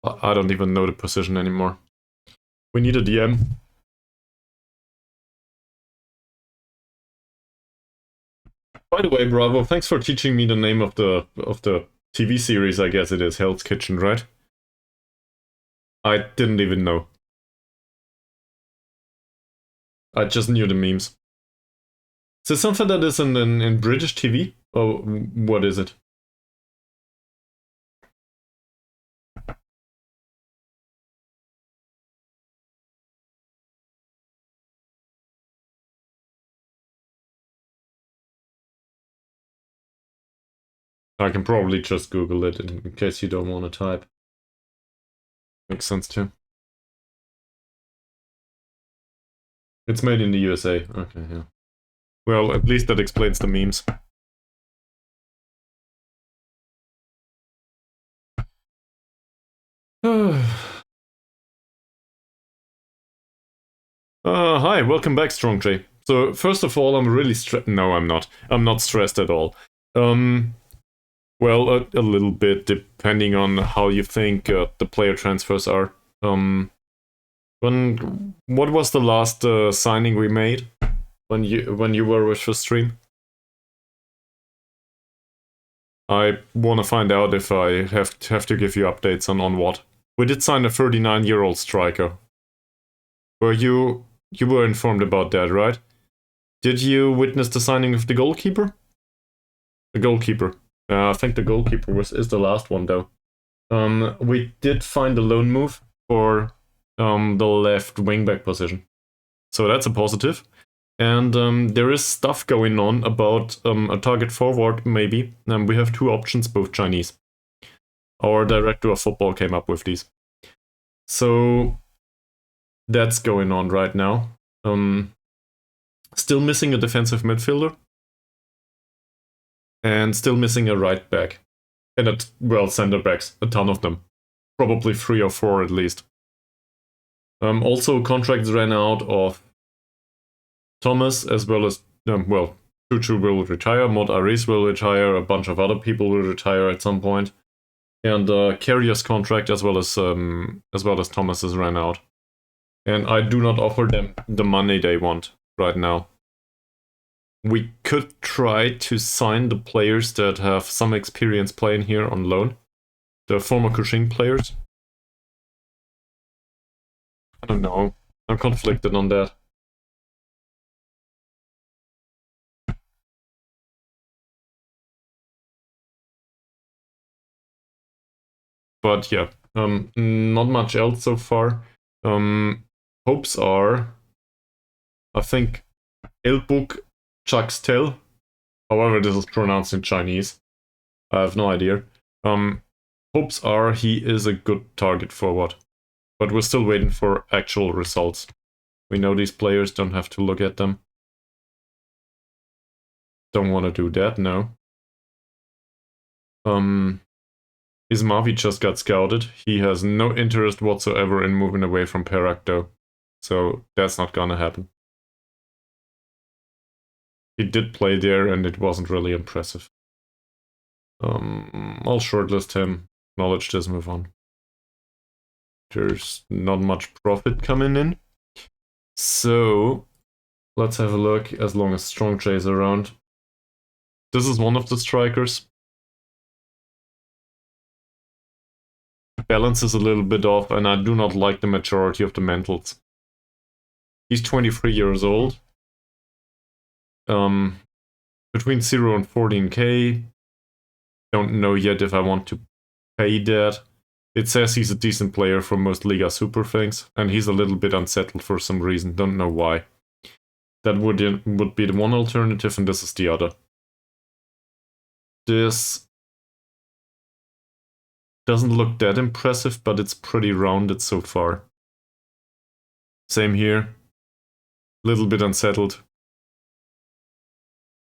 I don't even know the position anymore. We need a DM. By the way, Bravo, thanks for teaching me the name of the TV series, I guess it is, Hell's Kitchen, right? I didn't even know. I just knew the memes. Is it something that is in British TV? Or what is it? I can probably just Google it in case you don't want to type. Makes sense too. It's made in the USA. Okay, yeah. Well, at least that explains the memes. Hi, welcome back, Strong J. So, first of all, I'm really stressed. No, I'm not. I'm not stressed at all. Well, a little bit, depending on how you think the player transfers are. What was the last signing we made when you were with the stream? I want to find out if I have to give you updates on what. We did sign a 39-year-old striker. You were informed about that, right? Did you witness the signing of the goalkeeper? The goalkeeper. I think the goalkeeper is the last one though. We did find a loan move for the left wingback position, so that's a positive. And there is stuff going on about a target forward maybe. We have two options, both Chinese. Our director of football came up with these, so that's going on right now. Still missing a defensive midfielder. And still missing a right back. And center backs, a ton of them. Probably 3 or 4 at least. Also, contracts ran out of Thomas, as well as, Chuchu will retire, Mod Aris will retire, a bunch of other people will retire at some point. And Carrier's contract, as well as Thomas's, ran out. And I do not offer them the money they want right now. We could try to sign the players that have some experience playing here on loan. The former Kushing players. I don't know. I'm conflicted on that. But yeah, not much else so far. Hopes are, I think, Elbuk Chakstel. However, this is pronounced in Chinese. I have no idea. Hopes are he is a good target forward. But we're still waiting for actual results. We know these players, don't have to look at them. Don't want to do that, no. Ismavi just got scouted. He has no interest whatsoever in moving away from Perak though. So that's not gonna happen. He did play there and it wasn't really impressive. I'll shortlist him, acknowledge this, move on. There's not much profit coming in. So let's have a look as long as Strong J is around. This is one of the strikers. Balance is a little bit off, and I do not like the majority of the mentals. He's 23 years old. Between 0 and 14k. Don't know yet if I want to pay that. It says he's a decent player for most Liga Super things, and he's a little bit unsettled for some reason, don't know why. That would be the one alternative, and this is the other. This doesn't look that impressive, but it's pretty rounded so far. Same here. Little bit unsettled.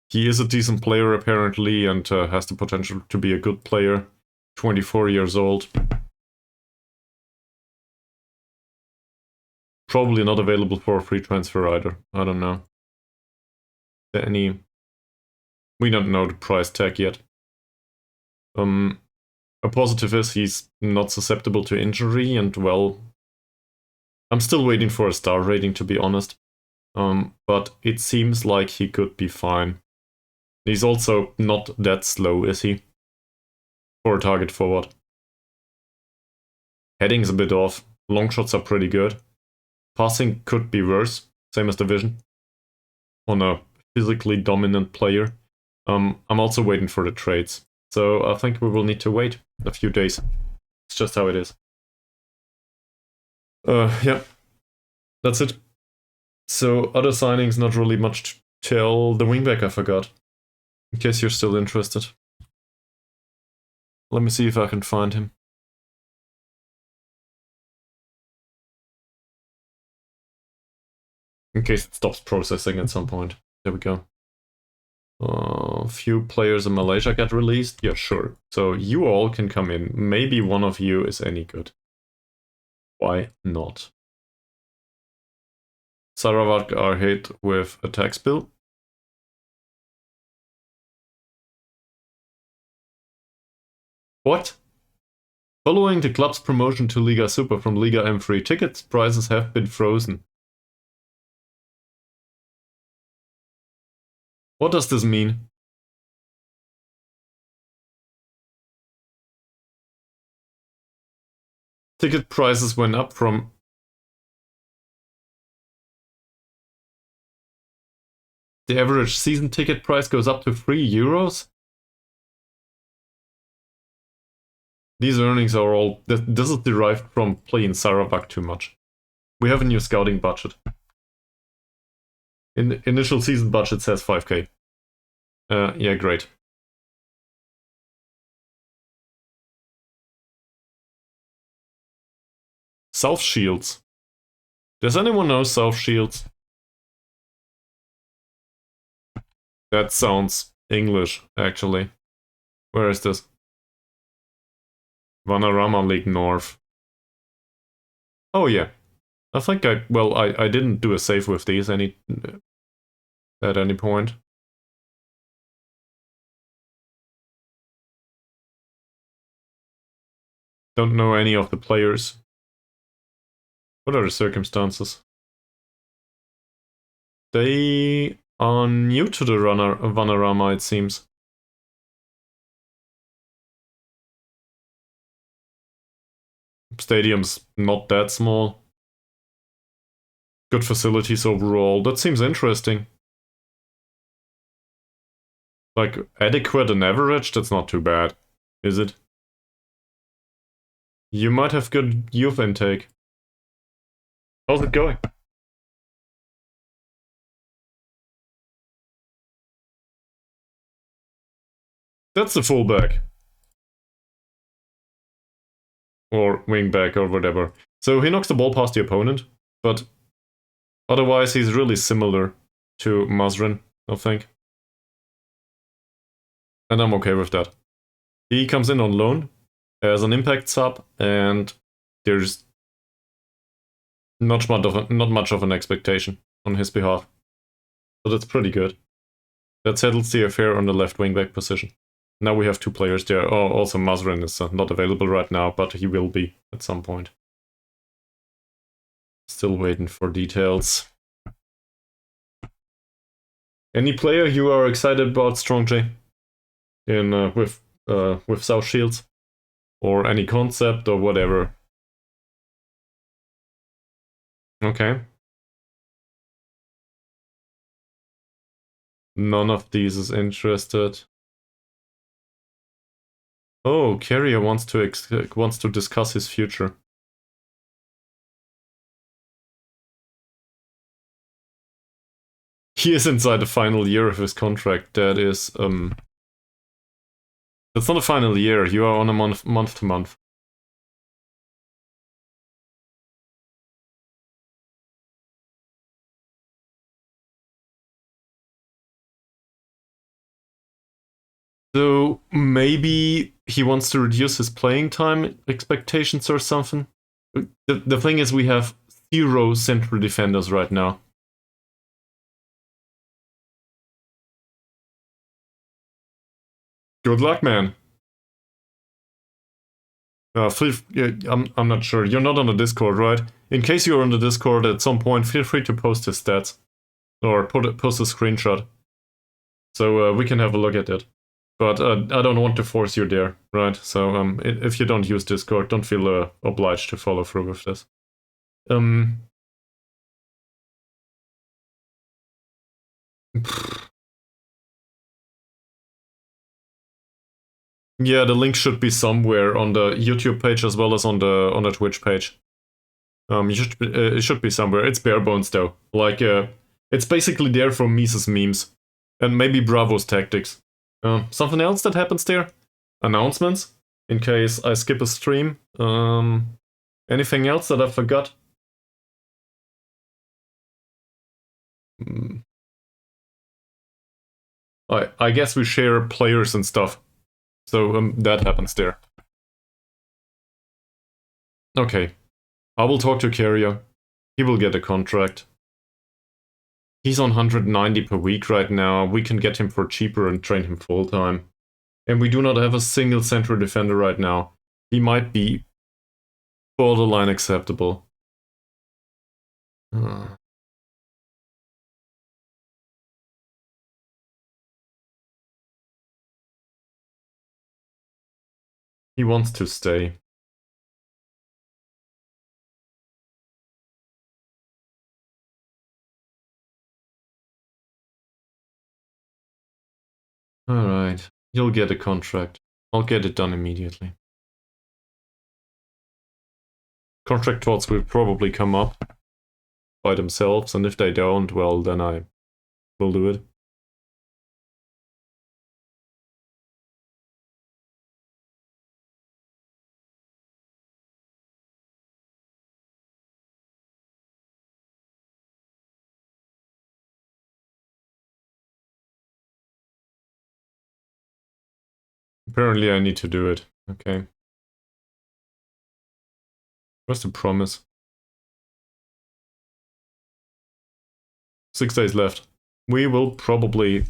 He is a decent player apparently, and has the potential to be a good player. 24 years old. Probably not available for a free transfer either. I don't know. We don't know the price tag yet. A positive is he's not susceptible to injury, and well, I'm still waiting for a star rating to be honest. But it seems like he could be fine. He's also not that slow, is he? For a target forward. Heading's a bit off. Long shots are pretty good. Passing could be worse, same as the vision. On a physically dominant player. I'm also waiting for the trades. So I think we will need to wait a few days. It's just how it is. Yeah. That's it. So other signings, not really much to tell. The wingback I forgot. In case you're still interested. Let me see if I can find him. In case it stops processing at some point. There we go. Few players in Malaysia got released. Yeah, sure. So you all can come in. Maybe one of you is any good. Why not? Sarawak are hit with a tax bill. What? Following the club's promotion to Liga Super from Liga M3, ticket prices have been frozen. What does this mean? Ticket prices went up from... The average season ticket price goes up to 3 euros? These earnings are all... This is derived from playing Sarawak too much. We have a new scouting budget. In the initial season budget says 5k. Yeah, great. South Shields. Does anyone know South Shields? That sounds English, actually. Where is this? Vanarama League North. Oh yeah. I think I didn't do a save with these at any point. Don't know any of the players. What are the circumstances? They are new to the Vanarama, it seems. Stadium's not that small. Good facilities overall. That seems interesting. Like, adequate and average? That's not too bad, is it? You might have good youth intake. How's it going? That's the fullback. Or wingback or whatever. So he knocks the ball past the opponent, but Otherwise, he's really similar to Mazrin, I think. And I'm okay with that. He comes in on loan as an impact sub, and there's not much of an expectation on his behalf. So that's pretty good. That settles the affair on the left wingback position. Now we have 2 players there. Oh, also Mazrin is not available right now, but he will be at some point. Still waiting for details. Any player you are excited about, Strong J? With South Shields? Or any concept or whatever? Okay. None of these is interested. Oh, Carrier wants to discuss his future. He is inside the final year of his contract. That is, that's not a final year. You are on a month to month. So maybe he wants to reduce his playing time expectations or something. The thing is, we have 0 central defenders right now. Good luck, man. I'm not sure. You're not on the Discord, right? In case you're on the Discord at some point, feel free to post his stats. Or post a screenshot. So we can have a look at it. But I don't want to force you there, right? So if you don't use Discord, don't feel obliged to follow through with this. Yeah, the link should be somewhere on the YouTube page as well as on the Twitch page. It should be somewhere. It's bare bones though. Like it's basically there for Mises memes and maybe Bravo's tactics. Something else that happens there? Announcements in case I skip a stream. Anything else that I forgot? I guess we share players and stuff. So that happens there. Okay. I will talk to Carrier. He will get a contract. He's on 190 per week right now. We can get him for cheaper and train him full time. And we do not have a single central defender right now. He might be borderline acceptable. He wants to stay. Alright, you'll get a contract. I'll get it done immediately. Contract talks will probably come up by themselves, and if they don't, well, then I will do it. Apparently I need to do it. Okay. Where's the promise? 6 days left. We will probably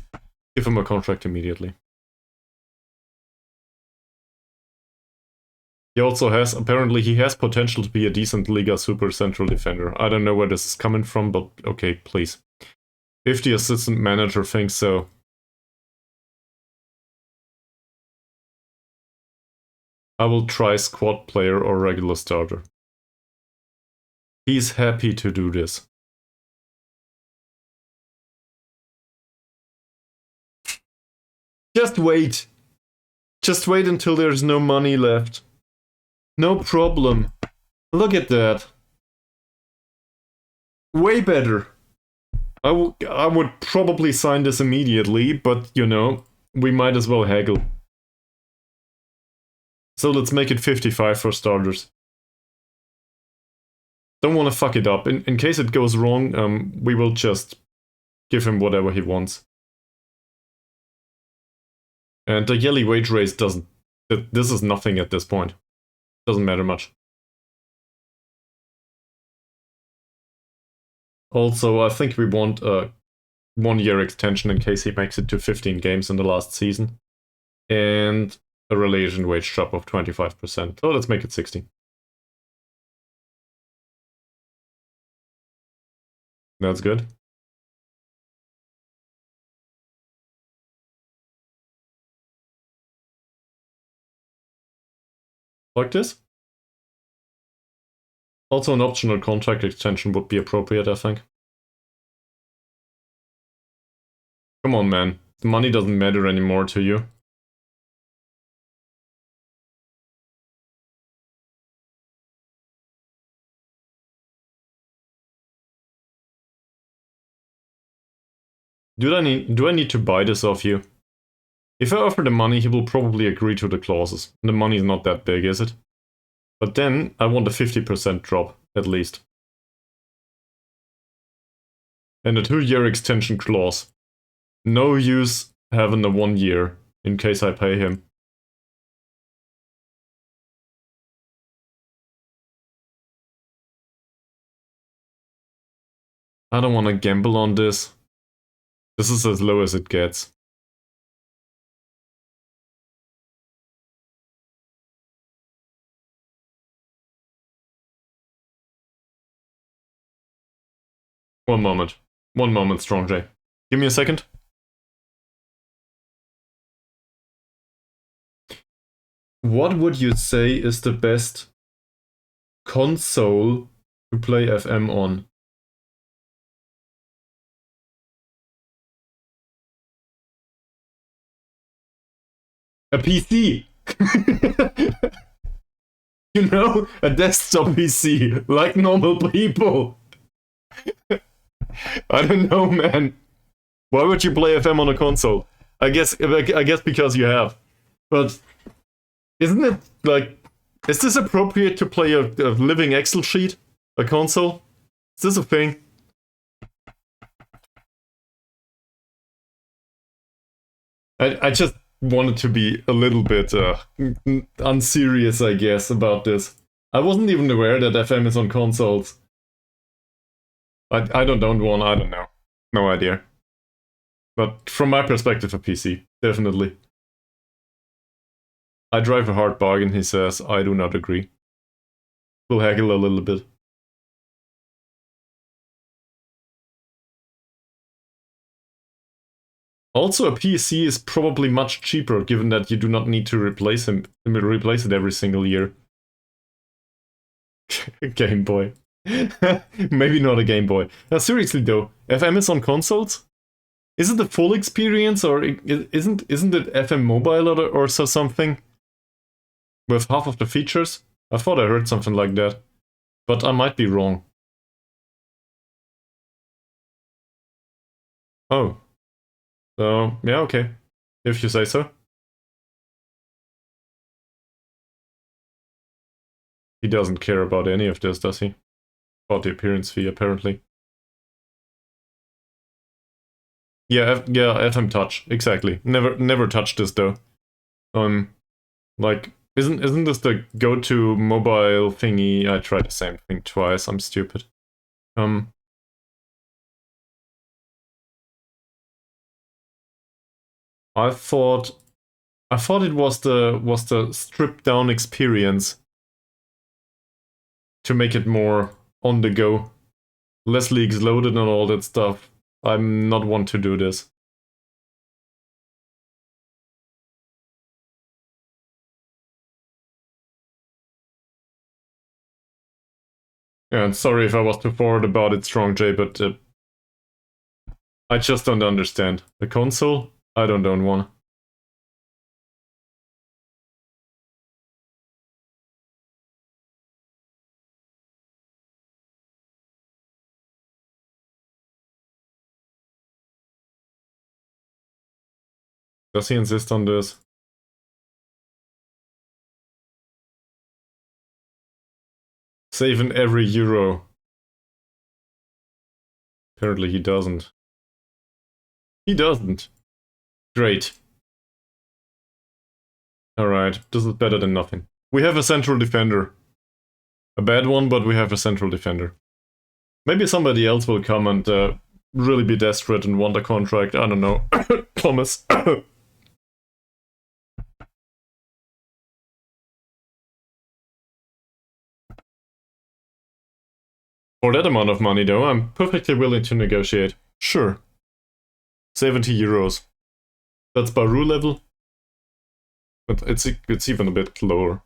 give him a contract immediately. He also has, apparently he has potential to be a decent Liga Super Central Defender. I don't know where this is coming from, but okay, please. If the assistant manager thinks so. I will try squad player or regular starter. He's happy to do this. Just wait. Just wait until there's no money left. No problem. Look at that. Way better. I would probably sign this immediately, but you know, we might as well haggle. So let's make it 55 for starters. don't want to fuck it up. In case it goes wrong, we will just give him whatever he wants. And the yearly wage raise doesn't... This is nothing at this point. Doesn't matter much. Also, I think we want a 1-year extension in case he makes it to 15 games in the last season. And a relation wage drop of 25%. So let's make it 60. That's good. Like this. Also, an optional contract extension would be appropriate, I think. Come on, man. The money doesn't matter anymore to you. Do I need to buy this off you? If I offer the money, he will probably agree to the clauses. And the money is not that big, is it? But then, I want a 50% drop, at least. And a 2-year extension clause. No use having a 1 year, in case I pay him. I don't want to gamble on this. This is as low as it gets. One moment, Strong J. Give me a second. What would you say is the best console to play FM on? A PC! You know, a desktop PC, like normal people. I don't know, man. Why would you play FM on a console? I guess because you have. But isn't it like, is this appropriate to play a living Excel sheet? A console? Is this a thing? I just wanted to be a little bit unserious, I guess, about this. I wasn't even aware that FM is on consoles. I don't own one, I don't know. No idea. But from my perspective, a PC, definitely. I drive a hard bargain, he says. I do not agree. We'll haggle a little bit. Also, a PC is probably much cheaper, given that you do not need to replace it every single year. Game Boy. Maybe not a Game Boy. Now, seriously though, FM is on consoles? Is it the full experience, or isn't it FM mobile or so something? With half of the features? I thought I heard something like that. But I might be wrong. Oh. So, yeah, okay. If you say so. He doesn't care about any of this, does he? About the appearance fee, apparently. Yeah, FM Touch, exactly. Never touched this though. Like, isn't this the go-to mobile thingy? I tried the same thing twice. I'm stupid. I thought it was the stripped down experience to make it more on the go, less leagues loaded and all that stuff. I'm not one to do this. Yeah, and sorry if I was too forward about it, Strong J, but I just don't understand. A console? I don't own one. Does he insist on this? Saving every euro. Apparently he doesn't. He doesn't. Great. Alright, this is better than nothing. We have a central defender. A bad one, but we have a central defender. Maybe somebody else will come and really be desperate and want a contract. I don't know. Thomas. For that amount of money, though, I'm perfectly willing to negotiate. Sure. 70 euros. That's Baru level. But it's even a bit lower.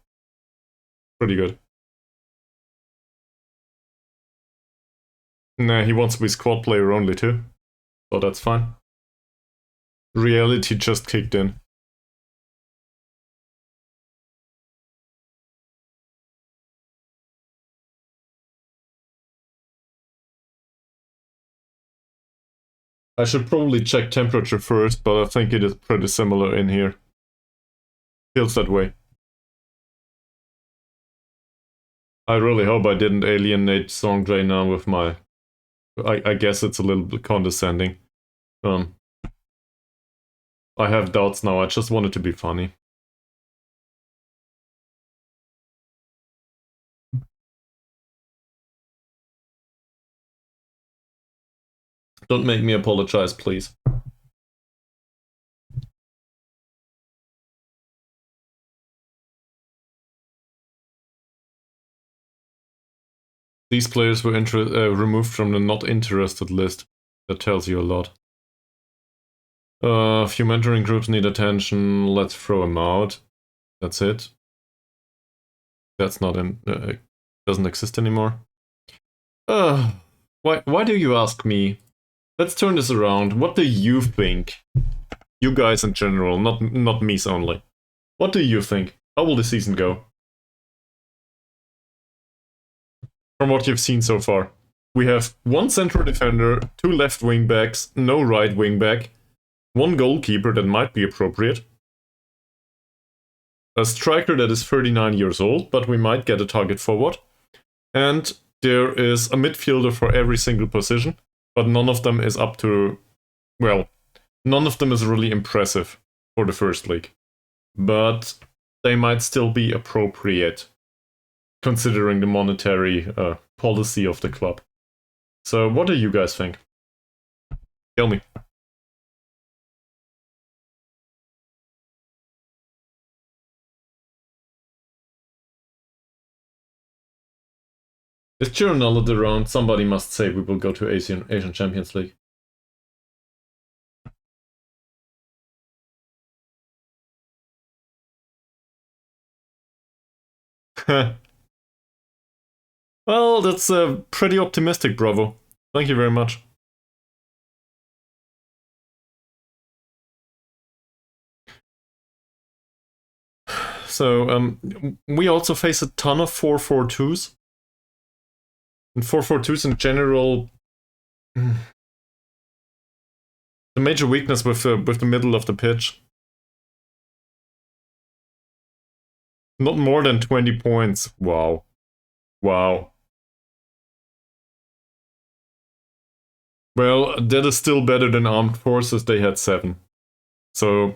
Pretty good. Nah, he wants to be squad player only too. So that's fine. Reality just kicked in. I should probably check temperature first, but I think it is pretty similar in here. Feels that way. I really hope I didn't alienate Songjae now with my... I guess it's a little bit condescending. I have doubts now, I just want it to be funny. Don't make me apologize, please. These players were removed from the not interested list. That tells you a lot. A few mentoring groups need attention. Let's throw them out. That's it. That's not in... doesn't exist anymore. Why do you ask me? Let's turn this around. What do you think? You guys in general, not me only. What do you think? How will the season go? From what you've seen so far. We have one central defender, two left wing backs, no right wing back, one goalkeeper that might be appropriate, a striker that is 39 years old, but we might get a target forward, and there is a midfielder for every single position, but none of them is up to... well, none of them is really impressive for the first league. But they might still be appropriate, considering the monetary policy of the club. So what do you guys think? Tell me. Is Gironella around? Somebody must say we will go to Asian Champions League. Well, that's pretty optimistic, Bravo. Thank you very much. So, we also face a ton of 4-4-2s. And 4-4-2s in general... the major weakness with the middle of the pitch. Not more than 20 points. Wow. Wow. Well, that is still better than Armed Forces, they had 7. So...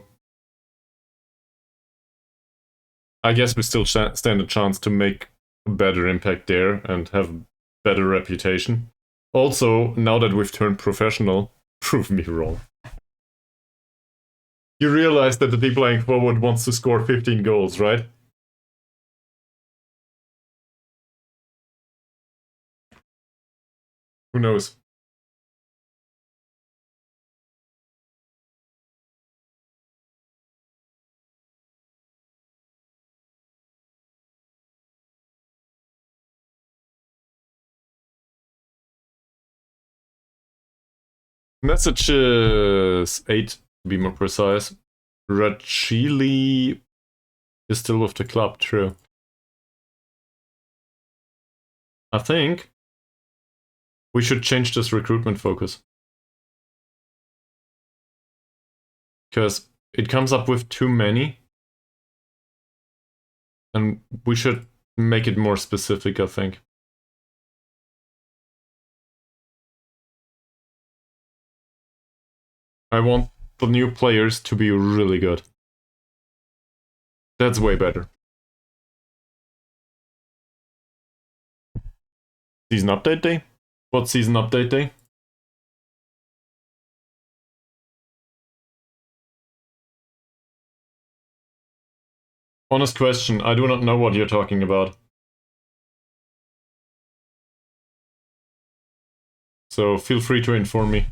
I guess we still stand a chance to make a better impact there and have better reputation. Also, now that we've turned professional, prove me wrong. You realize that the team playing forward wants to score 15 goals, right? Who knows? Messages 8, to be more precise. Rachili is still with the club, true. I think we should change this recruitment focus. Because it comes up with too many. And we should make it more specific, I think. I want the new players to be really good. That's way better. Season update day? What's season update day? Honest question, I do not know what you're talking about. So feel free to inform me.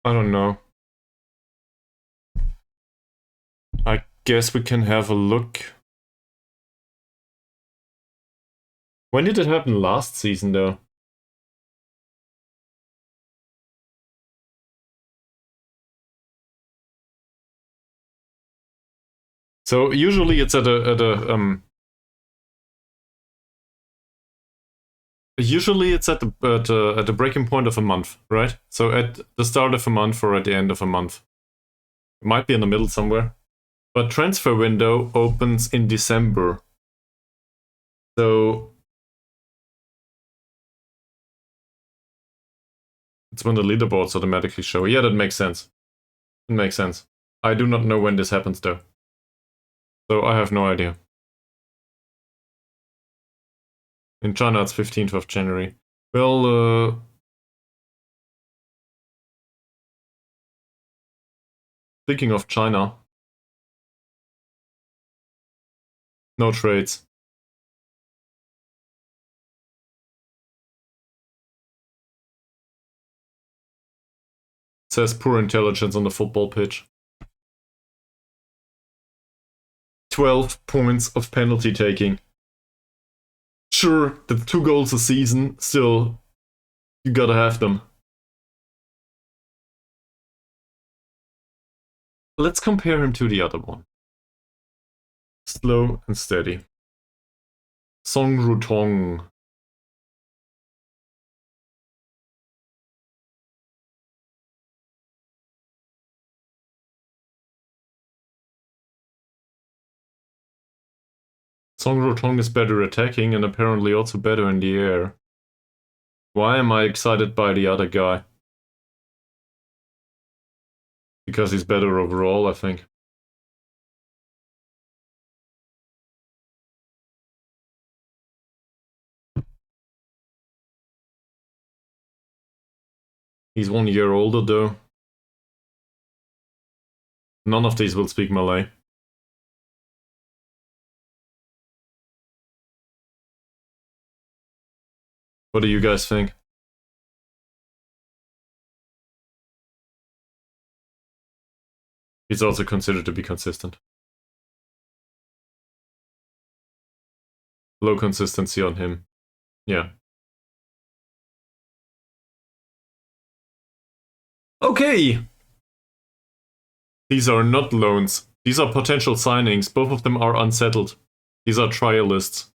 I don't know. I guess we can have a look. When did it happen last season, though? So usually it's at a usually it's at the breaking point of a month, right? So at the start of a month or at the end of a month. It might be in the middle somewhere. But transfer window opens in December. So it's when the leaderboards automatically show. Yeah, that makes sense. It makes sense. I do not know when this happens though. So I have no idea. In China it's 15th of January. Well, speaking of China, no trades. It says poor intelligence on the football pitch. 12 points of penalty taking. Sure, that's 2 goals a season, still, you gotta have them. Let's compare him to the other one. Slow and steady. Song Rutong. Song Rutong is better attacking and apparently also better in the air. Why am I excited by the other guy? Because he's better overall, I think. He's 1 year older though. None of these will speak Malay. What do you guys think? He's also considered to be consistent. Low consistency on him. Yeah. Okay! These are not loans. These are potential signings. Both of them are unsettled. These are trialists.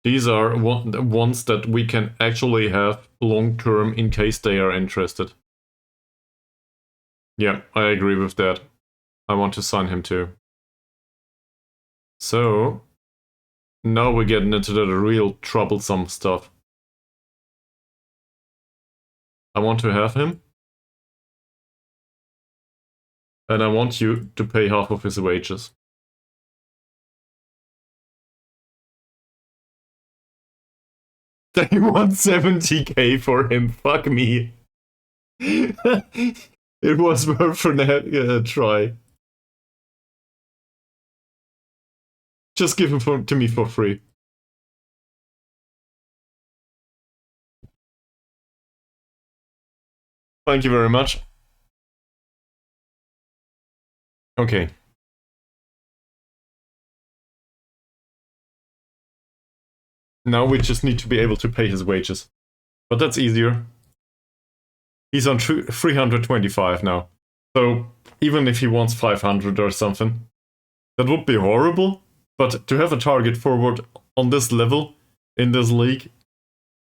These are ones that we can actually have long-term in case they are interested. Yeah, I agree with that. I want to sign him too. So, now we're getting into the real troublesome stuff. I want to have him. And I want you to pay half of his wages. They want 70k for him, fuck me. It was worth a try. Just give him to me for free. Thank you very much. Okay. Now we just need to be able to pay his wages. But that's easier. He's on 325 now. So even if he wants 500 or something, that would be horrible. But to have a target forward on this level, in this league,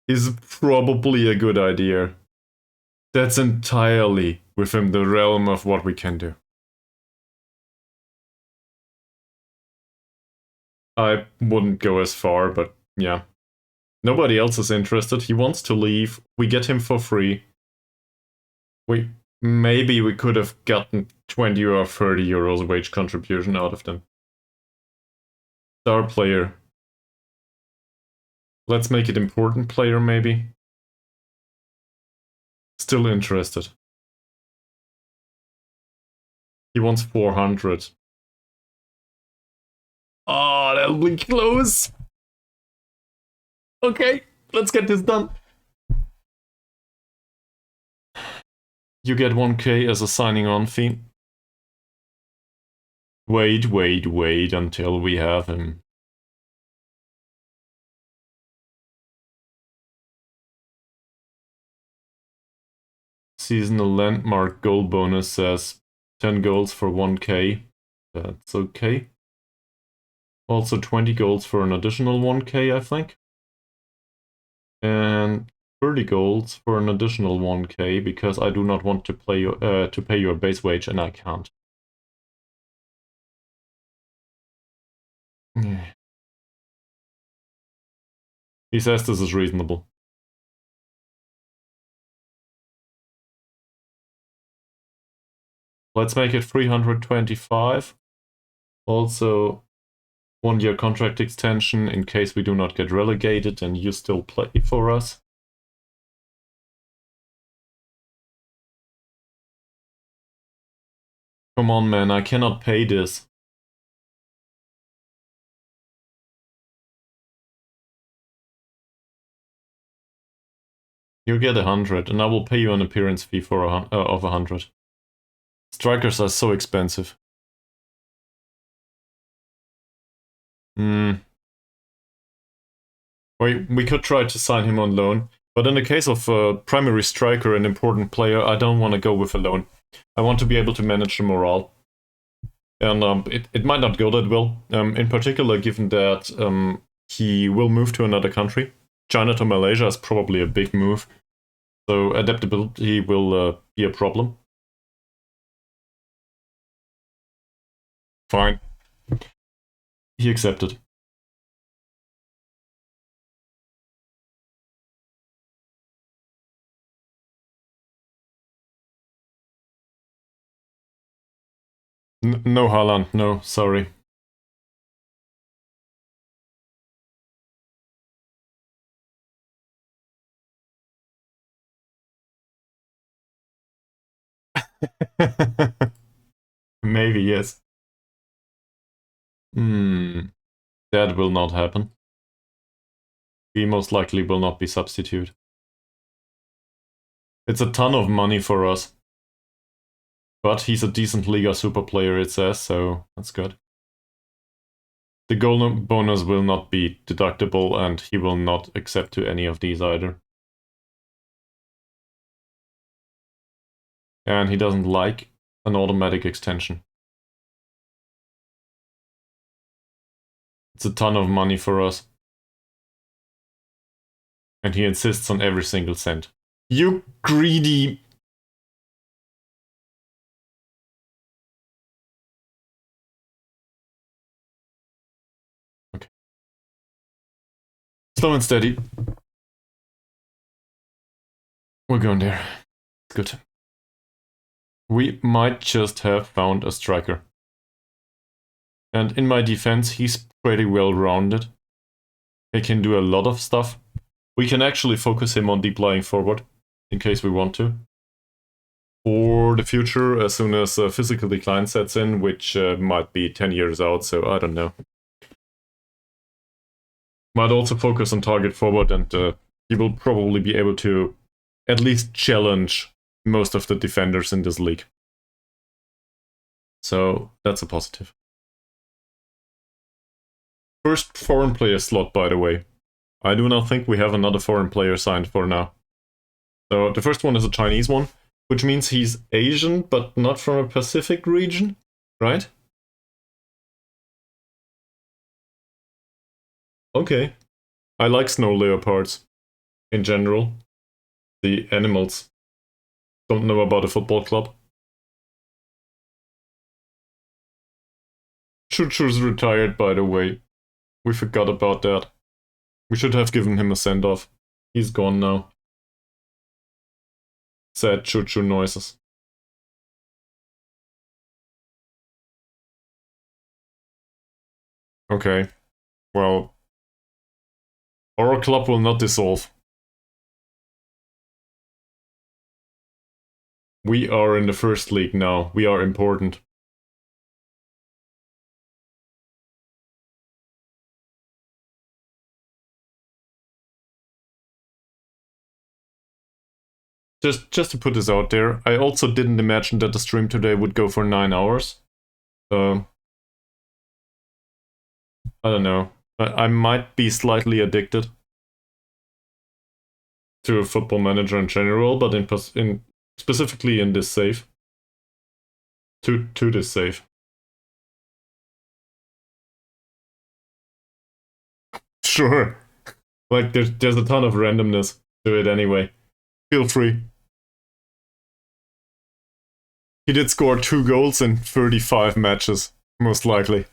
is probably a good idea. That's entirely within the realm of what we can do. I wouldn't go as far, but yeah. Nobody else is interested. He wants to leave. We get him for free. Maybe we could have gotten 20 or 30 euros wage contribution out of them. Star player. Let's make it important player, maybe. Still interested. He wants 400. Oh, that'll be close. Okay, let's get this done. You get 1k as a signing on fee. Wait until we have him. Seasonal landmark goal bonus says 10 goals for 1k. That's okay. Also 20 goals for an additional 1k, I think. And 30 goals for an additional 1k because I do not want to pay your base wage and I can't. He says this is reasonable. Let's make it 325. Also, 1-year contract extension in case we do not get relegated and you still play for us. Come on, man, I cannot pay this. You get 100, and I will pay you an appearance fee for of 100. Strikers are so expensive. We could try to sign him on loan, but in the case of a primary striker, an important player, I don't want to go with a loan. I want to be able to manage the morale. And it might not go that well, in particular given that he will move to another country. China to Malaysia is probably a big move, so adaptability will be a problem. Fine. He accepted. No, Haaland, no, sorry. Maybe, yes. That will not happen. He most likely will not be substitute. It's a ton of money for us. But he's a decent Liga super player, it says, so that's good. The goal bonus will not be deductible, and he will not accept to any of these either. And he doesn't like an automatic extension. It's a ton of money for us. And he insists on every single cent. You greedy... Okay. Slow and steady. We're going there. Good. We might just have found a striker. And in my defense, he's pretty well rounded. He can do a lot of stuff. We can actually focus him on deep lying forward, in case we want to. For the future, as soon as physical decline sets in, which might be 10 years out, so I don't know. Might also focus on target forward, and he will probably be able to at least challenge most of the defenders in this league. So that's a positive. First foreign player slot, by the way. I do not think we have another foreign player signed for now. So the first one is a Chinese one, which means he's Asian, but not from a Pacific region, right? Okay. I like snow leopards, in general. The animals. don't know about a football club. Choo-choo's retired, by the way. We forgot about that. We should have given him a send-off. He's gone now. Sad choo-choo noises. Okay. Well, our club will not dissolve. We are in the first league now. We are important. Just to put this out there, I also didn't imagine that the stream today would go for 9 hours. I don't know. I might be slightly addicted to a Football Manager in general, but in specifically in this save. To this save. Sure. Like there's a ton of randomness to it anyway. Feel free. He did score 2 goals in 35 matches, most likely.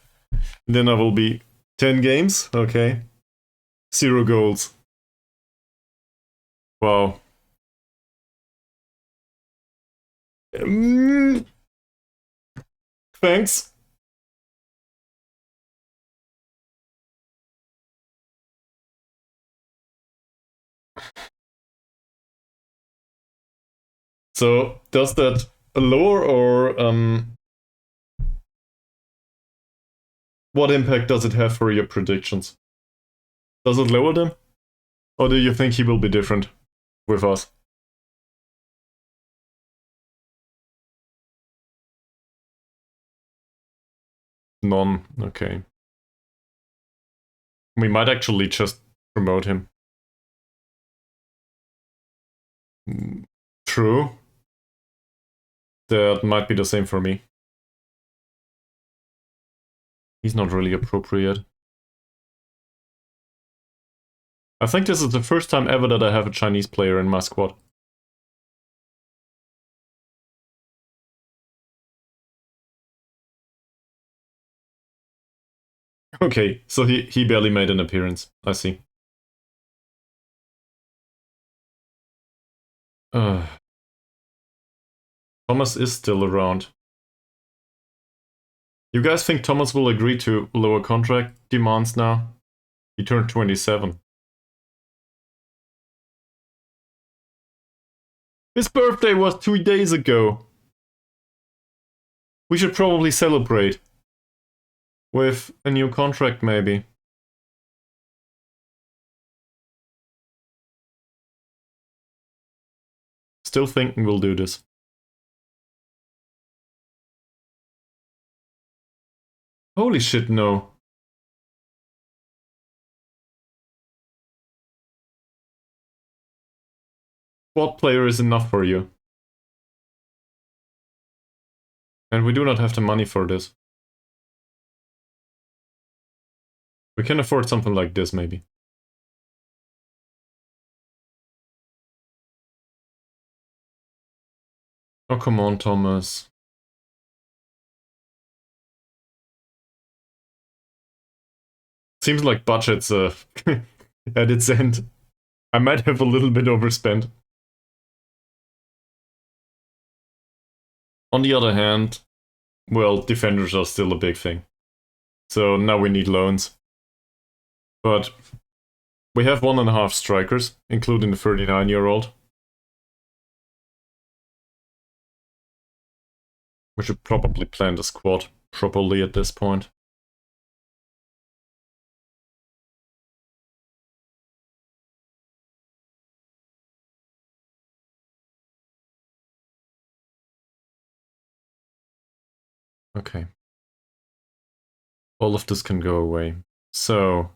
Then I will be 10 games, okay. 0 goals. Wow. Thanks. So, does that lower or what impact does it have for your predictions? Does it lower them? Or do you think he will be different with us? None. Okay. We might actually just promote him. True. That might be the same for me. He's not really appropriate. I think this is the first time ever that I have a Chinese player in my squad. Okay, so he barely made an appearance. I see. Thomas is still around. You guys think Thomas will agree to lower contract demands now? He turned 27. His birthday was 2 days ago. We should probably celebrate. With a new contract, maybe. Still thinking we'll do this. Holy shit, no. Squad player is enough for you. And we do not have the money for this. We can afford something like this, maybe. Oh, come on, Thomas. Seems like budget's at its end. I might have a little bit overspent. On the other hand, well, defenders are still a big thing. So now we need loans. But we have 1.5 strikers, including the 39-year-old. We should probably plan the squad properly at this point. Okay. All of this can go away. So...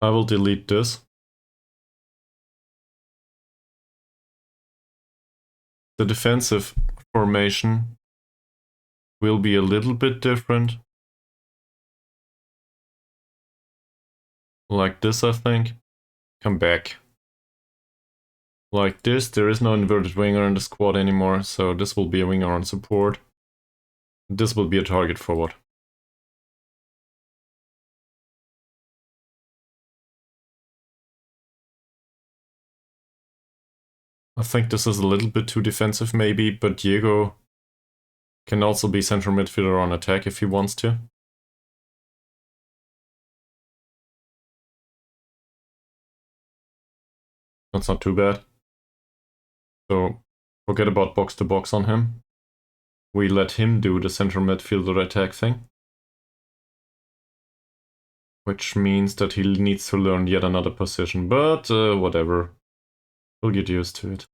I will delete this. the defensive formation will be a little bit different. Like this, I think. Come back. Like this, there is no inverted winger in the squad anymore, so this will be a winger on support. This will be a target forward. I think this is a little bit too defensive maybe, but Diego can also be central midfielder on attack if he wants to. That's not too bad. So forget about box to box on him. We let him do the central midfielder attack thing. Which means that he needs to learn yet another position, but whatever. We'll get used to it.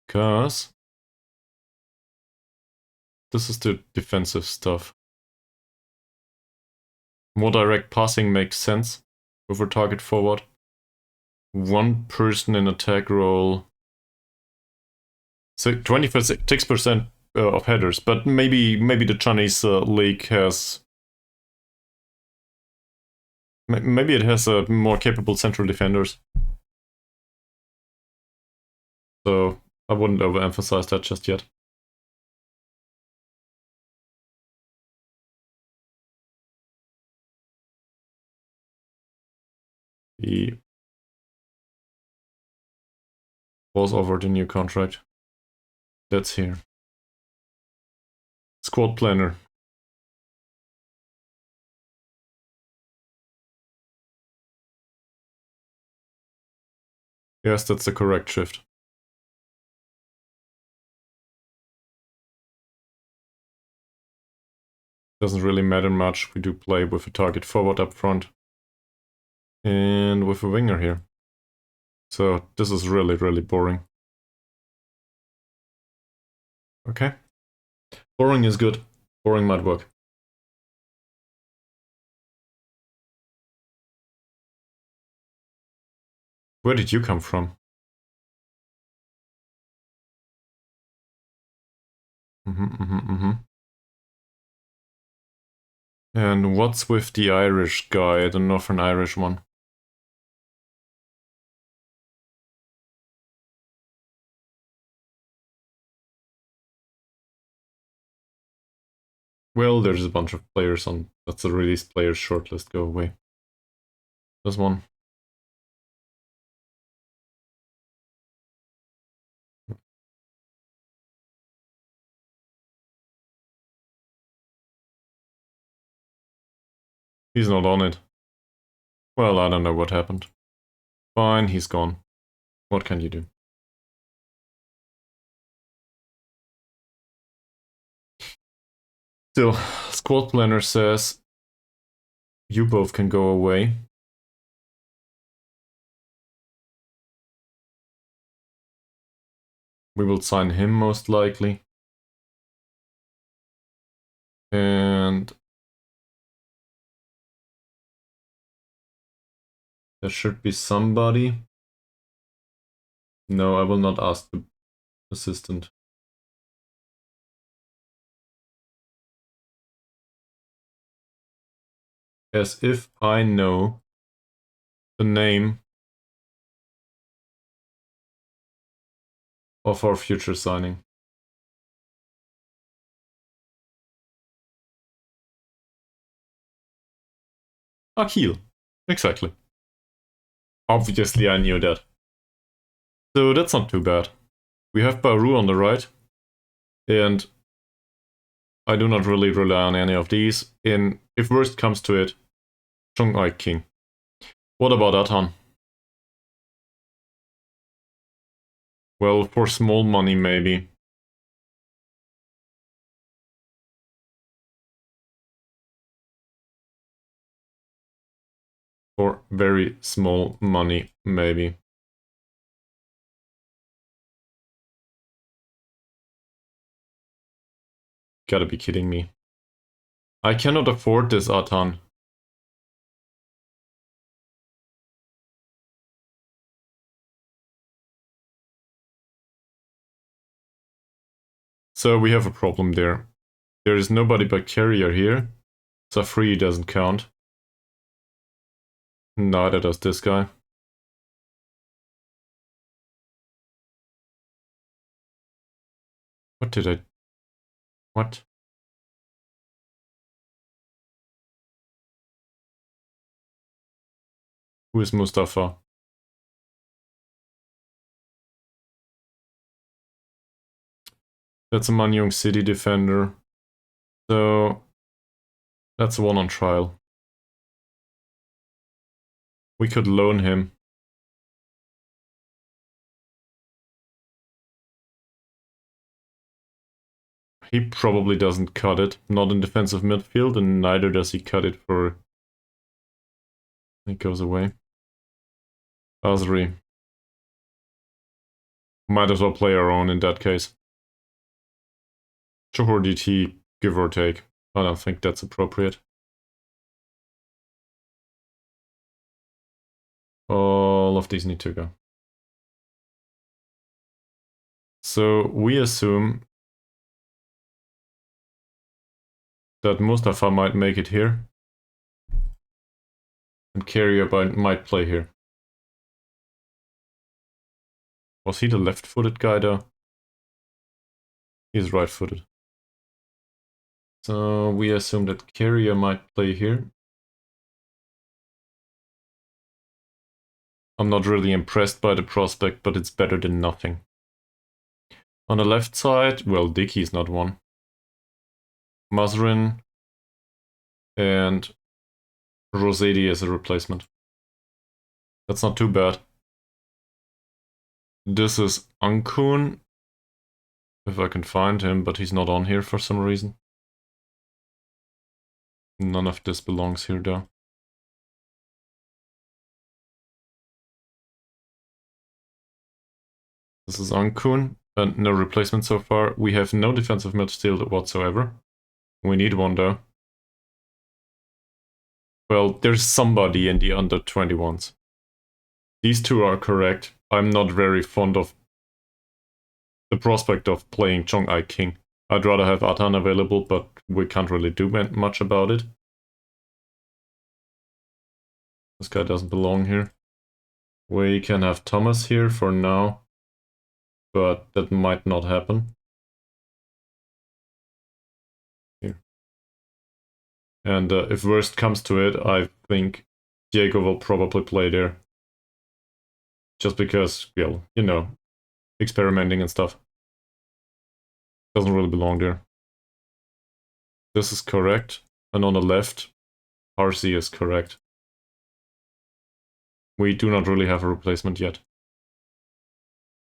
Because this is the defensive stuff. More direct passing makes sense with a target forward. One person in attack role. So 26% of headers, but maybe the Chinese league has. Maybe it has more capable central defenders. So I wouldn't overemphasize that just yet. He was offered a new contract. That's here. Squad planner. Yes, that's the correct shift. Doesn't really matter much. We do play with a target forward up front. And with a winger here. So this is really, really boring. Okay. Boring is good. Boring might work. Where did you come from? And what's with the Irish guy, the Northern Irish one? Well, there's a bunch of players on. That's the released players shortlist. Go away. This one. He's not on it. Well, I don't know what happened. Fine, he's gone. What can you do? Still, squad planner says you both can go away. We will sign him most likely. And there should be somebody. No, I will not ask the assistant. As if I know the name of our future signing. Akil. Exactly. Obviously I knew that. So that's not too bad. We have Baru on the right. And I do not really rely on any of these. If worst comes to it, Chung Ai King. What about Atan? Well, for small money maybe. For very small money maybe. Gotta be kidding me. I cannot afford this Atan. So we have a problem there. There is nobody but Carrier here. Safri doesn't count. Neither does this guy. What did I... What? Who is Mustafa? That's a Manyong City defender. So... that's the one on trial. We could loan him. He probably doesn't cut it. Not in defensive midfield, and neither does he cut it for... It goes away. Azri. Might as well play our own in that case. Johor DT, give or take. I don't think that's appropriate. All of these need to go. So we assume that Mustafa might make it here. And Carrier might play here. Was he the left-footed guy though? He's right-footed. So we assume that Carrier might play here. I'm not really impressed by the prospect, but it's better than nothing. On the left side, well, Dickie's not one. Mazrin and Rosedi as a replacement. That's not too bad. This is Ankun, if I can find him, but he's not on here for some reason. None of this belongs here though. This is Ankun, and no replacement so far. We have no defensive midfield whatsoever. We need one though. Well, there's somebody in the under 21s. These two are correct. I'm not very fond of the prospect of playing Chong Ai King. I'd rather have Atan available, but we can't really do much about it. This guy doesn't belong here. We can have Thomas here for now, but that might not happen. Here. And if worst comes to it, I think Diego will probably play there. Just because, well, you know, experimenting and stuff. Doesn't really belong there. This is correct. And on the left, RC is correct. We do not really have a replacement yet.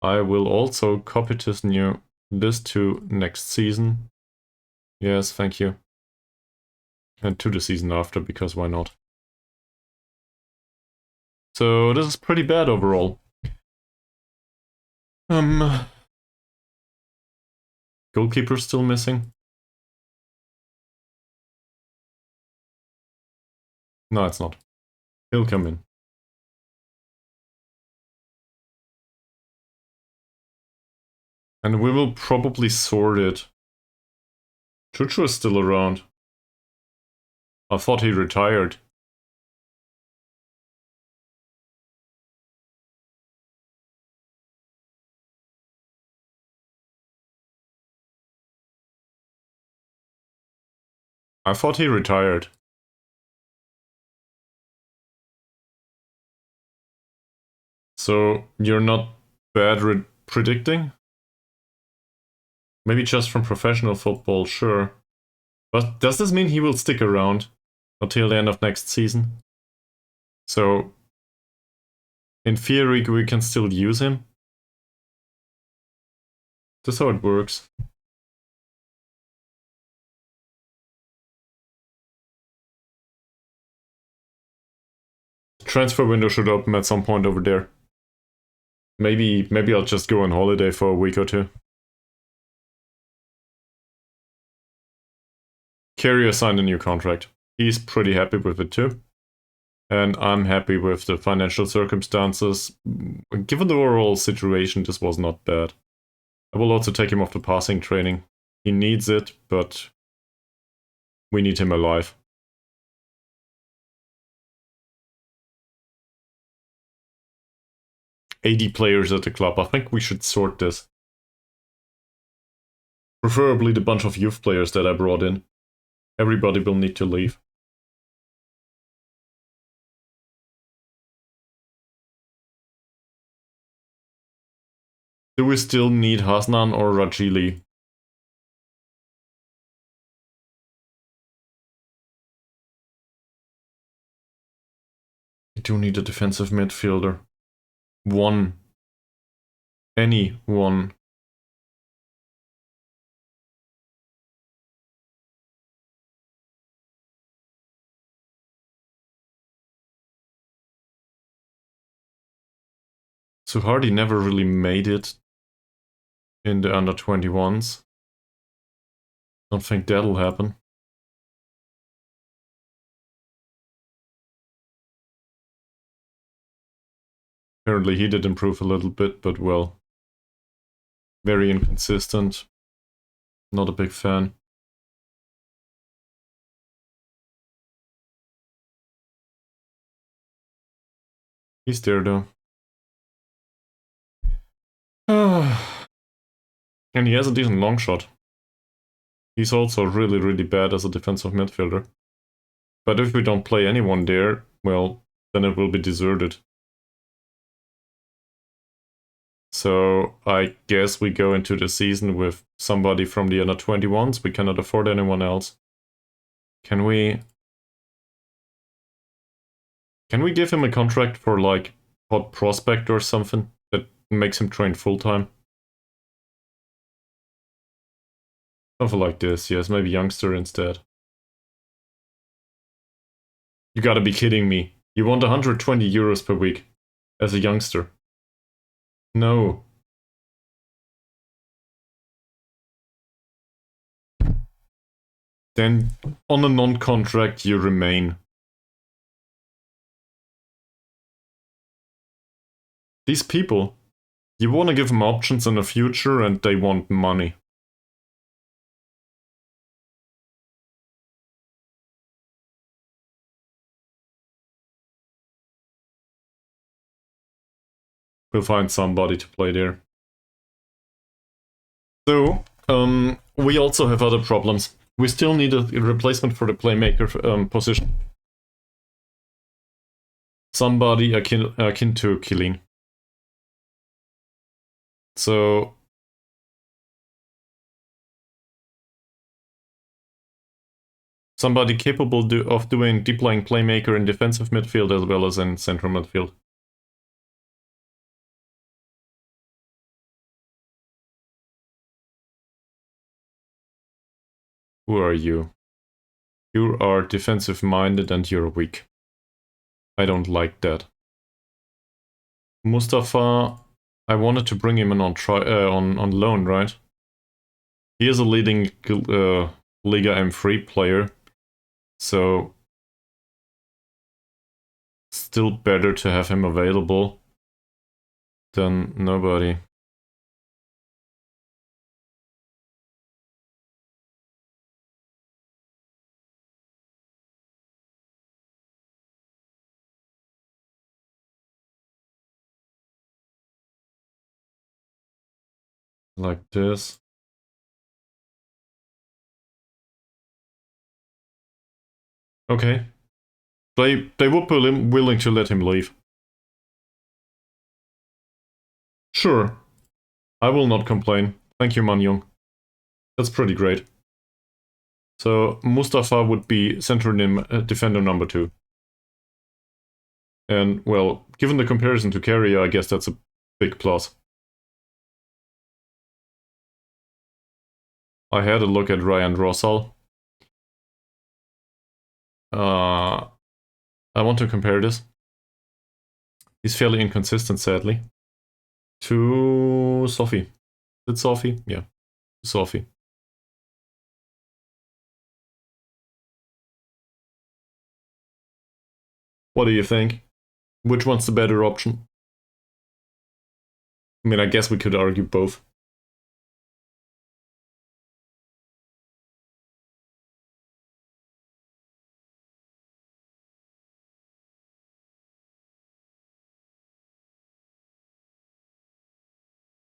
I will also copy this to next season. Yes, thank you. And to the season after, because why not? So this is pretty bad overall. Goalkeeper still missing? No, it's not. He'll come in. And we will probably sort it. Chuchu is still around. I thought he retired. I thought he retired. So you're not bad at predicting? Maybe just from professional football, sure. But does this mean he will stick around until the end of next season? So, in theory, we can still use him? That's how it works. Transfer window should open at some point over there. Maybe I'll just go on holiday for a week or two. Carrier signed a new contract. He's pretty happy with it too. And I'm happy with the financial circumstances. Given the overall situation, this was not bad. I will also take him off the passing training. He needs it, but we need him alive. AD players at the club. I think we should sort this. Preferably the bunch of youth players that I brought in. Everybody will need to leave. Do we still need Hasnan or Rajili? We do need a defensive midfielder. One. Any one. Suhardi never really made it in the under-21s. Don't think that'll happen. Apparently he did improve a little bit, but well, very inconsistent. Not a big fan. He's there though. And he has a decent long shot. He's also really, really bad as a defensive midfielder. But if we don't play anyone there, well, then it will be deserted. So I guess we go into the season with somebody from the under-21s. We cannot afford anyone else. Can we give him a contract for like hot prospect or something that makes him train full-time? Something like this, yes, maybe youngster instead. You gotta be kidding me. You want 120 euros per week as a youngster? No. Then on a non-contract you remain. These people, you want to give them options in the future and they want money. We'll find somebody to play there. So, we also have other problems. We still need a replacement for the playmaker position. Somebody akin to Killeen. So, somebody capable of deploying playmaker in defensive midfield as well as in central midfield. Who are you? You are defensive minded and you're weak. I don't like that. Mustafa, I wanted to bring him in on loan, right? He is a leading Liga M3 player, so still better to have him available than nobody. Like this. Okay. They would be willing to let him leave. Sure. I will not complain. Thank you, Manjung. That's pretty great. So Mustafa would be central defender number 2. And, well, given the comparison to Carrier, I guess that's a big plus. I had a look at Ryan Rossal. I want to compare this. He's fairly inconsistent, sadly. To Sophie. Is it Sophie? Yeah, Sophie. What do you think? Which one's the better option? I mean, I guess we could argue both.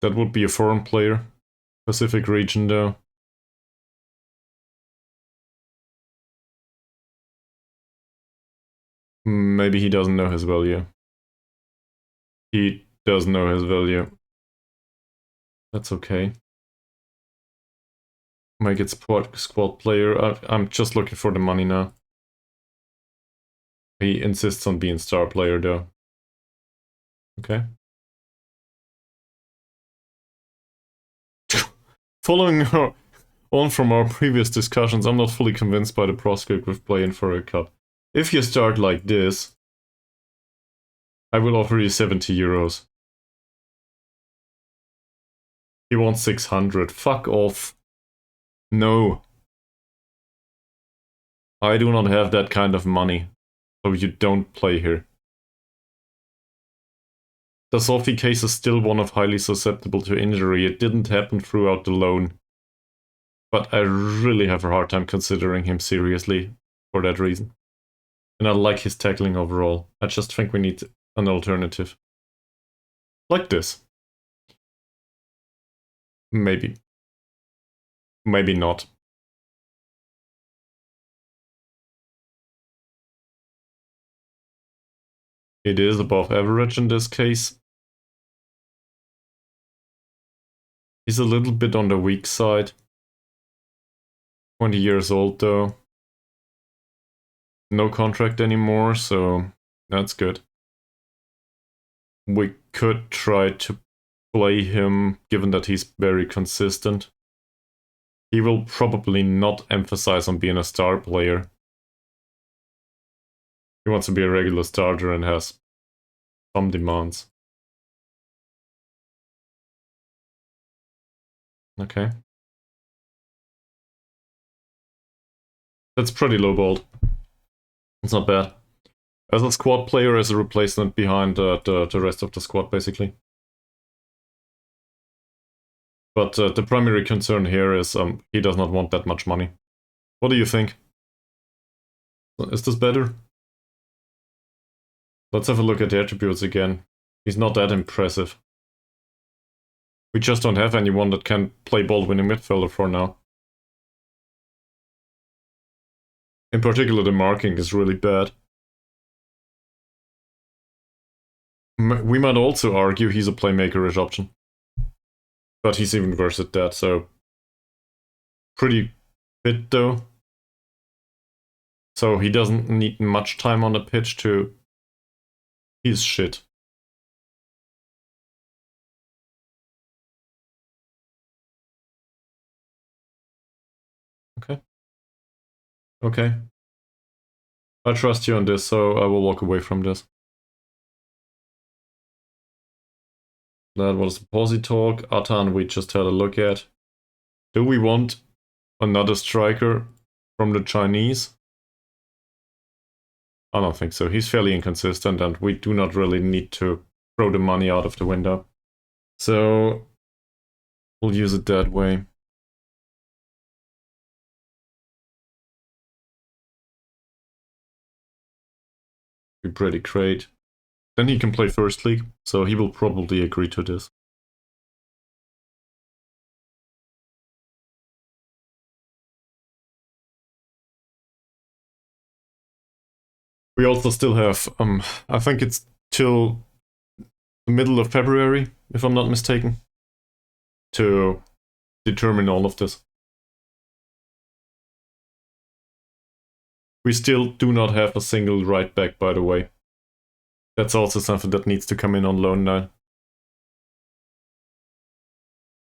That would be a foreign player. Pacific region though. Maybe he doesn't know his value. He does know his value. That's okay. Make it squad player. I'm just looking for the money now. He insists on being star player though. Okay. Following on from our previous discussions, I'm not fully convinced by the prospect with playing for a cup. If you start like this, I will offer you 70 euros. He wants 600. Fuck off. No. I do not have that kind of money. So you don't play here. The Sophie case is still one of highly susceptible to injury. It didn't happen throughout the loan. But I really have a hard time considering him seriously for that reason. And I like his tackling overall. I just think we need an alternative. Like this. Maybe. Maybe not. It is above average in this case. He's a little bit on the weak side. 20 years old though. No contract anymore, so that's good. We could try to play him, given that he's very consistent. He will probably not emphasize on being a star player. He wants to be a regular starter and has some demands. Okay. That's pretty lowballed. It's not bad. As a squad player, as a replacement behind the rest of the squad, basically. But the primary concern here is he does not want that much money. What do you think? Is this better? Let's have a look at the attributes again. He's not that impressive. We just don't have anyone that can play ball-winning midfielder for now. In particular, the marking is really bad. We might also argue he's a playmaker-ish option. But he's even worse at that, so... Pretty fit, though. So he doesn't need much time on the pitch to... He's shit. Okay. Okay. I trust you on this, so I will walk away from this. That was the Posy talk. Atan we just had a look at. Do we want another striker from the Chinese? I don't think so. He's fairly inconsistent and we do not really need to throw the money out of the window. So we'll use it that way. Be pretty great. Then he can play First League, so he will probably agree to this. We also still have, I think it's till the middle of February, if I'm not mistaken, to determine all of this. We still do not have a single right back, by the way. That's also something that needs to come in on loan now.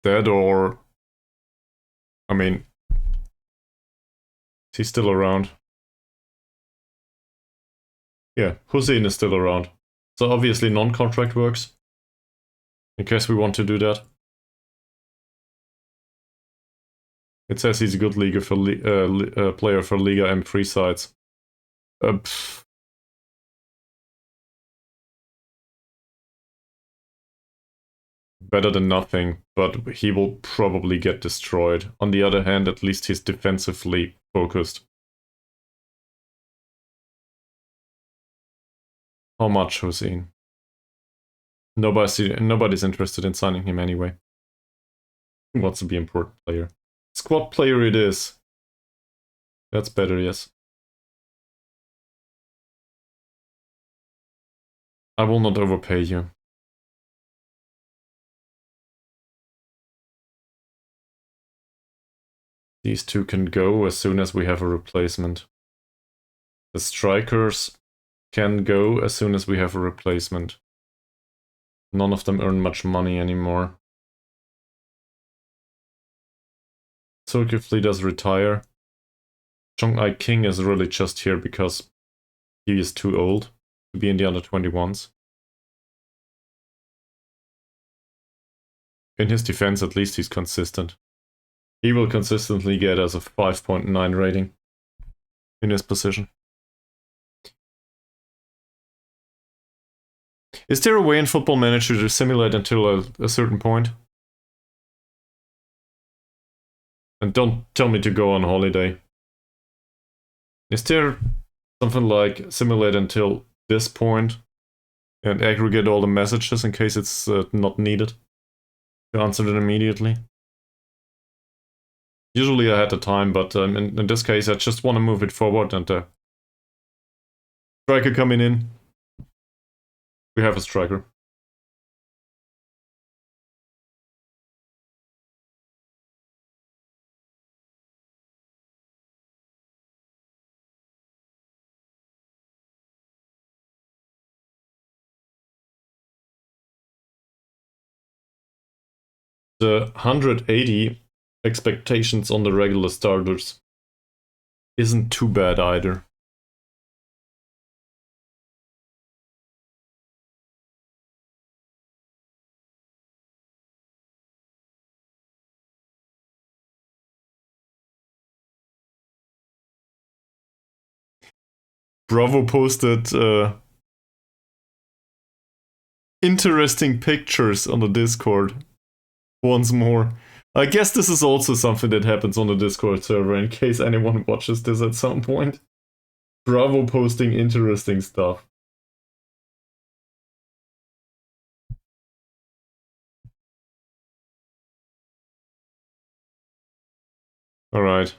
That or... I mean... Is he still around? Yeah, Hussein is still around. So obviously non-contract works. In case we want to do that. It says he's a good player for Liga M3 sides. Better than nothing, but he will probably get destroyed. On the other hand, at least he's defensively focused. How much, Hussein? Nobody's interested in signing him anyway. He wants to be important player. Squad player it is. That's better, yes. I will not overpay you. These two can go as soon as we have a replacement. The strikers can go as soon as we have a replacement. None of them earn much money anymore. Zulkifli does retire. Chong-Ai King is really just here because he is too old to be in the under-21s. In his defense, at least he's consistent. He will consistently get us a 5.9 rating in his position. Is there a way in Football Manager to simulate until a certain point? And don't tell me to go on holiday. Is there something like simulate until this point and aggregate all the messages in case it's not needed to answer it immediately? Usually I had the time, but in this case I just want to move it forward and striker coming in. We have a striker. The 180 expectations on the regular starters isn't too bad either. Bravo posted interesting pictures on the Discord once more. I guess this is also something that happens on the Discord server in case anyone watches this at some point. Bravo posting interesting stuff. Alright.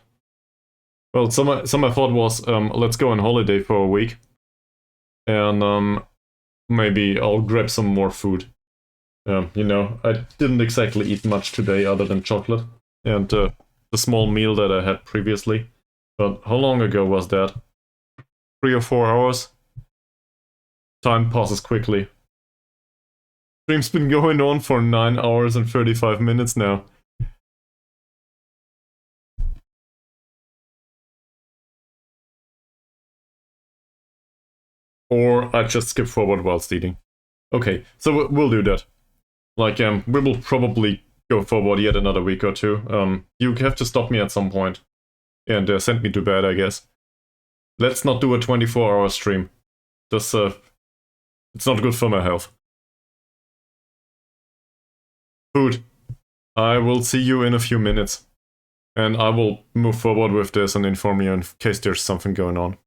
Well, some my thought was, let's go on holiday for a week. And maybe I'll grab some more food. You know, I didn't exactly eat much today other than chocolate and the small meal that I had previously. But how long ago was that? 3 or 4 hours? Time passes quickly. Stream's been going on for 9 hours and 35 minutes now. Or I just skip forward whilst eating. Okay, so we'll do that. Like, we will probably go forward yet another week or two. You have to stop me at some point and send me to bed, I guess. Let's not do a 24-hour stream. This, it's not good for my health. Food. I will see you in a few minutes. And I will move forward with this and inform you in case there's something going on.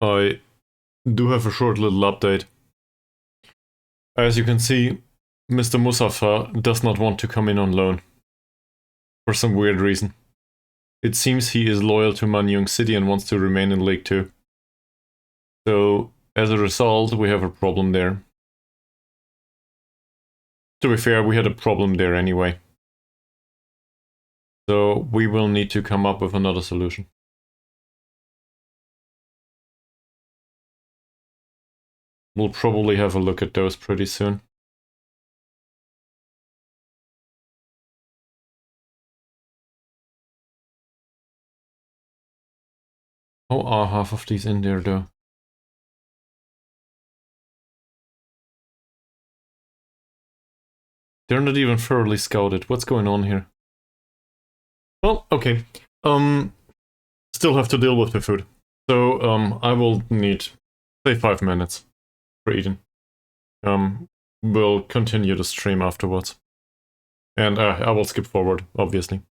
I do have a short little update. As you can see, Mr. Musafa does not want to come in on loan. For some weird reason. It seems he is loyal to Manyong City and wants to remain in League 2. So, as a result, we have a problem there. To be fair, we had a problem there anyway. So, we will need to come up with another solution. We'll probably have a look at those pretty soon. How are half of these in there though? They're not even thoroughly scouted. What's going on here? Well, okay. Still have to deal with the food. So, I will need, say, 5 minutes for eating. We'll continue the stream afterwards. And I will skip forward, obviously.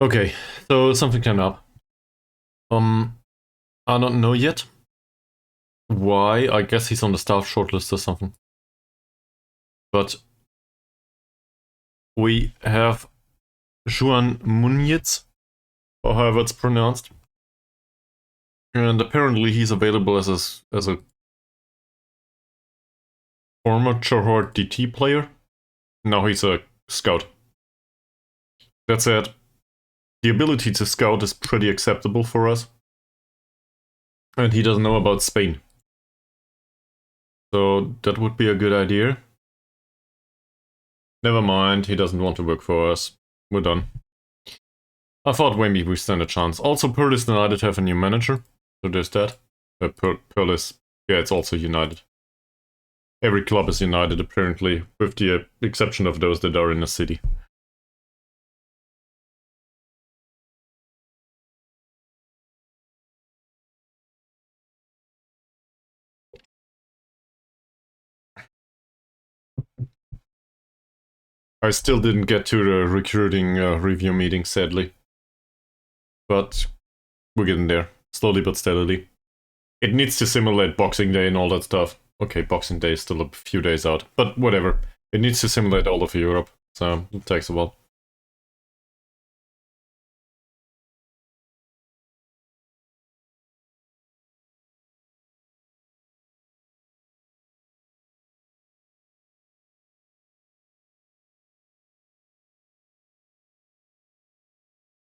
Okay, so something came up. I don't know yet why. I guess he's on the staff shortlist or something. But we have Juan Muñiz, or however it's pronounced. And apparently he's available as a former Johor DT player. Now he's a scout. That said, the ability to scout is pretty acceptable for us. And he doesn't know about Spain. So that would be a good idea. Never mind, he doesn't want to work for us. We're done. I thought maybe we stand a chance. Also, Pearl is United have a new manager. So there's that. Pearl is, yeah, it's also United. Every club is United, apparently, with the exception of those that are in a city. I still didn't get to the recruiting review meeting, sadly. But we're getting there, slowly but steadily. It needs to simulate Boxing Day and all that stuff. Okay, Boxing Day is still a few days out, but whatever. It needs to simulate all of Europe, so it takes a while.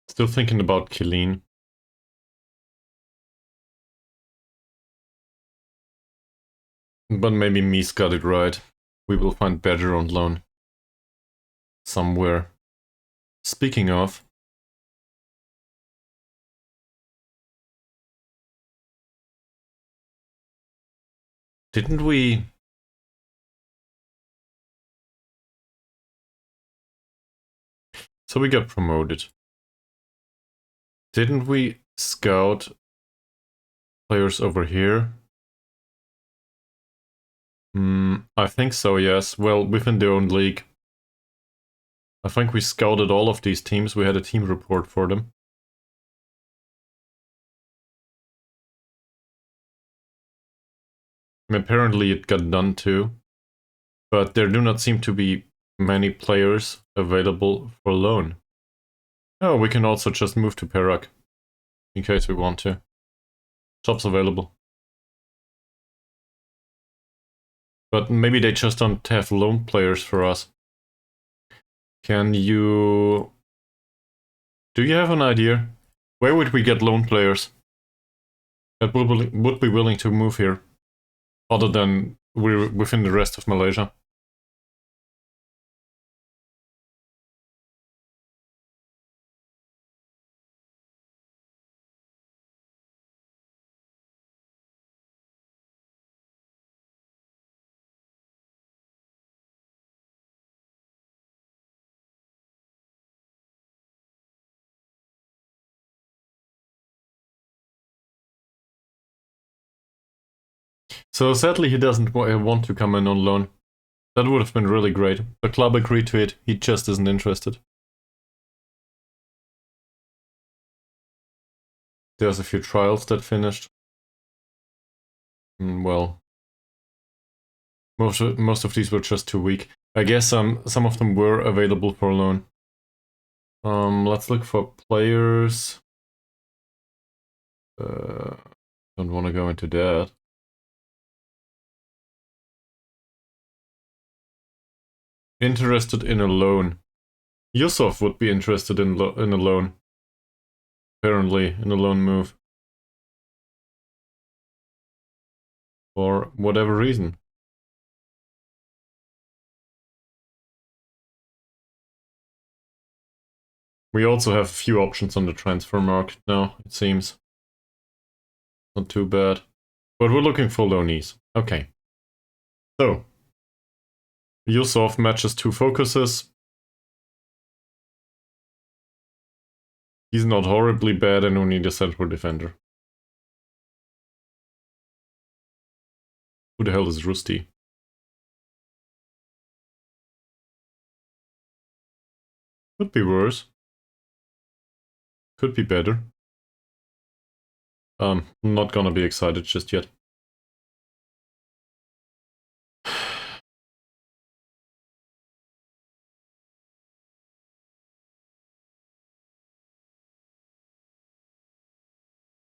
Still thinking about Killeen. But maybe Mies got it right. We will find better on loan. Somewhere. Speaking of... Didn't we... So we got promoted. Didn't we scout players over here? I think so, yes. Well, within their own league. I think we scouted all of these teams. We had a team report for them. And apparently it got done too. But there do not seem to be many players available for loan. Oh, we can also just move to Perak. In case we want to. Jobs available. But maybe they just don't have loan players for us. Can you... Do you have an idea? Where would we get loan players that would be willing to move here? Other than we're within the rest of Malaysia. So sadly he doesn't want to come in on loan. That would have been really great. The club agreed to it, he just isn't interested. There's a few trials that finished. Well, most of these were just too weak. I guess some of them were available for loan. Let's look for players. Don't want to go into that. Interested in a loan. Yusuf would be interested in a loan. Apparently, in a loan move. For whatever reason. We also have a few options on the transfer market now, it seems. Not too bad. But we're looking for loanees. Okay. So. Yusuf matches 2 focuses. He's not horribly bad and we need a central defender. Who the hell is Rusty? Could be worse. Could be better. Not gonna be excited just yet.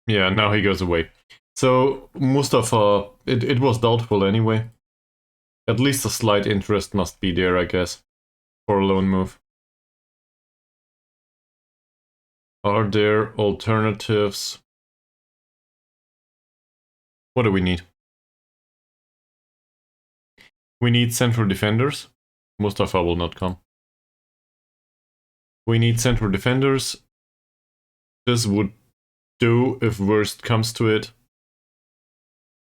Yeah, now he goes away. So, Mustafa, it was doubtful anyway. At least a slight interest must be there, I guess, for a loan move. Are there alternatives? What do we need? We need central defenders. Mustafa will not come. We need central defenders. This would do if worst comes to it.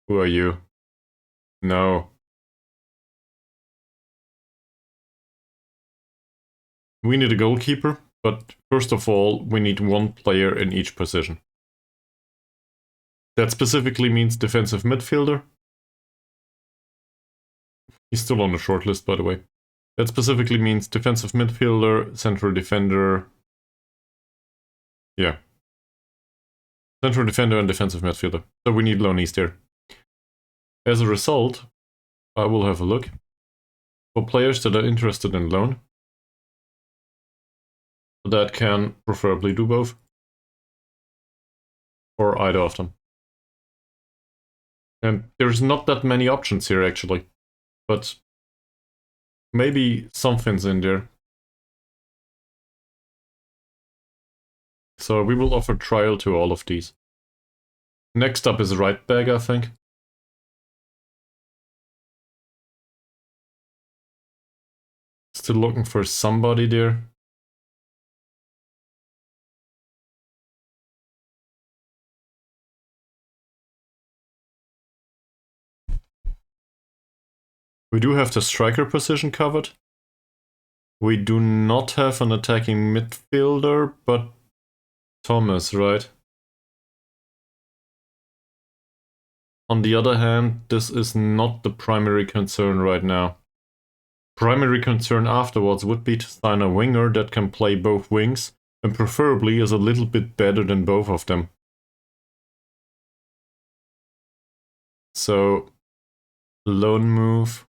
Who are you? No. We need a goalkeeper, but first of all, we need one player in each position. That specifically means defensive midfielder. He's still on the short list, by the way. That specifically means defensive midfielder, central defender. Yeah. Central defender and defensive midfielder. So we need loanees there. As a result, I will have a look for players that are interested in loan. That can preferably do both. Or either of them. And there's not that many options here, actually. But maybe something's in there. So we will offer trial to all of these. Next up is right back, I think. Still looking for somebody there. We do have the striker position covered. We do not have an attacking midfielder, but Thomas, right? On the other hand, this is not the primary concern right now. Primary concern afterwards would be to sign a winger that can play both wings, and preferably is a little bit better than both of them. So, loan move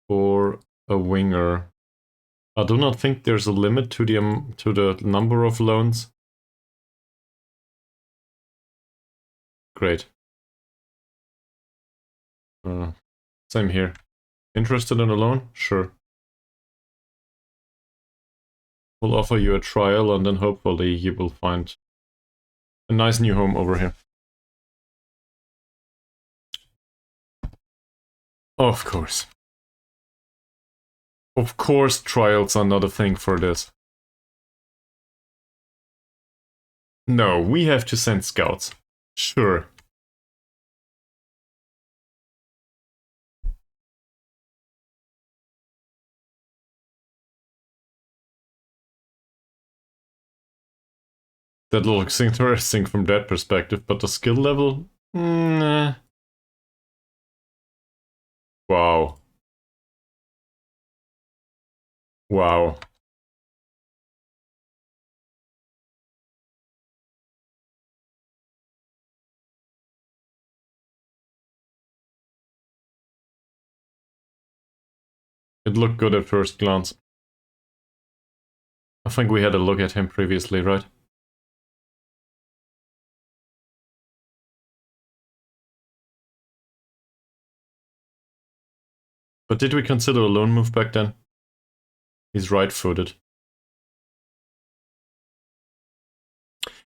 for a winger. I do not think there's a limit to the number of loans. Great. Same here. Interested in a loan? Sure. We'll offer you a trial and then hopefully you will find a nice new home over here. Of course. Of course trials are not a thing for this. No, we have to send scouts. Sure. That looks interesting from that perspective, but the skill level? Nah. Wow. Wow. It looked good at first glance. I think we had a look at him previously, right? But did we consider a loan move back then? He's right-footed.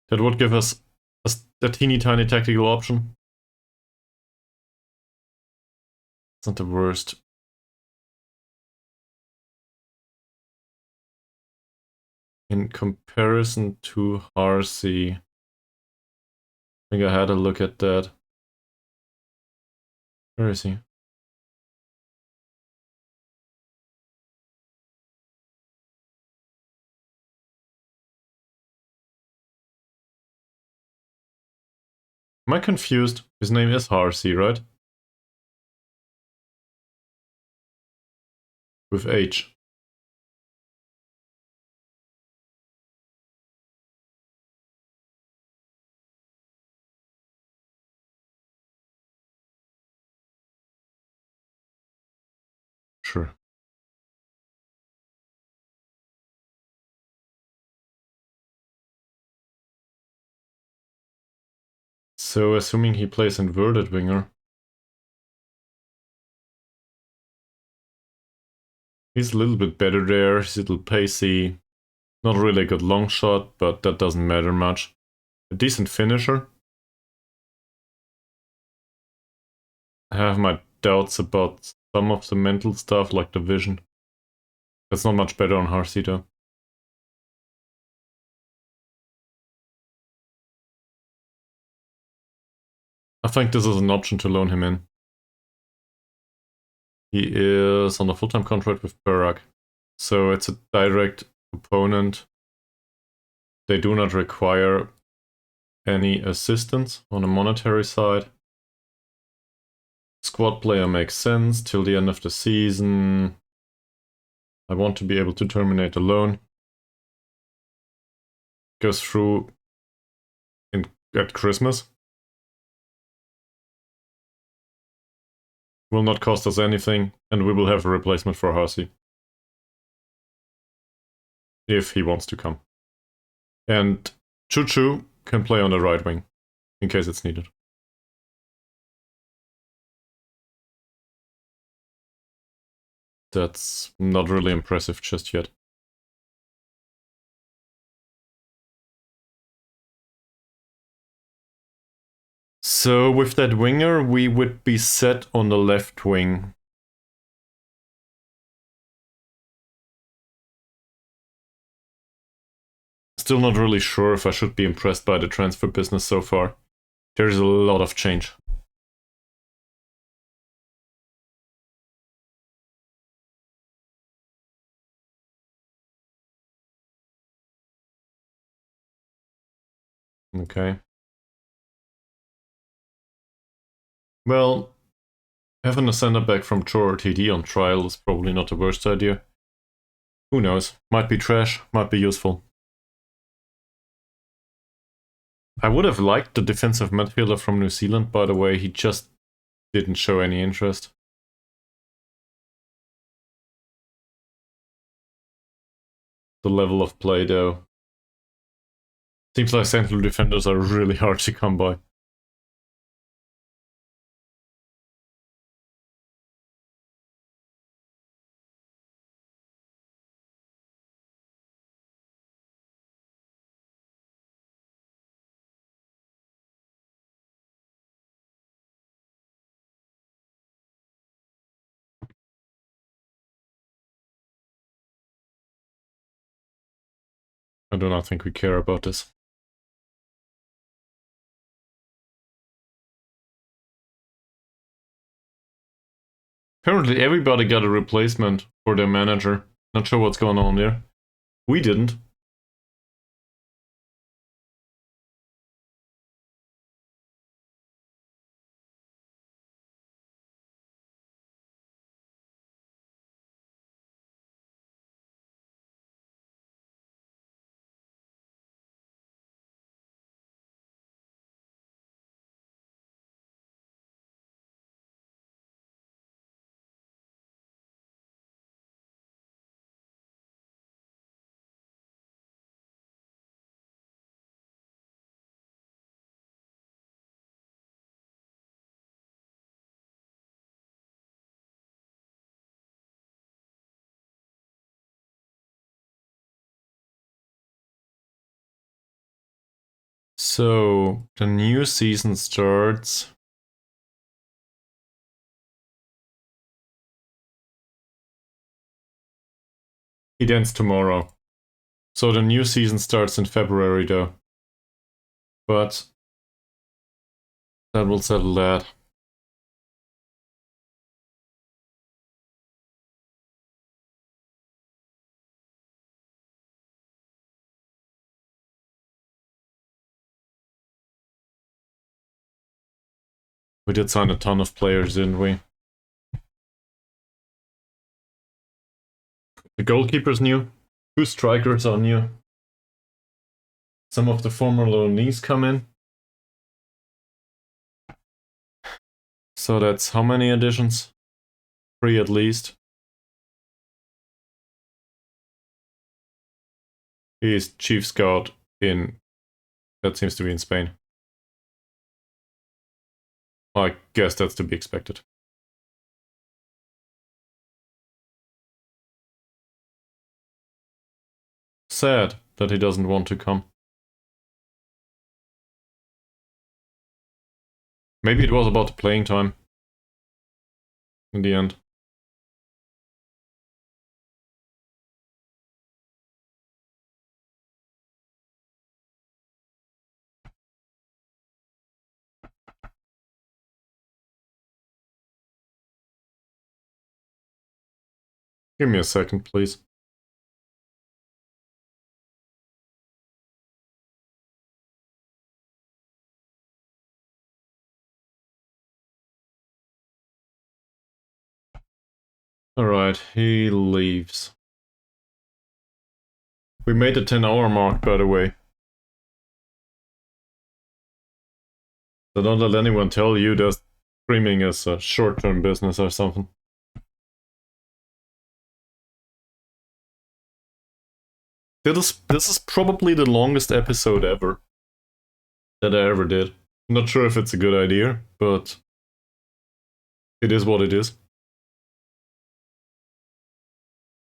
That would give us a teeny tiny tactical option. It's not the worst. In comparison to Harsey, I think I had a look at that. Where is he? Am I confused? His name is Harsey, right? With H. So, assuming he plays inverted winger, he's a little bit better there. He's a little pacey. Not really a good long shot, but that doesn't matter much. A decent finisher. I have my doubts about some of the mental stuff, like the vision. That's not much better on Harsey though. I think this is an option to loan him in. He is on a full-time contract with Perak, so it's a direct opponent. They do not require any assistance on the monetary side. Squad player makes sense till the end of the season. I want to be able to terminate the loan. Goes through at Christmas. Will not cost us anything, and we will have a replacement for Harsey. If he wants to come. And Choo can play on the right wing, in case it's needed. That's not really impressive just yet. So with that winger, we would be set on the left wing. Still not really sure if I should be impressed by the transfer business so far. There's a lot of change. Okay. Well, having a center back from Chor TD on trial is probably not the worst idea. Who knows? Might be trash, might be useful. I would have liked the defensive midfielder from New Zealand, by the way. He just didn't show any interest. The level of play, though. Seems like central defenders are really hard to come by. I do not think we care about this. Apparently everybody got a replacement for their manager. Not sure what's going on there. We didn't. So, the new season starts. It ends tomorrow. So the new season starts in February though. But that will settle that. We did sign a ton of players, didn't we? The goalkeeper's new. 2 strikers are new. Some of the former loanees come in. So that's how many additions? 3 at least. He is chief scout in... that seems to be in Spain. I guess that's to be expected. Sad that he doesn't want to come. Maybe it was about the playing time. In the end. Give me a second, please. Alright, he leaves. We made the 10-hour mark, by the way. So don't let anyone tell you that streaming is a short-term business or something. This is probably the longest episode ever that I ever did. I'm not sure if it's a good idea, but it is what it is.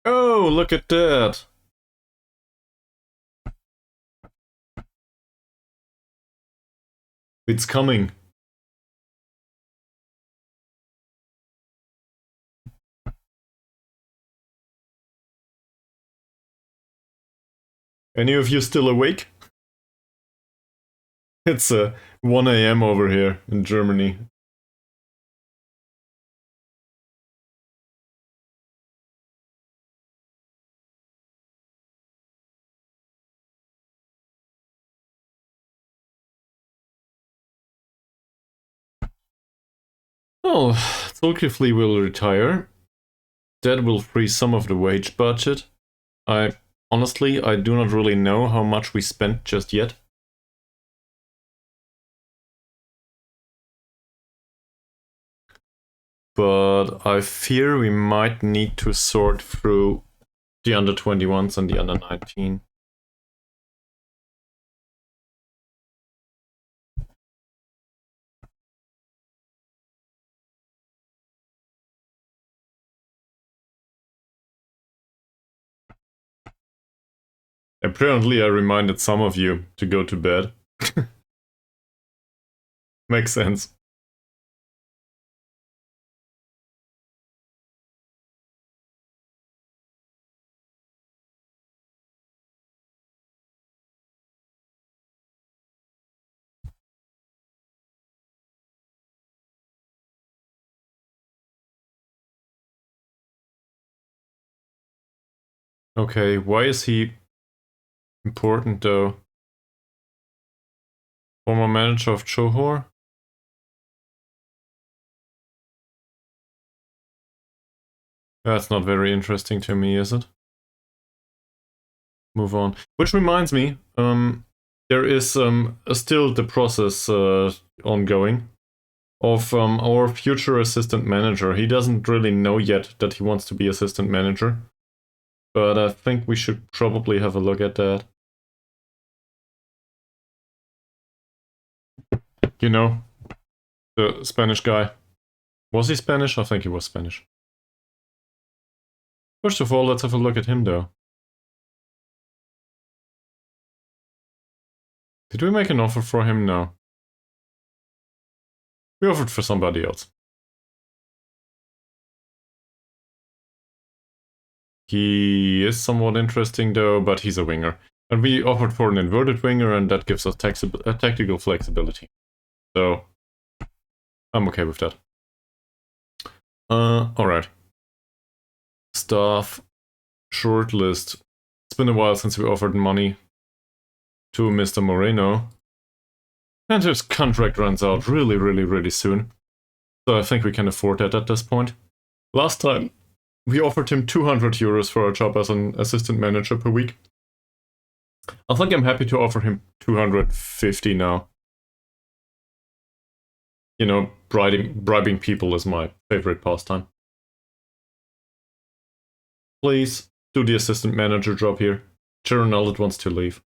Oh, look at that! It's coming. Any of you still awake? It's 1 AM over here in Germany. Well, Tolkien will retire. That will free some of the wage budget. Honestly, I do not really know how much we spent just yet. But I fear we might need to sort through the under 21s and the under 19. Apparently I reminded some of you to go to bed. Makes sense. Okay, why is he important though? Former manager of Johor? That's not very interesting to me, is it? Move on. Which reminds me, there is still the process ongoing of our future assistant manager. He doesn't really know yet that he wants to be assistant manager, but I think we should probably have a look at that. You know, the Spanish guy. Was he Spanish? I think he was Spanish. First of all, let's have a look at him though. Did we make an offer for him? No. We offered for somebody else. He is somewhat interesting though, but he's a winger. And we offered for an inverted winger, and that gives us tactical flexibility. So, I'm okay with that. Alright. Staff. Shortlist. It's been a while since we offered money to Mr. Moreno. And his contract runs out really soon. So I think we can afford that at this point. Last time, we offered him 200 euros for a job as an assistant manager per week. I think I'm happy to offer him 250 now. You know, bribing people is my favorite pastime. Please, do the assistant manager job here. Gerald wants to leave.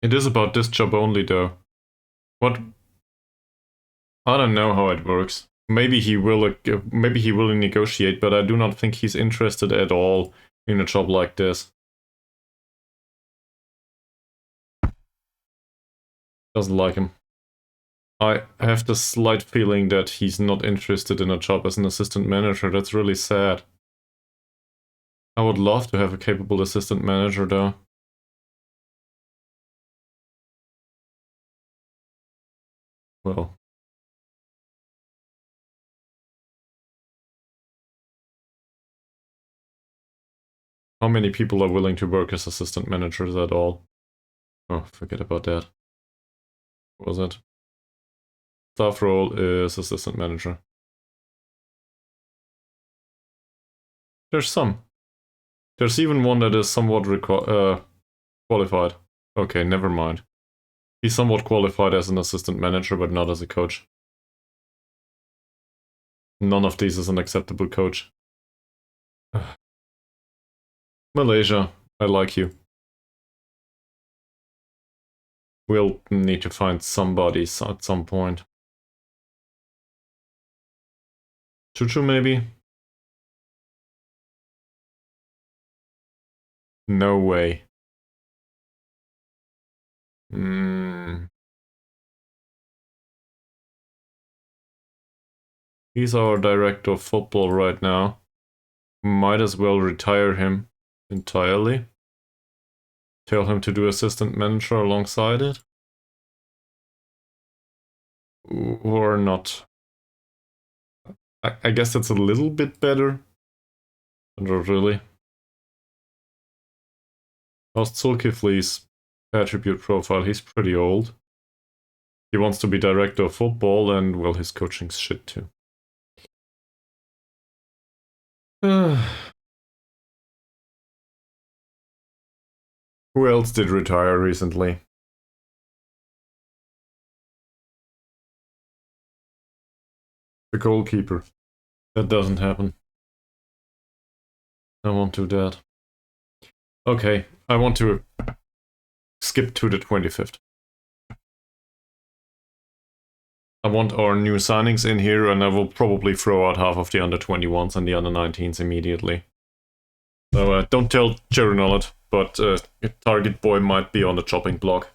It is about this job only, though. What? I don't know how it works. Maybe he will negotiate, but I do not think he's interested at all in a job like this. Doesn't like him. I have the slight feeling that he's not interested in a job as an assistant manager. That's really sad. I would love to have a capable assistant manager, though. Well. How many people are willing to work as assistant managers at all? Oh, forget about that. What was it? Staff role is assistant manager. There's some. There's even one that is somewhat qualified. Okay, never mind. He's somewhat qualified as an assistant manager, but not as a coach. None of these is an acceptable coach. Malaysia, I like you. We'll need to find somebody at some point. Chuchu, maybe? No way. He's our director of football right now. Might as well retire him entirely. Tell him to do assistant manager alongside it. Or not. I guess that's a little bit better. But not really. How's Zulkifli's attribute profile? He's pretty old. He wants to be director of football, and well, his coaching's shit too. Who else did retire recently? The goalkeeper. That doesn't happen. I won't do that. Okay, I want to skip to the 25th. I want our new signings in here, and I will probably throw out half of the under-21s and the under-19s immediately. So don't tell Jerry Nollet, but Target Boy might be on the chopping block.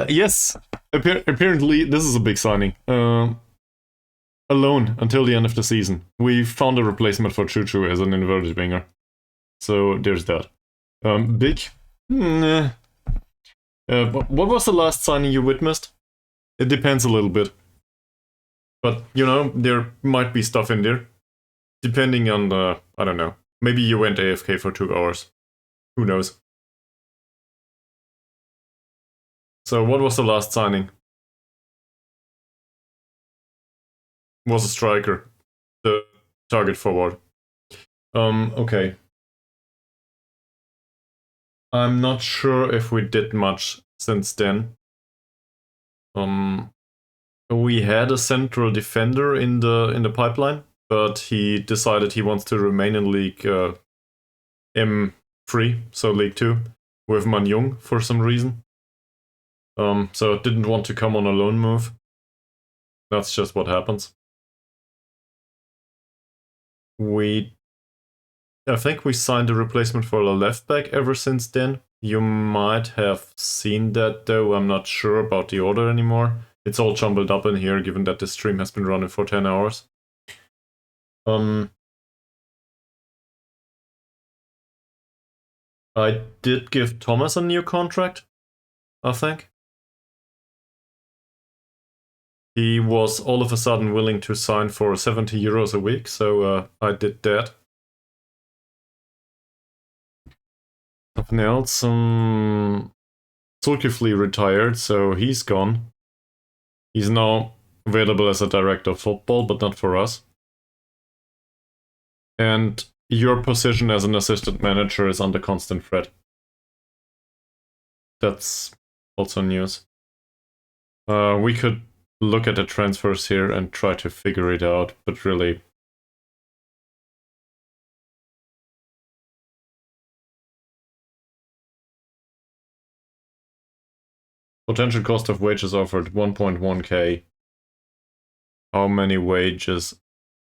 Yes, apparently this is a big signing. Alone until the end of the season. We found a replacement for Chuchu as an inverted winger. So there's that. Big? What was the last signing you witnessed? It depends a little bit. But, you know, there might be stuff in there. Depending on the, I don't know. Maybe you went AFK for 2 hours. Who knows? So what was the last signing? Was a striker. The target forward. Okay. I'm not sure if we did much since then. We had a central defender in the pipeline, but he decided he wants to remain in League M3, so League 2, with Man Jung for some reason. So didn't want to come on a loan move. That's just what happens. I think we signed a replacement for a left back ever since then. You might have seen that, though. I'm not sure about the order anymore. It's all jumbled up in here, given that the stream has been running for 10 hours. I did give Thomas a new contract, I think. He was all of a sudden willing to sign for 70 euros a week, so I did that. Something else, Zulkifli retired, so he's gone. He's now available as a director of football, but not for us. And your position as an assistant manager is under constant threat. That's also news. We could look at the transfers here and try to figure it out, but really, Potential cost of wages offered 1.1k. How many wages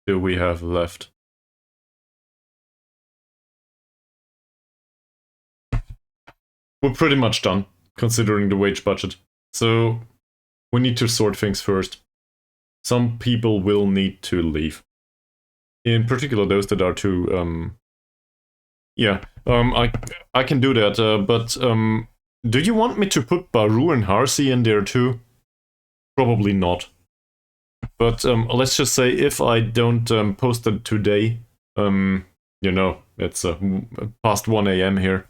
do we have left? We're pretty much done, considering the wage budget. So we need to sort things first. Some people will need to leave. In particular, those that are too, I can do that, but do you want me to put Baru and Harsi in there too? Probably not. But let's just say if I don't post it today, you know, it's past 1 AM here.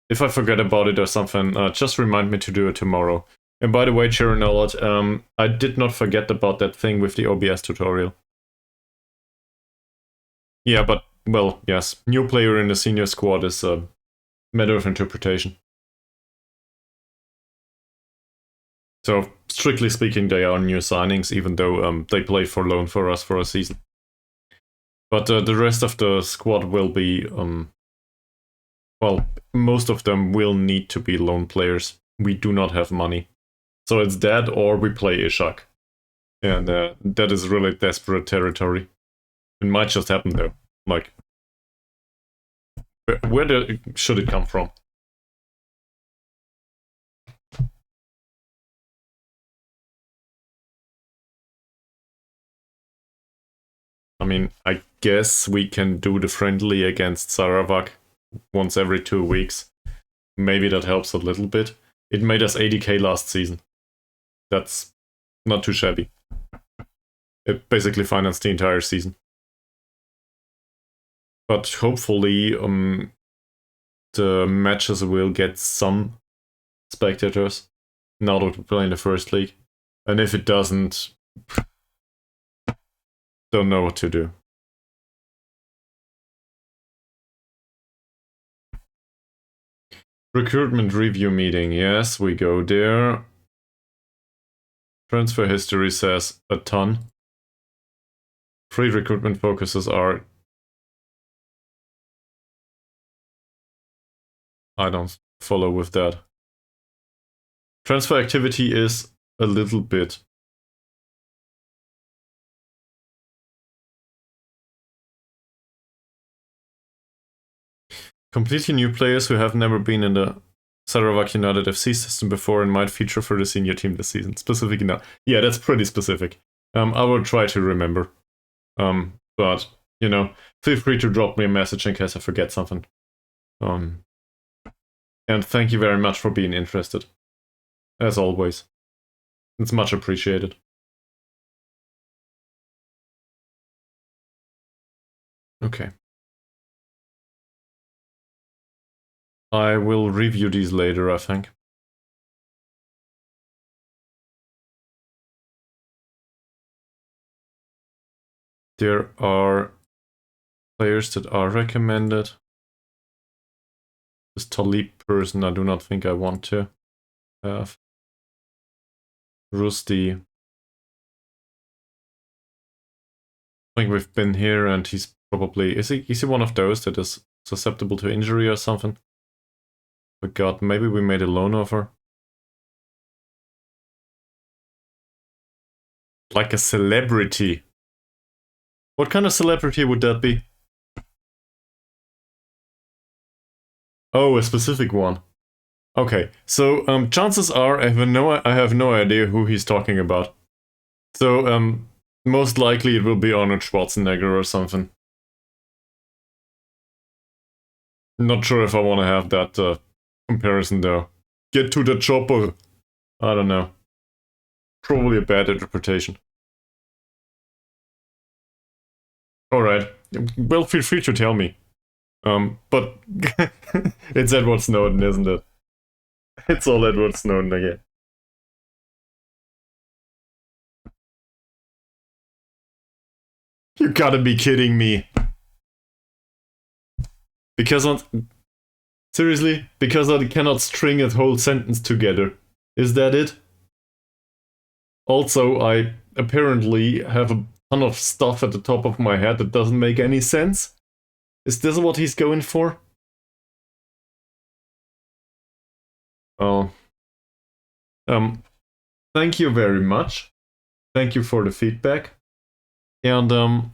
If I forget about it or something, just remind me to do it tomorrow. And by the way, Sharon Allot, I did not forget about that thing with the OBS tutorial. Yeah, but, well, yes, new player in the senior squad is a matter of interpretation. So, strictly speaking, they are new signings, even though they played for loan for us for a season. But the rest of the squad will be, well, most of them will need to be loan players. We do not have money. So it's that or we play Ishak. And that is really desperate territory. It might just happen though. Like, where should it come from? I mean, I guess we can do the friendly against Sarawak once every 2 weeks. Maybe that helps a little bit. It made us 80k last season. That's not too shabby. It basically financed the entire season. But hopefully, the matches will get some spectators now that we play in the first league. And if it doesn't, don't know what to do. Recruitment review meeting. Yes, we go there. Transfer history says a ton. Free recruitment focuses are... I don't follow with that. Transfer activity is a little bit. Completely new players who have never been in the Sarawak United FC system before and might feature for the senior team this season. Specific enough. Yeah, that's pretty specific. I will try to remember. But, you know, feel free to drop me a message in case I forget something. And thank you very much for being interested. As always. It's much appreciated. Okay. I will review these later, I think. There are players that are recommended. This Talib person I do not think I want to have. Rusty. I think we've been here and he's probably... Is he one of those that is susceptible to injury or something? But God, maybe we made a loan offer. Like a celebrity. What kind of celebrity would that be? Oh, a specific one. Okay, so chances are I have no idea who he's talking about. So most likely it will be Arnold Schwarzenegger or something. Not sure if I want to have that comparison though. Get to the chopper. I don't know. Probably a bad interpretation. Alright. Well, feel free to tell me. But it's Edward Snowden, isn't it? It's all Edward Snowden again. You gotta be kidding me. Seriously? Because I cannot string a whole sentence together. Is that it? Also, I apparently have a ton of stuff at the top of my head that doesn't make any sense. Is this what he's going for? Oh. Thank you very much. Thank you for the feedback. And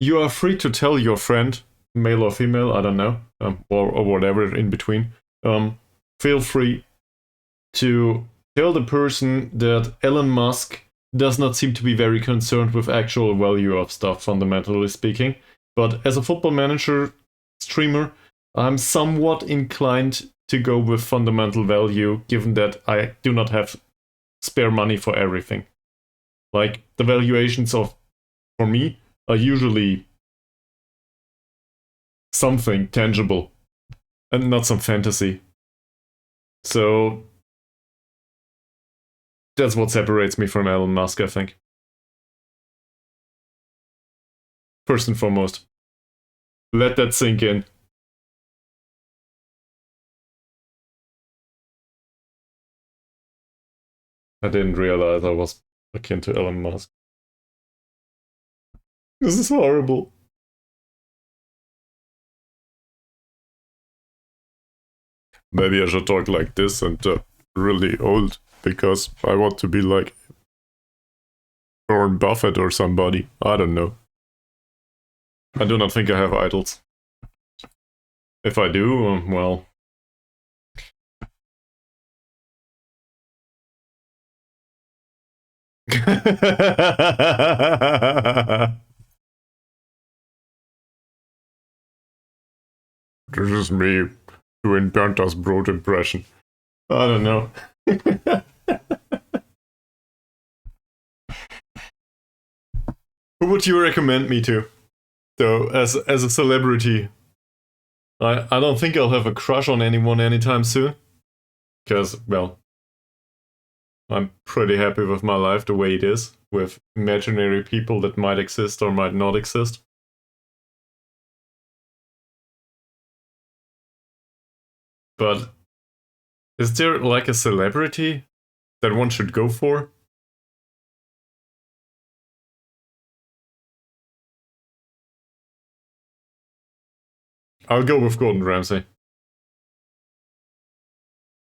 you are free to tell your friend, male or female, I don't know, or whatever in between. Feel free to tell the person that Elon Musk does not seem to be very concerned with actual value of stuff, fundamentally speaking. But as a football manager streamer, I'm somewhat inclined to go with fundamental value, given that I do not have spare money for everything. Like, the valuations of, for me, are usually something tangible and not some fantasy. So that's what separates me from Elon Musk, I think. First and foremost. Let that sink in. I didn't realize I was akin to Elon Musk. This is horrible. Maybe I should talk like this and really old, because I want to be like Warren Buffett or somebody. I don't know. I do not think I have idols. If I do, well... This is me doing Bernt's Brot impression. I don't know. Who would you recommend me to? Though, as a celebrity, I don't think I'll have a crush on anyone anytime soon. Because, well, I'm pretty happy with my life the way it is, with imaginary people that might exist or might not exist. But is there like a celebrity that one should go for? I'll go with Gordon Ramsay.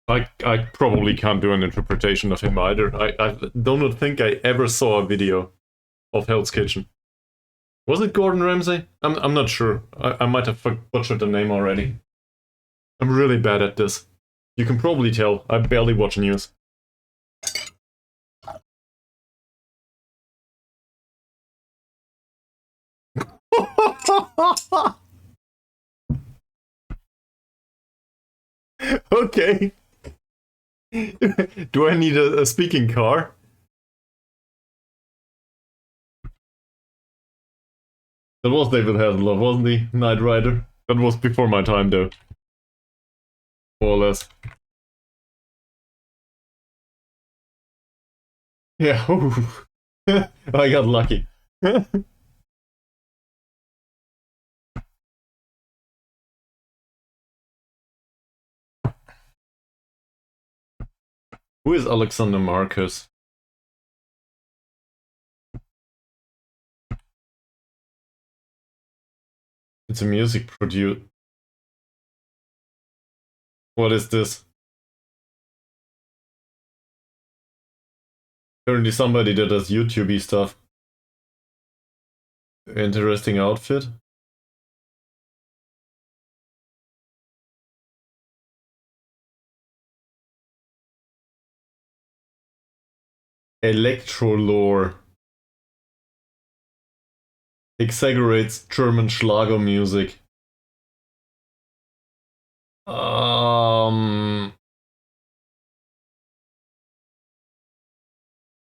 I probably can't do an interpretation of him either. I do not think I ever saw a video of Hell's Kitchen. Was it Gordon Ramsay? I'm not sure. I might have butchered the name already. I'm really bad at this. You can probably tell. I barely watch news. Okay. Do I need a speaking car? That was David Hasselhoff, wasn't he? Knight Rider. That was before my time, though. More or less. Yeah. I got lucky. Who is Alexander Marcus? It's a music producer. What is this? Apparently somebody that does YouTube-y stuff. Interesting outfit. Electro lore. Exaggerates German Schlager music.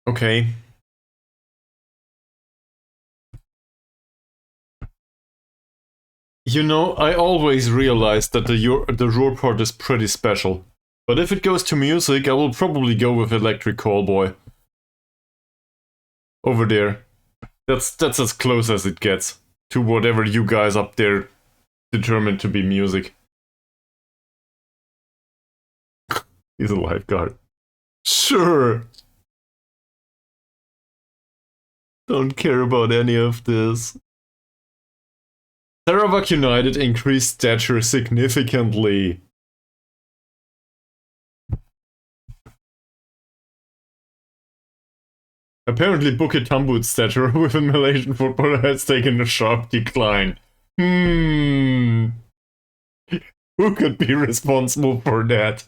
Okay. You know, I always realized that the Ruhr part is pretty special. But if it goes to music, I will probably go with Electric Callboy. Over there. That's as close as it gets to whatever you guys up there determined to be music. He's a lifeguard. Sure. Don't care about any of this. Sarawak United increased stature significantly. Apparently Bukit Tambut's stature within Malaysian football has taken a sharp decline. Who could be responsible for that?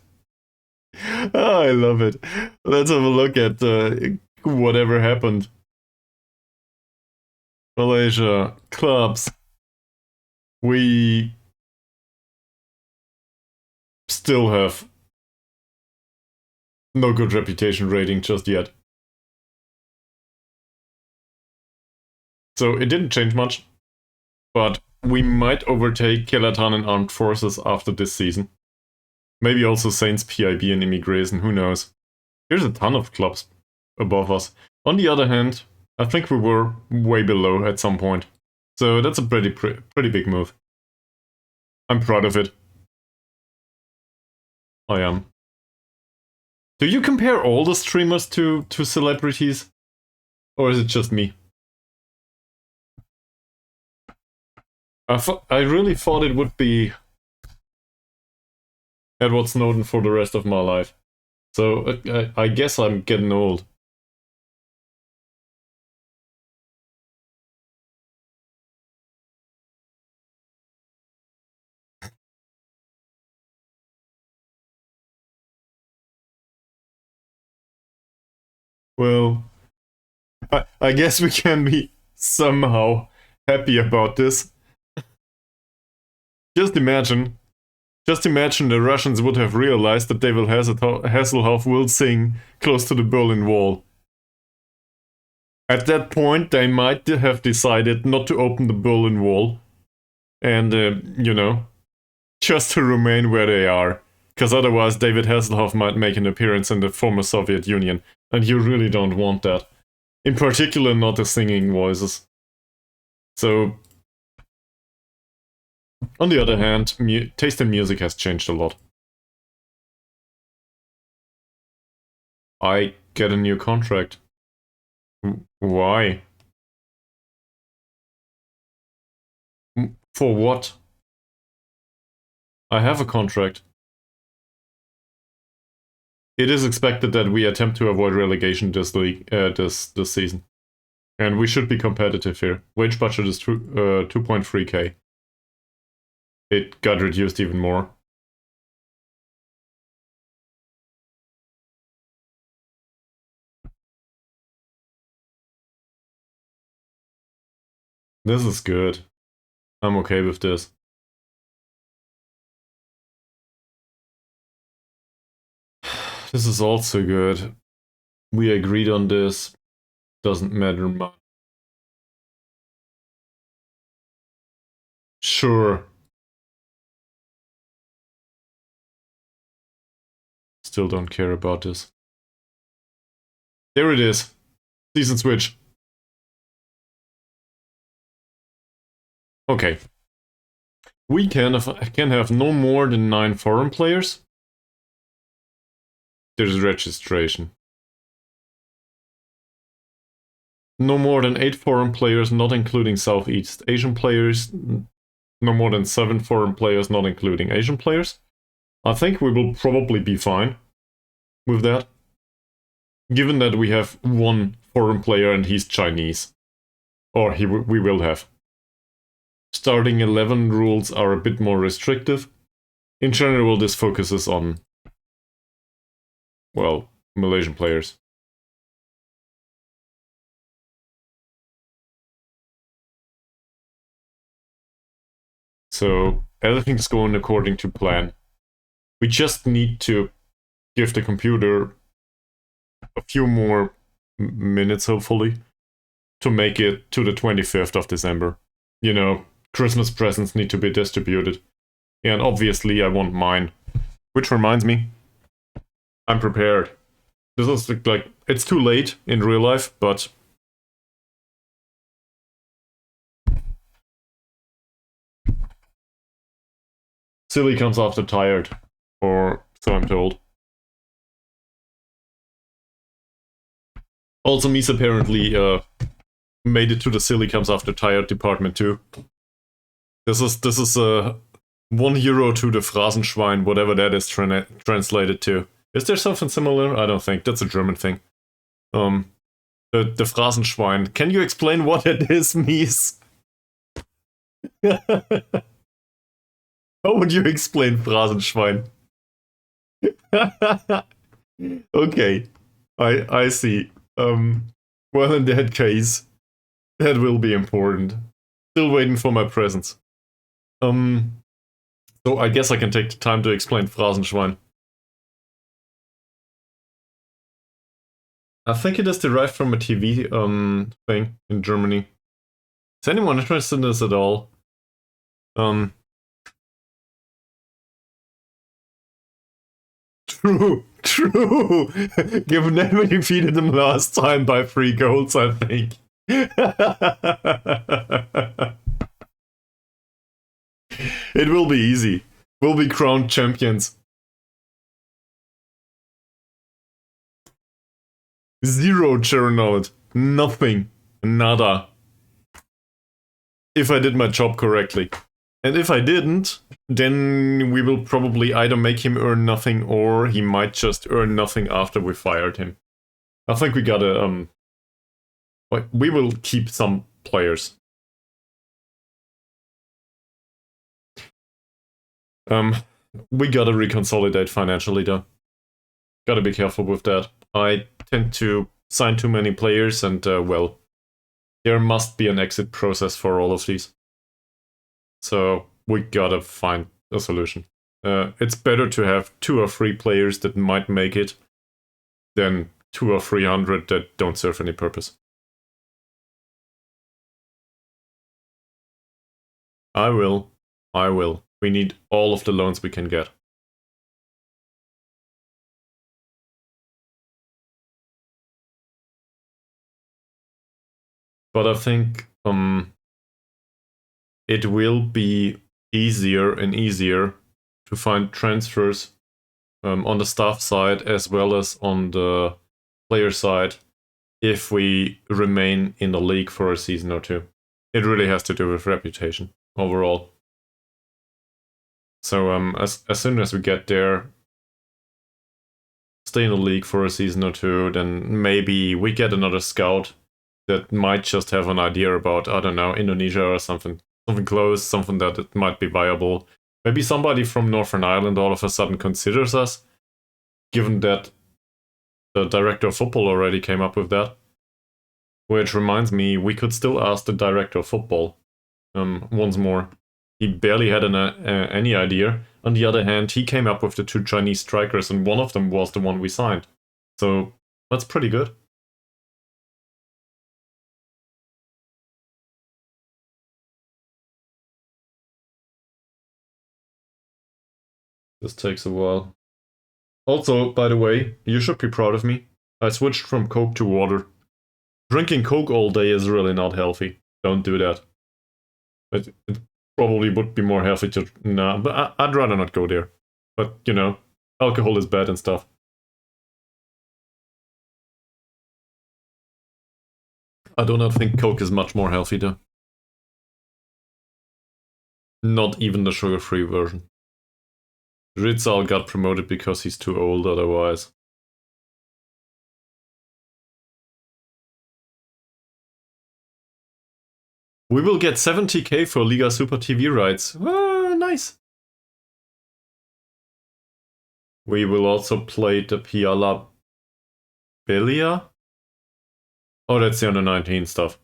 Oh, I love it. Let's have a look at whatever happened. Malaysia clubs. We still have no good reputation rating just yet. So it didn't change much, but we might overtake Kelatan and Armed Forces after this season. Maybe also Saints, PIB and Immigration, who knows. There's a ton of clubs above us. On the other hand, I think we were way below at some point. So that's a pretty big move. I'm proud of it. I am. Do you compare all the streamers to celebrities? Or is it just me? I really thought it would be Edward Snowden for the rest of my life. So I guess I'm getting old. Well, I guess we can be somehow happy about this. Just imagine the Russians would have realized that David Hasselhoff will sing close to the Berlin Wall. At that point, they might have decided not to open the Berlin Wall and, you know, just to remain where they are. Because otherwise, David Hasselhoff might make an appearance in the former Soviet Union, and you really don't want that. In particular, not the singing voices. So, on the other hand, taste in music has changed a lot. I get a new contract. Why? For what? I have a contract. It is expected that we attempt to avoid relegation this season. And we should be competitive here. Wage budget is 2.3k. It got reduced even more. This is good. I'm okay with this. This is also good. We agreed on this. Doesn't matter much. Sure. Still don't care about this. There it is. Season switch. Okay. We can have no more than 9 foreign players. There's registration. No more than 8 foreign players, not including Southeast Asian players. No more than 7 foreign players, not including Asian players. I think we will probably be fine with that. Given that we have 1 foreign player and he's Chinese. Or we will have. Starting 11 rules are a bit more restrictive. In general, this focuses on, well, Malaysian players. So everything's going according to plan. We just need to give the computer a few more minutes, hopefully, to make it to the 25th of December. You know, Christmas presents need to be distributed. And obviously I want mine. Which reminds me, I'm prepared. This is like, it's too late in real life, but silly comes after tired, or so I'm told. Also, Mies apparently made it to the silly comes after tired department too. This is €1 to the Phrasenschwein, whatever that is translated to. Is there something similar? I don't think. That's a German thing. The Phrasenschwein. Can you explain what it is, Mies? How would you explain Phrasenschwein? Okay, I see. Well, in that case, that will be important. Still waiting for my presents. So I guess I can take the time to explain Phrasenschwein. I think it is derived from a TV thing in Germany. Is anyone interested in this at all? True. Given that we defeated them last time by 3 goals, I think. It will be easy. We'll be crowned champions. 0 Gernold. Nothing. Nada. If I did my job correctly. And if I didn't, then we will probably either make him earn nothing or he might just earn nothing after we fired him. I think we gotta, we will keep some players. We gotta reconsolidate financially though. Gotta be careful with that. I tend to sign too many players and, well, there must be an exit process for all of these. So we gotta find a solution. It's better to have 2 or 3 players that might make it than 200 or 300 that don't serve any purpose. I will. We need all of the loans we can get. But I think it will be easier and easier to find transfers on the staff side as well as on the player side if we remain in the league for a season or 2. It really has to do with reputation overall. So as soon as we get there, stay in the league for a season or 2, then maybe we get another scout that might just have an idea about, I don't know, Indonesia or something close, something that it might be viable. Maybe somebody from Northern Ireland all of a sudden considers us, given that the director of football already came up with that. Which reminds me, we could still ask the director of football once more. He barely had any idea. On the other hand, he came up with the 2 Chinese strikers, and one of them was the one we signed. So that's pretty good. This takes a while. Also, by the way, you should be proud of me. I switched from Coke to water. Drinking Coke all day is really not healthy. Don't do that. It probably would be more healthy to... Nah, but I'd rather not go there. But, you know, alcohol is bad and stuff. I do not think Coke is much more healthy though. Not even the sugar-free version. Rizal got promoted because he's too old otherwise. We will get 70k for Liga Super TV rights. Ah, nice. We will also play the Piala Belia. Oh, that's the under 19 stuff.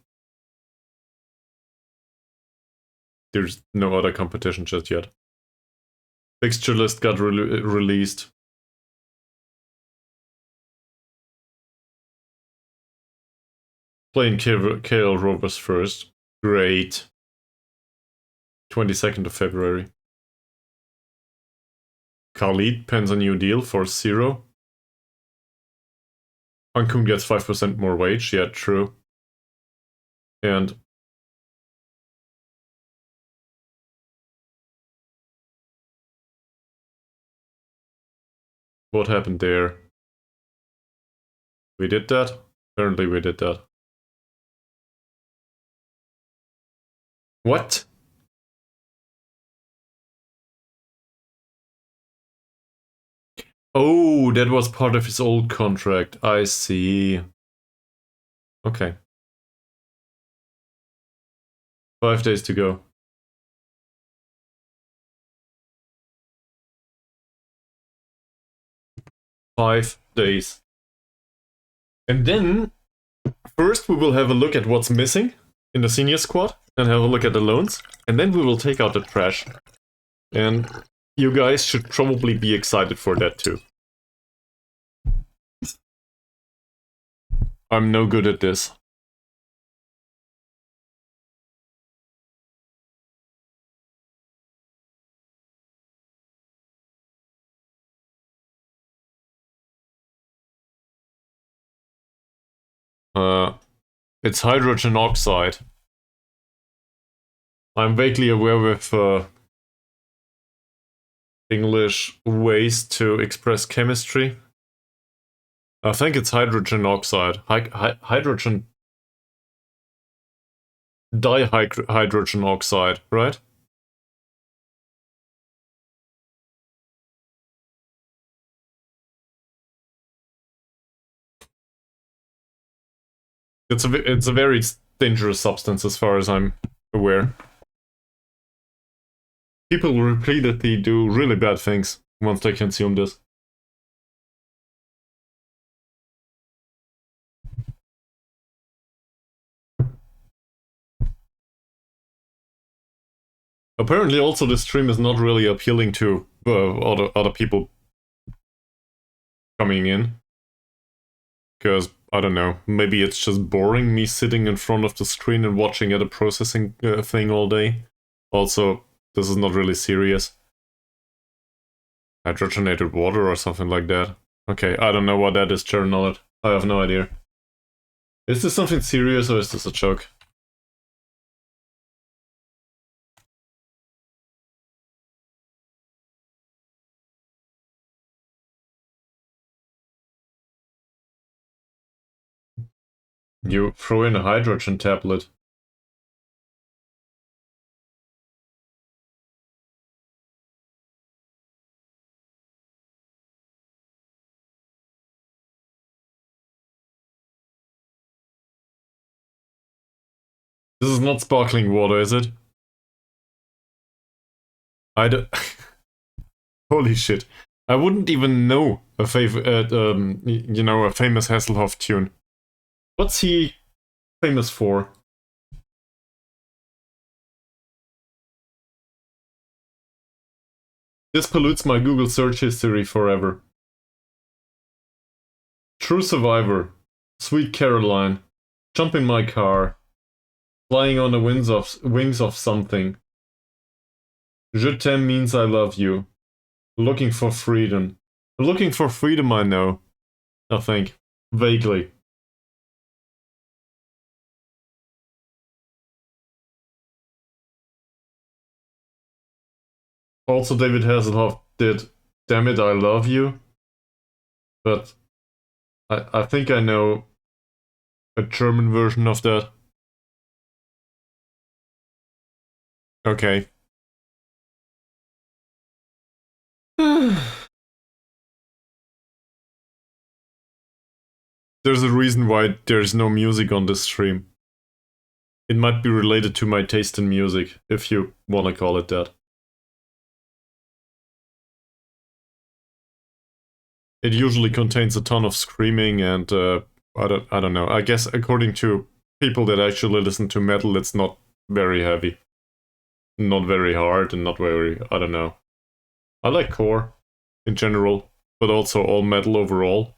There's no other competition just yet. Fixture list got released. Playing KL Rovers first. Great. 22nd of February. Khalid pens a new deal for 0. Ankun gets 5% more wage. Yeah, true. And what happened there? We did that? Apparently we did that. What? Oh, that was part of his old contract. I see. Okay. 5 days to go. Five days. And then, first we will have a look at what's missing in the senior squad, and have a look at the loans, and then we will take out the trash. And you guys should probably be excited for that too. I'm no good at this. It's hydrogen oxide. I'm vaguely aware with English ways to express chemistry. I think it's hydrogen oxide. Hydrogen... Dihydrogen oxide, right? It's a very dangerous substance as far as I'm aware. People repeatedly do really bad things once they consume this. Apparently also this stream is not really appealing to other people coming in. Because, I don't know, maybe it's just boring me sitting in front of the screen and watching at a processing thing all day. Also, this is not really serious. Hydrogenated water or something like that. Okay, I don't know what that is, Chernolet. I have no idea. Is this something serious or is this a joke? You throw in a hydrogen tablet. This is not sparkling water, is it? I don't... Holy shit. I wouldn't even know a you know, a famous Hasselhoff tune. What's he famous for? This pollutes my Google search history forever. True Survivor. Sweet Caroline. Jump in my car. Flying on the wings of something. Je t'aime means I love you. Looking for freedom. Looking for freedom, I know. I think. Vaguely. Also, David Hasselhoff did Damn It, I Love You. But I think I know a German version of that. Okay. There's a reason why there's no music on this stream. It might be related to my taste in music, if you wanna call it that. It usually contains a ton of screaming and I don't know. I guess according to people that actually listen to metal, it's not very heavy. Not very hard and not very, I don't know. I like core in general, but also all metal overall.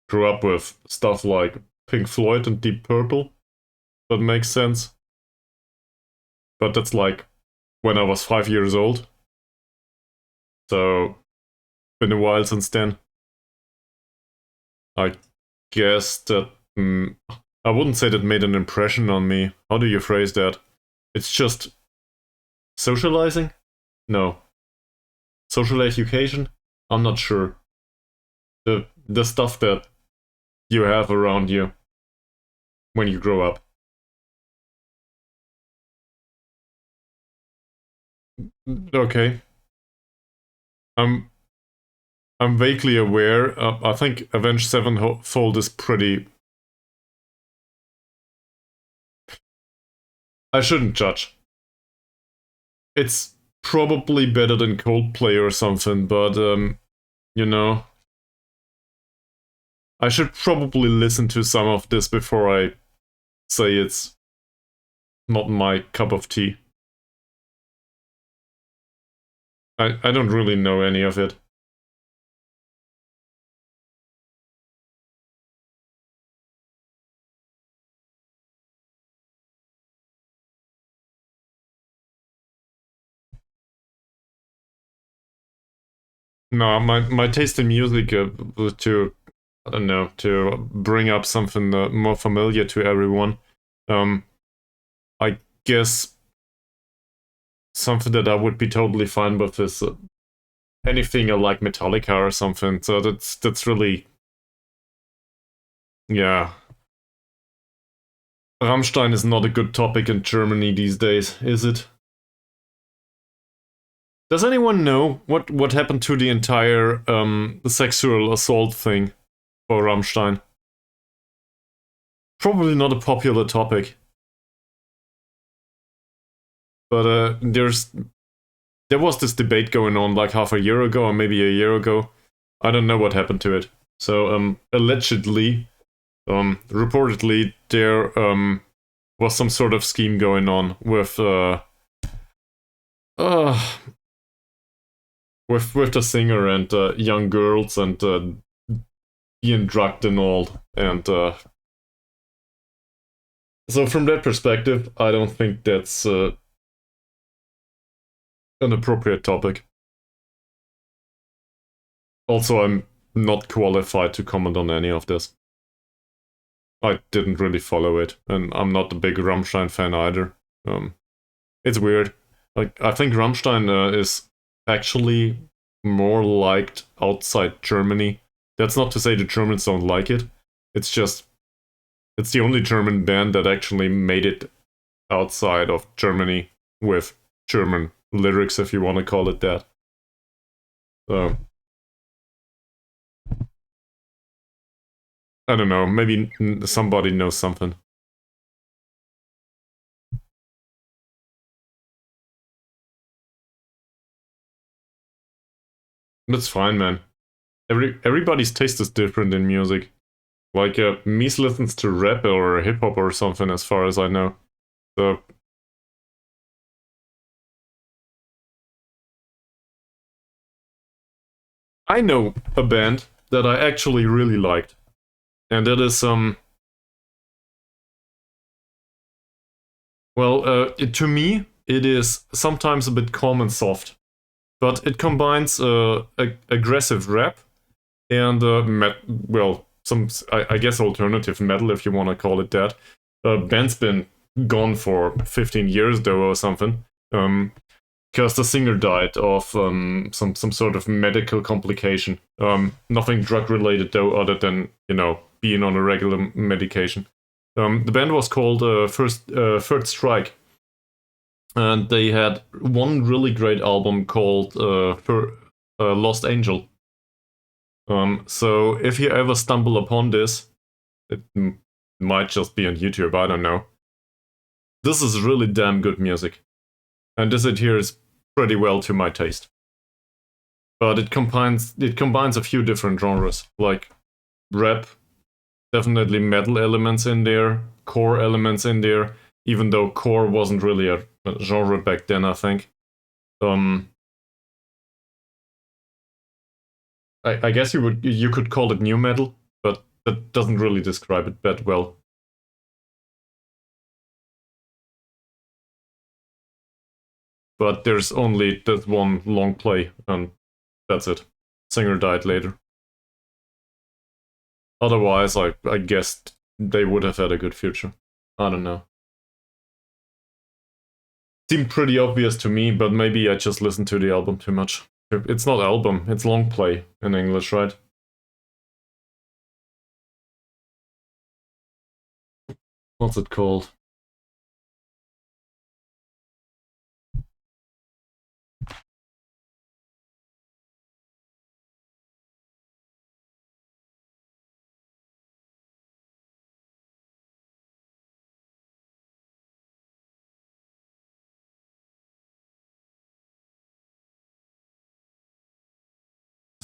Grew up with stuff like Pink Floyd and Deep Purple. That makes sense. But that's like when I was 5 years old. So, been a while since then. I guess that... I wouldn't say that made an impression on me. How do you phrase that? It's just... socializing? No. Social education? I'm not sure. The stuff that you have around you when you grow up. Okay. I'm vaguely aware. I think Avenged Sevenfold is pretty... I shouldn't judge. It's probably better than Coldplay or something, but, you know... I should probably listen to some of this before I say it's not my cup of tea. I don't really know any of it. No, my taste in music to, I don't know, to bring up something more familiar to everyone. I guess something that I would be totally fine with is anything like Metallica or something. So that's really, yeah. Rammstein is not a good topic in Germany these days, is it? Does anyone know what happened to the entire the sexual assault thing for Rammstein? Probably not a popular topic. But there was this debate going on like half a year ago or maybe a year ago. I don't know what happened to it. So allegedly, reportedly, there was some sort of scheme going on with with the singer and young girls and being drugged and all. And so from that perspective, I don't think that's an appropriate topic. Also, I'm not qualified to comment on any of this. I didn't really follow it, and I'm not a big Rammstein fan either. It's weird. Like, I think Rammstein is actually more liked outside Germany. That's not to say the Germans don't like it. It's just, it's the only German band that actually made it outside of Germany with German lyrics, if you want to call it that. So, I don't know, maybe somebody knows something. That's fine, man. Everybody's taste is different in music. Like, Mies listens to rap or hip-hop or something, as far as I know. So... I know a band that I actually really liked. And that is, well, to me, it is sometimes a bit calm and soft. But it combines aggressive rap and, well, I guess alternative metal, if you want to call it that. Band's been gone for 15 years, though, or something. Because the singer died of some sort of medical complication. Nothing drug related, though, other than, you know, being on a regular medication. The band was called Third Strike, and they had one really great album called Lost Angel. So if you ever stumble upon this, it might just be on YouTube, I don't know. This is really damn good music. And this adheres pretty well to my taste. But it combines a few different genres, like rap, definitely metal elements in there, core elements in there, even though core wasn't really a genre back then, I think. I guess you could call it new metal, but that doesn't really describe it that well. But there's only that one long play, and that's it. Singer died later. Otherwise, I guessed they would have had a good future. I don't know. Seemed pretty obvious to me, but maybe I just listened to the album too much. It's not album, it's long play in English, right? What's it called?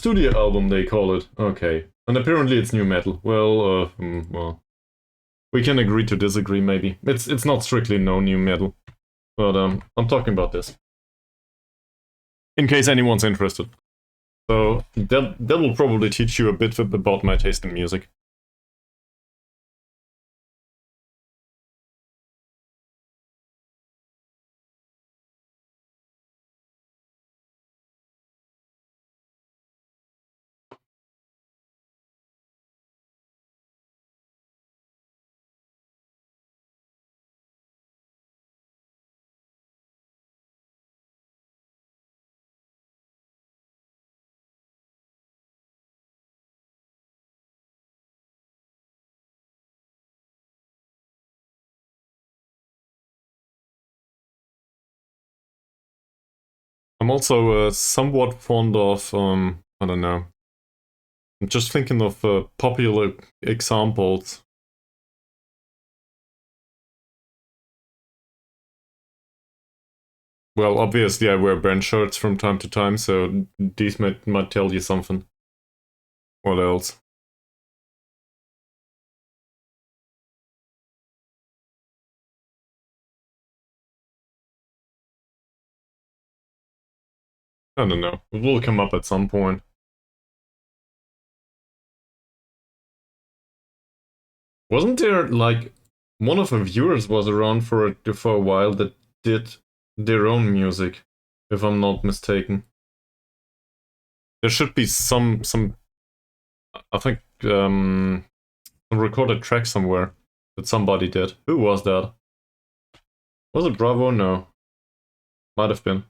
studio album, they call it. Okay. And apparently it's new metal. Well, well. We can agree to disagree, maybe. It's not strictly no new metal. But I'm talking about this. In case anyone's interested. So that will probably teach you a bit about my taste in music. I'm also somewhat fond of, I don't know. I'm just thinking of popular examples. Well, obviously I wear band shirts from time to time, so these might tell you something. What else? I don't know. It will come up at some point. Wasn't there, like, one of the viewers was around for a while that did their own music, if I'm not mistaken. There should be some I think, a recorded track somewhere that somebody did. Who was that? Was it Bravo? No. Might have been.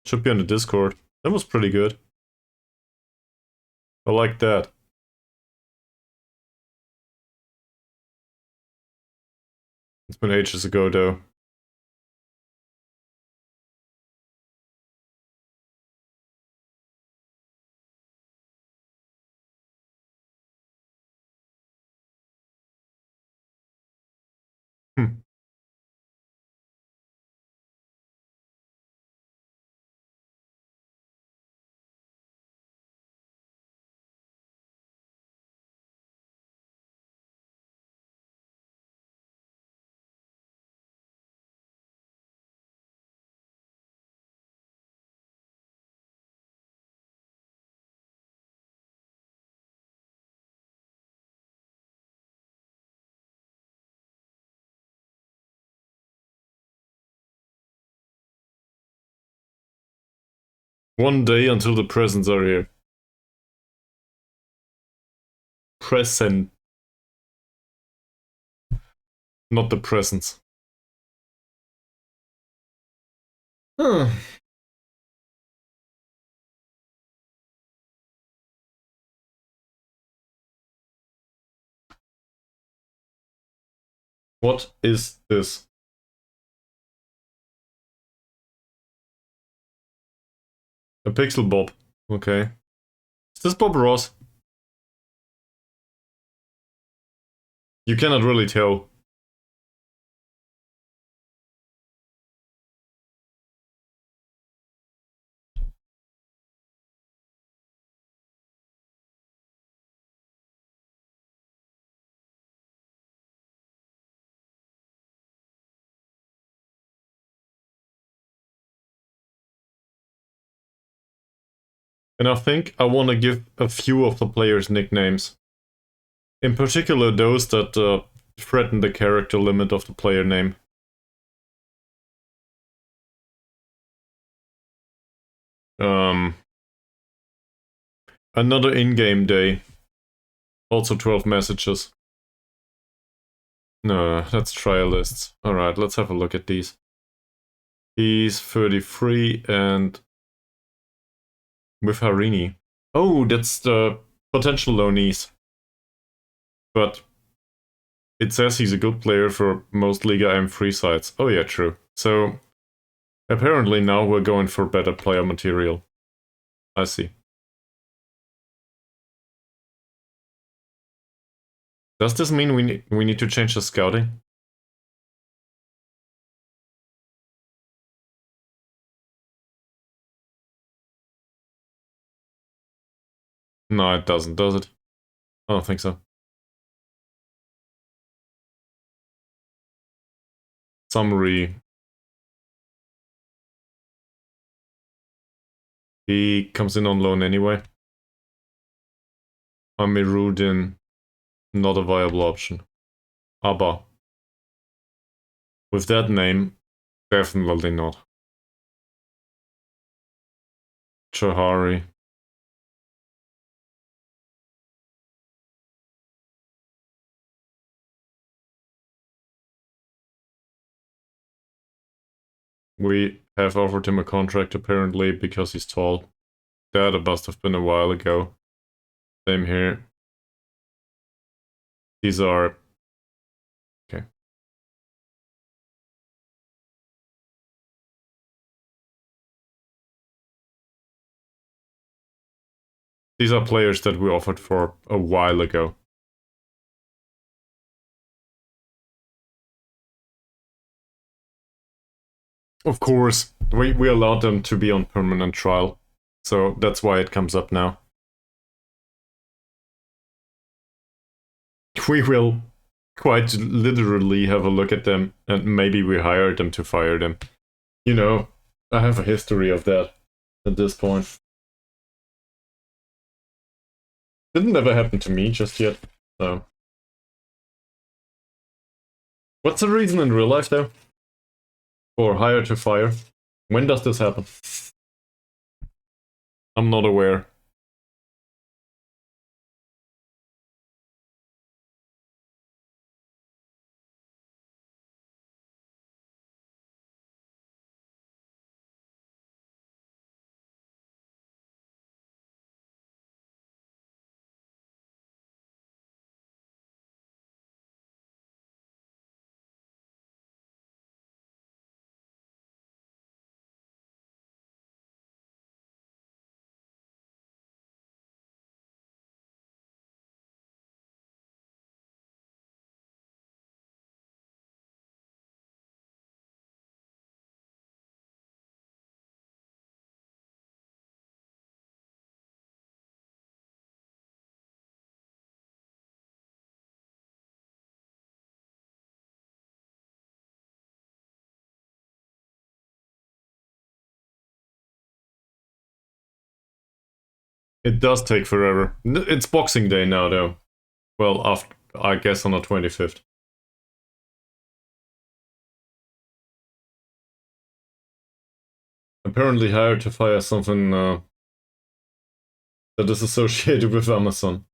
Should be on the Discord. That was pretty good. I like that. It's been ages ago, though. Hmm. One day until the presents are here. Present. Not the presents. Huh. What is this? A pixel Bob. Okay. Is this Bob Ross? You cannot really tell. And I think I want to give a few of the players nicknames. In particular, those that threaten the character limit of the player name. Another in-game day. Also 12 messages. No, that's trial lists. Alright, let's have a look at these. He's 33 and with Harini. Oh, that's the potential loanees. But it says he's a good player for most Liga M3 sites. Oh yeah, true. So apparently now we're going for better player material. I see. Does this mean we need to change the scouting? No, it doesn't, does it? I don't think so. Summary. He comes in on loan anyway. Amirudin, not a viable option. Abba. With that name, definitely not. Chahari. We have offered him a contract apparently because he's tall. That must have been a while ago. Same here. These are... Okay. These are players that we offered for a while ago. Of course, we allowed them to be on permanent trial. So that's why it comes up now. We will quite literally have a look at them, and maybe we hire them to fire them. You know, I have a history of that at this point. Didn't ever happen to me just yet, so. What's the reason in real life, though? For hire to fire? When does this happen? I'm not aware. It does take forever. It's Boxing Day now, though. Well, after, I guess on the 25th. Apparently hired to fire something that is associated with Amazon.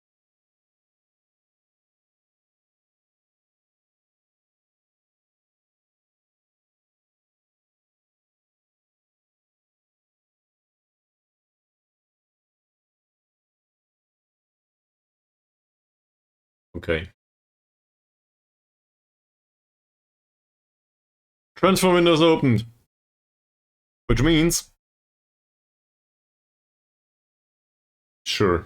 Okay. Transfer windows opened. Which means... Sure.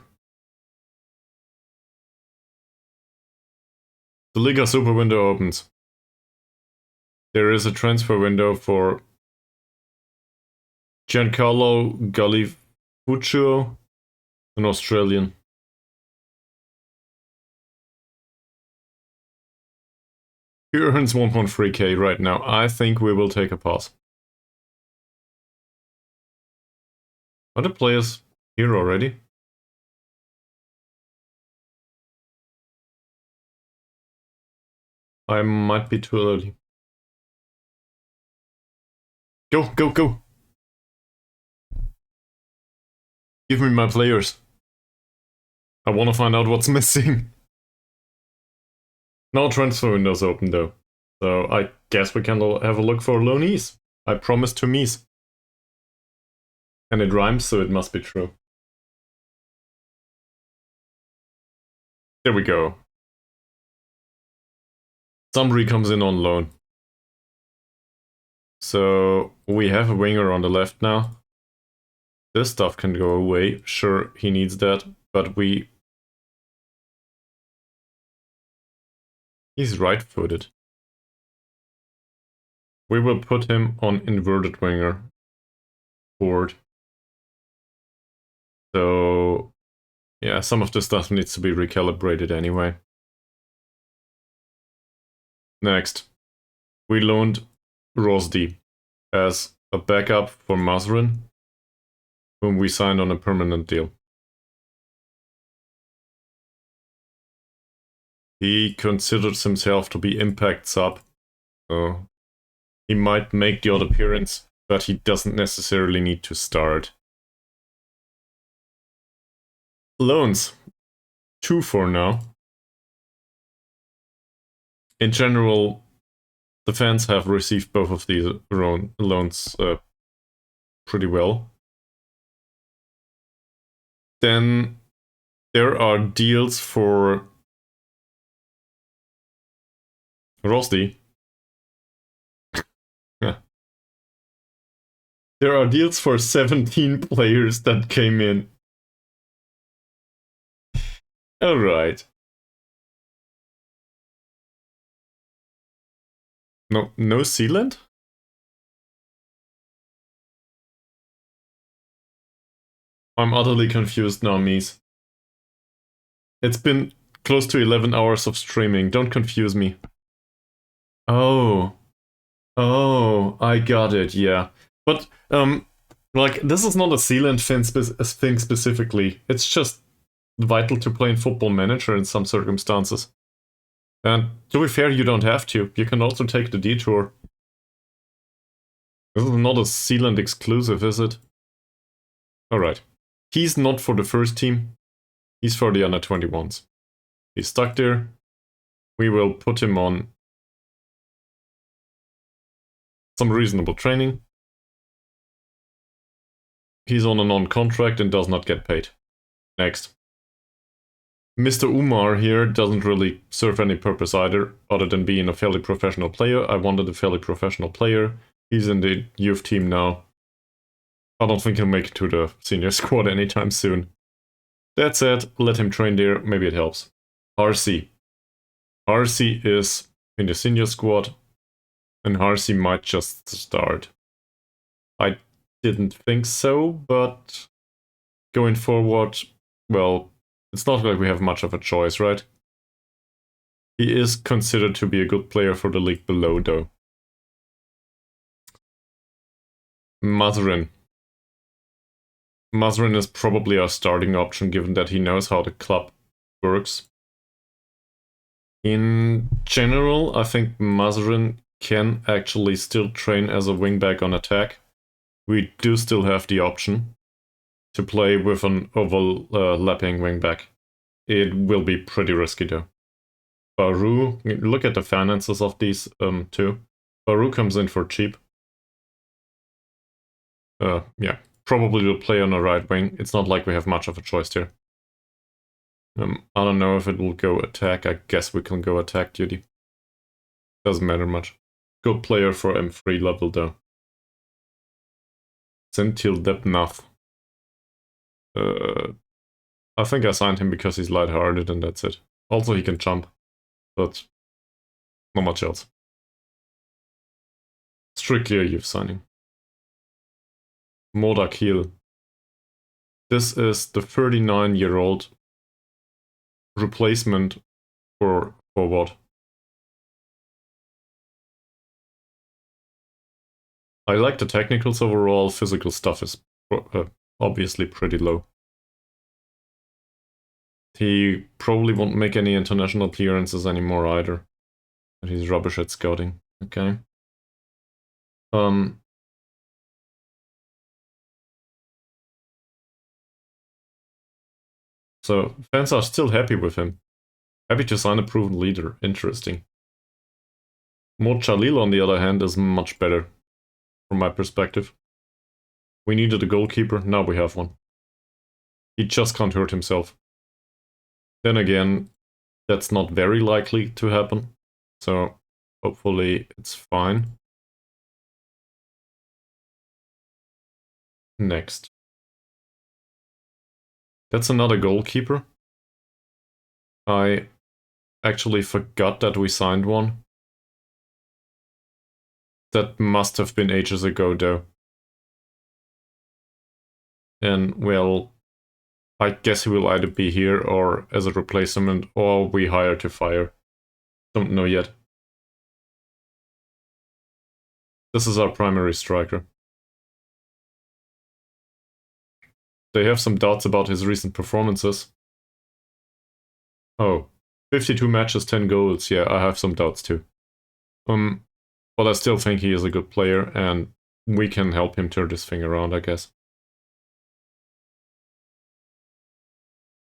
The Liga Super window opens. There is a transfer window for Giancarlo Gallifuccio, an Australian. He earns 1.3k right now. I think we will take a pass. Are the players here already? I might be too early. Go, go, go! Give me my players. I want to find out what's missing. No transfer windows open though. So I guess we can have a look for loanees. I promised to Mies. And it rhymes, so it must be true. There we go. Somebody comes in on loan. So we have a winger on the left now. This stuff can go away. Sure, he needs that, but he's right-footed. We will put him on inverted winger board. So Yeah, some of the stuff needs to be recalibrated anyway. Next, we loaned Rosdi as a backup for Mazrin, whom we signed on a permanent deal. He considers himself to be impact sub, so he might make the odd appearance, but he doesn't necessarily need to start. Loans. 2 for now. In general, the fans have received both of these loans pretty well. Then there are deals for Rosdi. Yeah. There are deals for 17 players that came in. Alright. No sealant? I'm utterly confused now, Mies. It's been close to 11 hours of streaming. Don't confuse me. Oh. Oh, I got it, yeah. But, like, this is not a sealant thing specifically. It's just vital to play in Football Manager in some circumstances. And to be fair, you don't have to. You can also take the detour. This is not a sealant exclusive, is it? Alright. He's not for the first team. He's for the under 21s. He's stuck there. We will put him on some reasonable training. He's on a non-contract and does not get paid. Next. Mr. Umar here doesn't really serve any purpose either, other than being a fairly professional player. I wanted a fairly professional player. He's in the youth team now. I don't think he'll make it to the senior squad anytime soon. That said, let him train there, maybe it helps. RC. RC is in the senior squad, and RC might just start. I didn't think so, but going forward, well, it's not like we have much of a choice, right? He is considered to be a good player for the league below, though. Mazrin. Mazrin is probably our starting option, given that he knows how the club works. In general, I think Mazrin can actually still train as a wingback on attack. We do still have the option to play with an overlapping wingback. It will be pretty risky though. Baru, look at the finances of these two. Baru comes in for cheap. Yeah, probably will play on the right wing. It's not like we have much of a choice here. I don't know if it will go attack. I guess we can go attack duty. Doesn't matter much. Good player for M3 level though. Sentil Depnath. I think I signed him because he's lighthearted and that's it. Also he can jump, but not much else. Strictly a youth signing. Modakil. This is the 39-year-old replacement for what? I like the technicals overall, physical stuff is obviously pretty low. He probably won't make any international clearances anymore either. But he's rubbish at scouting. Okay. So fans are still happy with him. Happy to sign a proven leader. Interesting. Mod Jalil, on the other hand, is much better from my perspective. We needed a goalkeeper, now we have one. He just can't hurt himself. Then again, that's not very likely to happen, so hopefully it's fine. Next. That's another goalkeeper. I actually forgot that we signed one. That must have been ages ago though. And well, I guess he will either be here or as a replacement, or we hire to fire. Don't know yet. This is our primary striker. They have some doubts about his recent performances. Oh, 52 matches, 10 goals. Yeah, I have some doubts too. But I still think he is a good player, and we can help him turn this thing around, I guess.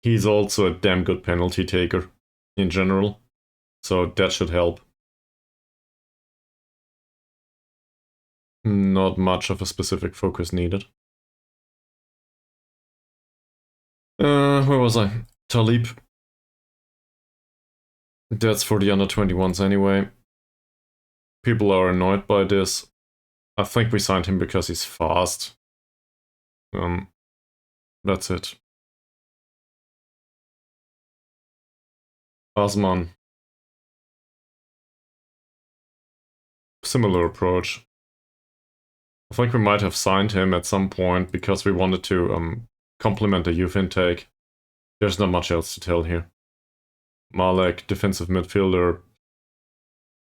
He's also a damn good penalty taker in general, so that should help. Not much of a specific focus needed. Where was I? Talib. That's for the under 21s anyway. People are annoyed by this. I think we signed him because he's fast. That's it. Osman. Similar approach. I think we might have signed him at some point because we wanted to complement the youth intake. There's not much else to tell here. Malek, defensive midfielder.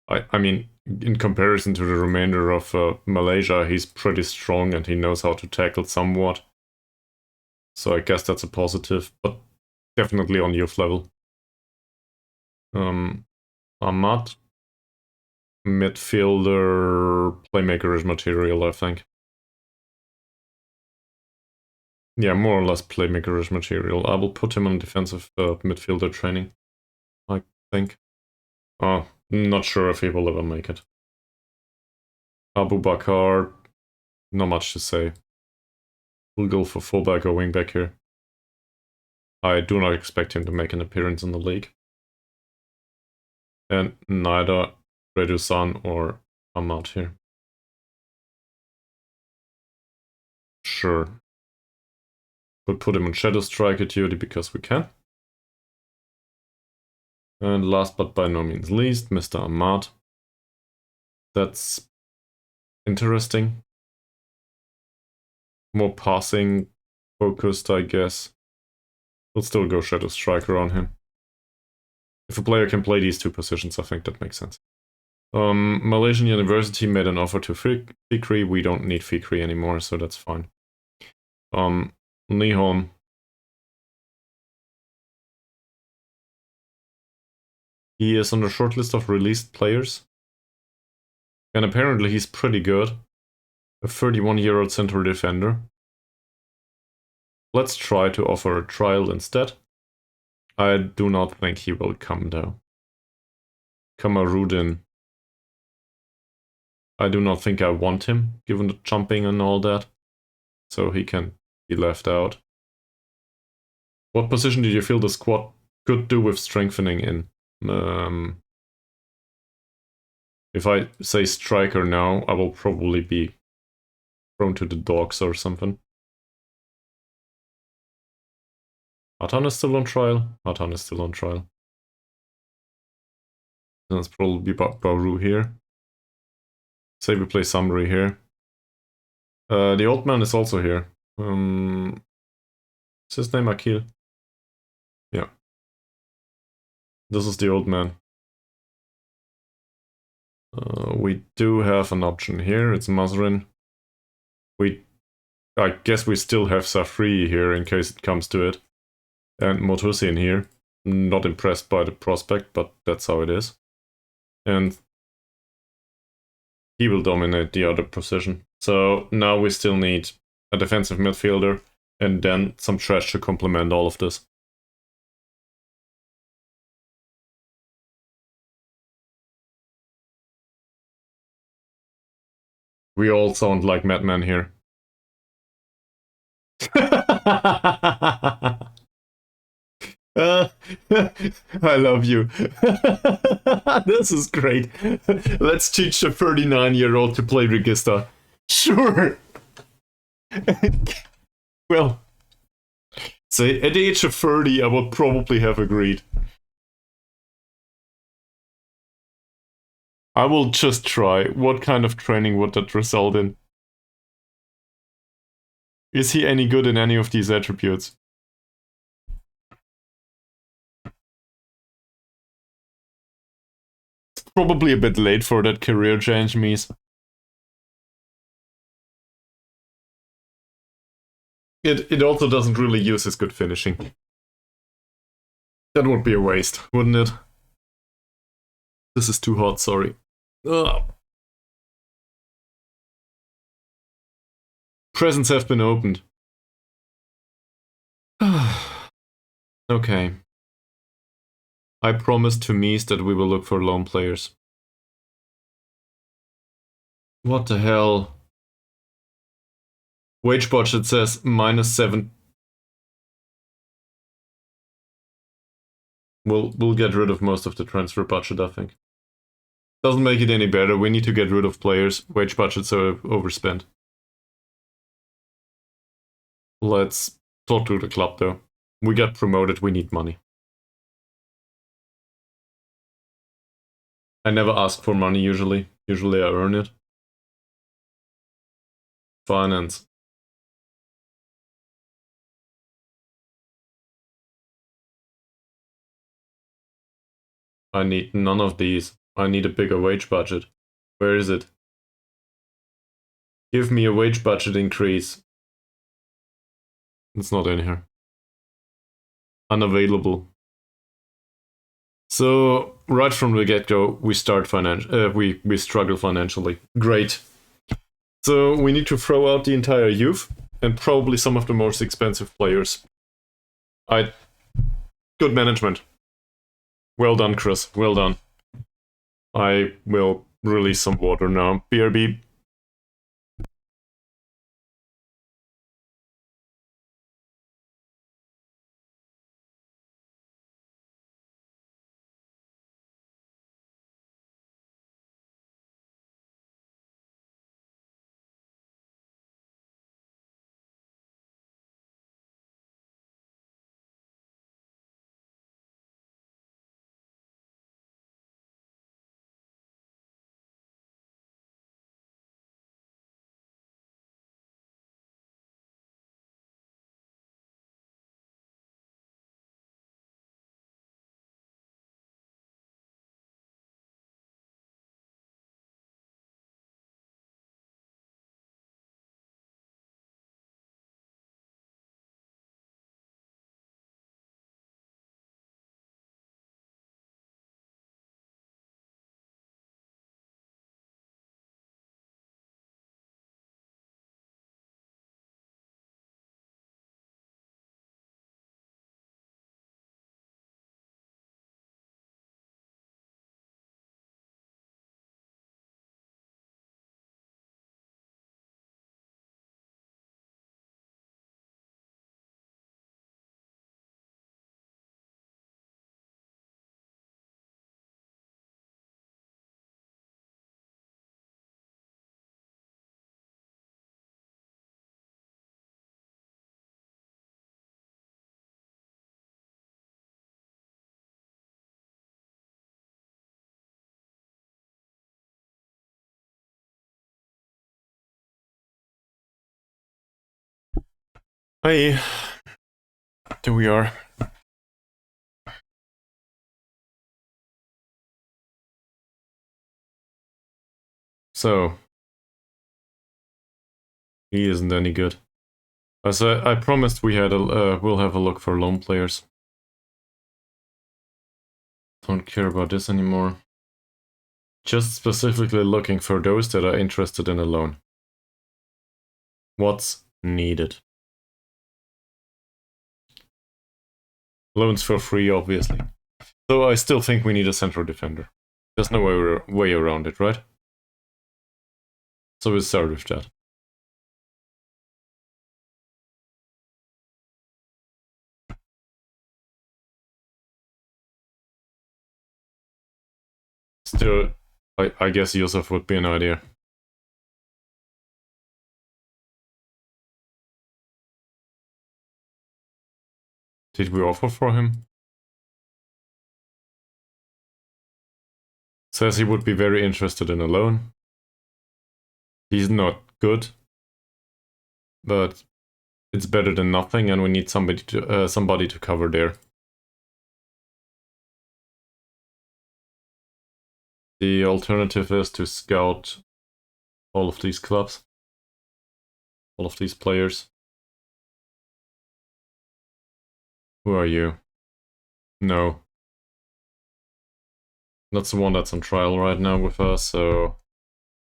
I mean, in comparison to the remainder of Malaysia, he's pretty strong and he knows how to tackle somewhat. So I guess that's a positive, but definitely on youth level. Ahmad, midfielder, playmaker-ish material, I think. Yeah, more or less playmaker-ish material. I will put him on defensive midfielder training, I think. Oh, not sure if he will ever make it. Abu Bakar, not much to say. We'll go for fullback or wingback here. I do not expect him to make an appearance in the league. And neither Redusan or Ahmad here. Sure. We'll put him on Shadow Striker duty because we can. And last but by no means least, Mr. Ahmad. That's interesting. More passing focused, I guess. We'll still go Shadow Striker on him. If a player can play these two positions, I think that makes sense. Malaysian University made an offer to Fikri. We don't need Fikri anymore, so that's fine. Nihon. He is on the shortlist of released players. And apparently he's pretty good. A 31-year-old central defender. Let's try to offer a trial instead. I do not think he will come though. Kamarudin. I do not think I want him, given the jumping and all that. So he can be left out. What position did you feel the squad could do with strengthening in? If I say striker now, I will probably be thrown to the dogs or something. Hatan is still on trial. Hatan is still on trial. That's probably Bauru here. Say we play Summary here. The old man is also here. Is his name Akil? Yeah. This is the old man. We do have an option here. It's Mazrin. I guess we still have Safri here in case it comes to it. And Motusin here. Not impressed by the prospect, but that's how it is. And he will dominate the other position. So now we still need a defensive midfielder and then some trash to complement all of this. We all sound like madmen here. I love you. This is great. Let's teach a 39-year-old to play Register. Sure. Well, say at the age of 30, I would probably have agreed. I will just try. What kind of training would that result in? Is he any good in any of these attributes? Probably a bit late for that career change, Mies. It also doesn't really use his good finishing. That would be a waste, wouldn't it? This is too hot, sorry. Ugh. Presents have been opened. Okay. I promised to Mies that we will look for lone players. What the hell? Wage budget says -7. We'll get rid of most of the transfer budget, I think. Doesn't make it any better. We need to get rid of players. Wage budgets are overspent. Let's talk to the club though. We got promoted, we need money. I never ask for money usually. Usually I earn it. Finance. I need none of these. I need a bigger wage budget. Where is it? Give me a wage budget increase. It's not in here. Unavailable. So right from the get-go, we struggle financially. Great. So we need to throw out the entire youth and probably some of the most expensive players. Good management. Well done, Chris. Well done. I will release some water now. BRB. Hey, there we are. So, he isn't any good. As I promised, we'll have a look for lone players. Don't care about this anymore. Just specifically looking for those that are interested in a loan. What's needed? Loans for free, obviously. So I still think we need a central defender. There's no way around it, right? So we'll start with that. Still, I guess Yusuf would be an idea. Did we offer for him? Says he would be very interested in a loan. He's not good, but it's better than nothing, and we need somebody to cover there. The alternative is to scout all of these clubs, all of these players. Who are you? No. That's the one that's on trial right now with us, so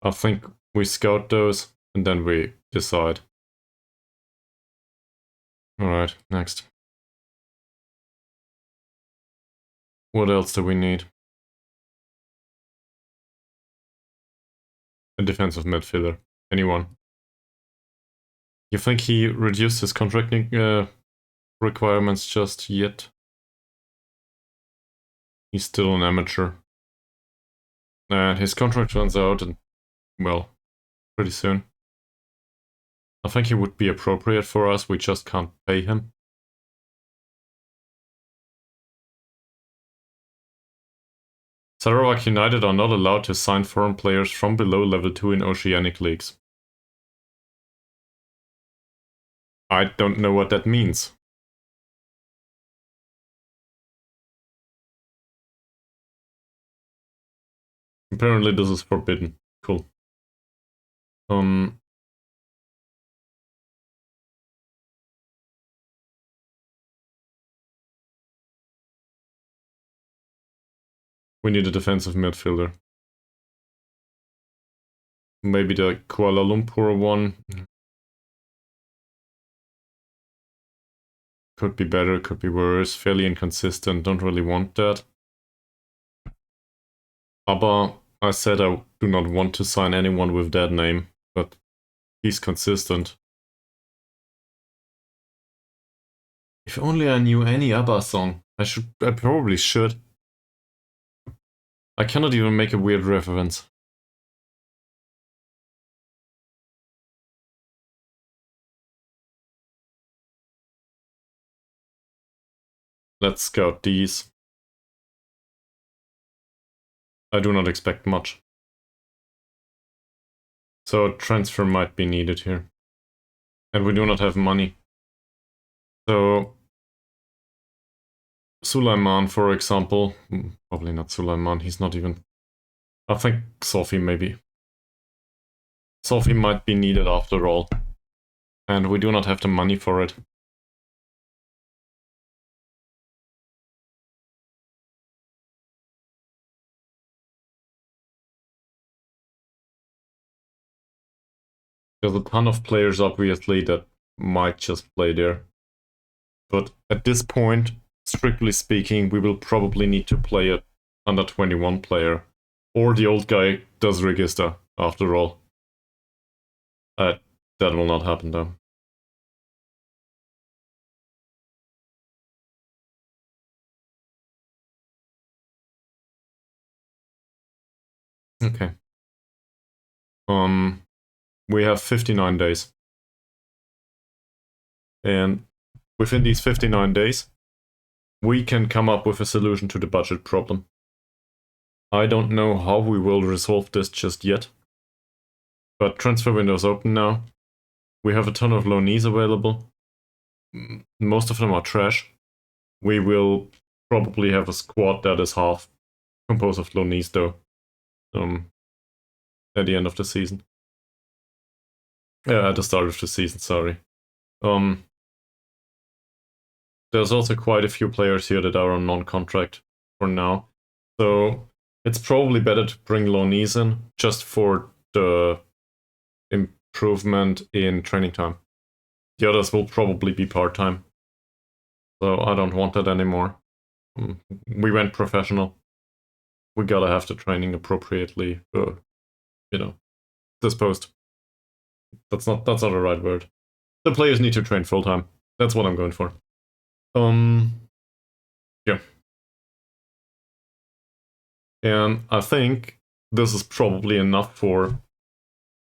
I think we scout those and then we decide. Alright, next. What else do we need? A defensive midfielder. Anyone. You think he reduced his contracting requirements just yet? He's still an amateur. And his contract runs out and, well, pretty soon. I think he would be appropriate for us, we just can't pay him. Sarawak United are not allowed to sign foreign players from below level 2 in Oceanic leagues. I don't know what that means. Apparently this is forbidden. Cool. We need a defensive midfielder. Maybe the Kuala Lumpur one. Could be better, could be worse. Fairly inconsistent, don't really want that. Aber I said I do not want to sign anyone with that name, but he's consistent. If only I knew any ABBA song. I probably should. I cannot even make a weird reference. Let's scout these. I do not expect much. So a transfer might be needed here. And we do not have money. So Sulaiman, for example. Probably not Sulaiman, he's not even... I think Sophie maybe. Sophie might be needed after all. And we do not have the money for it. There's a ton of players, obviously, that might just play there. But at this point, strictly speaking, we will probably need to play a under 21 player. Or the old guy does register, after all. That will not happen, though. Okay. We have 59 days. And within these 59 days, we can come up with a solution to the budget problem. I don't know how we will resolve this just yet. But transfer window is open now. We have a ton of loanees available. Most of them are trash. We will probably have a squad that is half composed of loanees, though. At the end of the season. Yeah, at the start of the season, sorry. There's also quite a few players here that are on non-contract for now. So it's probably better to bring loanees in just for the improvement in training time. The others will probably be part-time. So I don't want that anymore. We went professional. We gotta have the training appropriately, disposed. That's not the right word. The players need to train full-time. That's what I'm going for. Yeah. And I think this is probably enough for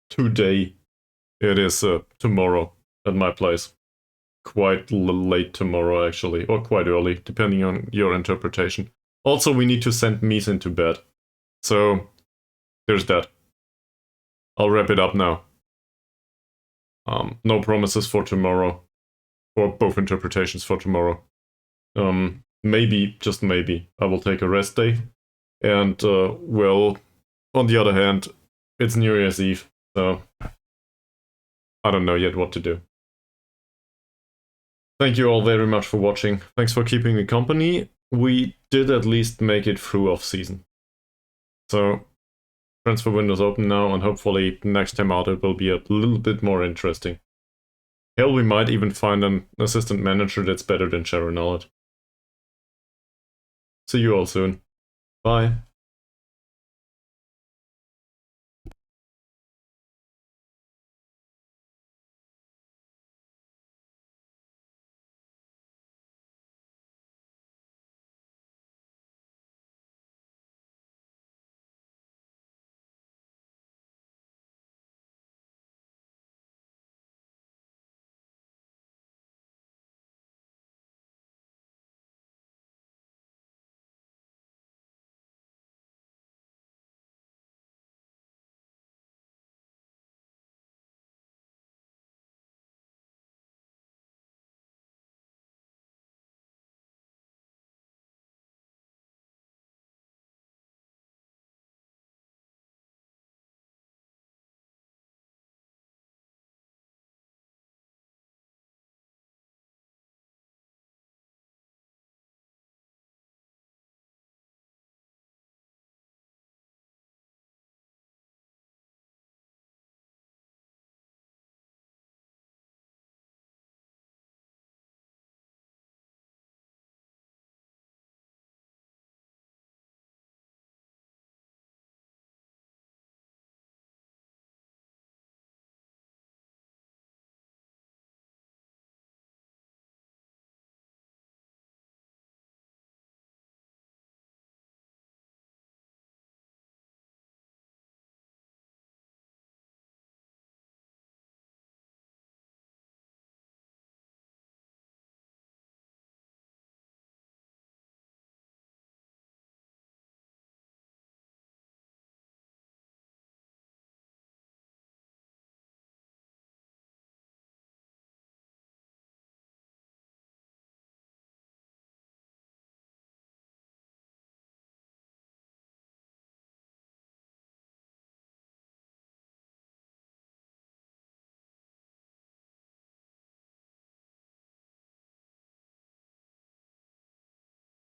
today. It is tomorrow at my place. Quite late tomorrow, actually. Or quite early, depending on your interpretation. Also, we need to send Mies into bed. So, there's that. I'll wrap it up now. No promises for tomorrow. Or both interpretations for tomorrow. Maybe, just maybe, I will take a rest day. And, well, on the other hand, it's New Year's Eve, so I don't know yet what to do. Thank you all very much for watching. Thanks for keeping me company. We did at least make it through off-season. So, transfer window's open now, and hopefully next time out it will be a little bit more interesting. Hell, we might even find an assistant manager that's better than Sharon Allett. See you all soon. Bye.